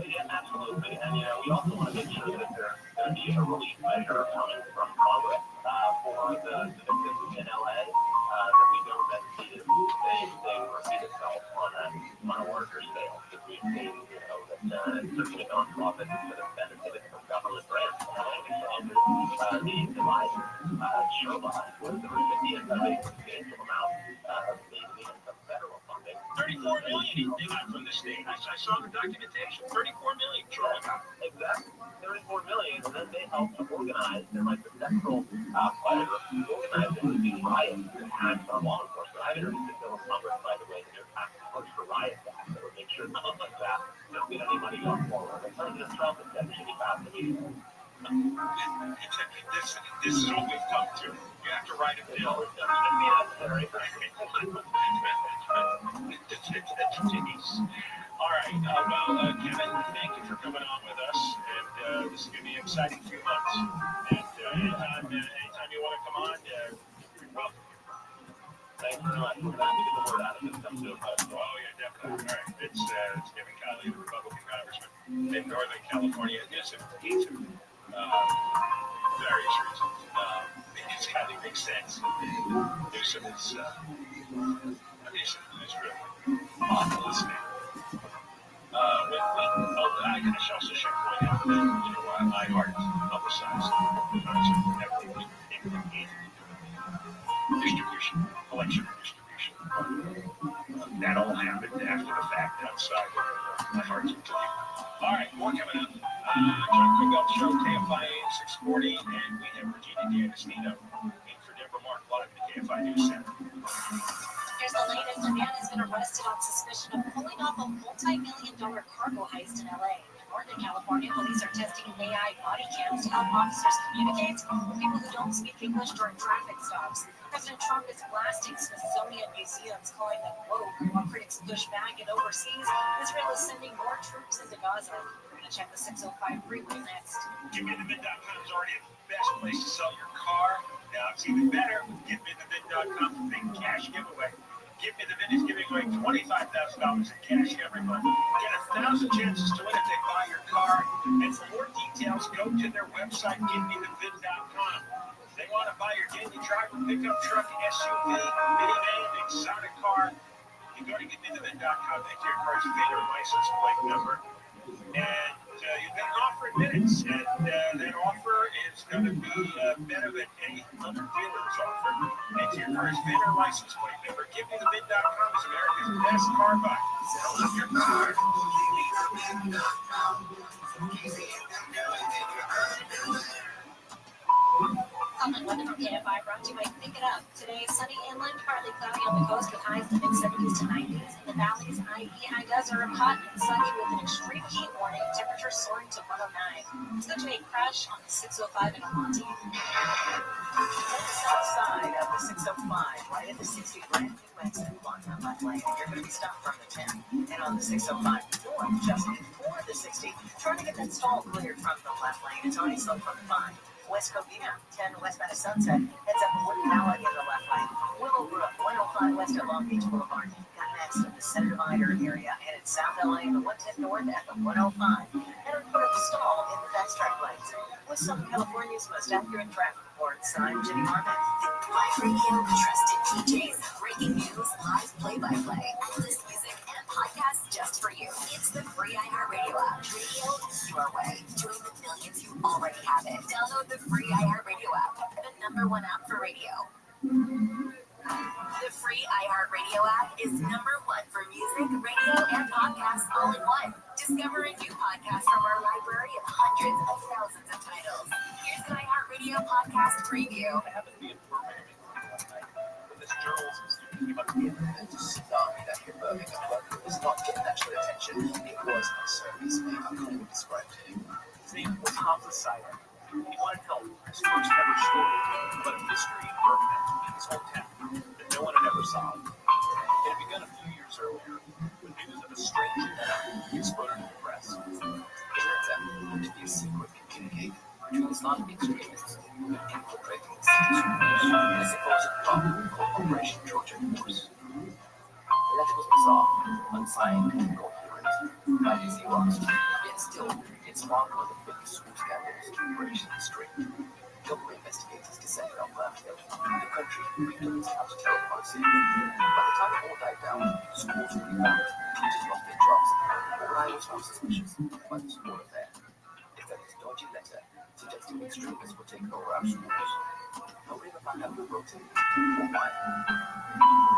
S11: Yeah, absolutely. And, we also want to make sure that there's going to be a relief measure coming from Congress for the victims in LA that we know that they repeat itself on a larger scale. Because we've seen, that certainly nonprofits that have benefited from government grants. The demise Sherlock was the recipient of a substantial amount of state and some federal funding.
S20: $34 million they got from the state. I saw the documentation. $34 million.
S11: Exactly. $34 million, and then they helped to organize, and the central player organizing these riots that had some law enforcement. I've introduced a bill in Congress, by the way, to push for riots act that would make sure something like that don't get any money going forward. And President Trump has said it should be passed immediately.
S20: This is what we've come to. You have to write a bill.
S11: It's necessary.
S20: All right. Kevin, thank you for coming on with us. And this is going to be an exciting few months. And anytime you want to come on, you're welcome.
S11: Thanks very much. We're glad to get the word out if it comes to a post.
S20: Oh, yeah, definitely. All right. It's Kevin Kiley, the Republican congressman in Northern California. He's a various reasons. It's highly makes sense. Newsom is really awful listening. I should also should point out that my heart publicized distribution, election distribution. That all happened after the fact outside of my heart's control. All right, more coming up. John Krugel Show, KFI 640, and we have Regina D'Agostino in for Deborah Mark live at the KFI News Center.
S17: Here's the latest. A man has been arrested on suspicion of pulling off a multi-million-dollar cargo heist in LA. In Northern California, police are testing AI body cams to help officers communicate with people who don't speak English during traffic stops. President Trump is blasting Smithsonian museums, calling them woke, while critics push back. And overseas, Israel is sending more troops into Gaza. We're going to check the 605 freeway next.
S20: GetMeTheBid.com is already the best place to sell your car. Now it's even better with GetMeTheBid.com's big cash giveaway. Give Me The Bid is giving away $25,000 in cash every month. Get 1,000 chances to win if they buy your car. And for more details, go to their website, GetMeTheBid.com. If they want to buy your daily driver, pickup truck, SUV, minivan, exotic car, you go to GetMeTheBid.com, enter your car's VIN or license plate number, and you get an offer in minutes. And that offer is going to be better than any other dealer's offer. Enter your car's VIN or license plate number. GetMeTheBid.com is America's best car buy. Sell us your car. GetMeTheBid.com. Easy and good.
S17: Common weather from KFI brought to you by Pick It Up. Today, sunny inland, partly cloudy on the coast with highs in the mid-70s to 90s. In the valleys, i.e. high desert, hot and sunny with an extreme heat warning. Temperatures soaring to 109. It's going to be a crash on the 605 in Almonte.
S6: On the south side of the 605, right at the 60 brand new exit block on left lane, you're going to be stopped from the 10. And on the 605 north, just before the 60, trying to get that stall cleared from the left lane. It's already slowed from the 5. West Covina, 10 westbound of Sunset, heads up Wood Valley in the left lane. Willowbrook, 105 west of Long Beach Boulevard. Got an west of the Senator Minor area and in South LA, the 110 north at the 105, and are put a stall in the fast-track lanes. With Southern California's most accurate traffic reports, I'm Jenny Harman.
S14: Live radio, trusted DJs, breaking news, live play-by-play, endless music, and podcasts just for you. It's the free iHeartRadio app. Radio your way. Join the millions who already have it. Download the free iHeartRadio app, the #1 app for radio. The free iHeartRadio app is #1 for music, radio, and podcasts all in one. Discover a new podcast from our library of hundreds of thousands of titles. Here's an iHeartRadio podcast preview.
S7: I happened to be in Birmingham one night when this journalism student came up to me and just tsunami that hit Birmingham, but it was not getting national attention. It was a service man. I can't even describe it anymore. His name was Hamza Sayed. He wanted to tell his first ever story about a mystery in Birmingham, in his hometown, that no one had ever solved. It had begun a few years earlier when news of a strange event exploded in the press. It turns out to be a secret communique between Islamic extremists and infiltrating the city's rules in a supposed plot called Operation Trojan Horse. The letter was bizarre, unsigned, and incoherent, like a Xerox, yet still it's one of the biggest school scandals in British history. Government investigators descended on Birmingham. The country retook its counter-terror policy. By the time it all died down, schools were revamped, teachers lost their jobs. All I was found suspicious about the school affair is that this dodgy letter suggesting extremists were taking over our schools. Nobody ever found out who wrote it or why.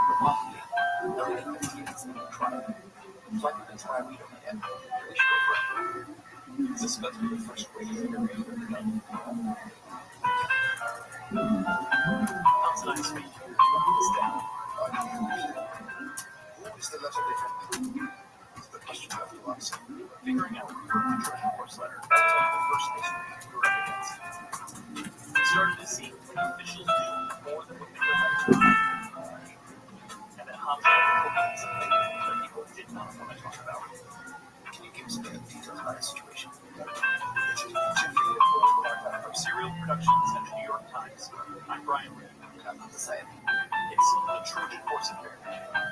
S7: Remarkably, no one investigators even tried. So I think that's why I read over here. We should go for it. This is supposed to be the first radio interview I've ever done. Hans and I speak. Write this down. Who is the letter they found? It's the question you have to answer. Figuring out who wrote the Trojan Horse letter was only the first mystery we were up against. We started to see that officials knew more than what they were meant to. And that Hamza had something that people did not want to talk about. Can you give us a bit of details about the situation? From Serial Productions and the New York Times, I'm Brian Ray, and I'm Hamza Sayed. It's the Trojan Horse affair,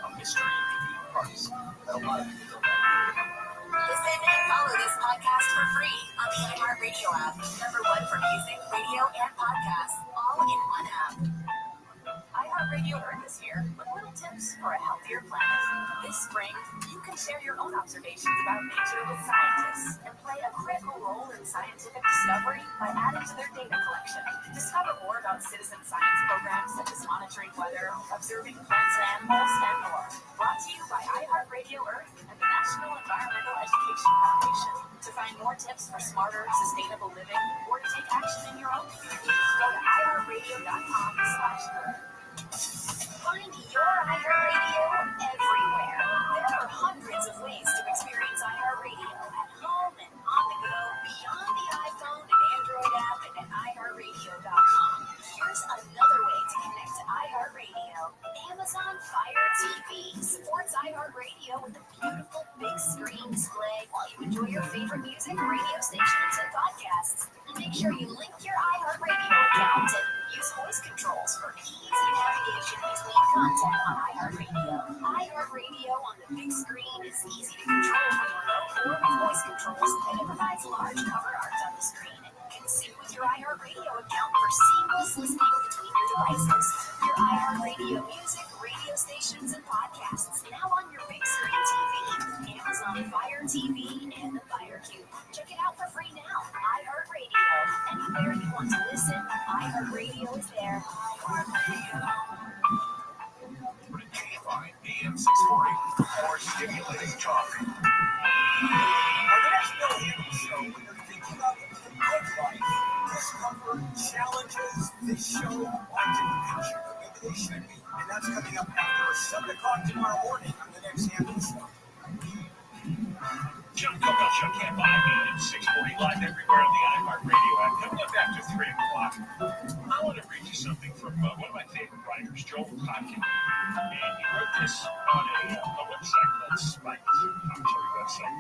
S7: a mystery in parts that a lot of people don't know.
S14: Listen and follow this podcast for free on the iHeartRadio app. #1 for music, radio, and podcasts, all in one app. iHeartRadio Earth is here with little tips for a healthier planet. This spring, you can share your own observations about nature with scientists and play a critical role in scientific discovery by adding to their data collection. Discover more about citizen science programs such as monitoring weather, observing plants and animals, and more. Brought to you by iHeartRadio Earth and the National Environmental Education Foundation. To find more tips for smarter, sustainable living, or to take action in your own community, go to iHeartRadio.com/Earth. Find your iHeartRadio everywhere. There are hundreds of ways to experience iHeartRadio at home and on the go, beyond the iPhone and Android app and at iHeartRadio.com. Here's another way to connect to iHeartRadio. Amazon Fire TV supports iHeartRadio with a beautiful big screen display while you enjoy your favorite music, radio stations, and podcasts. Make sure you link your iHeartRadio account and use voice controls for easy navigation between content on iHeartRadio. iHeartRadio on the big screen is easy to control from remote or with voice controls, and it provides large cover art on the screen. You can sync with your iHeartRadio account for seamless listening between your devices. Your iHeartRadio music, radio stations, and podcasts now on your big screen TV, Amazon Fire TV, and the Fire Cube. Check it out for free now. iHeartRadio. Anywhere you want to listen, iHeartRadio is there.
S3: KFI AM 640, more stimulating talk.
S8: On the next Bill Hannity show, we're thinking about the good life, discomfort, challenges. This show wants to capture the way they should be. And that's coming up after 7 o'clock tomorrow morning on the next Hannity show.
S20: John Koval Show can't buy me at 640 live everywhere on the iHeartRadio app. Coming up after 3 o'clock, I want to read you something from one of my favorite writers, Joel Kotkin. And he wrote this on a website called Spike, commentary website.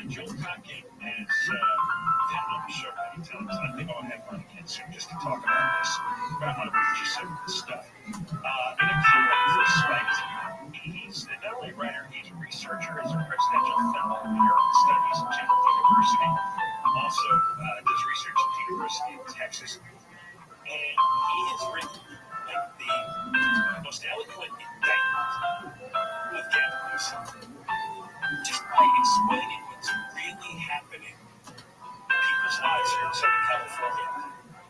S20: Joel Kotkin has been on the show many times, and I think I'll have him on again soon just to talk about this. But I want to read you some of this stuff. In a comment for Spike, he's researcher, is a presidential fellow in urban studies at Temple University. Also does research at the University of Texas. And he has written like the most eloquent indictment of capitalism just by explaining what's really happening in people's lives here in Southern California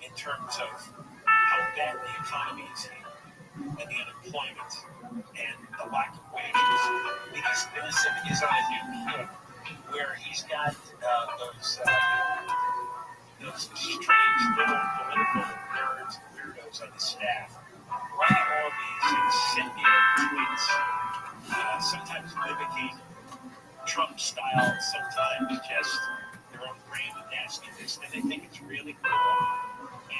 S20: in terms of how bad the economy is here and the unemployment and the lack of wages. Because Newsom is on a new kick where he's got those strange little political nerds and weirdos on his staff writing all these incendiary tweets, sometimes mimicking Trump style, sometimes just their own brand of nastiness, and they think it's really cool.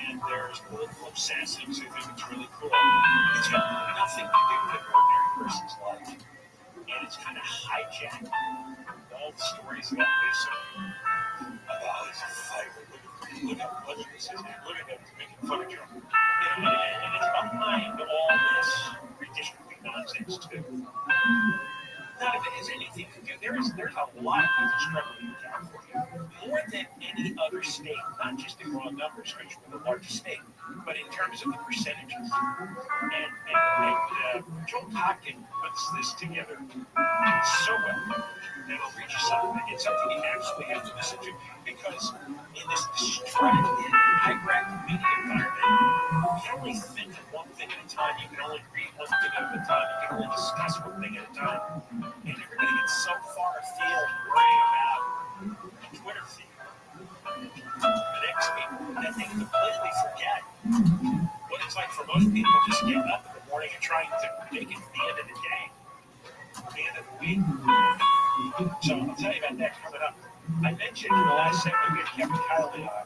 S20: And there's political assassins who think it's really cool. It's got nothing to do with an ordinary person's life. And it's kind of hijacked all the stories about Newsom. About his fighter. Look at what he says. Look at him making fun of Trump. And it's behind all this redistricting nonsense, too. None of it has anything to do. There's a lot of people struggling in California, more than any other state, not just in raw numbers, which we're the largest state, but in terms of the percentages. And Joel Hodgkin puts this together so well that I'll read you something. It's something you absolutely have to listen to, because in this distracted, high-graphic media environment, you can only think of one thing at a time. You can only read one thing at a time. You can only discuss one thing at a time. And everybody gets so far afield worrying about a Twitter feed, the next people, that they completely forget what it's like for most people just getting up in the morning and trying to make it to the end of the day, the end of the week. So I'll tell you about that coming up. I mentioned in the last segment we had Kevin Kiley on,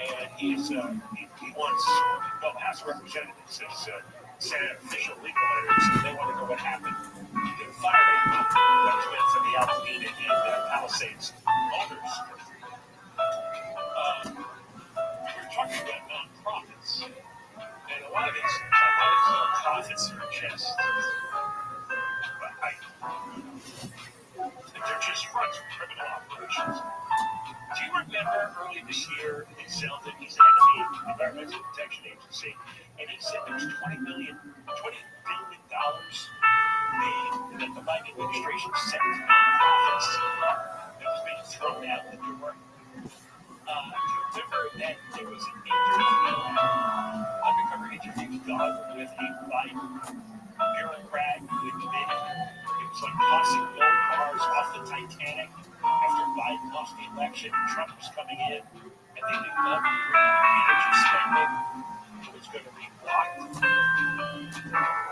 S20: and he wants, well, the House of Representatives has sent out official legal letters, and they want to know what happened to the firing that was meant for the Altadena and Palisades owners. We're talking about nonprofits, and a lot of these nonprofits are just, they're just fronts for criminal operations. Do you remember early this year in Zeldin, he's the head of the Environmental Protection Agency, and he said there was $20 billion that the Biden administration sent to nonprofits that was being thrown out the door. Do you remember that there was an undercover interview done with a Biden bureaucrat who admitted it was like tossing gold bars off the Titanic after Biden lost the election and Trump was coming in, and they knew that energy spending was going to be blocked.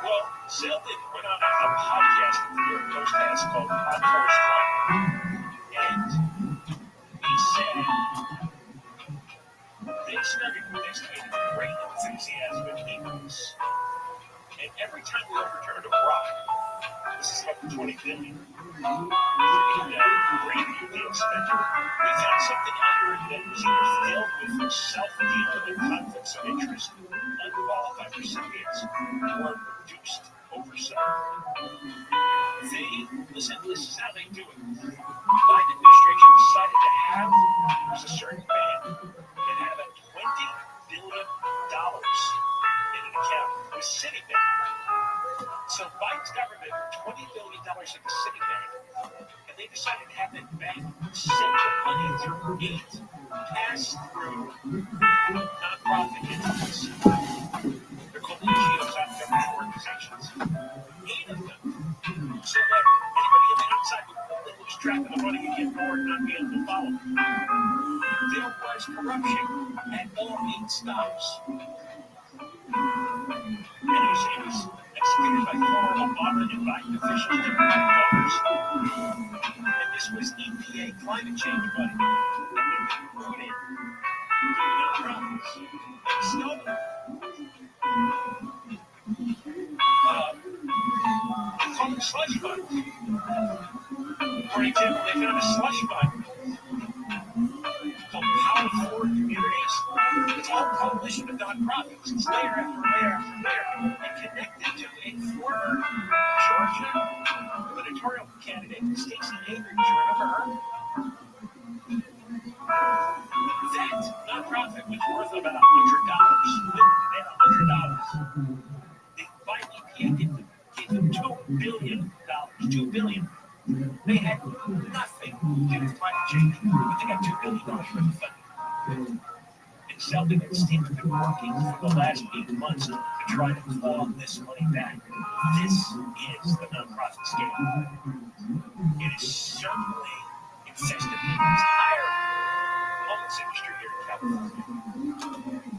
S20: Well, Zeldin went on a podcast that the New York Post has called On Force One, and he said they started investigating great enthusiasm and ethos, and every time we overturned a rock, this is about the $20 billion Green New Deal spending, we found something under it that was either filled with self-dealing and conflicts of interest, unqualified recipients, or reduced oversight. This is how they do it. The Biden administration decided to have, there was a certain bank that had about $20 billion in an account. It was Citibank. So Biden's government put $20 billion into Citibank, and they decided to have that bank send the money through 8 pass-through nonprofit entities. They're called NGOs, non-government organizations. 8 of them. So that anybody on the outside would lose track of the money and get bored and not be able to follow. There was corruption at all 8 stops. And it was executed by former Obama and Biden officials, different donors. And this was EPA climate change money that had been rooted through nonprofits and stolen. They call them slush funds. For example, they found a slush fund called Power Forward Communities. It's all a coalition of nonprofits. It's layer after layer after layer, and connected to a former Georgia gubernatorial candidate candidate, Stacey Abrams. You remember her? That nonprofit was worth about $100. The Biden EPA gave them $2 billion. $2 billion. They had nothing to do with climate change, but they got $2 billion worth of funding. And Selden and Steve have been working for the last 8 months to try to claw this money back. This is the nonprofit scam. It is certainly infested the entire homeless industry here in California.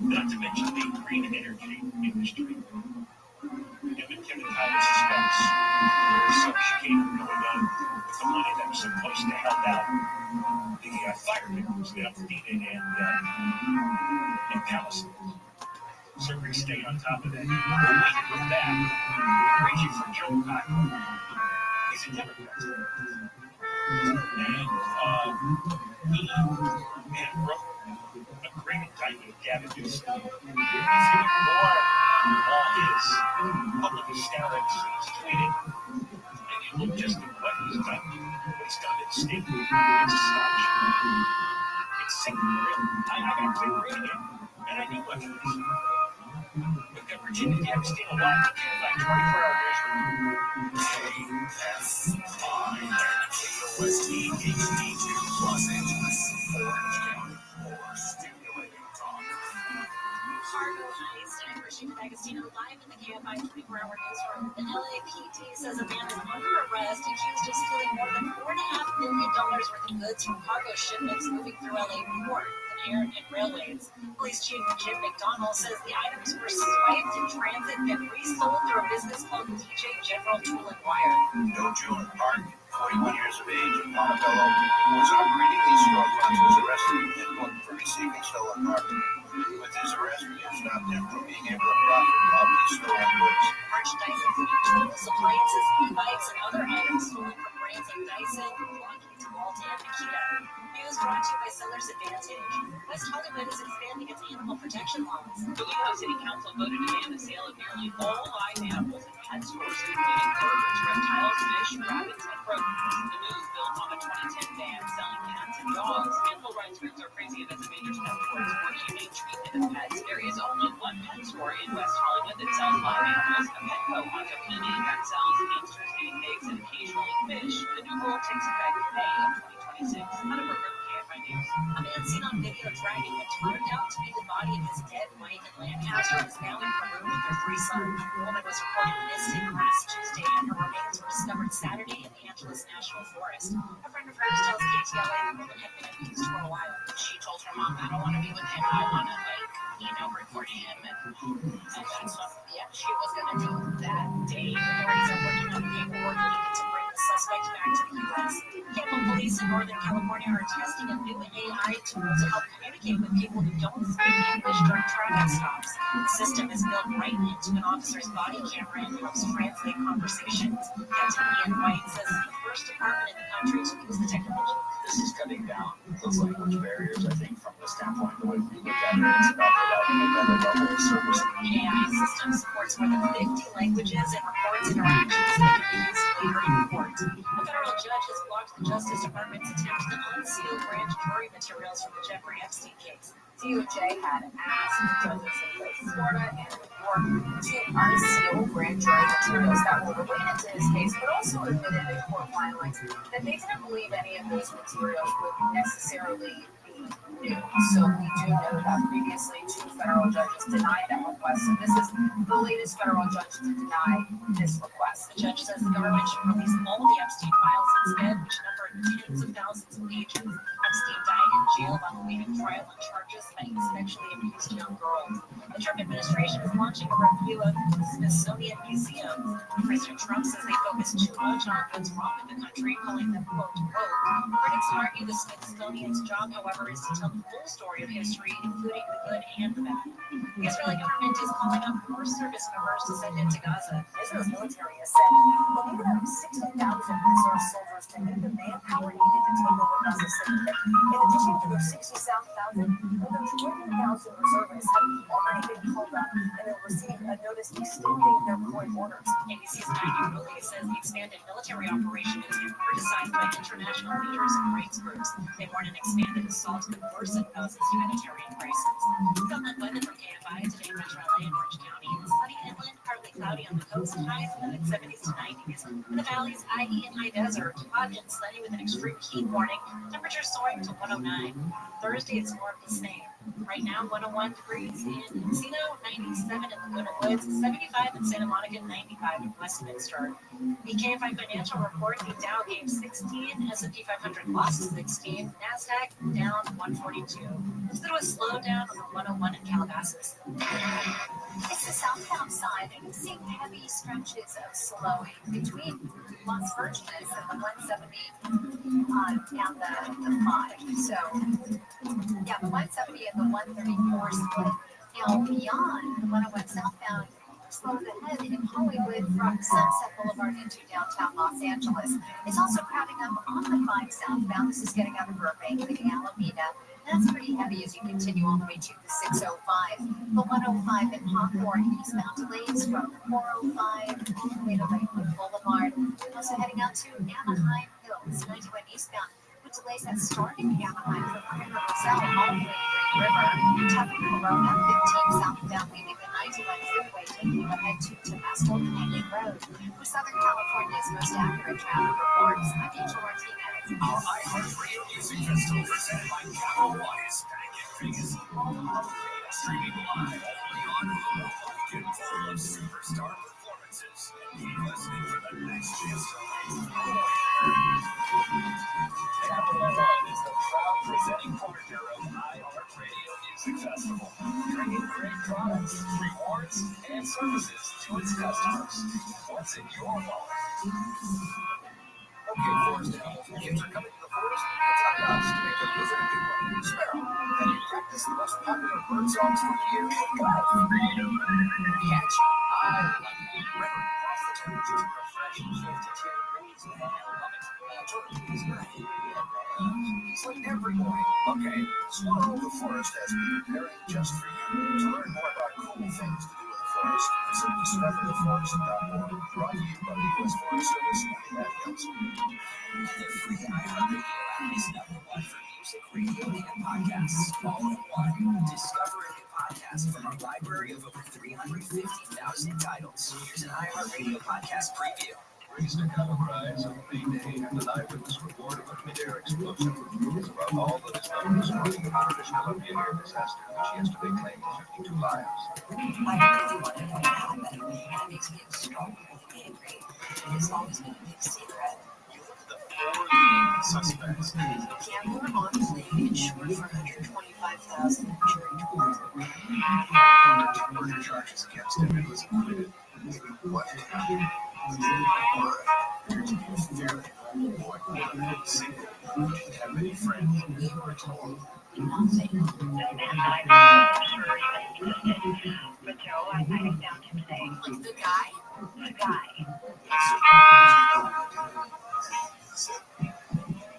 S20: Not to mention the green energy industry. Kevin Titus suspects there is some scheme going on with the money that was supposed to help out the fire victims down in Eden and Palestine. Certainly stay on top of that. When we come back, reaching for Joe Biden. He's a Democrat. And he wrote a great indictment of Gavin Newsom. He's doing more his public hysterics. He's tweeting, and you look just at what he's done in the state. It's astonishing. It's sickening, really. I got to quit reading it, and I knew what it was. But that Virginia D'Agostino lied to me like 24-hour newsroom. KFI KOST HD2 Los Angeles, Orange County, more stimulating talk.
S17: Fargo Police and Christian D'Agostino live in the KFI 24-hour newsroom. The LAPD says a man is under arrest accused of stealing more than $4.5 million worth of goods from cargo shipments moving through LA Port, air, and railways. Police Chief Jim McDonald says the items were swiped in transit and resold through a business called DJ General Tool and Wire.
S21: Joe June Park, 41 years of age, in Montebello, who was operating these storefronts, was arrested and booked for receiving stolen property. With his arrest, we have stopped him from being able to profit off these stolen goods.
S17: Merchandise including tools, appliances, e-bikes, and other items stolen from brands like Dyson, Lockheed, DeWalt, and Makita. News brought to you by Seller's Advantage. West Hollywood is expanding its animal protection laws.
S5: Toledo City Council voted to ban the sale of nearly all live animals in pet stores, including birds, reptiles, fish, rabbits, and rodents. The move built on a 2010 ban selling cats and dogs. Animal rights groups are praising it as a major step towards more humane treatment of pets. There is only one pet store in West Hollywood that sells live animals, a Petco on Topini that sells hamsters, guinea pigs, and occasionally fish. The new rule takes effect in May of 2026. Out of Brooklyn, KFI News.
S17: A man seen on video dragging what turned out to be the body of his dead wife in Lancaster is now in Peru with their 3 sons. The woman was reported missing last Tuesday, and her remains were discovered Saturday in the Angeles National Forest. A friend of hers tells KTLA the woman had been abused for a while. She told her mom, "I don't want to be with him. I want to, report him." And that's what, she was going to do that day. Authorities are working on the paperwork needed to bring the suspect back to the U.S. Campbell Police in Northern California are testing a new AI tool to help communicate with people who don't speak English during traffic stops. The system is built right into an officer's body camera and helps translate conversations. Captain Ian White says it's the first department in the country to use the technology.
S15: This is cutting down those language barriers, I think, from the standpoint of the way we look at it. It's about providing a better level of service.
S17: The AI system supports more than 50 languages and records interactions that can be used later in court. A federal judge has blocked the Justice Department's attempt to unseal grand jury materials from the Jeffrey Epstein case.
S18: DOJ had asked judges in both Florida and New York to unseal grand jury materials that were related to his case, but also admitted in court filings that they didn't believe any of those materials would necessarily be new. So we do know that previously 2 federal judges denied that request, and this is the latest federal judge to deny this request.
S17: The judge says the government should release all the Epstein files instead, which numbered tens of thousands of pages. Epstein died in jail while awaiting trial on charges that he sexually abused young girls. The Trump administration is launching a review of the Smithsonian Museum. President Trump says they focus too much on what's wrong with the country, calling them, quote, woke. Critics argue the Smithsonian's job, however, is to tell the full story of history, including the good and the bad. The Israeli government is calling up more service members to send into Gaza.
S18: Israel's military has said they'll need about 60,000 reserve soldiers to meet the manpower needed to take over Gaza City. In addition to those 60,000, over 20,000 reservists have already been called up, and they'll
S6: received a notice extending their court orders.
S17: ABC's Matthew Rubio says the expanded military operation has been criticized by international leaders and rights groups. They warn an expanded assault could worsen Gaza's humanitarian crisis. Sunlit weather from KFI today in Metro LA and Orange County. Sunny inland, partly cloudy on the coast, highs in the mid-70s to 90s. In the valleys, IE and high desert, hot and sunny with an extreme heat warning. Temperatures soaring to 109. Thursday, it's more of the same. Right now, 101 degrees in Encino, 97 in Laguna Woods, 75 in Santa Monica, 95 in Westminster. The KFI financial report, the Dow gained 16, S&P 500 lost 16, NASDAQ down 142. There was a slowdown on the 101 in Calabasas.
S14: It's the southbound side, and seeing heavy stretches of slowing between Las Virgenes and the 170 and the 5. So, yeah, the 170 and the 134 split. Now, beyond the 101 southbound, slows ahead in Hollywood from Sunset Boulevard into downtown Los Angeles. It's also crowding up on the 5 southbound. This is getting out of Burbank, leaving Alameda. That's pretty heavy as you continue all the way to the 605. The 105 in Hawthorne, eastbound delays from 405 all the way to Lakewood Boulevard. Also heading out to Anaheim Hills, 91 eastbound, with delays that start in Anaheim from Grand Roselle all the way to Green River. Traffic Corona, 15 southbound, leaving the 91 freeway, taking you ahead to Tabasco Canyon Road. For Southern California's most accurate traffic reports, I'm Angel Martinez.
S2: Our iHeartRadio Music Festival presented by Capital One is back in Vegas. Streaming live only on Hulu. Get full of superstar performances and keep listening for the next chance to win. Capital One is the proud presenting partner of iHeartRadio Music Festival, bringing great products, rewards, and services to its customers. What's in your wallet? Okay, Forest Animals, kids are coming to the forest. It's up to us to make them visit a new one. Sparrow, have you practiced the most popular bird songs for years? Catchy, I love it. Remember, cross the temperature, refreshing 52 degrees, and I love it. Jordan, he's great. He's like every morning. Okay, Swallow the Forest has been preparing just for you. To learn more about cool things to do in the forest, visit discovertheforest.org. Brought to you by the U.S. Forest Service and the Ad Council.
S12: The free iHeartRadio app is #1 for music, radio, and podcasts. All in one. Discover a new podcast from our library of over 350,000 titles. Here's an iHeartRadio podcast preview.
S3: Raised a cattle cries on May Day and an eyewitness report of a mid-air explosion. Throughout all that is known this morning of the British Columbia air disaster, which yesterday claimed 52 lives.
S6: I really want to know how better, and it makes me extremely angry. It's always been a big secret.
S3: You look at the 4 leading suspects.
S6: Gambler on claim insured for $125,000 jury trial.
S3: 2 murder charges against him and was acquitted. Maybe what happened? Appeared to be a fairly normal boy, single, didn't have many friends.
S6: We were told nothing.
S18: But Joe, I found him today.
S6: Like the guy?
S18: The guy.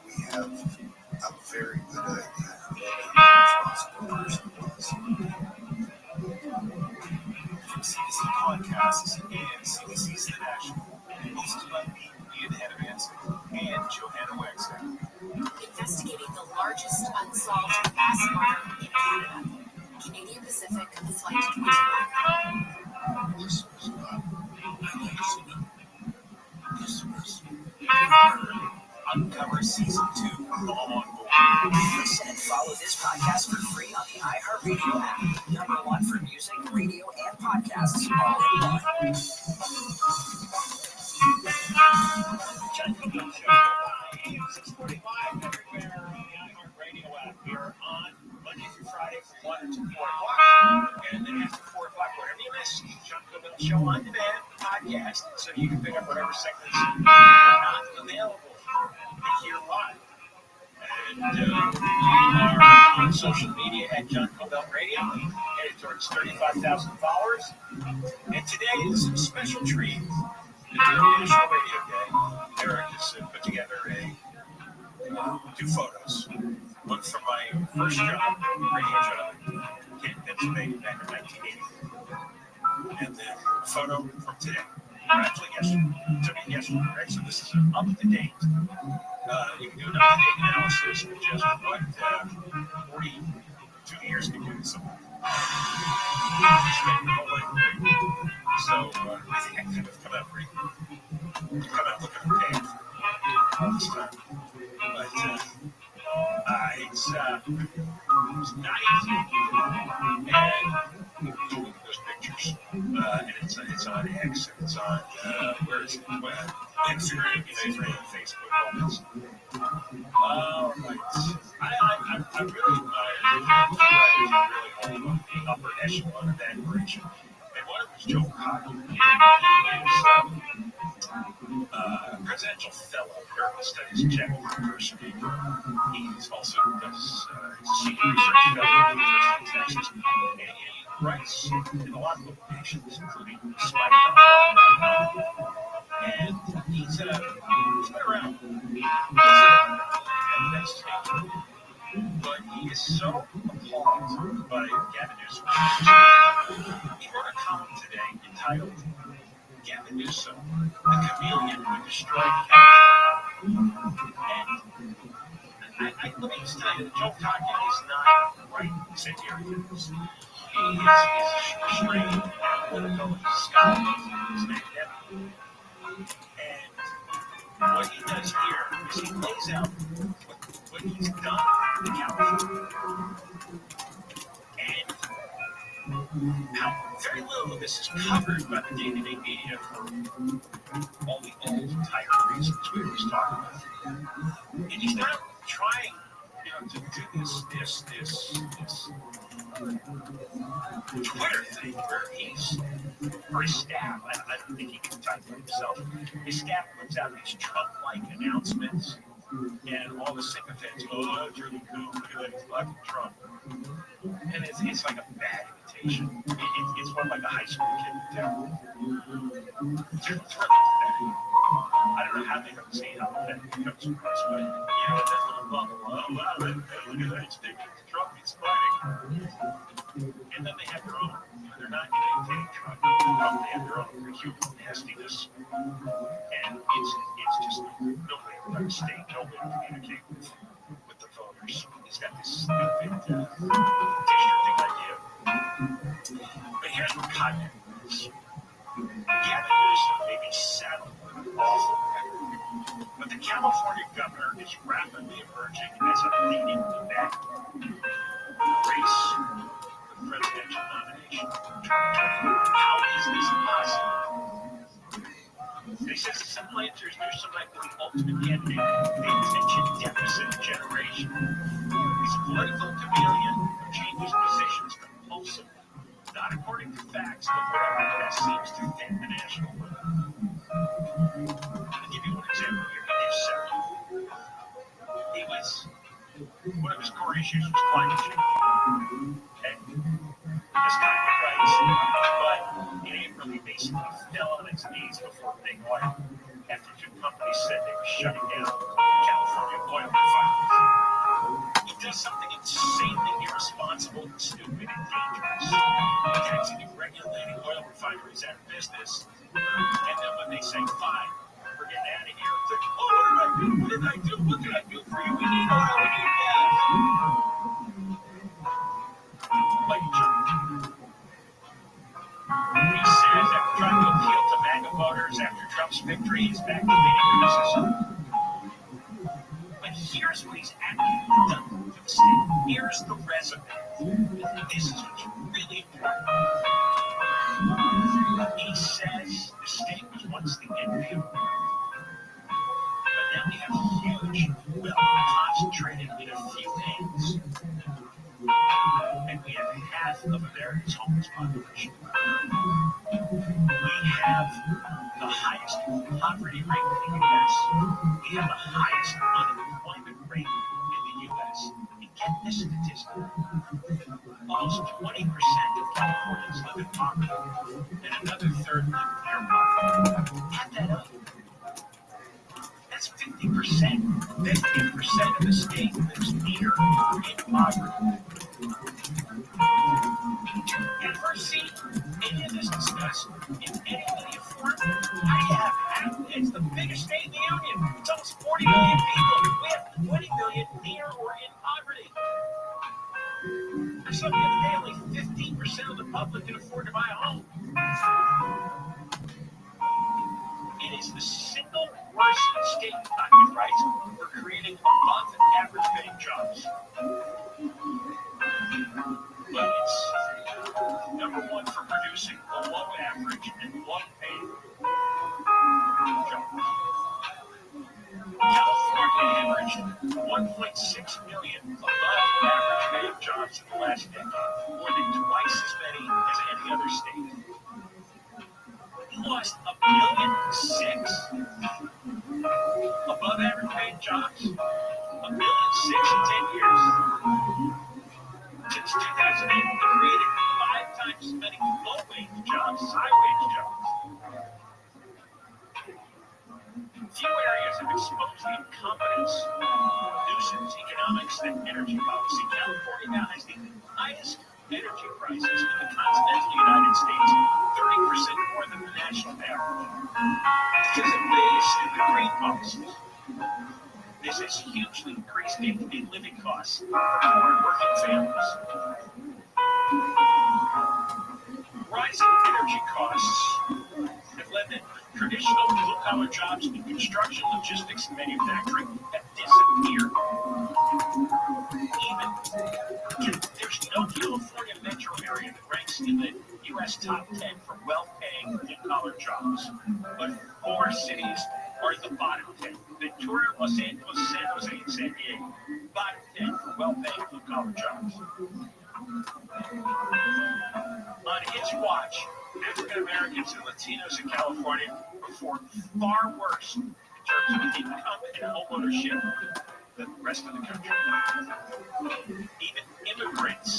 S19: We have a very good idea who the responsible person was.
S2: From CBC Podcasts and CBC's The National, hosted by me, Ian Hannavance, and Johanna Wexner.
S6: Investigating the largest unsolved mass murder in Canada. Canadian Pacific Flight 21.
S19: This was not an accident. This was
S2: Uncover Season 2 on board.
S12: Listen and follow this podcast for free on the iHeartRadio app. #1 for music, radio, and podcasts. All in one.
S2: John Cook Show, AM 645 everywhere on the iHeartRadio app. We are on Monday through Friday from 1 to 4 o'clock. And then after 4 o'clock, wherever you miss, John Cook Show on demand podcast, so you can pick up whatever segments are not available to hear live. And we are on social media at John Cobell Radio, headed towards 35,000 followers. And today is a special treat. The National Radio Day. Eric has put together two photos. One from my first job, radio job, in Pennsylvania back in 1980.
S20: photo from today. Actually, yesterday, right? So this is up to date. You can do an up-to-date analysis of just what 42 years can do. So, I think I could have come out looking okay this time. But it's nice. And those pictures. And it's on X, and it's on where is it? Instagram, Facebook, all this. I really hold on the upper echelon of that bridge. And one of them is Joe Cocker. He is a presidential fellow here at Studies at Jack University. He's also does senior research fellow at the University of Texas. And he writes in a lot of publications, including Spike.com. And he's been around. But he is so appalled by Gavin Newsom. He wrote a column today entitled Gavin Newsom, the chameleon who destroyed California. And let me just tell you that Joe Cocker is not right incendiary things. He is a restrained political scholar. He's an academic. And what he does here is he lays out what he's done in California. And how very little of this is covered by the day-to-day media for all the old tired reasons we always talk about. And he's not trying, to do this Twitter thing where for his staff, I don't think he can type for himself. His staff puts out these Trump-like announcements, and all the sycophants go, oh, that's really cool, look at that, he's like Trump. And it's like a bad imitation. It's what like a high school kid would do. It's really pathetic. I don't know how they don't see how pathetic it comes across, but, that little bubble, oh, wow, look at that, it's Trump, he's fighting. And then they have their own, they're not imitating Trump, they have their own human nastiness. And it's just no way to understand, no way to communicate with the voters. He's got this stupid districting idea. But here's what Kanye is. Gavin Newsom may be saddled with an awful record, but the California governor is rapidly emerging as a leading combatant. Race for the presidential nomination. How is this possible? He says the simple answer is Newsom might be the ultimate candidate, the attention deficit generation. He's a political chameleon who changes positions compulsively, not according to facts, but whatever best seems to fit the national mood. I'll give you one example here. He gives several. One of his core issues was climate change. Okay? As Kanye writes, but in April he basically fell on his knees before big oil after two companies said they were shutting down California oil refineries. He does something insanely irresponsible and stupid and dangerous. Taxing and regulating oil refineries out of business. And then when they say, fine, we're getting out of here, it's like, oh, what did I do? What did I do for you? We need oil, we need gas. Like Trump. He says after trying to appeal to MAGA voters after Trump's victory, he's back to being criticism. But here's what he's actually done to the state. Here's the resume. This is what's really important. He says the state was once the envy, but now we have huge wealth concentrated in a few hands. And we have half of America's homeless population. We have the highest poverty rate in the U.S. We have the highest unemployment rate in the U.S. And get this statistic. Almost 20% of Californians live in poverty, and another third live near poverty. Add that up. That's 50%. 50% of the state lives near or in poverty. Adversity, any of this discuss in any media form, I have. It's the biggest state in the union. It's almost 40 million people. We have 20 million near or in poverty. I saw the other day only 15% of the public can afford to buy a home. It is the single worst state, not your rights, for creating above average paying jobs. But it's number one for producing below average and low paying jobs. California averaged 1.6 million above average paying jobs in the last decade, more than twice as many as any other state. We lost 1.6 million above average paying jobs, 1.6 million in 10 years. Since 2008, we created 5 times as many low-wage jobs as high-wage jobs. Few areas have exposed the incompetence, nuisance economics, and energy policy. California now has the highest energy prices in the continental United States, 30% more than the national average. Because of the stupid green policies. This has hugely increased day-to-day living costs for poor working families. Rising energy costs have led to traditional blue-collar jobs in construction, logistics, and manufacturing have disappeared. There's no California metro area that ranks in the U.S. top 10 for well-paying blue-collar jobs, but 4 cities are in the bottom 10. Ventura, Los Angeles, San Jose, and San Diego. Bottom 10 for well-paying blue-collar jobs. On his watch, African Americans and Latinos in California perform far worse in terms of income and homeownership than the rest of the country. Even immigrants,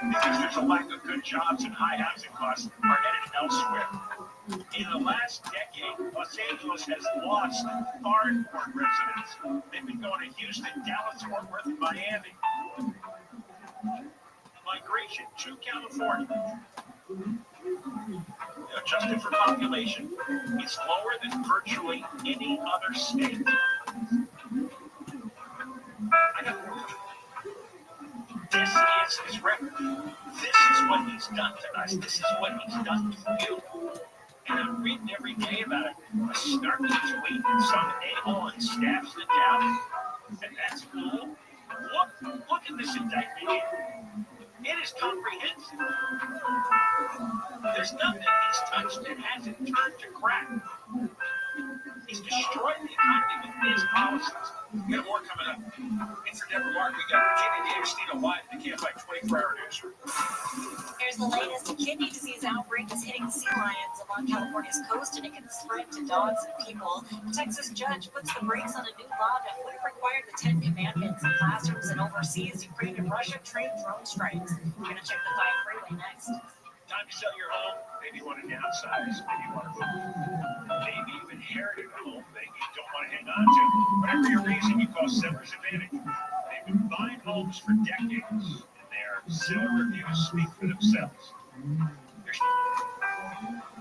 S20: because there's a lack of good jobs and high housing costs, are headed elsewhere. In the last decade, Los Angeles has lost foreign-born residents. They've been going to Houston, Dallas, Fort Worth, and Miami. Migration to California, adjusted for population, is lower than virtually any other state. This is his record. This is what he's done to us. This is what he's done to you. And I'm reading every day about it. A snarky tweet, some a-hole and stabs it down. And that's cool. Look at this indictment here. It is comprehensive. There's nothing he's touched that hasn't turned to crap. He's destroyed the economy with his policies. We got more coming up. And for Deborah Mark, we got Virginia D'Agostino live at the KFI 24-hour newsroom.
S17: Here's the latest. A kidney disease outbreak is hitting sea lions along California's coast, and it can spread to dogs and people. A Texas judge puts the brakes on a new law that would have required the 10 Commandments in classrooms and overseas. Ukraine and Russia trade drone strikes. We're going to check the 5 freeway next.
S20: Time to sell your home. Maybe you want to downsize. Maybe you want to move. Maybe you inherited a home that you don't want to hang on to. Whatever your reason, you call Seller's Advantage. They've been buying homes for decades, and their seller reviews speak for themselves.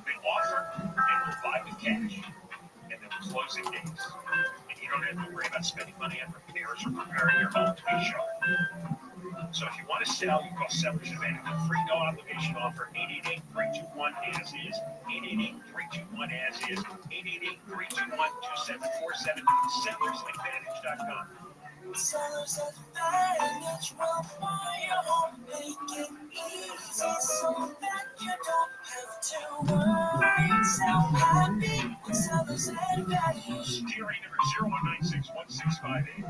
S20: They offer and will buy with cash, and they'll close in days. And you don't have to worry about spending money on repairs or preparing your home to be shown. So if you want to sell, you call Seller's Advantage. A free no obligation offer, 888-321-AS-IS, 888-321-AS-IS, 888-321-2747, sellersadvantage.com.
S8: Sellers Advantage will buy your home, make it easy so that you don't have to worry. Sell happy with Sellers Advantage.
S20: GRA number 01961658.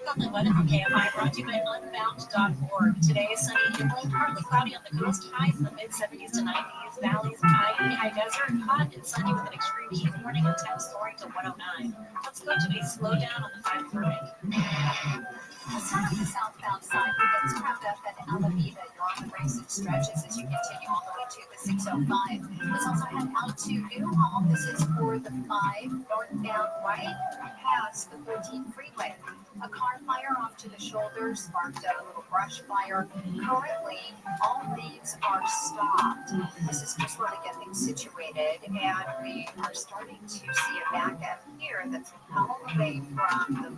S17: Lovely weather from KFI brought to you by Unbound.org. Today, sunny and partly cloudy on the coast. Highs in the mid-70s to 90s. Valleys, high desert, hot and sunny with an extreme heat warning and temps soaring to 109. Let's go to a slowdown on the 5 freeway.
S14: The sun on the southbound side begins to wrap up at Alameda. You're on the recent stretches as you continue all the way to the 605. This also had out to Newhall. This is for the 5 northbound right past the 14 freeway. A car fire off to the shoulder sparked a little brush fire. Currently, all lanes are stopped. This is just where they get things situated, and we are starting to see a backup here that's all the way from the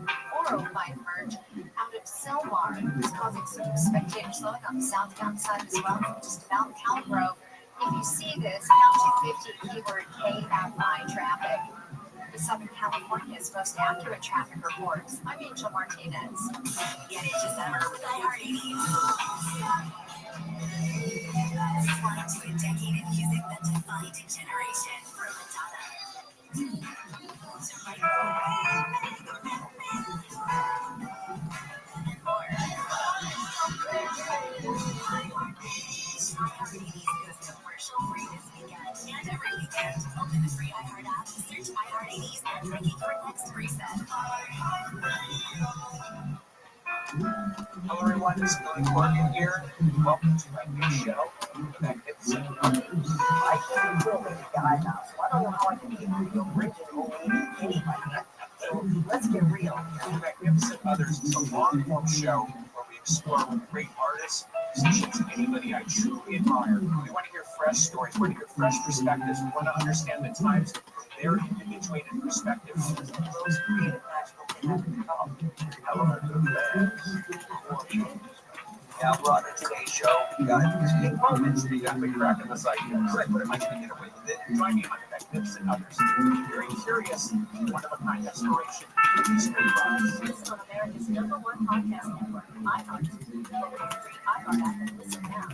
S14: 405 merge out of Selmar. It's causing some spectator slowing on the southbound side as well, from just about Calgrove. If you see this, County 50 keyword KFI traffic. The Southern California's most accurate traffic reports. I'm Angel Martinez.
S6: Get into summer with iHeartRadio. Flying to a decade of music that defined a generation. From Madonna to iHeartRadio goes commercial-free this weekend and every weekend. Open the free iHeart app, search iHeart80s, and make it your next preset.
S7: Hello everyone, this is Billy Morgan here. Welcome to my new show, The Magnificent Others. I can't really make a guy now, so I don't know how I can be the original anybody. So let's get real. The Magnificent Others is a long-form show where we explore with great artists, musicians, anybody I truly admire. We want to hear fresh stories, we want to hear fresh perspectives, we want to understand the times from their individuated perspectives. Those creative magical things have become. Hello, now, on today's show, we got unique moments that you got to be cracking the site. Good, but am I going to get away with it? Join me on The Magnificent Others. Very curious, one-of-a-kind exploration.
S6: This is on America's #1 podcast network, iHeart. iHeart app and listen now.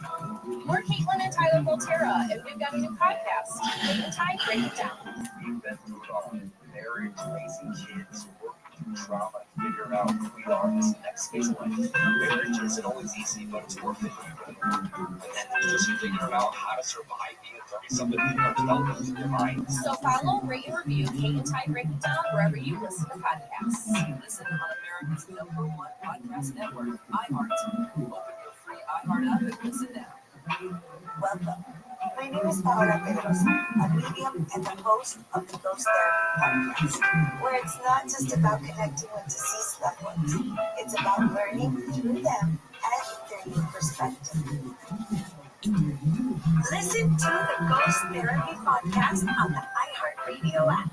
S5: We're Caitlin and Tyler Volterra, and we've got a new podcast, Kate and Ty Break It Down.
S7: We've been through it all. Marriage, raising kids, working through trauma, figuring out who we are in this next phase of life. Marriage isn't always easy, but it's worth it. And then there's just figuring out how to survive being 30-something people are developing in their minds.
S5: So follow, rate, and review Kate and Ty Break It Down wherever you listen to podcasts.
S6: Listen on America's #1 podcast network, iHeart. Open your free iHeart app and listen now. Welcome. My name is Paola Pedrosa, a medium and the host of the Ghost Therapy Podcast, where it's not just about connecting with deceased loved ones. It's about learning through them and their new perspective. Listen to the Ghost Therapy Podcast on the iHeartRadio app.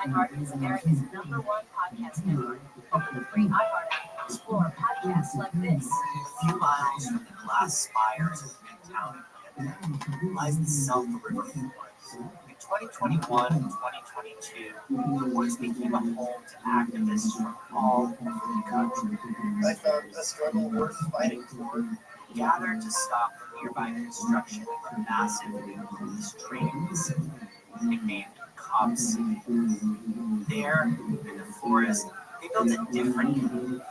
S6: iHeart is America's #1 podcast network. Open the free iHeart app and explore podcasts like this.
S7: A few miles from the glass spires in town lies the South River Forest. In 2021 and 2022, the woods became a home to activists from all over the country.
S9: I found a struggle worth fighting for.
S7: Gathered to stop the nearby construction of a massive new police training facility nicknamed Cop City. There, in the forest, they built a different community.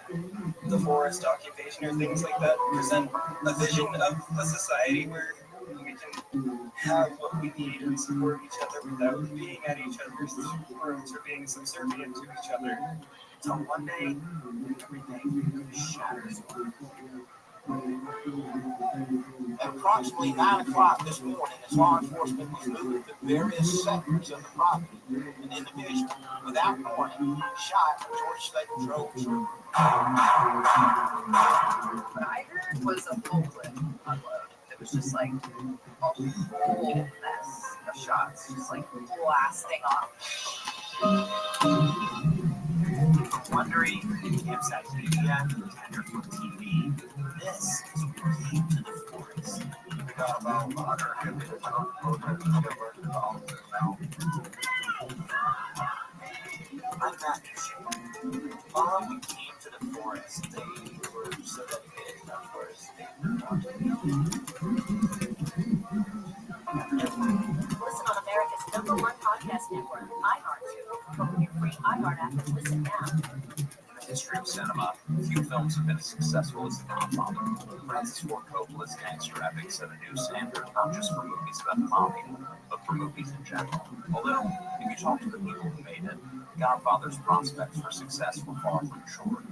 S9: The forest occupation or things like that present a vision of a society where we can have what we need and support each other without being at each other's throats or being subservient to each other.
S7: Until one day, everything shatters.
S10: At approximately 9 o'clock this morning, as law enforcement was moving to various sectors of the property, an individual, without warning, shot George State drove through.
S5: What I heard was a full clip unload. It was just like a whole mess of shots, just like blasting off.
S7: Wondering if campsite media, contender for TV, this is where we came to the forest.
S10: We got about 150 protesters involved now.
S7: I'm Matthew Shea. While we came to the forest, they were so dedicated to that forest.
S6: Listen on America's #1 podcast network, iHeart. Open your free iHeart app and listen now.
S7: In the history of cinema, few films have been as successful as The Godfather. Francis Ford Coppola's gangster epic set a new standard not just for movies about the mafia, but for movies in general. Although, if you talk to the people who made it, The Godfather's prospects for success were far from short.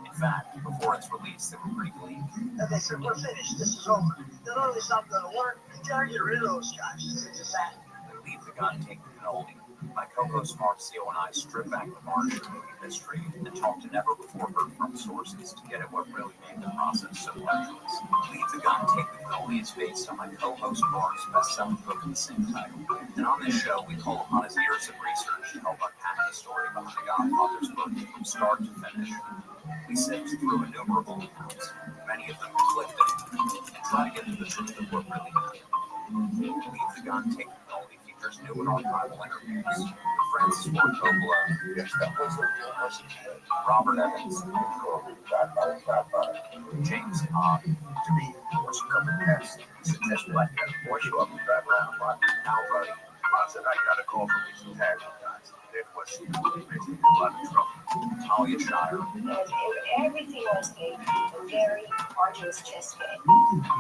S7: In
S10: In fact, before its release, they were pretty bleak.
S8: And they said, we're finished. This is over. Not only is not going to work, you gotta get rid of those guys. It's a fact.
S10: Leave the gun, take the cannoli. My co-host Mark Seal and I strip back the Martian movie mystery and talk to never before heard from sources to get at what really made the process so arduous. Leave the gun, take the cannoli is based on my co-host Mark's best-selling book of the same title. And on this show, we call upon his years of research to help unpack the story behind the Godfather's book from start to finish. We sift through innumerable accounts, many of them conflicting, and try to get to the truth of what really happened. Leave the gun, take the cannoli features new and archival interviews with Francis Ford Coppola, Robert Evans, James Hogg, to me, what's coming next? Suggest like that boy show up and drive around like now, buddy. I said I got a call from these taxi guys. It was making a lot of trouble. Talia Shire.
S14: And everything was a very arduous chess game.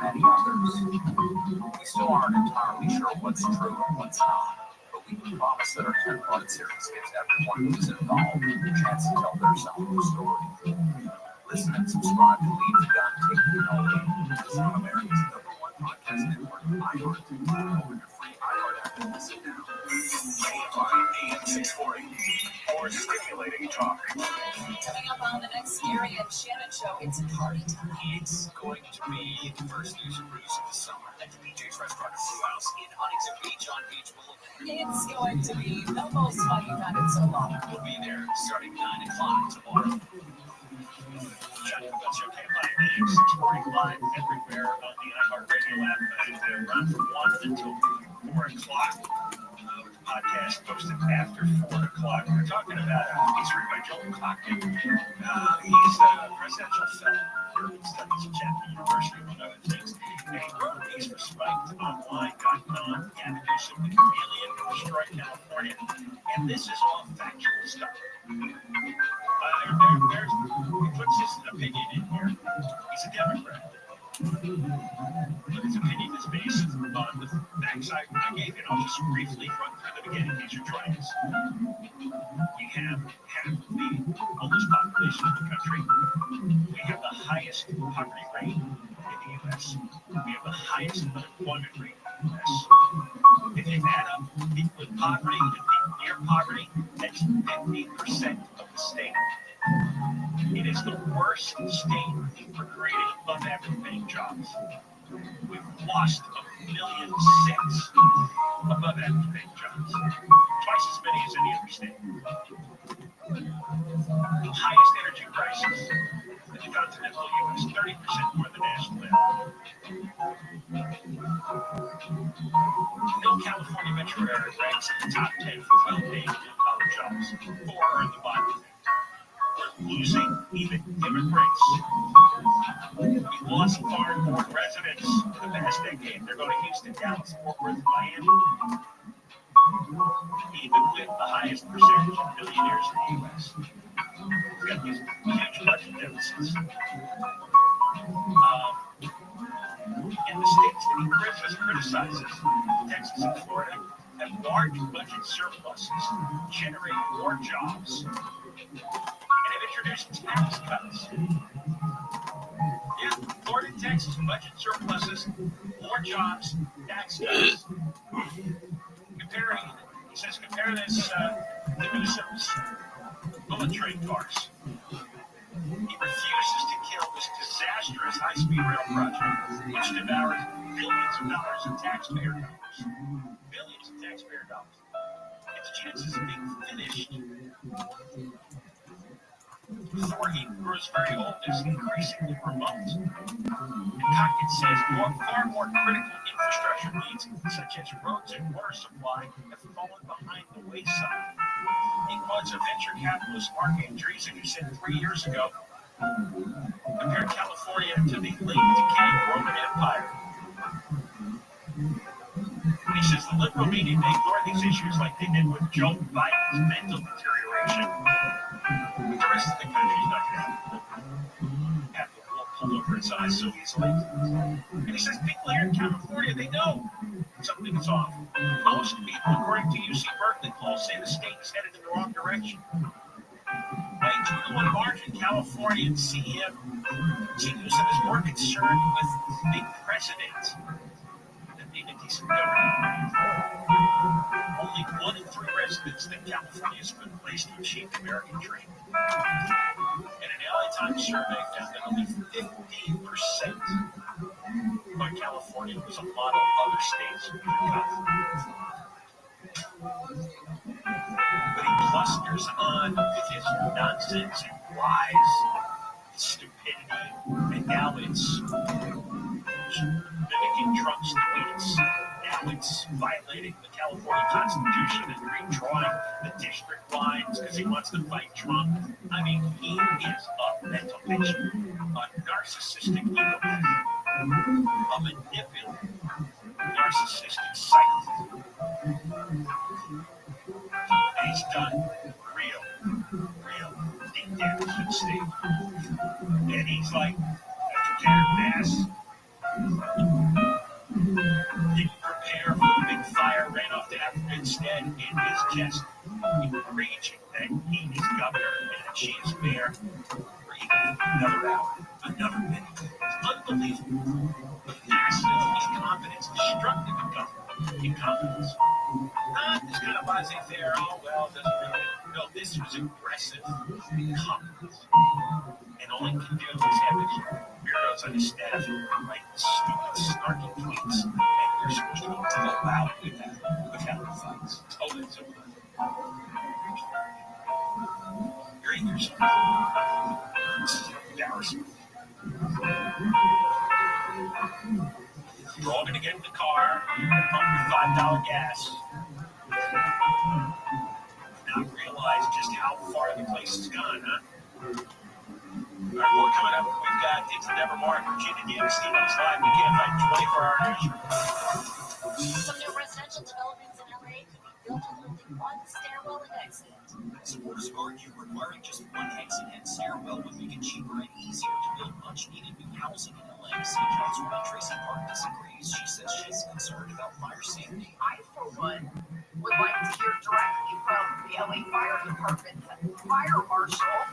S10: Many others. We still aren't entirely sure what's true and what's not, but we can promise that our 10-part series gives everyone who's involved a chance to tell their side of the story. Listen and subscribe to Leave the Gun, Take the Cannoli. It's on America's #1 podcast network, iHeart. Open your free iHeart app and listen now.
S2: KFI AM 640. More stimulating talk.
S5: Coming up on the next Gary and Shannon show, it's party time.
S2: It's going to be the first news and brews of the summer at the BJ's Restaurant and Brew House in Huntington Beach on Beach Boulevard.
S5: It's going to be the most fun you've had in so long.
S2: We'll be there starting 9 o'clock tomorrow. Check out KFI AM 640 live everywhere on the iHeart Radio app and run from 1 until 4 o'clock. Podcast posted after 4 o'clock. We're talking about he's written by Joel Cockton. He's a presidential fellow here at Studies at Chapman University, among other things. And he wrote a piece for SpikeOnline.com, Gavin Newsom, the chameleon who destroyed California. And this is all factual stuff. He puts his opinion in here. He's a Democrat. But his opinion is based on the facts I gave you. I'll just briefly run through the beginning. These are trials. We have half of the oldest population in the country. We have the highest poverty rate in the U.S. We have the highest unemployment rate in the U.S. If you add up people with poverty and people near poverty, that's 50% of the state. It is the worst state for creating above-average paying jobs. We've lost 1.6 million above-average paying jobs, twice as many as any other state. The highest energy prices in the continental U.S., 30% more than national average. No California metro area ranks in the top 10 for well-paid blue-collar jobs. 4 are in the bottom. We're losing even immigrants. We lost foreign-born residents in the past decade. They're going to Houston, Dallas, Fort Worth, Miami. Even with the highest percentage of billionaires in the U.S. We've got these huge budget deficits. In the states that he criticizes, Texas and Florida, have large budget surpluses, generate more jobs, and have introduced tax cuts. Yeah, Florida and Texas budget surpluses, more jobs, tax cuts. He says, compare this to Newsom's bullet train cars. He refuses to kill this disastrous high-speed rail project, which devours billions of dollars in taxpayer dollars. Billions of taxpayer dollars. Its chances of being finished before he grows very old is increasingly remote. And Cockett says far more critical infrastructure needs, such as roads and water supply, have fallen behind the wayside. He quotes a venture capitalist, Mark Andreessen, who said 3 years ago, compared California to the late decaying Roman Empire. And he says the liberal media may ignore these issues like they did with Joe Biden's mental deterioration. But the rest of the country is not going to have the wool pulled over its eyes so easily. And he says people here in California, they know something is off. Most people, according to UC Berkeley polls, say the state is headed in the wrong direction. By
S20: a juvenile at large in California, and CM Newsom is more concerned with the president than being a decent government. Only 1 in 3 residents think California is a good place to achieve the American dream. And an LA Times survey found that only 15% of California was a model other states could copy. But he blusters on with his nonsense and lies, his stupidity, and now it's mimicking Trump's tweets. Now it's violating the California Constitution and redrawing the district lines because he wants to fight Trump. I mean, he is a mental patient, a narcissistic egoist, a manipulative, narcissistic psychopath. And he's done real deep damage to the state. And he's like, prepared mass. Didn't prepare for the big fire, ran off to Africa instead in his chest, raging that he is governor and that she is mayor for even another hour, another minute. It's unbelievable. The massive incompetence, destructive incompetence. Not this kind of laissez-faire, oh well, it doesn't really. No, this was aggressive incompetence. And all he can do is have his weirdos on his staff write stupid, snarky tweets, and they're supposed to be allowed with that without the fights. Oh, that's so good. You're in yourself. This is embarrassing. You're all going to get in the car, pump your $5 gas, not realize just how far the place has gone, huh? All right, more coming up. We've got It's Nevermore, Virginia D'Agostino's live. We can't find 24-hour news.
S17: Some new residential developments in LA could be built with only 1 stairwell and exit.
S12: Supporters argue requiring just 1 exit and stairwell would make it cheaper and easier to build much-needed new housing in LA. City Councilwoman Tracy Park disagrees. She says she's concerned about fire safety.
S18: I, for one, would like to hear directly from the LA Fire Department, Fire Marshal,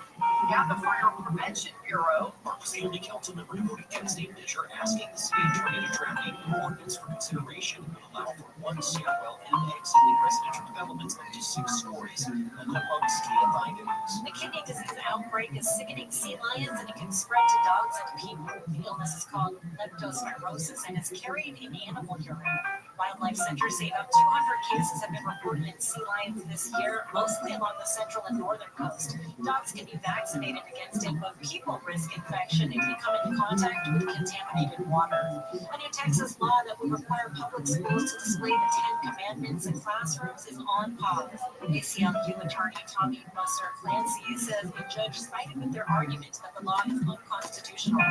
S18: and the Fire Prevention Bureau.
S12: Park was the only council member to vote against a measure asking the city attorney to draft a new ordinance for consideration that would allow for 1 stairwell and an exit in residential developments up to 6 stories. Local Parks can't find it.
S17: The kidney disease outbreak is sickening sea lions, and it can spread to dogs and people. The illness is called leptospirosis and is carried in animal urine. Wildlife centers say about 200 cases have been reported in sea lions this year, mostly along the central and northern coast. Dogs can be vaccinated against it, but people risk infection if they come into contact with contaminated water. A new Texas law that would require public schools to display the 10 Commandments in classrooms is on pause. ACLU attorney Tommy Musser Clancy says the judge sided with their argument that the law is unconstitutional.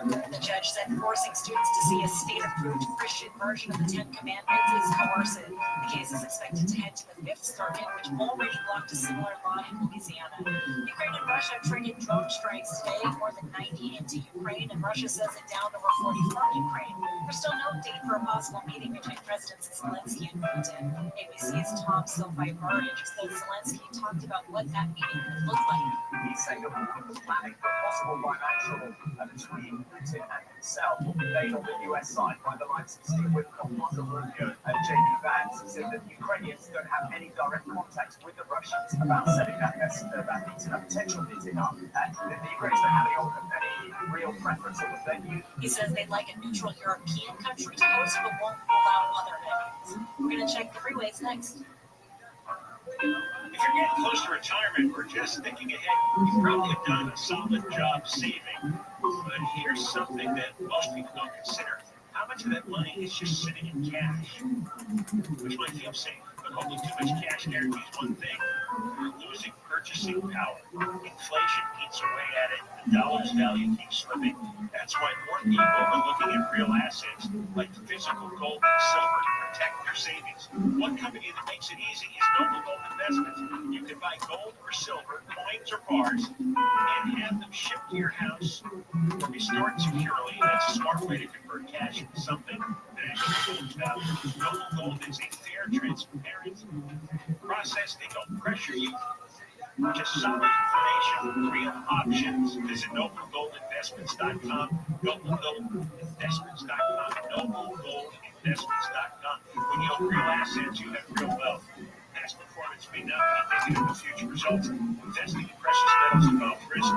S17: The judge said forcing students to see a state-approved Christian version of the 10 Commandments is coercive. The case is expected to head to the 5th Circuit, which already blocked a similar law in Louisiana. Ukraine and Russia traded drone strikes today, more than 90 into Ukraine, and Russia says it downed over 40 from Ukraine. There's still no date for a possible meeting between Presidents Zelensky and Putin. ABC's Tom Silvey-Burridge says Zelensky talked about what that meeting would look like.
S16: He's saying that Putin was planning for a possible bilateral between Putin and himself will be laid on the US side by the likes of Steve Witkoff, Marco Rubio, and J.D. Vance. He said that the Ukrainians don't have any direct contact with the Russians about setting that meeting, a potential meeting up, and the Ukrainians don't have any real preference on the venue.
S17: He says they'd like a neutral European country to host, but won't rule out other venues. We're going to check the freeways next.
S20: If you're getting close to retirement or just thinking ahead, you've probably done a solid job saving. But here's something that most people don't consider. How much of that money is just sitting in cash? Which might feel safe, but holding too much cash guarantees one thing. You're losing purchasing power. Inflation eats away at it. The dollar's value keeps slipping. That's why more people are looking at real assets like physical gold and silver to protect their savings. One company that makes it easy is Noble Gold Investments. You can buy gold or silver, coins or bars, and have them shipped to your house or be stored securely. That's a smart way to convert cash into something that Noble Gold is a fair, transparent process. They don't pressure you. Just solid information, real options. Visit NobleGoldInvestments.com, NobleGoldInvestments.com, NobleGoldInvestments.com. When you own real assets, you have real wealth. Past performance may not be indicative of future results. Investing in precious metals involves risk.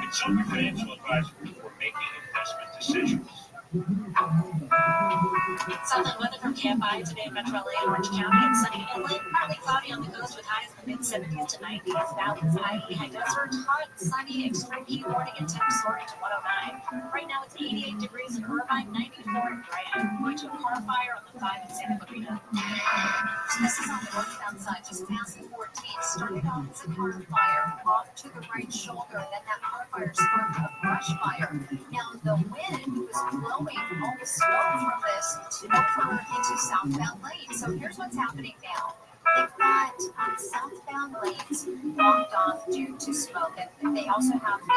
S20: Consult your financial advisor before making investment decisions.
S17: Southland weather from KFI today in Metro LA and Orange County. It's sunny and late, partly cloudy on the coast with highs in the mid-70s to 90s. Valleys, IE, high desert, hot, sunny, extreme heat warning and temps soaring to 109. Right now it's 88 degrees in Irvine, 94 in Grand. Going to a car fire on the 5 in Santa Clarita.
S14: This is on the northbound side, just past the 14th. Started off as a car fire off to the right shoulder, then that car fire sparked a brush fire. Now the wind was blowing all the smoke from this over into southbound lanes. So here's what's happening now. They've got southbound lanes blocked off due to smoke, and they also have the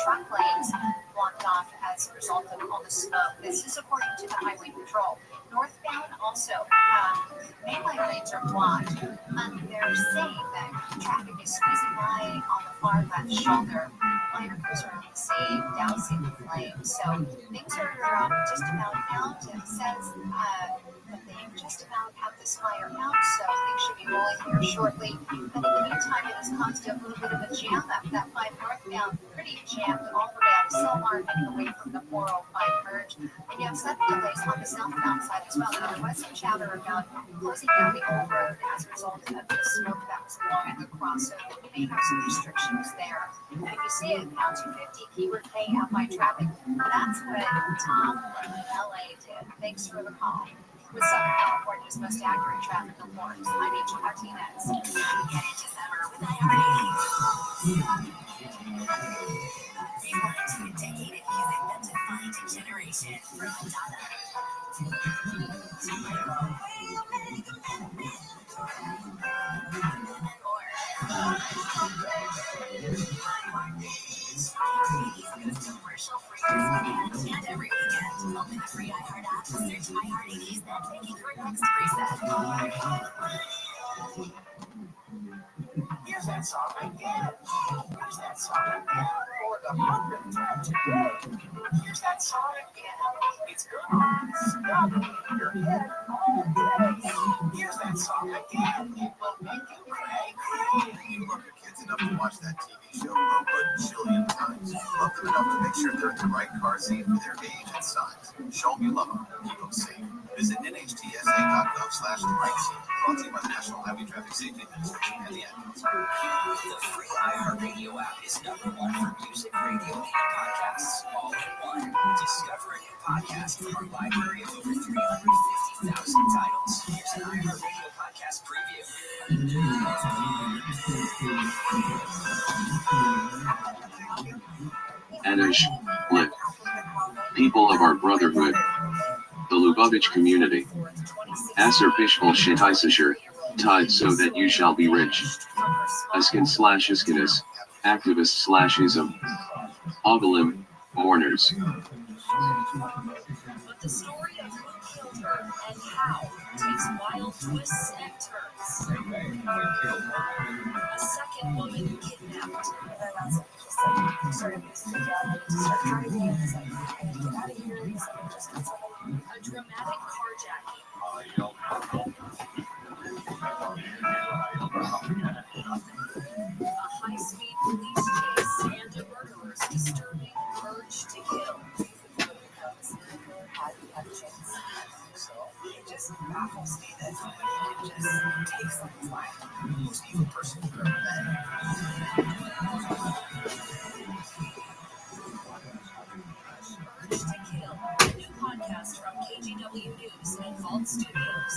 S14: truck lanes blocked off as a result of all the smoke. This is according to the Highway Patrol. Northbound also, mainline lanes are blocked. They're saying that traffic is squeezing by on the far left shoulder. Fire crews are on the scene, dousing the flames. So things are just about out. It says that they just about have this fire out, so things should be rolling here shortly. But in the meantime, it has caused a little bit of a jam up that 5 northbound, pretty jammed all the way out of Selmar, heading away from the 405 merge. And you have 7 delays on the southbound side as well. There was some chatter about closing down the old road as a result of the smoke that was along the cross. So we may have some restrictions there. And if you see it, pound 250, keyword K out by traffic. That's what Tom from LA did. Thanks for the call. With Southern California's most accurate traffic reports, I'm Rachel Martinez. Head into summer with iHeartRadio. Rewind to a decade of music that defined a generation. From Madonna to Michael. Commercial-free and every weekend. Open the free iHeart app, search iHeart80s, then take it for next preset. Here's that song again. Here's that song again. For the 100th time today. Here's that song again. It's good on stuck in your head all day. Here's that song again. It will make you cray, cray.
S3: You love your kids enough to watch that TV show a bajillion times. Love them enough to make sure they're in the right car seat for their age and size. Show them you love them. Keep them safe. Visit nhtsa.gov/the-right-seat. Brought to you by the National Highway Traffic Safety Administration and the Ad Council.
S12: The free iHeartRadio app is #1 for music, radio, and podcasts all in one. Discover a new podcast from our library of over 350,000 titles. Here's an iHeartRadio podcast preview.
S4: Anish, Lip. People of our brotherhood. The Lubavitch community. Aser Pishbal Shetaisasher, tithe so that you shall be rich. Askin/Iskinas, activist/ism. Ogalim, mourners.
S14: But the story of who killed her and how takes wild twists and turns. A second woman kidnapped. A dramatic carjacking. A high-speed police chase and a murderer's disturbing urge to kill.
S12: It just baffles me that somebody can just take someone's life. The most evil person you've ever met.
S14: Urge to Kill, a new podcast from KGW News and Vault Studios.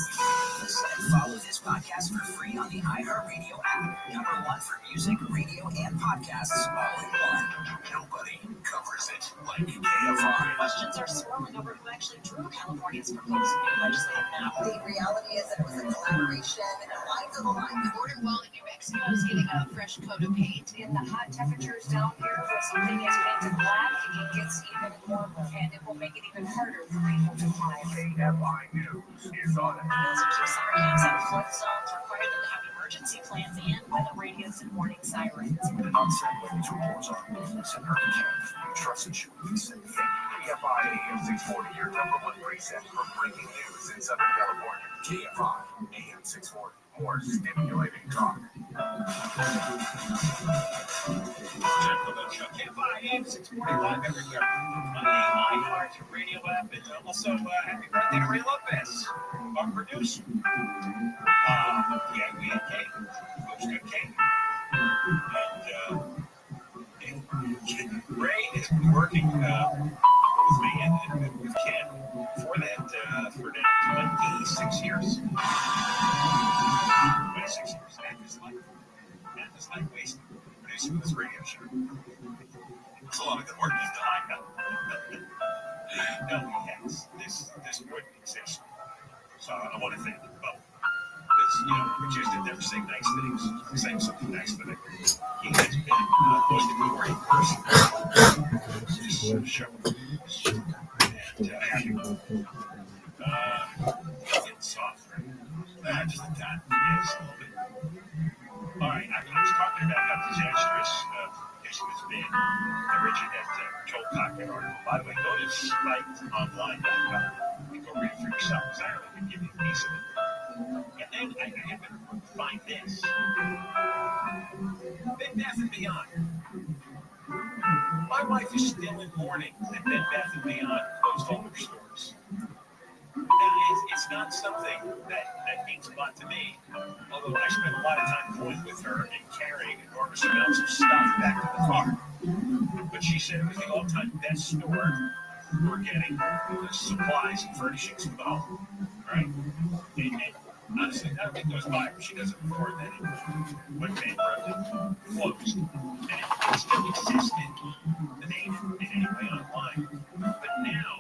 S12: Listen and follow this podcast for free on the iHeartRadio app. #1 for music, radio, and podcasts all in one.
S3: Nobody covers it like KFI.
S17: Questions are swirling over who actually drew California's proposed new legislative map.
S6: The reality is that it was a collaboration and lines of the line.
S17: The border wall in New Mexico is getting a fresh coat of paint. In the hot temperatures down here, where something is painted black, it gets even warmer, and it will make it even harder for rainbow
S20: KFI News is on it.
S17: Some areas have flood zones require them to have emergency plans and weather radios and warning sirens.
S8: The non-satellite reports on news and hurricane. Trust and should be safe.
S20: KFI AM 640, your number one preset for breaking news in Southern California. KFI AM 640, more stimulating talk. KFI AM 640 live everywhere on the iHeart radio app, and also happy birthday to Ray Lopez, our producer. We had cake, folks got cake, and Ray has been working with me and with Ken for that for now 26 years. 26 years. Half his life wasted producing this radio show. It's a lot of good work he's done. I know. No, he has. This wouldn't exist. So I want to thank him both. Because, we just did never say nice things. Saying something nice today. He has been most important person. This show. And it's soft, right? Just a tad. Yes, a little bit. All right, I was talking about how disastrous this has been. I read you that Joel Cochran article. By the way, go to spikeonline.com and go read it for yourself, because I only can give you a piece of it. And then I happen to find this. Bed Bath & Beyond. My wife is still in mourning that Bed Bath & Beyond closed all their stores. Now, it's not something that means a lot to me, although I spend a lot of time going with her and carrying enormous amounts of stuff back to the car. But she said it was the all-time best store for getting supplies and furnishings for the home, right? And honestly, I don't think those buy her. She doesn't afford that anymore. Went bankrupt and closed. And it still existed, the name in any way online. But now,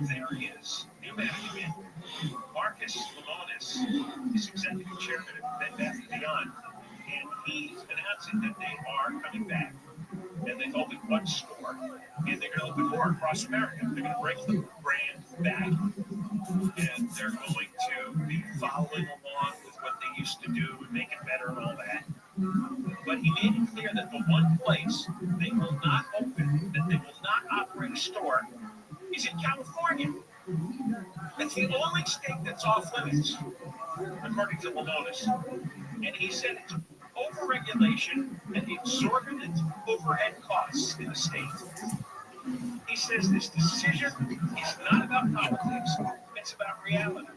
S20: there is new management. Marcus Lemonis is executive chairman of Bed Bath & Beyond, and he's announcing that they are coming back. And they've opened one store, and they're going to open more across America. They're going to bring the brand back, and they're going to be following along with what they used to do and make it better and all that. But he made it clear that the one place they will not open, that they will not operate a store, is in California. It's the only state that's off limits, according to Lemonis. And he said it's overregulation and exorbitant overhead costs in the state. He says this decision is not about politics, it's about reality.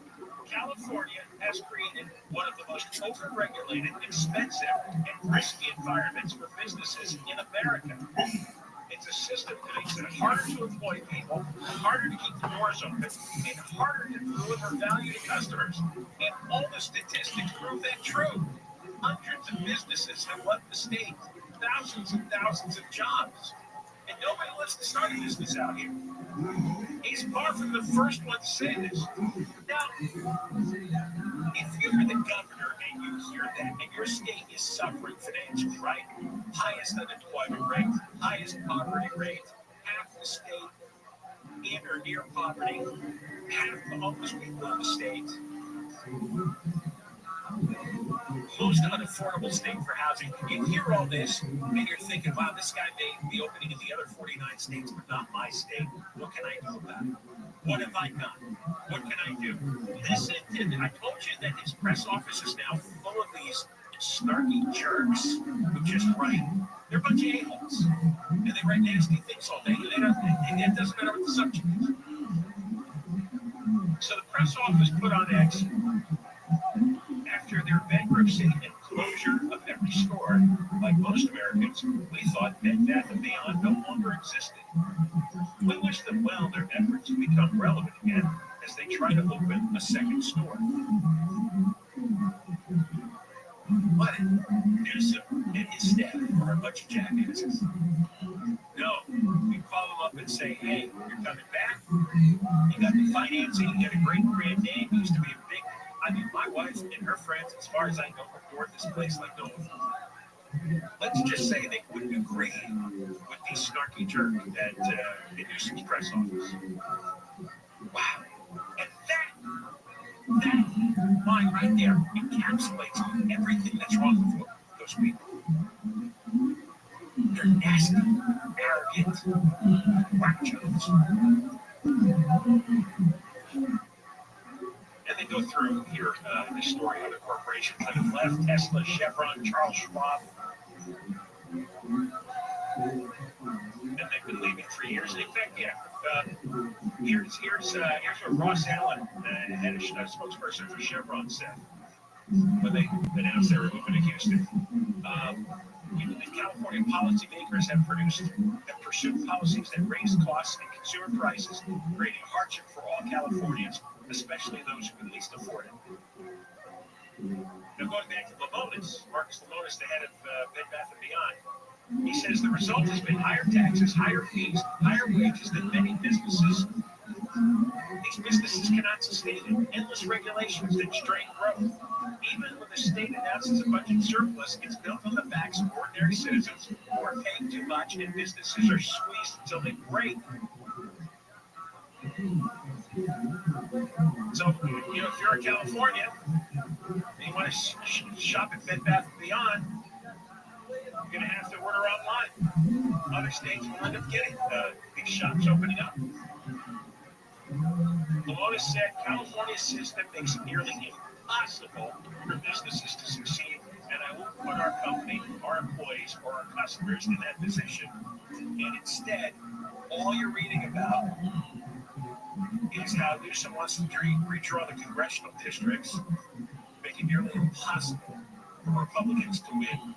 S20: California has created one of the most overregulated, expensive, and risky environments for businesses in America. It's a system that makes it harder to employ people, harder to keep the doors open, and harder to deliver value to customers. And all the statistics prove that true. Hundreds of businesses have left the state, thousands and thousands of jobs. And nobody wants to start a business out here. He's far from the first one to say this. Now, if you're the governor and you hear that, and your state is suffering financially, right? Highest unemployment rate, highest poverty rate, half the state in or near poverty, half the homeless people in the state, most unaffordable state for housing. You hear all this, and you're thinking, wow, this guy may be opening in the other 49 states, but not my state. What can I do about it? What have I done? What can I do? Listen to, I told you that his press office is now full of these snarky jerks who just write. They're a bunch of a-holes. And they write nasty things all day. It doesn't matter what the subject is. So the press office put on X, after their bankruptcy and closure of every store, like most Americans, we thought Bed Bath & Beyond no longer existed. We wish them well in their efforts to become relevant again as they try to open a second store. But Newsom and his staff are a bunch of jackasses. No, we call them up and say, hey, you're coming back. You got the financing, you got a great brand name, used to be a big... I mean, my wife and her friends, as far as I know, afford this place like no one. Let's just say they wouldn't agree with these snarky jerks at the Newsom's press office. Wow. line right there encapsulates everything that's wrong with those people. They're nasty, arrogant, whack-jobs. And they go through here in this story other corporations that have left: Tesla, Chevron, Charles Schwab. And they've been leaving for years. In fact, here's what Ross Allen, head of spokesperson for Chevron, said when they announced they were moving to Houston. We believe California policymakers have pursued policies that raise costs and consumer prices, creating hardship for all Californians, especially those who can least afford it. Now, going back to Marcus Lemonis, the head of Bed Bath & Beyond, he says the result has been higher taxes, higher fees, higher wages than many businesses. These businesses cannot sustain it. Endless regulations that strain growth. Even when the state announces a budget surplus, it's built on the backs of ordinary citizens who are paying too much, and businesses are squeezed until they break. So, if you're in California and you want to shop at Bed Bath & Beyond, you're going to have to order online. Other states will end up getting these shops opening up. Lemonis said California's system makes it nearly impossible for businesses to succeed, and I won't put our company, our employees, or our customers in that position. And instead, all you're reading about is how Newsom wants to redraw the congressional districts, making it nearly impossible for Republicans to win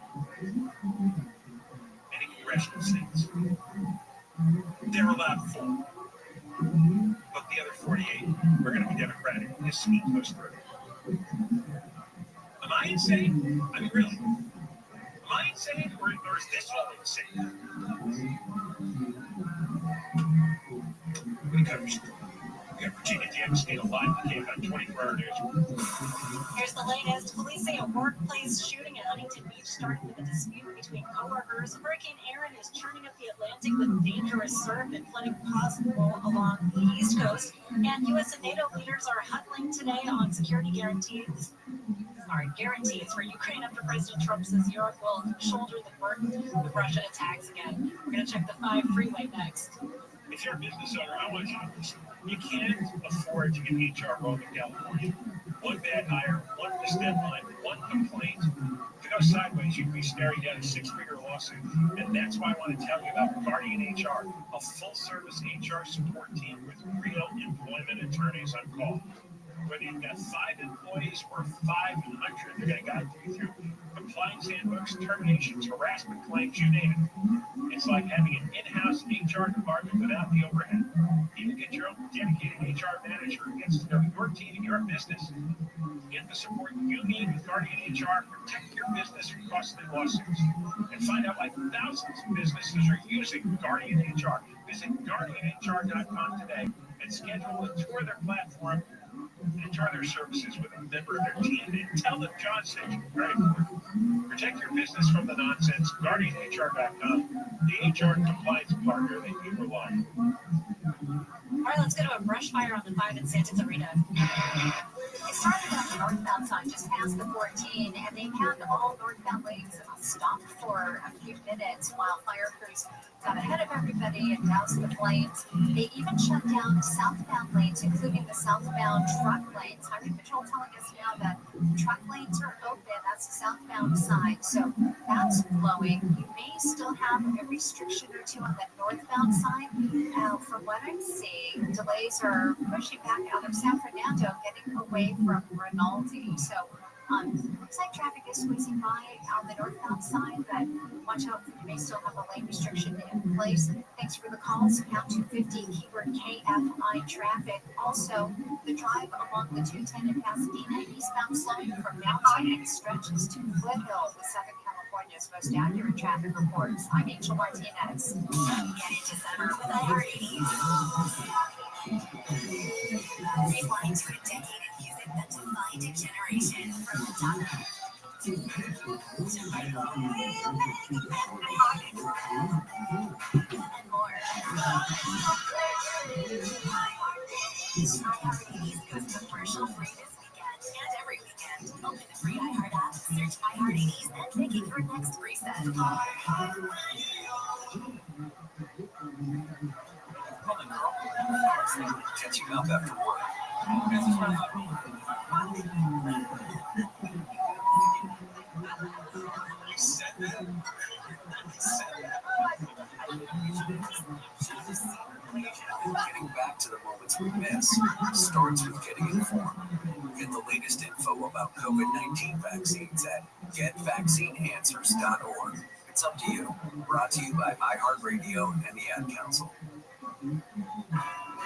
S20: any congressional seats. They're allowed 4, but the other 48 are going to be Democratic if this scheme goes through. Am I insane? I mean, really? Am I insane, or is this all insane? We got Virginia D'Agostino live on 24-hour news.
S17: Here's the latest. Police say a workplace shooting at Huntington Beach started with a dispute between coworkers. Hurricane Aaron is churning up the Atlantic with dangerous surf and flooding possible along the East Coast. And U.S. and NATO leaders are huddling today on security guarantees for Ukraine after President Trump says Europe will shoulder the burden if Russia attacks again. We're going to check the 5 freeway next.
S20: If you're a business owner, I want you to listen. You can't afford to get HR wrong in California. One bad hire, one missed deadline, one complaint. To go sideways, you'd be staring down a 6-figure lawsuit. And that's why I want to tell you about Guardian HR, a full-service HR support team with real employment attorneys on call. Whether you've got 5 employees or 500, they're going to guide you through compliance handbooks, terminations, harassment claims, you name it. It's like having an in-house HR department without the overhead. You can get your own dedicated HR manager who gets to know your team and your business. Get the support you need with Guardian HR. Protect your business from costly lawsuits. And find out why thousands of businesses are using Guardian HR. Visit GuardianHR.com today and schedule a tour of their platform and try their services with a member of their team and tell them John sent you. Very important. Protect your business from the nonsense. GuardianHR.com, the HR compliance partner that you rely on.
S17: All right, let's go to a brush fire on the 5 in Santa Clarita.
S14: It started on the northbound side just past the 14, and they had all northbound lanes stopped for a few minutes while fire crews got ahead of everybody and doused the flames. They even shut down southbound lanes, including the southbound truck lanes. Highway Patrol telling us now that truck lanes are open. That's the southbound side, so that's flowing. You may still have a restriction or two on that northbound side. From what I'm seeing, delays are pushing back out of San Fernando, getting away from Rinaldi. So looks like traffic is squeezing by on the northbound side, but watch out, you may still have a lane restriction in place. Thanks for the calls. Now 250 keyword KFI traffic. Also, the drive along the 210 in Pasadena eastbound slowing from Mountain and stretches to Foothill with Southern California's most accurate traffic reports. I'm Angel Martinez. Get into summer with iHeartRadio. Rewind to a decade of music that defined a generation. From Madonna to Michael and more. iHeartRadio is commercial free this weekend and every week. iHeartAD's then picking your next preset.
S12: Gets you up after work.
S3: You said that?
S12: Getting back to the moments we miss starts with getting informed. Get the latest info about COVID-19 vaccines at getvaccineanswers.org. It's up to you. Brought to you by iHeartRadio and the Ad Council.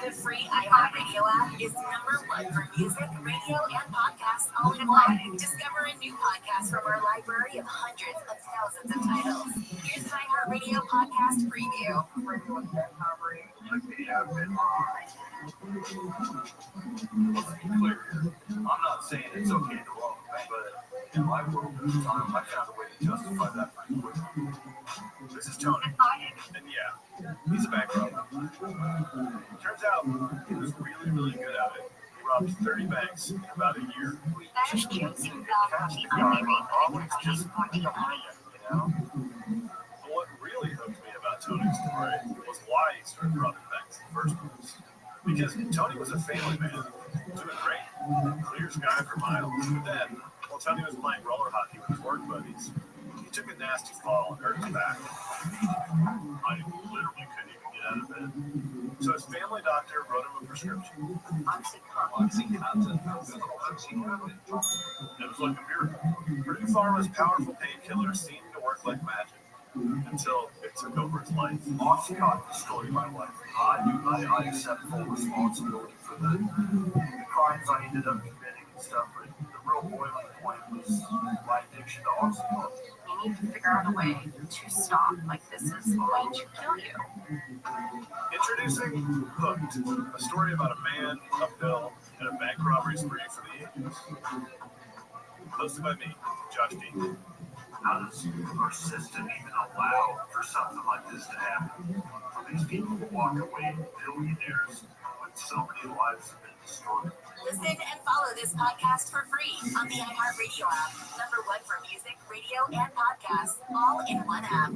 S14: The free iHeartRadio app is #1 for music, radio, and podcasts all in one. Discover a new podcast from our library of hundreds of thousands of titles. Here's an iHeartRadio podcast preview.
S13: Let's be clear here. I'm not saying it's okay to rob, but in my world at the time, I found a way to justify that pretty quickly. This is Tony, and yeah, he's a bank robber. Turns out he was really, really good at it. He robbed 30 banks in about a year. Just can't seem to catch the guy. Always just you know? But what really hooked me about Tony's story was why he started robbing banks in the first place. Because Tony was a family man, doing great, clear sky for miles. But then, while Tony was playing roller hockey with his work buddies, he took a nasty fall and hurt his back. I literally couldn't even get out of bed. So his family doctor wrote him a prescription. Oxycontin. It was like a miracle. Purdue Pharma's powerful painkiller seemed to work like magic. Until it took over his life. Oxycontin destroyed my life. I accept full responsibility for the crimes I ended up committing and stuff, but the real boiling point was my addiction to Oxycontin.
S18: You need to figure out a way to stop. Like, this is going to kill you.
S13: Introducing Hooked, a story about a man, a pill, and a bank robbery spree for the ages. Hosted by me, Josh Dean. How does our system even allow for something like this to happen? For these people to walk away billionaires when so many lives have been destroyed.
S14: Listen and follow this podcast for free on the iHeartRadio app. #1 for music, radio, and podcasts, all in one app.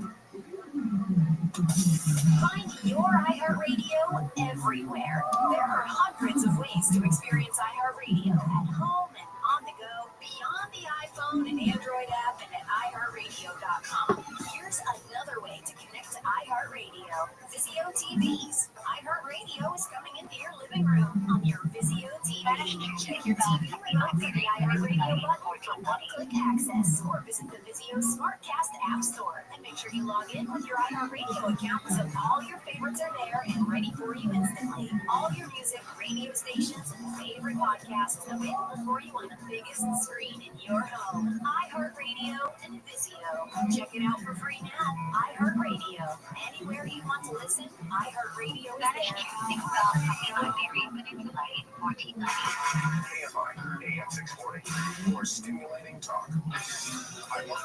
S14: Find your iHeartRadio everywhere. There are hundreds of ways to experience iHeartRadio at home and on the go, beyond the iPhone and Android app, and at iHeartRadio.com. Here's another way to connect to iHeartRadio. Vizio TVs. iHeartRadio is coming into your living room on your Vizio TV. Check your TV remote for the iHeartRadio button for one-click access, or visit the Vizio SmartCast App Store and make sure you log in with your iHeartRadio account so all your favorites are there and ready for you instantly. All your music, radio stations, and favorite podcasts available for you on the biggest screen in your home. iHeartRadio and Vizio. Check it out for free now. iHeartRadio. Anywhere you want to listen, iHeartRadio is there.
S3: KFI, AM 640, more stimulating talk.
S19: I want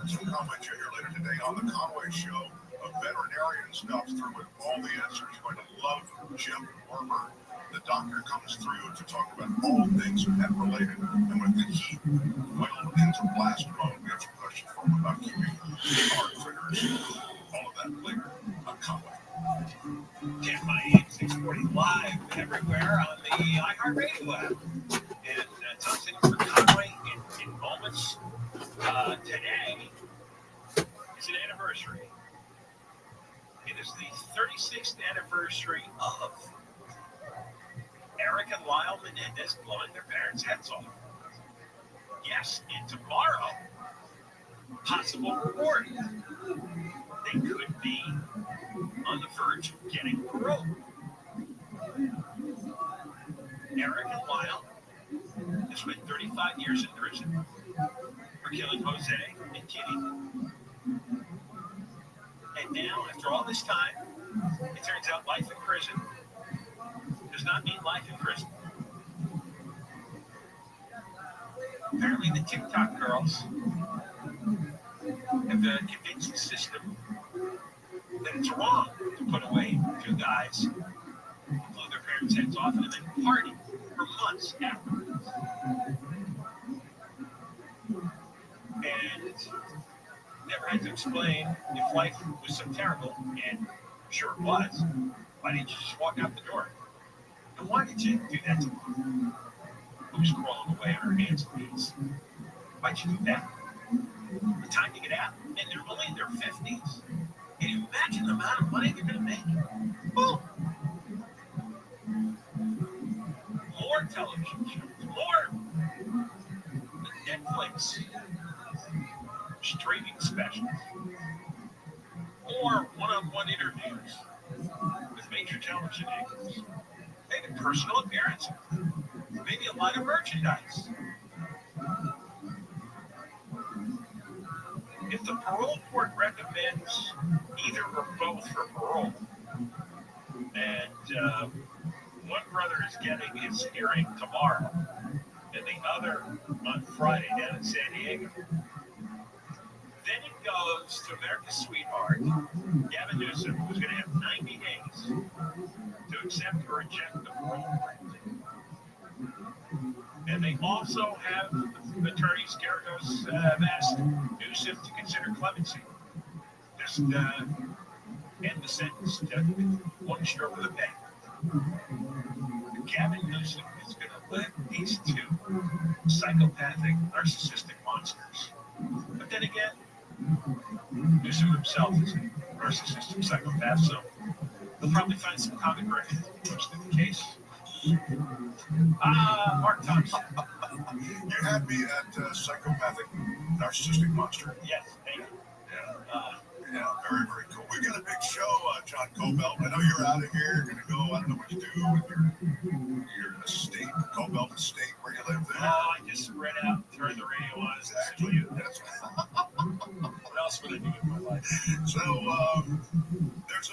S19: to Conway Jr. later today on The Conway Show. A veterinarian stops through with all the answers. You're going to love Jim Werber. The doctor comes through to talk about all things pet related. And with the heat well into blast mode, we have some questions for him about keeping our triggers. All of that later on Conway.
S21: KFI AM 640 live everywhere on the iHeartRadio app. And Tom sitting for Conway in moments. Today is an anniversary. It is the 36th anniversary of Eric and Lyle Menendez blowing their parents' heads off. Yes, and tomorrow, possible reward. They could be on the verge of getting parole. Eric and Lyle has spent 35 years in prison for killing Jose and Kitty. And now, after all this time, it turns out life in prison does not mean life in prison. Apparently, the TikTok girls have convinced the system that it's wrong to put away two guys who blew their parents' heads off and then party for months afterwards.
S20: and never had to explain if life was so terrible, and sure it was. Why didn't you just walk out the door? And why did you do that to Mom, who was crawling away on her hands and knees? Why'd you do that? The time to get out, and they're only in their 50s. Can you imagine the amount of money they're going to make? Boom! More television shows, more Netflix streaming specials, more one-on-one interviews with major television anchors, maybe personal appearances, maybe a line of merchandise. If the parole board recommends either or both for parole, and one brother is getting his hearing tomorrow, and the other on Friday down in San Diego, then it goes to America's sweetheart, Gavin Newsom, who's going to have 90 days to accept or reject the parole grant. And they also have attorneys, Geragos, have asked Newsom to consider clemency. Just end the sentence to one stroke of the pen. Gavin Newsom is going to let these two psychopathic, narcissistic monsters. But then again, Newsom himself is a narcissistic psychopath, so he'll probably find some common ground, which in the case. Mark Thompson.
S19: You had me at psychopathic, narcissistic monster.
S20: Yes, thank you.
S19: Yeah, very, very cool. We got a big show, John Cobelt. I know you're out of here. You're going to go, I don't know what you do with your estate, Cobelt estate, where you live there.
S20: I just spread out, turn the radio on.
S19: Exactly. That's
S20: what else would I do with my life?
S19: So, there's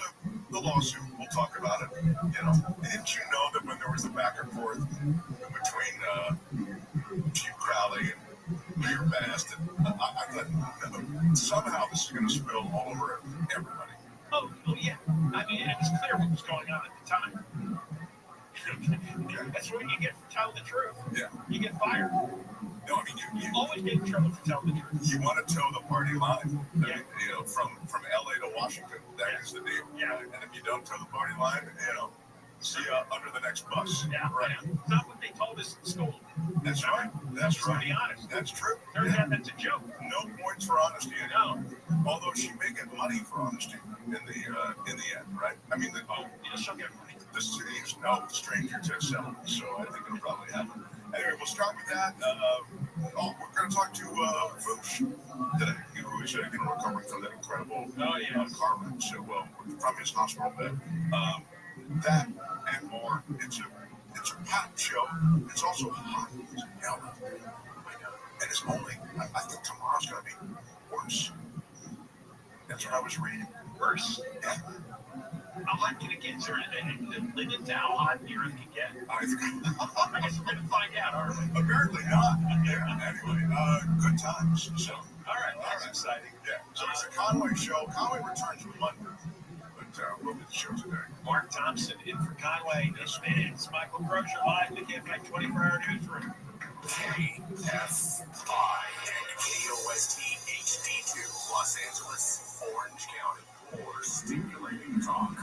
S19: the lawsuit. We'll talk about it. You know, didn't you know that when there was a back and forth between Chief Crowley and Mayor Bass, that I thought somehow this is going to spill all over everybody.
S20: Oh, yeah. I mean, it was clear what was going on at the time. That's what you get for telling the truth.
S19: Yeah.
S20: You get fired.
S19: No, I mean, you
S20: always get in trouble for telling the truth.
S19: You want to toe the party line.
S20: Yeah.
S19: You know, from LA to Washington, that is the deal.
S20: Yeah.
S19: And if you don't toe the party line, you know, see you under the next bus.
S20: Yeah, right. It's not what they told us in school.
S19: That's right. That's right.
S20: To be honest.
S19: That's true.
S20: Turns out that's a joke.
S19: No points for honesty.
S20: No.
S19: Although she may get money for honesty in the end, right? I mean,
S20: she'll get money.
S19: The city is no stranger to selling, so I think it'll probably happen. Anyway, we'll start with that. We're going to talk to Fuchs today, who is recovering from that incredible car wreck. So from his hospital bed. That and more. It's a packed show. It's also hot as hell. And it's only, I think tomorrow's going to be worse. That's what I was reading.
S20: Worse?
S19: Yeah.
S20: How hot can it get? Is there a limit to how hot the earth can get? I guess we're going to find out, aren't we?
S19: Apparently not. Yeah, anyway, good times. So,
S20: all right, that's exciting.
S19: Yeah, so it's a Conway show. Conway returns Monday. We'll get the show today.
S20: Mark Thompson in for Conway. This minute, Michael Crozier live in the KFI 24-hour newsroom.
S1: KFI and KOST HD2, Los Angeles, Orange County. More stimulating talk.
S10: I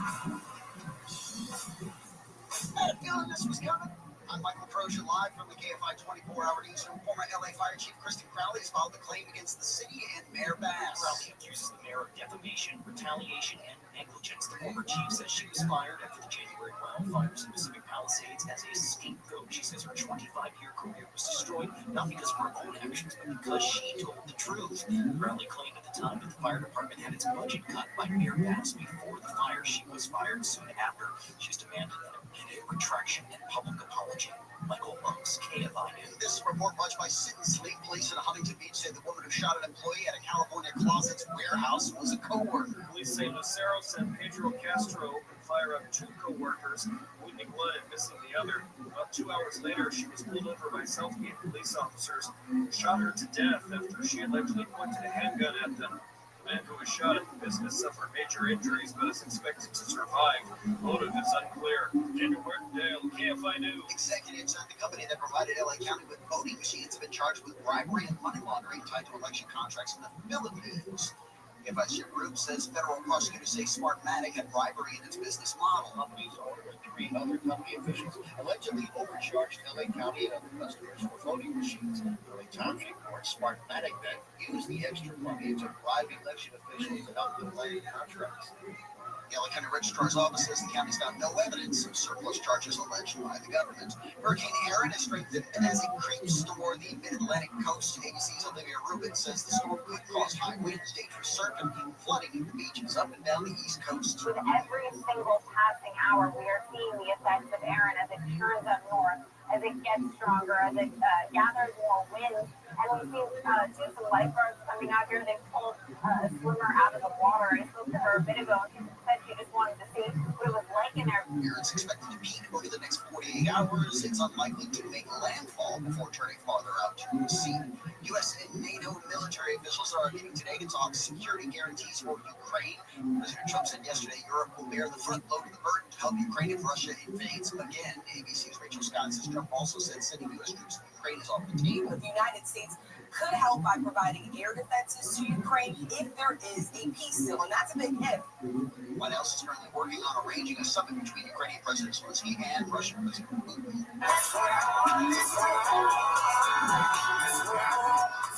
S10: had a feeling this was coming. I'm Michael Crozier live from the KFI 24-hour newsroom. Former LA Fire Chief Kristen Crowley has filed a claim against the city and Mayor Bass.
S12: Crowley accuses the mayor of defamation, retaliation, and negligence. The former chief says she was fired after the January wildfires in Pacific Palisades as a scapegoat. She says her 25-year career was destroyed, not because of her own actions, but because she told the truth. Crowley claimed at the time that the fire department had its budget cut by Mayor Bass before the fire. She was fired soon after. She's demanded an immediate retraction and public apology. Michael Monks, KFI News.
S10: This is a report watched by Sit and Sleep. Police in Huntington Beach say the woman who shot an employee at a California Closets warehouse was a co-worker.
S9: Police say Lucero sent Pedro Castro opened fire on 2 co-workers, wounding one and missing the other. About 2 hours later, she was pulled over by Southgate police officers who shot her to death after she allegedly pointed a handgun at them.
S13: The man who was shot at the business suffered major injuries but is expected to survive. Motive is unclear. Daniel Martindale, KFI News.
S10: Executives at the company that provided LA County with voting machines have been charged with bribery and money laundering tied to election contracts in the Philippines. KFI Group says federal prosecutors say Smartmatic had bribery in its business model.
S3: Company's owner and 3 other company officials allegedly overcharged LA County and other customers for voting machines. LA Times reports Smartmatic then used the extra money to bribe election officials to help them land contracts.
S10: The LA County Registrar's Office says the county's found no evidence of surplus charges alleged by the government. Hurricane Aaron has strengthened as it creeps toward the mid-Atlantic coast. ABC's Olivia Rubin says the storm could cause high winds, dangerous surfing, flooding the beaches up and down the East Coast.
S18: With every single passing hour, we are seeing the effects of Aaron as it turns up north, as it gets stronger, as it gathers more wind. And we've seen some lifeguards coming out here. They pulled a swimmer out of the water. I spoke to her a bit ago, and she said she just wanted to see what it was like in there.
S10: Aaron's expected to peak over the next 48 hours. It's unlikely to make landfall before turning farther out to sea. U.S. and NATO military officials are meeting today to talk security guarantees for Ukraine. President Trump said yesterday Europe will bear the front load of the burden to help Ukraine if Russia invades again. ABC's Rachel Scott says Trump also said sending U.S. troops to Ukraine is off the table.
S6: The United States could help by providing air defenses to Ukraine if there is a peace deal, and that's a big if.
S10: White House is currently working on arranging a summit between Ukrainian President Zelensky and Russian President Putin.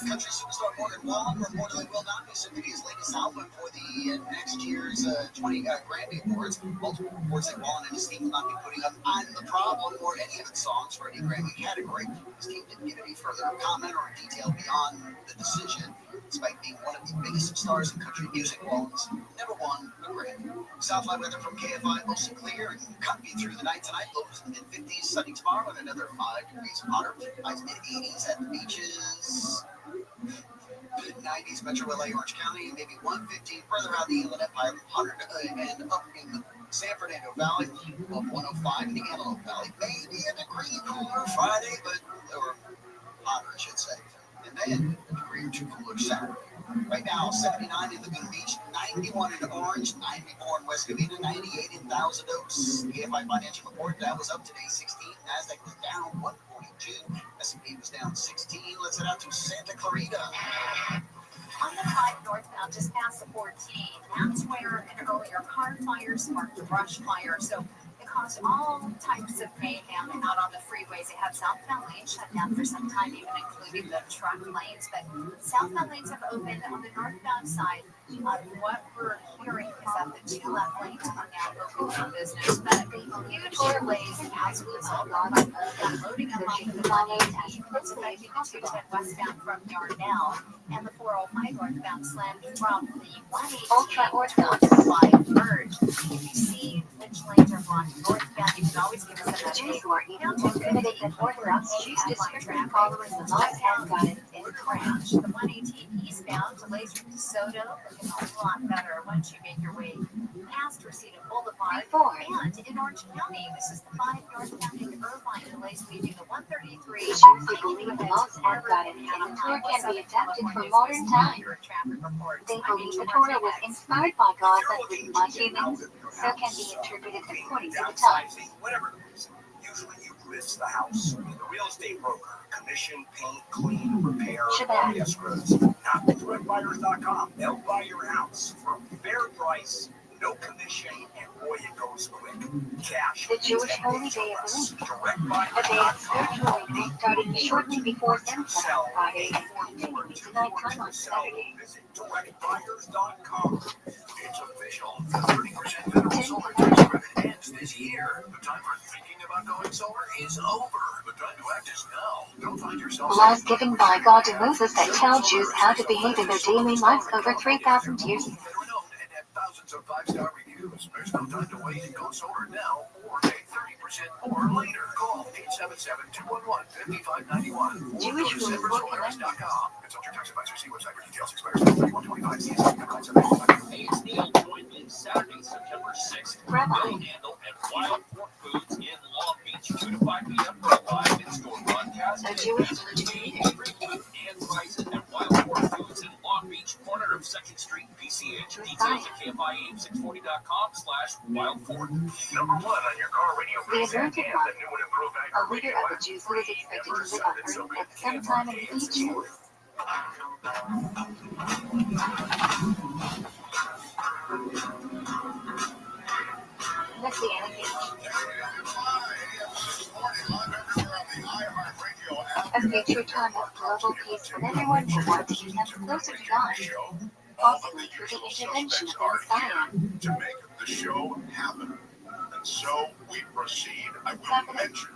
S10: Country superstar Morgan Wallen reportedly will not be submitting his latest album for the next year's 20 Grammy Awards. Multiple reports that Wallen and his team will not be putting up I'm the Problem or any of its songs for any Grammy category. His team didn't give any further comment or detail beyond the decision. Despite being one of the biggest stars in country music, Wallen's never won a Grammy. Southline weather from KFI, mostly clear and comfy through the night tonight. Lows in the mid-50s, sunny tomorrow, and another 5 degrees hotter. Highs mid-80s at the beaches. Mid-90s, Metro LA, Orange County, maybe 115 further out the Inland Empire, 100 and up in the San Fernando Valley, above 105 in the Antelope Valley. Maybe a degree cooler Friday, or hotter, I should say. And then a degree or 2 cooler Saturday. Right now, 79 in Laguna Beach, 91 in Orange, 94 in West Covina, 98 in Thousand Oaks. The KFI Financial Report, Dow was up today 16, NASDAQ was down 142, S&P was down 16. Let's head out to Santa Clarita.
S17: On the 5 northbound, just past the 14, that's where an earlier car fire sparked a brush fire. So it caused all types of mayhem out on the freeways. They had southbound lanes shut down for some time, even including the truck lanes. But southbound lanes have opened on the northbound side. What we're hearing is that the 2 left lanes are now open for business. But huge delays as we saw loading up on the 180. It's affecting the 210 westbound from Yarnell and the 405 northbound slammed from the 180 northbound to 5 merge. If you see which lanes are blocked northbound, you can always give us an update. Down to 50 northbound, choose district following the northbound guidance in crash. The 118 eastbound delays from DeSoto looking a lot better once you make your way past Reseda Boulevard. And in Orange County, this is the 5 northbound in Irvine delays leaving the 133.
S11: Choose the belief the multi-app guidance inventory can be adapted for modern times. They believe the Torah was inspired by God but written by humans, so can be interpreted according to the times.
S7: Whatever it is, usually you list the house. The real estate broker, commission, paint, clean, repair, all the escrows. Not DirectBuyers.com. They'll buy your house for a fair price, no commission, and boy, it goes quick. Cash.
S11: The Jewish Holy Day of the Week. A day of spiritual reading starting shortly before sunset on Friday and continuing to nighttime on Saturday.
S7: Visit DirectBuyers.com. It's official. The 30% federal solar tax credit ends this year. The time for thinking about going solar is over. The time to act is now. Don't find yourself...
S11: Laws given by God to Moses that tell Jews how to behave in their daily lives over 3,000 years ago.
S7: Thousands of 5-star reviews. There's no time to wait and go solar now or pay 30% more later. Call 877-211-5591 or
S11: Jewish
S7: go to
S11: rules work
S7: SemperSolarS.com. Consult your tax advisor. See website for details. Expires 3125 CSA.
S21: Hey, it's Neil. Join me Saturday, September 6th.
S11: Rabbi.
S21: Bill Handel and Wild Fork Foods in Long Beach, 2 to 5 p.m. for a live in-store broadcast.
S11: A Jewish religion.
S21: Free food and prices at Wild Fork Foods in Long Beach, corner of 2nd Street.
S2: facebook.com/wildford. Number 1 on your car radio
S11: The
S2: preset and
S11: anointed
S2: the
S11: one,
S2: new and improved
S11: a leader of the Jews who was expected to live on earth at some time in the future. Messianic Age. A future time of global peace with everyone who wants to come closer to God, possibly through the intervention of the Messiah.
S19: To make the show happen. And so we proceed. I will mention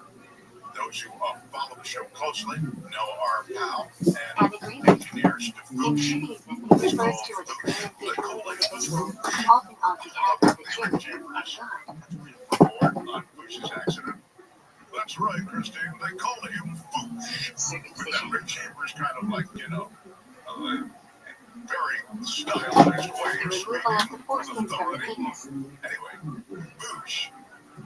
S19: those who follow the show closely know our pal and engineers
S11: In Judaism, it refers to a degree of becoming an individual, often on behalf of the Jewish people of God.
S19: on Bush's accident. That's right, Christine. They call him Boosh. But that Rick Chambers kind of like, a very stylized way of speaking with authority. Anyway, Boosh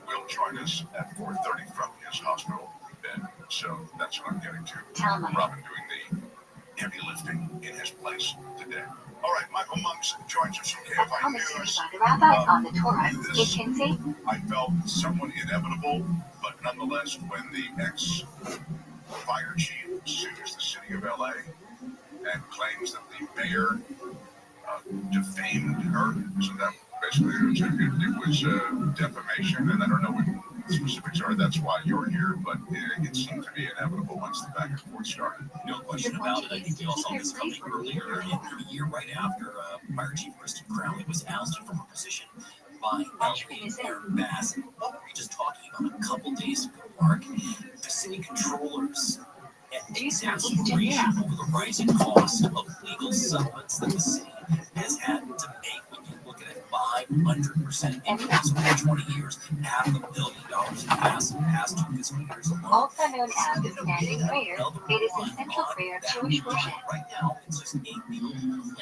S19: will join us at 4:30 from his hospital bed. So that's what I'm getting to. Robin doing the heavy lifting in his place today. All right, Michael Monks joins us from
S11: A
S19: KFI
S11: commentary
S19: News.
S11: by the rabbis on the Torah. It can say,
S19: I felt somewhat inevitable, but nonetheless, when the ex-fire chief sues the city of LA and claims that the mayor defamed her, so that basically it was defamation, and I don't know what the specifics are. That's why you're here, but it seemed to be inevitable once the back and forth started.
S2: No question about it. I think we all saw this coming earlier in the year, right after Fire Chief Kristen Crowley was ousted from her position by Mayor Bass. What were we just talking about a couple days ago, Mark? The city controllers and exasperation over the rising cost of legal settlements that the city has had to make. When you look at a 500% increase over 20 years, $500 million in past 2 fiscal years alone.
S11: also known as the standing prayer, it is a central prayer of Jewish worship.
S2: Right now, it's just $8 million.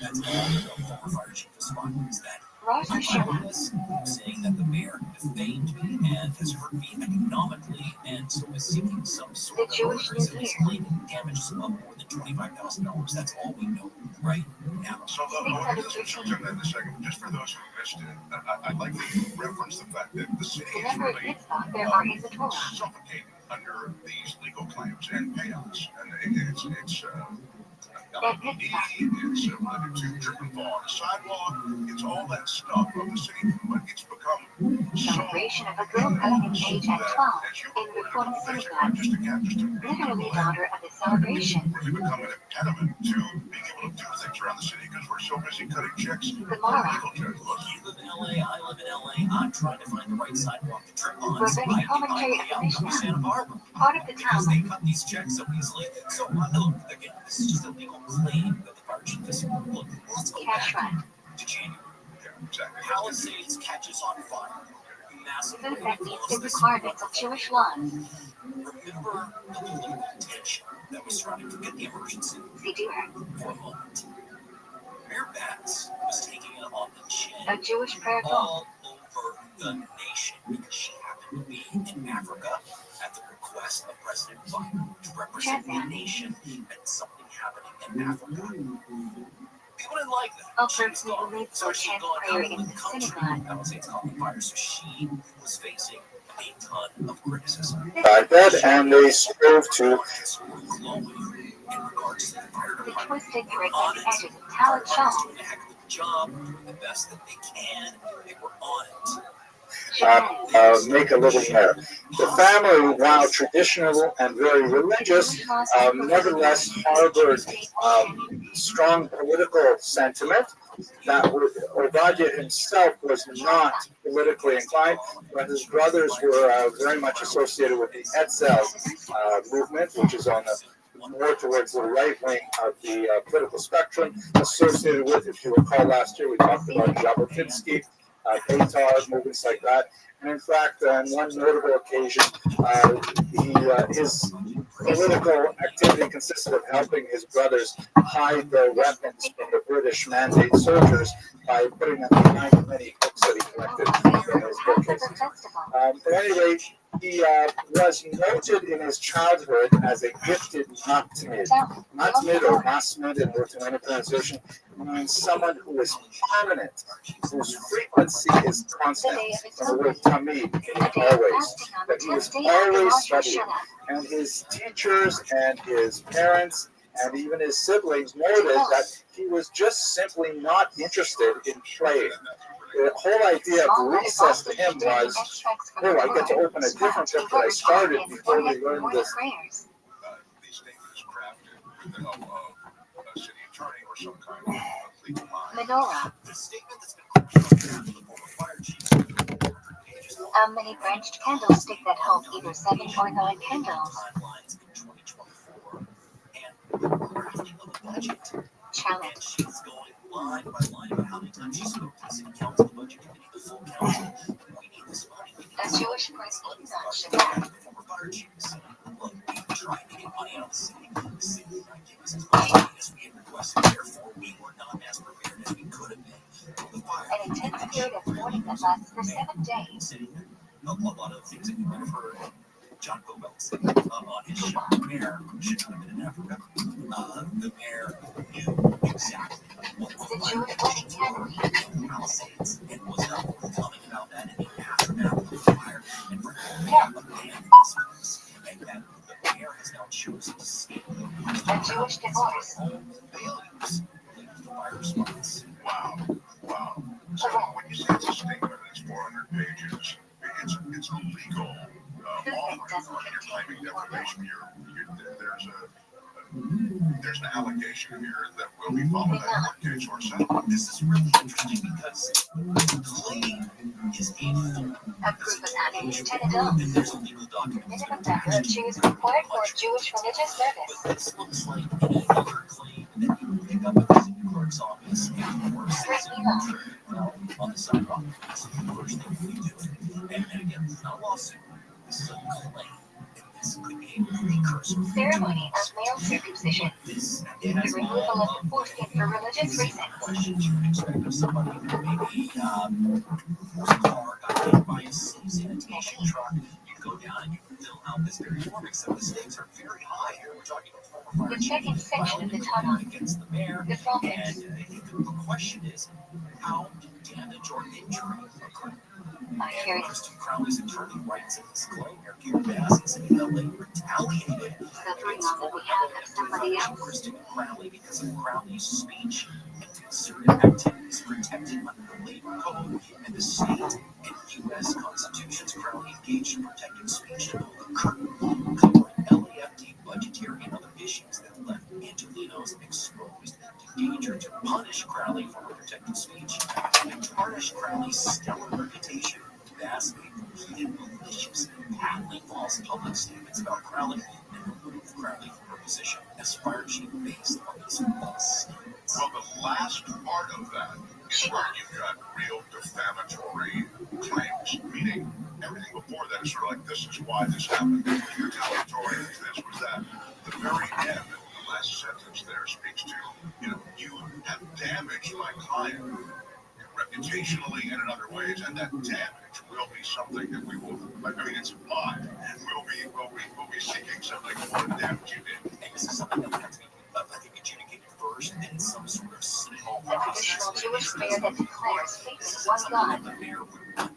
S2: That's all the former fire chief responded is that
S11: Rosh Hashanah.
S2: saying that the mayor defamed me and has hurt me economically, and so is seeking some sort of reasons claiming damages of more than $25,000. That's all we know right now.
S19: So we'll get some children in a second. Just for those who missed it, I'd like to reference the fact that the city is really suffocating under these legal claims and payouts, and it's LED, it's related to trip and fall on the sidewalk, it's all that stuff of the city, but it's become
S11: Celebration of a girl coming of age at 12 in Reform Synagogue. Literally daughter of the celebration.
S19: really become an impediment to being able to do things around the city because we're so busy cutting checks.
S11: Gemara.
S2: Look, you live in LA, I live in LA, I'm trying to find the right sidewalk to trip on. So
S11: Rabbinic commentary of the Mishnah.
S2: Santa Barbara.
S11: Part of the
S2: Because
S11: Talmud.
S2: they cut these checks so easily. So look, again, this is just a legal claim that the fire chief is. Look, let's go
S11: Cash
S2: back
S11: run.
S2: to January. Palisades catches on fire. Massive
S11: Food that meets the requirements of Jewish laws.
S2: Remember the political tension that was surrounding, forget the emergency for a moment. Mayor Bass was taking it on the chin
S11: A Jewish prayer call.
S2: all over the nation because she happened to be in Africa at the request of President Biden to represent the nation and something happening in Africa. People didn't like that.
S11: A person who leads the chant prayer in the synagogue.
S2: Palisades caught on fire, so she was facing a ton of criticism.
S15: Like that, and they strove to
S11: The twisted trick at the edges of talent shown.
S2: Doing a heck of a job, the best that they can. They were on it.
S15: make a living there. The family, while traditional and very religious, nevertheless harbored strong political sentiment. That Obadiah himself was not politically inclined, but his brothers were very much associated with the Etzel movement, which is on the more towards the right wing of the political spectrum, associated with, if you recall last year, we talked about Jabotinsky, Beitar, movements like that. And in fact, on one notable occasion, his political activity consisted of helping his brothers hide their weapons from the British mandate soldiers by putting them behind many books that he collected in his bookcases. At any rate, He was noted in his childhood as a gifted matmid. Matmid or masmid in Lithuanian pronunciation means someone who is permanent, whose frequency is constant. From the word tamid, meaning always. But he was always studying. And his teachers and his parents and even his siblings noted that he was just simply not interested in playing. The whole idea of recess to him was, oh, I get to open a different book that I started before we learned this.
S19: These statements crafted with the help of a city attorney or some kind of legal mind.
S11: Menorah.
S10: The statement that's been quoted on behalf of the former fire chief is 400 pages long.
S11: A many branched candlestick that hold either 7 or 9 candles.
S10: Timelines in 2024 and the crafting of a budget.
S11: Challenge.
S10: And she's going line by line about how many times she spoke to the city council, the budget committee, the full council. We need this money. We need
S11: A
S10: this
S11: Jewish
S10: money.
S11: person on
S10: The
S11: Shabbat.
S10: former fire chief said, look, we tried to get money out of the city. The city did not give us as much money as we had requested. Therefore, we were not as prepared as we could have been for the fire.
S11: An intense period of mourning that lasts for 7 days.
S10: A lot of things that you might have heard John Bobel say on his show, the mayor should not have been in Africa. The mayor knew exactly what
S11: The Jewish wedding cannery.
S10: Palisades and was not forthcoming about that in the aftermath of the fire. And for the mayor abandoned this place, and that the mayor has now chosen to scapegoat
S11: A Jewish divorce.
S10: failures related to the fire response.
S19: Wow. So when you say it's a statement and it's 400 pages, it's a legal offering. You're claiming defamation. There's an allegation here that will be followed by a court case or settlement.
S10: This is really interesting because the claim is a form.
S11: A group of athletes tended up.
S10: And there's a legal document.
S11: Minimum number of Jews required for Jewish religious service.
S10: But this looks like any other claim that you would pick up at the city clerk's office and or on the sidewalk. This is the first thing we do. And again, this is not a lawsuit. This is a claim. This could be a precursor.
S11: Ceremony of male circumcision.
S10: This
S11: The removal of the foreskin for religious reasons.
S10: questions you would expect of somebody who maybe whose car got hit by a sanitation truck. You go down and you fill out this very form, except the stakes are very high here. We're talking about former
S11: The
S10: fire
S11: second
S10: chief
S11: section of the
S10: filing
S11: tunnel.
S10: against the mayor.
S11: The
S10: And
S11: prophets.
S10: the question is, how did damage or injury occur?
S11: My
S10: And
S11: curious.
S10: Kristen Crowley's attorney writes in this claim, Gary Bass, he said LA retaliated
S11: Suffering on the behalf of somebody else.
S10: Kristen Crowley because of Crowley's speech and concerted activities protected under the labor code and the state and U.S. constitutions. Crowley engaged in protected speech and pulled the curtain covering LAFD budgetary and other issues that left Angelinos exposed to danger to punish Crowley for her protected speech and tarnish Crowley's stellar reputation. Bass made repeated malicious and patently false public statements about Crowley and removed Crowley from her position as fire chief based on these false statements.
S19: Well, the last part of that is where you've got real defamatory claims, meaning everything before that is sort of like, this is why this happened, retaliatory, this was that. The very end, the last sentence there speaks to, you have damaged my client reputationally and in other ways, and that damage will be something that we will, it's implied, we'll be seeking something for the damage you did.
S10: And this is something that would have to be, I think, adjudicated first in some sort of civil
S11: The traditional Jewish mayor that declares faith in one God.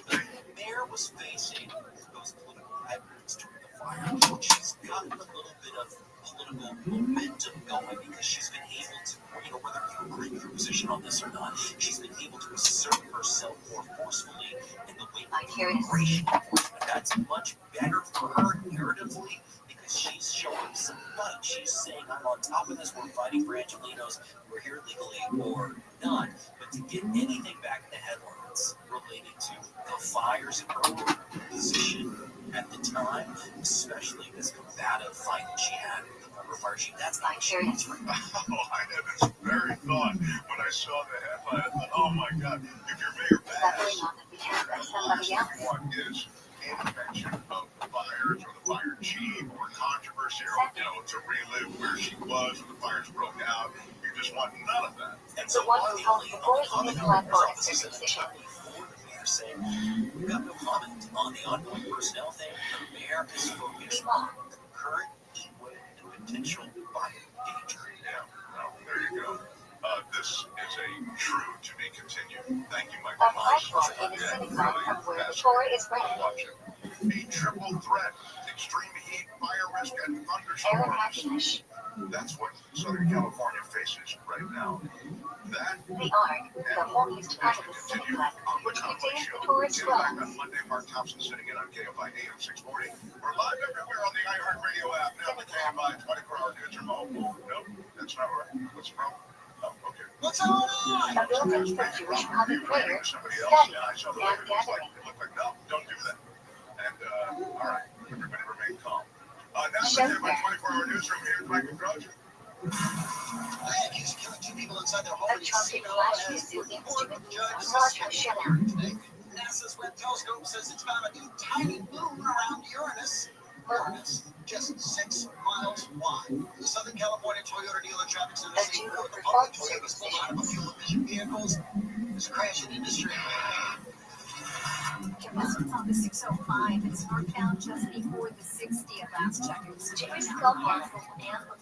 S10: The mayor was facing those political headwinds during the fire. She's gotten a little bit of political momentum going because she's been able to, whether you agree with her position on this or not, she's been able to assert herself more forcefully in the wake of immigration enforcement. That's much better for her narratively because she's showing some fight. She's saying, I'm on top of this, we're fighting for Angelinos, we're here legally or not. But to get anything back in the headlines related to the fires in her position at the time, especially this combative fight that she had with the former fire chief, that's not serious right now.
S19: Oh, I had this very thought when I saw the headline. I thought, oh my God, if you're Mayor Bass, what is intervention of the fires or the fire chief or controversy or, to relive where she was when the fires broke out, you just want none of that.
S10: And so
S11: one who held the boy in his lap for a circumcision.
S10: saying,
S2: You've got no comment on the ongoing personnel thing. The mayor is focused on the current heat wave and potential fire danger.
S19: Yeah, well, there you go. This is a true to be continued. Thank you, Michael. A triple threat: extreme heat, fire risk, and thunderstorms. That's what Southern California faces right now. That
S11: the arc, the longest part of the city block, contains the tourist
S19: back
S11: route.
S19: on Monday, Mark Thompson sitting in on KFI AM 640. We're live everywhere on the iHeartRadio app, now the KFI 24-hour news remote. Nope, that's not right. What's the problem? Oh, okay.
S2: What's going on?
S11: A building for Jewish public prayer,
S19: Somebody else,
S11: study,
S19: and I saw the
S11: and
S19: video.
S11: gathering.
S19: It looked like, no, don't do that. And, all right, everybody remain calm. Now
S11: Show
S19: the
S11: there.
S19: 24-hour newsroom here at Michael Croce.
S2: He's killing two people inside their home.
S11: A trumpet flashes through instrument, larger shutdown.
S2: NASA's Webb telescope says it's found a new tiny moon around Uranus. Uranus, just 6 miles wide. The Southern California Toyota dealer traffic center
S11: A
S2: says
S11: Jew
S2: the
S11: performs
S2: Toyota's pulled out of a fuel-efficient vehicles. There's a crash in industry.
S14: Contestants on the 605 is northbound just before the 60 at last check.
S11: Jewish couple
S14: And the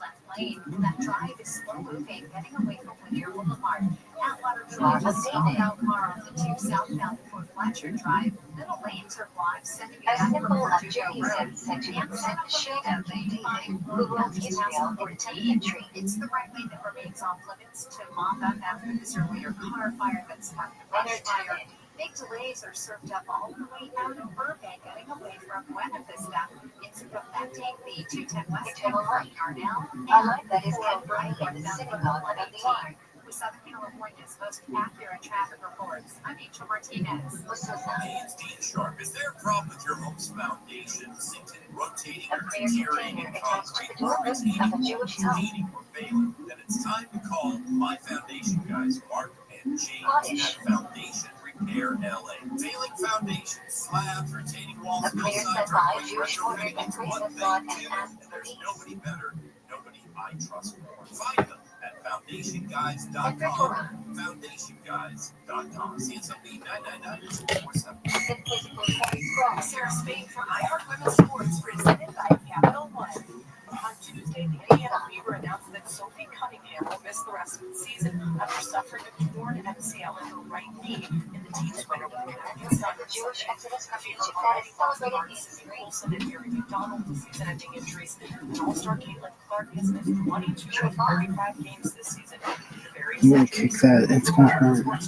S14: left lane. That drive is slow moving, heading away from Whittier Boulevard. Atwater Drive, a southbound car on the 2 southbound before Fletcher Drive. Middle lanes are blocked, sending
S11: a
S14: it back
S11: symbol
S14: from
S11: of
S14: Judeau
S11: Judaism,
S14: Road.
S11: section
S14: And
S11: percent
S14: Santa
S11: Shema,
S14: Lane 5,
S11: who loved Israel in 10th century.
S14: It's the right lane that remains off limits to mop up after this earlier car fire that sparked the brush fire. Big delays are served up all the way out of Burbank, getting away from Buena Vista. It's affecting the 210 West
S11: Eternal light.
S14: Darnell.
S11: A light that is kept burning in the synagogue of the king.
S14: With Southern California's most accurate traffic reports, I'm Rachel Martinez.
S2: Hey, it's Dean Sharp. Is there a problem with your home's foundation sinking, rotating,
S11: A
S2: or
S11: prayer
S2: deteriorating
S11: container
S2: in
S11: attached to
S2: concrete,
S11: the door of a Jewish home.
S2: rotating, or failing? Then it's time to call my foundation guys, Mark and James at Foundation Repair LA. Failing foundations, slabs, retaining walls,
S11: A prayer
S2: hillsides,
S11: said by
S2: earthquake
S11: Jewish order
S2: retrofitting.
S11: and
S2: It's
S11: praise
S2: one
S11: of God
S2: thing,
S11: and
S2: Tim,
S11: ask
S2: and
S11: for
S2: there's
S11: peace.
S2: nobody better, nobody I trust more. Find them at foundationguys.com. Foundationguys.com. CSLB 999-47.
S14: Sarah Spain from iHeart Women's Sports, presented by Capital One. On Tuesday, the Indiana Fever announced that Sophie Cunningham will miss the rest of the season after suffering a torn MCL in her right knee in the team's win over the Connecticut Sun.
S11: The Jewish Exodus
S14: Fever
S11: Convention that
S14: already
S11: is
S14: lost
S11: celebrating
S14: Martin
S11: this spring.
S14: Olsen and Gary McDonald to season-ending injuries. And All-Star Caitlin Clark has missed 22 of 35 games this season.
S5: I'm gonna kick that. It's gonna hurt.
S14: As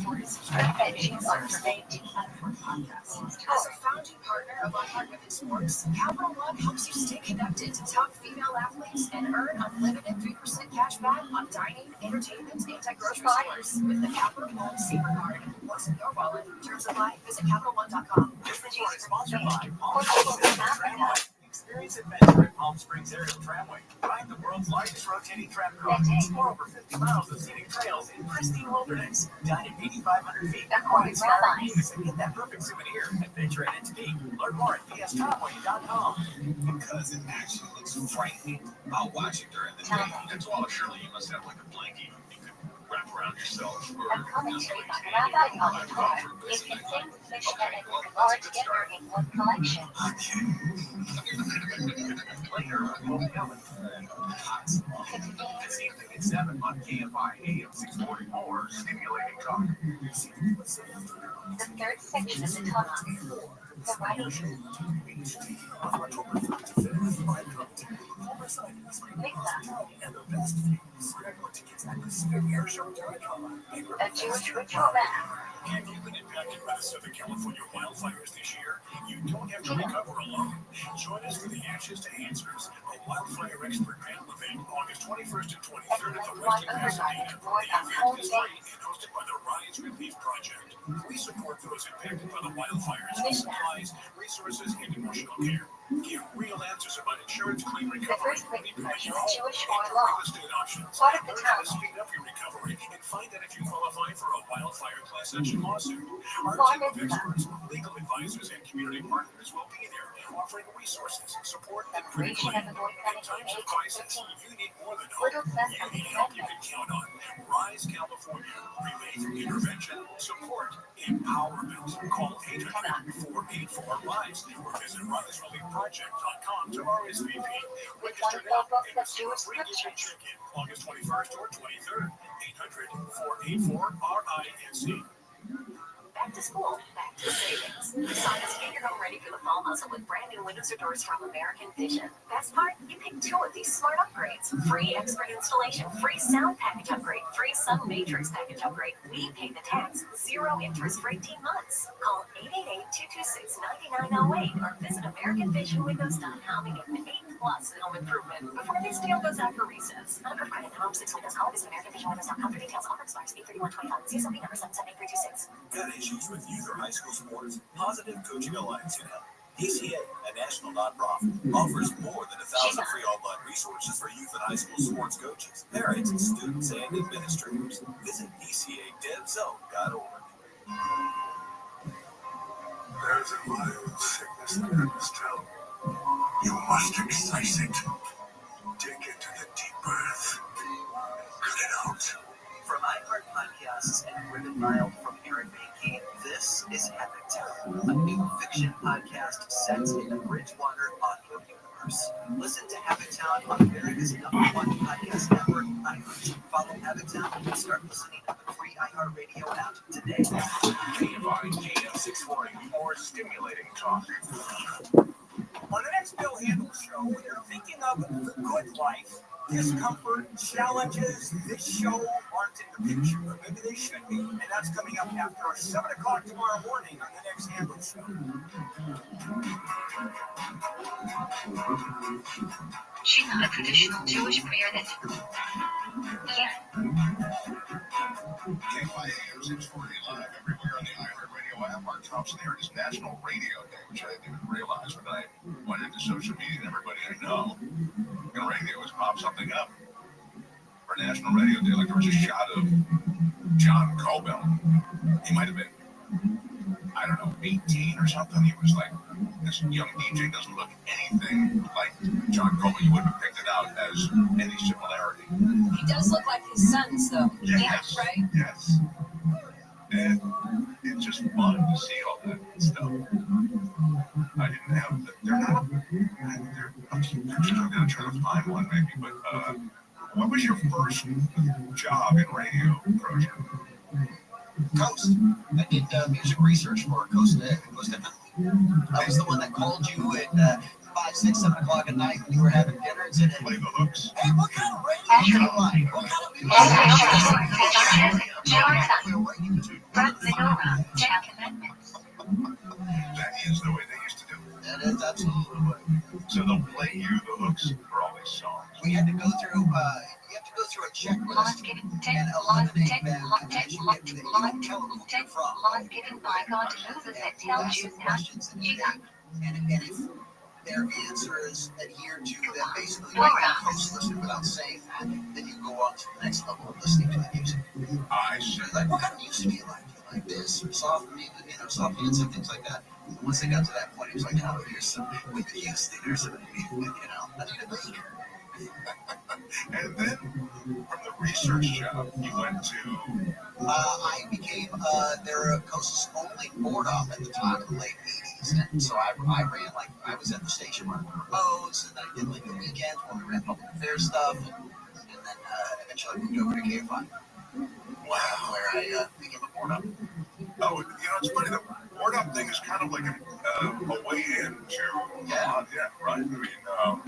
S14: a founding partner of iHeart Women's Sports, Capital One helps you stay connected to top female athletes and earn unlimited 3% cash back on dining, entertainment, and grocery stores with the Capital One Super Card. What's in your wallet? Terms apply. Visit CapitalOne.com.
S2: This report is sponsored by Palm Springs Tramway. Experience adventure at Palm Springs Aerial Tramway. Ride the world's largest rotating tram car. Explore over 50 miles of scenic trails in pristine wilderness. Dine at 8,500 feet. Inspiring views and get that perfect souvenir. Adventure at its peak. Learn more at pstramway.com.
S3: Because it actually looks frightening. I'll watch it during the day. That's why surely you must have like a blanket you could wrap around yourself.
S11: A commentary by Rabbi Rothschild is contained fish and a large together in one collection.
S2: Later, we'll go with this evening at 7 on KFI AM 640 or Stimulating Talk.
S11: The third section of the tunnel. The writing. A Jewish ritual bath.
S19: Have you been impacted by the Southern California wildfires this year? You don't have to recover alone. Join us for the Ashes to Answers, a wildfire expert panel event, August 21st and 23rd at the Western Pasadena. The event is free and hosted by the Rise Relief Project. We support those impacted by the wildfires with supplies, resources, and emotional care. Give real answers about insurance claim recovery, rebuilding your home, and real estate options.
S11: Part of the
S19: Learn how to
S11: tunnel.
S19: speed up your recovery and find out if you qualify for a wildfire class action lawsuit. Our
S11: Part
S19: team
S11: of
S19: of
S11: the tunnel.
S19: experts, legal advisors, and community partners will be there
S2: offering resources, support, and critical aid. In times of crisis, you need more than hope. You need help you can count on. Rise California. Relay intervention, support, empowerment. Call 800-484-RISE or visit RiseReliefProject.com to RSVP. Register now and receive a free giving check-in August 21st or 23rd. 800-484-RISE.
S14: Back to school, back to savings. Besides, get your home ready for the fall hustle with brand new windows or doors from American Vision. Best part, you pick 2 of these smart upgrades. Free expert installation, free sound package upgrade, free sun matrix package upgrade. We pay the tax, 0 interest for 18 months. Call 888-226-9908 or visit AmericanVisionWindows.com and get an 8+ in home improvement before this deal goes out for recess. Under credit, home 6 windows. Call visit AmericanVisionWindows.com for details. Offer expires 8/31/25. CSOP number 778-326.
S2: Got issues with youth or high school sports? Positive Coaching Alliance can help. DCA, a national nonprofit, offers more than 1,000 free online resources for youth and high school sports coaches, parents, students, and administrators. Visit DCADevZone.org.
S19: There's a mild sickness in this town. You must excise it. Take it to the deep earth. Cut it out.
S12: From iHeart Podcasts and Ribbon Mile from Aaron Mankey, this is Epic Town, a new fiction podcast set in the Bridgewater audio universe. Listen to Epic Town on America's #1 podcast network, iHeart. Follow Epic Town and start listening to the free iHeartRadio app today.
S2: KFI AM 640, more stimulating talk.
S8: On the next Bill Handel show, when you're thinking of the good life, discomfort, challenges, this show aren't in the picture, but maybe they should be. And that's coming up after 7 o'clock tomorrow morning on the next Handel show.
S11: She's not a traditional Jewish prayer that... Yeah.
S19: KFI AM 640 live everywhere on the iHeartRadio app. Our top there is National Radio Day, which I didn't even realize when I went into social media and everybody I know in radio has popped something up for National Radio Day. Like there was a shot of John Colbell. He might have been, I don't know, 18 or something. He was like, this young DJ doesn't look anything like John Colbell. You wouldn't have picked it out as any similarity.
S18: He does look like his sons, though.
S19: Yes,
S18: right?
S19: Yes. And it's just fun to see all that stuff. I didn't have, they're not, I'm still going to try to find one maybe, but what was your first job in radio, Crozier?
S12: Coast. I did music research for Coast FM. I was the one that called you at 5, 6, 7 o'clock at night when you were having dinner and said,
S19: play the hooks.
S8: Hey, what kind of radio? What kind of music?
S19: That is the way they used to do it.
S12: That is absolutely what.
S19: So they'll play you the hooks for all these songs.
S12: We had to go through, you have to go through a checklist and eliminate them and then you get to the tell them who you're from. Questions that you ask. And if their answers adhere to them basically making a host listen without saying that, then you go on to the next level of listening to the music.
S19: I see.
S12: Like, what kind of music do you like? Do you like this or soft music, soft dancing, things like that? And once they got to that point, it was like, oh, here's some with the Houston, there's some, I need a maker.
S19: And then from the research job, you went to.
S12: I became their Coast's only board op at the time in the late 80s. And so I ran, like, I was at the station running remotes, and I did like the weekends when we ran public affairs stuff. And then eventually I moved over to KFI. Wow. Where I became a board op.
S19: Oh, it's funny, the board op thing is kind of like a way into. Yeah, right. I mean,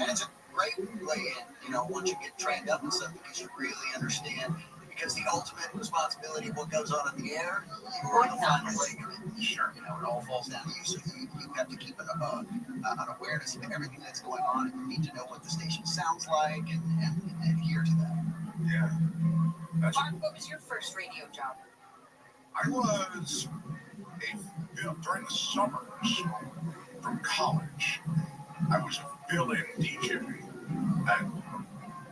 S12: and it's a great way in, once you get trained up and stuff, because you really understand, because the ultimate responsibility of what goes on in the air, you're the final layer. Sure. It all falls down to you, so you have to keep an awareness of everything that's going on, and you need to know what the station sounds like and adhere to that.
S19: Yeah.
S18: Mark, what was your first radio job?
S19: I was, during the summers from college, I was a fill-in DJ at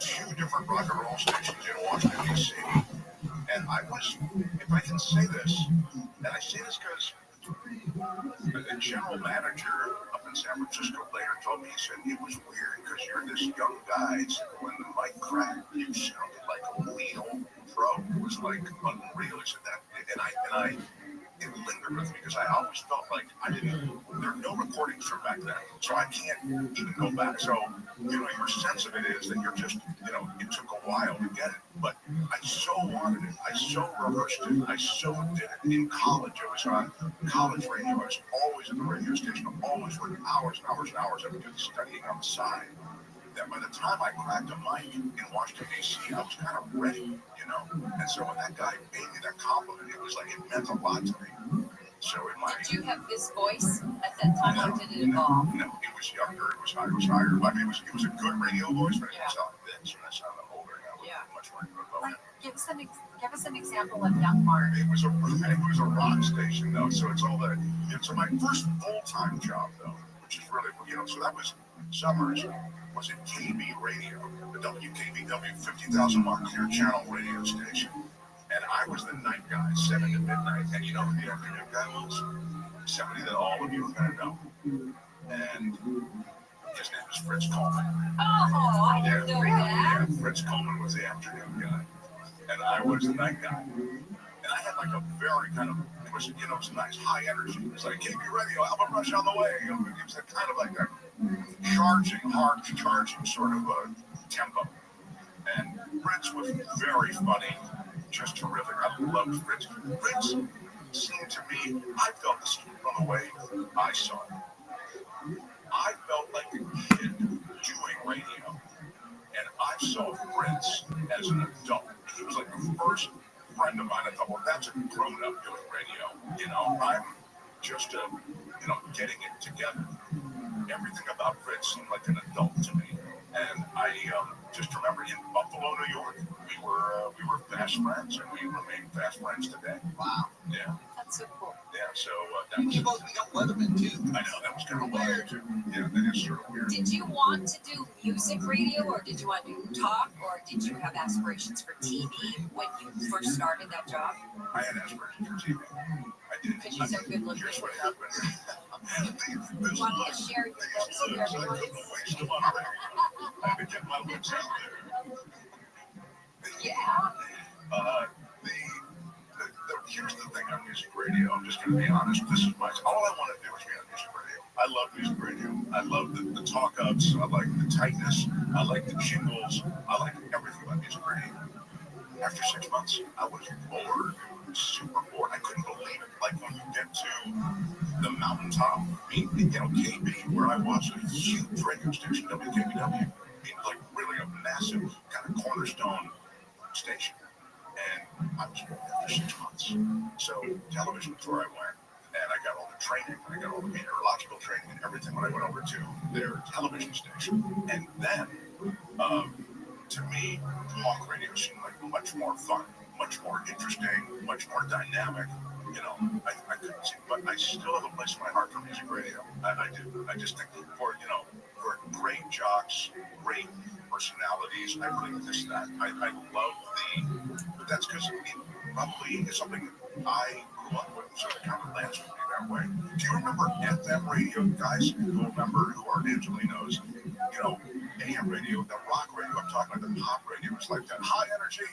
S19: 2 different rock and roll stations in Washington, D.C. And I was, if I can say this, and I say this because the general manager of the in San Francisco later told me, he said, it was weird because you're this young guy. He said, when the mic cracked, you sounded like a real pro. It was like unreal. He said that, it lingered with me because I always felt like there are no recordings from back then, so I can't even go back. So, your sense of it is that you're just, it took a while to get it, but I so wanted it. I so rehearsed it. I so did it. In college, I was on college radio. I was always at the radio station. I always working hours and hours and hours. I would do the studying on the side. That by the time I cracked a mic in Washington, D.C., I was kind of ready, And so when that guy made me that compliment, it was like it meant a lot to me. So
S17: did you have this voice at that time, or did it evolve?
S19: No, it was younger. It was higher. I mean, it was a good radio voice, but it didn't sound like this. When I sounded older, I was much more good.
S17: Give us an example of young Mark.
S19: It was a rock station, though. So it's all that. So my first full-time job, though, which is really, so that was summers. Was at KB Radio, the WKBW 50,000 watt clear channel radio station. And I was the night guy, 7 to midnight. And you know who the afternoon guy was? Somebody that all of you are going to know. And his name was Fritz Coleman.
S17: Oh, I didn't know that.
S19: Yeah, Fritz Coleman was the afternoon guy. And I was the night guy. And I had like a very kind of, it was nice, high energy. It was like, KB Radio, Album Rush on the way. It was kind of like a hard charging sort of a tempo. And Fritz was very funny, just terrific. I loved Fritz. Fritz seemed to me, I felt this from the way I saw it. I felt like a kid doing radio. And I saw Fritz as an adult. He was like the first friend of mine. I thought, well, that's a grown-up doing radio. I'm just, getting it together. Everything about Fritz seemed like an adult to me. And I just remember in Buffalo, New York, we were fast friends, and we remain fast friends today.
S10: Wow.
S19: Yeah.
S17: That's so cool.
S19: Yeah, so that was...
S10: You both become weathermen, too.
S19: I know, that was kind of weird, too. Yeah, that is sort of weird.
S17: Did you want to do music radio, or did you want to do talk, or did you have aspirations for TV when you first started that job?
S19: I had aspirations for TV. I did.
S17: Because you're so good looking.
S19: Here's what happened.
S17: You want to share your looks with everyone?
S19: I couldn't waste them on there. I had to get my looks out there.
S17: Yeah.
S19: Here's the thing on music radio. I'm just going to be honest. This is all I want to do is be on music radio. I love music radio. I love the talk-ups. I like the tightness. I like the jingles. I like everything about music radio. After 6 months, I was bored. Super bored. I couldn't believe it. Like when you get to the mountaintop, KB, where I was, a huge radio station, WKBW, like really a massive kind of cornerstone station. And I was bored after 6 months. So television was where I went. And I got all the training. I got all the meteorological training and everything when I went over to their television station. And then, to me, talk radio seemed like much more fun, much more interesting, much more dynamic. I couldn't see, but I still have a place in my heart for music radio. I do. I just think for great jocks, great personalities, I really miss that. I love but that's because it probably is something I grew up with, so it kind of lands with me that way. Do you remember FM radio, guys who are Angelinos? AM radio, the rock radio, I'm talking about the pop radio, it's like that high energy,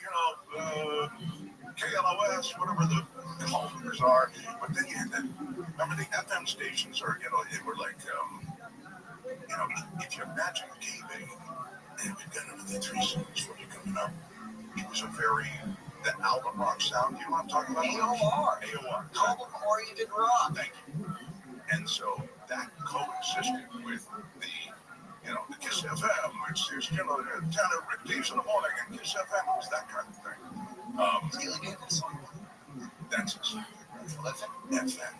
S19: KLOS, whatever the callers are. But then you had remember the FM stations are, they were like, if you imagine KB, and we've got another 3 seconds for you coming up, it was the album rock sound, you know what I'm talking about? AOR.
S10: Album-oriented rock.
S19: Thank you. And so that coexisted with the Kiss FM, which is, 10 of Rick Daves in the morning, and Kiss FM was that kind of thing. That's FM.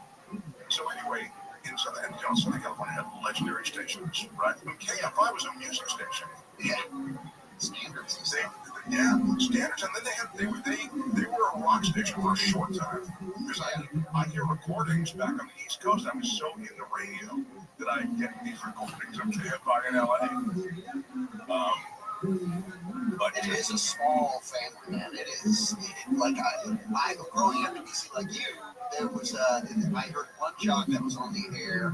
S19: So anyway, in Southern California had legendary stations, right? But KFI was a music station.
S10: Yeah. Standards.
S19: Standards, and then they were a rock station for a short time. Because I hear recordings back on the East Coast. I was so into radio that I get these recordings of KFI in LA. But
S10: it is a small family, man. It is. Growing up in DC like you, it was, I heard one jock that was on the air.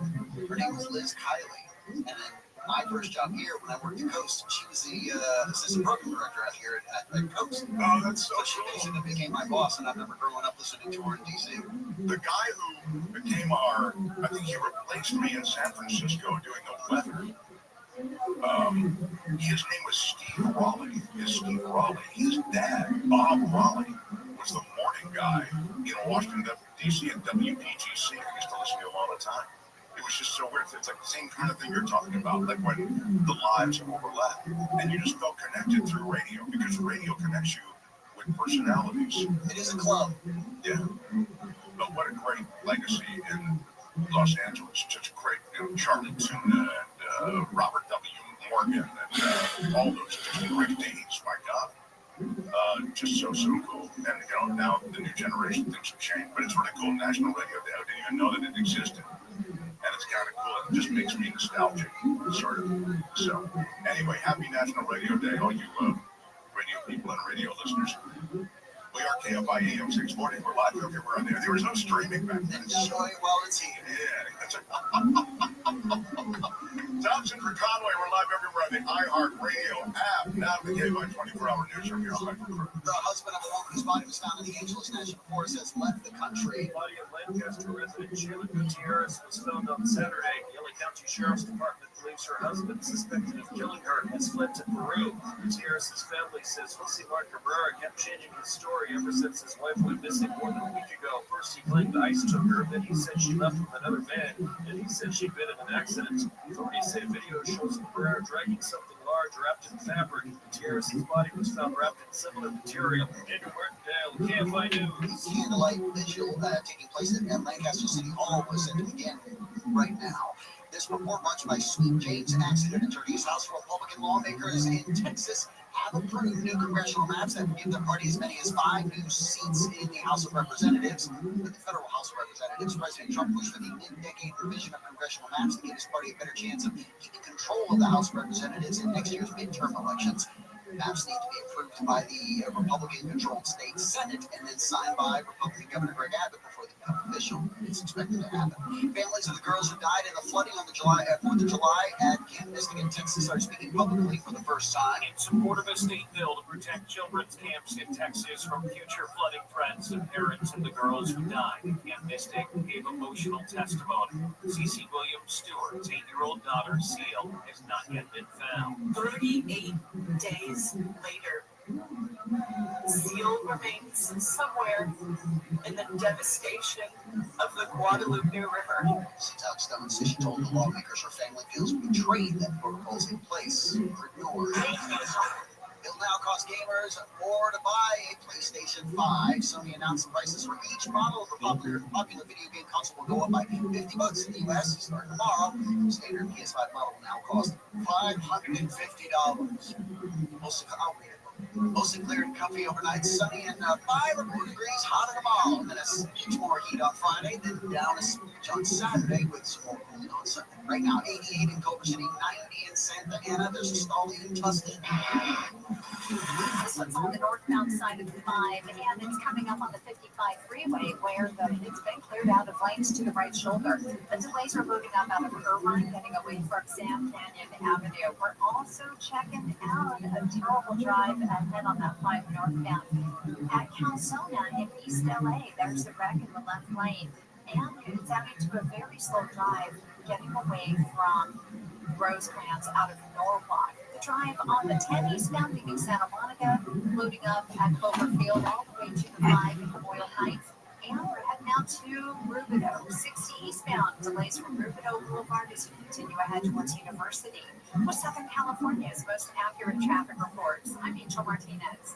S10: Her name was Liz Kiley. And then my first job here when I worked at Coast, she was the assistant program director out here at Coast.
S19: Oh, that's so
S10: She
S19: cool.
S10: basically became my boss, and I remember growing up listening to her in D.C.
S19: The guy who became I think he replaced me in San Francisco doing the weather. His name was Steve Raleigh. His dad, Bob Raleigh, was the morning guy in Washington, D.C. at WPGC. I used to listen to him all the time. It was just so weird. It's like the same kind of thing you're talking about, like when the lives overlap, and you just felt connected through radio, because radio connects you with personalities.
S10: It is a club.
S19: Yeah. But what a great legacy in Los Angeles. Such great, Charlie Tuna and Robert W. Morgan and all those just great days, my God. Just so cool. And, now the new generation, things have changed. But it's really cool. National Radio Day. I didn't even know that it existed. And it's kind of cool. It just makes me nostalgic, sort of. So, anyway, happy National Radio Day, all you radio people and radio listeners. We are KFI AM 640. We're live everywhere on there. There was no streaming back then.
S10: Enjoy while it's here.
S19: Yeah, that's Thompson for Conway. We're live everywhere on the iHeartRadio app. Now the KFI 24-hour news from your life.
S10: The husband of a woman whose body was found in the Angeles National Forest has left the country.
S20: Body of Lancaster resident Sheila Gutierrez was found on Saturday. The LA County Sheriff's Department believes her husband, suspected of killing her, has fled to Peru. Gutierrez's family says Jose Mark Cabrera kept changing his story ever since his wife went missing more than a week ago. First, he claimed ICE took her, then he said she left with another man, and he said she'd been in an accident. Authorities say video shows Cabrera dragging something large wrapped in fabric. Gutierrez's body was found wrapped in similar material. Andrew Martindale, KFI News.
S10: Candlelight vigil taking place at Lancaster City Hall was set to begin right now. This report watched by Sweet James, accident attorneys. House Republican lawmakers in Texas have approved new congressional maps that would give their party as many as 5 new seats in the House of Representatives. With the federal House of Representatives, President Trump pushed for the mid-decade revision of congressional maps to give his party a better chance of keeping control of the House of Representatives in next year's midterm elections. Maps need to be approved by the Republican-controlled state Senate and then signed by Republican Governor Greg Abbott before they become official. It's expected to happen. Families of the girls who died in the flooding on the 4th of July at Camp Mystic in Texas are speaking publicly for the first time.
S20: In support of a state bill to protect children's camps in Texas from future flooding threats, the parents of the girls who died at Camp Mystic gave emotional testimony. Cece Williams Stewart's 8-year-old daughter, Seal, has not yet been found.
S6: 38 days later, Seal remains somewhere in the devastation of the Guadalupe River.
S10: Alex Stone says she told the lawmakers her family feels betrayed that protocols in place were ignored. It'll now cost gamers more to buy a PlayStation 5. Sony announced the prices for each model of the popular video game console will go up by $50 in the US starting tomorrow. Standard PS5 model will now cost $550. Mostly clear and comfy overnight, sunny and 5 or 4 degrees hotter tomorrow. And then a smidge more heat on Friday, then down a smidge on Saturday with some more cooling on Sunday. Right now, 88 in Culver City, 90 in Santa Ana. There's a stall in Tustin.
S17: This one's on the northbound side of the 5, and it's coming up on the 55 freeway where it's been cleared out of lanes to the right shoulder. The delays are moving up out of Irvine, heading away from Sam Canyon Avenue. We're also checking out a terrible drive ahead on that 5 northbound. At Calzona in East LA, there's a wreck in the left lane, and it's adding to a very slow drive getting away from Rosecrans out of Norwalk. The drive on the 10 eastbound leaving Santa Monica, loading up at Cloverfield all the way to the 5 in Boyle Heights. And we're heading out to Rubidoux, 60 eastbound. Delays from Rubidoux Boulevard as you continue ahead towards University. With Southern California's most accurate traffic reports, I'm Angel Martinez.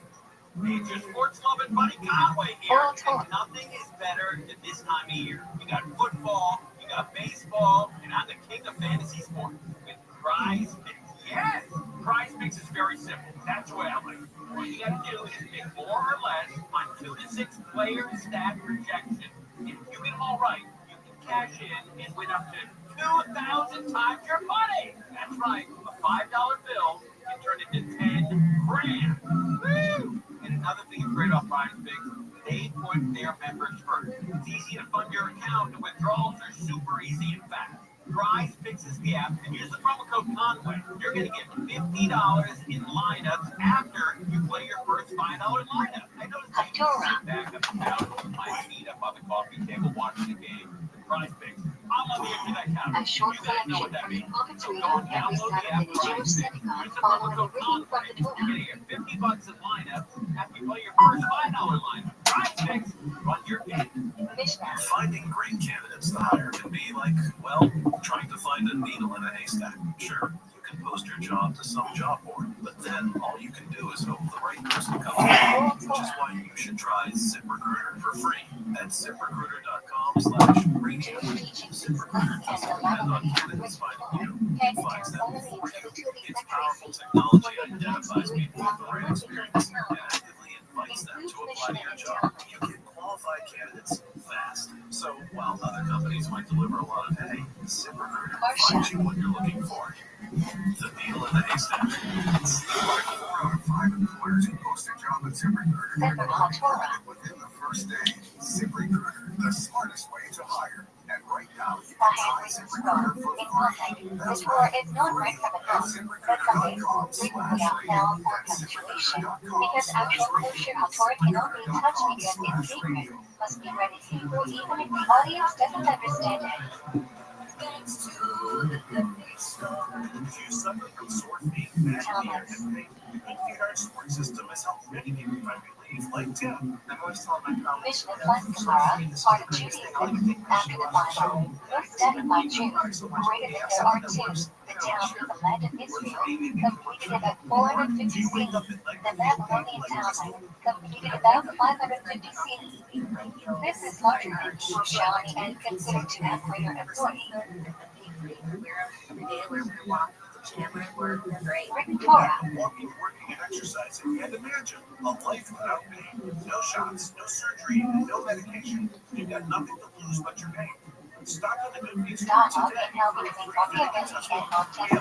S21: Major sports loving buddy Conway here. And nothing is better than this time of year. You got football, you got baseball, and I'm the king of fantasy sports with Prize Picks. Yes, Prize Picks is very simple. That's the way I like it. What you got to do is pick more or less on 2 to 6 player stat projection. If you get them all right, you can cash in and win up to 2,000 times your money. That's right, a $5 bill can turn into 10 grand. Woo! And another thing is great about Prize Picks, they put their members first.
S2: easy to fund your account, and withdrawals are super easy and fast. Rise fixes the app and use the promo code Conway. You're going to get $50 in lineups after you play your first $5 lineup. I noticed I used to sit back up and down with my feet up on the coffee table watching the game. Rise Fix. I'm on the edge of that counter.
S11: A short selection from the Pocket Reader every Saturday the Jewish synagogue following a reading from the Torah.
S2: You're going to get $50 in lineups after you play your first $5 lineup. Rise Fix. Run your game.
S3: Finding great candidates to hire can be like, well, trying to find a needle in a haystack. Sure, you can post your job to some job board, but then all you can do is hope the right person comes along, which is why you should try ZipRecruiter for free at ZipRecruiter.com/radio. ZipRecruiter doesn't depend on candidates finding you. It finds them for you. Its powerful technology identifies people with the right experience and actively invites them to apply to your job. You get qualified candidates fast. So while other companies might deliver a lot of hay, ZipRecruiter finds you what you're looking for. The needle in the haystack. Like 4 out of 5 employers who post their job at ZipRecruiter get hired within the first day. ZipRecruiter, the smartest way to hire. And right now, you can try ZipRecruiter for free. That's right.
S11: It's not right from the top. That's something frequently upheld for cancellation because actual closure authority cannot be touched because it's secret. Must be ready simple even if the audience doesn't understand it.
S2: Thanks to the Feet Store. If you suffer from sore feet, bad knee, or hip pain, the Feet support system has helped many people find relief, like Tim. I'm always telling my colleagues
S11: Mission Plus Gemara, part of Judaism, after the Bible, was studied by Jews, rated that there are two. The town in the land of Israel completed about 450 scenes. The Babylonian town completed about 550 scenes. This is larger than Shani and considered to have greater authority.
S18: Every day we're walking with the camera, we're great.
S11: Written Torah.
S2: Walking, working, and exercising, and imagine a life without pain. No shots, no surgery, and no medication. You've got nothing to lose but your pain. Stock on the Good Feet Store today. We have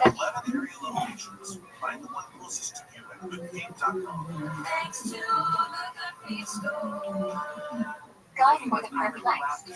S2: 11 area locations. Find the one closest to you at goodfeet.com.
S18: Thanks to the Good Feet Store.
S11: Guide for the perplexed.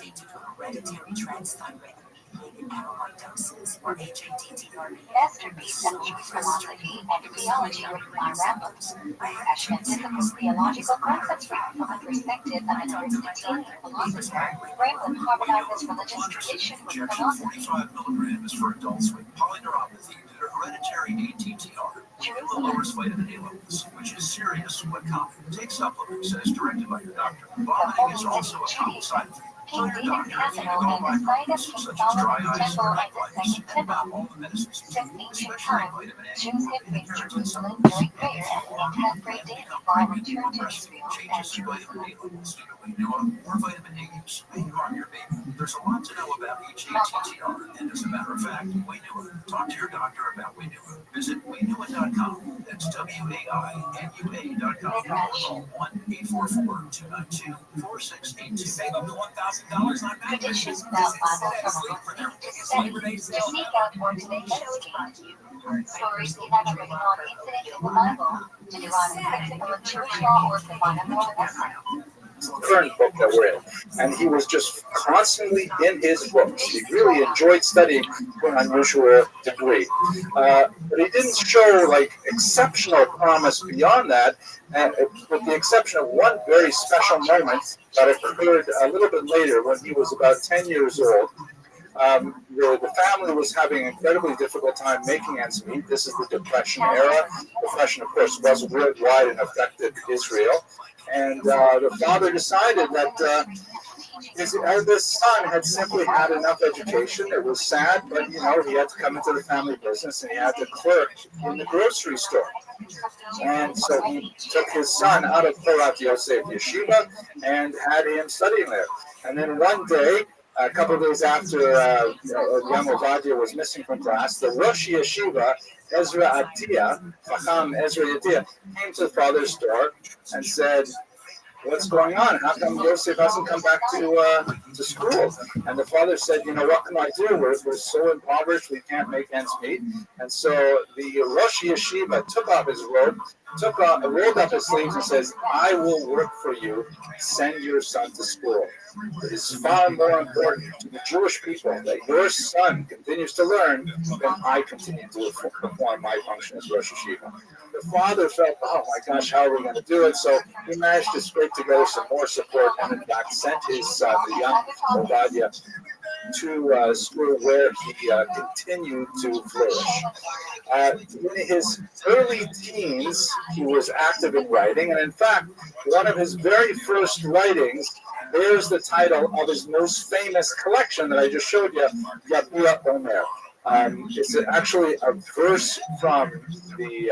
S18: Hereditary transthyretin. Amyloid doses, or HATTR.
S11: Masterpiece of Jewish philosophy and theology written by rabbis. Fresh and difficult theological concepts from a perspective of an Aristotelian philosopher, Ramblin harmonizes religious tradition with philosophy.
S3: 45 milligrams for adults with polyneuropathy due to hereditary ATTR. It lowers vitamin A levels, which is serious when common. Take supplements as directed by your doctor. Vomiting is also a common side effect. Tell your doctor if you go by problems such as dry eyes or colitis, and about all the medicines you take, especially vitamin A.
S11: Jews get great Jerusalem during prayer and have great daily while return to Israel
S3: Changes to vitamin A levels due to Wainua or vitamin A use may harm your baby. There's a lot to know about HATTR, and as a matter of fact, Wainua. Talk to your doctor about Wainua. Visit wainua.com. That's WAINUA.com. Call 1-844-292-4682. Save up to $1,000 on
S11: traditions about Bible from a to study, to seek out more today's scheme. Stories elaborating on incidents in the Bible, to derive principle of Jewish law or divine moralism.
S15: Current book that we're in, and he was just constantly in his books. He really enjoyed studying to an unusual degree, but he didn't show like exceptional promise beyond that, with the exception of one very special moment that occurred a little bit later when he was about 10 years old. The family was having an incredibly difficult time making ends meet. This is the Depression era. Depression, of course, was worldwide and affected Israel. And the father decided that his eldest son had simply had enough education. It was sad, but he had to come into the family business, and he had to clerk in the grocery store. And so he took his son out of Porat Yosef Yeshiva and had him studying there. And then one day, a couple of days after young Ovadia was missing from class, the Rosh Yeshiva, Ezra Atiyah, Chacham Ezra Atiyah, came to the father's door and said, "What's going on? How come Yosef hasn't come back to school?" And the father said, "What can I do? We're so impoverished, we can't make ends meet." And so the Rosh Yeshiva took off his robe, rolled up his sleeves and says, I will work for you, send your son to school. It is far more important to the Jewish people that your son continues to learn than I continue to perform my function as Rosh Hashiva. The father felt, oh my gosh, how are we going to do it? So he managed to scrape together some more support and in fact sent his son, the young Obadiah, to school where he continued to flourish. In his early teens, he was active in writing, and in fact, one of his very first writings bears the title of his most famous collection that I just showed you, Yabia Omer. It's actually a verse from the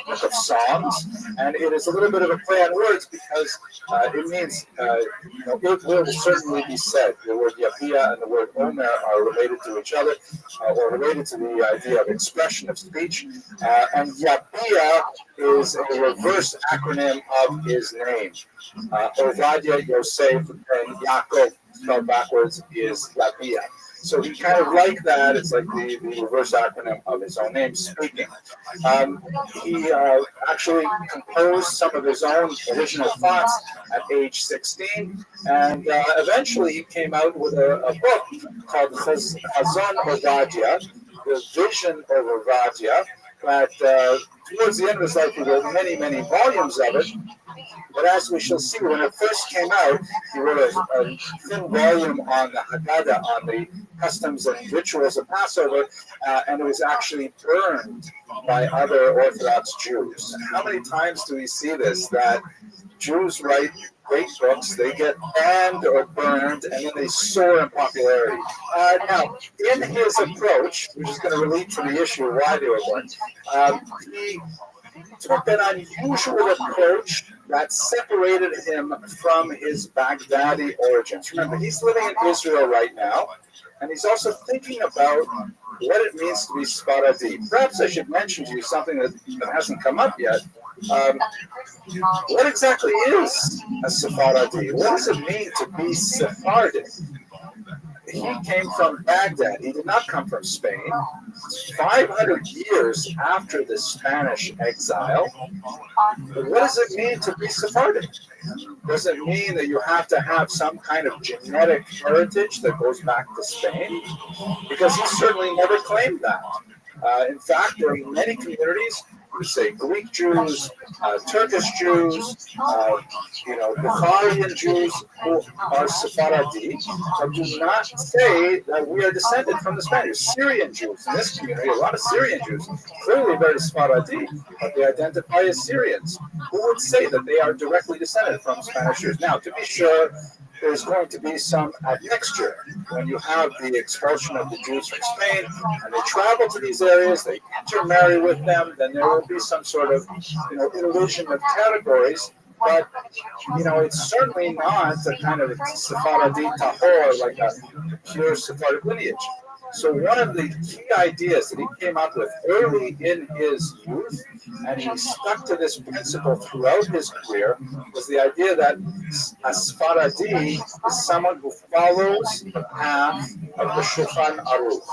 S15: Book of Psalms, and it is a little bit of a play on words because it means, it will certainly be said. The word Yabia and the word Omer are related to each other, or related to the idea of expression of speech, and Yabia is a reverse acronym of his name. Ovadia, Yosef, and Yaakov, spelled backwards, is Yabia. So he kind of like that. It's like the reverse acronym of his own name, speaking. He actually composed some of his own original thoughts at age 16, and eventually he came out with a book called Chazon Ovadia, the Vision of Ovadia, that towards the end of his life he wrote many, many volumes of it. But as we shall see, when it first came out, he wrote a thin volume on the Haggadah, on the customs and rituals of Passover, and it was actually burned by other Orthodox Jews. And how many times do we see this, that Jews write great books, they get banned or burned, and then they soar in popularity? Now, in his approach, which is going to relate to the issue of why they were burned, he took an unusual approach that separated him from his Baghdadi origins. Remember, he's living in Israel right now, and he's also thinking about what it means to be Sephardi. Perhaps I should mention to you something that hasn't come up yet. What exactly is a Sephardi? What does it mean to be Sephardic? He came from Baghdad. He did not come from Spain. 500 years after the Spanish exile. What does it mean to be Sephardic? Does it mean that you have to have some kind of genetic heritage that goes back to Spain? Because he certainly never claimed that. In fact, there are many communities, say Greek Jews, Turkish Jews, Bukharian Jews who are Sephardi, but do not say that we are descended from the Spaniards. Syrian Jews in this community, a lot of Syrian Jews, clearly very Sephardi, but they identify as Syrians. Who would say that they are directly descended from Spanish Jews? Now, to be sure, there's going to be some admixture when you have the expulsion of the Jews from Spain and they travel to these areas, they intermarry with them, then there will be some sort of illusion of categories. But it's certainly not a kind of Sephardi tahor, like a pure Sephardic lineage. So one of the key ideas that he came up with early in his youth, and he stuck to this principle throughout his career, was the idea that a Sephardi is someone who follows the path of the Shulchan Aruch,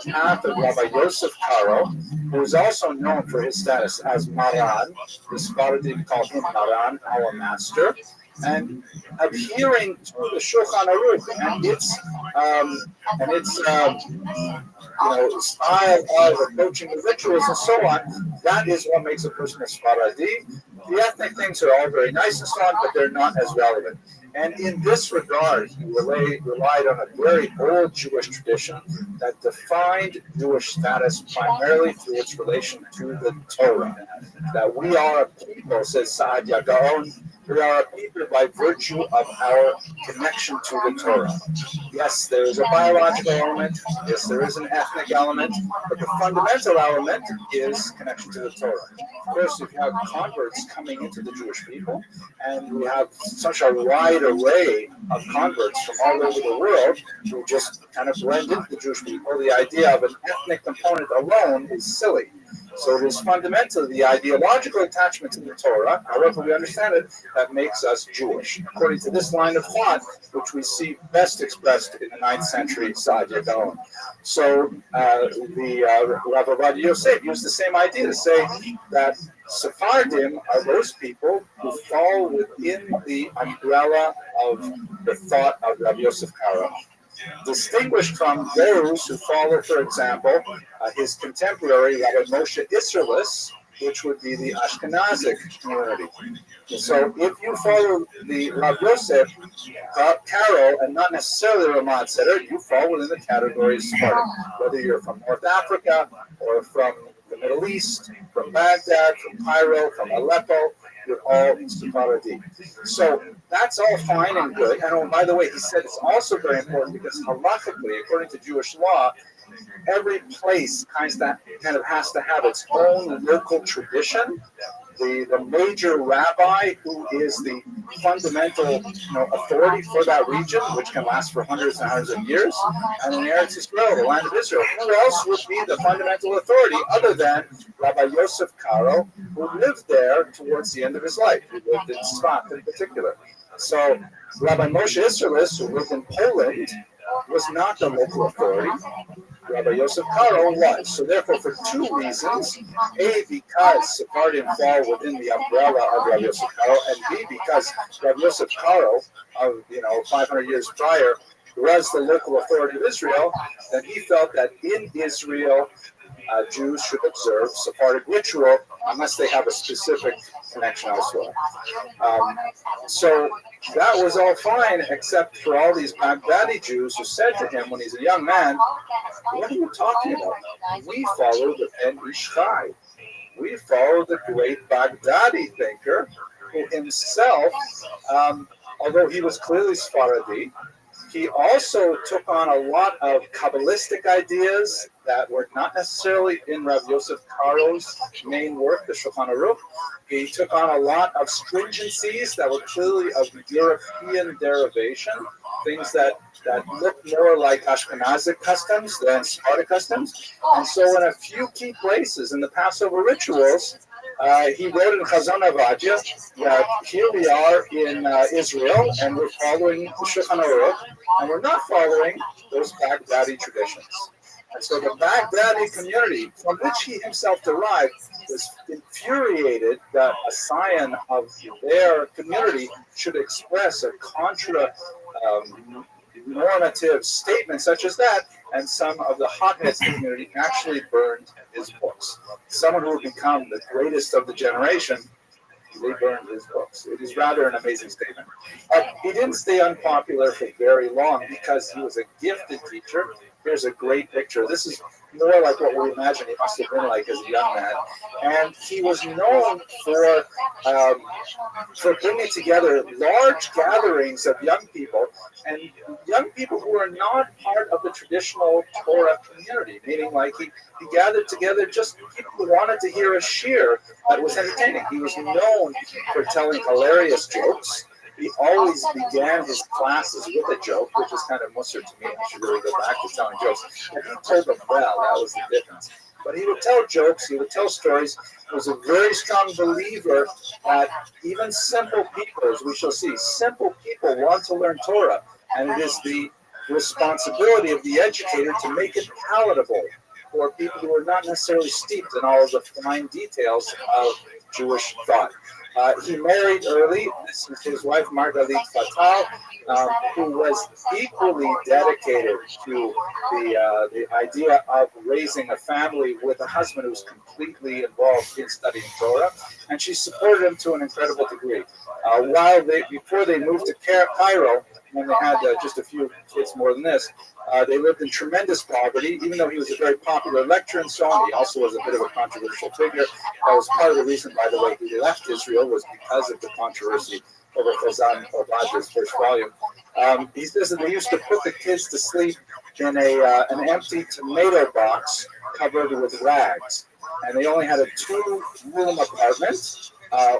S15: the path of Rabbi Yosef Karo, who is also known for his status as Maran. The Sephardi call him Maran, our master. And adhering to the Shulchan Aruch and its style of approaching the rituals and so on, that is what makes a person a Sephardi. The ethnic things are all very nice and so on, but they're not as relevant. And in this regard, he relied on a very old Jewish tradition that defined Jewish status primarily through its relation to the Torah. That we are a people, says Saadia Gaon, we are a people by virtue of our connection to the Torah. Yes, there is a biological element. Yes, there is an ethnic element. But the fundamental element is connection to the Torah. Of course, if you have converts coming into the Jewish people, and we have such a wide array of converts from all over the world who just kind of blend into the Jewish people, the idea of an ethnic component alone is silly. So it is fundamentally the ideological attachment to the Torah, however we understand it, that makes us Jewish, according to this line of thought, which we see best expressed in the 9th century Saadia Gaon. So the Rabbi Rothschild Yosef used the same idea to say that Sephardim are those people who fall within the umbrella of the thought of Rabbi Yosef Karo, distinguished from those who follow, for example, his contemporary Rabbi Moshe Isserles, which would be the Ashkenazic community. So if you follow the Rav Yosef Karo and not necessarily Ramad Seder, you fall within the category of Sephardim, whether you're from North Africa or from the Middle East, from Baghdad, from Cairo, from Aleppo, you're all Sephardi. So that's all fine and good. And oh, by the way, he said it's also very important because halachically, according to Jewish law, every place kind of has to have its own local tradition. The major rabbi, who is the fundamental authority for that region, which can last for hundreds and hundreds of years, and in Eretz Israel, the land of Israel, who else would be the fundamental authority other than Rabbi Yosef Karo, who lived there towards the end of his life, who lived in Tzfat in particular. So Rabbi Moshe Isserles, who lived in Poland, was not the local authority. Rabbi Yosef Karo was. So therefore, for two reasons: A, because Sephardim fall within the umbrella of Rabbi Yosef Karo, and B, because Rabbi Yosef Karo, of 500 years prior, was the local authority of Israel, then he felt that in Israel, Jews should observe Sephardic ritual unless they have a specific connection elsewhere. So that was all fine, except for all these Baghdadi Jews who said to him when he's a young man, "What are you talking about? We follow the Ben Ish Chai. We follow the great Baghdadi thinker who himself, although he was clearly Sephardi, he also took on a lot of Kabbalistic ideas that were not necessarily in Rav Yosef Karo's main work, the Shulchan Aruch. He took on a lot of stringencies that were clearly of European derivation, things that look more like Ashkenazic customs than Sephardic customs. And so in a few key places in the Passover rituals, he wrote in Chazon Avadia that here we are in Israel and we're following the Shulchan Aruch, and we're not following those Baghdadi traditions. And so the Baghdadi community, from which he himself derived, was infuriated that a scion of their community should express a normative statement such as that, and some of the hotheads in the community actually burned his books. Someone who would become the greatest of the generation, they burned his books. It is rather an amazing statement. He didn't stay unpopular for very long because he was a gifted teacher. Here's a great picture. This is more like what we imagine he must have been like as a young man. And he was known for bringing together large gatherings of young people, and young people who are not part of the traditional Torah community, meaning like he gathered together just people who wanted to hear a shir that was entertaining. He was known for telling hilarious jokes. He always began his classes with a joke, which is kind of musser to me. I should really go back to telling jokes. And he told them well, that was the difference. But he would tell jokes, he would tell stories. He was a very strong believer that even simple people, as we shall see, simple people want to learn Torah. And it is the responsibility of the educator to make it palatable for people who are not necessarily steeped in all of the fine details of Jewish thought. He married early. This is his wife, Margalit Fatal, who was equally dedicated to the idea of raising a family with a husband who was completely involved in studying Torah, and she supported him to an incredible degree. Before they moved to Cairo, when they had just a few kids more than this, they lived in tremendous poverty, even though he was a very popular lecturer and so on. He also was a bit of a controversial figure. That was part of the reason, by the way, he left Israel, was because of the controversy over Chazan Obadiah's first volume. He says that they used to put the kids to sleep in an empty tomato box covered with rags. And they only had a 2-room apartment,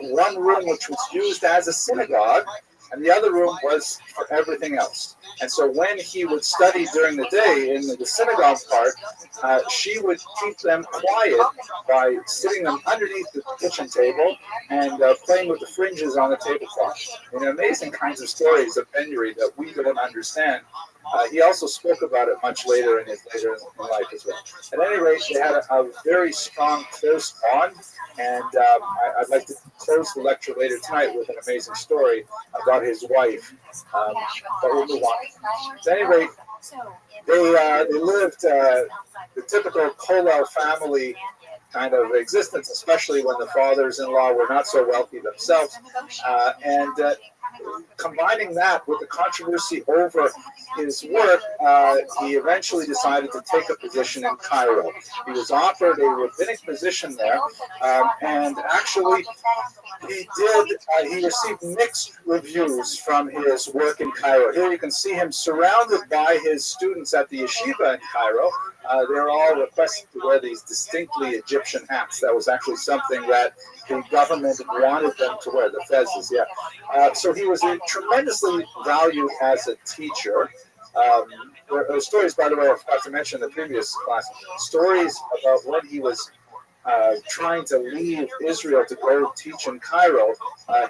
S15: one room which was used as a synagogue, and the other room was for everything else. And so when he would study during the day in the synagogue part, she would keep them quiet by sitting them underneath the kitchen table and playing with the fringes on the tablecloth. Amazing kinds of stories of penury that we don't understand. He also spoke about it much later in life as well. At any rate, they had a very strong, close bond, and I'd like to close the lecture later tonight with an amazing story about his wife, but we'll move on. At any rate, they lived the typical Kollel family kind of existence, especially when the fathers-in-law were not so wealthy themselves, and combining that with the controversy over his work, he eventually decided to take a position in Cairo. He was offered a rabbinic position there, and actually he received mixed reviews from his work in Cairo. Here you can see him surrounded by his students at the yeshiva in Cairo. They're all requested to wear these distinctly Egyptian hats. That was actually something that the government wanted them to wear, the fezzes, yeah. So he was tremendously valued as a teacher. There are stories, by the way, I forgot to mention in the previous class, stories about when he was trying to leave Israel to go teach in Cairo.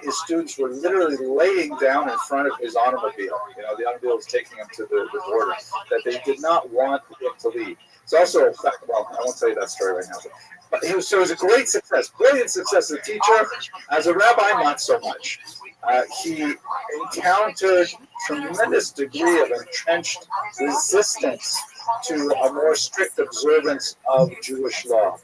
S15: His students were literally laying down in front of his automobile. The automobile was taking him to the border, that they did not want him to leave. It's also, well, I won't tell you that story right now. But it was a great success, brilliant success as a teacher. As a rabbi, not so much. He encountered tremendous degree of entrenched resistance to a more strict observance of Jewish law.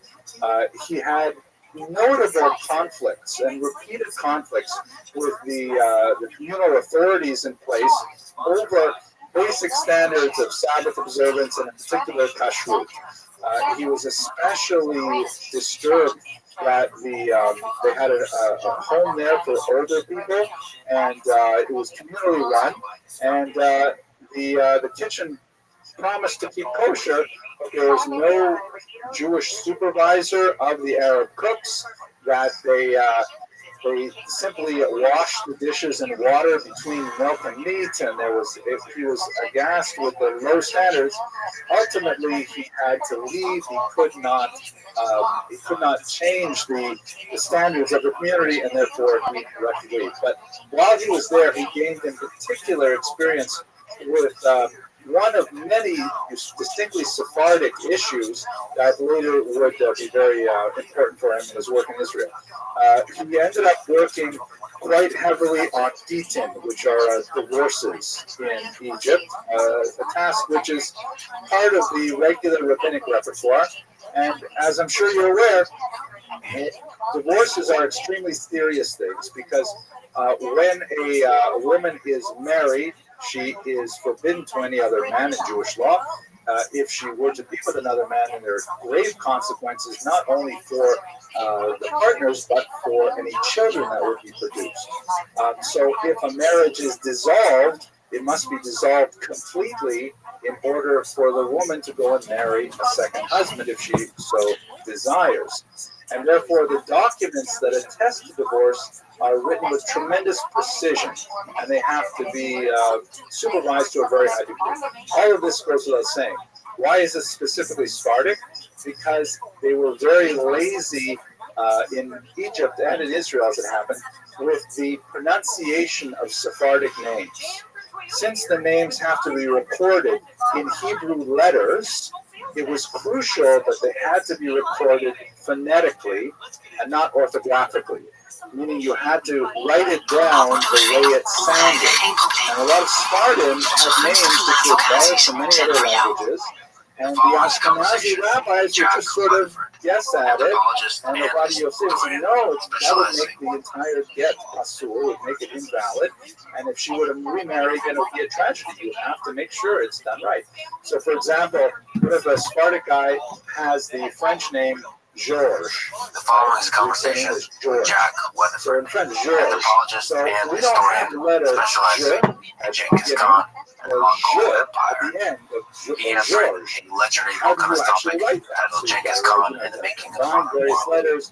S15: He had notable conflicts and repeated conflicts with the communal authorities in place over basic standards of Sabbath observance and in particular kashrut. He was especially disturbed that they had a home there for older people, and it was communally run, and the kitchen promised to keep kosher, but there was no Jewish supervisor of the Arab cooks, that they simply washed the dishes in water between milk and meat, and he was aghast with the low standards. Ultimately, he had to leave. He could not change the standards of the community, and therefore he had to leave. But while he was there, he gained in particular experience with one of many distinctly Sephardic issues that later would be very important for him in his work in Israel. He ended up working quite heavily on gitin, which are divorces in Egypt, a task which is part of the regular rabbinic repertoire. And as I'm sure you're aware, divorces are extremely serious things, because when a woman is married, she is forbidden to any other man in Jewish law. If she were to be with another man, then there are grave consequences, not only for the partners, but for any children that would be produced. So if a marriage is dissolved, it must be dissolved completely in order for the woman to go and marry a second husband if she so desires. And therefore, the documents that attest to divorce are written with tremendous precision, and they have to be supervised to a very high degree. All of this goes without saying. Why is it specifically Sephardic? Because they were very lazy in Egypt and in Israel, as it happened, with the pronunciation of Sephardic names. Since the names have to be recorded in Hebrew letters, it was crucial that they had to be recorded phonetically and not orthographically, meaning you had to write it down the way it sounded. And a lot of Spartans have names which were borrowed from many other languages, and the Ashkenazi rabbis would just sort of guess at it, and the Rabbi Yosef said, no, that would make the entire get pasul, would make it invalid, and if she were to remarry, then it would be a tragedy. You have to make sure it's done right. So, for example, what if a Spartan guy has the French name Georges?
S16: The following is a conversation with Jack Weatherford,
S15: so in French, Georges.
S16: Anthropologist
S15: So
S16: and
S15: we don't have the letter
S16: historian specializing in Genghis Khan and the Mongol Empire. He has written a legendary book on his topic titled Genghis Khan and the Making of the Modern World.
S15: letters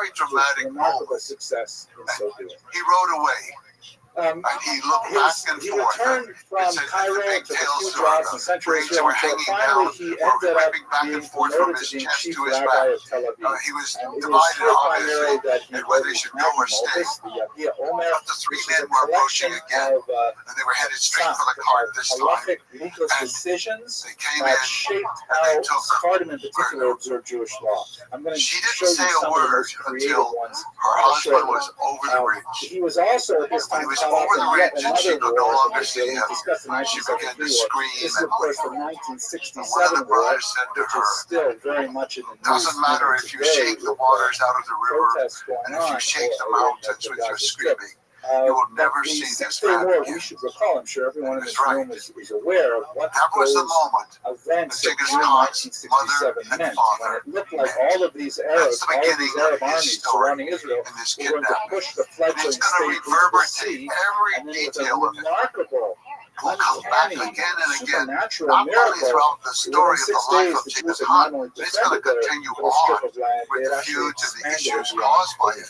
S19: very dramatic
S15: remarkable
S19: moment.
S15: success in so doing.
S19: He rode away. And he looked back and
S15: he
S19: forth.
S15: returned from
S19: It said that
S15: Cairo,
S19: the
S15: took a
S19: pigtails
S15: few jobs in central
S19: braids
S15: Israel
S19: were
S15: until
S19: hanging
S15: finally
S19: down,
S15: he
S19: were
S15: ended up
S19: whipping back
S15: being
S19: and forth from
S15: promoted
S19: his
S15: to being
S19: chest
S15: chief
S19: to his
S15: rabbi
S19: back.
S15: of Tel Aviv.
S19: He was
S15: And it was
S19: divided,
S15: through a
S19: obviously,
S15: primary that he
S19: and whether he
S15: wrote
S19: should go or stay.
S15: the Yavia Omer,
S19: But the three
S15: which is
S19: men
S15: a
S19: were approaching
S15: collection
S19: again,
S15: of
S19: and they were headed straight for the cart this time.
S15: halachic legal
S19: And
S15: decisions
S19: they came
S15: that
S19: in,
S15: shaped
S19: and they
S15: how
S19: took
S15: Sfardim in particular observed Jewish law. I'm going to
S19: She
S15: show
S19: didn't
S15: you
S19: say a
S15: some of the
S19: word
S15: most creative
S19: until
S15: ones.
S19: her husband
S15: shortly.
S19: was over the ridge.
S15: He was also at this
S19: When
S15: time
S19: he was
S15: caught up
S19: over the
S15: in yet
S19: ridge and she
S15: another
S19: could no
S15: war,
S19: longer
S15: which
S19: see
S15: we
S19: him,
S15: discussed in
S19: she began to
S15: 1973 war.
S19: scream.
S15: This is, of course, the
S19: And one of
S15: 1967
S19: the
S15: war,
S19: brothers said to
S15: which
S19: her,
S15: is still very much in the news.
S19: doesn't matter if you shake the waters out of the river,
S15: protests going
S19: and if you
S15: on
S19: shake the
S15: over
S19: mountains with your screaming, you will never see this
S15: Six-Day
S19: man
S15: War,
S19: again.
S15: we should recall, I'm sure everyone in
S19: That's
S15: this room
S19: right.
S15: is aware of what
S19: That was the
S15: those
S19: moment
S15: events
S19: that
S15: of
S19: Genghis
S15: June
S19: Khan's mother
S15: 1967
S19: and
S15: meant, when
S19: father
S15: it looked like all of these Arabs,
S19: That's the
S15: all of
S19: beginning
S15: these Arab
S19: of his
S15: armies
S19: story
S15: surrounding Israel
S19: in this
S15: were going to
S19: kidnapping.
S15: push the
S19: And
S15: fledgling
S19: it's going to
S15: state into the
S19: reverberate
S15: sea,
S19: every
S15: and then with a
S19: detail of it.
S15: remarkable,
S19: Will come back
S15: uncanny,
S19: again and again,
S15: supernatural
S19: not only
S15: miracle.
S19: throughout the story
S15: Within
S19: of
S15: 6
S19: the life
S15: days,
S19: of
S15: the
S19: Genghis
S15: Jews had
S19: Khan,
S15: not only
S19: but it's going to
S15: defended
S19: continue
S15: their strip
S19: on
S15: of land,
S19: with
S15: they
S19: the
S15: had actually
S19: feuds and the
S15: expanded
S19: issues
S15: beyond
S19: caused by it.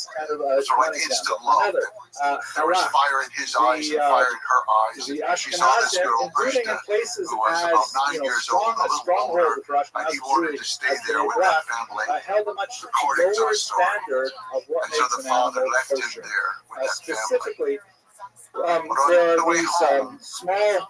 S15: is kind of
S19: So
S15: one
S19: an instant
S15: example.
S19: love.
S15: Another,
S19: There was
S15: Harak,
S19: fire in his eyes and fire in her eyes.
S15: the
S19: She saw this
S15: Ashkenazim,
S19: girl,
S15: including in
S19: Brista,
S15: places
S19: who was
S15: as
S19: about 9 years old, a
S15: a
S19: little
S15: stronghold
S19: older,
S15: for
S19: and he
S15: Ashkenaz
S19: wanted to
S15: Jews
S19: stay
S15: as
S19: there
S15: they
S19: with that
S15: left,
S19: family,
S15: held a much
S19: according to
S15: lower
S19: the story.
S15: standard of what
S19: And so
S15: makes
S19: the
S15: an
S19: father
S15: animal
S19: left him
S15: kosher.
S19: there with that family.
S15: Specifically,
S19: But on
S15: there
S19: the
S15: are
S19: way
S15: these
S19: home,
S15: small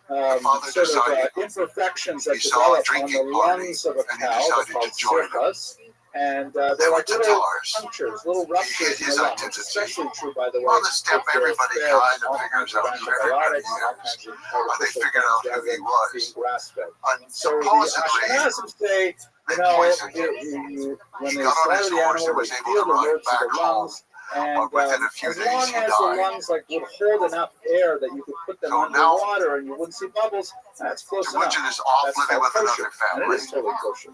S19: the father
S15: sort of
S19: decided
S15: imperfections that
S19: he saw a
S15: develop on the
S19: drinking party,
S15: lungs of a
S19: and he
S15: cow. They're
S19: decided
S15: called
S19: to join them.
S15: circus. And
S19: They
S15: they're
S19: were
S15: like little
S19: tatars.
S15: punctures, little
S19: He
S15: ruptures
S19: hid
S15: in
S19: his
S15: the lungs.
S19: identity.
S15: Especially true, by the way,
S19: On the step,
S15: if they're
S19: everybody
S15: fed
S19: kind of
S15: all
S19: figures
S15: kinds of
S19: out who everybody
S15: antibiotics and all
S19: is.
S15: kinds of
S19: They
S15: artificial
S19: figured out
S15: things
S19: who
S15: rather
S19: he
S15: than
S19: was.
S15: being grass-fed.
S19: And
S15: So the
S19: supposedly,
S15: Ashkenazim say,
S19: they
S15: you know,
S19: poisoned him.
S15: when
S19: He
S15: they
S19: got on
S15: slaughter
S19: his
S15: the
S19: horse and
S15: animal,
S19: was
S15: they
S19: able
S15: feel
S19: to
S15: the
S19: ride
S15: nerves of
S19: back
S15: the
S19: home.
S15: lungs. And
S19: But within a few
S15: as
S19: days,
S15: long
S19: he
S15: as the
S19: died.
S15: lungs like would hold enough air that you could put them
S19: So now,
S15: underwater and you wouldn't see bubbles, that's close
S19: to much
S15: enough.
S19: of this off
S15: That's
S19: living
S15: called
S19: with
S15: kosher,
S19: another
S15: and it
S19: family,
S15: is totally kosher.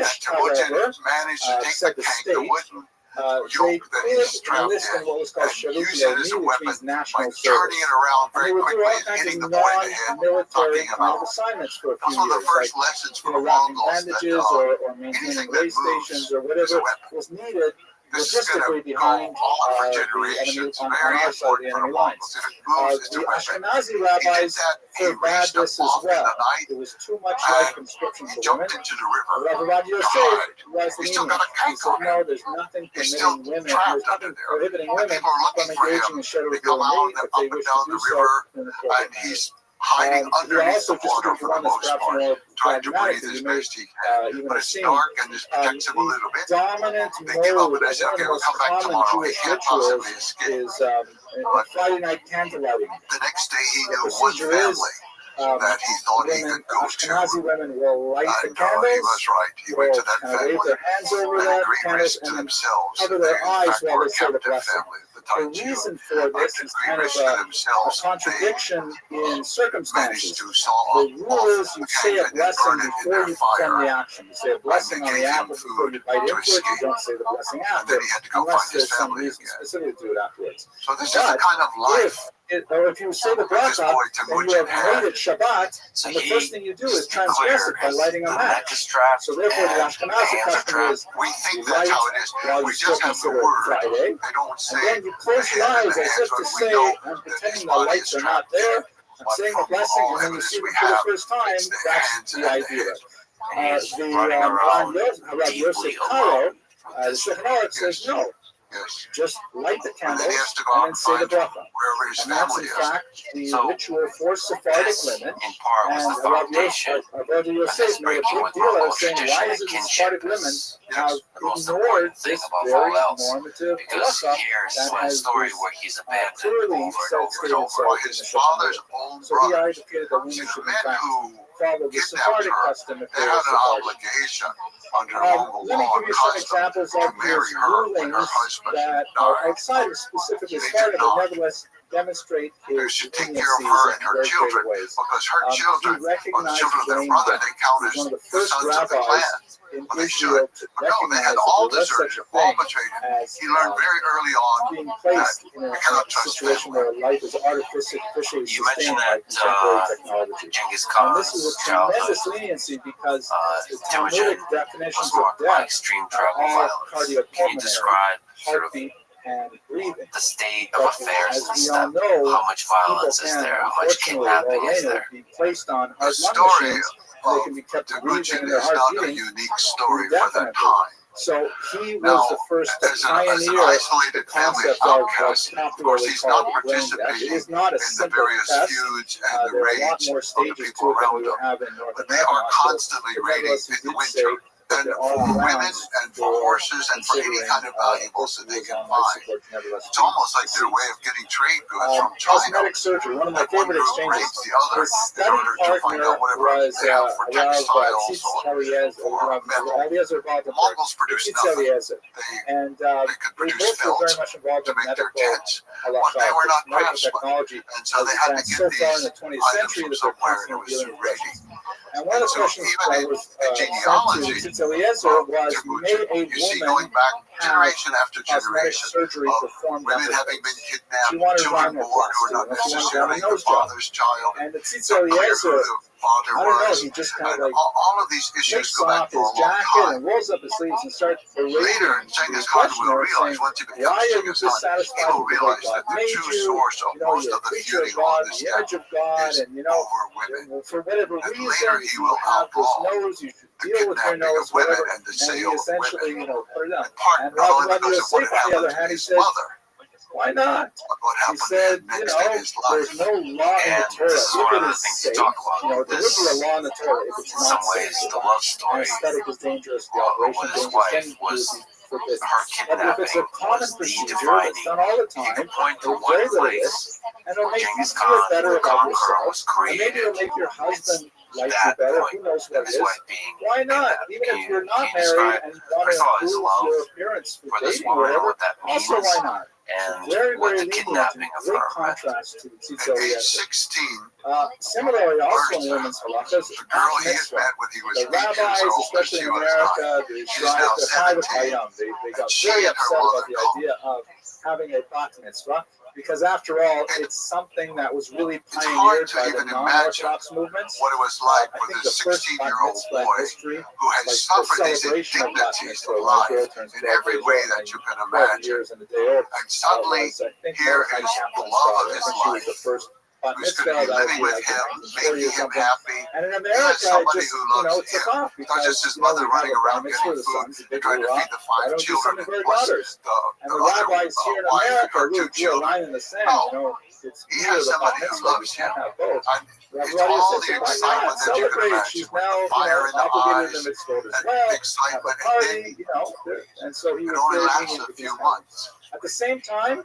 S15: British, however,
S19: managed to take
S15: said
S19: the
S15: the
S19: tank, the
S15: state,
S19: wooden
S15: they
S19: yoke that
S15: could
S19: he's strapped
S15: enlist in
S19: in,
S15: what was called
S19: and use it as a
S15: which
S19: weapon
S15: means
S19: by
S15: national
S19: turning
S15: service.
S19: it around
S15: And they
S19: very
S15: would do
S19: quickly
S15: all
S19: and
S15: kinds
S19: hitting
S15: of
S19: the boy in the head,
S15: non-military
S19: knocking him
S15: kind of
S19: out.
S15: assignments for a
S19: That's
S15: few
S19: one of the
S15: years,
S19: first
S15: like
S19: lessons from
S15: wrapping
S19: Mongols, that
S15: bandages or maintaining
S19: anything that
S15: way stations or
S19: moves is a
S15: whatever
S19: weapon.
S15: was needed
S19: This is going
S15: logistically
S19: to go
S15: behind
S19: on for
S15: the enemy
S19: generations.
S15: on
S19: Very
S15: our side of the
S19: important for the
S15: enemy lines.
S19: Mongols. If it moves, it's a
S15: The
S19: weapon.
S15: Ashkenazi
S19: He did
S15: rabbis
S19: that. He
S15: forbade
S19: raced
S15: this
S19: up
S15: as
S19: off in
S15: well.
S19: the night,
S15: It was too much like
S19: and
S15: conscription
S19: he
S15: for women.
S19: jumped into the river.
S15: Rabbi Yosef
S19: Died.
S15: was the
S19: He's still got a
S15: He
S19: tank
S15: said,
S19: on
S15: no,
S19: him.
S15: there's nothing
S19: He's still
S15: permitting women,
S19: trapped
S15: there's
S19: under
S15: nothing
S19: there.
S15: prohibiting
S19: And
S15: women
S19: people are
S15: from
S19: looking for
S15: engaging
S19: him.
S15: in shedder
S19: They
S15: with
S19: come out
S15: meat if
S19: up
S15: they
S19: and
S15: wish to
S19: down
S15: do
S19: the
S15: so
S19: river,
S15: in the appropriate
S19: and
S15: manner.
S19: he's hiding
S15: He
S19: underneath
S15: also,
S19: the
S15: just to
S19: water
S15: give you
S19: for the
S15: one that's
S19: most
S15: perhaps
S19: part,
S15: more
S19: trying to breathe
S15: pragmatic,
S19: as
S15: you may
S19: best he can.
S15: even
S19: But
S15: have
S19: it's
S15: seen,
S19: dark and this protects him a
S15: the
S19: little bit.
S15: dominant
S19: They give up
S15: mode
S19: and
S15: of
S19: they say,
S15: one of
S19: okay,
S15: the
S19: we'll
S15: most
S19: come back
S15: common
S19: tomorrow. He
S15: Jewish
S19: can't
S15: rituals
S19: possibly escape.
S15: is Friday night candlelighting.
S19: The next day he
S15: The
S19: knew one
S15: procedure is
S19: family that he thought he
S15: women,
S19: could go to.
S15: Ashkenazi women will light the
S19: And
S15: candles.
S19: he was right. He went to that
S15: kind of wave
S19: family
S15: their hands over
S19: at
S15: that
S19: great
S15: candles
S19: risk to
S15: and then
S19: themselves.
S15: cover
S19: They,
S15: their
S19: in
S15: eyes
S19: fact,
S15: while
S19: were
S15: they
S19: a
S15: say the
S19: captive
S15: blessing.
S19: family, the
S15: The
S19: Taiji.
S15: reason for
S19: But
S15: this
S19: at
S15: is
S19: great
S15: kind of
S19: risk to
S15: a
S19: themselves,
S15: contradiction in
S19: managed
S15: circumstances.
S19: to saw
S15: The
S19: off
S15: rule is you
S19: the
S15: say a
S19: candle and
S15: blessing
S19: burn it in
S15: before
S19: their
S15: you perform the
S19: fire.
S15: action. You say a blessing on the apple before you bite into it. You don't say the blessing after,
S19: then he had to go
S15: unless
S19: find his
S15: there's some
S19: family
S15: reason
S19: again.
S15: specific to do it afterwards.
S19: So this is the kind of life
S15: If you say the
S19: this
S15: bracha
S19: boy
S15: and you
S19: Temujin
S15: have made
S19: had.
S15: it Shabbat, and the first thing you do is transgress it by lighting a match. So therefore, the Ashkenazi custom is
S19: We think
S15: you light
S19: that's how it is.
S15: while you
S19: We
S15: still
S19: just have the
S15: consider it
S19: word.
S15: Friday,
S19: They don't say
S15: and then you close your eyes as if to say, I'm pretending the lights are not there, I'm saying the blessing, and then you see them for the first time. That's the idea. Rabbi Yosef Karo, the Shulchan Aruch says no. Just light the candles and then say the bracha. And that's in fact the ritual for Sephardic women. And Rabbi Yosef made a big deal out of saying, why is it the Sephardic women have ignored this very normative halacha that has clearly stated so in the Shulchan Aruch. So he advocated that women should in fact follow the Sephardic custom if they were Sephardic. Let me give you some examples of his rulings that are outside of specifically Sephardic, but nevertheless demonstrate his
S19: take care of her and her children, because her children are the children of their brother. They count as the sons of the clan. Well, they should. But no, they had all deserted, all betrayed him. He learned very early on
S15: being placed in a situation where life is artificially sustained by contemporary technology. And this is a tremendous leniency because the Talmudic definitions of death are all cardiopulmonary, heartbeat, and breathing.
S16: The state of affairs
S15: as
S16: and
S15: we all
S16: stuff.
S15: know,
S16: How much violence is there? How much kidnapping is there?
S15: Be placed on hard lung machines, they can be kept breathing and their heart beating.
S19: Unique story for that time.
S15: So he was the first to pioneer the concept of what's popularly called brain death. It is not a simple test. There are a lot more stages to it than we have in North America.
S19: They are constantly raiding in the winter. And for women and for horses and for any kind of valuables that they can find. It's almost like their way of getting trade goods from China.
S15: Cosmetic surgery, one of my favorite exchanges.
S19: The other
S15: His study partner was
S19: Mongols produce nothing.
S15: And they both were very much involved in medical technology.
S19: And so they had to get these
S15: in the 20th century that they're constantly dealing with. And one of the questions that was sent to Eliezer was, may a woman have cosmetic surgery performed on her face? She wanted rhinoplasty, and she wanted to have a nose job. And the Tzitz Eliezer, I don't know, he just kind of like
S19: all of these issues
S15: takes off his jacket and rolls up his sleeves and starts
S19: later Genghis Khan will realize once he becomes Genghis Khan, he will realize that the true source of most of the feuding on this earth is over women.
S15: For whatever
S19: And
S15: reason,
S19: later he will
S15: have this
S19: outlaw
S15: nose, you should
S19: the
S15: deal with your
S19: kidnapping
S15: nose,
S19: of women
S15: whatever,
S19: and the
S15: and he
S19: sale of
S15: essentially,
S19: women.
S15: put it down.
S19: Part not only
S15: Rabbi
S19: because of what
S15: Yosef, on the other
S19: happened to
S15: hand, he
S19: his
S15: said,
S19: mother,
S15: why not?
S19: but what
S15: He
S19: happened
S15: said,
S19: next in his life.
S15: there's no law in the Torah.
S16: This is one
S15: If
S16: of
S15: it
S16: the
S15: is
S16: things
S15: safe,
S16: to talk about.
S15: there would be a law in the Torah if it's
S16: In
S15: not
S16: some ways,
S15: safe.
S16: the love story
S15: Anesthetic is dangerous, the operation
S16: with
S15: is
S16: his
S15: dangerous,
S16: wife
S15: then
S16: was
S15: forbidden.
S16: her
S15: But if it's a
S16: kidnapping
S15: common
S16: was the
S15: procedure
S16: defining.
S15: that's done all the
S16: You
S15: time,
S16: can point to
S15: there's very
S16: one
S15: little of
S16: place
S15: this, and it'll
S16: where
S15: make you
S16: Genghis
S15: feel
S16: Khan,
S15: better
S16: the
S15: about
S16: conqueror,
S15: yourself.
S16: was
S15: And maybe
S16: created.
S15: it'll make your husband like you
S16: That
S15: better.
S16: point
S15: Who knows
S16: and
S15: what it
S16: his
S15: is?
S16: wife being
S15: Why not? Even if you're not married and you want to improve your appearance for
S16: for this
S15: dating or
S16: woman and
S15: whatever,
S16: what that means,
S15: also why not?
S16: and
S15: Very,
S16: what
S15: very
S16: the
S15: lenient
S16: kidnapping
S15: and
S16: of
S15: great
S16: her meant.
S15: contrast to Tzitz
S19: At age
S15: Eliezer.
S19: 16,
S15: Similarly, also in women's halachas,
S19: the girl he had met when he was
S15: the
S19: 8 years
S15: rabbis,
S19: old,
S15: especially
S19: she
S15: in
S19: was
S15: America,
S19: 9.
S15: the
S19: She's now 17.
S15: they got
S19: She
S15: very
S19: and her
S15: upset about
S19: mother
S15: the idea of having a bat mitzvah, because after all, it's something that was really pioneered by the non-Orthodox movements.
S19: What it was like
S15: I
S19: for
S15: think
S19: this
S15: the first bat
S19: 16-year-old
S15: mitzvah
S19: boy
S15: in history,
S19: who has
S15: like
S19: suffered
S15: the
S19: these
S15: celebration of bat
S19: indignities
S15: mitzvah,
S19: of
S15: when a
S19: life
S15: girl turns
S19: in
S15: 12
S19: every
S15: years
S19: way
S15: old,
S19: that you can
S15: 12
S19: imagine.
S15: years and a day old.
S19: And suddenly,
S15: I think
S19: here
S15: Mordecai
S19: is the
S15: Kaplan's
S19: love
S15: daughter.
S19: of his
S15: I think she was
S19: life,
S15: the first bat
S19: who's
S15: mitzvah.
S19: going to be
S15: That would
S19: living
S15: be
S19: with
S15: like
S19: him,
S15: 4
S19: making
S15: years
S19: him
S15: something.
S19: happy.
S15: And in
S19: He has
S15: America, it
S19: somebody
S15: just,
S19: who loves
S15: took
S19: him,
S15: off
S19: not just his
S15: because,
S19: mother
S15: we have
S19: running
S15: a
S19: around
S15: bat
S19: getting
S15: mitzvah, the
S19: food
S15: sons, the
S19: and
S15: big
S19: trying to
S15: hurrah.
S19: feed the
S15: Why
S19: 5
S15: don't you
S19: children,
S15: send the
S19: and
S15: bird
S19: plus
S15: daughters? And the
S19: other
S15: rabbis here in
S19: wife and
S15: America
S19: her
S15: really
S19: 2
S15: drew a
S19: children.
S15: line in the sand.
S19: No,
S15: It's
S19: he
S15: clear
S19: has
S15: that
S19: somebody
S15: bat
S19: who
S15: mitzvah,
S19: loves
S15: you can't
S19: him.
S15: have both.
S19: And
S15: Rabbi
S19: it's
S15: Rothschild
S19: all
S15: said,
S19: the
S15: why
S19: excitement
S15: not?
S19: that you can
S15: Celebrate.
S19: imagine,
S15: She's
S19: with
S15: now,
S19: the fire in the
S15: obligated in
S19: eyes,
S15: the mitzvot as
S19: and
S15: well.
S19: the
S15: Have
S19: excitement,
S15: a
S19: and then
S15: party, And so he
S19: it
S15: was
S19: only
S15: very
S19: lasts
S15: lenient
S19: a
S15: with
S19: few
S15: his
S19: months.
S15: At the same time,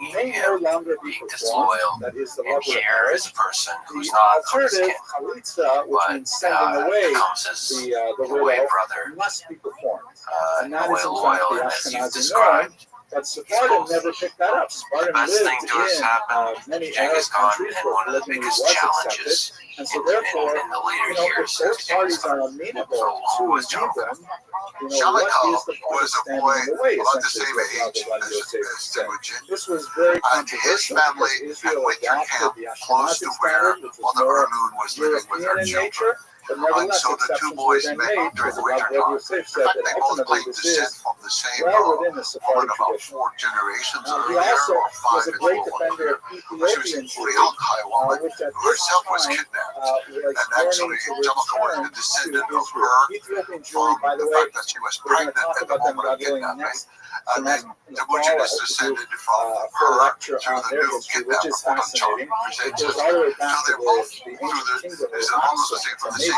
S15: may
S16: bringing
S15: no
S16: him
S15: longer be
S16: being
S15: performed,
S16: disloyal
S15: that is the
S16: and
S15: lover of
S16: here
S15: marriage.
S16: is a person who's
S15: The
S16: not of his
S15: alternative,
S16: kin,
S15: chalitza, which
S16: but
S15: means sending away
S16: becomes his
S15: the
S16: away
S15: widow,
S16: brother,
S15: must be performed. And that is in fact
S16: loyal,
S15: the
S16: and as you've
S15: Ashkenazi norm.
S16: described,
S15: But Sephardim never picked that up.
S16: the
S15: Sephardim
S16: best thing
S15: lived
S16: to us
S15: in
S16: happened.
S15: many Arab
S16: Genghis Khan
S15: countries
S16: had
S15: where
S16: one of the
S15: polygamy
S16: biggest
S15: was
S16: challenges
S15: accepted. And so therefore,
S16: in the later
S15: if
S16: years of
S15: both
S16: Genghis
S15: parties are
S16: Khan.
S15: amenable
S16: So
S15: to
S16: who was
S15: Hebron,
S16: Jonathan?
S15: what
S3: Shalikal
S15: is the point
S3: was
S15: of
S3: a
S15: standing
S3: boy
S15: in the way,
S3: about the
S15: essentially,
S3: same
S15: is what
S3: age
S15: Rabbi
S3: as
S15: Yosef said.
S3: Temujin.
S15: This was very
S3: And his
S15: controversial
S3: family
S15: because
S3: had
S15: Israel
S3: winter
S15: adopted
S3: camp
S15: the
S3: close
S15: Ashkenazi
S3: to where
S15: standard, which was
S3: Mother
S15: more
S3: Erlun was living with her
S15: European in
S3: children.
S15: nature. But
S3: And
S15: nevertheless,
S3: so the two
S15: exceptions were
S3: boys
S15: then
S3: met
S15: made
S3: during
S15: because
S3: the
S15: Rabbi
S3: winter time.
S15: Yosef
S3: In
S15: said
S3: fact,
S15: that
S3: they both
S15: ultimately
S3: claim
S15: this
S3: descent
S15: is
S3: from the same
S15: well within the
S3: woman
S15: Sephardic
S3: about
S15: tradition.
S3: 4 generations
S15: He
S3: earlier,
S15: also
S3: or 5
S15: was a
S3: if
S15: great
S3: we'll look
S15: defender
S3: here.
S15: of
S3: She was
S15: Ethiopian
S3: a
S15: Jews,
S3: Urialkai woman
S15: which at
S3: who
S15: this
S3: herself was
S15: time
S3: kidnapped.
S15: was
S3: And actually,
S15: yearning to
S3: Jellicoe was
S15: return
S3: the
S15: to
S3: descendant of
S15: Israel.
S3: her
S15: Ethiopian Jewry,
S3: from
S15: by the
S3: the
S15: way,
S3: fact that she was
S15: we're going to
S3: pregnant
S15: talk
S3: at the
S15: about them,
S3: moment of
S15: God willing,
S3: kidnapping.
S15: next
S3: And then
S15: in the
S3: Temujin
S15: fall. I
S3: is
S15: hope to do
S3: descended from
S15: a full
S3: her
S15: lecture
S3: to
S15: on
S3: the
S15: their
S3: new
S15: history, which
S3: kidnapper,
S15: is fascinating. It
S3: Presentius.
S15: goes all the way
S3: So
S15: back to
S3: they're both
S15: the
S3: through
S15: ancient kingdom
S3: there's
S15: of
S3: almost the
S15: Aksum.
S3: same
S15: It's
S3: from the same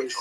S15: his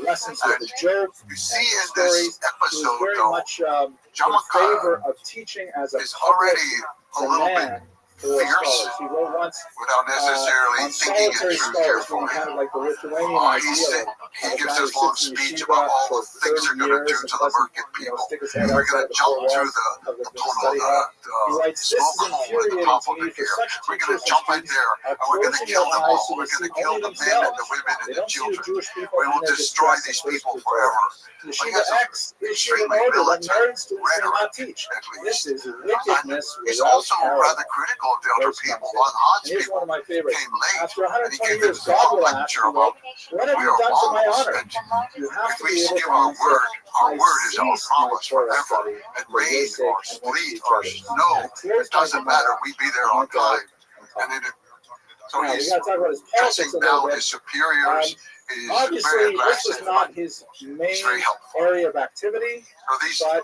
S15: lessons with the Job
S19: You see
S15: and
S19: in
S15: stories.
S19: this
S15: He was
S19: episode,
S15: very
S19: though,
S15: much in
S19: Jamaica
S15: favor of teaching as a
S19: is
S15: public
S19: already a little bit
S15: demand for
S19: fierce
S15: scholars. He wrote once
S19: without necessarily
S15: on
S19: thinking it
S15: solitary
S19: through
S15: scholars,
S19: carefully.
S15: kind of like the Lithuanian
S19: He
S15: idea
S19: gives
S15: of a
S19: this
S15: guy
S19: long
S15: who sits in
S19: speech
S15: yeshiva
S19: about all
S15: for
S19: the things they're
S15: 30
S19: going to
S15: years
S19: do
S15: and
S19: to the
S15: doesn't,
S19: Merkin people.
S15: stick his head
S19: We're
S15: outside
S19: going
S15: of
S19: to
S15: the
S19: jump
S15: four
S19: through
S15: walls of the study
S19: tunnel,
S15: hall. He writes, this is
S19: smoke hole at the
S15: infuriating
S19: top
S15: to
S19: of
S15: me
S19: the
S15: for
S19: gear.
S15: such
S19: We're
S15: teachers
S19: going to
S15: and
S19: jump in
S15: students
S19: there
S15: are
S19: and we're going to
S15: closing
S19: kill
S15: their
S19: them
S15: eyes
S19: all.
S15: so
S19: We're
S15: they
S19: going
S15: see
S19: to kill
S15: only
S19: the men and the
S15: themselves.
S19: women and
S15: They
S19: the
S15: don't see the
S19: children.
S15: Jewish people
S19: We
S15: in
S19: will
S15: their
S19: destroy
S15: distress and
S19: these
S15: push
S19: people
S15: the Torah.
S19: forever.
S15: Yeshiva X issued an order that married students may not teach. This is wickedness
S19: He's
S15: without
S19: also
S15: parallel.
S19: rather critical of the other people. On Hodge
S15: And here's one
S19: people
S15: of my favorites.
S19: came late,
S15: After
S19: and he
S15: 120
S19: gave
S15: years,
S19: this
S15: God
S19: long
S15: will ask
S19: lecture
S15: you,
S19: about
S15: what have
S19: we
S15: you
S19: are
S15: done to my
S19: almost,
S15: honor?
S19: and
S15: You have
S19: if
S15: to
S19: we
S15: be able
S19: give
S15: to
S19: our
S15: answer,
S19: word
S15: I
S19: is our
S15: ceased my
S19: promise
S15: Torah
S19: forever.
S15: study
S19: And
S15: for your
S19: rain
S15: sake
S19: or
S15: and with
S19: sleet
S15: each
S19: or
S15: other.
S19: snow, it doesn't matter. We be there on time. And then so
S15: Now, we
S19: he's
S15: got to talk about his
S19: dressing
S15: politics a little
S19: down
S15: bit.
S19: his superiors. He's
S15: Obviously,
S19: very
S15: this was
S19: aggressive.
S15: not his main
S19: very helpful.
S15: area of activity,
S19: So these
S15: but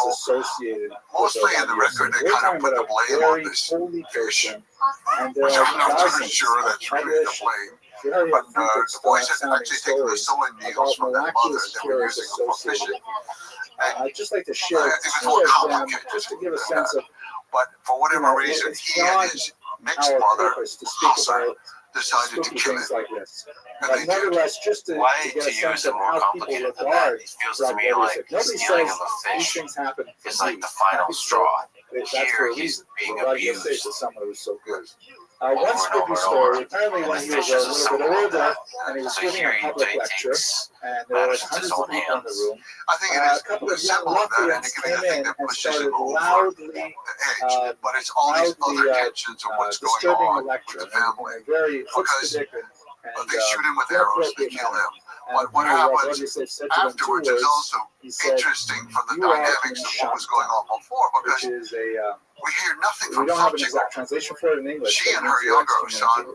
S19: So
S15: associated
S19: mostly in the record, they kind of put the blame on this fish, which I'm not too sure that's really the blame. But the boys had actually taken the sewing needles from their mother that were using them for fishing.
S15: I'd just like to share
S19: It was
S15: two
S19: more
S15: of them
S19: complicated
S15: just to give a
S19: than
S15: sense of,
S19: but for whatever reason, he and his mixed mother, Hassan, decided to kill him.
S15: like this.
S19: And
S15: But
S19: they did.
S15: nevertheless, just to
S16: Why
S15: get
S16: to
S15: a
S16: use
S15: sense
S16: it
S15: of
S16: more
S15: how people
S16: complicated than that?
S15: regard
S16: It feels to me
S15: Rabbi
S16: like
S15: Rothschild. Nobody
S16: stealing
S15: says
S16: of a
S15: these
S16: fish
S15: things happen
S16: is like the final straw.
S15: That's
S16: Here
S15: for a
S16: he's
S15: reason.
S16: being
S15: Rabbi Rothschild
S16: abused
S15: to someone who's so good.
S16: over
S15: One
S16: and over
S15: spooky
S16: and
S15: story.
S16: over.
S15: Apparently,
S16: And
S15: when
S16: the
S15: he was
S16: fish
S15: a
S16: is a
S15: little bit
S16: symbol of
S15: older
S16: that.
S15: and he was
S16: So
S15: giving
S16: here
S15: a
S16: he
S15: public lecture,
S16: takes
S15: and there were
S16: matters into
S15: hundreds
S16: his
S15: of
S16: own
S15: people in the
S16: hands.
S15: room,
S19: I think it
S15: a
S19: is
S15: couple
S19: a
S15: of young
S19: symbol of that, and
S15: ruffians
S19: it can be
S15: came
S19: the thing
S15: in
S19: that
S15: and
S19: pushes him
S15: started
S19: over
S15: loudly
S19: the edge. But it's all these other tensions of what's going
S15: disturbing
S19: on
S15: the
S19: with
S15: lecture.
S19: the family.
S15: And very
S19: Because
S15: and
S19: they shoot him with arrows, they kill him. But what
S15: Rabbi
S19: happens
S15: Rothschild said to them two
S19: afterwards is
S15: words.
S19: also
S15: He said,
S19: interesting from the
S15: "You are
S19: dynamics of what was going on before, because
S15: which is a
S19: we hear nothing
S15: we
S19: from
S15: don't have an
S19: Fauci.
S15: exact translation for it in English.
S19: She
S15: but
S19: and
S15: it
S19: her
S15: means
S19: younger
S15: you're
S19: son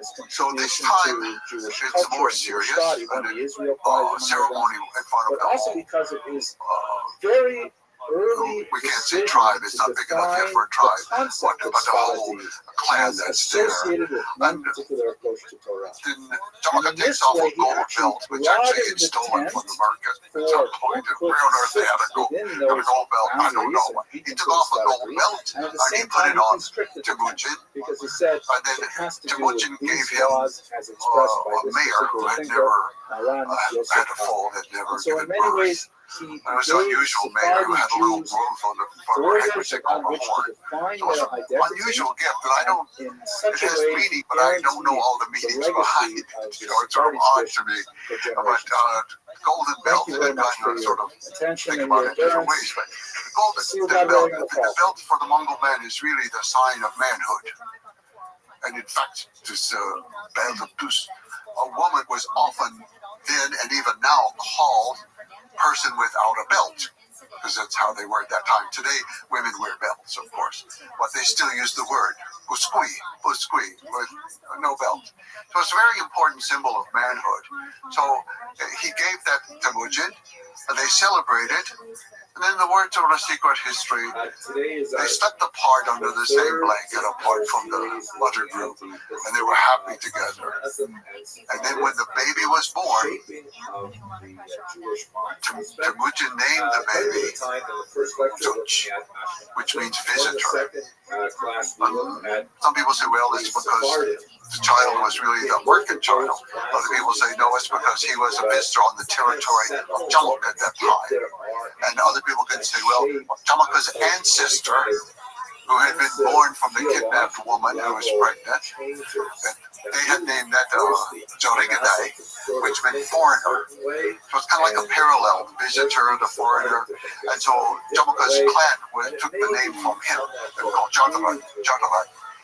S15: his
S19: So this
S15: contribution
S19: time,
S15: to Jewish
S19: it's
S15: culture
S19: more
S15: and Jewish
S19: serious
S15: thought. He won
S19: and
S15: the Israel Prize, among other
S19: ceremony
S15: things.
S19: in front of
S15: But
S19: them
S15: also
S19: all.
S15: because of his very early
S19: we can't say tribe, it's not big enough yet for a tribe, but the whole clan that's there.
S15: associated with one
S19: And
S15: particular approach to Torah.
S19: then Jamaica takes off a gold belt, which actually he'd stolen from the market at some point. And where on earth they had a gold belt, I don't know. He took off a gold belt and he put it on Temujin.
S15: Because he said
S19: And then
S15: it has to do
S19: Temujin
S15: with
S19: gave
S15: these
S19: him
S15: laws as expressed by
S19: a
S15: this
S19: mayor who
S15: particular
S19: had
S15: thinker,
S19: never
S15: Maran Yosef
S19: had a foal,
S15: Khan.
S19: had never
S15: So in
S19: given
S15: many
S19: birth.
S15: ways, he
S19: It was
S15: gave
S19: unusual mayor who had a little
S15: Sephardi
S19: growth on the
S15: Jews
S19: front of her head,
S15: borders
S19: which they called
S15: on
S19: a
S15: which to
S19: horn.
S15: define
S19: So it's
S15: their
S19: an
S15: identity,
S19: unusual gift, and I don't,
S15: in
S19: it
S15: such a
S19: has
S15: way
S19: meaning, but I don't know all the
S15: guaranteeing
S19: meanings
S15: the
S19: behind
S15: legacy
S19: it.
S15: of
S19: You know, it's sort of
S15: Sephardi
S19: odd to me.
S15: tradition for
S19: But
S15: generations.
S19: golden belt,
S15: Thank you
S19: and
S15: very
S19: then
S15: much
S19: kind
S15: for
S19: of
S15: your
S19: sort of
S15: attention
S19: think
S15: and
S19: about
S15: your
S19: it different
S15: endurance.
S19: ways. But the golden
S15: See you
S19: the
S15: guys
S19: belt,
S15: in the
S19: the
S15: fall.
S19: belt for the Mongol man is really the sign of manhood. And in fact, this belt of Tus, a woman was often then and even now called person without a belt, because that's how they were at that time. Today, women wear belts, of course, but they still use the word buskui, with no belt. So it's a very important symbol of manhood. So he gave that to Mujin, and they celebrated. And then the words of the secret history, they stuck the part under the same blanket apart from the mother group, and they were happy together. And then when the baby was born, Temujin named the baby Tunch, which means visitor. Some people say, well, it's because the child was really a merchant child. Other people say, no, it's because he was a visitor on the territory of Jamuk at that time. And other people can say, well, Jamuk's ancestor, who had been born from the kidnapped woman who was pregnant, they had named that Jorigadai, which meant foreigner. So it's kind of like a parallel, visitor, the foreigner. And so Jamuk's clan took the name from him. They were called Jatavat.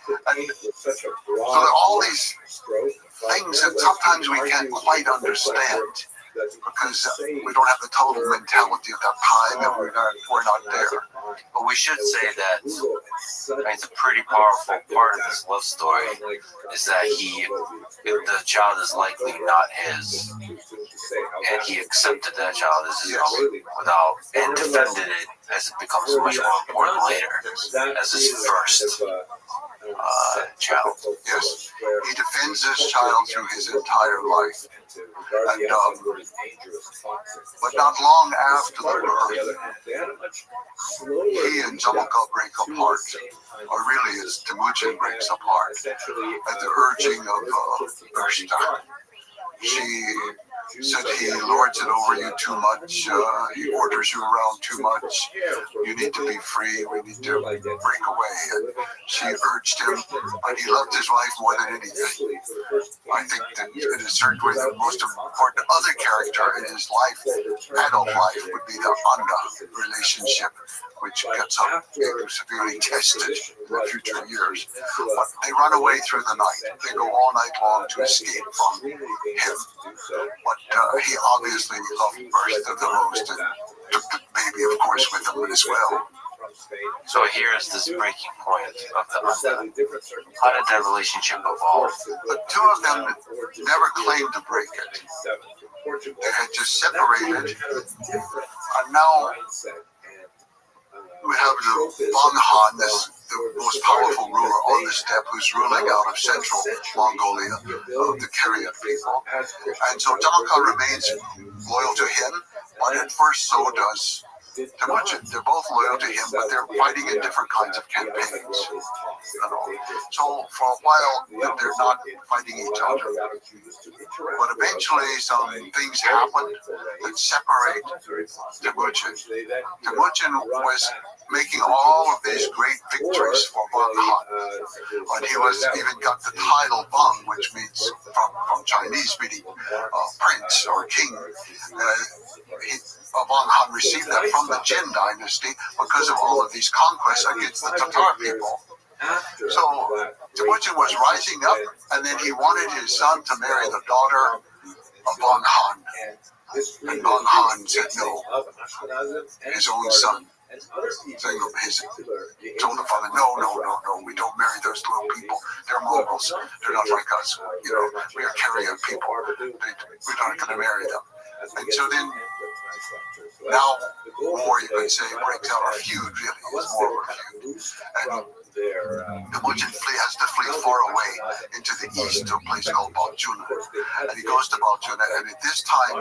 S19: And so there are all these things that sometimes we can't quite understand, because we don't have the total mentality of that time, and we're not there.
S4: But we should say that it's a pretty powerful part of this love story is that the child is likely not his, and he accepted that child as his own and defended it as it becomes much more important later as his first child.
S19: Yes, he defends this child through his entire life. And, but not long after the birth, he and Jamukha break apart, or really as Temujin breaks apart, at the urging of Restream. She said he lords it over you too much, he orders you around too much, you need to be free, we need to break away. And she urged him, and he loved his wife more than anything. I think that in a certain way the most important other character in his life, adult life, would be the Anda relationship, which gets severely tested in the future years. But they run away through the night. They go all night long to escape from him. But he obviously loved Bertha the most and took the baby, of course, with him as well.
S4: So here is this breaking point of the Anda. How did that relationship evolve?
S19: The two of them never claimed to break it. They had just separated, and now we have the Banghan, the most powerful ruler on the steppe, who's ruling out of central Mongolia, of the Kariat people. And so Jamukha remains loyal to him, but at first so does Temujin. They're both loyal to him, but they're fighting in different kinds of campaigns. So for a while, they're not fighting each other. But eventually, some things happen that separate Temujin. Temujin was making all of these great victories for Banghan. And he was even got the title Bang, which means from Chinese meaning prince or king. Banghan received that from the Jin dynasty because of all of these conquests against the Tatar people. So Temujin was rising up, and then he wanted his son to marry the daughter of Banghan. And Banghan said no. His own son. Told the father, no, we don't marry those little people. They're Mongols. They're not like us. We are Kariat people. We're not going to marry them. And so then Now, war, you could say, breaks out a feud, really. It's more of a feud. And the Mujin has to flee far away into the east to a place called Baljuna. And he goes to Baljuna, and at this time,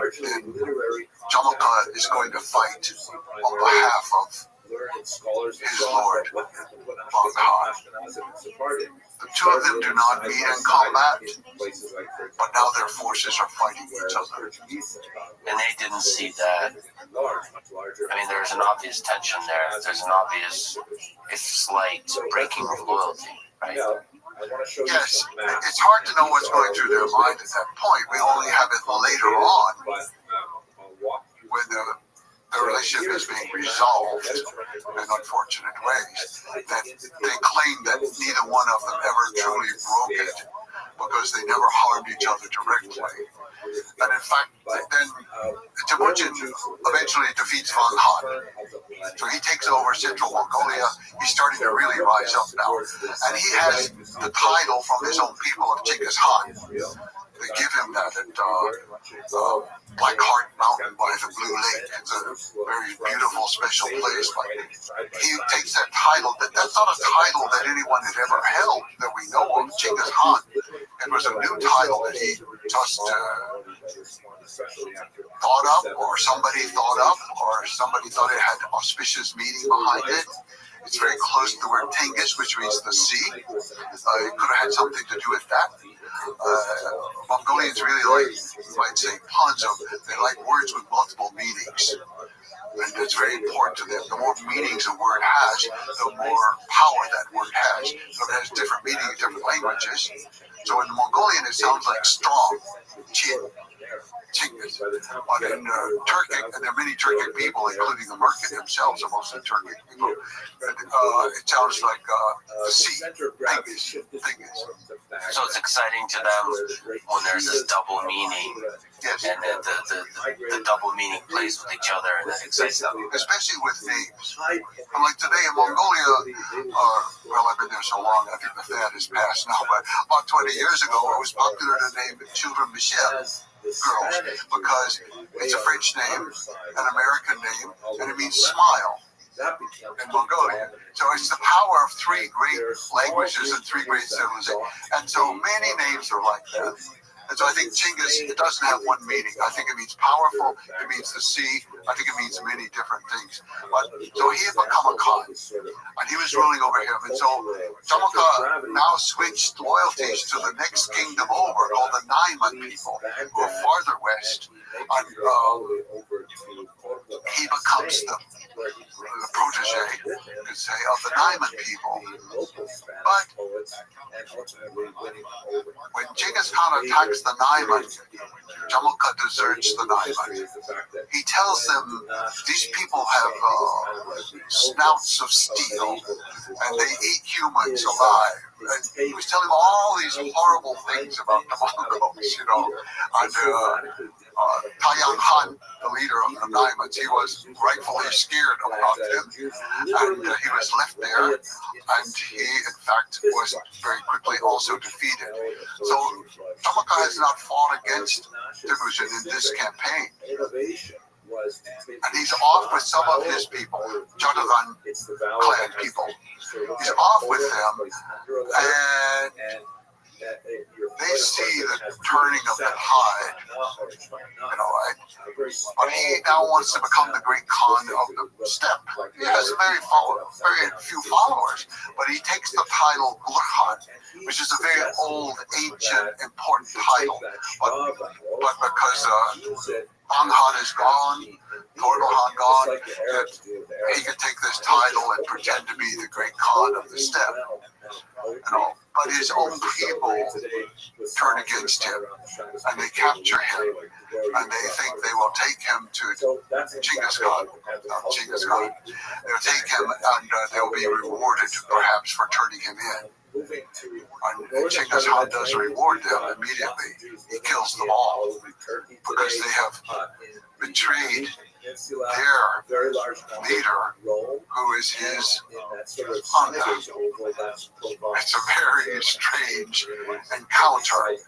S19: Jamilka is going to fight on behalf of his lord, Banghan. The two of them do not meet in combat, but now their forces are fighting each other.
S4: And they didn't see that. I mean, there's an obvious tension there. There's an obvious, if slight, breaking of loyalty, right?
S19: Yes, it's hard to know what's going through their mind at that point. We only have it later on when the relationship is being resolved in unfortunate ways, that they claim that neither one of them ever truly broke it because they never harmed each other directly. And in fact, then Temujin eventually defeats Banghan. So he takes over central Mongolia. He's starting to really rise up now. And he has the title from his own people of Genghis Khan. They give him that at Black Heart Mountain by the Blue Lake. It's a very beautiful, special place. But he takes that title. That's not a title that anyone had ever held that we know of, Genghis Khan. It was a new title that he just thought up, or somebody thought up, or somebody thought it had auspicious meaning behind it. It's very close to the word Tingis, which means the sea. It could have had something to do with that. Mongolians really like, you might say, puns. They like words with multiple meanings. And it's very important to them. The more meanings a word has, the more power that word has. So it has different meaning in different languages. So in Mongolian, it sounds like strong, chin. But in Turkic, and there are many Turkic people, including the Merkin themselves, are mostly Turkic people. It sounds like the sea, Tingis.
S4: So it's exciting to them when there's this double meaning,
S19: yes.
S4: And the double meaning plays with each other, and that excites them.
S19: Especially with names. And like today in Mongolia, well, I've been there so long, I think the fad is past now, but about 20 years ago, it was popular to name children Michelle. Girls, because it's a French name, an American name, and it means smile in Mongolian. So it's the power of three great languages and three great civilizations. And so many names are like that. And so I think Genghis, it doesn't have one meaning. I think it means powerful, it means the sea, I think it means many different things. But so he had become a Khan, and he was ruling over him. And so Jamilka now switched loyalties to the next kingdom over, called the Naiman people, who are farther west. And he becomes the protege, you could say, of the Naiman people. But when Genghis Khan attacks the Naiman, Jamilka deserts the Naiman. He tells them these people have snouts of steel, and they eat humans alive. And he was telling them all these horrible things about the Mongols, you know. And Taiyang Han, the leader of the Naimans, he was rightfully scared about them, and he was left there, and he, in fact, was very quickly also defeated. So Jamilka has not fought against Temujin in this campaign. And he's off with some of his people, Jatagan clan people. He's off with them, and they see the turning of the tide, you know, but he now wants to become the great Khan of the steppe. He has very few followers, but he takes the title Gurkhan, which is a very old, ancient, important title. But because Banghan is gone, Torgilhan gone, he can take this title and pretend to be the great Khan of the steppe. You know, but his own people turn against him, and they capture him, and they think they will take him to Genghis Khan. They'll take him, and they'll be rewarded, perhaps, for turning him in. And Genghis Khan does reward them immediately. He kills them all because they have betrayed their leader, who is his Honda. It's a very strange encounter.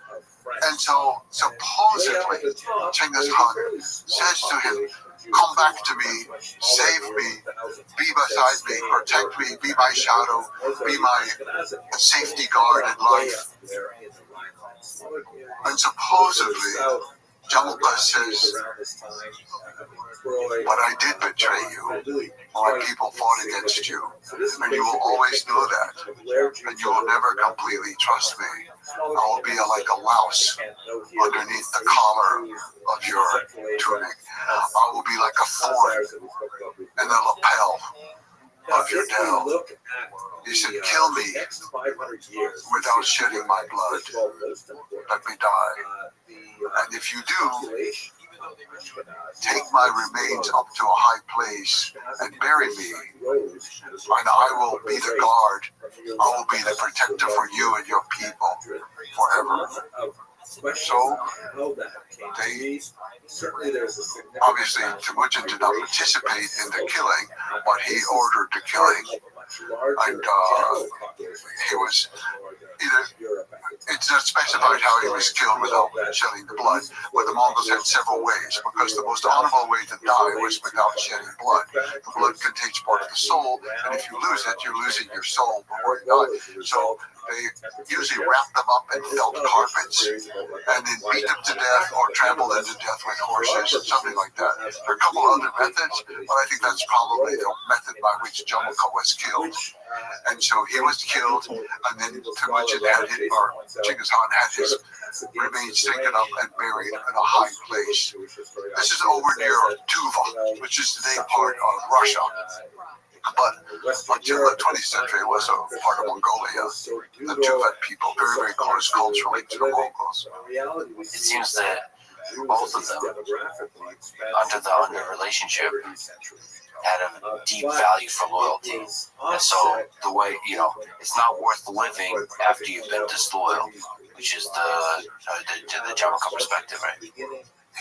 S19: And so supposedly Genghis Khan says to him, come back to me, save me, be beside me, protect me, be my shadow, be my safety guard in life. And supposedly Jamukha says, but I did betray you. My people fought against you. And you will always know that. And you will never completely trust me. I will be like a louse underneath the collar of your tunic. I will be like a thorn in the lapel of your dell. He said, kill me without shedding my blood. Let me die. And if you do, take my remains up to a high place and bury me, and I will be the guard. I will be the protector for you and your people forever. So they obviously Temujin did not participate in the killing, but he ordered the killing, and he was either. It's not specified how he was killed without shedding the blood, but the Mongols had several ways, because the most honorable way to die was without shedding blood. The blood contains part of the soul, and if you lose it, you're losing your soul before you die. So they usually wrapped them up in felt carpets and then beat them to death or trampled them to death with horses, something like that. There are a couple other methods, but I think that's probably the method by which Jamukha was killed. And so he was killed, and then Temujin had it, or Genghis Khan had his remains taken up and buried in a high place. This is over near Tuva, which is today part of Russia. But until the 20th century, it was a part of Mongolia. The Tuvan people, very, very close culturally to the Mongols.
S4: It seems that both of them, under the relationship, had a deep value for loyalty. And so the way, it's not worth living after you've been disloyal, which is the Jamukha perspective, right?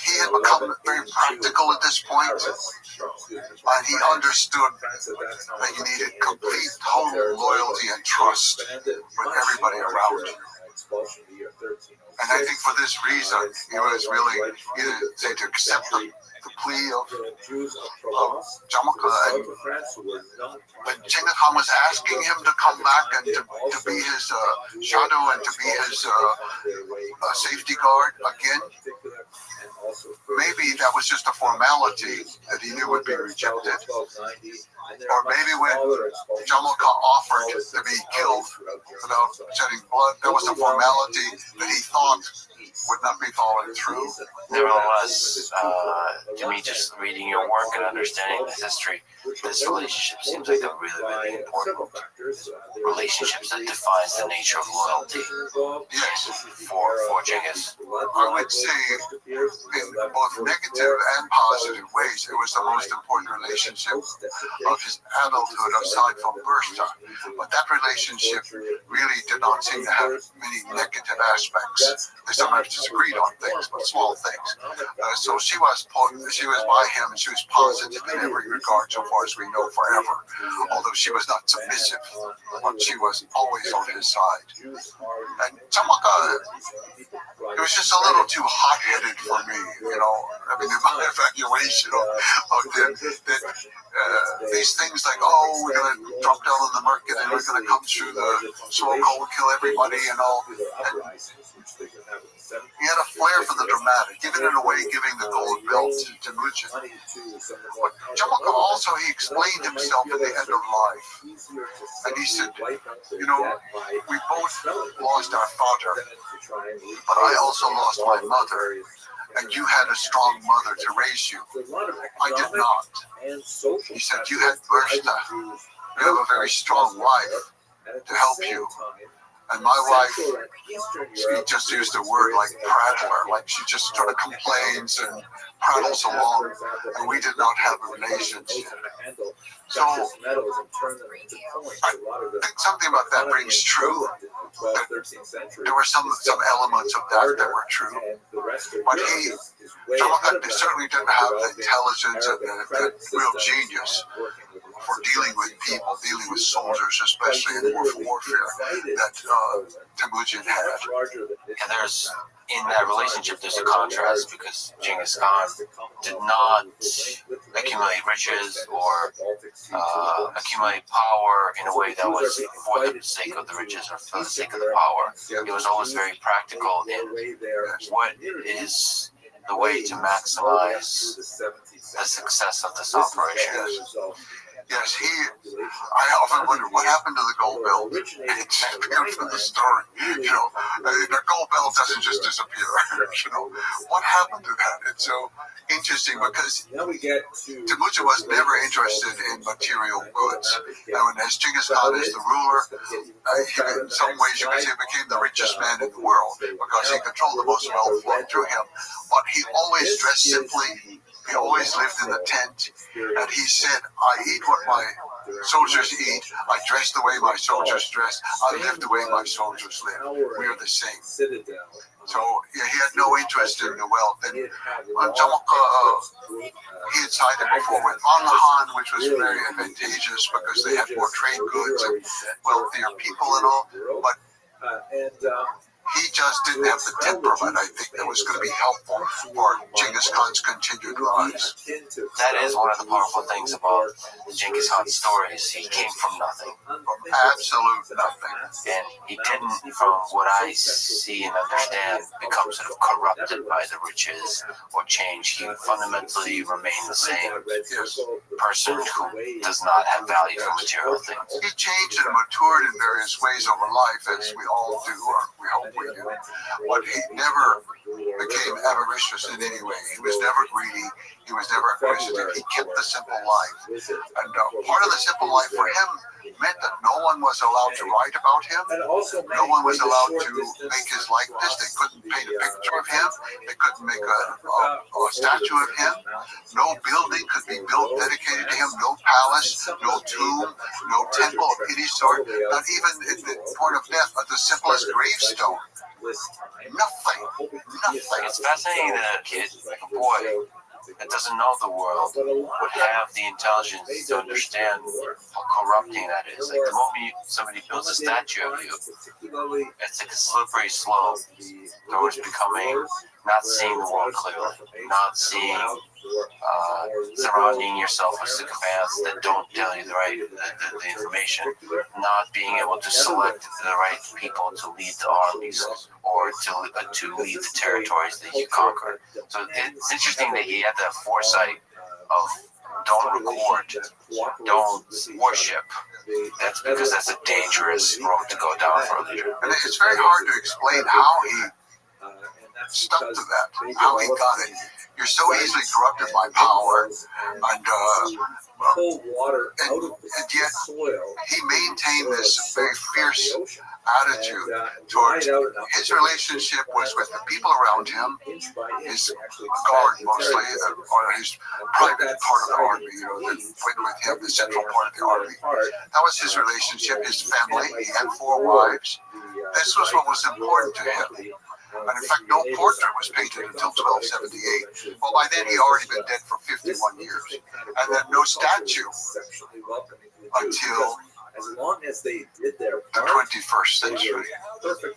S19: He had become very practical at this point, and he understood that you needed complete, total loyalty and trust with everybody around you. And I think for this reason, he was willing either to accept the plea of Jamukha, and when Genghis Khan was asking him to come back and to be his shadow and to be his safety guard again, maybe that was just a formality that he knew would be rejected. Or maybe when Jamukha offered to be killed without shedding blood, that was a formality that he thought would not be followed through.
S4: Nevertheless, to me, just reading your work and understanding the history, this relationship seems like a really, really important relationship that defines the nature of loyalty.
S19: Yes,
S4: for Genghis.
S19: I would say in both negative and positive ways, it was the most important relationship of his adulthood aside from birth time. But that relationship really did not seem to have many negative aspects. They sometimes disagreed on things, but small things. So she was by him, and she was positive in every regard, so far as we know, forever. Although she was not submissive, but she was always on his side. And Jamukha, it was just a little too hot-headed for me, I mean, the evaluation of them, these things like, oh, we're going to drop down on the market and we're going to come through the smoke hole and kill everybody and all. And he had a flair for the dramatic, even in a way giving the gold belt to Temujin. But Jamukha also, he explained himself at the end of life. And he said, we both lost our father, but I also lost my mother. And you had a strong mother to raise you. I did not. He said, you had Bershta. You have a very strong wife to help you. And my wife, she just used a word like prattler, like she just sort of complains and prattles along, and we did not have a relationship. So I think something about that rings true. There were some elements of that were true, but Jamukha certainly didn't have the intelligence and the real genius for dealing with people, dealing with soldiers, especially in warfare, that Temujin had.
S4: And there's, in that relationship, there's a contrast because Genghis Khan did not accumulate riches or accumulate power in a way that was for the sake of the riches or for the sake of the power. It was always very practical in what is the way to maximize the success of this operation.
S19: Yes, I often wonder what happened to the gold belt. It's appeared from the story. The gold belt doesn't just disappear. What happened to that? It's so interesting because Temujin was never interested in material goods. And as Genghis Khan is the ruler, in some ways you could say became the richest man in the world because he controlled the most wealth flowed to him. But he always dressed simply. He always lived in the tent, and he said, I eat what my soldiers eat, I dress the way my soldiers dress, I live the way my soldiers live. We are the same. So he had no interest in the wealth. And he had sided before with Manahan, which was very advantageous because they had more trade goods and wealthier people and all. But he just didn't have the temperament, I think, that was going to be helpful for Genghis Khan's continued rise.
S4: That is one of the powerful things about the Genghis Khan stories. He came from nothing.
S19: From absolute nothing.
S4: And he didn't, from what I see and understand, become sort of corrupted by the riches or change. He fundamentally remained the same person who does not have value for material things.
S19: He changed and matured in various ways over life, as we all do, or we hope we do. But he never became avaricious in any way. He was never greedy. He was never acquisitive. He kept the simple life. And part of the simple life for him meant that no one was allowed to write about him. No one was allowed to make his likeness. They couldn't paint a picture of him. They couldn't make a statue of him. No building could be built dedicated to him. No palace, no tomb, no temple of any sort. Not even at the point of death, the simplest gravestone. Nothing.
S4: It's fascinating that a kid, like a boy, that doesn't know the world would have the intelligence to understand how corrupting that is. Like the moment somebody builds a statue of you, it's like a slippery slope towards becoming, not seeing the world clearly, not seeing, surrounding yourself with sycophants that don't tell you the information, not being able to select the right people to lead the armies or to lead the territories that you conquer. So it's interesting that he had that foresight of don't record, don't worship. That's because that's a dangerous road to go down for a leader.
S19: And it's very hard to explain how he stuck to that, how he got it. You're so easily corrupted by power, and yet he maintained this very fierce attitude towards his relationship was with the people around him, his guard mostly, or his private part of the army, that went with him, the central part of the army. That was his relationship, his family. He had 4 wives. This was what was important to him. And in fact, no portrait was painted until 1278. Well, by then he'd already been dead for 51 years. And then no statue until the 21st century.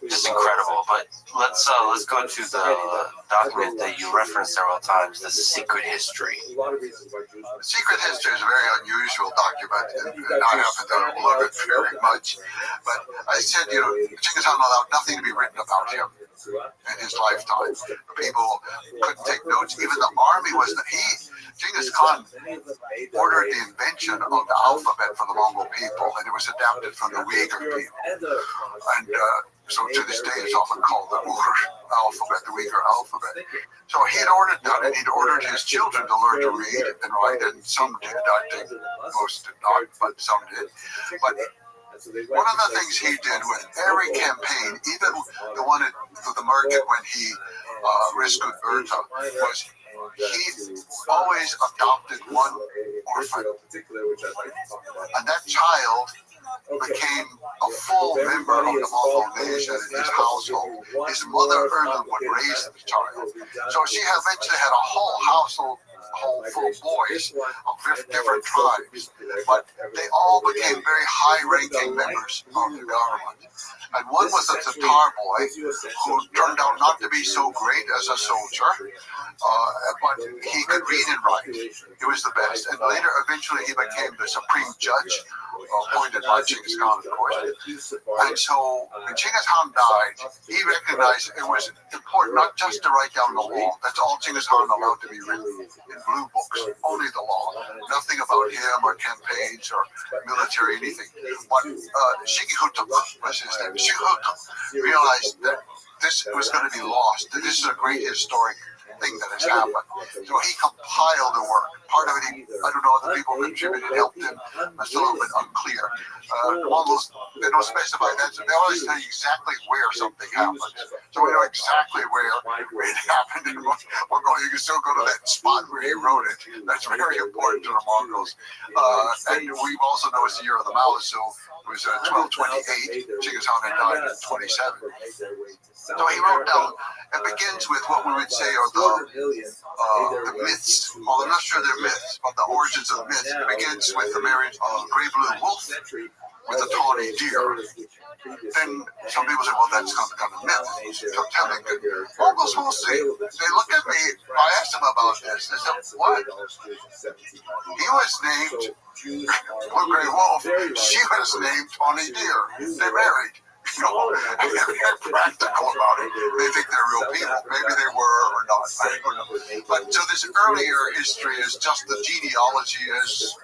S4: It's incredible. But let's go to the document that you referenced several times, the Secret History.
S19: The Secret History is a very unusual document, and I happen to love it very much. But I said, Genghis Khan allowed nothing to be written about him in his lifetime. People couldn't take notes. Even the army was Genghis Khan ordered the invention of the alphabet for the Mongol people, and it was adapted from the Uyghur people. And so to this day, it's often called the Uyghur alphabet, the Uyghur alphabet. So he had ordered that, and he'd ordered his children to learn to read and write, and some did. I think most did not, but some did. But one of the things he did with every campaign, even the one at the market when he rescued Berta, was he always adopted one orphan. And that child became a full member of the Mongol nation in his household. His mother Erlen would raise the child. So she eventually had a whole household home full of boys of different tribes, but they all became very high-ranking members of the government. And one was a Tatar boy who turned out not to be so great as a soldier, but he could read and write. He was the best. And later, eventually, he became the supreme judge, appointed by Genghis Khan, of course. And so when Genghis Khan died, he recognized it was important not just to write down the law. That's all Genghis Khan allowed to be written in blue books, only the law. Nothing about him or campaigns or military anything. But Shigehutep was his name. Shigehutep realized that this was going to be lost, that this is a great historic thing that has happened. So he compiled the work. Part of it, I don't know, other people contributed, helped him. It's a little bit unclear. Mongols, they don't specify that. So they always tell you exactly where something happened. So we know exactly where it happened in Mongolia. You can still go to that spot where he wrote it. That's very important to the Mongols. And we also know it's the year of the Mao, so it was 1228. Genghis Khan had died in 27. So he wrote down, it begins with what we would say are the myths. Well, I'm not sure they're myths, but the origins of myths. It begins with the marriage of gray blue wolf with a tawny deer. Then some people say, well, that's not kind of myth. It's totemic. Mongols will say, they look at me, I asked them about this. They said, what? He was named Gray Wolf. She was named Tawny Deer. They married. You know, and they're practical about it. They think they're real people. Maybe they were or not. I don't know. But so this earlier history is just the genealogy as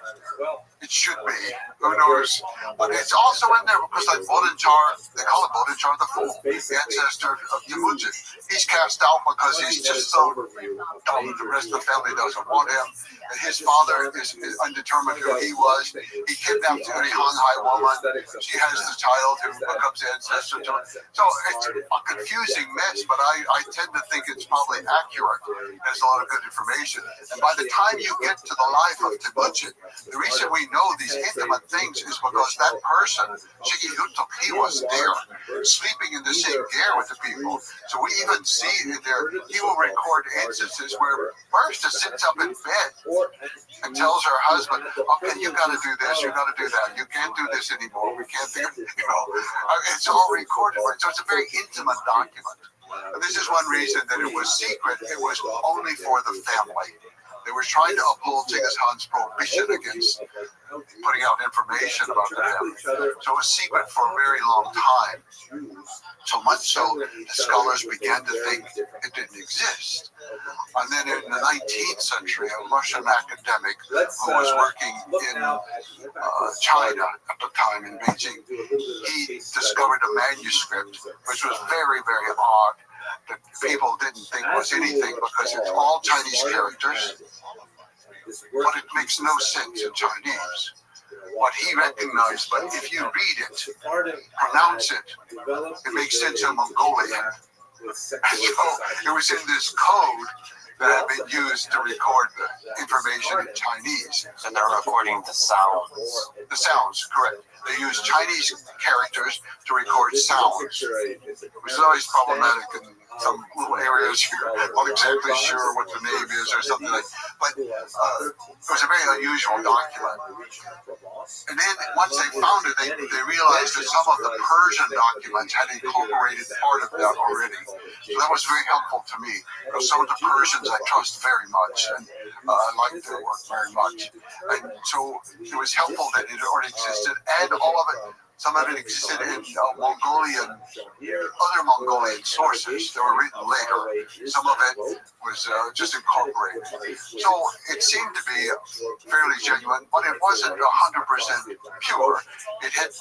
S19: it should be. Who knows? But it's also in there because like Bodinjar, they call it Bodinjar the Fool, the ancestor of Temujin. He's cast out because he's just so dumb. The rest of the family doesn't want him. And his father is undetermined who he was. He kidnapped a Hanhai woman. She has the child who becomes the ancestor to it. So it's a confusing mess, but I tend to think it's probably accurate. There's a lot of good information. And by the time you get to the life of Temujin, the reason we know these intimate things is because that person, Shigehutep, he was there, sleeping in the same gear with the people. So we even see in there, he will record instances where first it sits up in bed and tells her husband, okay, you got to do this, you got to do that, you can't do this anymore, we can't do it, you know. It's all recorded, right? So it's a very intimate document. And this is one reason that it was secret. It was only for the family. They were trying to uphold Genghis Khan's prohibition against putting out information about the family. So it was secret for a very long time. So much so that scholars began to think it didn't exist. And then in the 19th century, a Russian academic who was working in China at the time in Beijing, he discovered a manuscript which was very, very odd, that people didn't think was anything because it's all Chinese characters, but it makes no sense in Chinese. What he recognized, but if you read it, pronounce it, it makes sense in Mongolian. So it was in this code that had been used to record the information in Chinese.
S4: So they're recording the sounds.
S19: The sounds, correct. They use Chinese characters to record sounds, which is always problematic in some little areas. You're not exactly sure what the name is or something like that. But it was a very unusual document. And then once they found it, they realized that some of the Persian documents had incorporated part of that already. So that was very helpful to me, because some of the Persians I trust very much, and I like their work very much. And so it was helpful that it already existed, and all of it, some of it existed in Mongolian, other Mongolian sources that were written later. Some of it was just incorporated. So it seemed to be fairly genuine, but it wasn't 100% pure. It had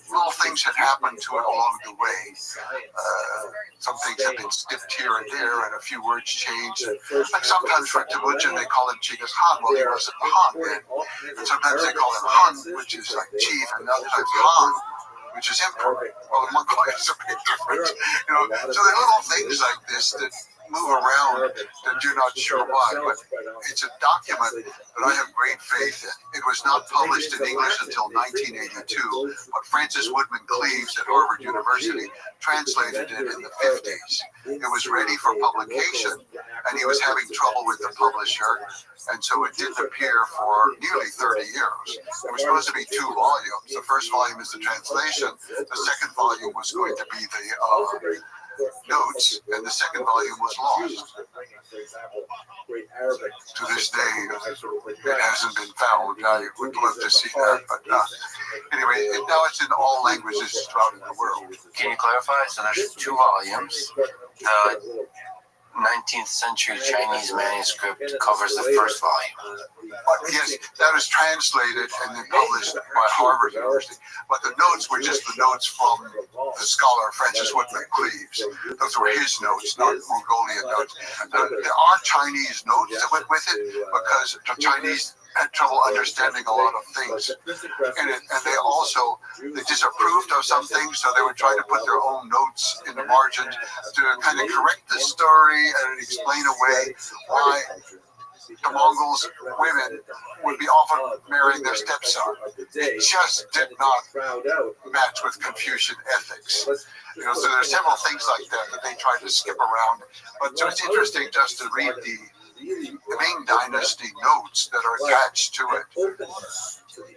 S19: little things had happened to it along the way. Some things had been skipped here and there, and a few words changed. Like sometimes for Temujin, they call him Genghis Khan. Well, he wasn't Han then. And sometimes they call him Han, which is like chief, and other times Han, which is emperor. Well, in Mongolia, it's a big difference. You know, so there are little things like this that
S1: move around that you're not sure why, but it's a document that I have great faith in. It was not published in English until 1982, but Francis Woodman Cleaves at Harvard University translated it in the 50s. It was ready for publication, and he was having trouble with the publisher, and so it didn't appear for nearly 30 years. It was supposed to be 2 volumes. The first volume is the translation. The second volume was going to be the notes, and the second volume was lost. To this day, it hasn't been found. I would love to see that, but anyway, now it's in all languages throughout the world.
S4: Can you clarify? So there's 2 volumes. The 19th century Chinese manuscript covers the first volume.
S1: Yes, that was translated and then published by Harvard University. But the notes were just the notes from the scholar Francis Woodman Cleaves. Those were his notes, not Mongolian notes. There are Chinese notes that went with it because the Chinese had trouble understanding a lot of things in it, and they disapproved of some things, so they would try to put their own notes in the margins to kind of correct the story and explain away why the Mongols women would be often marrying their stepson. It just did not match with Confucian ethics. You know, so there are several things like that they tried to skip around. But so it's interesting just to read the Ming Dynasty notes that are attached to it.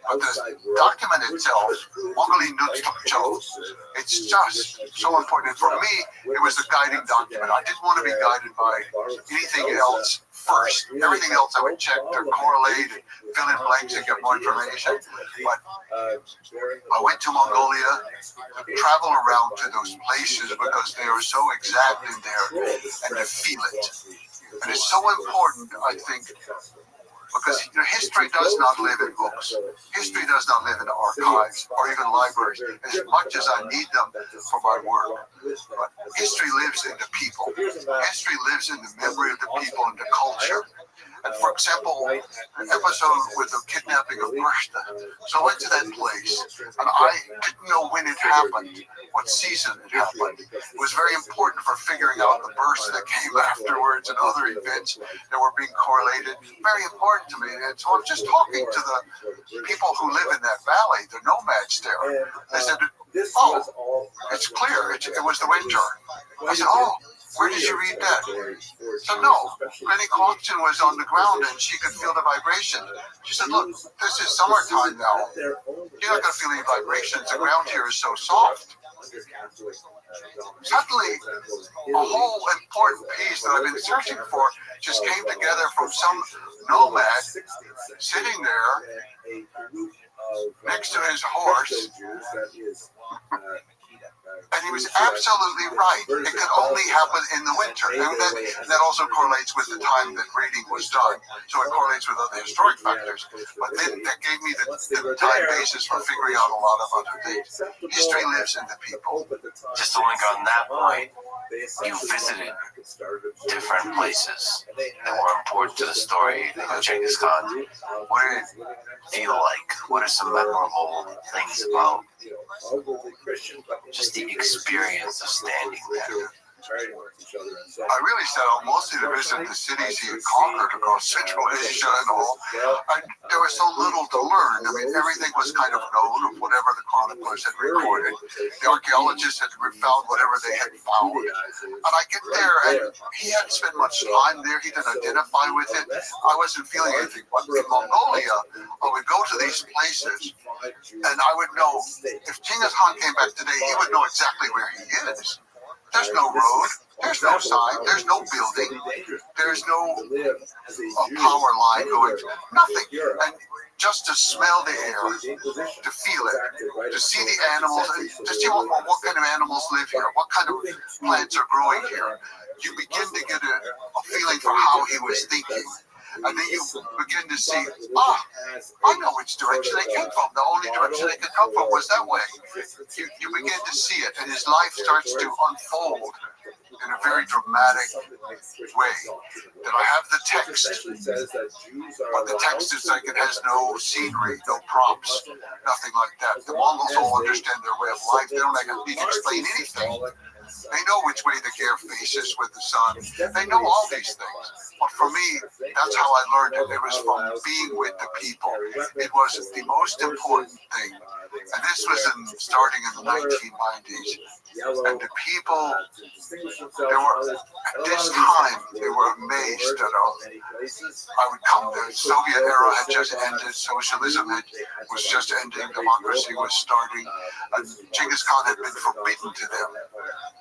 S1: But the document itself, Mongolian Notes it's just so important. And for me, it was the guiding document. I didn't want to be guided by anything else first. Everything else I would check to correlate and fill in blanks and get more information. But I went to Mongolia, travel around to those places because they are so exact in there and to feel it. And it's so important, I think, because history does not live in books. History does not live in archives or even libraries, as much as I need them for my work. But history lives in the people. History lives in the memory of the people and the culture. And for example, an episode with the kidnapping of Bertha. So I went to that place, and I didn't know when it happened, what season it happened. It was very important for figuring out the births that came afterwards and other events that were being correlated. Very important to me. And so I'm just talking to the people who live in that valley, the nomads there. They said, oh, it's clear. It was the winter. I said, oh. Where did you read that? So no, Granny Clarkson was on the ground and she could feel the vibration. She said, look, this is summertime now. You're not going to feel any vibrations. The ground here is so soft. Suddenly, a whole important piece that I've been searching for just came together from some nomad sitting there next to his horse. And he was absolutely right. It could only happen in the winter. And that also correlates with the time that reading was done. So it correlates with other historic factors. But then that gave me the time basis for figuring out a lot of other things. History lives in the people.
S4: Just to link on that point, you visited different places that were important to the story of Genghis Khan. What did it feel like? What are some memorable things about just the experience of standing there?
S1: I really set out mostly to visit the cities he had conquered across Central Asia and all. There was so little to learn. I mean, everything was kind of known of whatever the chroniclers had recorded. The archaeologists had found whatever they had found. And I get there, and he hadn't spent much time there. He didn't identify with it. I wasn't feeling anything. But in Mongolia, I would go to these places, and I would know, if Genghis Khan came back today, he would know exactly where he is. There's no road, there's no sign, there's no building, there's no power line going, nothing. And just to smell the air, to feel it, to see the animals, to see what kind of animals live here, what kind of plants are growing here, you begin to get a feeling for how he was thinking. And then you begin to see, I know which direction they came from. The only direction they could come from was that way. You begin to see it, and his life starts to unfold in a very dramatic way. Then I have the text, but the text is like it has no scenery, no props, nothing like that. The Mongols all understand their way of life. They don't need to explain anything. They know which way the gear faces with the sun. They know all these things. But for me, that's how I learned it. It was from being with the people. It was the most important thing. And this was starting in the 1990s. And the people, they were, at this time, they were amazed that I would come. The Soviet era had just ended. Socialism was just ending. Democracy was starting. And Genghis Khan had been forbidden to them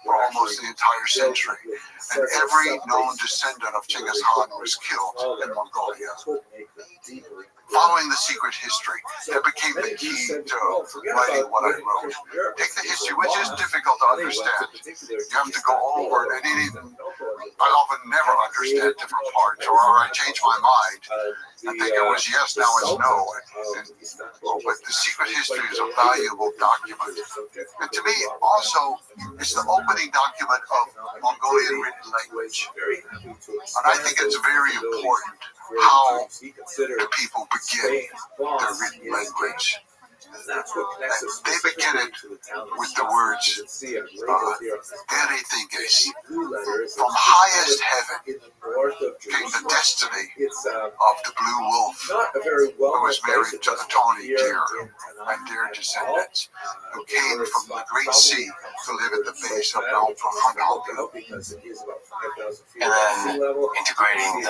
S1: for almost the entire century. And every known descendant of Genghis Khan was killed in Mongolia. Following the secret history, that became the key to writing what I wrote. Take the history, which is difficult to understand. You have to go over it, and I often never understand different parts, or I change my mind. I think it was yes, now it's no. But the secret history is a valuable document. And to me, also, it's the opening document of Mongolian written language. And I think it's very important how the people begin their written language. And they begin it with the words, Derethinges, from highest heaven came the destiny of the blue wolf, who was married to the tawny deer, and their descendants, who came from the great sea to live at the base of Mount Prohanhoku.
S4: And then integrating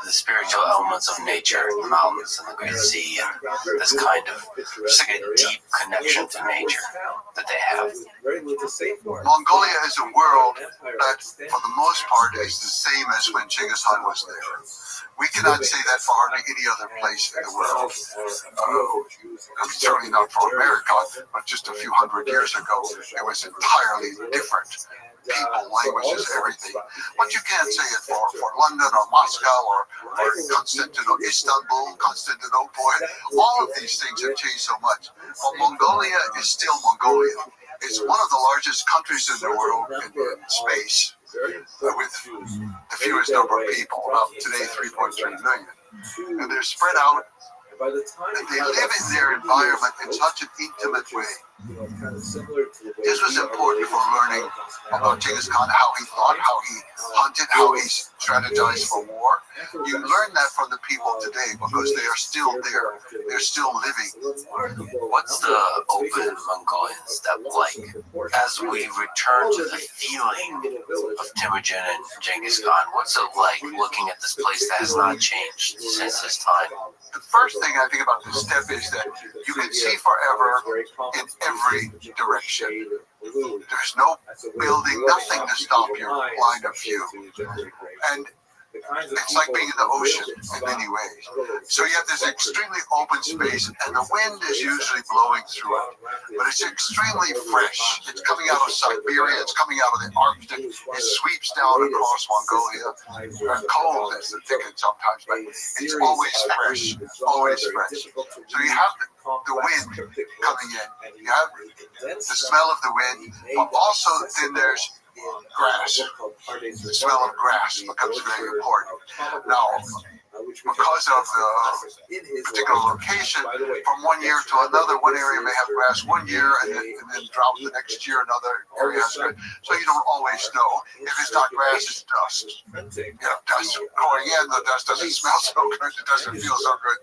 S4: the spiritual elements of nature, the mountains and the great sea, and this kind of just like a deep connection to nature that they have.
S1: Mongolia is a world that, for the most part, is the same as when Genghis Khan was there. We cannot say that for hardly any other place in the world. Certainly not for America, but just a few hundred years ago, it was entirely different. People, languages, everything. But you can't say it for London or Moscow or Constantinople, Istanbul, Constantinople. All of these things have changed so much. But Mongolia is still Mongolia. It's one of the largest countries in the world in space, with the fewest number of people, about today 3.3 million. And they're spread out, and they live in their environment in such an intimate way. This was important for learning about Genghis Khan, how he thought, how he hunted, how he strategized for war. You learn that from the people today because they are still there. They're still living.
S4: What's the open Mongolian steppe like? As we return to the feeling of Temujin and Genghis Khan, what's it like looking at this place that has not changed since his time?
S1: The first thing I think about the steppe is that you can see forever in every direction. There's no building, nothing to stop your line of view. And it's like being in the ocean in many ways. So you have this extremely open space, and the wind is usually blowing through it. But it's extremely fresh. It's coming out of Siberia, it's coming out of the Arctic, it sweeps down across Mongolia. It's cold as the thicket sometimes, but it's always fresh, always fresh. So you have the wind coming in, you have the smell of the wind, but also then there's grass. The smell of grass becomes very important. Now, because of the particular location, from one year to another, one area may have grass one year and then drought the next year, another area has grass. So you don't always know. If it's not grass, it's dust. Dust. Coriander dust doesn't smell so good, it doesn't feel so good.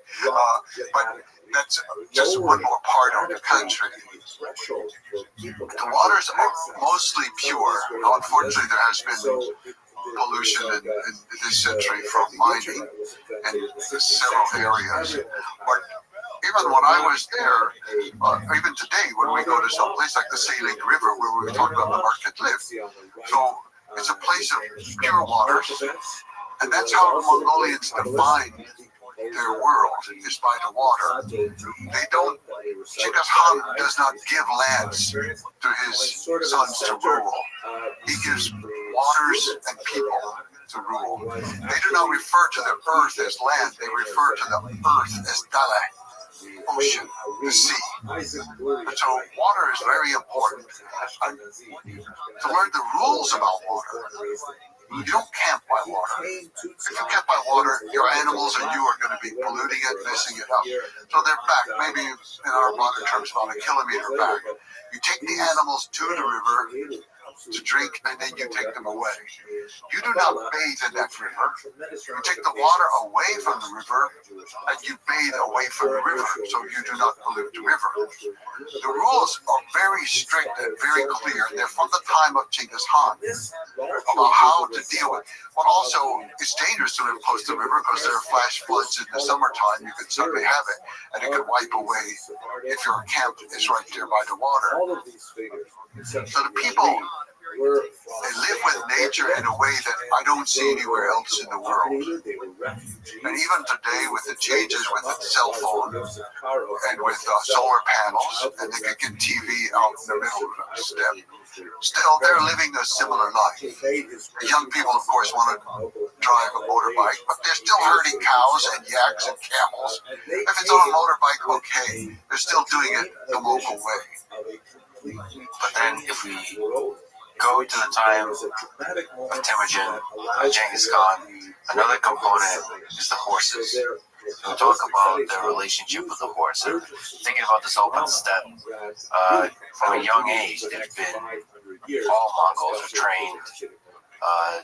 S1: But that's just one more part of the country. The waters are mostly pure. Unfortunately, there has been pollution in this century from mining in several areas. But even when I was there, even today, when we go to some place like the Salink River, where we talk about the market live, so it's a place of pure waters, and that's how the Mongolians define their world, is by the water. They don't, Genghis Khan does not give lands to his sons to rule. He gives waters and people to rule. They do not refer to the earth as land, they refer to the earth as Dala, ocean, the sea. And so water is very important. And to learn the rules about water, you don't camp by water. If you camp by water, your animals and you are going to be polluting it, messing it up. So they're back, maybe in our modern terms, about a kilometer back. You take the animals to the river, to drink, and then you take them away. You do not bathe in that river. You take the water away from the river, and you bathe away from the river, so you do not pollute the river. The rules are very strict and very clear. They're from the time of Genghis Khan about how to deal with it. But also, it's dangerous to live close to the river because there are flash floods in the summertime. You could suddenly have it, and it could wipe away if your camp is right there by the water. So the people, they live with nature in a way that I don't see anywhere else in the world. And even today, with the changes with the cell phone and with solar panels, and they could get TV out in the middle of the step, still they're living a similar life. The young people, of course, want to drive a motorbike, but they're still herding cows and yaks and camels. If it's on a motorbike, okay, they're still doing it the local way.
S4: But then if we go to the time of Temujin, Genghis Khan, another component is the horses. We'll talk about the relationship with the horse. And thinking about this open steppe, from a young age, there's been all Mongols are trained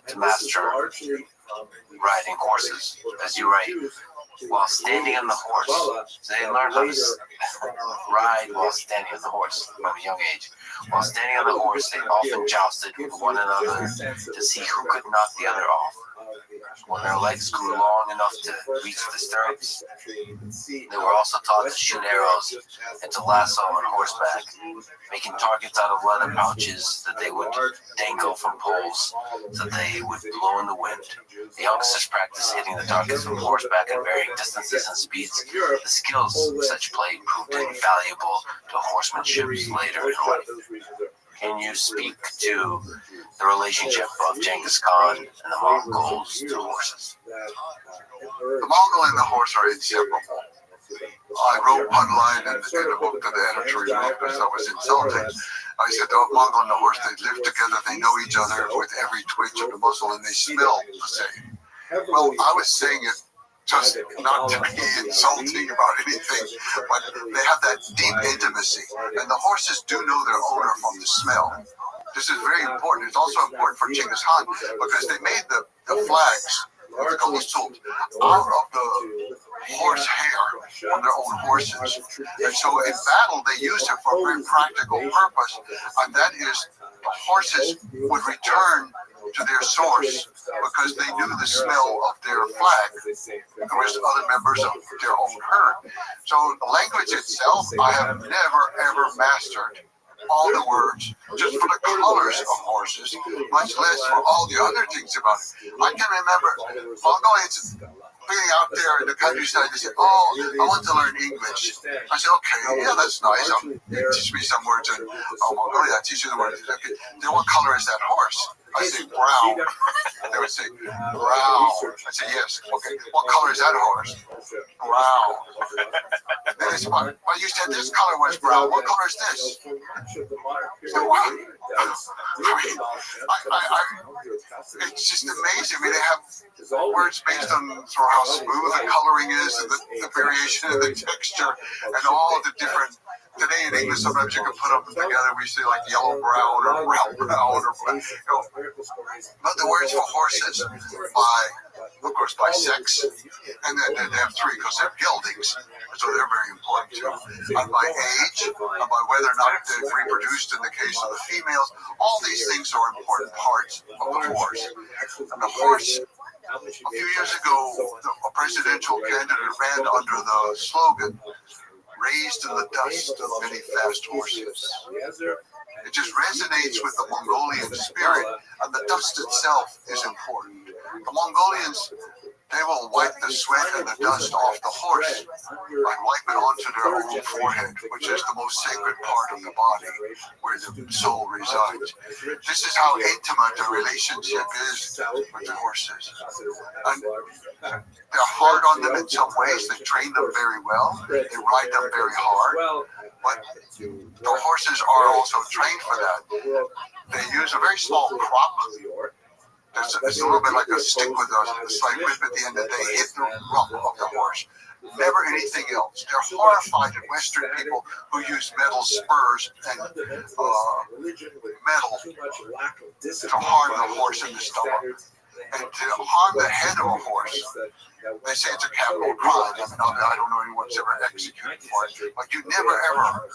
S4: to master riding horses, as you write, while standing on the horse. So they learn how to ride while standing on the horse from a young age. While standing on the horse, they often jousted with one another to see who could knock the other off. When their legs grew long enough to reach the stirrups, they were also taught to shoot arrows and to lasso on horseback, making targets out of leather pouches that they would dangle from poles so they would blow in the wind. The youngsters practiced hitting the targets from horseback at varying distances and speeds. The skills of such play proved invaluable to horsemanship later in life. Can you speak to the relationship of Genghis Khan and the Mongols to horses?
S1: The Mongol and the horse are inseparable. I wrote one line in the book to the editor because that was insulting. I said the Mongol and the horse, they live together, they know each other with every twitch of the muscle, and they smell the same. Well, I was saying it just not to be insulting about anything, but they have that deep intimacy. And the horses do know their owner from the smell. This is very important. It's also important for Genghis Khan because they made the flags, what they call the salt, out of the horse hair on their own horses. And so in battle, they used it for a very practical purpose, and that is the horses would return to their source because they knew the smell of their flag. There was other members of their own herd. So the language itself, I have never ever mastered all the words just for the colors of horses, much less for all the other things about it. I can remember Mongolians being out there in the countryside, they said, "Oh, I want to learn English." I said, "Okay, yeah, that's nice. Teach me some words in Mongolia. I'll teach you the words." Okay. Then what color is that horse? I say brown. They would say brown. I say yes. Okay. What color is that horse? Brown. Then they said, "Well, you said this color was brown. What color is this?" So what? It's just amazing. I mean, they have words based on how smooth the coloring is, and the variation of the texture, and all the different. Today in English, sometimes you can put them together. We say like yellow brown or brown brown or but the words for horses of course, by sex, and then they have three because they're geldings, so they're very important too. And by age, and by whether or not they've reproduced in the case of the females, all these things are important parts of the horse. And the horse, a few years ago, a presidential candidate ran under the slogan, "Raised in the dust of many fast horses." It just resonates with the Mongolian spirit, and the dust itself is important. The Mongolians, they will wipe the sweat and the dust off the horse and wipe it onto their own forehead, which is the most sacred part of the body, where the soul resides. This is how intimate the relationship is with the horses. And they're hard on them in some ways. They train them very well. They ride them very hard. But the horses are also trained for that. They use a very small crop. It's a little bit like a stick with a slight whip at the end that they hit the rump of the horse. never anything else. They're horrified at Western people who use metal spurs and metal to harm the horse in the stomach. And to harm the head of a horse, they say it's a capital crime. I don't know anyone's ever executed for it, but you never ever harm a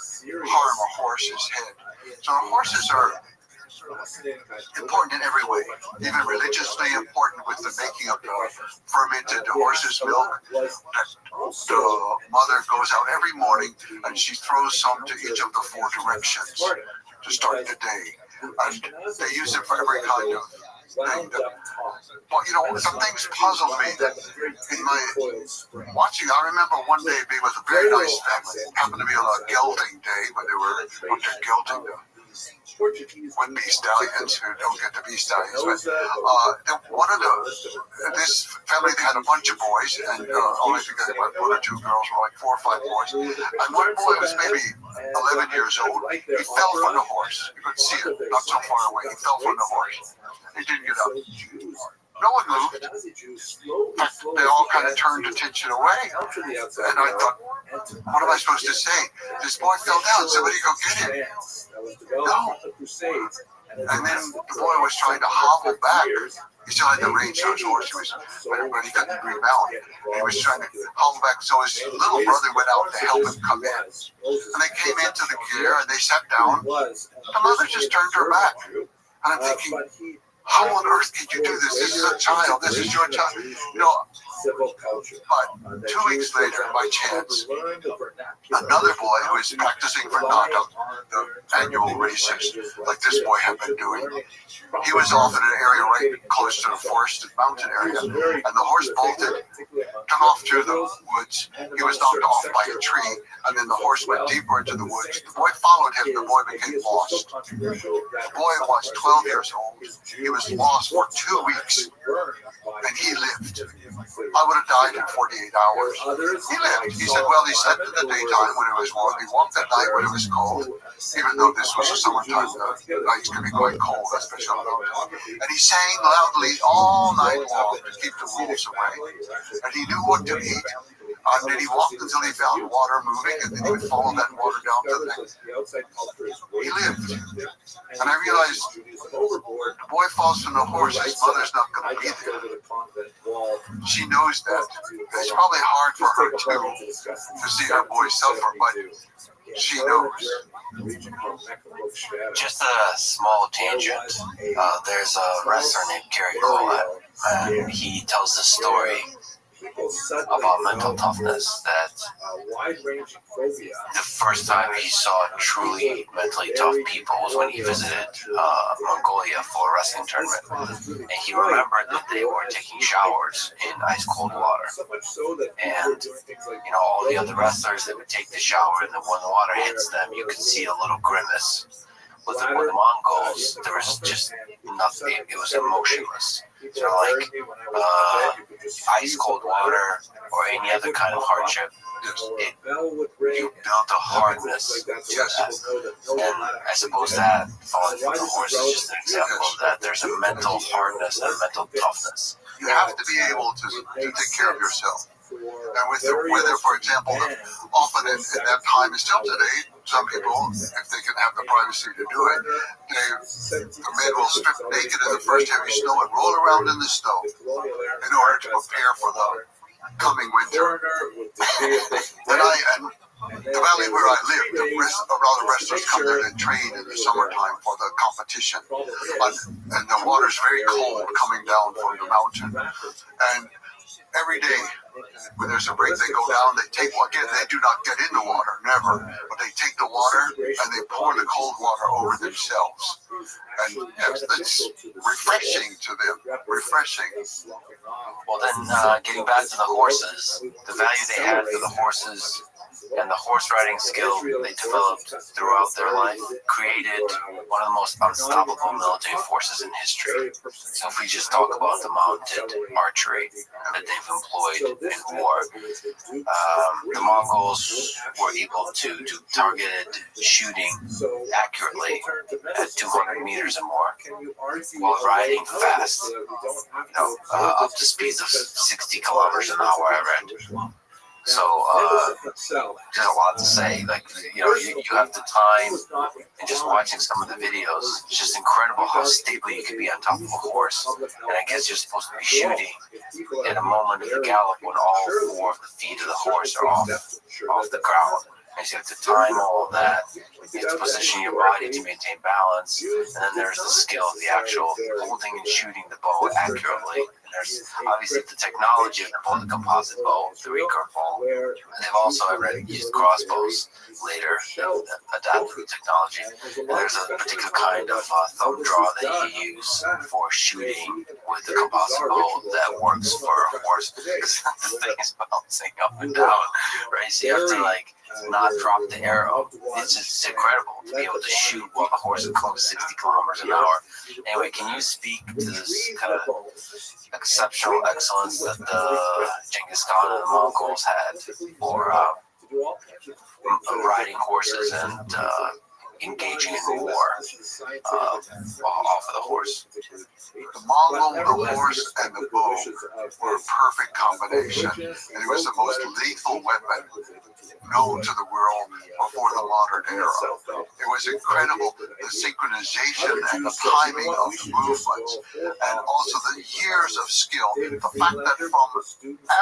S1: horse's head. So horses are important in every way, even religiously important with the making of the fermented horse's milk. That the mother goes out every morning and she throws some to each of the 4 directions to start the day. And they use it for every kind of thing. But you know, some things puzzled me that in my watching, I remember one day being with a very nice family. It happened to be on a gelding day when they were out there gelding the would-be stallions who don't get to be stallions. But this family, they had a bunch of boys, and only think they had 1 or 2 girls, were like 4 or 5 boys. And one boy was maybe 11 years old. He fell from the horse. You could see it not so far away. He fell from the horse. He didn't get up. No one moved. They all kind of turned attention away. And I thought, what am I supposed to say? This boy fell down. Somebody go get him. No. And then the boy was trying to hobble back. He still had the reins on his horse, but he couldn't remount. He was trying to hobble back, so his little brother went out to help him come in. And they came into the gear, and they sat down. The mother just turned her back. And I'm thinking, how on earth could you do this? This is a child. This is your child. You know, but 2 weeks later, by chance, another boy who was practicing for Nata, the annual races, like this boy had been doing, he was off in an area right close to the forested mountain area, and the horse bolted, took off through the woods. He was knocked off by a tree, and then the horse went deeper into the woods. The boy followed him. The boy became lost. The boy was 12 years old. He was lost for 2 weeks, and he lived. I would have died in 48 hours. He lived. He said, well, he slept in the daytime when it was warm. He walked at night when it was cold. Even though this was the summertime, the nights can be quite cold, especially on the mountain. And he sang loudly all night long to keep the wolves away. And he knew what to eat. And then he walked until he found water moving, and then he would follow that water down to the next. He lived. And I realized the boy falls from the horse, his mother's not going to be there. She knows that. It's probably hard for her to see her boy suffer, but she knows.
S4: Just a small tangent. There's a wrestler named Gary Cole, and he tells the story about mental toughness, that the first time he saw truly mentally tough people was when he visited Mongolia for a wrestling tournament, and he remembered that they were taking showers in ice cold water, and you know, all the other wrestlers that would take the shower, and then when the water hits them, you could see a little grimace. With the Mongols, there was just nothing. It was emotionless. So like ice cold water or any other kind of hardship, you build a hardness. And I suppose that falling from the horse is just an example of that. There's a mental hardness and a mental toughness.
S1: You have to be able to take care of yourself. And with the weather, for example, often in that time and still today, some people, if they can have the privacy to do it, the men will strip naked in the first heavy snow and roll around in the snow in order to prepare for the coming winter. And the valley where I live, the wrestlers come there and train in the summertime for the competition. And the water's very cold coming down from the mountain. And every day, when there's a break, they go down, they take, again, they do not get in the water, never, but they take the water and they pour the cold water over themselves. And yes, it's refreshing to them, refreshing.
S4: Well then, getting back to the horses, the value they had for the horses and the horse riding skill they developed throughout their life created one of the most unstoppable military forces in history. So if we just talk about the mounted archery that they've employed in war, the Mongols were able to do targeted shooting accurately at 200 meters or more while riding fast, up to speeds of 60 kilometers an hour, I read. So there's a lot to say. Like, you have the time, and just watching some of the videos, it's just incredible how stable you can be on top of a horse. And I guess you're supposed to be shooting in a moment of the gallop when all four of the feet of the horse are off the ground. And so you have to time all of that. You have to position your body to maintain balance. And then there's the skill of the actual holding and shooting the bow accurately. And there's obviously the technology of the composite bow, the recurve bow. And they've also, I read, used crossbows later that adapted the technology. And there's a particular kind of thumb draw that you use for shooting with the composite bow that works for a horse. Because the thing is bouncing up and down, right? So you have to not drop the arrow. It's just incredible to be able to shoot while the horse is close 60 kilometers an hour. Anyway, can you speak to this kind of exceptional excellence that the Genghis Khan and the Mongols had for riding horses and engaging in war off of the horse?
S1: The Mongol, the horse, and the bow were a perfect combination, and it was the most lethal weapon known to the world before the modern era. It was incredible, the synchronization and the timing of the movements, and also the years of skill. The fact that from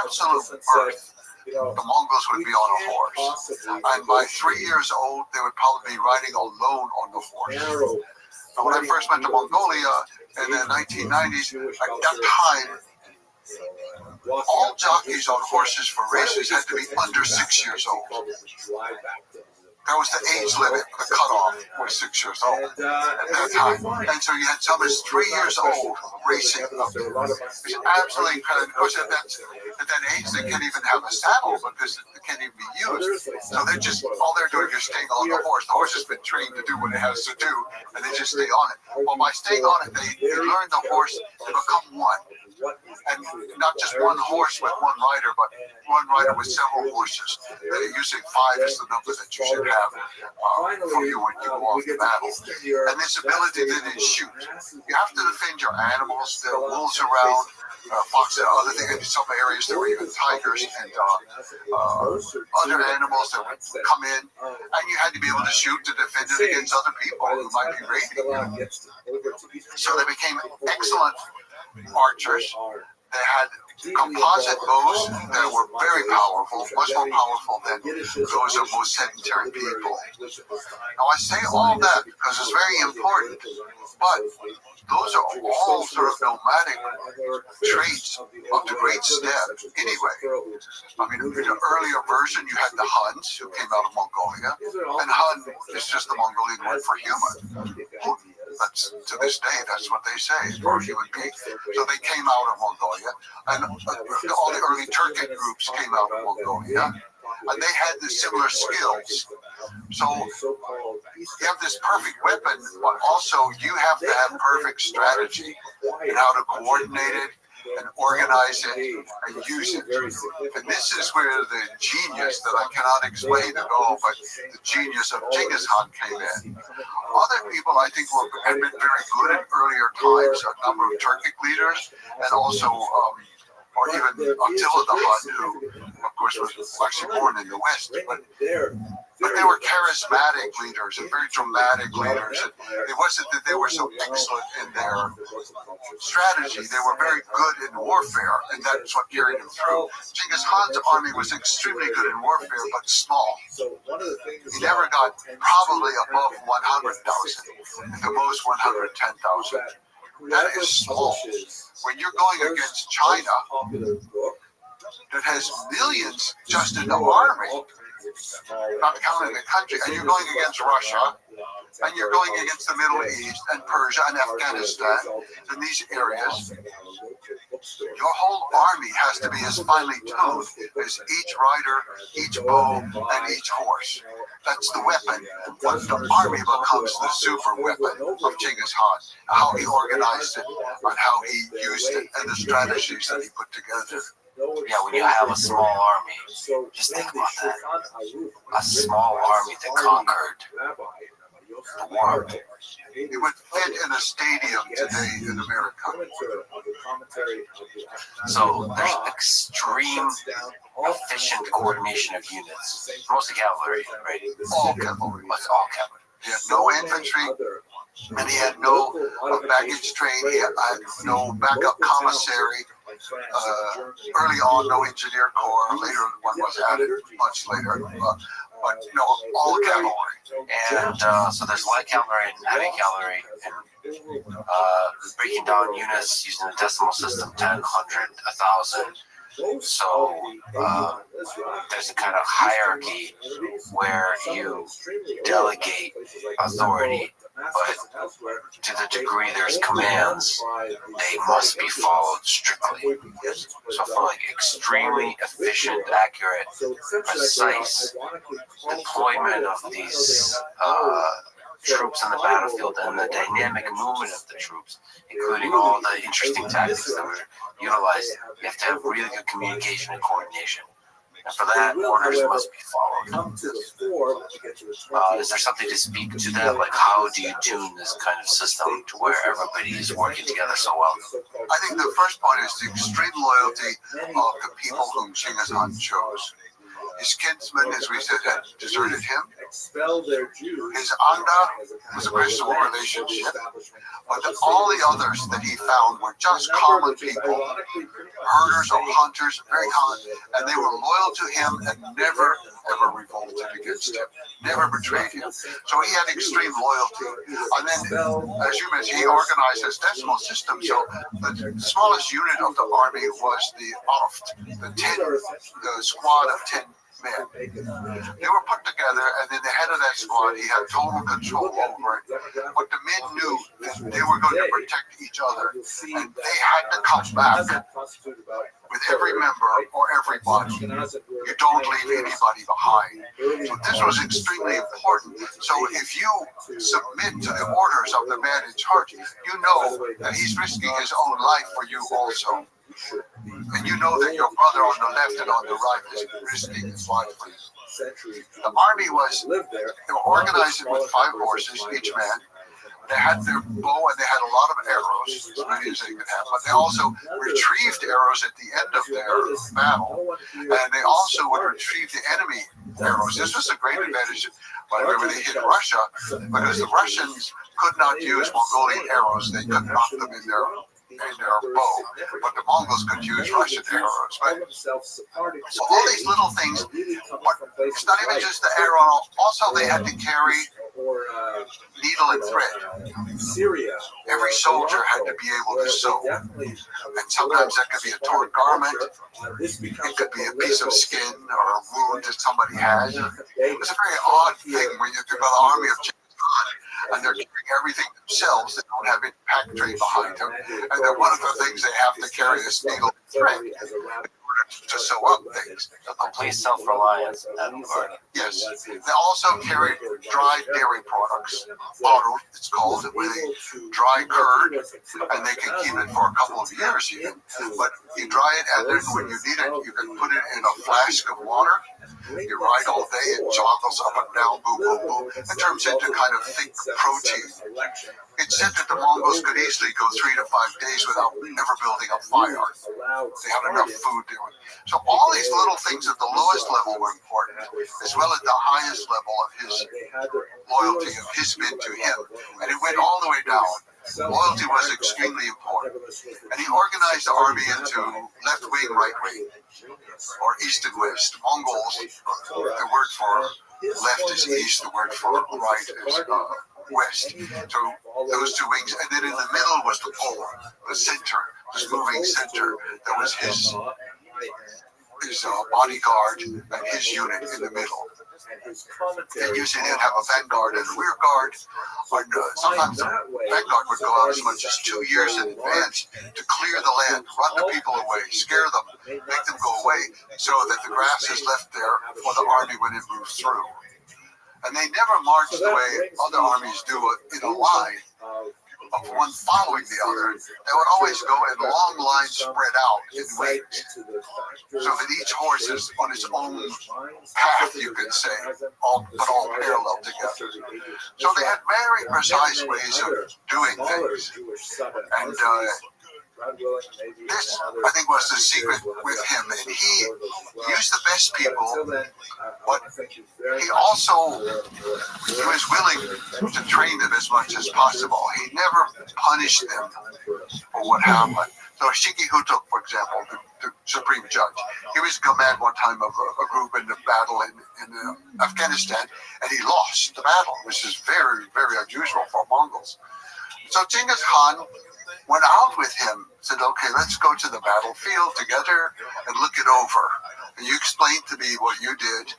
S1: absolute birth, the Mongols would be on a horse, and by 3 years old, they would probably be riding alone on the horse. And when I first went to Mongolia in the 1990s, at that time, all jockeys on horses for races had to be under 6 years old. That was the age limit, the cutoff was 6 years old at that time. And so you had some as 3 years old racing. It's absolutely incredible. Of course, at that age, they can't even have a saddle because it can't even be used. So all they're doing is staying on the horse. The horse has been trained to do what it has to do, and they just stay on it. Well, by staying on it, they learn the horse to become one. And not just one horse with one rider, but one rider with several horses. Usually 5 is the number that you should have for you when you go off to battle. And this ability to then shoot. You have to defend your animals. There are wolves around, foxes, other things. In some areas there were even tigers and other animals that would come in. And you had to be able to shoot to defend it against other people who might be raiding you. So they became excellent archers. They had composite bows that were very powerful, much more powerful than those of most sedentary people. Now I say all that because it's very important, but those are all sort of nomadic traits of the great steppe anyway. I mean, in an earlier version, you had the Huns who came out of Mongolia, and Hun is just the Mongolian word for human. That's, to this day, that's what they say for human beings. So they came out of Mongolia, and all the early Turkic groups came out of Mongolia, and they had the similar skills. So you have this perfect weapon, but also you have to have perfect strategy and how to coordinate it and organize it and use it. And this is where the genius that I cannot explain at all, but the genius of Genghis Khan came in. Other people, I think, had been very good in earlier times, a number of Turkic leaders, and also, or even Attila the Hun, who, of course, was actually born in the West, but they were charismatic leaders and very dramatic leaders. And it wasn't that they were so excellent in their strategy. They were very good in warfare, and that's what carried them through. Genghis Khan's army was extremely good in warfare, but small. He never got probably above 100,000, at the most 110,000. That is small. When you're going against China, that has millions just in the army, not counting the country, and you're going against Russia, and you're going against the Middle East and Persia and Afghanistan, and these areas, your whole army has to be as finely tuned as each rider, each bow, and each horse. That's the weapon. But the army becomes the super weapon of Genghis Khan, how he organized it, and how he used it, and the strategies that he put together.
S4: Yeah, when you have a small army, just think about that. A small army that conquered the world.
S1: It would fit in a stadium today in America.
S4: So there's extreme efficient coordination of units. Mostly cavalry, right?
S1: All cavalry.
S4: It's all cavalry.
S1: He had no infantry, and he had no baggage train. He had no backup commissary. Early on, no engineer corps. Later, one was added much later. But all cavalry.
S4: And so there's light cavalry and heavy cavalry, and breaking down units using the decimal system, 10, 100, 1,000. So there's a kind of hierarchy where you delegate authority, but to the degree there's commands, they must be followed strictly. So for like extremely efficient, accurate, precise deployment of these troops on the battlefield and the dynamic movement of the troops, including all the interesting tactics that were utilized, you have to have really good communication and coordination. And for that, orders must be followed. Is there something to speak to that? Like, how do you tune this kind of system to where everybody is working together so well?
S1: I think the first point is the extreme loyalty of the people whom Genghis Khan chose. His kinsmen, as we said, had deserted him. His Anda was a personal relationship. But all the others that he found were just common people, herders or hunters, very common, and they were loyal to him and never, ever revolted against him, never betrayed him. So he had extreme loyalty. And then, as you mentioned, he organized his decimal system. So the smallest unit of the army was the Oft, the squad of 10 men. They were put together, and then the head of that squad, he had total control over it. But the men knew that they were going to protect each other, and they had to come back with every member or everybody. You don't leave anybody behind. So this was extremely important. So if you submit to the orders of the man in charge, you know that he's risking his own life for you also. And you know that your brother on the left and on the right is risking his life for you. The army they were organized with 5 horses, each man. They had their bow and they had a lot of arrows, as many as they could have. But they also retrieved arrows at the end of their battle. And they also would retrieve the enemy arrows. This was a great advantage whenever they hit Russia, because the Russians could not use Mongolian arrows. They could knock them in their bow, but the Mongols could use Russian arrows. Right? So all these little things, but it's not even just the arrow. Also, they had to carry needle and thread. Every soldier had to be able to sew. And sometimes that could be a torn garment. It could be a piece of skin or a wound that somebody had. It was a very odd thing when you think about the army of Genghis Khan, and they're carrying everything themselves. They don't have any pack train behind them. And then one of the things they have to carry is needle and thread to sew up things.
S4: A complete self-reliance in that regard.
S1: Yes. They also carry dried dairy products. Bottled, it's called, with a dry curd, and they can keep it for a couple of years even. But you dry it, and then when you need it, you can put it in a flask of water. You ride all day, it joggles up and down, boom, boom, boom. It turns into kind of thick protein. It's said that the Mongols could easily go 3 to 5 days without ever building a fire. They had enough food there. So all these little things at the lowest level were important, as well as the highest level of his loyalty of his men to him. And it went all the way down. Loyalty was extremely important. And he organized the army into left wing, right wing, or east and west. Mongols, the word for left is east, the word for right is west. So those 2 wings. And then in the middle was the pole, the center, this moving center. That was his bodyguard and his unit in the middle. They usually didn't have a vanguard and a rear guard. Or sometimes the vanguard would go out as much as 2 years in advance to clear the land, run the people away, scare them, make them go away, so that the grass is left there for the army when it moves through. And they never marched the way other armies do it in a line of one following the other. They would always go in long lines spread out in wings, so that each horse is on its own path, you could say, but all parallel together. So they had very precise ways of doing things. And This, I think, was the secret with him. And he used the best people, but he also he was willing to train them as much as possible. He never punished them for what happened. So Shiki Hutuk, for example, the Supreme Judge, he was command one time of a group in the battle in Afghanistan, and he lost the battle, which is very, very unusual for Mongols. So Genghis Khan went out with him, said, okay, let's go to the battlefield together and look it over. And you explain to me what you did,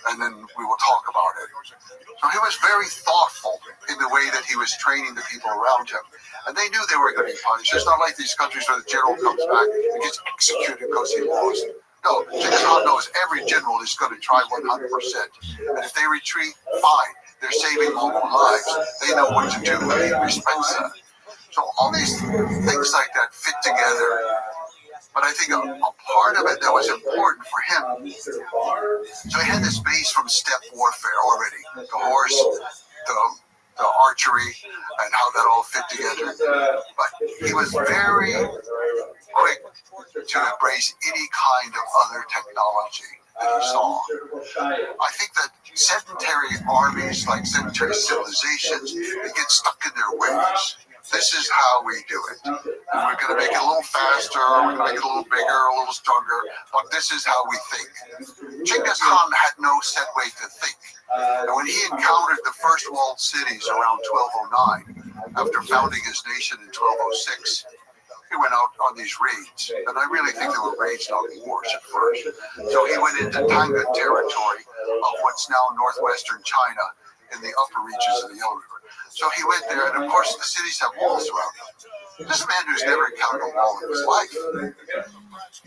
S1: and then we will talk about it. So he was very thoughtful in the way that he was training the people around him. And they knew they were going to be punished. It's not like these countries where the general comes back and gets executed because he lost. No, Genghis Khan knows every general is going to try 100%. And if they retreat, fine. They're saving Mongol lives. They know what to do, and he respects that. So all these things like that fit together. But I think a part of it that was important for him, so he had this base from steppe warfare already. The horse, the archery, and how that all fit together. But he was very quick to embrace any kind of other technology that he saw. I think that sedentary armies, like sedentary civilizations, they get stuck in their ways. This is how we do it. And we're going to make it a little faster, we're going to make it a little bigger, a little stronger, but this is how we think. Genghis Khan had no set way to think. And when he encountered the first walled cities around 1209, after founding his nation in 1206, he went out on these raids. And I really think they were raids, not wars at first. So he went into Tangut territory of what's now northwestern China in the upper reaches of the Yellow River. So he went there, and of course the cities have walls around them. This is a man who's never encountered a wall in his life.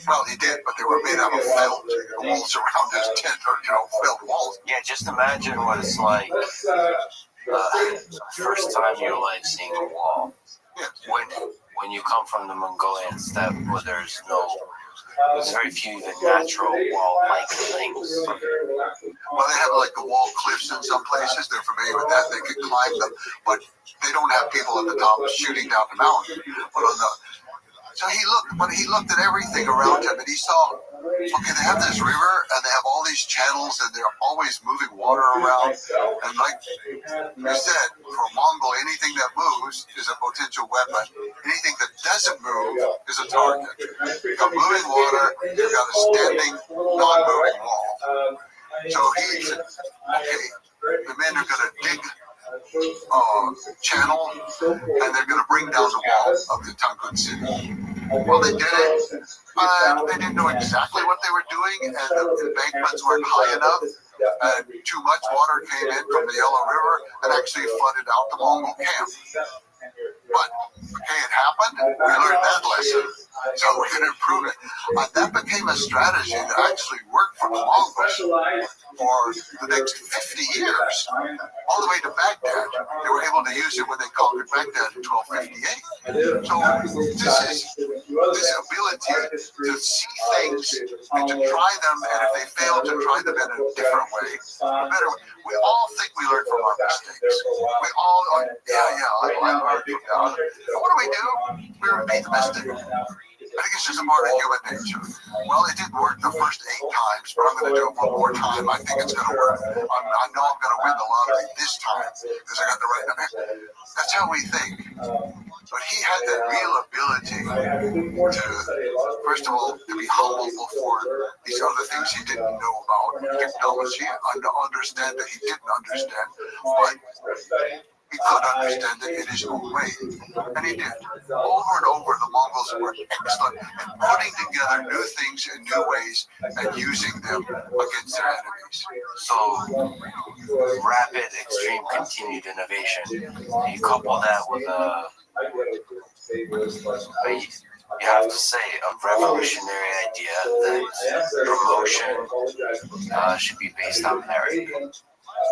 S1: Well, he did, but they were made out of felt. The walls around his tent are, felt walls.
S4: Yeah, just imagine what it's like first time in your life seeing a wall.
S1: Yes.
S4: When you come from the Mongolian steppe where there's very few even natural wall-like things.
S1: Well, they have like the wall cliffs in some places. They're familiar with that. They can climb them, but they don't have people at the top shooting down the mountain. So he looked at everything around him, and he saw, okay, they have this river, and they have all these channels, and they're always moving water around. And like you said, for a Mongol, anything that moves is a potential weapon. Anything that doesn't move is a target. You've got moving water, you've got a standing, non-moving wall. So he said, okay, the men are going to dig channel, and they're going to bring down the wall of the Tangut city. Well, they did it. They didn't know exactly what they were doing, and the embankments weren't high enough. And too much water came in from the Yellow River and actually flooded out the Mongol camp. But, okay, it happened. We learned that lesson, so we can improve it. That became a strategy that actually worked for the Mongols for the next 50 years, all the way to Baghdad. They were able to use it when they conquered Baghdad in 1258. So this ability to see things and to try them, and if they fail, to try them in a different way, a better way. We all think we learn from our mistakes. We all, I learned from that. What do? We repeat the mistake. I think it's just a part of human nature. Well, it didn't work the first 8 times, but I'm going to do it one more time. I think it's going to work. I know I'm going to win the lottery this time because I got the right number. That's how we think. But he had that real ability to, first of all, to be humble before these other things he didn't know about, technology, and to understand that he didn't understand. But he could understand it in his own way. And he did. Over and over, the Mongols were excellent at putting together new things in new ways and using them against their enemies.
S4: So, rapid, extreme, continued innovation. You couple that with you have to say, a revolutionary idea that promotion should be based on merit.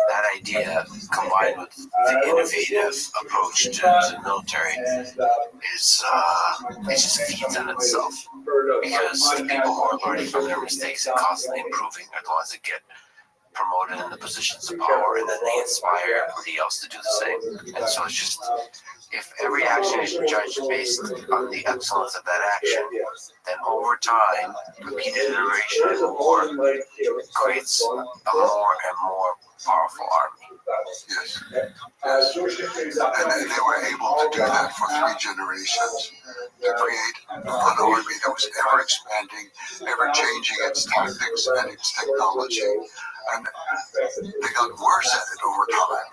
S4: That idea, combined with the innovative approach to the military, it just feeds on itself. Because the people who are learning from their mistakes and constantly improving are the ones that get promoted in the positions of power, and then they inspire everybody else to do the same. And so it's just, if every action is judged based on the excellence of that action, then over time, repeated iteration of the war creates a more and more powerful army.
S1: Yes. And they were able to do that for 3 generations, to create an army that was ever expanding, ever changing its tactics and its technology. And they got worse at it over time.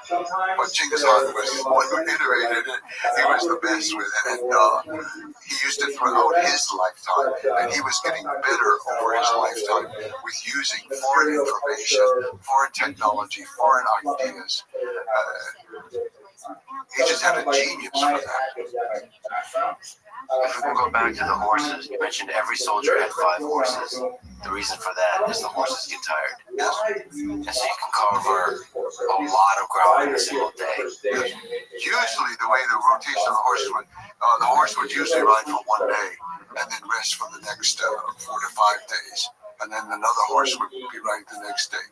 S1: But Genghis Khan was the one who innovated it. He was the best with it. And he used it throughout his lifetime. And he was getting better over his lifetime with using foreign information, foreign technology, foreign ideas. He just had a genius for that.
S4: If we can go back to the horses, you mentioned every soldier had 5 horses. The reason for that is the horses get tired. And so you can cover a lot of ground in a single day.
S1: Usually the way the rotation of the horses would, the horse would usually ride for 1 day and then rest for the next 4 to 5 days. And then another horse would be riding the next day.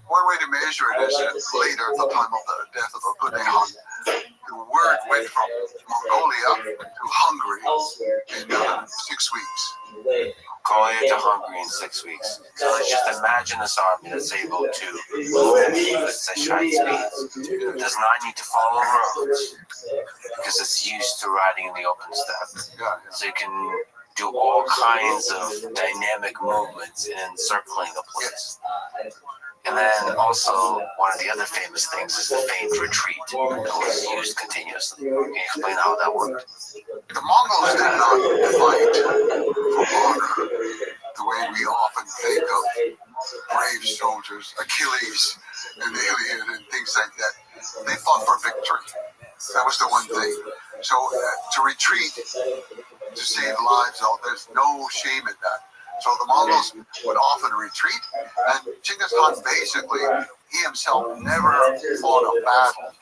S1: One way to measure it is that later, at the time of the death of Kublai Khan, the word went from Mongolia to Hungary in 6 weeks.
S4: Mongolia to Hungary in 6 weeks. So let's just imagine this army that's able to move at such high speeds. It does not need to follow roads because it's used to riding in the open steppe. So you can do all kinds of dynamic movements in encircling a place. And then also, one of the other famous things is the feigned retreat that was used continuously. Can you explain how that worked?
S1: The Mongols did not fight for honor the way we often think of brave soldiers, Achilles and the Iliad and things like that. They fought for victory. That was the one thing. So to retreat, to save lives, there's no shame in that. So the Mongols would often retreat, and Genghis Khan basically, he himself never fought a battle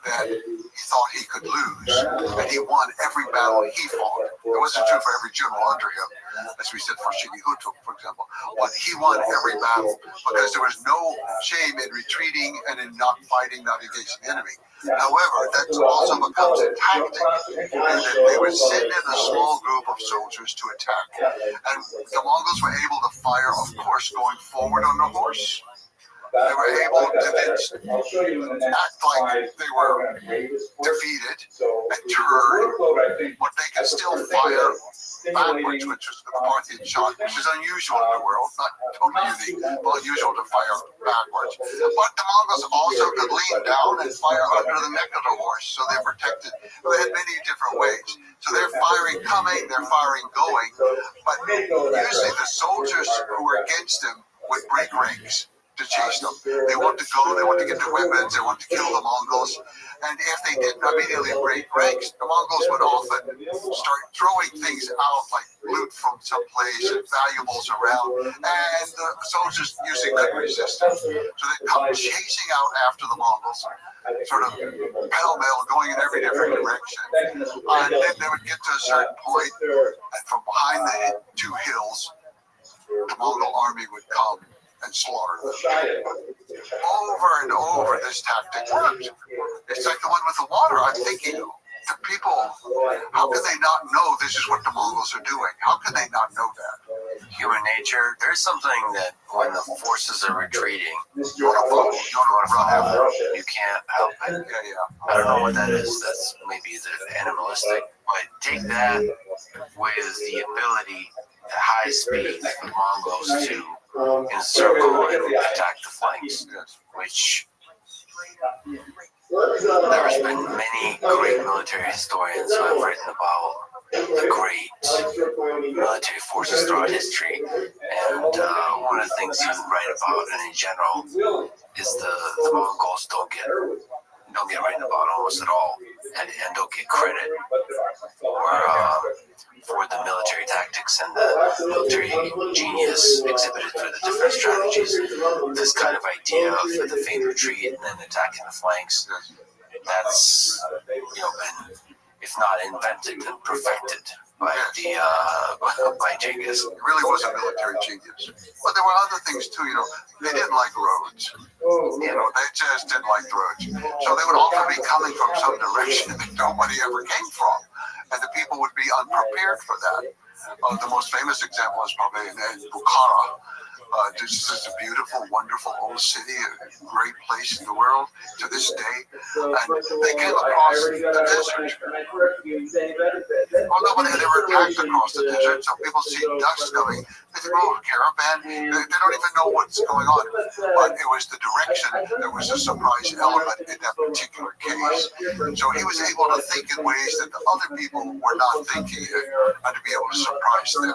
S1: that he thought he could lose, and he won every battle he fought. It wasn't true for every general under him, as we said for Shigehito, for example, but he won every battle because there was no shame in retreating and in not fighting, not against the enemy. However, that also becomes a tactic, and that they would send in a small group of soldiers to attack. And the Mongols were able to fire, of course, going forward on the horse. They were able to then act like they were defeated and turned, but they could still fire backwards, which was the Parthian shot, which is unusual in the world, not totally unique, but unusual to fire backwards. But the Mongols also could lean down and fire under the neck of the horse, so they're protected. They had many different ways. So they're firing coming, they're firing going, but usually the soldiers who were against them would break ranks to chase them. They want to go, they want to get their weapons, they want to kill the Mongols. And if they didn't immediately break ranks, the Mongols would often start throwing things out, like loot from some place and valuables around, and the soldiers usually couldn't resist it. So they'd come chasing out after the Mongols, sort of pell-mell, going in every different direction. And then they would get to a certain point, and from behind the 2 hills, the Mongol army would come and slaughter them. Over and over, this tactic worked. It's like the one with the water. I'm thinking, the people, how can they not know this is what the Mongols are doing? How can they not know that?
S4: Human nature, there's something that when the forces are retreating, you want to run after them. You can't help it. I don't know what that is. That's maybe the animalistic. But take that with the ability at high speed for the Mongols to encircle and attack the flanks, which there's been many great military historians who have written about the great military forces throughout history, and one of the things you write about, and in general, is the Mongols don't get written about almost at all, and don't get credit for the military tactics and the military genius exhibited through the different strategies. This kind of idea of the feigned retreat and then attacking the flanks, that's, been, if if not invented and perfected by by Genghis.
S1: He really was a military genius. But there were other things too, they didn't like roads. They just didn't like the roads. So they would often be coming from some direction that nobody ever came from. And the people would be unprepared for that. The most famous example is probably in Bukhara. This is a beautiful, wonderful old city, a great place in the world to this day. And they came across the desert. Well, nobody had ever attacked across the desert, so people see dust coming. They think, oh, caravan. They don't even know what's going on. But it was the direction that was a surprise element in that particular case. So he was able to think in ways that the other people were not thinking and to be able to surprise them.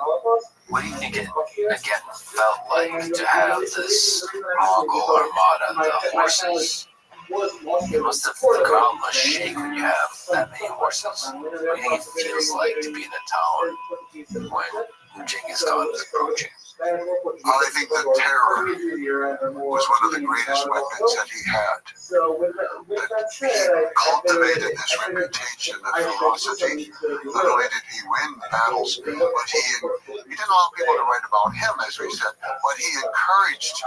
S4: What do you think it, again, felt like to have this Mongol armada, the horses? The ground must shake when you have that many horses. What do you think it feels like to be in a town when Genghis Khan is approaching?
S1: I think the terror was one of the greatest weapons that he had. That he cultivated this reputation of ferocity. Not only did he win battles, but he didn't allow people to write about him, as we said, but he encouraged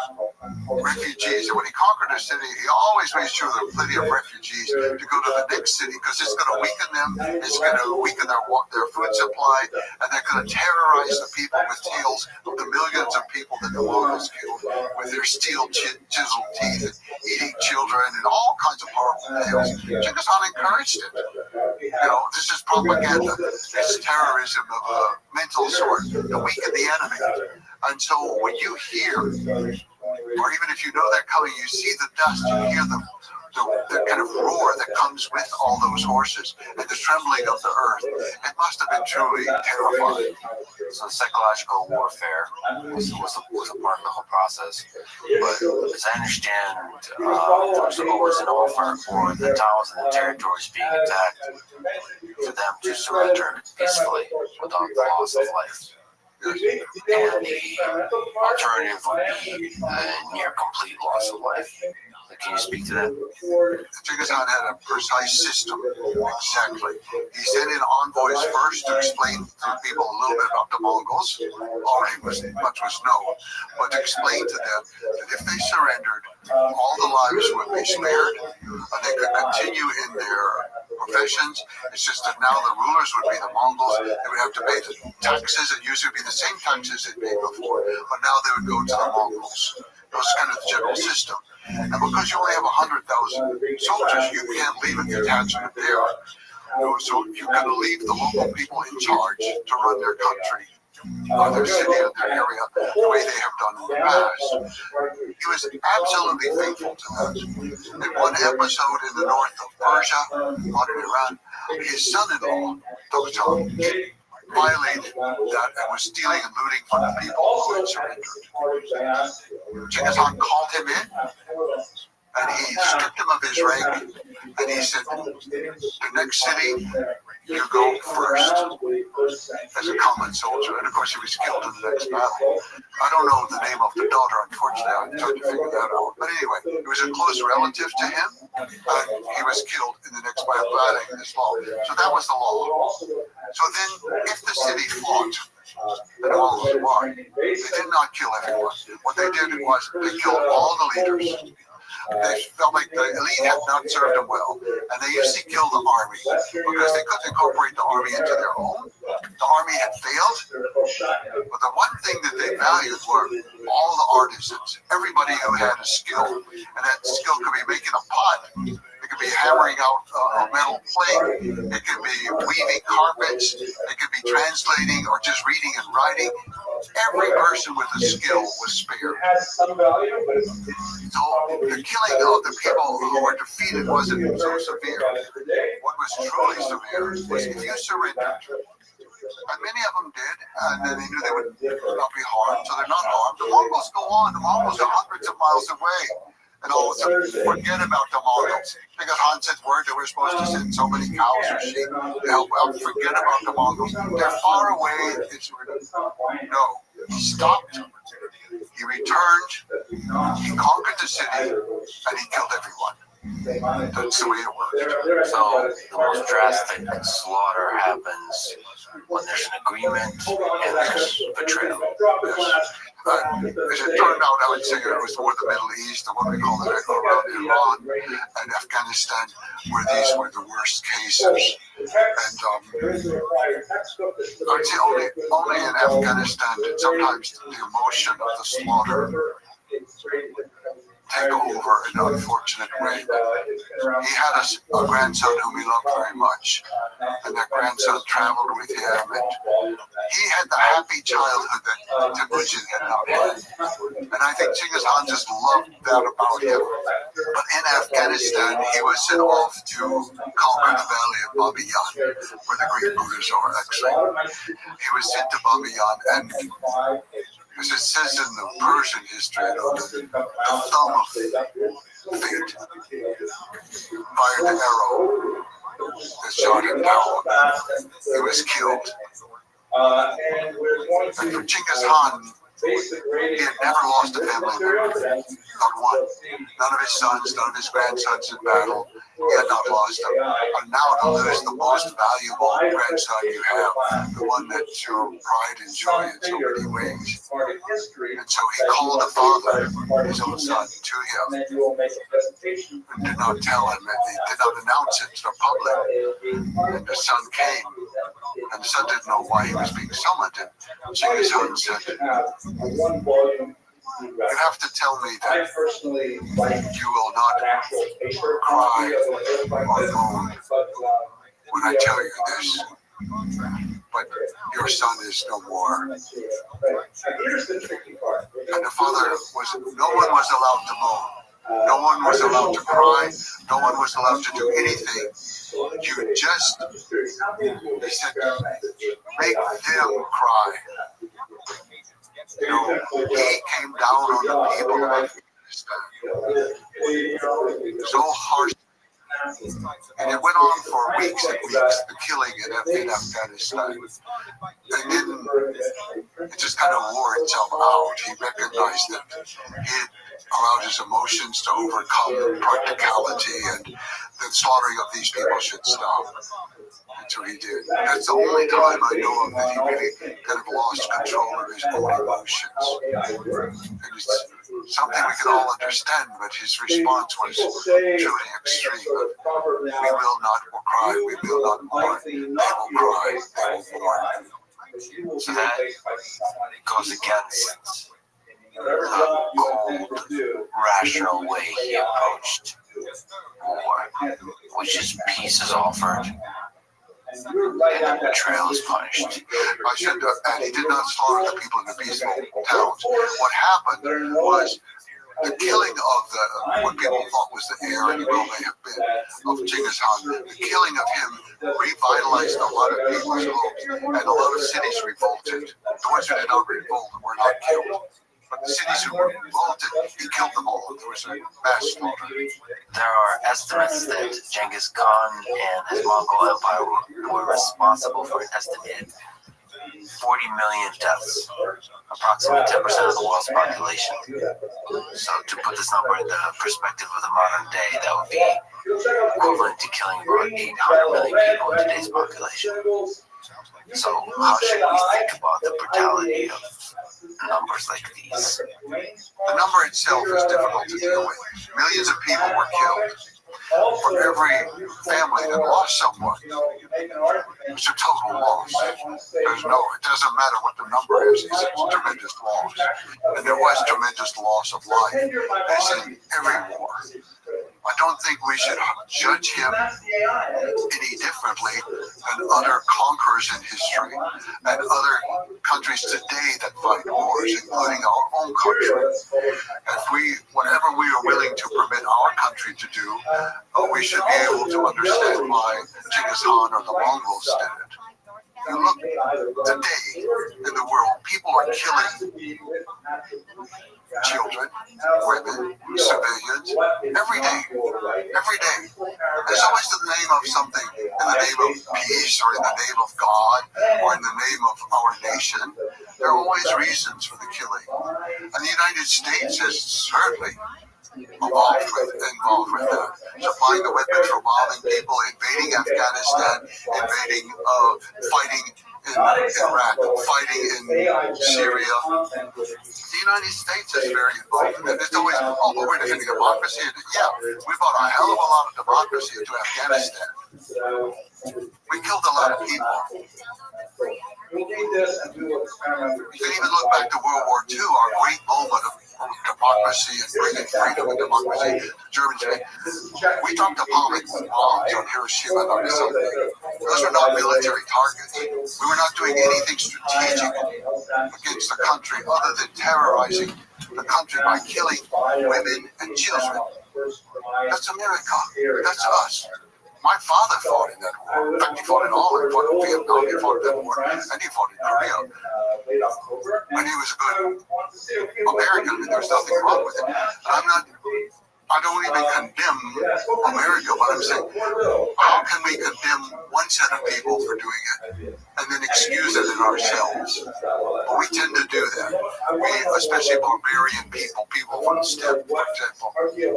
S1: refugees. And when he conquered a city, he always made sure there were plenty of refugees to go to the next city, because it's going to weaken them, it's going to weaken their food supply, and they're going to terrorize the people with tales of the millions of people that the Mongols killed with their steel chiseled teeth and eating children and all kinds of horrible tales. Genghis Khan encouraged it. This is propaganda. It's terrorism of a mental sort to weaken the enemy. And so when you hear, or even if you know they're coming, you see the dust, you hear the kind of roar that comes with all those horses and the trembling of the earth. It must have been truly terrifying.
S4: So psychological warfare was a part of the whole process. But as I understand, there was always an offer for the towns and the territories being attacked for them to surrender peacefully without the loss of life. And the alternative would be a near complete loss of life. Can you speak to that?
S1: Genghis Khan had a precise system. Exactly. He sent in envoys first to explain to people a little bit about the Mongols. Already much was known, but to explain to them that if they surrendered, all the lives would be spared, and they could continue in their professions. It's just that now the rulers would be the Mongols. They would have to pay the taxes, and usually would be the same taxes they paid before, but now they would go to the Mongols. That was kind of the general system. And because you only have 100,000 soldiers, you can't leave a detachment there. So you've got to leave the local people in charge to run their country, or their city, or their area, the way they have done in the past. He was absolutely faithful to that. In one episode in the north of Persia, modern Iran, his son-in-law, Toghtan, violated that and was stealing and looting from the people who had surrendered. Genghis Khan called him in, and he stripped him of his rank, and he said, the next city, you go first, as a common soldier. And of course he was killed in the next battle. I don't know the name of the daughter, unfortunately. I'm trying to figure that out. But anyway, it was a close relative to him, and he was killed in the next battle in this law. So that was the law. So then, if the city fought, and all was won, they did not kill everyone. What they did was they killed all the leaders. They felt like the elite had not served them well, and they used to kill the army because they couldn't incorporate the army into their own. The army had failed, but the one thing that they valued were all the artisans, everybody who had a skill, and that skill could be making a pot, it could be hammering out a metal plate, it could be weaving carpets, it could be translating or just reading and writing. Every person with a skill was spared. So the killing of the people who were defeated wasn't so severe. What was truly severe was if you surrendered, and many of them did, and then they knew they would not be harmed, so they're not harmed. The Mongols go on. The Mongols are hundreds of miles away. And all of a sudden, forget about the Mongols. Genghis Khan sent word that we're supposed to send so many cows or sheep to help out. Forget about the Mongols. They're far away. No, he stopped. He returned. He conquered the city, and he killed everyone. That's the way it works.
S4: So the most drastic slaughter happens when there's an agreement and there's betrayal.
S1: Yes. As it turned out, I would say it was more the Middle East, or what we call it around Iran and Afghanistan, where these were the worst cases. And I would say only in Afghanistan did sometimes the emotion of the slaughter take over in an unfortunate way. He had a grandson whom he loved very much, and that grandson traveled with him, and he had the happy childhood that Temujin had not had. And I think Genghis Khan just loved that about him. But in Afghanistan, he was sent off to conquer the valley of Bamiyan, where the Greek Buddhists are exiled. He was sent to Bamiyan, and as it says in the Persian history, the thumb of fate fired the arrow that shot him down. He was killed. And for Genghis Khan, he had never lost a family member, not one. None of his sons, none of his grandsons in battle. He had not lost them. And now to lose the most valuable grandson you have, the one that your pride and joy in so many ways. And so he called the father, his own son, to him, and did not tell him, and he did not announce it to the public. And the son came, and the son didn't know why he was being summoned. And Genghis Khan said, you have to tell me that you will not cry or moan when I tell you this, but your son is no more. And the father no one was allowed to moan. No one was allowed to cry. No one was allowed to do anything. You just, he said, make them cry. You know, he came down on the people of Afghanistan so harsh. And it went on for weeks and weeks, the killing in Afghanistan. And then it just kind of wore itself out. He recognized that he had allowed his emotions to overcome practicality, and the slaughtering of these people should stop. And so he did. That's the only time I know of that he really kind of lost control of his own emotions. And it's something we can all understand, but his response was truly extreme. We will not cry, we will not mourn. They will cry, they will mourn.
S4: So that goes against the old, rational way he approached war, which is peace is offered and betrayal is punished.
S1: I said, and he did not slaughter the people in the peaceful towns. What happened was the killing of what people thought was the heir, and he well may have been, of Genghis Khan. The killing of him revitalized a lot of people's hopes, and a lot of cities revolted. The ones who did not revolt were not killed. But the cities who were revolted, he killed them all. There was a mass slaughter.
S4: There are estimates that Genghis Khan and his Mongol Empire were responsible for an estimated 40 million deaths, approximately 10% of the world's population. So to put this number in the perspective of the modern day, that would be equivalent to killing about 800 million people in today's population. So how should we think about the brutality of numbers like these?
S1: The number itself is difficult to deal with. Millions of people were killed. For every family that lost someone, it's a total loss. It doesn't matter what the number is, it's a tremendous loss. And there was tremendous loss of life, as in every war. I don't think we should judge him any differently than other conquerors in history and other countries today that fight wars, including our own country. Whatever we are willing to permit our country to do, we should be able to understand why Genghis Khan or the Mongols did it. You look today in the world, people are killing children, women, civilians, every day. Every day. There's always the name of something, in the name of peace, or in the name of God, or in the name of our nation. There are always reasons for the killing. And the United States has certainly involved with that. Supplying the weapons for bombing people, invading Afghanistan, fighting in Iraq, fighting in Syria. The United States is very involved in that. It's always, oh, but we're defending democracy. Yeah, we brought a hell of a lot of democracy to Afghanistan. We killed a lot of people. You can even look back to World War II, our great moment of democracy and bringing freedom and democracy to Germans. We dropped atomic bombs on Hiroshima and Nagasaki. Those were not military targets. We were not doing anything strategic against the country other than terrorizing the country by killing women and children. That's America. That's us. My father fought in that war. In fact, he fought in all. He fought in Vietnam, he fought in that war, and he fought in Korea. And he was a good American, and there's nothing wrong with it. I don't even condemn America, but I'm saying, how can we condemn one set of people for doing it and then excuse it in ourselves? But we tend to do that. We, especially barbarian people from the steppe, for example, we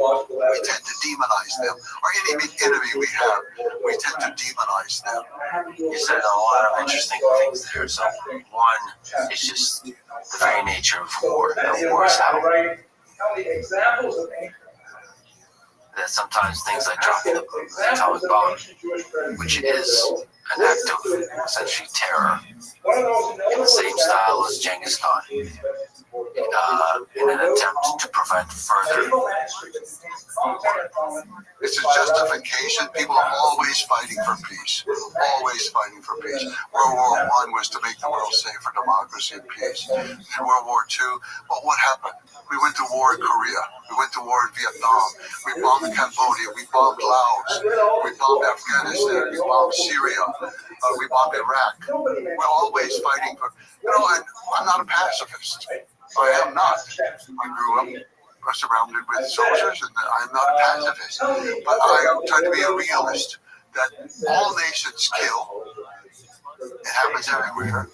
S1: tend to demonize them. Or any enemy we have, we tend to demonize them.
S4: You said a lot of interesting things there. So one is just the very nature of war. And wars how that sometimes things like dropping the atomic bomb, which is an act of essentially terror, in the same style as Genghis Khan, in an attempt to prevent further.
S1: It's a justification. People are always fighting for peace. Always fighting for peace. World War I was to make the world safe for democracy and peace. In World War II, well, what happened? We went to war in Korea. We went to war in Vietnam. We bombed Cambodia. We bombed Laos. We bombed Afghanistan. We bombed Syria. We bombed Iraq. We're always fighting for, and I'm not a pacifist. I am not. I grew up surrounded with soldiers, and I'm not a pacifist. But I am trying to be a realist, that all nations kill. It happens everywhere.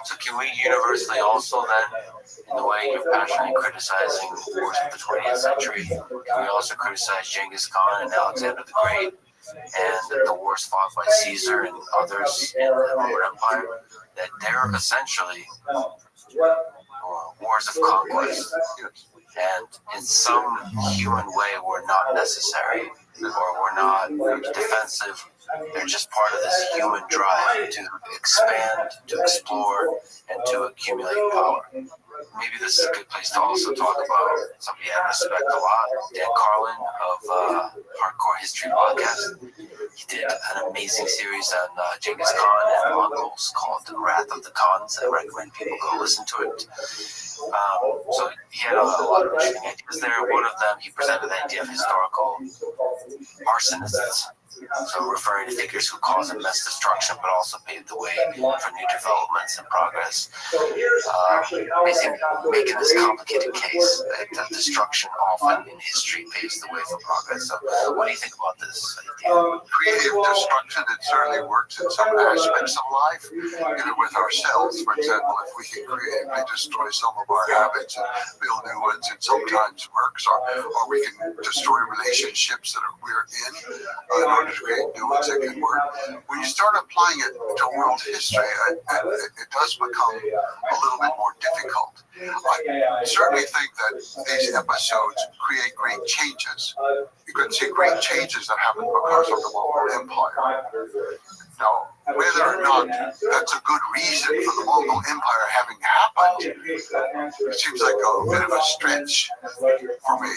S4: So can we universally also then, in the way you're passionately criticizing wars of the 20th century, can we also criticize Genghis Khan and Alexander the Great and the wars fought by Caesar and others in the Roman Empire, that they're essentially wars of conquest, and in some human way were not necessary, or were not defensive. They're just part of this human drive to expand, to explore, and to accumulate power. Maybe this is a good place to also talk about somebody I respect a lot, Dan Carlin of Hardcore History Podcast. He did an amazing series on Genghis Khan and Mongols called Wrath of the Khans. I recommend people go listen to it. So he had a lot of interesting ideas there. One of them, he presented the idea of historical arsonists. So referring to figures who cause immense destruction but also paved the way for new developments and progress. Basically making this complicated case that destruction often in history paves the way for progress. So what do you think about this idea?
S1: Creative destruction, it certainly works in some aspects of life, even with ourselves. For example, if we can creatively destroy some of our habits and build new ones, it sometimes works, or we can destroy relationships that we're in order to create new ones that can work. When you start applying it to world history, it does become a little bit more difficult. I certainly think that these episodes create great changes. You can see great changes that happen because of the Mongol Empire. Now, whether or not that's a good reason for the Mongol Empire having happened, it seems like a bit of a stretch for me.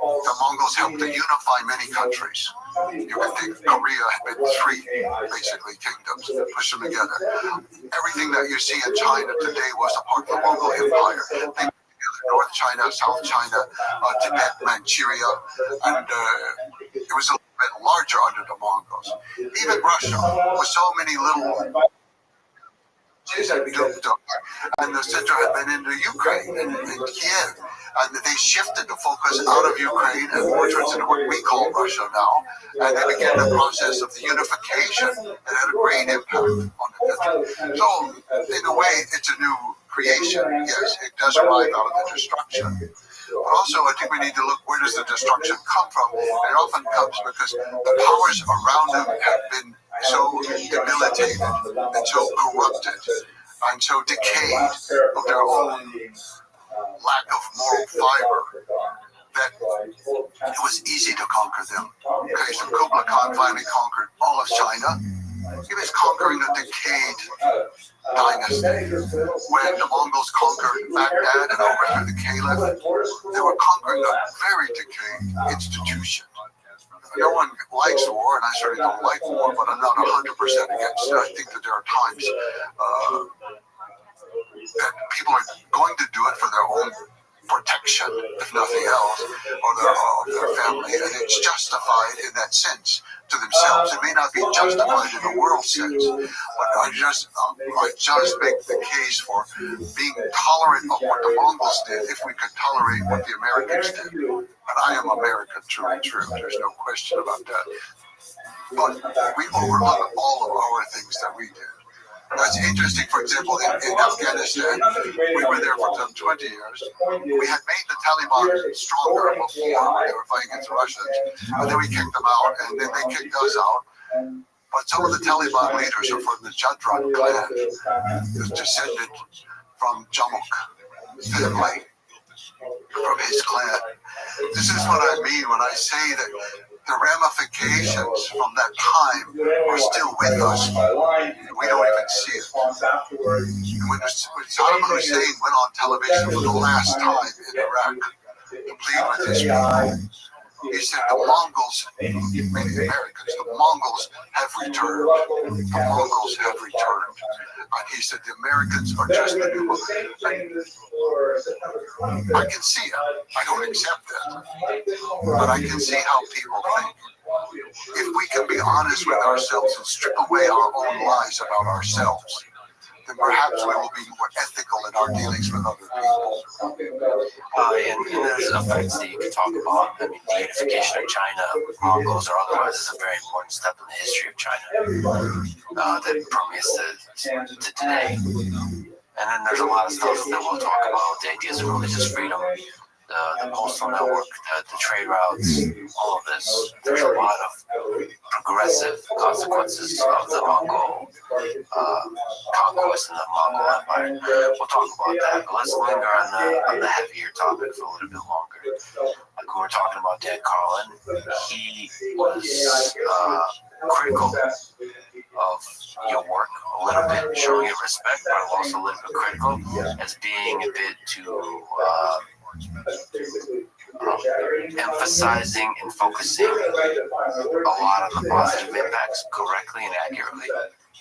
S1: The Mongols helped to unify many countries. You can think Korea had been three, basically, kingdoms, push them together. Everything that you see in China today was a part of the Mongol Empire. They put together North China, South China, Tibet, Manchuria, and it was a little bit larger under the Mongols. Even Russia, with so many little and the center had been into Ukraine and Kiev, and they shifted the focus out of Ukraine and more towards what we call Russia now, and they began the process of the unification that had a great impact on the country. So, in a way, it's a new creation. Yes, it does arrive out of the destruction. also, I think we need to look, where does the destruction come from? It often comes because the powers around them have been so debilitated and so corrupted and so decayed of their own lack of moral fiber that it was easy to conquer them. Okay, so Kublai Khan finally conquered all of China. He was conquering a decayed dynasty. When the Mongols conquered Baghdad and overthrew the Caliph, they were conquering a very decayed institution. No one likes war, and I certainly don't like war, but I'm not 100% against it. I think that there are times that people are going to do it for their own protection, if nothing else, or their family, and it's justified in that sense to themselves. It may not be justified in the world sense, but I just make the case for being tolerant of what the Mongols did if we could tolerate what the Americans did. And I am American, true and true. There's no question about that. But we overlook all of our things that we did. That's interesting. For example, in Afghanistan, we were there for some 20 years. We had made the Taliban stronger before they were fighting against the Russians, and then we kicked them out, and then they kicked us out. But some of the Taliban leaders are from the Jadran clan, descended from Jamuk family, from his clan. This is what I mean when I say that the ramifications from that time are still with us. We don't even see it. And when Saddam Hussein went on television for the last time in Iraq to plead with his people, he said the Mongols, meaning the Americans, the Mongols have returned. The Mongols have returned. And he said the Americans are just the new ones. I can see it. I don't accept that. But I can see how people think. If we can be honest with ourselves and strip away our own lies about ourselves, then perhaps we will be more ethical in our dealings with other people.
S4: And there's effects that you can talk about. I mean, the unification of China, Mongols or otherwise, is a very important step in the history of China that permeates to today. And then there's a lot of stuff that we'll talk about, the ideas of religious freedom, the postal network, the trade routes, all of this. There's a lot of progressive consequences of the Mongol conquest and the Mongol Empire. We'll talk about that, but let's linger on the heavier topic for a little bit longer. Like when we're talking about Dan Carlin, he was critical of your work a little bit, showing it respect, but also a little bit critical as being a bit too emphasizing and focusing a lot on the positive impacts correctly and accurately,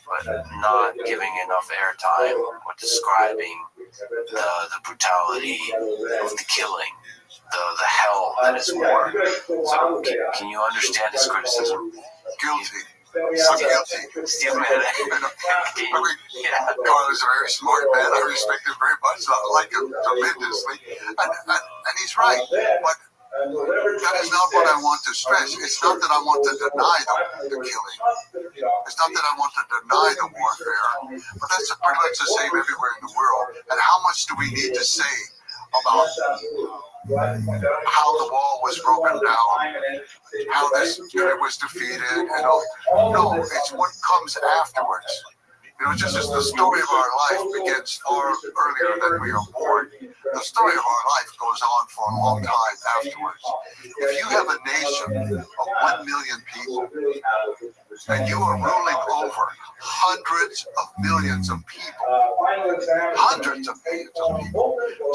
S4: but not giving enough airtime or describing the brutality of the killing, the hell that is war. So can you understand his criticism?
S1: Guilty. I'm guilty.
S4: Steve, man.
S1: Carl is a very smart man. I respect him very much. I like him tremendously. And he's right. But that is not what I want to stress. It's not that I want to deny the killing. It's not that I want to deny the warfare. But that's pretty much the same everywhere in the world. And how much do we need to say about how the wall was broken down, how this unit was defeated, and all? No, it's what comes afterwards. You know, just as the story of our life begins far earlier than we are born, the story of our life goes on for a long time afterwards. If you have a nation of 1 million people, and you are ruling over hundreds of millions of people,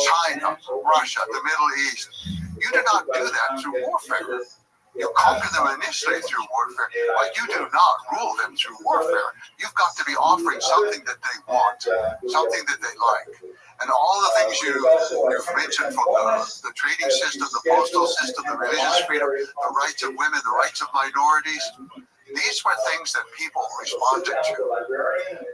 S1: China, Russia, the Middle East, you do not do that through warfare. You conquer them initially through warfare, but you do not rule them through warfare. You've got to be offering something that they want, something that they like. And all the things you've mentioned, from the trading system, the postal system, the religious freedom, the rights of women, the rights of minorities, these were things that people responded to.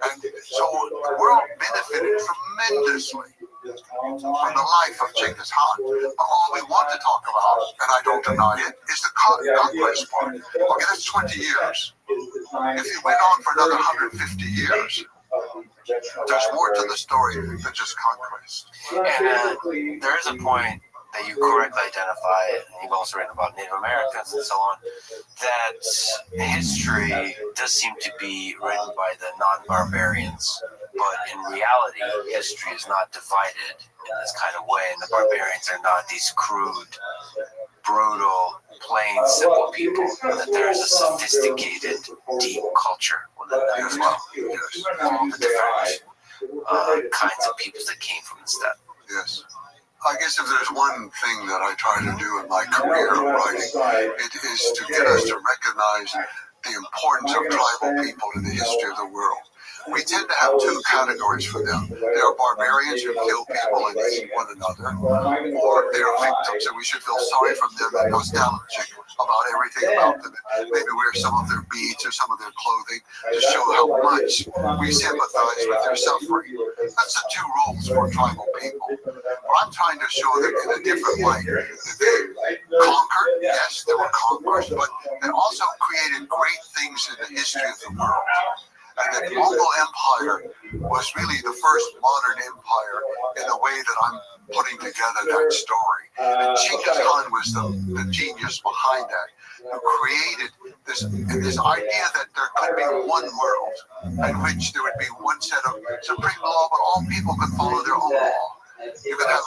S1: And so the world benefited tremendously from the life of Genghis Khan. But all we want to talk about, and I don't deny it, is the conquest part. Okay, that's 20 years. If you went on for another 150 years, there's more to the story than just conquest.
S4: And there is a point that you correctly identify, and you've also written about Native Americans and so on, that history does seem to be written by the non-barbarians, but in reality, history is not divided in this kind of way, and the barbarians are not these crude, brutal, plain, simple people, that there is a sophisticated, deep culture within them as well. Yes. All the different kinds of peoples that came from the steppe.
S1: Yes. I guess if there's one thing that I try to do in my career of writing, it is to get us to recognize the importance of tribal people in the history of the world. We tend to have two categories for them. They are barbarians who kill people and eat one another, or they are victims, and we should feel sorry for them and nostalgic about everything about them. Maybe wear some of their beads or some of their clothing to show how much we sympathize with their suffering. That's the two roles for tribal people. But I'm trying to show them in a different light that they conquered, yes, they were conquerors, but they also created great things in the history of the world. And the Mongol Empire was really the first modern empire in the way that I'm putting together that story. And Genghis Khan was the genius behind that, who created this idea that there could be one world in which there would be one set of supreme law, but all people could follow their own law. You could have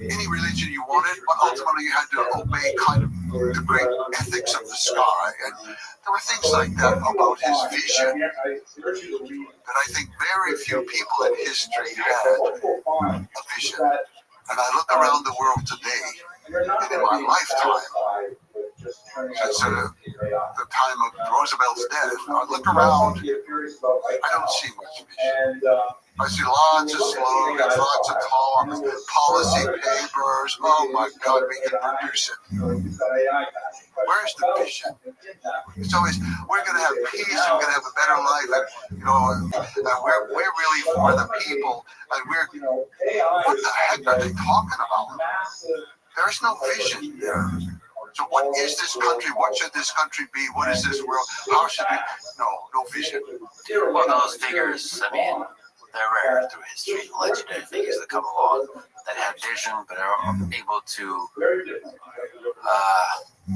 S1: any religion you wanted, but ultimately you had to obey kind of the great ethics of the sky. And there were things like that about his vision that I think very few people in history had a vision. And I look around the world today, and in my lifetime, since the time of Roosevelt's death, I look around, I don't see much vision. I see lots of slogans, lots of talk, policy papers. Oh my God, we can produce it. Where's the vision? It's always, we're going to have peace, and we're going to have a better life, and we're really for the people, and what the heck are they talking about? There is no vision there. So what is this country? What should this country be? What is this world? How should it? No vision.
S4: Well, those figures, I mean, they're rare through history, legendary figures that come along that have vision but are able to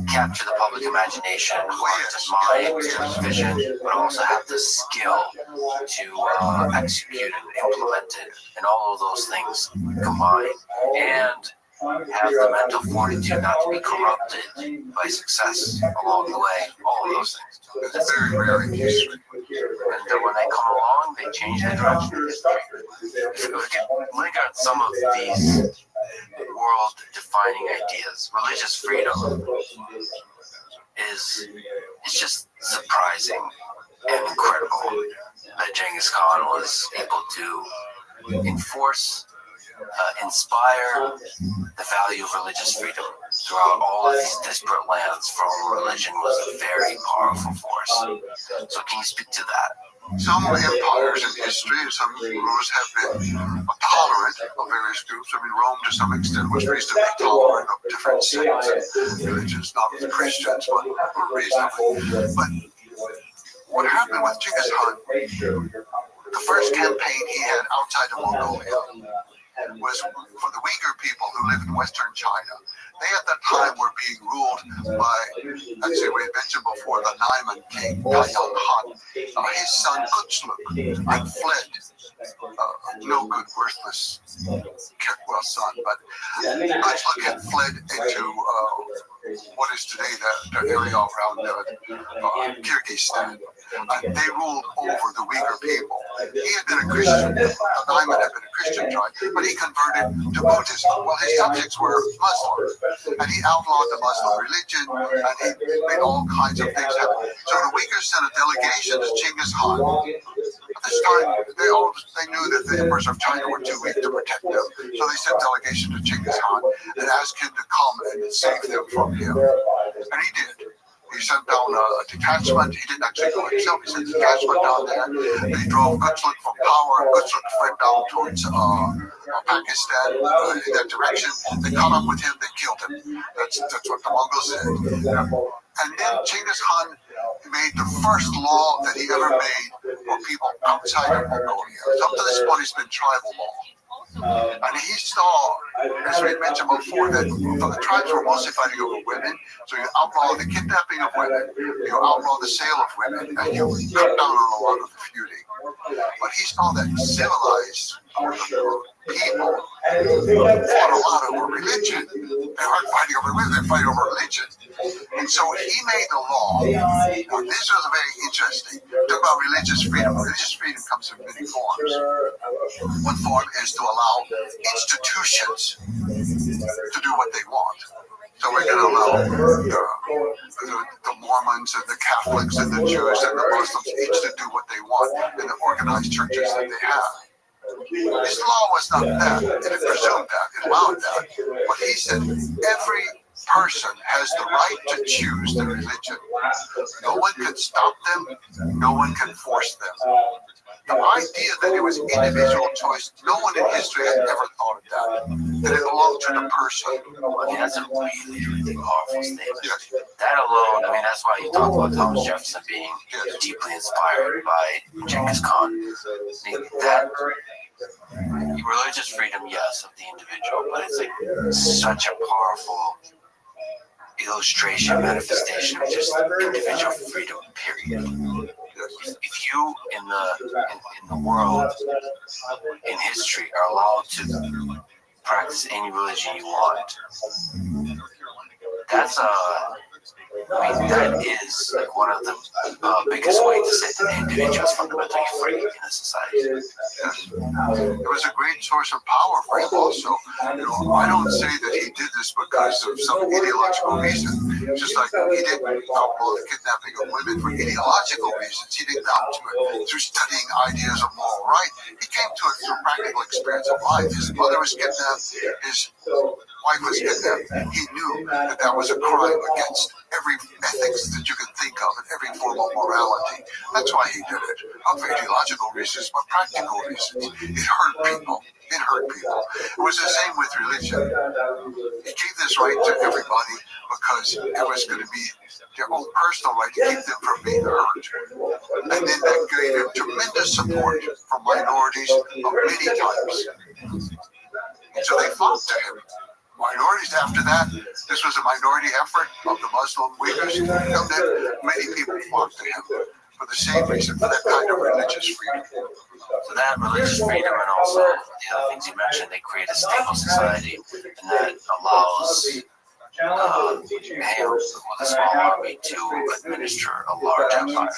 S4: capture the public imagination, heart and mind through vision, but also have the skill to execute and implement it, and all of those things combined, and have the mental fortitude not to be corrupted by success along the way, all of those things.
S1: It's very rare in history.
S4: And when they come along, they change the direction of history. If we could link out some of these world-defining ideas, religious freedom is just surprising and incredible that Genghis Khan was able to enforce, inspire the value of religious freedom throughout all of these disparate lands. From religion was a very powerful force. So can you speak to that?
S1: Some empires in history and some rulers have been tolerant of various groups. I mean, Rome to some extent was reasonably tolerant of different sects and religions, not with the Christians, but reasonably. But what happened with Genghis Khan, the first campaign he had outside of Mongolia was for the Uyghur people who live in Western China. They at that time were being ruled by, as we mentioned before, the Naiman king, Taiyang Han. His son Kutsluk had fled, no good, worthless, son, but Kutsluk had fled into what is today the area around Kyrgyzstan. They ruled over the Uyghur people. He had been a Christian, the Naiman had been a Christian tribe, but he converted to Buddhism. Well, his subjects were Muslim, and he outlawed the Muslim religion, and he made all kinds of things happen. So the Uyghurs sent a delegation to Genghis Khan. At this time, they knew that the emperors of China were too weak to protect them, so they sent a delegation to Genghis Khan and asked him to come and save them from him. And he did. He sent down a detachment. He didn't actually go himself. He sent a detachment down there. They drove Kutsluk from power. Kutsluk fled down towards Pakistan in that direction. They caught up with him. They killed him. That's what the Mongols did. And then Genghis Khan made the first law that he ever made for people outside of Mongolia. Up to this point, it's been tribal law. And he saw, as we mentioned before, that the tribes were mostly fighting over women. So you outlaw the kidnapping of women, you outlaw the sale of women, and you cut down on a lot of the feuding. But he saw that civilized people fought a lot over religion. They weren't fighting over women, they were fighting over religion. And so he made the law. Now, this was very interesting. Talk about religious freedom. Religious freedom comes in many forms. One form is to allow institutions to do what they want. So we're going to allow the Mormons and the Catholics and the Jews and the Muslims each to do what they want in the organized churches that they have. His law was not that. It presumed that. It allowed that. But he said every person has the right to choose their religion. No one can stop them. No one can force them. The idea that it was individual choice, no one in history had ever thought of that it belonged to the person.
S4: I mean, that's a really, really powerful statement. Yes. That alone, I mean, that's why you talk about Thomas Jefferson being deeply inspired by Genghis Khan. I mean, that religious freedom, yes, of the individual, but it's like such a powerful illustration, manifestation of just individual freedom, period. If you in the world, in history, are allowed to practice any religion you want, that's that is like one of the biggest ways to say that the individual is fundamentally free in a society.
S1: Yes. It was a great source of power for him also. I don't say that he did this because of some ideological reason. Just like he didn't outlaw the kidnapping of women for ideological reasons. He didn't come to it through studying ideas of moral right. He came to it through practical experience of life. His mother was kidnapped. His wife was kidnapped. He knew that that was a crime against every ethics that you can think of and every form of morality. That's why he did it. Not for ideological reasons, but practical reasons. It hurt people. It hurt people. It was the same with religion. He gave this right to everybody because it was going to be their own personal right to keep them from being hurt. And then that gave him tremendous support from minorities of many types. And so they fought to him. Minorities after that, this was a minority effort of the Muslim Uyghurs. Many people flocked to him for the same reason, for that kind of religious freedom.
S4: So that religious freedom and also the other things you mentioned, they create a stable society, and that allows him with a small army to administer a large empire.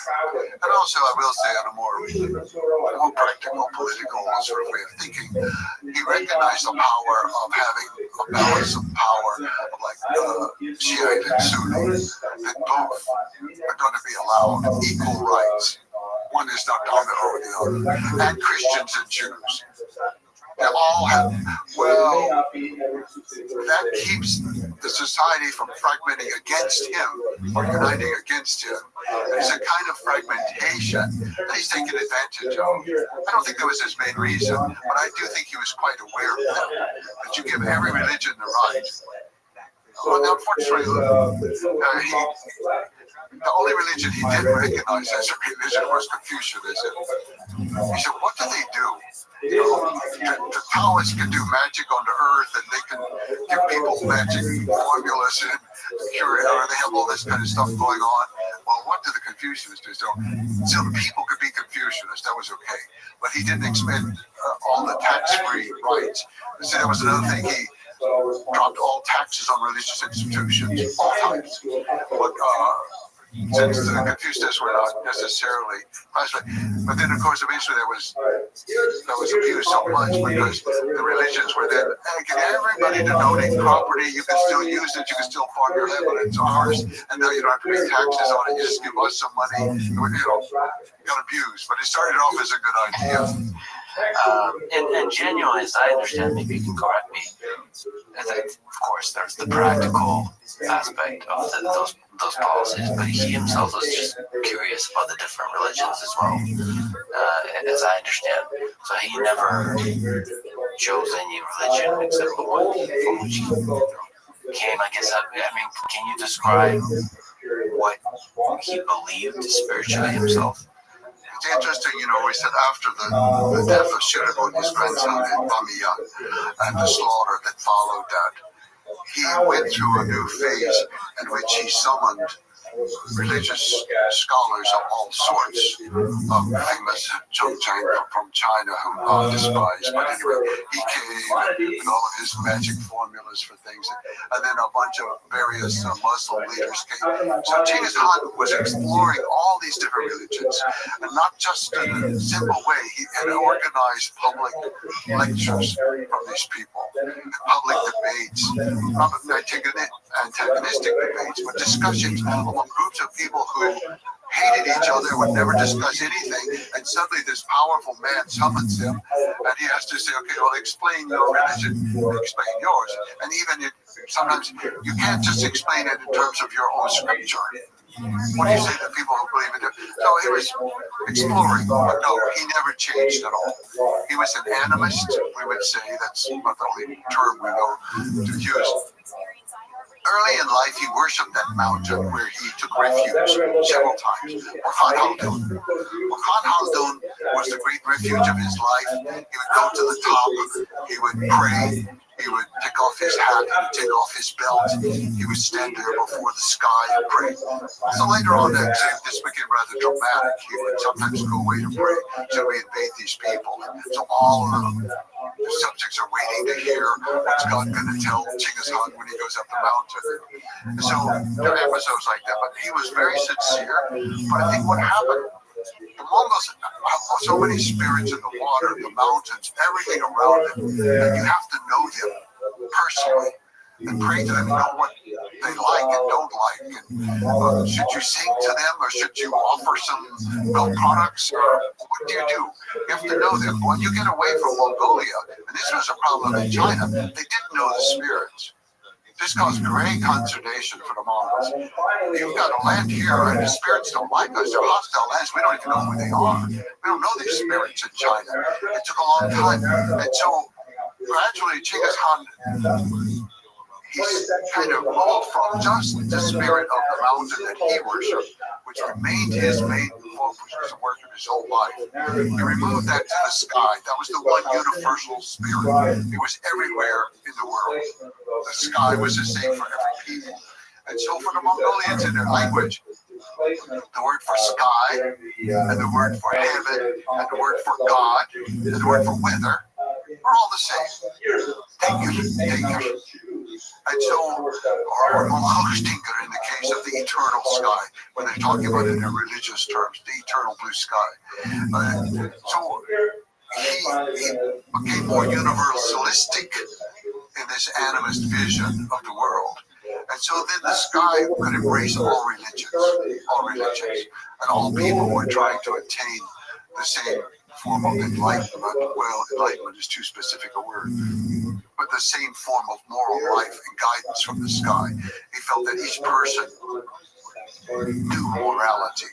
S1: And also, I will say, on a more practical, political sort of way of thinking, he recognized the power of having a balance of power, like Shiite and Sunni, that both are going to be allowed equal rights. One is not dominant over the other. And Christians and Jews. They all have, well, that keeps the society from fragmenting against him or uniting against him. There's a kind of fragmentation that he's taken advantage of. I don't think that was his main reason, but I do think he was quite aware of that. That you give every religion the right. Well, unfortunately, the only religion he didn't recognize as a religion was Confucianism. He said, what do they do? The Taoists can do magic on the earth, and they can give people magic formulas and cure it, or they have all this kind of stuff going on. Well, what do the Confucianists do? So people could be Confucianists, that was okay. But he didn't expend all the tax-free rights. So that was another thing. He dropped all taxes on religious institutions, all types. But since the Confucianists were not necessarily classified. But then, of course, eventually that was abused so much because the religions were then, get everybody to donate property, you can still use it, you can still farm your land, but it's ours, and now you don't have to pay taxes on it, you just give us some money. It got abused, but it started off as a good idea.
S4: And genuinely, as I understand, maybe you can correct me, of course, there's the practical aspect of those policies, but he himself was just curious about the different religions as well, as I understand. So he never chose any religion except the one from which he came. I guess, I mean, can you describe what he believed spiritually himself?
S1: It's interesting, we said after the death of Shirago and his grandson in Bamiyan and the slaughter that followed that, he went through a new phase in which he summoned religious scholars of all sorts, famous Chongcheng from China, whom God despised. But anyway, he came with all of his magic formulas for things, and then a bunch of various Muslim leaders came. So Genghis Khan was exploring all these different religions, and not just in a simple way. He had organized public lectures from these people, public debates, not antagonistic debates, but discussions among groups of people who hated each other, would never discuss anything, and suddenly this powerful man summons him, and he has to say, okay, well, explain your religion, explain yours. And even sometimes you can't just explain it in terms of your own scripture. What do you say to people who believe in it? So he was exploring, but no, he never changed at all. He was an animist, we would say. That's not the only term we know to use. Early in life, he worshipped that mountain where he took refuge several times. Orkhan Khaldun. Orkhan Khaldun was the great refuge of his life. He would go to the top, he would pray, he would take off his hat, he would take off his belt, he would stand there before the sky and pray. So later on, this became rather dramatic. He would sometimes go away to pray. So we invade these people. So all the subjects are waiting to hear what's God going to tell Genghis Khan when he goes up the mountain. So there are episodes like that, but he was very sincere. But I think what happened, the Mongols have so many spirits in the water, the mountains, everything around them, that you have to know them personally and pray to them, know what they like and don't like. And should you sing to them, or should you offer some milk products, or what do? You have to know them. When you get away from Mongolia, and this was a problem in China, they didn't know the spirits. This caused great consternation for the Mongols. You've got a land here, and the spirits don't like us. They're hostile lands. We don't even know who they are. We don't know these spirits in China. It took a long time. And so gradually, Genghis Khan, he's kind of moved from just the spirit of the mountain that he worshipped, which remained his main focus, was the work of his whole life. He removed that to the sky. That was the one universal spirit. It was everywhere in the world. The sky was the same for every people. And so for the Mongolians in their language, the word for sky, and the word for heaven, and the word for God, and the word for weather are all the same. Tinker. And so, or Tinker in the case of the eternal sky, when they're talking about it in religious terms, the eternal blue sky. So he became more universalistic in this animist vision of the world. And so then the sky could embrace all religions, and all people were trying to attain the same form of enlightenment. Well, enlightenment is too specific a word, but the same form of moral life and guidance from the sky. He felt that each person knew morality.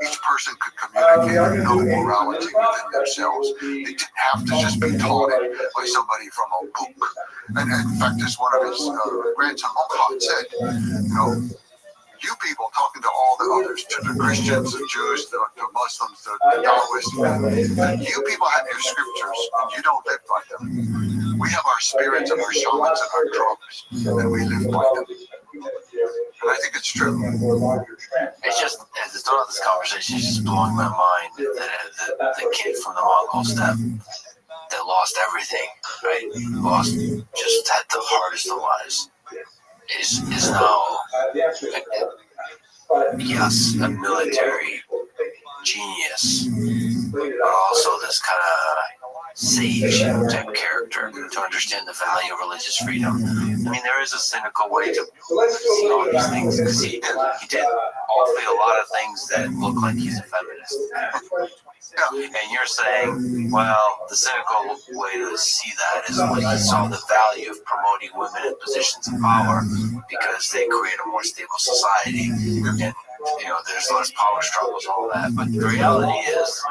S1: Each person could communicate and know morality within themselves. They didn't have to just be taught it by somebody from a book. And in fact, as one of his grandson, Orkhan, said, you people talking to all the others, to the Christians, the Jews, the Muslims, the Taoists, you people have your scriptures, and you don't live by them. We have our spirits and our shamans and our drums, and we live by them. And I think it's true.
S4: It's just, at the start of this conversation, it's just blowing my mind that the kid from the Mongols that lost everything, right? Just had the hardest of lives. Is now, yes, a military genius, but also this kind of sage type character to understand the value of religious freedom. I mean, there is a cynical way to see all these things, because he did awfully a lot of things that look like he's a feminist. And you're saying, well, the cynical way to see that is when he saw the value of promoting women in positions of power because they create a more stable society, and there's less power struggles, all that. But the reality is,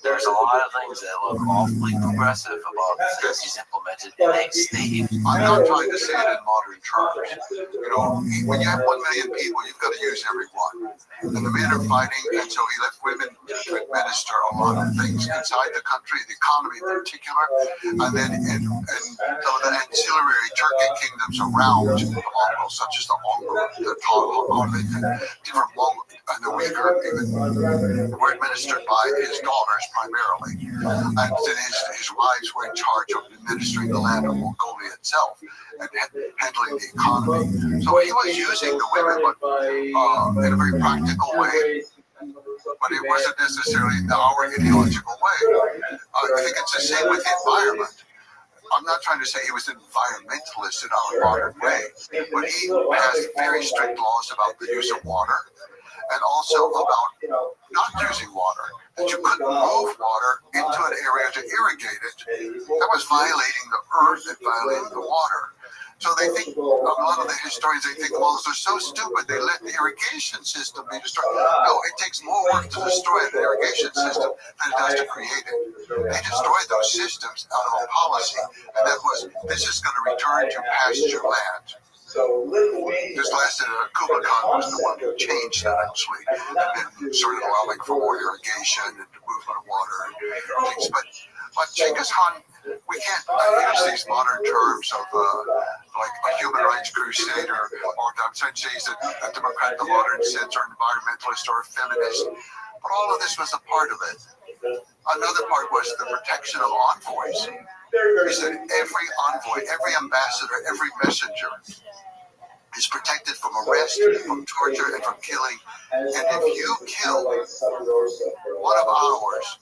S4: there's a lot of things that look awfully progressive about the things he's implemented implemented in a state.
S1: I'm not trying to say it in modern terms. You know, when you have 1 million people, you've got to use everyone. And the men are fighting, and so he left women to administer a lot of things inside the country, the economy in particular, and then in some of the ancillary Turkic kingdoms around the Mongols, such as the Ongol, the Tarlik, and different Mongol, and the Uyghur even were administered by his daughters primarily. And then his wives were in charge of administering the land of Mongolia itself and handling the economy. So he was using the women, but in a very practical way. But it wasn't necessarily our ideological way. I think it's the same with the environment. I'm not trying to say he was an environmentalist in our modern way, but he has very strict laws about the use of water and also about not using water. That you couldn't move water into an area to irrigate it. That was violating the earth and violating the water. So they think, a lot of the historians, they think, well, they're so stupid, they let the irrigation system be destroyed. No, it takes more work to destroy an irrigation system than it does to create it. They destroyed those systems out of a policy, and that was, this is going to return to pasture land. This lasted, Kublai Khan was the one who changed that actually, and then started allowing for more irrigation and movement of water and things. But Genghis Khan, we can't use these modern terms of like a human rights crusader, or I'm trying to say he's a Democrat in the modern sense, or an environmentalist, or a feminist. But all of this was a part of it. Another part was the protection of envoys. He said every envoy, every ambassador, every messenger is protected from arrest, from torture, and from killing. And if you kill one of ours,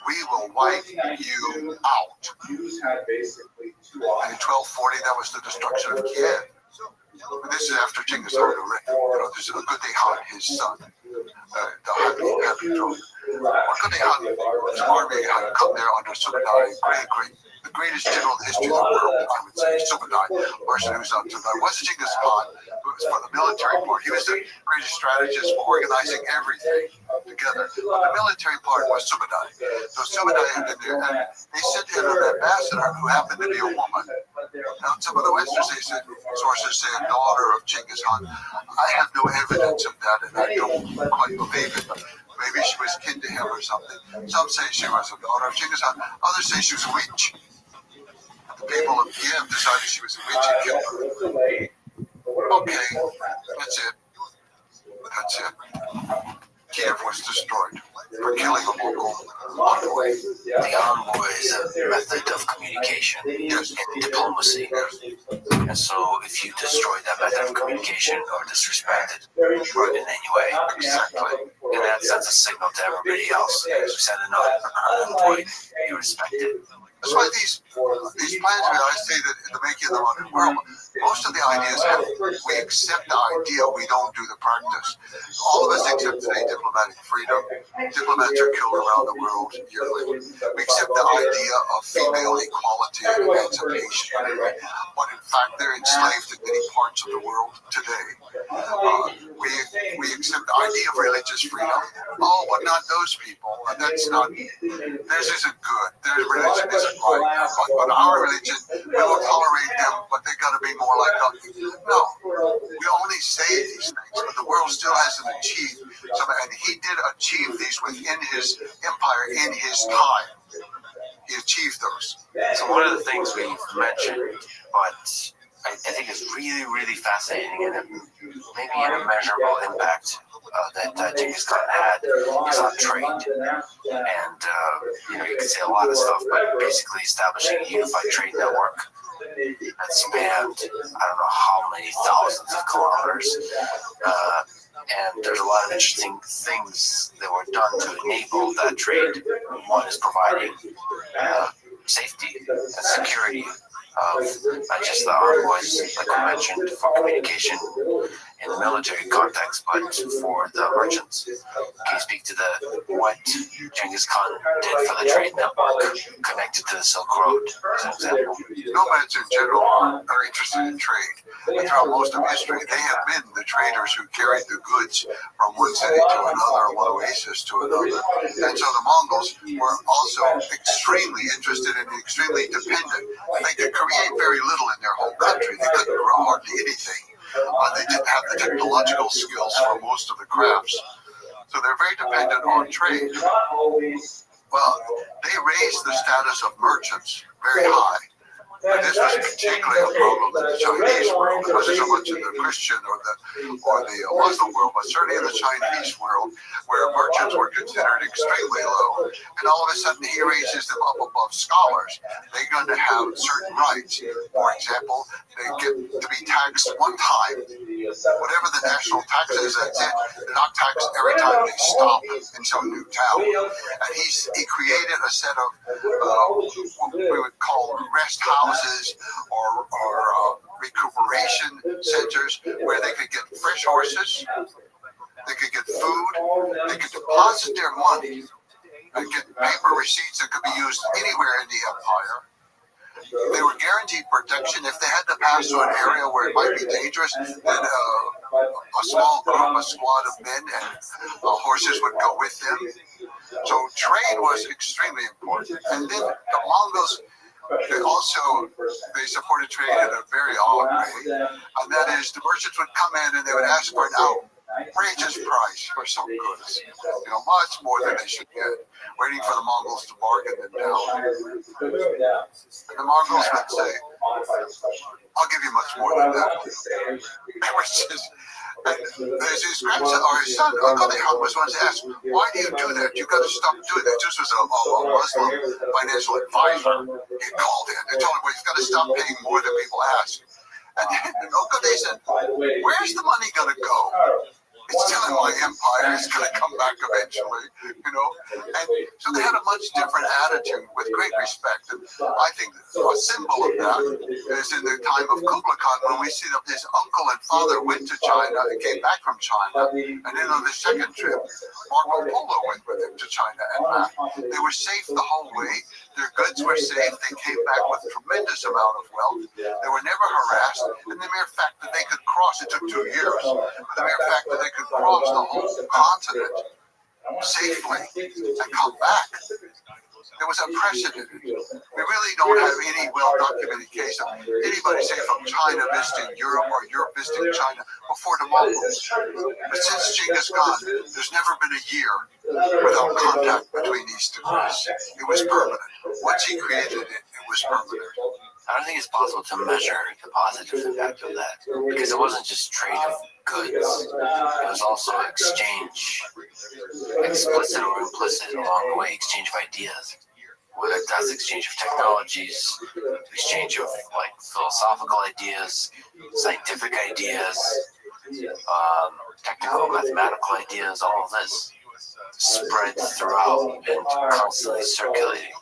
S1: we will wipe you out. And in 1240, that was the destruction of Kiev. And this is after Genghis Khan already. This is Gudai Khan, his son, the Happy Throne. Gudai Khan's army had come there under Subadai, the greatest general in the history of the world, I would say. Subadai, person who's up to that. It wasn't Genghis Khan, who was for the military part. He was the greatest strategist for organizing everything together. But the military part was Subadai. So Subadai had been there, and they sent in an ambassador who happened to be a woman. Now, some of the Western sources say a daughter of Genghis Khan. I have no evidence of that, and I don't quite believe it. Maybe she was kin to him or something. Some say she was a daughter of Genghis Khan. Others say she was a witch. The people of Kiev decided she was a witch and killed her. Okay, that's it. That's it. Kiev was destroyed for killing a Mongol envoy.
S4: The envoy is a method of communication in diplomacy. And so if you destroy that method of communication or disrespect it in any way, exactly, and that sends a signal to everybody else. You send an envoy, you respect it.
S1: That's why these plans, I say that in the making of the modern world, most of the ideas have, we accept the idea, we don't do the practice. All of us accept today diplomatic freedom. Diplomats are killed around the world yearly. We accept the idea of female equality and emancipation. But in fact, they're enslaved in many parts of the world today. We accept the idea of religious freedom. Oh, but not those people. And that's not, theirs isn't good. Their religion isn't right. But our religion, we will tolerate them, but they got to be more like us. No, we only say these things, but the world still hasn't achieved some, and he did achieve these within his empire in his time. He achieved those.
S4: So one of the things we've mentioned, but I think is really, really fascinating and maybe an immeasurable impact that Genghis Khan had is on trade. And, you can say a lot of stuff, but basically establishing a unified trade network that spanned, I don't know how many thousands of kilometers. And there's a lot of interesting things that were done to enable that trade. One is providing safety and security of not just the envoys, like I mentioned, for communication in the military context, but for the merchants. Can you speak to what Genghis Khan did for the trade network connected to the Silk Road, as an example?
S1: Nomads in general are interested in trade. And throughout most of history, they have been the traders who carried the goods from one city to another, one oasis to another. And so the Mongols were also extremely interested and extremely dependent. They could create very little in their home country. They couldn't grow hardly anything. They didn't have the technological skills for most of the crafts. So they're very dependent on trade. Well, they raised the status of merchants very high. But this was particularly a problem in the Chinese world. It wasn't so much in the Christian or the Muslim world, but certainly in the Chinese world, where merchants were considered extremely low. And all of a sudden, he raises them up above scholars. They're going to have certain rights. For example, they get to be taxed one time. Whatever the national tax is, that's it. They're not taxed every time they stop in some new town. And he created a set of what we would call rest houses or recuperation centers where they could get fresh horses, they could get food, they could deposit their money and get paper receipts that could be used anywhere in the empire. They were guaranteed protection. If they had to pass through an area where it might be dangerous, then a small group, a squad of men and horses would go with them. So trade was extremely important. And then the Mongols, they supported trade in a very odd way. And that is, the merchants would come in and they would ask for an outrageous price for some goods. Much more than they should get, waiting for the Mongols to bargain them down. And the Mongols would say, I'll give you much more than that. There's his grandson or his son, Uncle was once asked, why do you do that? You've got to stop doing that. This was a Muslim financial advisor. He called in and told him, well, you've got to stop paying more than people ask. And Uncle said, where's the money going to go? It's still in my empire. It's going to come back eventually, And so they had a much different attitude with great respect. And I think a symbol of that is in the time of Kublai Khan, when we see that his uncle and father went to China and came back from China. And then on the second trip, Marco Polo went with him to China and back. They were safe the whole way. Their goods were safe. They came back with a tremendous amount of wealth. They were never harassed. And the mere fact that they could cross, it took 2 years, but the mere fact that they could cross the whole continent safely and come back, it was unprecedented. We really don't have any well-documented case of anybody, say, from China visiting Europe or Europe visiting China before the Mongols. But since Genghis Khan, there's never been a year without contact between these two groups. It was permanent. Once he created it, it was permanent.
S4: I don't think it's possible to measure the positive impact of that, because it wasn't just trade of goods. It was also exchange, explicit or implicit along the way, exchange of ideas. Whether that's exchange of technologies, exchange of philosophical ideas, scientific ideas, technical mathematical ideas, all of this spread throughout and constantly circulating.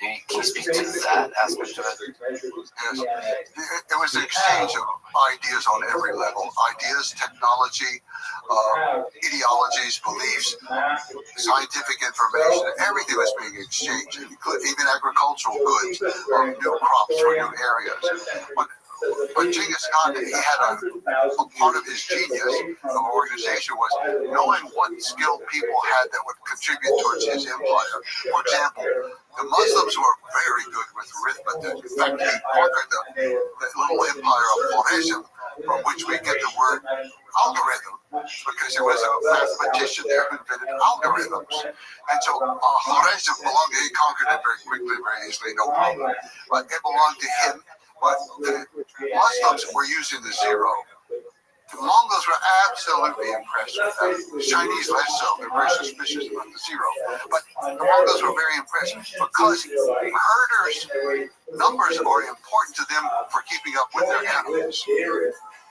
S4: Can you speak to that aspect of it?
S1: Yes. It was an exchange of ideas on every level. Ideas, technology, ideologies, beliefs, scientific information, everything was being exchanged, even agricultural goods, new crops for new areas. But Genghis Khan, he had a part of his genius of organization was knowing what skilled people had that would contribute towards his empire. For example, the Muslims were very good with arithmetic. In fact, he conquered the little empire of Khwarezm, from which we get the word algorithm, because it was a mathematician there who invented algorithms. And so Khwarezm belonged, he conquered it very quickly, very easily, no problem. But it belonged to him. But the Muslims were using the zero. The Mongols were absolutely impressed with that. The Chinese less so. They're very suspicious about the zero. But the Mongols were very impressed because herders' numbers are important to them for keeping up with their animals.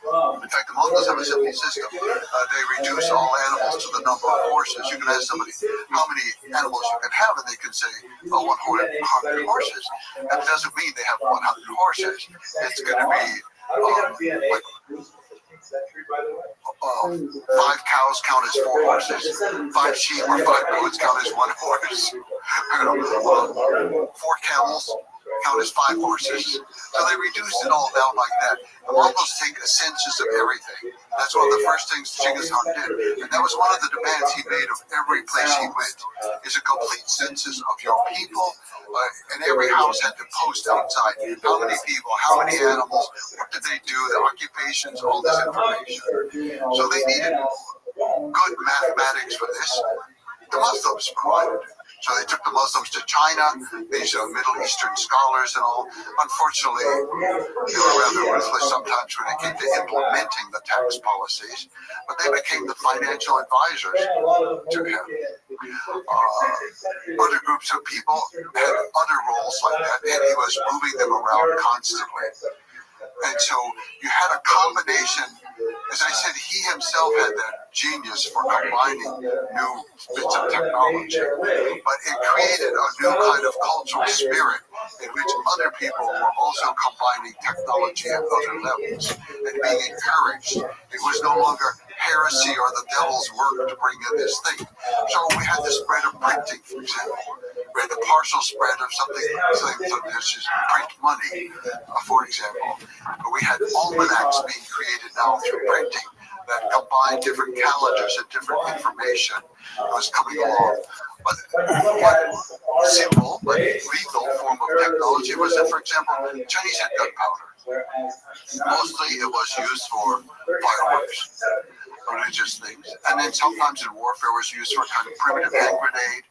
S1: In fact, the Mongols have a simple system. They reduce all animals to the number of horses. You can ask somebody how many animals you can have, and they can say, 100 horses. That doesn't mean they have 100 horses. It's going to be 5 cows count as 4 horses, 5 sheep or 5 goats count as 1 horse, 4 camels count as 5 horses. So they reduced it all down like that. The Mongols take a census of everything. That's one of the first things Genghis Khan did. And that was one of the demands he made of every place he went, is a complete census of your people. And every house had to post outside how many people, how many animals, what did they do, their occupations, all this information. So they needed good mathematics for this. The Muslims provided it. So they took the Muslims to China, these Middle Eastern scholars and all. Unfortunately, they were rather ruthless sometimes when it came to implementing the tax policies, but they became the financial advisors to him. Other groups of people had other roles like that, and he was moving them around constantly. And so you had a combination. As I said, he himself had that genius for combining new bits of technology, but it created a new kind of cultural spirit in which other people were also combining technology at other levels and being encouraged. It was no longer heresy or the devil's work to bring in this thing. So we had the spread of printing, for example. We had the partial spread of something such as print money, for example. But we had almanacs being created now through printing that combined different calendars and different information that was coming along. But one simple but legal form of technology was that, for example, Chinese had gunpowder. Mostly it was used for fireworks, religious things, and then sometimes in warfare was used for a kind of primitive hand grenade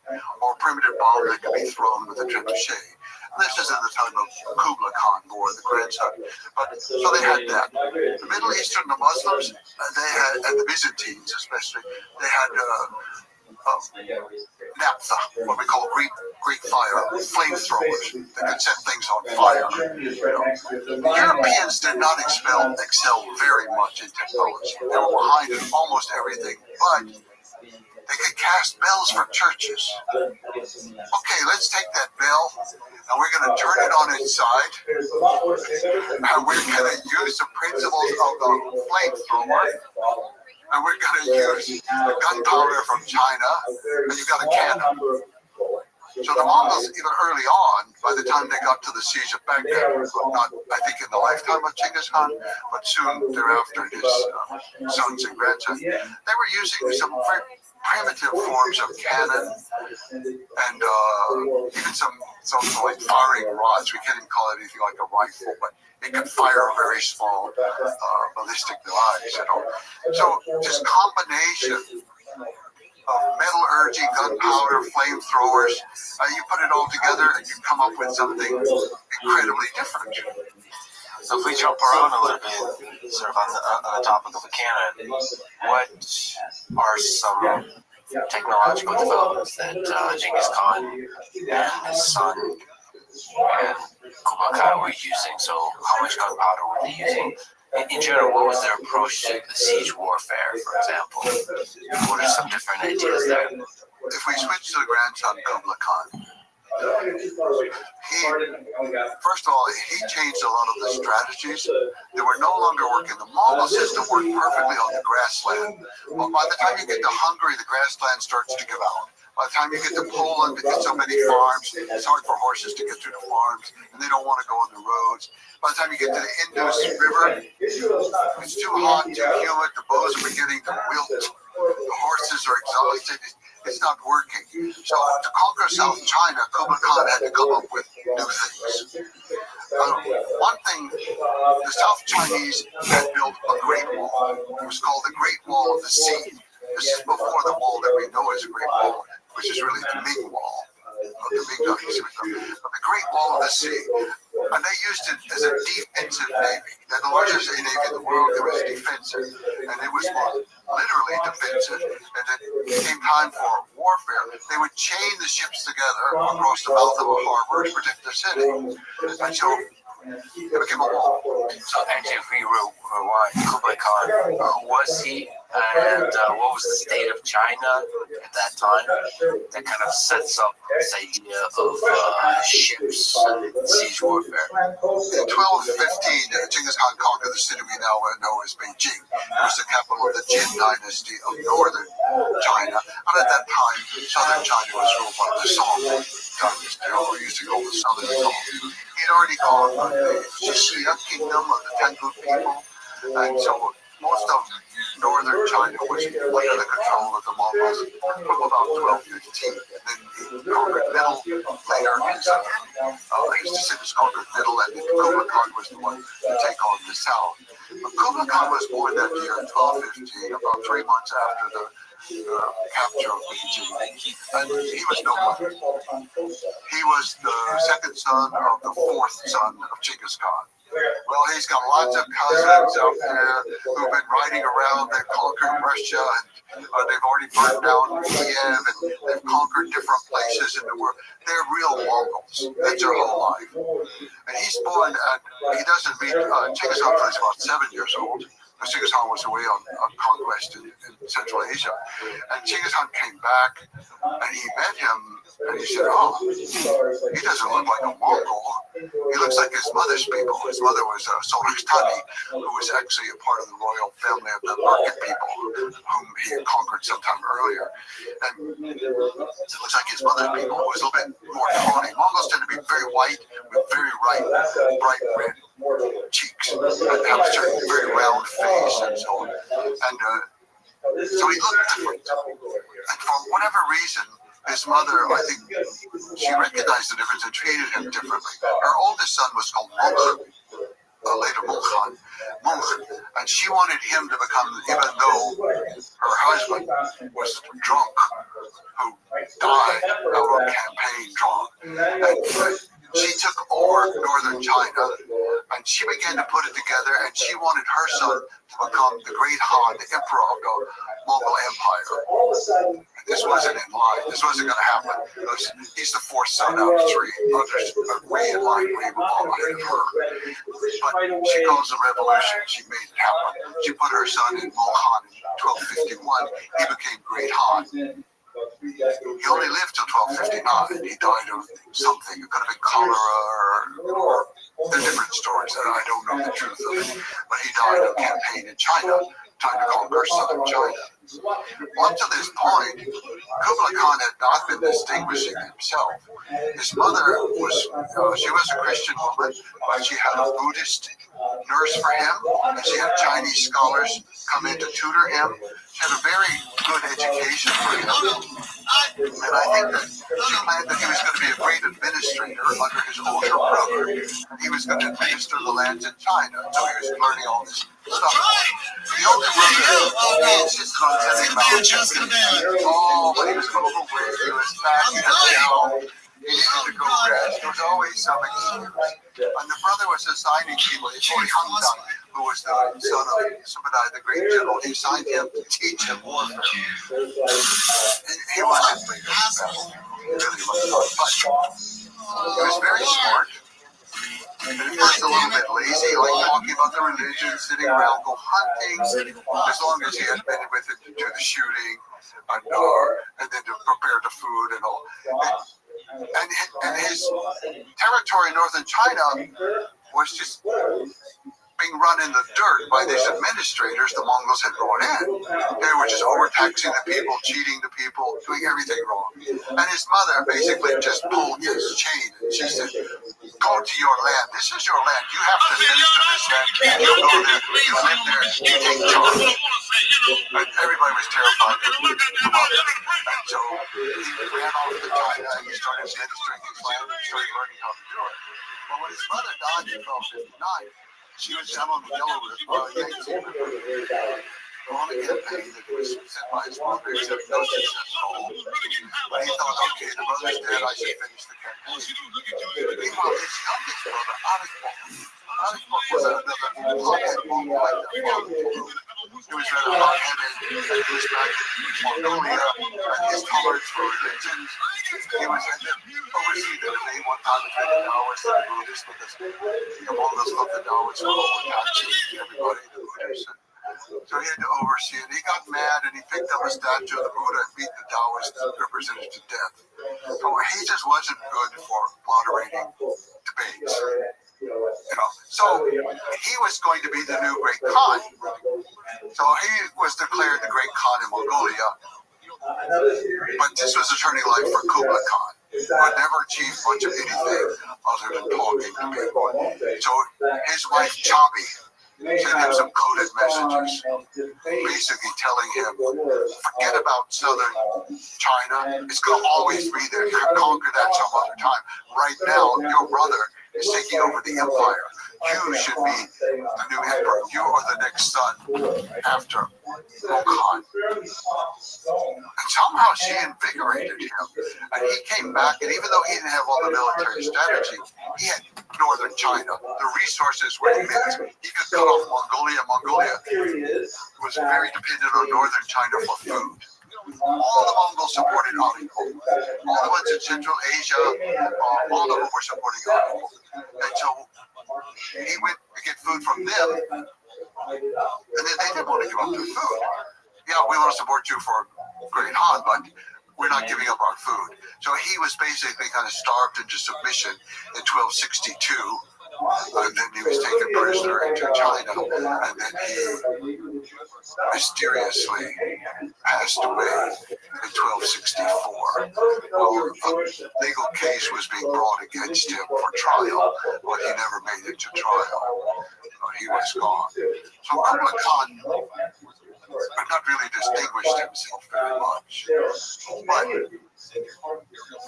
S1: or primitive bomb that could be thrown with a trebuchet. This is at the time of Kublai Khan War, the grandson. But so they had that. The Middle Eastern, the Muslims, they had, and the Byzantines especially, they had naphtha, what we call Greek fire, flamethrowers that could set things on fire. The Europeans did not excel very much in technology. They were behind in almost everything, but they could cast bells for churches. Okay, let's take that bell and we're going to turn it on its side, and we're going to use the principles of the flamethrower, and we're going to use the gunpowder from China, and you've got a cannon. So the Mongols, even early on, by the time they got to the siege of Baghdad, not I think in the lifetime of Genghis Khan, but soon thereafter his sons and grandsons, they were using some very primitive forms of cannon and even some like firing rods. We can't even call it anything like a rifle, but it could fire a very small ballistic device. So this combination of metallurgy, gunpowder, flamethrowers, you put it all together and you come up with something incredibly different.
S4: So if we jump around a little bit, sort of on the topic of a cannon, what are some technological developments that Genghis Khan and his son and Kublai Khan were using? So how much gunpowder were they using? In general, what was their approach to the siege warfare, for example? What are some different ideas there?
S1: If we switch to the grandson Kublai Khan, first of all, he changed a lot of the strategies. They were no longer working. The Mongol system worked perfectly on the grassland. But by the time you get to Hungary, the grassland starts to give out. By the time you get to Poland, because so many farms, it's hard for horses to get through the farms, and they don't want to go on the roads. By the time you get to the Indus River, it's too hot, too humid, the bows are beginning to wilt, the horses are exhausted. It's not working. So to conquer South China, Kublai Khan had to come up with new things. One thing, the South Chinese had built a Great Wall. It was called the Great Wall of the Sea. This is before the wall that we know as a Great Wall, which is really the Ming Wall. The Great Wall of the Sea. And they used it as a defensive navy. They're the largest navy in the world. It was defensive. And it was literally defensive. And then it came time for warfare. They would chain the ships together across the mouth of a harbor to protect the city. And so it became a wall.
S4: So actually, if we rewind, Kublai Khan, was he and what was the state of China at that time? That kind of sets up this idea of ships and siege warfare.
S1: In 1215, Genghis Khan conquered the city we now know as Beijing. It was the capital of the Jin dynasty of northern China, and at that time, southern China was ruled by the Song dynasty, or we used to call the Southern Song. He'd already conquered the Xia kingdom of the Tangut people, and so most of northern China was under the control of the Mongols from about 1215. And then he conquered Middle later. His descendants conquered Middle, and then Kublai Khan was the one to take on the south. But Kublai Khan was born that year in 1215, about 3 months after the capture of Beijing. And he was nobody. He was the second son of the fourth son of Genghis Khan. Well, he's got lots of cousins out there who've been riding around. They've conquered Russia, and they've already burned down Kiev, and they've conquered different places in the world. They're real Mongols. That's their whole life. And he's born, and he doesn't meet Genghis Khan until he's about 7 years old. Because Genghis Khan was away on conquest in Central Asia. And Genghis Khan came back, and he met him, and he said, oh, he doesn't look like a Mongol. He looks like his mother's people. His mother was Solakhtani, who was actually a part of the royal family of the Merkin people, whom he had conquered sometime earlier. And it looks like his mother's people was a little bit more tawny. Mongols tend to be very white, with very bright red cheeks, and have a certain very round face and so on. And so he looked different. And for whatever reason, his mother, I think, she recognized the difference and treated him differently. Her oldest son was called Mongkhan, later Mongkhan, and she wanted him to become, even though her husband was drunk, who died out on campaign drunk, and she took over northern China, and she began to put it together, and she wanted her son to become the great Han, the emperor of the Mongol Empire. And this wasn't in line. This wasn't going to happen. He's the fourth son out of three. Others are way in line, way ahead of her. But she caused a revolution. She made it happen. She put her son in Mongkhan in 1251. He became great Han. He only lived till 1259. He died of something. It could have been cholera or the different stories that I don't know the truth of it. But he died of campaign in China, trying to conquer southern China. Up to this point, Kublai Khan had not been distinguishing himself. His mother was, she was a Christian woman, but she had a Buddhist nurse for him, and she had Chinese scholars come in to tutor him. She had a very good education for him. And I think that she planned that he was going to be a great administrator under his older brother, and he was going to administer the lands in China. So he was learning all this stuff. The older brother, he insisted on sending him out. Oh, but he was overweight, he was fat, he had no, he needed to go rest. There was always some excuse. And the brother was assigning people. Hangzhang, who was the son of Subadai, the great general, he assigned him to teach him warfare. He wasn't great at battle. He really wasn't. But he was very smart. And at first a little bit lazy, like talking about the religion, sitting around, go hunting, as long as he had been with it to do the shooting, and then to prepare the food and all. And his territory in northern China was just being run in the dirt by these administrators the Mongols had brought in. They were just overtaxing the people, cheating the people, doing everything wrong. And his mother basically just pulled his chain, and she said, go to your land. This is your land. You have to administer this land. You go there. You live there. You take charge. And everybody was terrified of him. And so he ran off to China, and he started administering his land, and he started learning how to do it. But when his mother died in 1259, she was down on the Yangtze River on a campaign that was sent by his mother, except no success at all. But he thought, okay, the brother's dead, I should finish the campaign. Meanwhile, his youngest brother, Arikbok was another hot-headed Mongol like that father. He was rather hot-headed, and he was back in Mongolia, and his tolerance for religions. He was overseas the other day one time between the Taoists and the Buddhists, because the Mongols thought the Taoists were overtaxing everybody, the Buddhists. So he had to oversee it. He got mad and he picked up a statue of the Buddha and beat the Taoist representative to death. So he just wasn't good for moderating debates. So he was going to be the new great Khan. So he was declared the great Khan in Mongolia. But this was a turning light for Kublai Khan, who had never achieved much of anything other than talking to people. So his wife Chabi sent him some coded messages, basically telling him, forget about southern China. It's going to always be there. You can conquer that some other time. Right now, your brother is taking over the empire. You should be the new emperor. You are the next son after Khan. And somehow she invigorated him. And he came back, and even though he didn't have all the military strategy, he had northern China. The resources were immense. He could cut off Mongolia. Mongolia was very dependent on northern China for food. All the Mongols supported Ali. All the ones in Central Asia, all of them were supporting Ali. And so he went to get food from them, and then they didn't want to give up their food. Yeah, we want to support you for Great Han, but we're not giving up our food. So he was basically kind of starved into submission in 1262. And then he was taken prisoner into China, and then he mysteriously passed away in 1264. Well, a legal case was being brought against him for trial, but he never made it to trial. He was gone. So Kublai Khan not really distinguished himself very much. But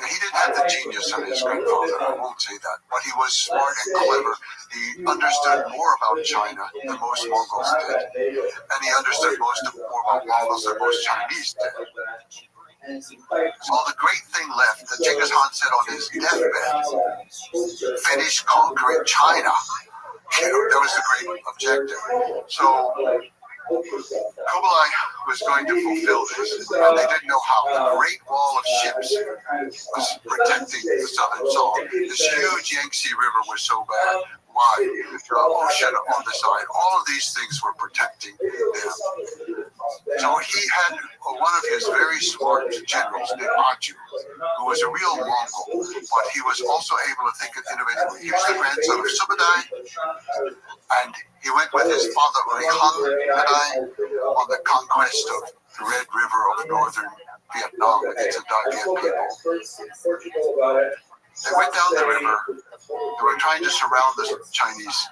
S1: he didn't have the genius of his grandfather, I won't say that. But he was smart and clever. He understood more about China than most Mongols did. And he understood more about Mongols than most Chinese did. So the great thing left that Genghis Khan said on his deathbed, finish conquering China. That was the great objective. So Kublai was going to fulfill this, and they didn't know how. The Great Wall of Ships was protecting the southern zone. This huge Yangtze River was so bad. Why? The ocean on the side. All of these things were protecting them. So he had one of his very smart generals named Aju, who was a real Mongol, but he was also able to think innovatively. He was the grandson of Subadai, and he went with his father Rehan on the conquest of the Red River of northern Vietnam against the Dai Viet people. They went down the river. They were trying to surround the Chinese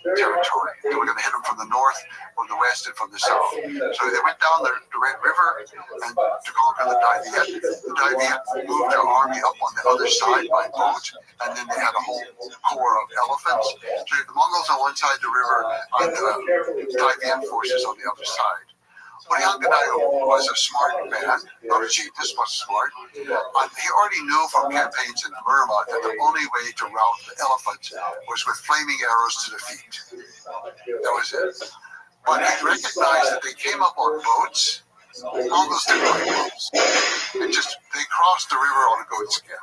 S1: territory. They were going to hit them from the north, from the west, and from the south. So they went down the Red River and to conquer the Dai Viet. The Dai Viet moved their army up on the other side by boat, and then they had a whole corps of elephants. So you had the Mongols on one side of the river and the Dai Viet forces on the other side. Orianganayo was a smart man, not a genius, but smart. He already knew from campaigns in Burma that the only way to rout the elephants was with flaming arrows to the feet. That was it. But he recognized that they came up on boats. Mongols didn't like boats. They crossed the river on a goat skin.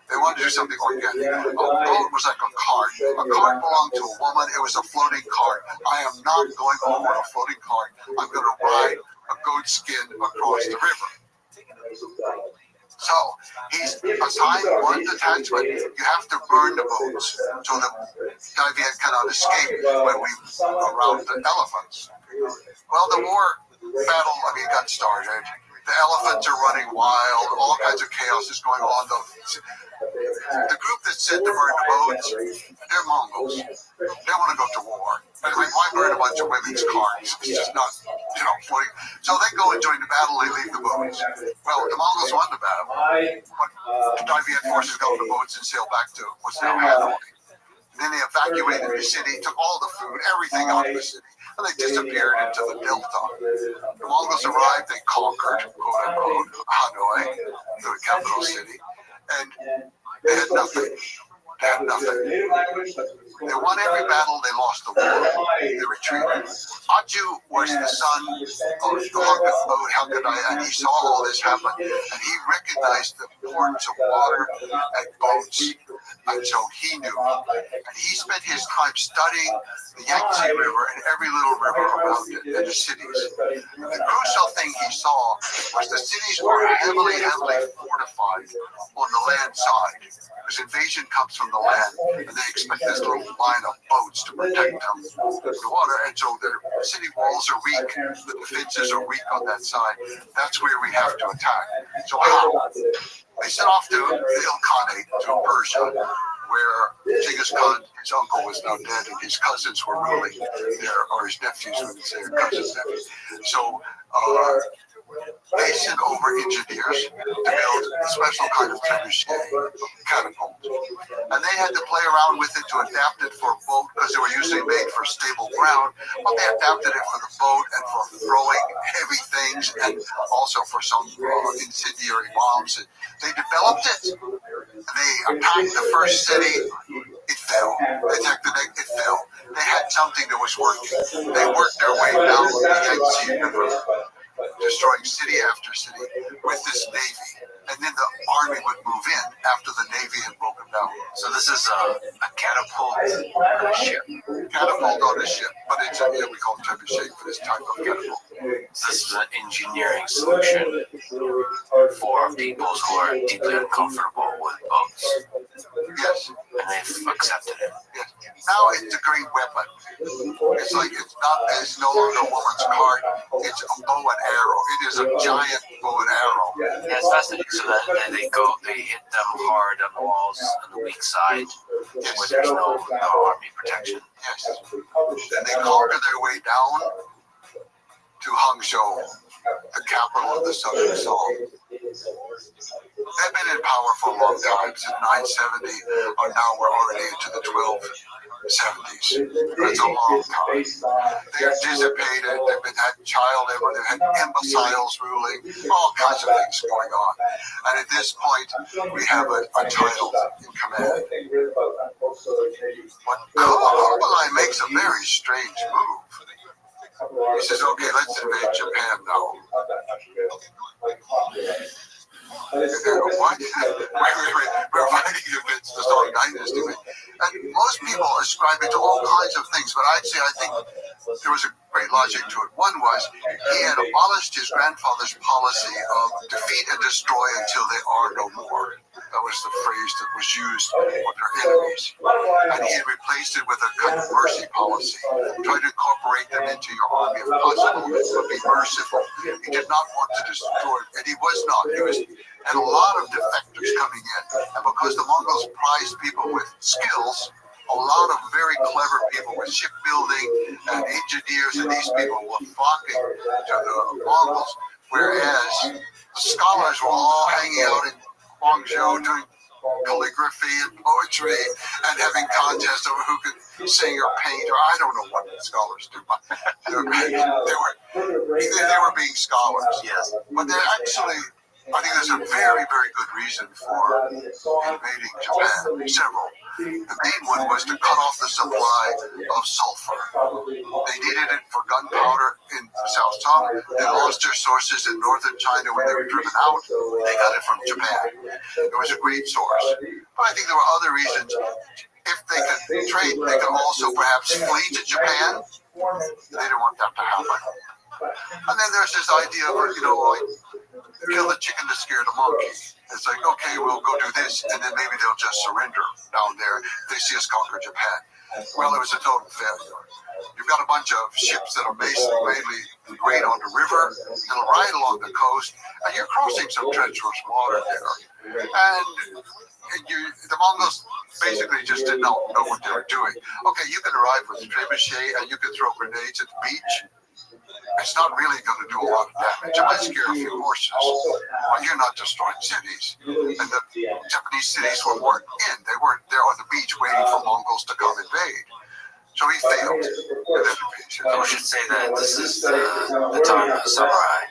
S1: They wanted to do something organic. A boat was like a cart. A cart belonged to a woman. It was a floating cart. I am not going over a floating cart. I'm going to ride a goat skin across the river. So he's assigned one detachment. You have to burn the boats so the Dai Viet cannot escape when we rout the elephants. Well, the war battle, got started. The elephants are running wild. All kinds of chaos is going on. The group that sent to burn the boats, they're Mongols. They want to go to war. Why burn a bunch of women's carts? It's just not, floating. So they go and join the battle. They leave the boats. Well, the Mongols won the battle. But the Dai Viet forces got on the boats and sailed back to what's now Hanoi. And then they evacuated the city, took all the food, everything out of the city. And they disappeared into the Delta. The Mongols arrived, they conquered, quote unquote, Hanoi, the capital city, and they had nothing. They had nothing. They won every battle, they lost the war. They retreated. Aju was the son of Helkadai, and he saw all this happen, and he recognized the importance of water and boats, and so he knew. And he spent his time studying the Yangtze River and every little river around it, and the cities. The crucial thing he saw was the cities were heavily fortified on the land side. Because invasion comes from the land, and they expect this little line of boats to protect them from the water, and so their city walls are weak, the defenses are weak on that side. That's where we have to attack. So how? They set off to the Ilkhanate, to Persia, where Genghis Khan, his uncle, was now dead, and his cousins were ruling there, or his nephews, we would say, or cousins, nephews. So they sent over engineers to build a special kind of trebuchet, catapult. And they had to play around with it to adapt it for a boat, because they were usually made for stable ground, but they adapted it for the boat and for throwing heavy things, and also for some incendiary bombs. And they developed it. They attacked the first city, it fell. They attacked the next, it fell. They had something that was working. They worked their way down the Yangtze River, destroying city after city with this navy. And then the army would move in after the navy had broken down.
S4: So this is a catapult on a ship.
S1: Catapult on a ship, but it's we call it trebuchet for this type of catapult.
S4: This is an engineering solution for peoples who are deeply uncomfortable with boats.
S1: Yes.
S4: And they've accepted it.
S1: Yes. Now it's a great weapon. It's like it's no longer a woman's cart. It's a bow and arrow. It is a giant bow and arrow.
S4: Yeah, it's fascinating. So that they hit them hard on the walls on the weak side, where there's no army protection.
S1: Yes. And they conquer their way down to Hangzhou, the capital of the Southern Song. They've been in power for a long time, since 970, or now we're already into the 1270s. That's a long time. They're dissipated, they've had child labor, they've had imbeciles ruling, all kinds of things going on. And at this point, we have a child in command. But Kublai makes a very strange move. He says, okay, let's invade Japan now. What? We're fighting against the Song Dynasty. And most people ascribe it to all kinds of things, but I'd say I think there was a great logic to it. One was he had abolished his grandfather's policy of defeat and destroy until they are no more. That was the phrase that was used for their enemies. And he had replaced it with a kind of mercy policy. Try to incorporate them into your army if possible, but be merciful. He did not want to destroy, and he was not. He was had a lot of defectors coming in. And because the Mongols prized people with skills, a lot of very clever people with shipbuilding and engineers, and these people were flocking to the Mongols, whereas the scholars were all hanging out in Guangzhou doing calligraphy and poetry and having contests over who could sing or paint, or I don't know what the scholars do, but they were being scholars.
S4: Yes.
S1: But they're actually, I think there's a very, very good reason for invading Japan. Several. The main one was to cut off the supply of sulfur. They needed it for gunpowder in South China. They lost their sources in northern China when they were driven out. They got it from Japan. It was a great source. But I think there were other reasons. If they could trade, they could also perhaps flee to Japan. They didn't want that to happen. And then there's this idea of, like, kill the chicken to scare the monkey. It's like, okay, we'll go do this, and then maybe they'll just surrender down there if they see us conquer Japan. Well, it was a total failure. You've got a bunch of ships that are mainly great on the river, that'll ride along the coast, and you're crossing some treacherous water there. And the Mongols basically just did not know what they were doing. Okay, you can arrive with a trebuchet, and you can throw grenades at the beach. It's not really going to do a lot of damage. It might scare a few horses, but you're not destroying cities. And the Japanese cities weren't in. They weren't there on the beach waiting for Mongols to come invade. So he failed.
S4: We should say that this is the time of the samurai,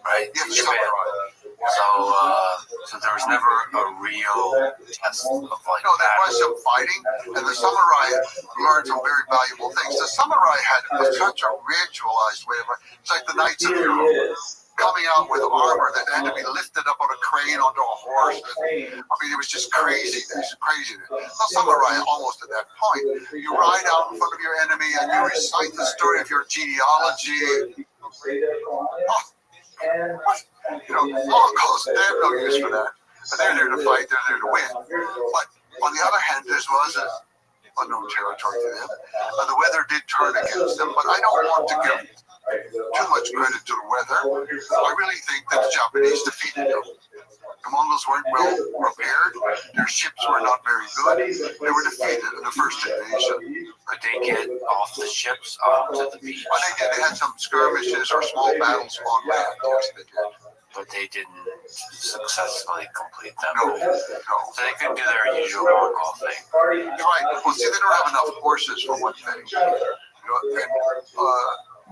S4: right?
S1: Yeah, the samurai.
S4: So there was never a real test of like
S1: No, there was some fighting, and the samurai learned some very valuable things. The samurai had such a ritualized way of it. It's like the Knights of Europe coming out with armor that had to be lifted up on a crane onto a horse. I mean, it was just craziness. The samurai, almost at that point, you ride out in front of your enemy and you recite the story of your genealogy. Mongols, they have no use for that. But they're there to fight, they're there to win. But on the other hand, this was unknown territory to them. The weather did turn against them, but I don't want to give too much credit to the weather. I really think that the Japanese defeated them. The Mongols weren't well prepared. Their ships were not very good. They were defeated in the first invasion.
S4: Could they get off the ships onto the beach?
S1: But they did. They had some skirmishes or small battles on land. Yes, they did.
S4: But they didn't successfully complete them.
S1: No.
S4: So they couldn't do their usual Mongol thing.
S1: You're right. Well, see, they don't have enough horses for one thing.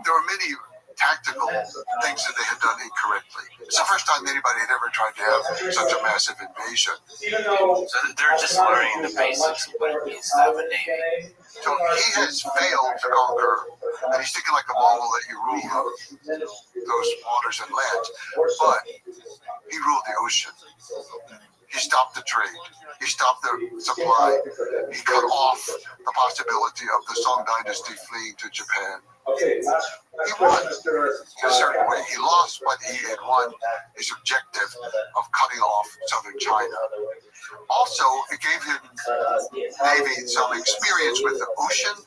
S1: There were many tactical things that they had done incorrectly. It's the first time anybody had ever tried to have such a massive invasion.
S4: So they're just learning the basics of what it means to have a navy.
S1: So he has failed to conquer, and he's thinking like a Mongol that you rule those waters and lands, but he ruled the ocean. He stopped the trade. He stopped the supply. He cut off the possibility of the Song dynasty fleeing to Japan. He won in a certain way. He lost, but he had won his objective of cutting off southern China. Also, it gave him maybe some experience with the ocean.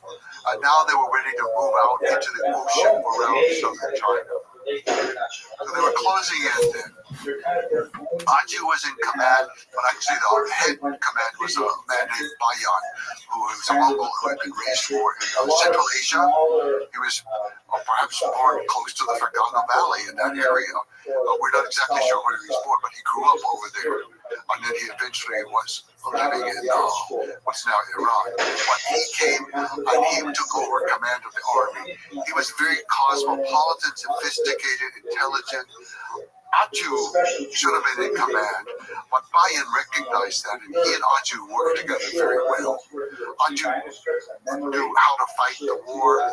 S1: Now they were ready to move out into the ocean around southern China. So they were closing in then. Aju was in command, but actually the head command was a man named Bayan, who was a Mongol who had been raised in Central Asia. He was perhaps born close to the Fergana Valley in that area. We're not exactly sure where he was born, but he grew up over there. And then he eventually was living in what's now Iran. But he came and he took over command of the army. He was very cosmopolitan, sophisticated, intelligent. Aju should have been in command, but Bayan recognized that, and he and Aju worked together very well. Aju knew how to fight the war.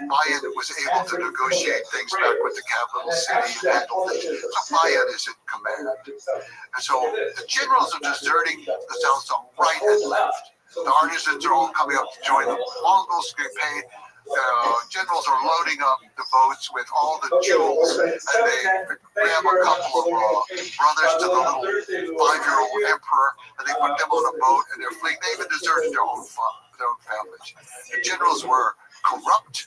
S1: Bayan was able to negotiate things back with the capital city and handle things. So Bayan is in command. And so the generals are deserting the south on right and left. The artisans are all coming up to join the Mongols. Generals are loading up the boats with all the jewels, and they grab a couple of brothers to the little 5-year-old emperor, and they put them on a boat, and they're fleeing. They even deserted their own families. The generals were corrupt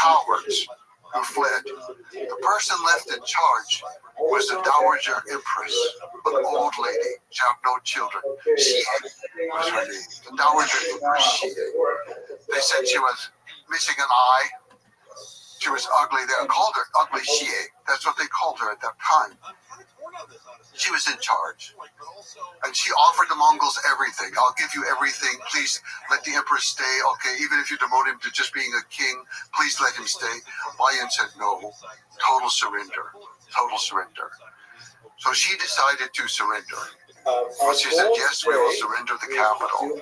S1: cowards who fled. The person left in charge was the Dowager Empress, an old lady. She had no children. Xie was her name. The Dowager Empress Xie. They said she was missing an eye. She was ugly. They called her Ugly Xie. That's what they called her at that time. She was in charge. And she offered the Mongols everything. I'll give you everything. Please let the emperor stay. Okay, even if you demote him to just being a king, please let him stay. Bayan said no. Total surrender. Total surrender. So she decided to surrender. She said, yes, we will surrender the capital.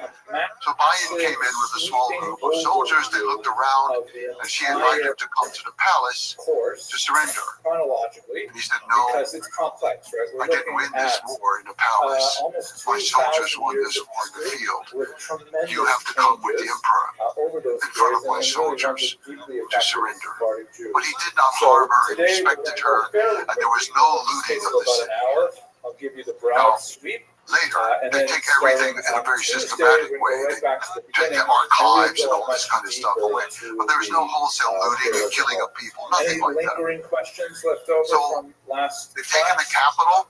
S1: So Bayan came in with a small group of soldiers. They looked around, and she invited him to come to the palace to surrender. And he said, no, I didn't win this war in the palace. My soldiers won this war in the field. You have to come with the emperor in front of my soldiers to surrender. But he did not harm her. He respected her, and there was no looting of the city.
S15: I'll give you the broad sweep.
S1: Later, they take everything in a very systematic way. They take the archives and all this kind of stuff away. But there's no wholesale looting and killing of people, nothing like that. So they've taken the capital.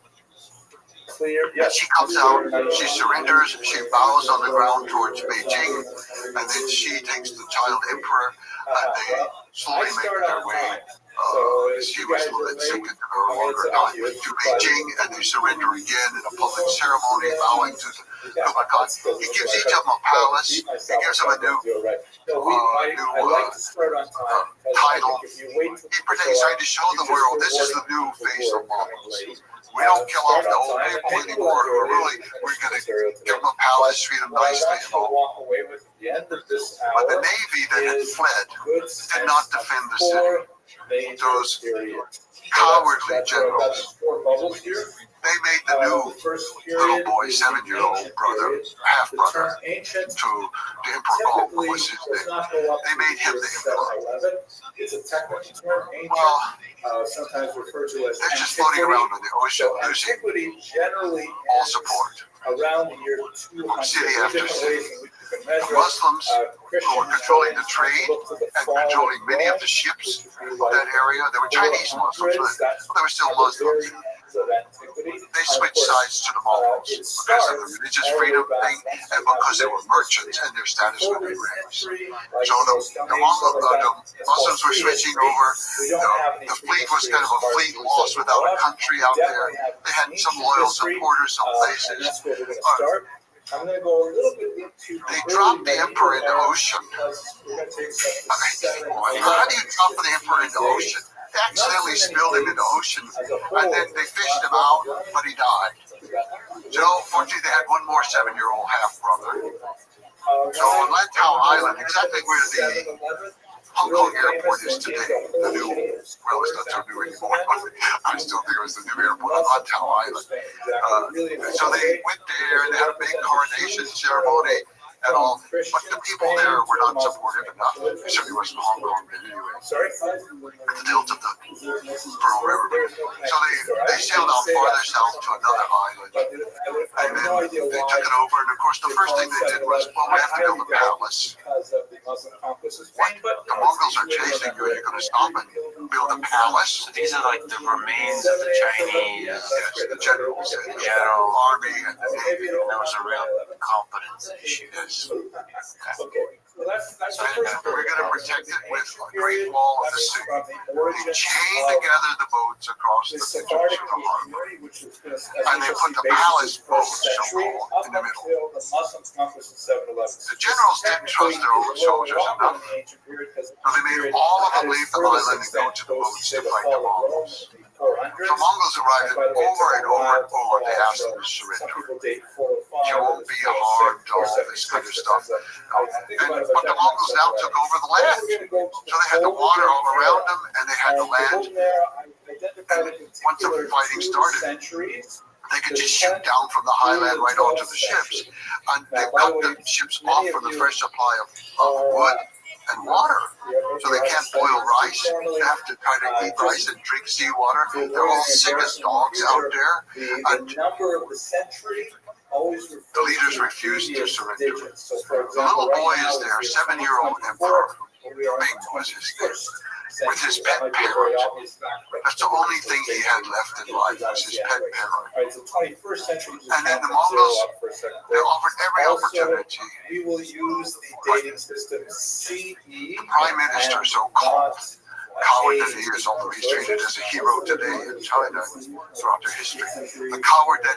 S1: And she comes out, she surrenders, she bows on the ground towards Beijing, and then she takes the child emperor, and they slowly make their way She was a little bit sick and no longer died to Beijing, and they surrender again in a public ceremony, bowing to the Kublai Khan. He gives each of them a palace. He gives them a new title. He pretends he's trying to show the world this is the new face of Mongols. We don't kill off the old people anymore. We're going to give them a palace, treat them nicely, and all. But the navy that had fled did not defend the city. Those cowardly generals, they made the new little boy, 7-year-old brother, half-brother, to the Emperor Gong, was his name. They made him the emperor. Well,
S15: sometimes referred to as
S1: they're just floating around in the ocean, losing all support.
S15: Around the year 200,
S1: city after city. The Muslims who were controlling the trade and controlling many of the ships of that area, they were Chinese Muslims, but they were still Muslims. They switched sides to the Mongols because of the religious freedom thing and because they were merchants and their status would be raised. So the Muslims were switching over. The fleet was kind of a fleet lost without a country out there. They had some loyal supporters, some places.
S15: I'm going to go a little bit into.
S1: They dropped the emperor in the ocean. How do you drop the emperor in the ocean? They accidentally spilled him in the ocean, and then they fished him out, but he died. So, fortunately, they had one more 7-year-old half-brother. So, on Lantau Island, exactly where the Hong Kong airport is today, the new, well, it's not so new anymore, but I still think it was the new airport on Lantau Island. So they went there, and they had a big coronation ceremony and all, but the people there were not supportive enough. It certainly wasn't Hong Kong anyway. At the tilt of the Pearl River. So they sailed out farther south to another island, and then they took it over, and of course the first thing they did was, well, we have to build a palace. What? The Mongols are chasing you, you're going to stop and build a palace?
S4: So these are like the remains of the Chinese.
S1: Yes, the generals, the
S4: general
S1: army, and the navy.
S4: That was a real competence issue.
S15: Okay. Well, that's
S1: so we're going to protect it with a great wall of the sea. They chain together the boats across the ditches of the harbor. And they put the palace boats, so-called, in the middle. The generals didn't trust their own soldiers enough, so they made all of them leave the island and go to the boats to fight the Mongols. The Mongols arrived over and over and over. They asked them to surrender. You won't be harmed, all this kind of stuff. But the Mongols now took over the land. So they had the water all around them, and they had the land. And once the fighting started, they could just shoot down from the highland right onto the ships. And they cut the ships off from the fresh supply of wood and water. So they can't boil rice. They have to try to eat rice and drink seawater. They're all sick as dogs out there. And the leaders refused to surrender. The little boy is there, 7-year-old emperor. Ming was his name. With his pet parrot. That's the only thing he had left in life, was his pet parrot. And then the Mongols, they offered every opportunity.
S15: We will use the dating system CE.
S1: The prime minister, so-called, coward that he is, although he's treated as a hero today in China throughout their history. The coward that he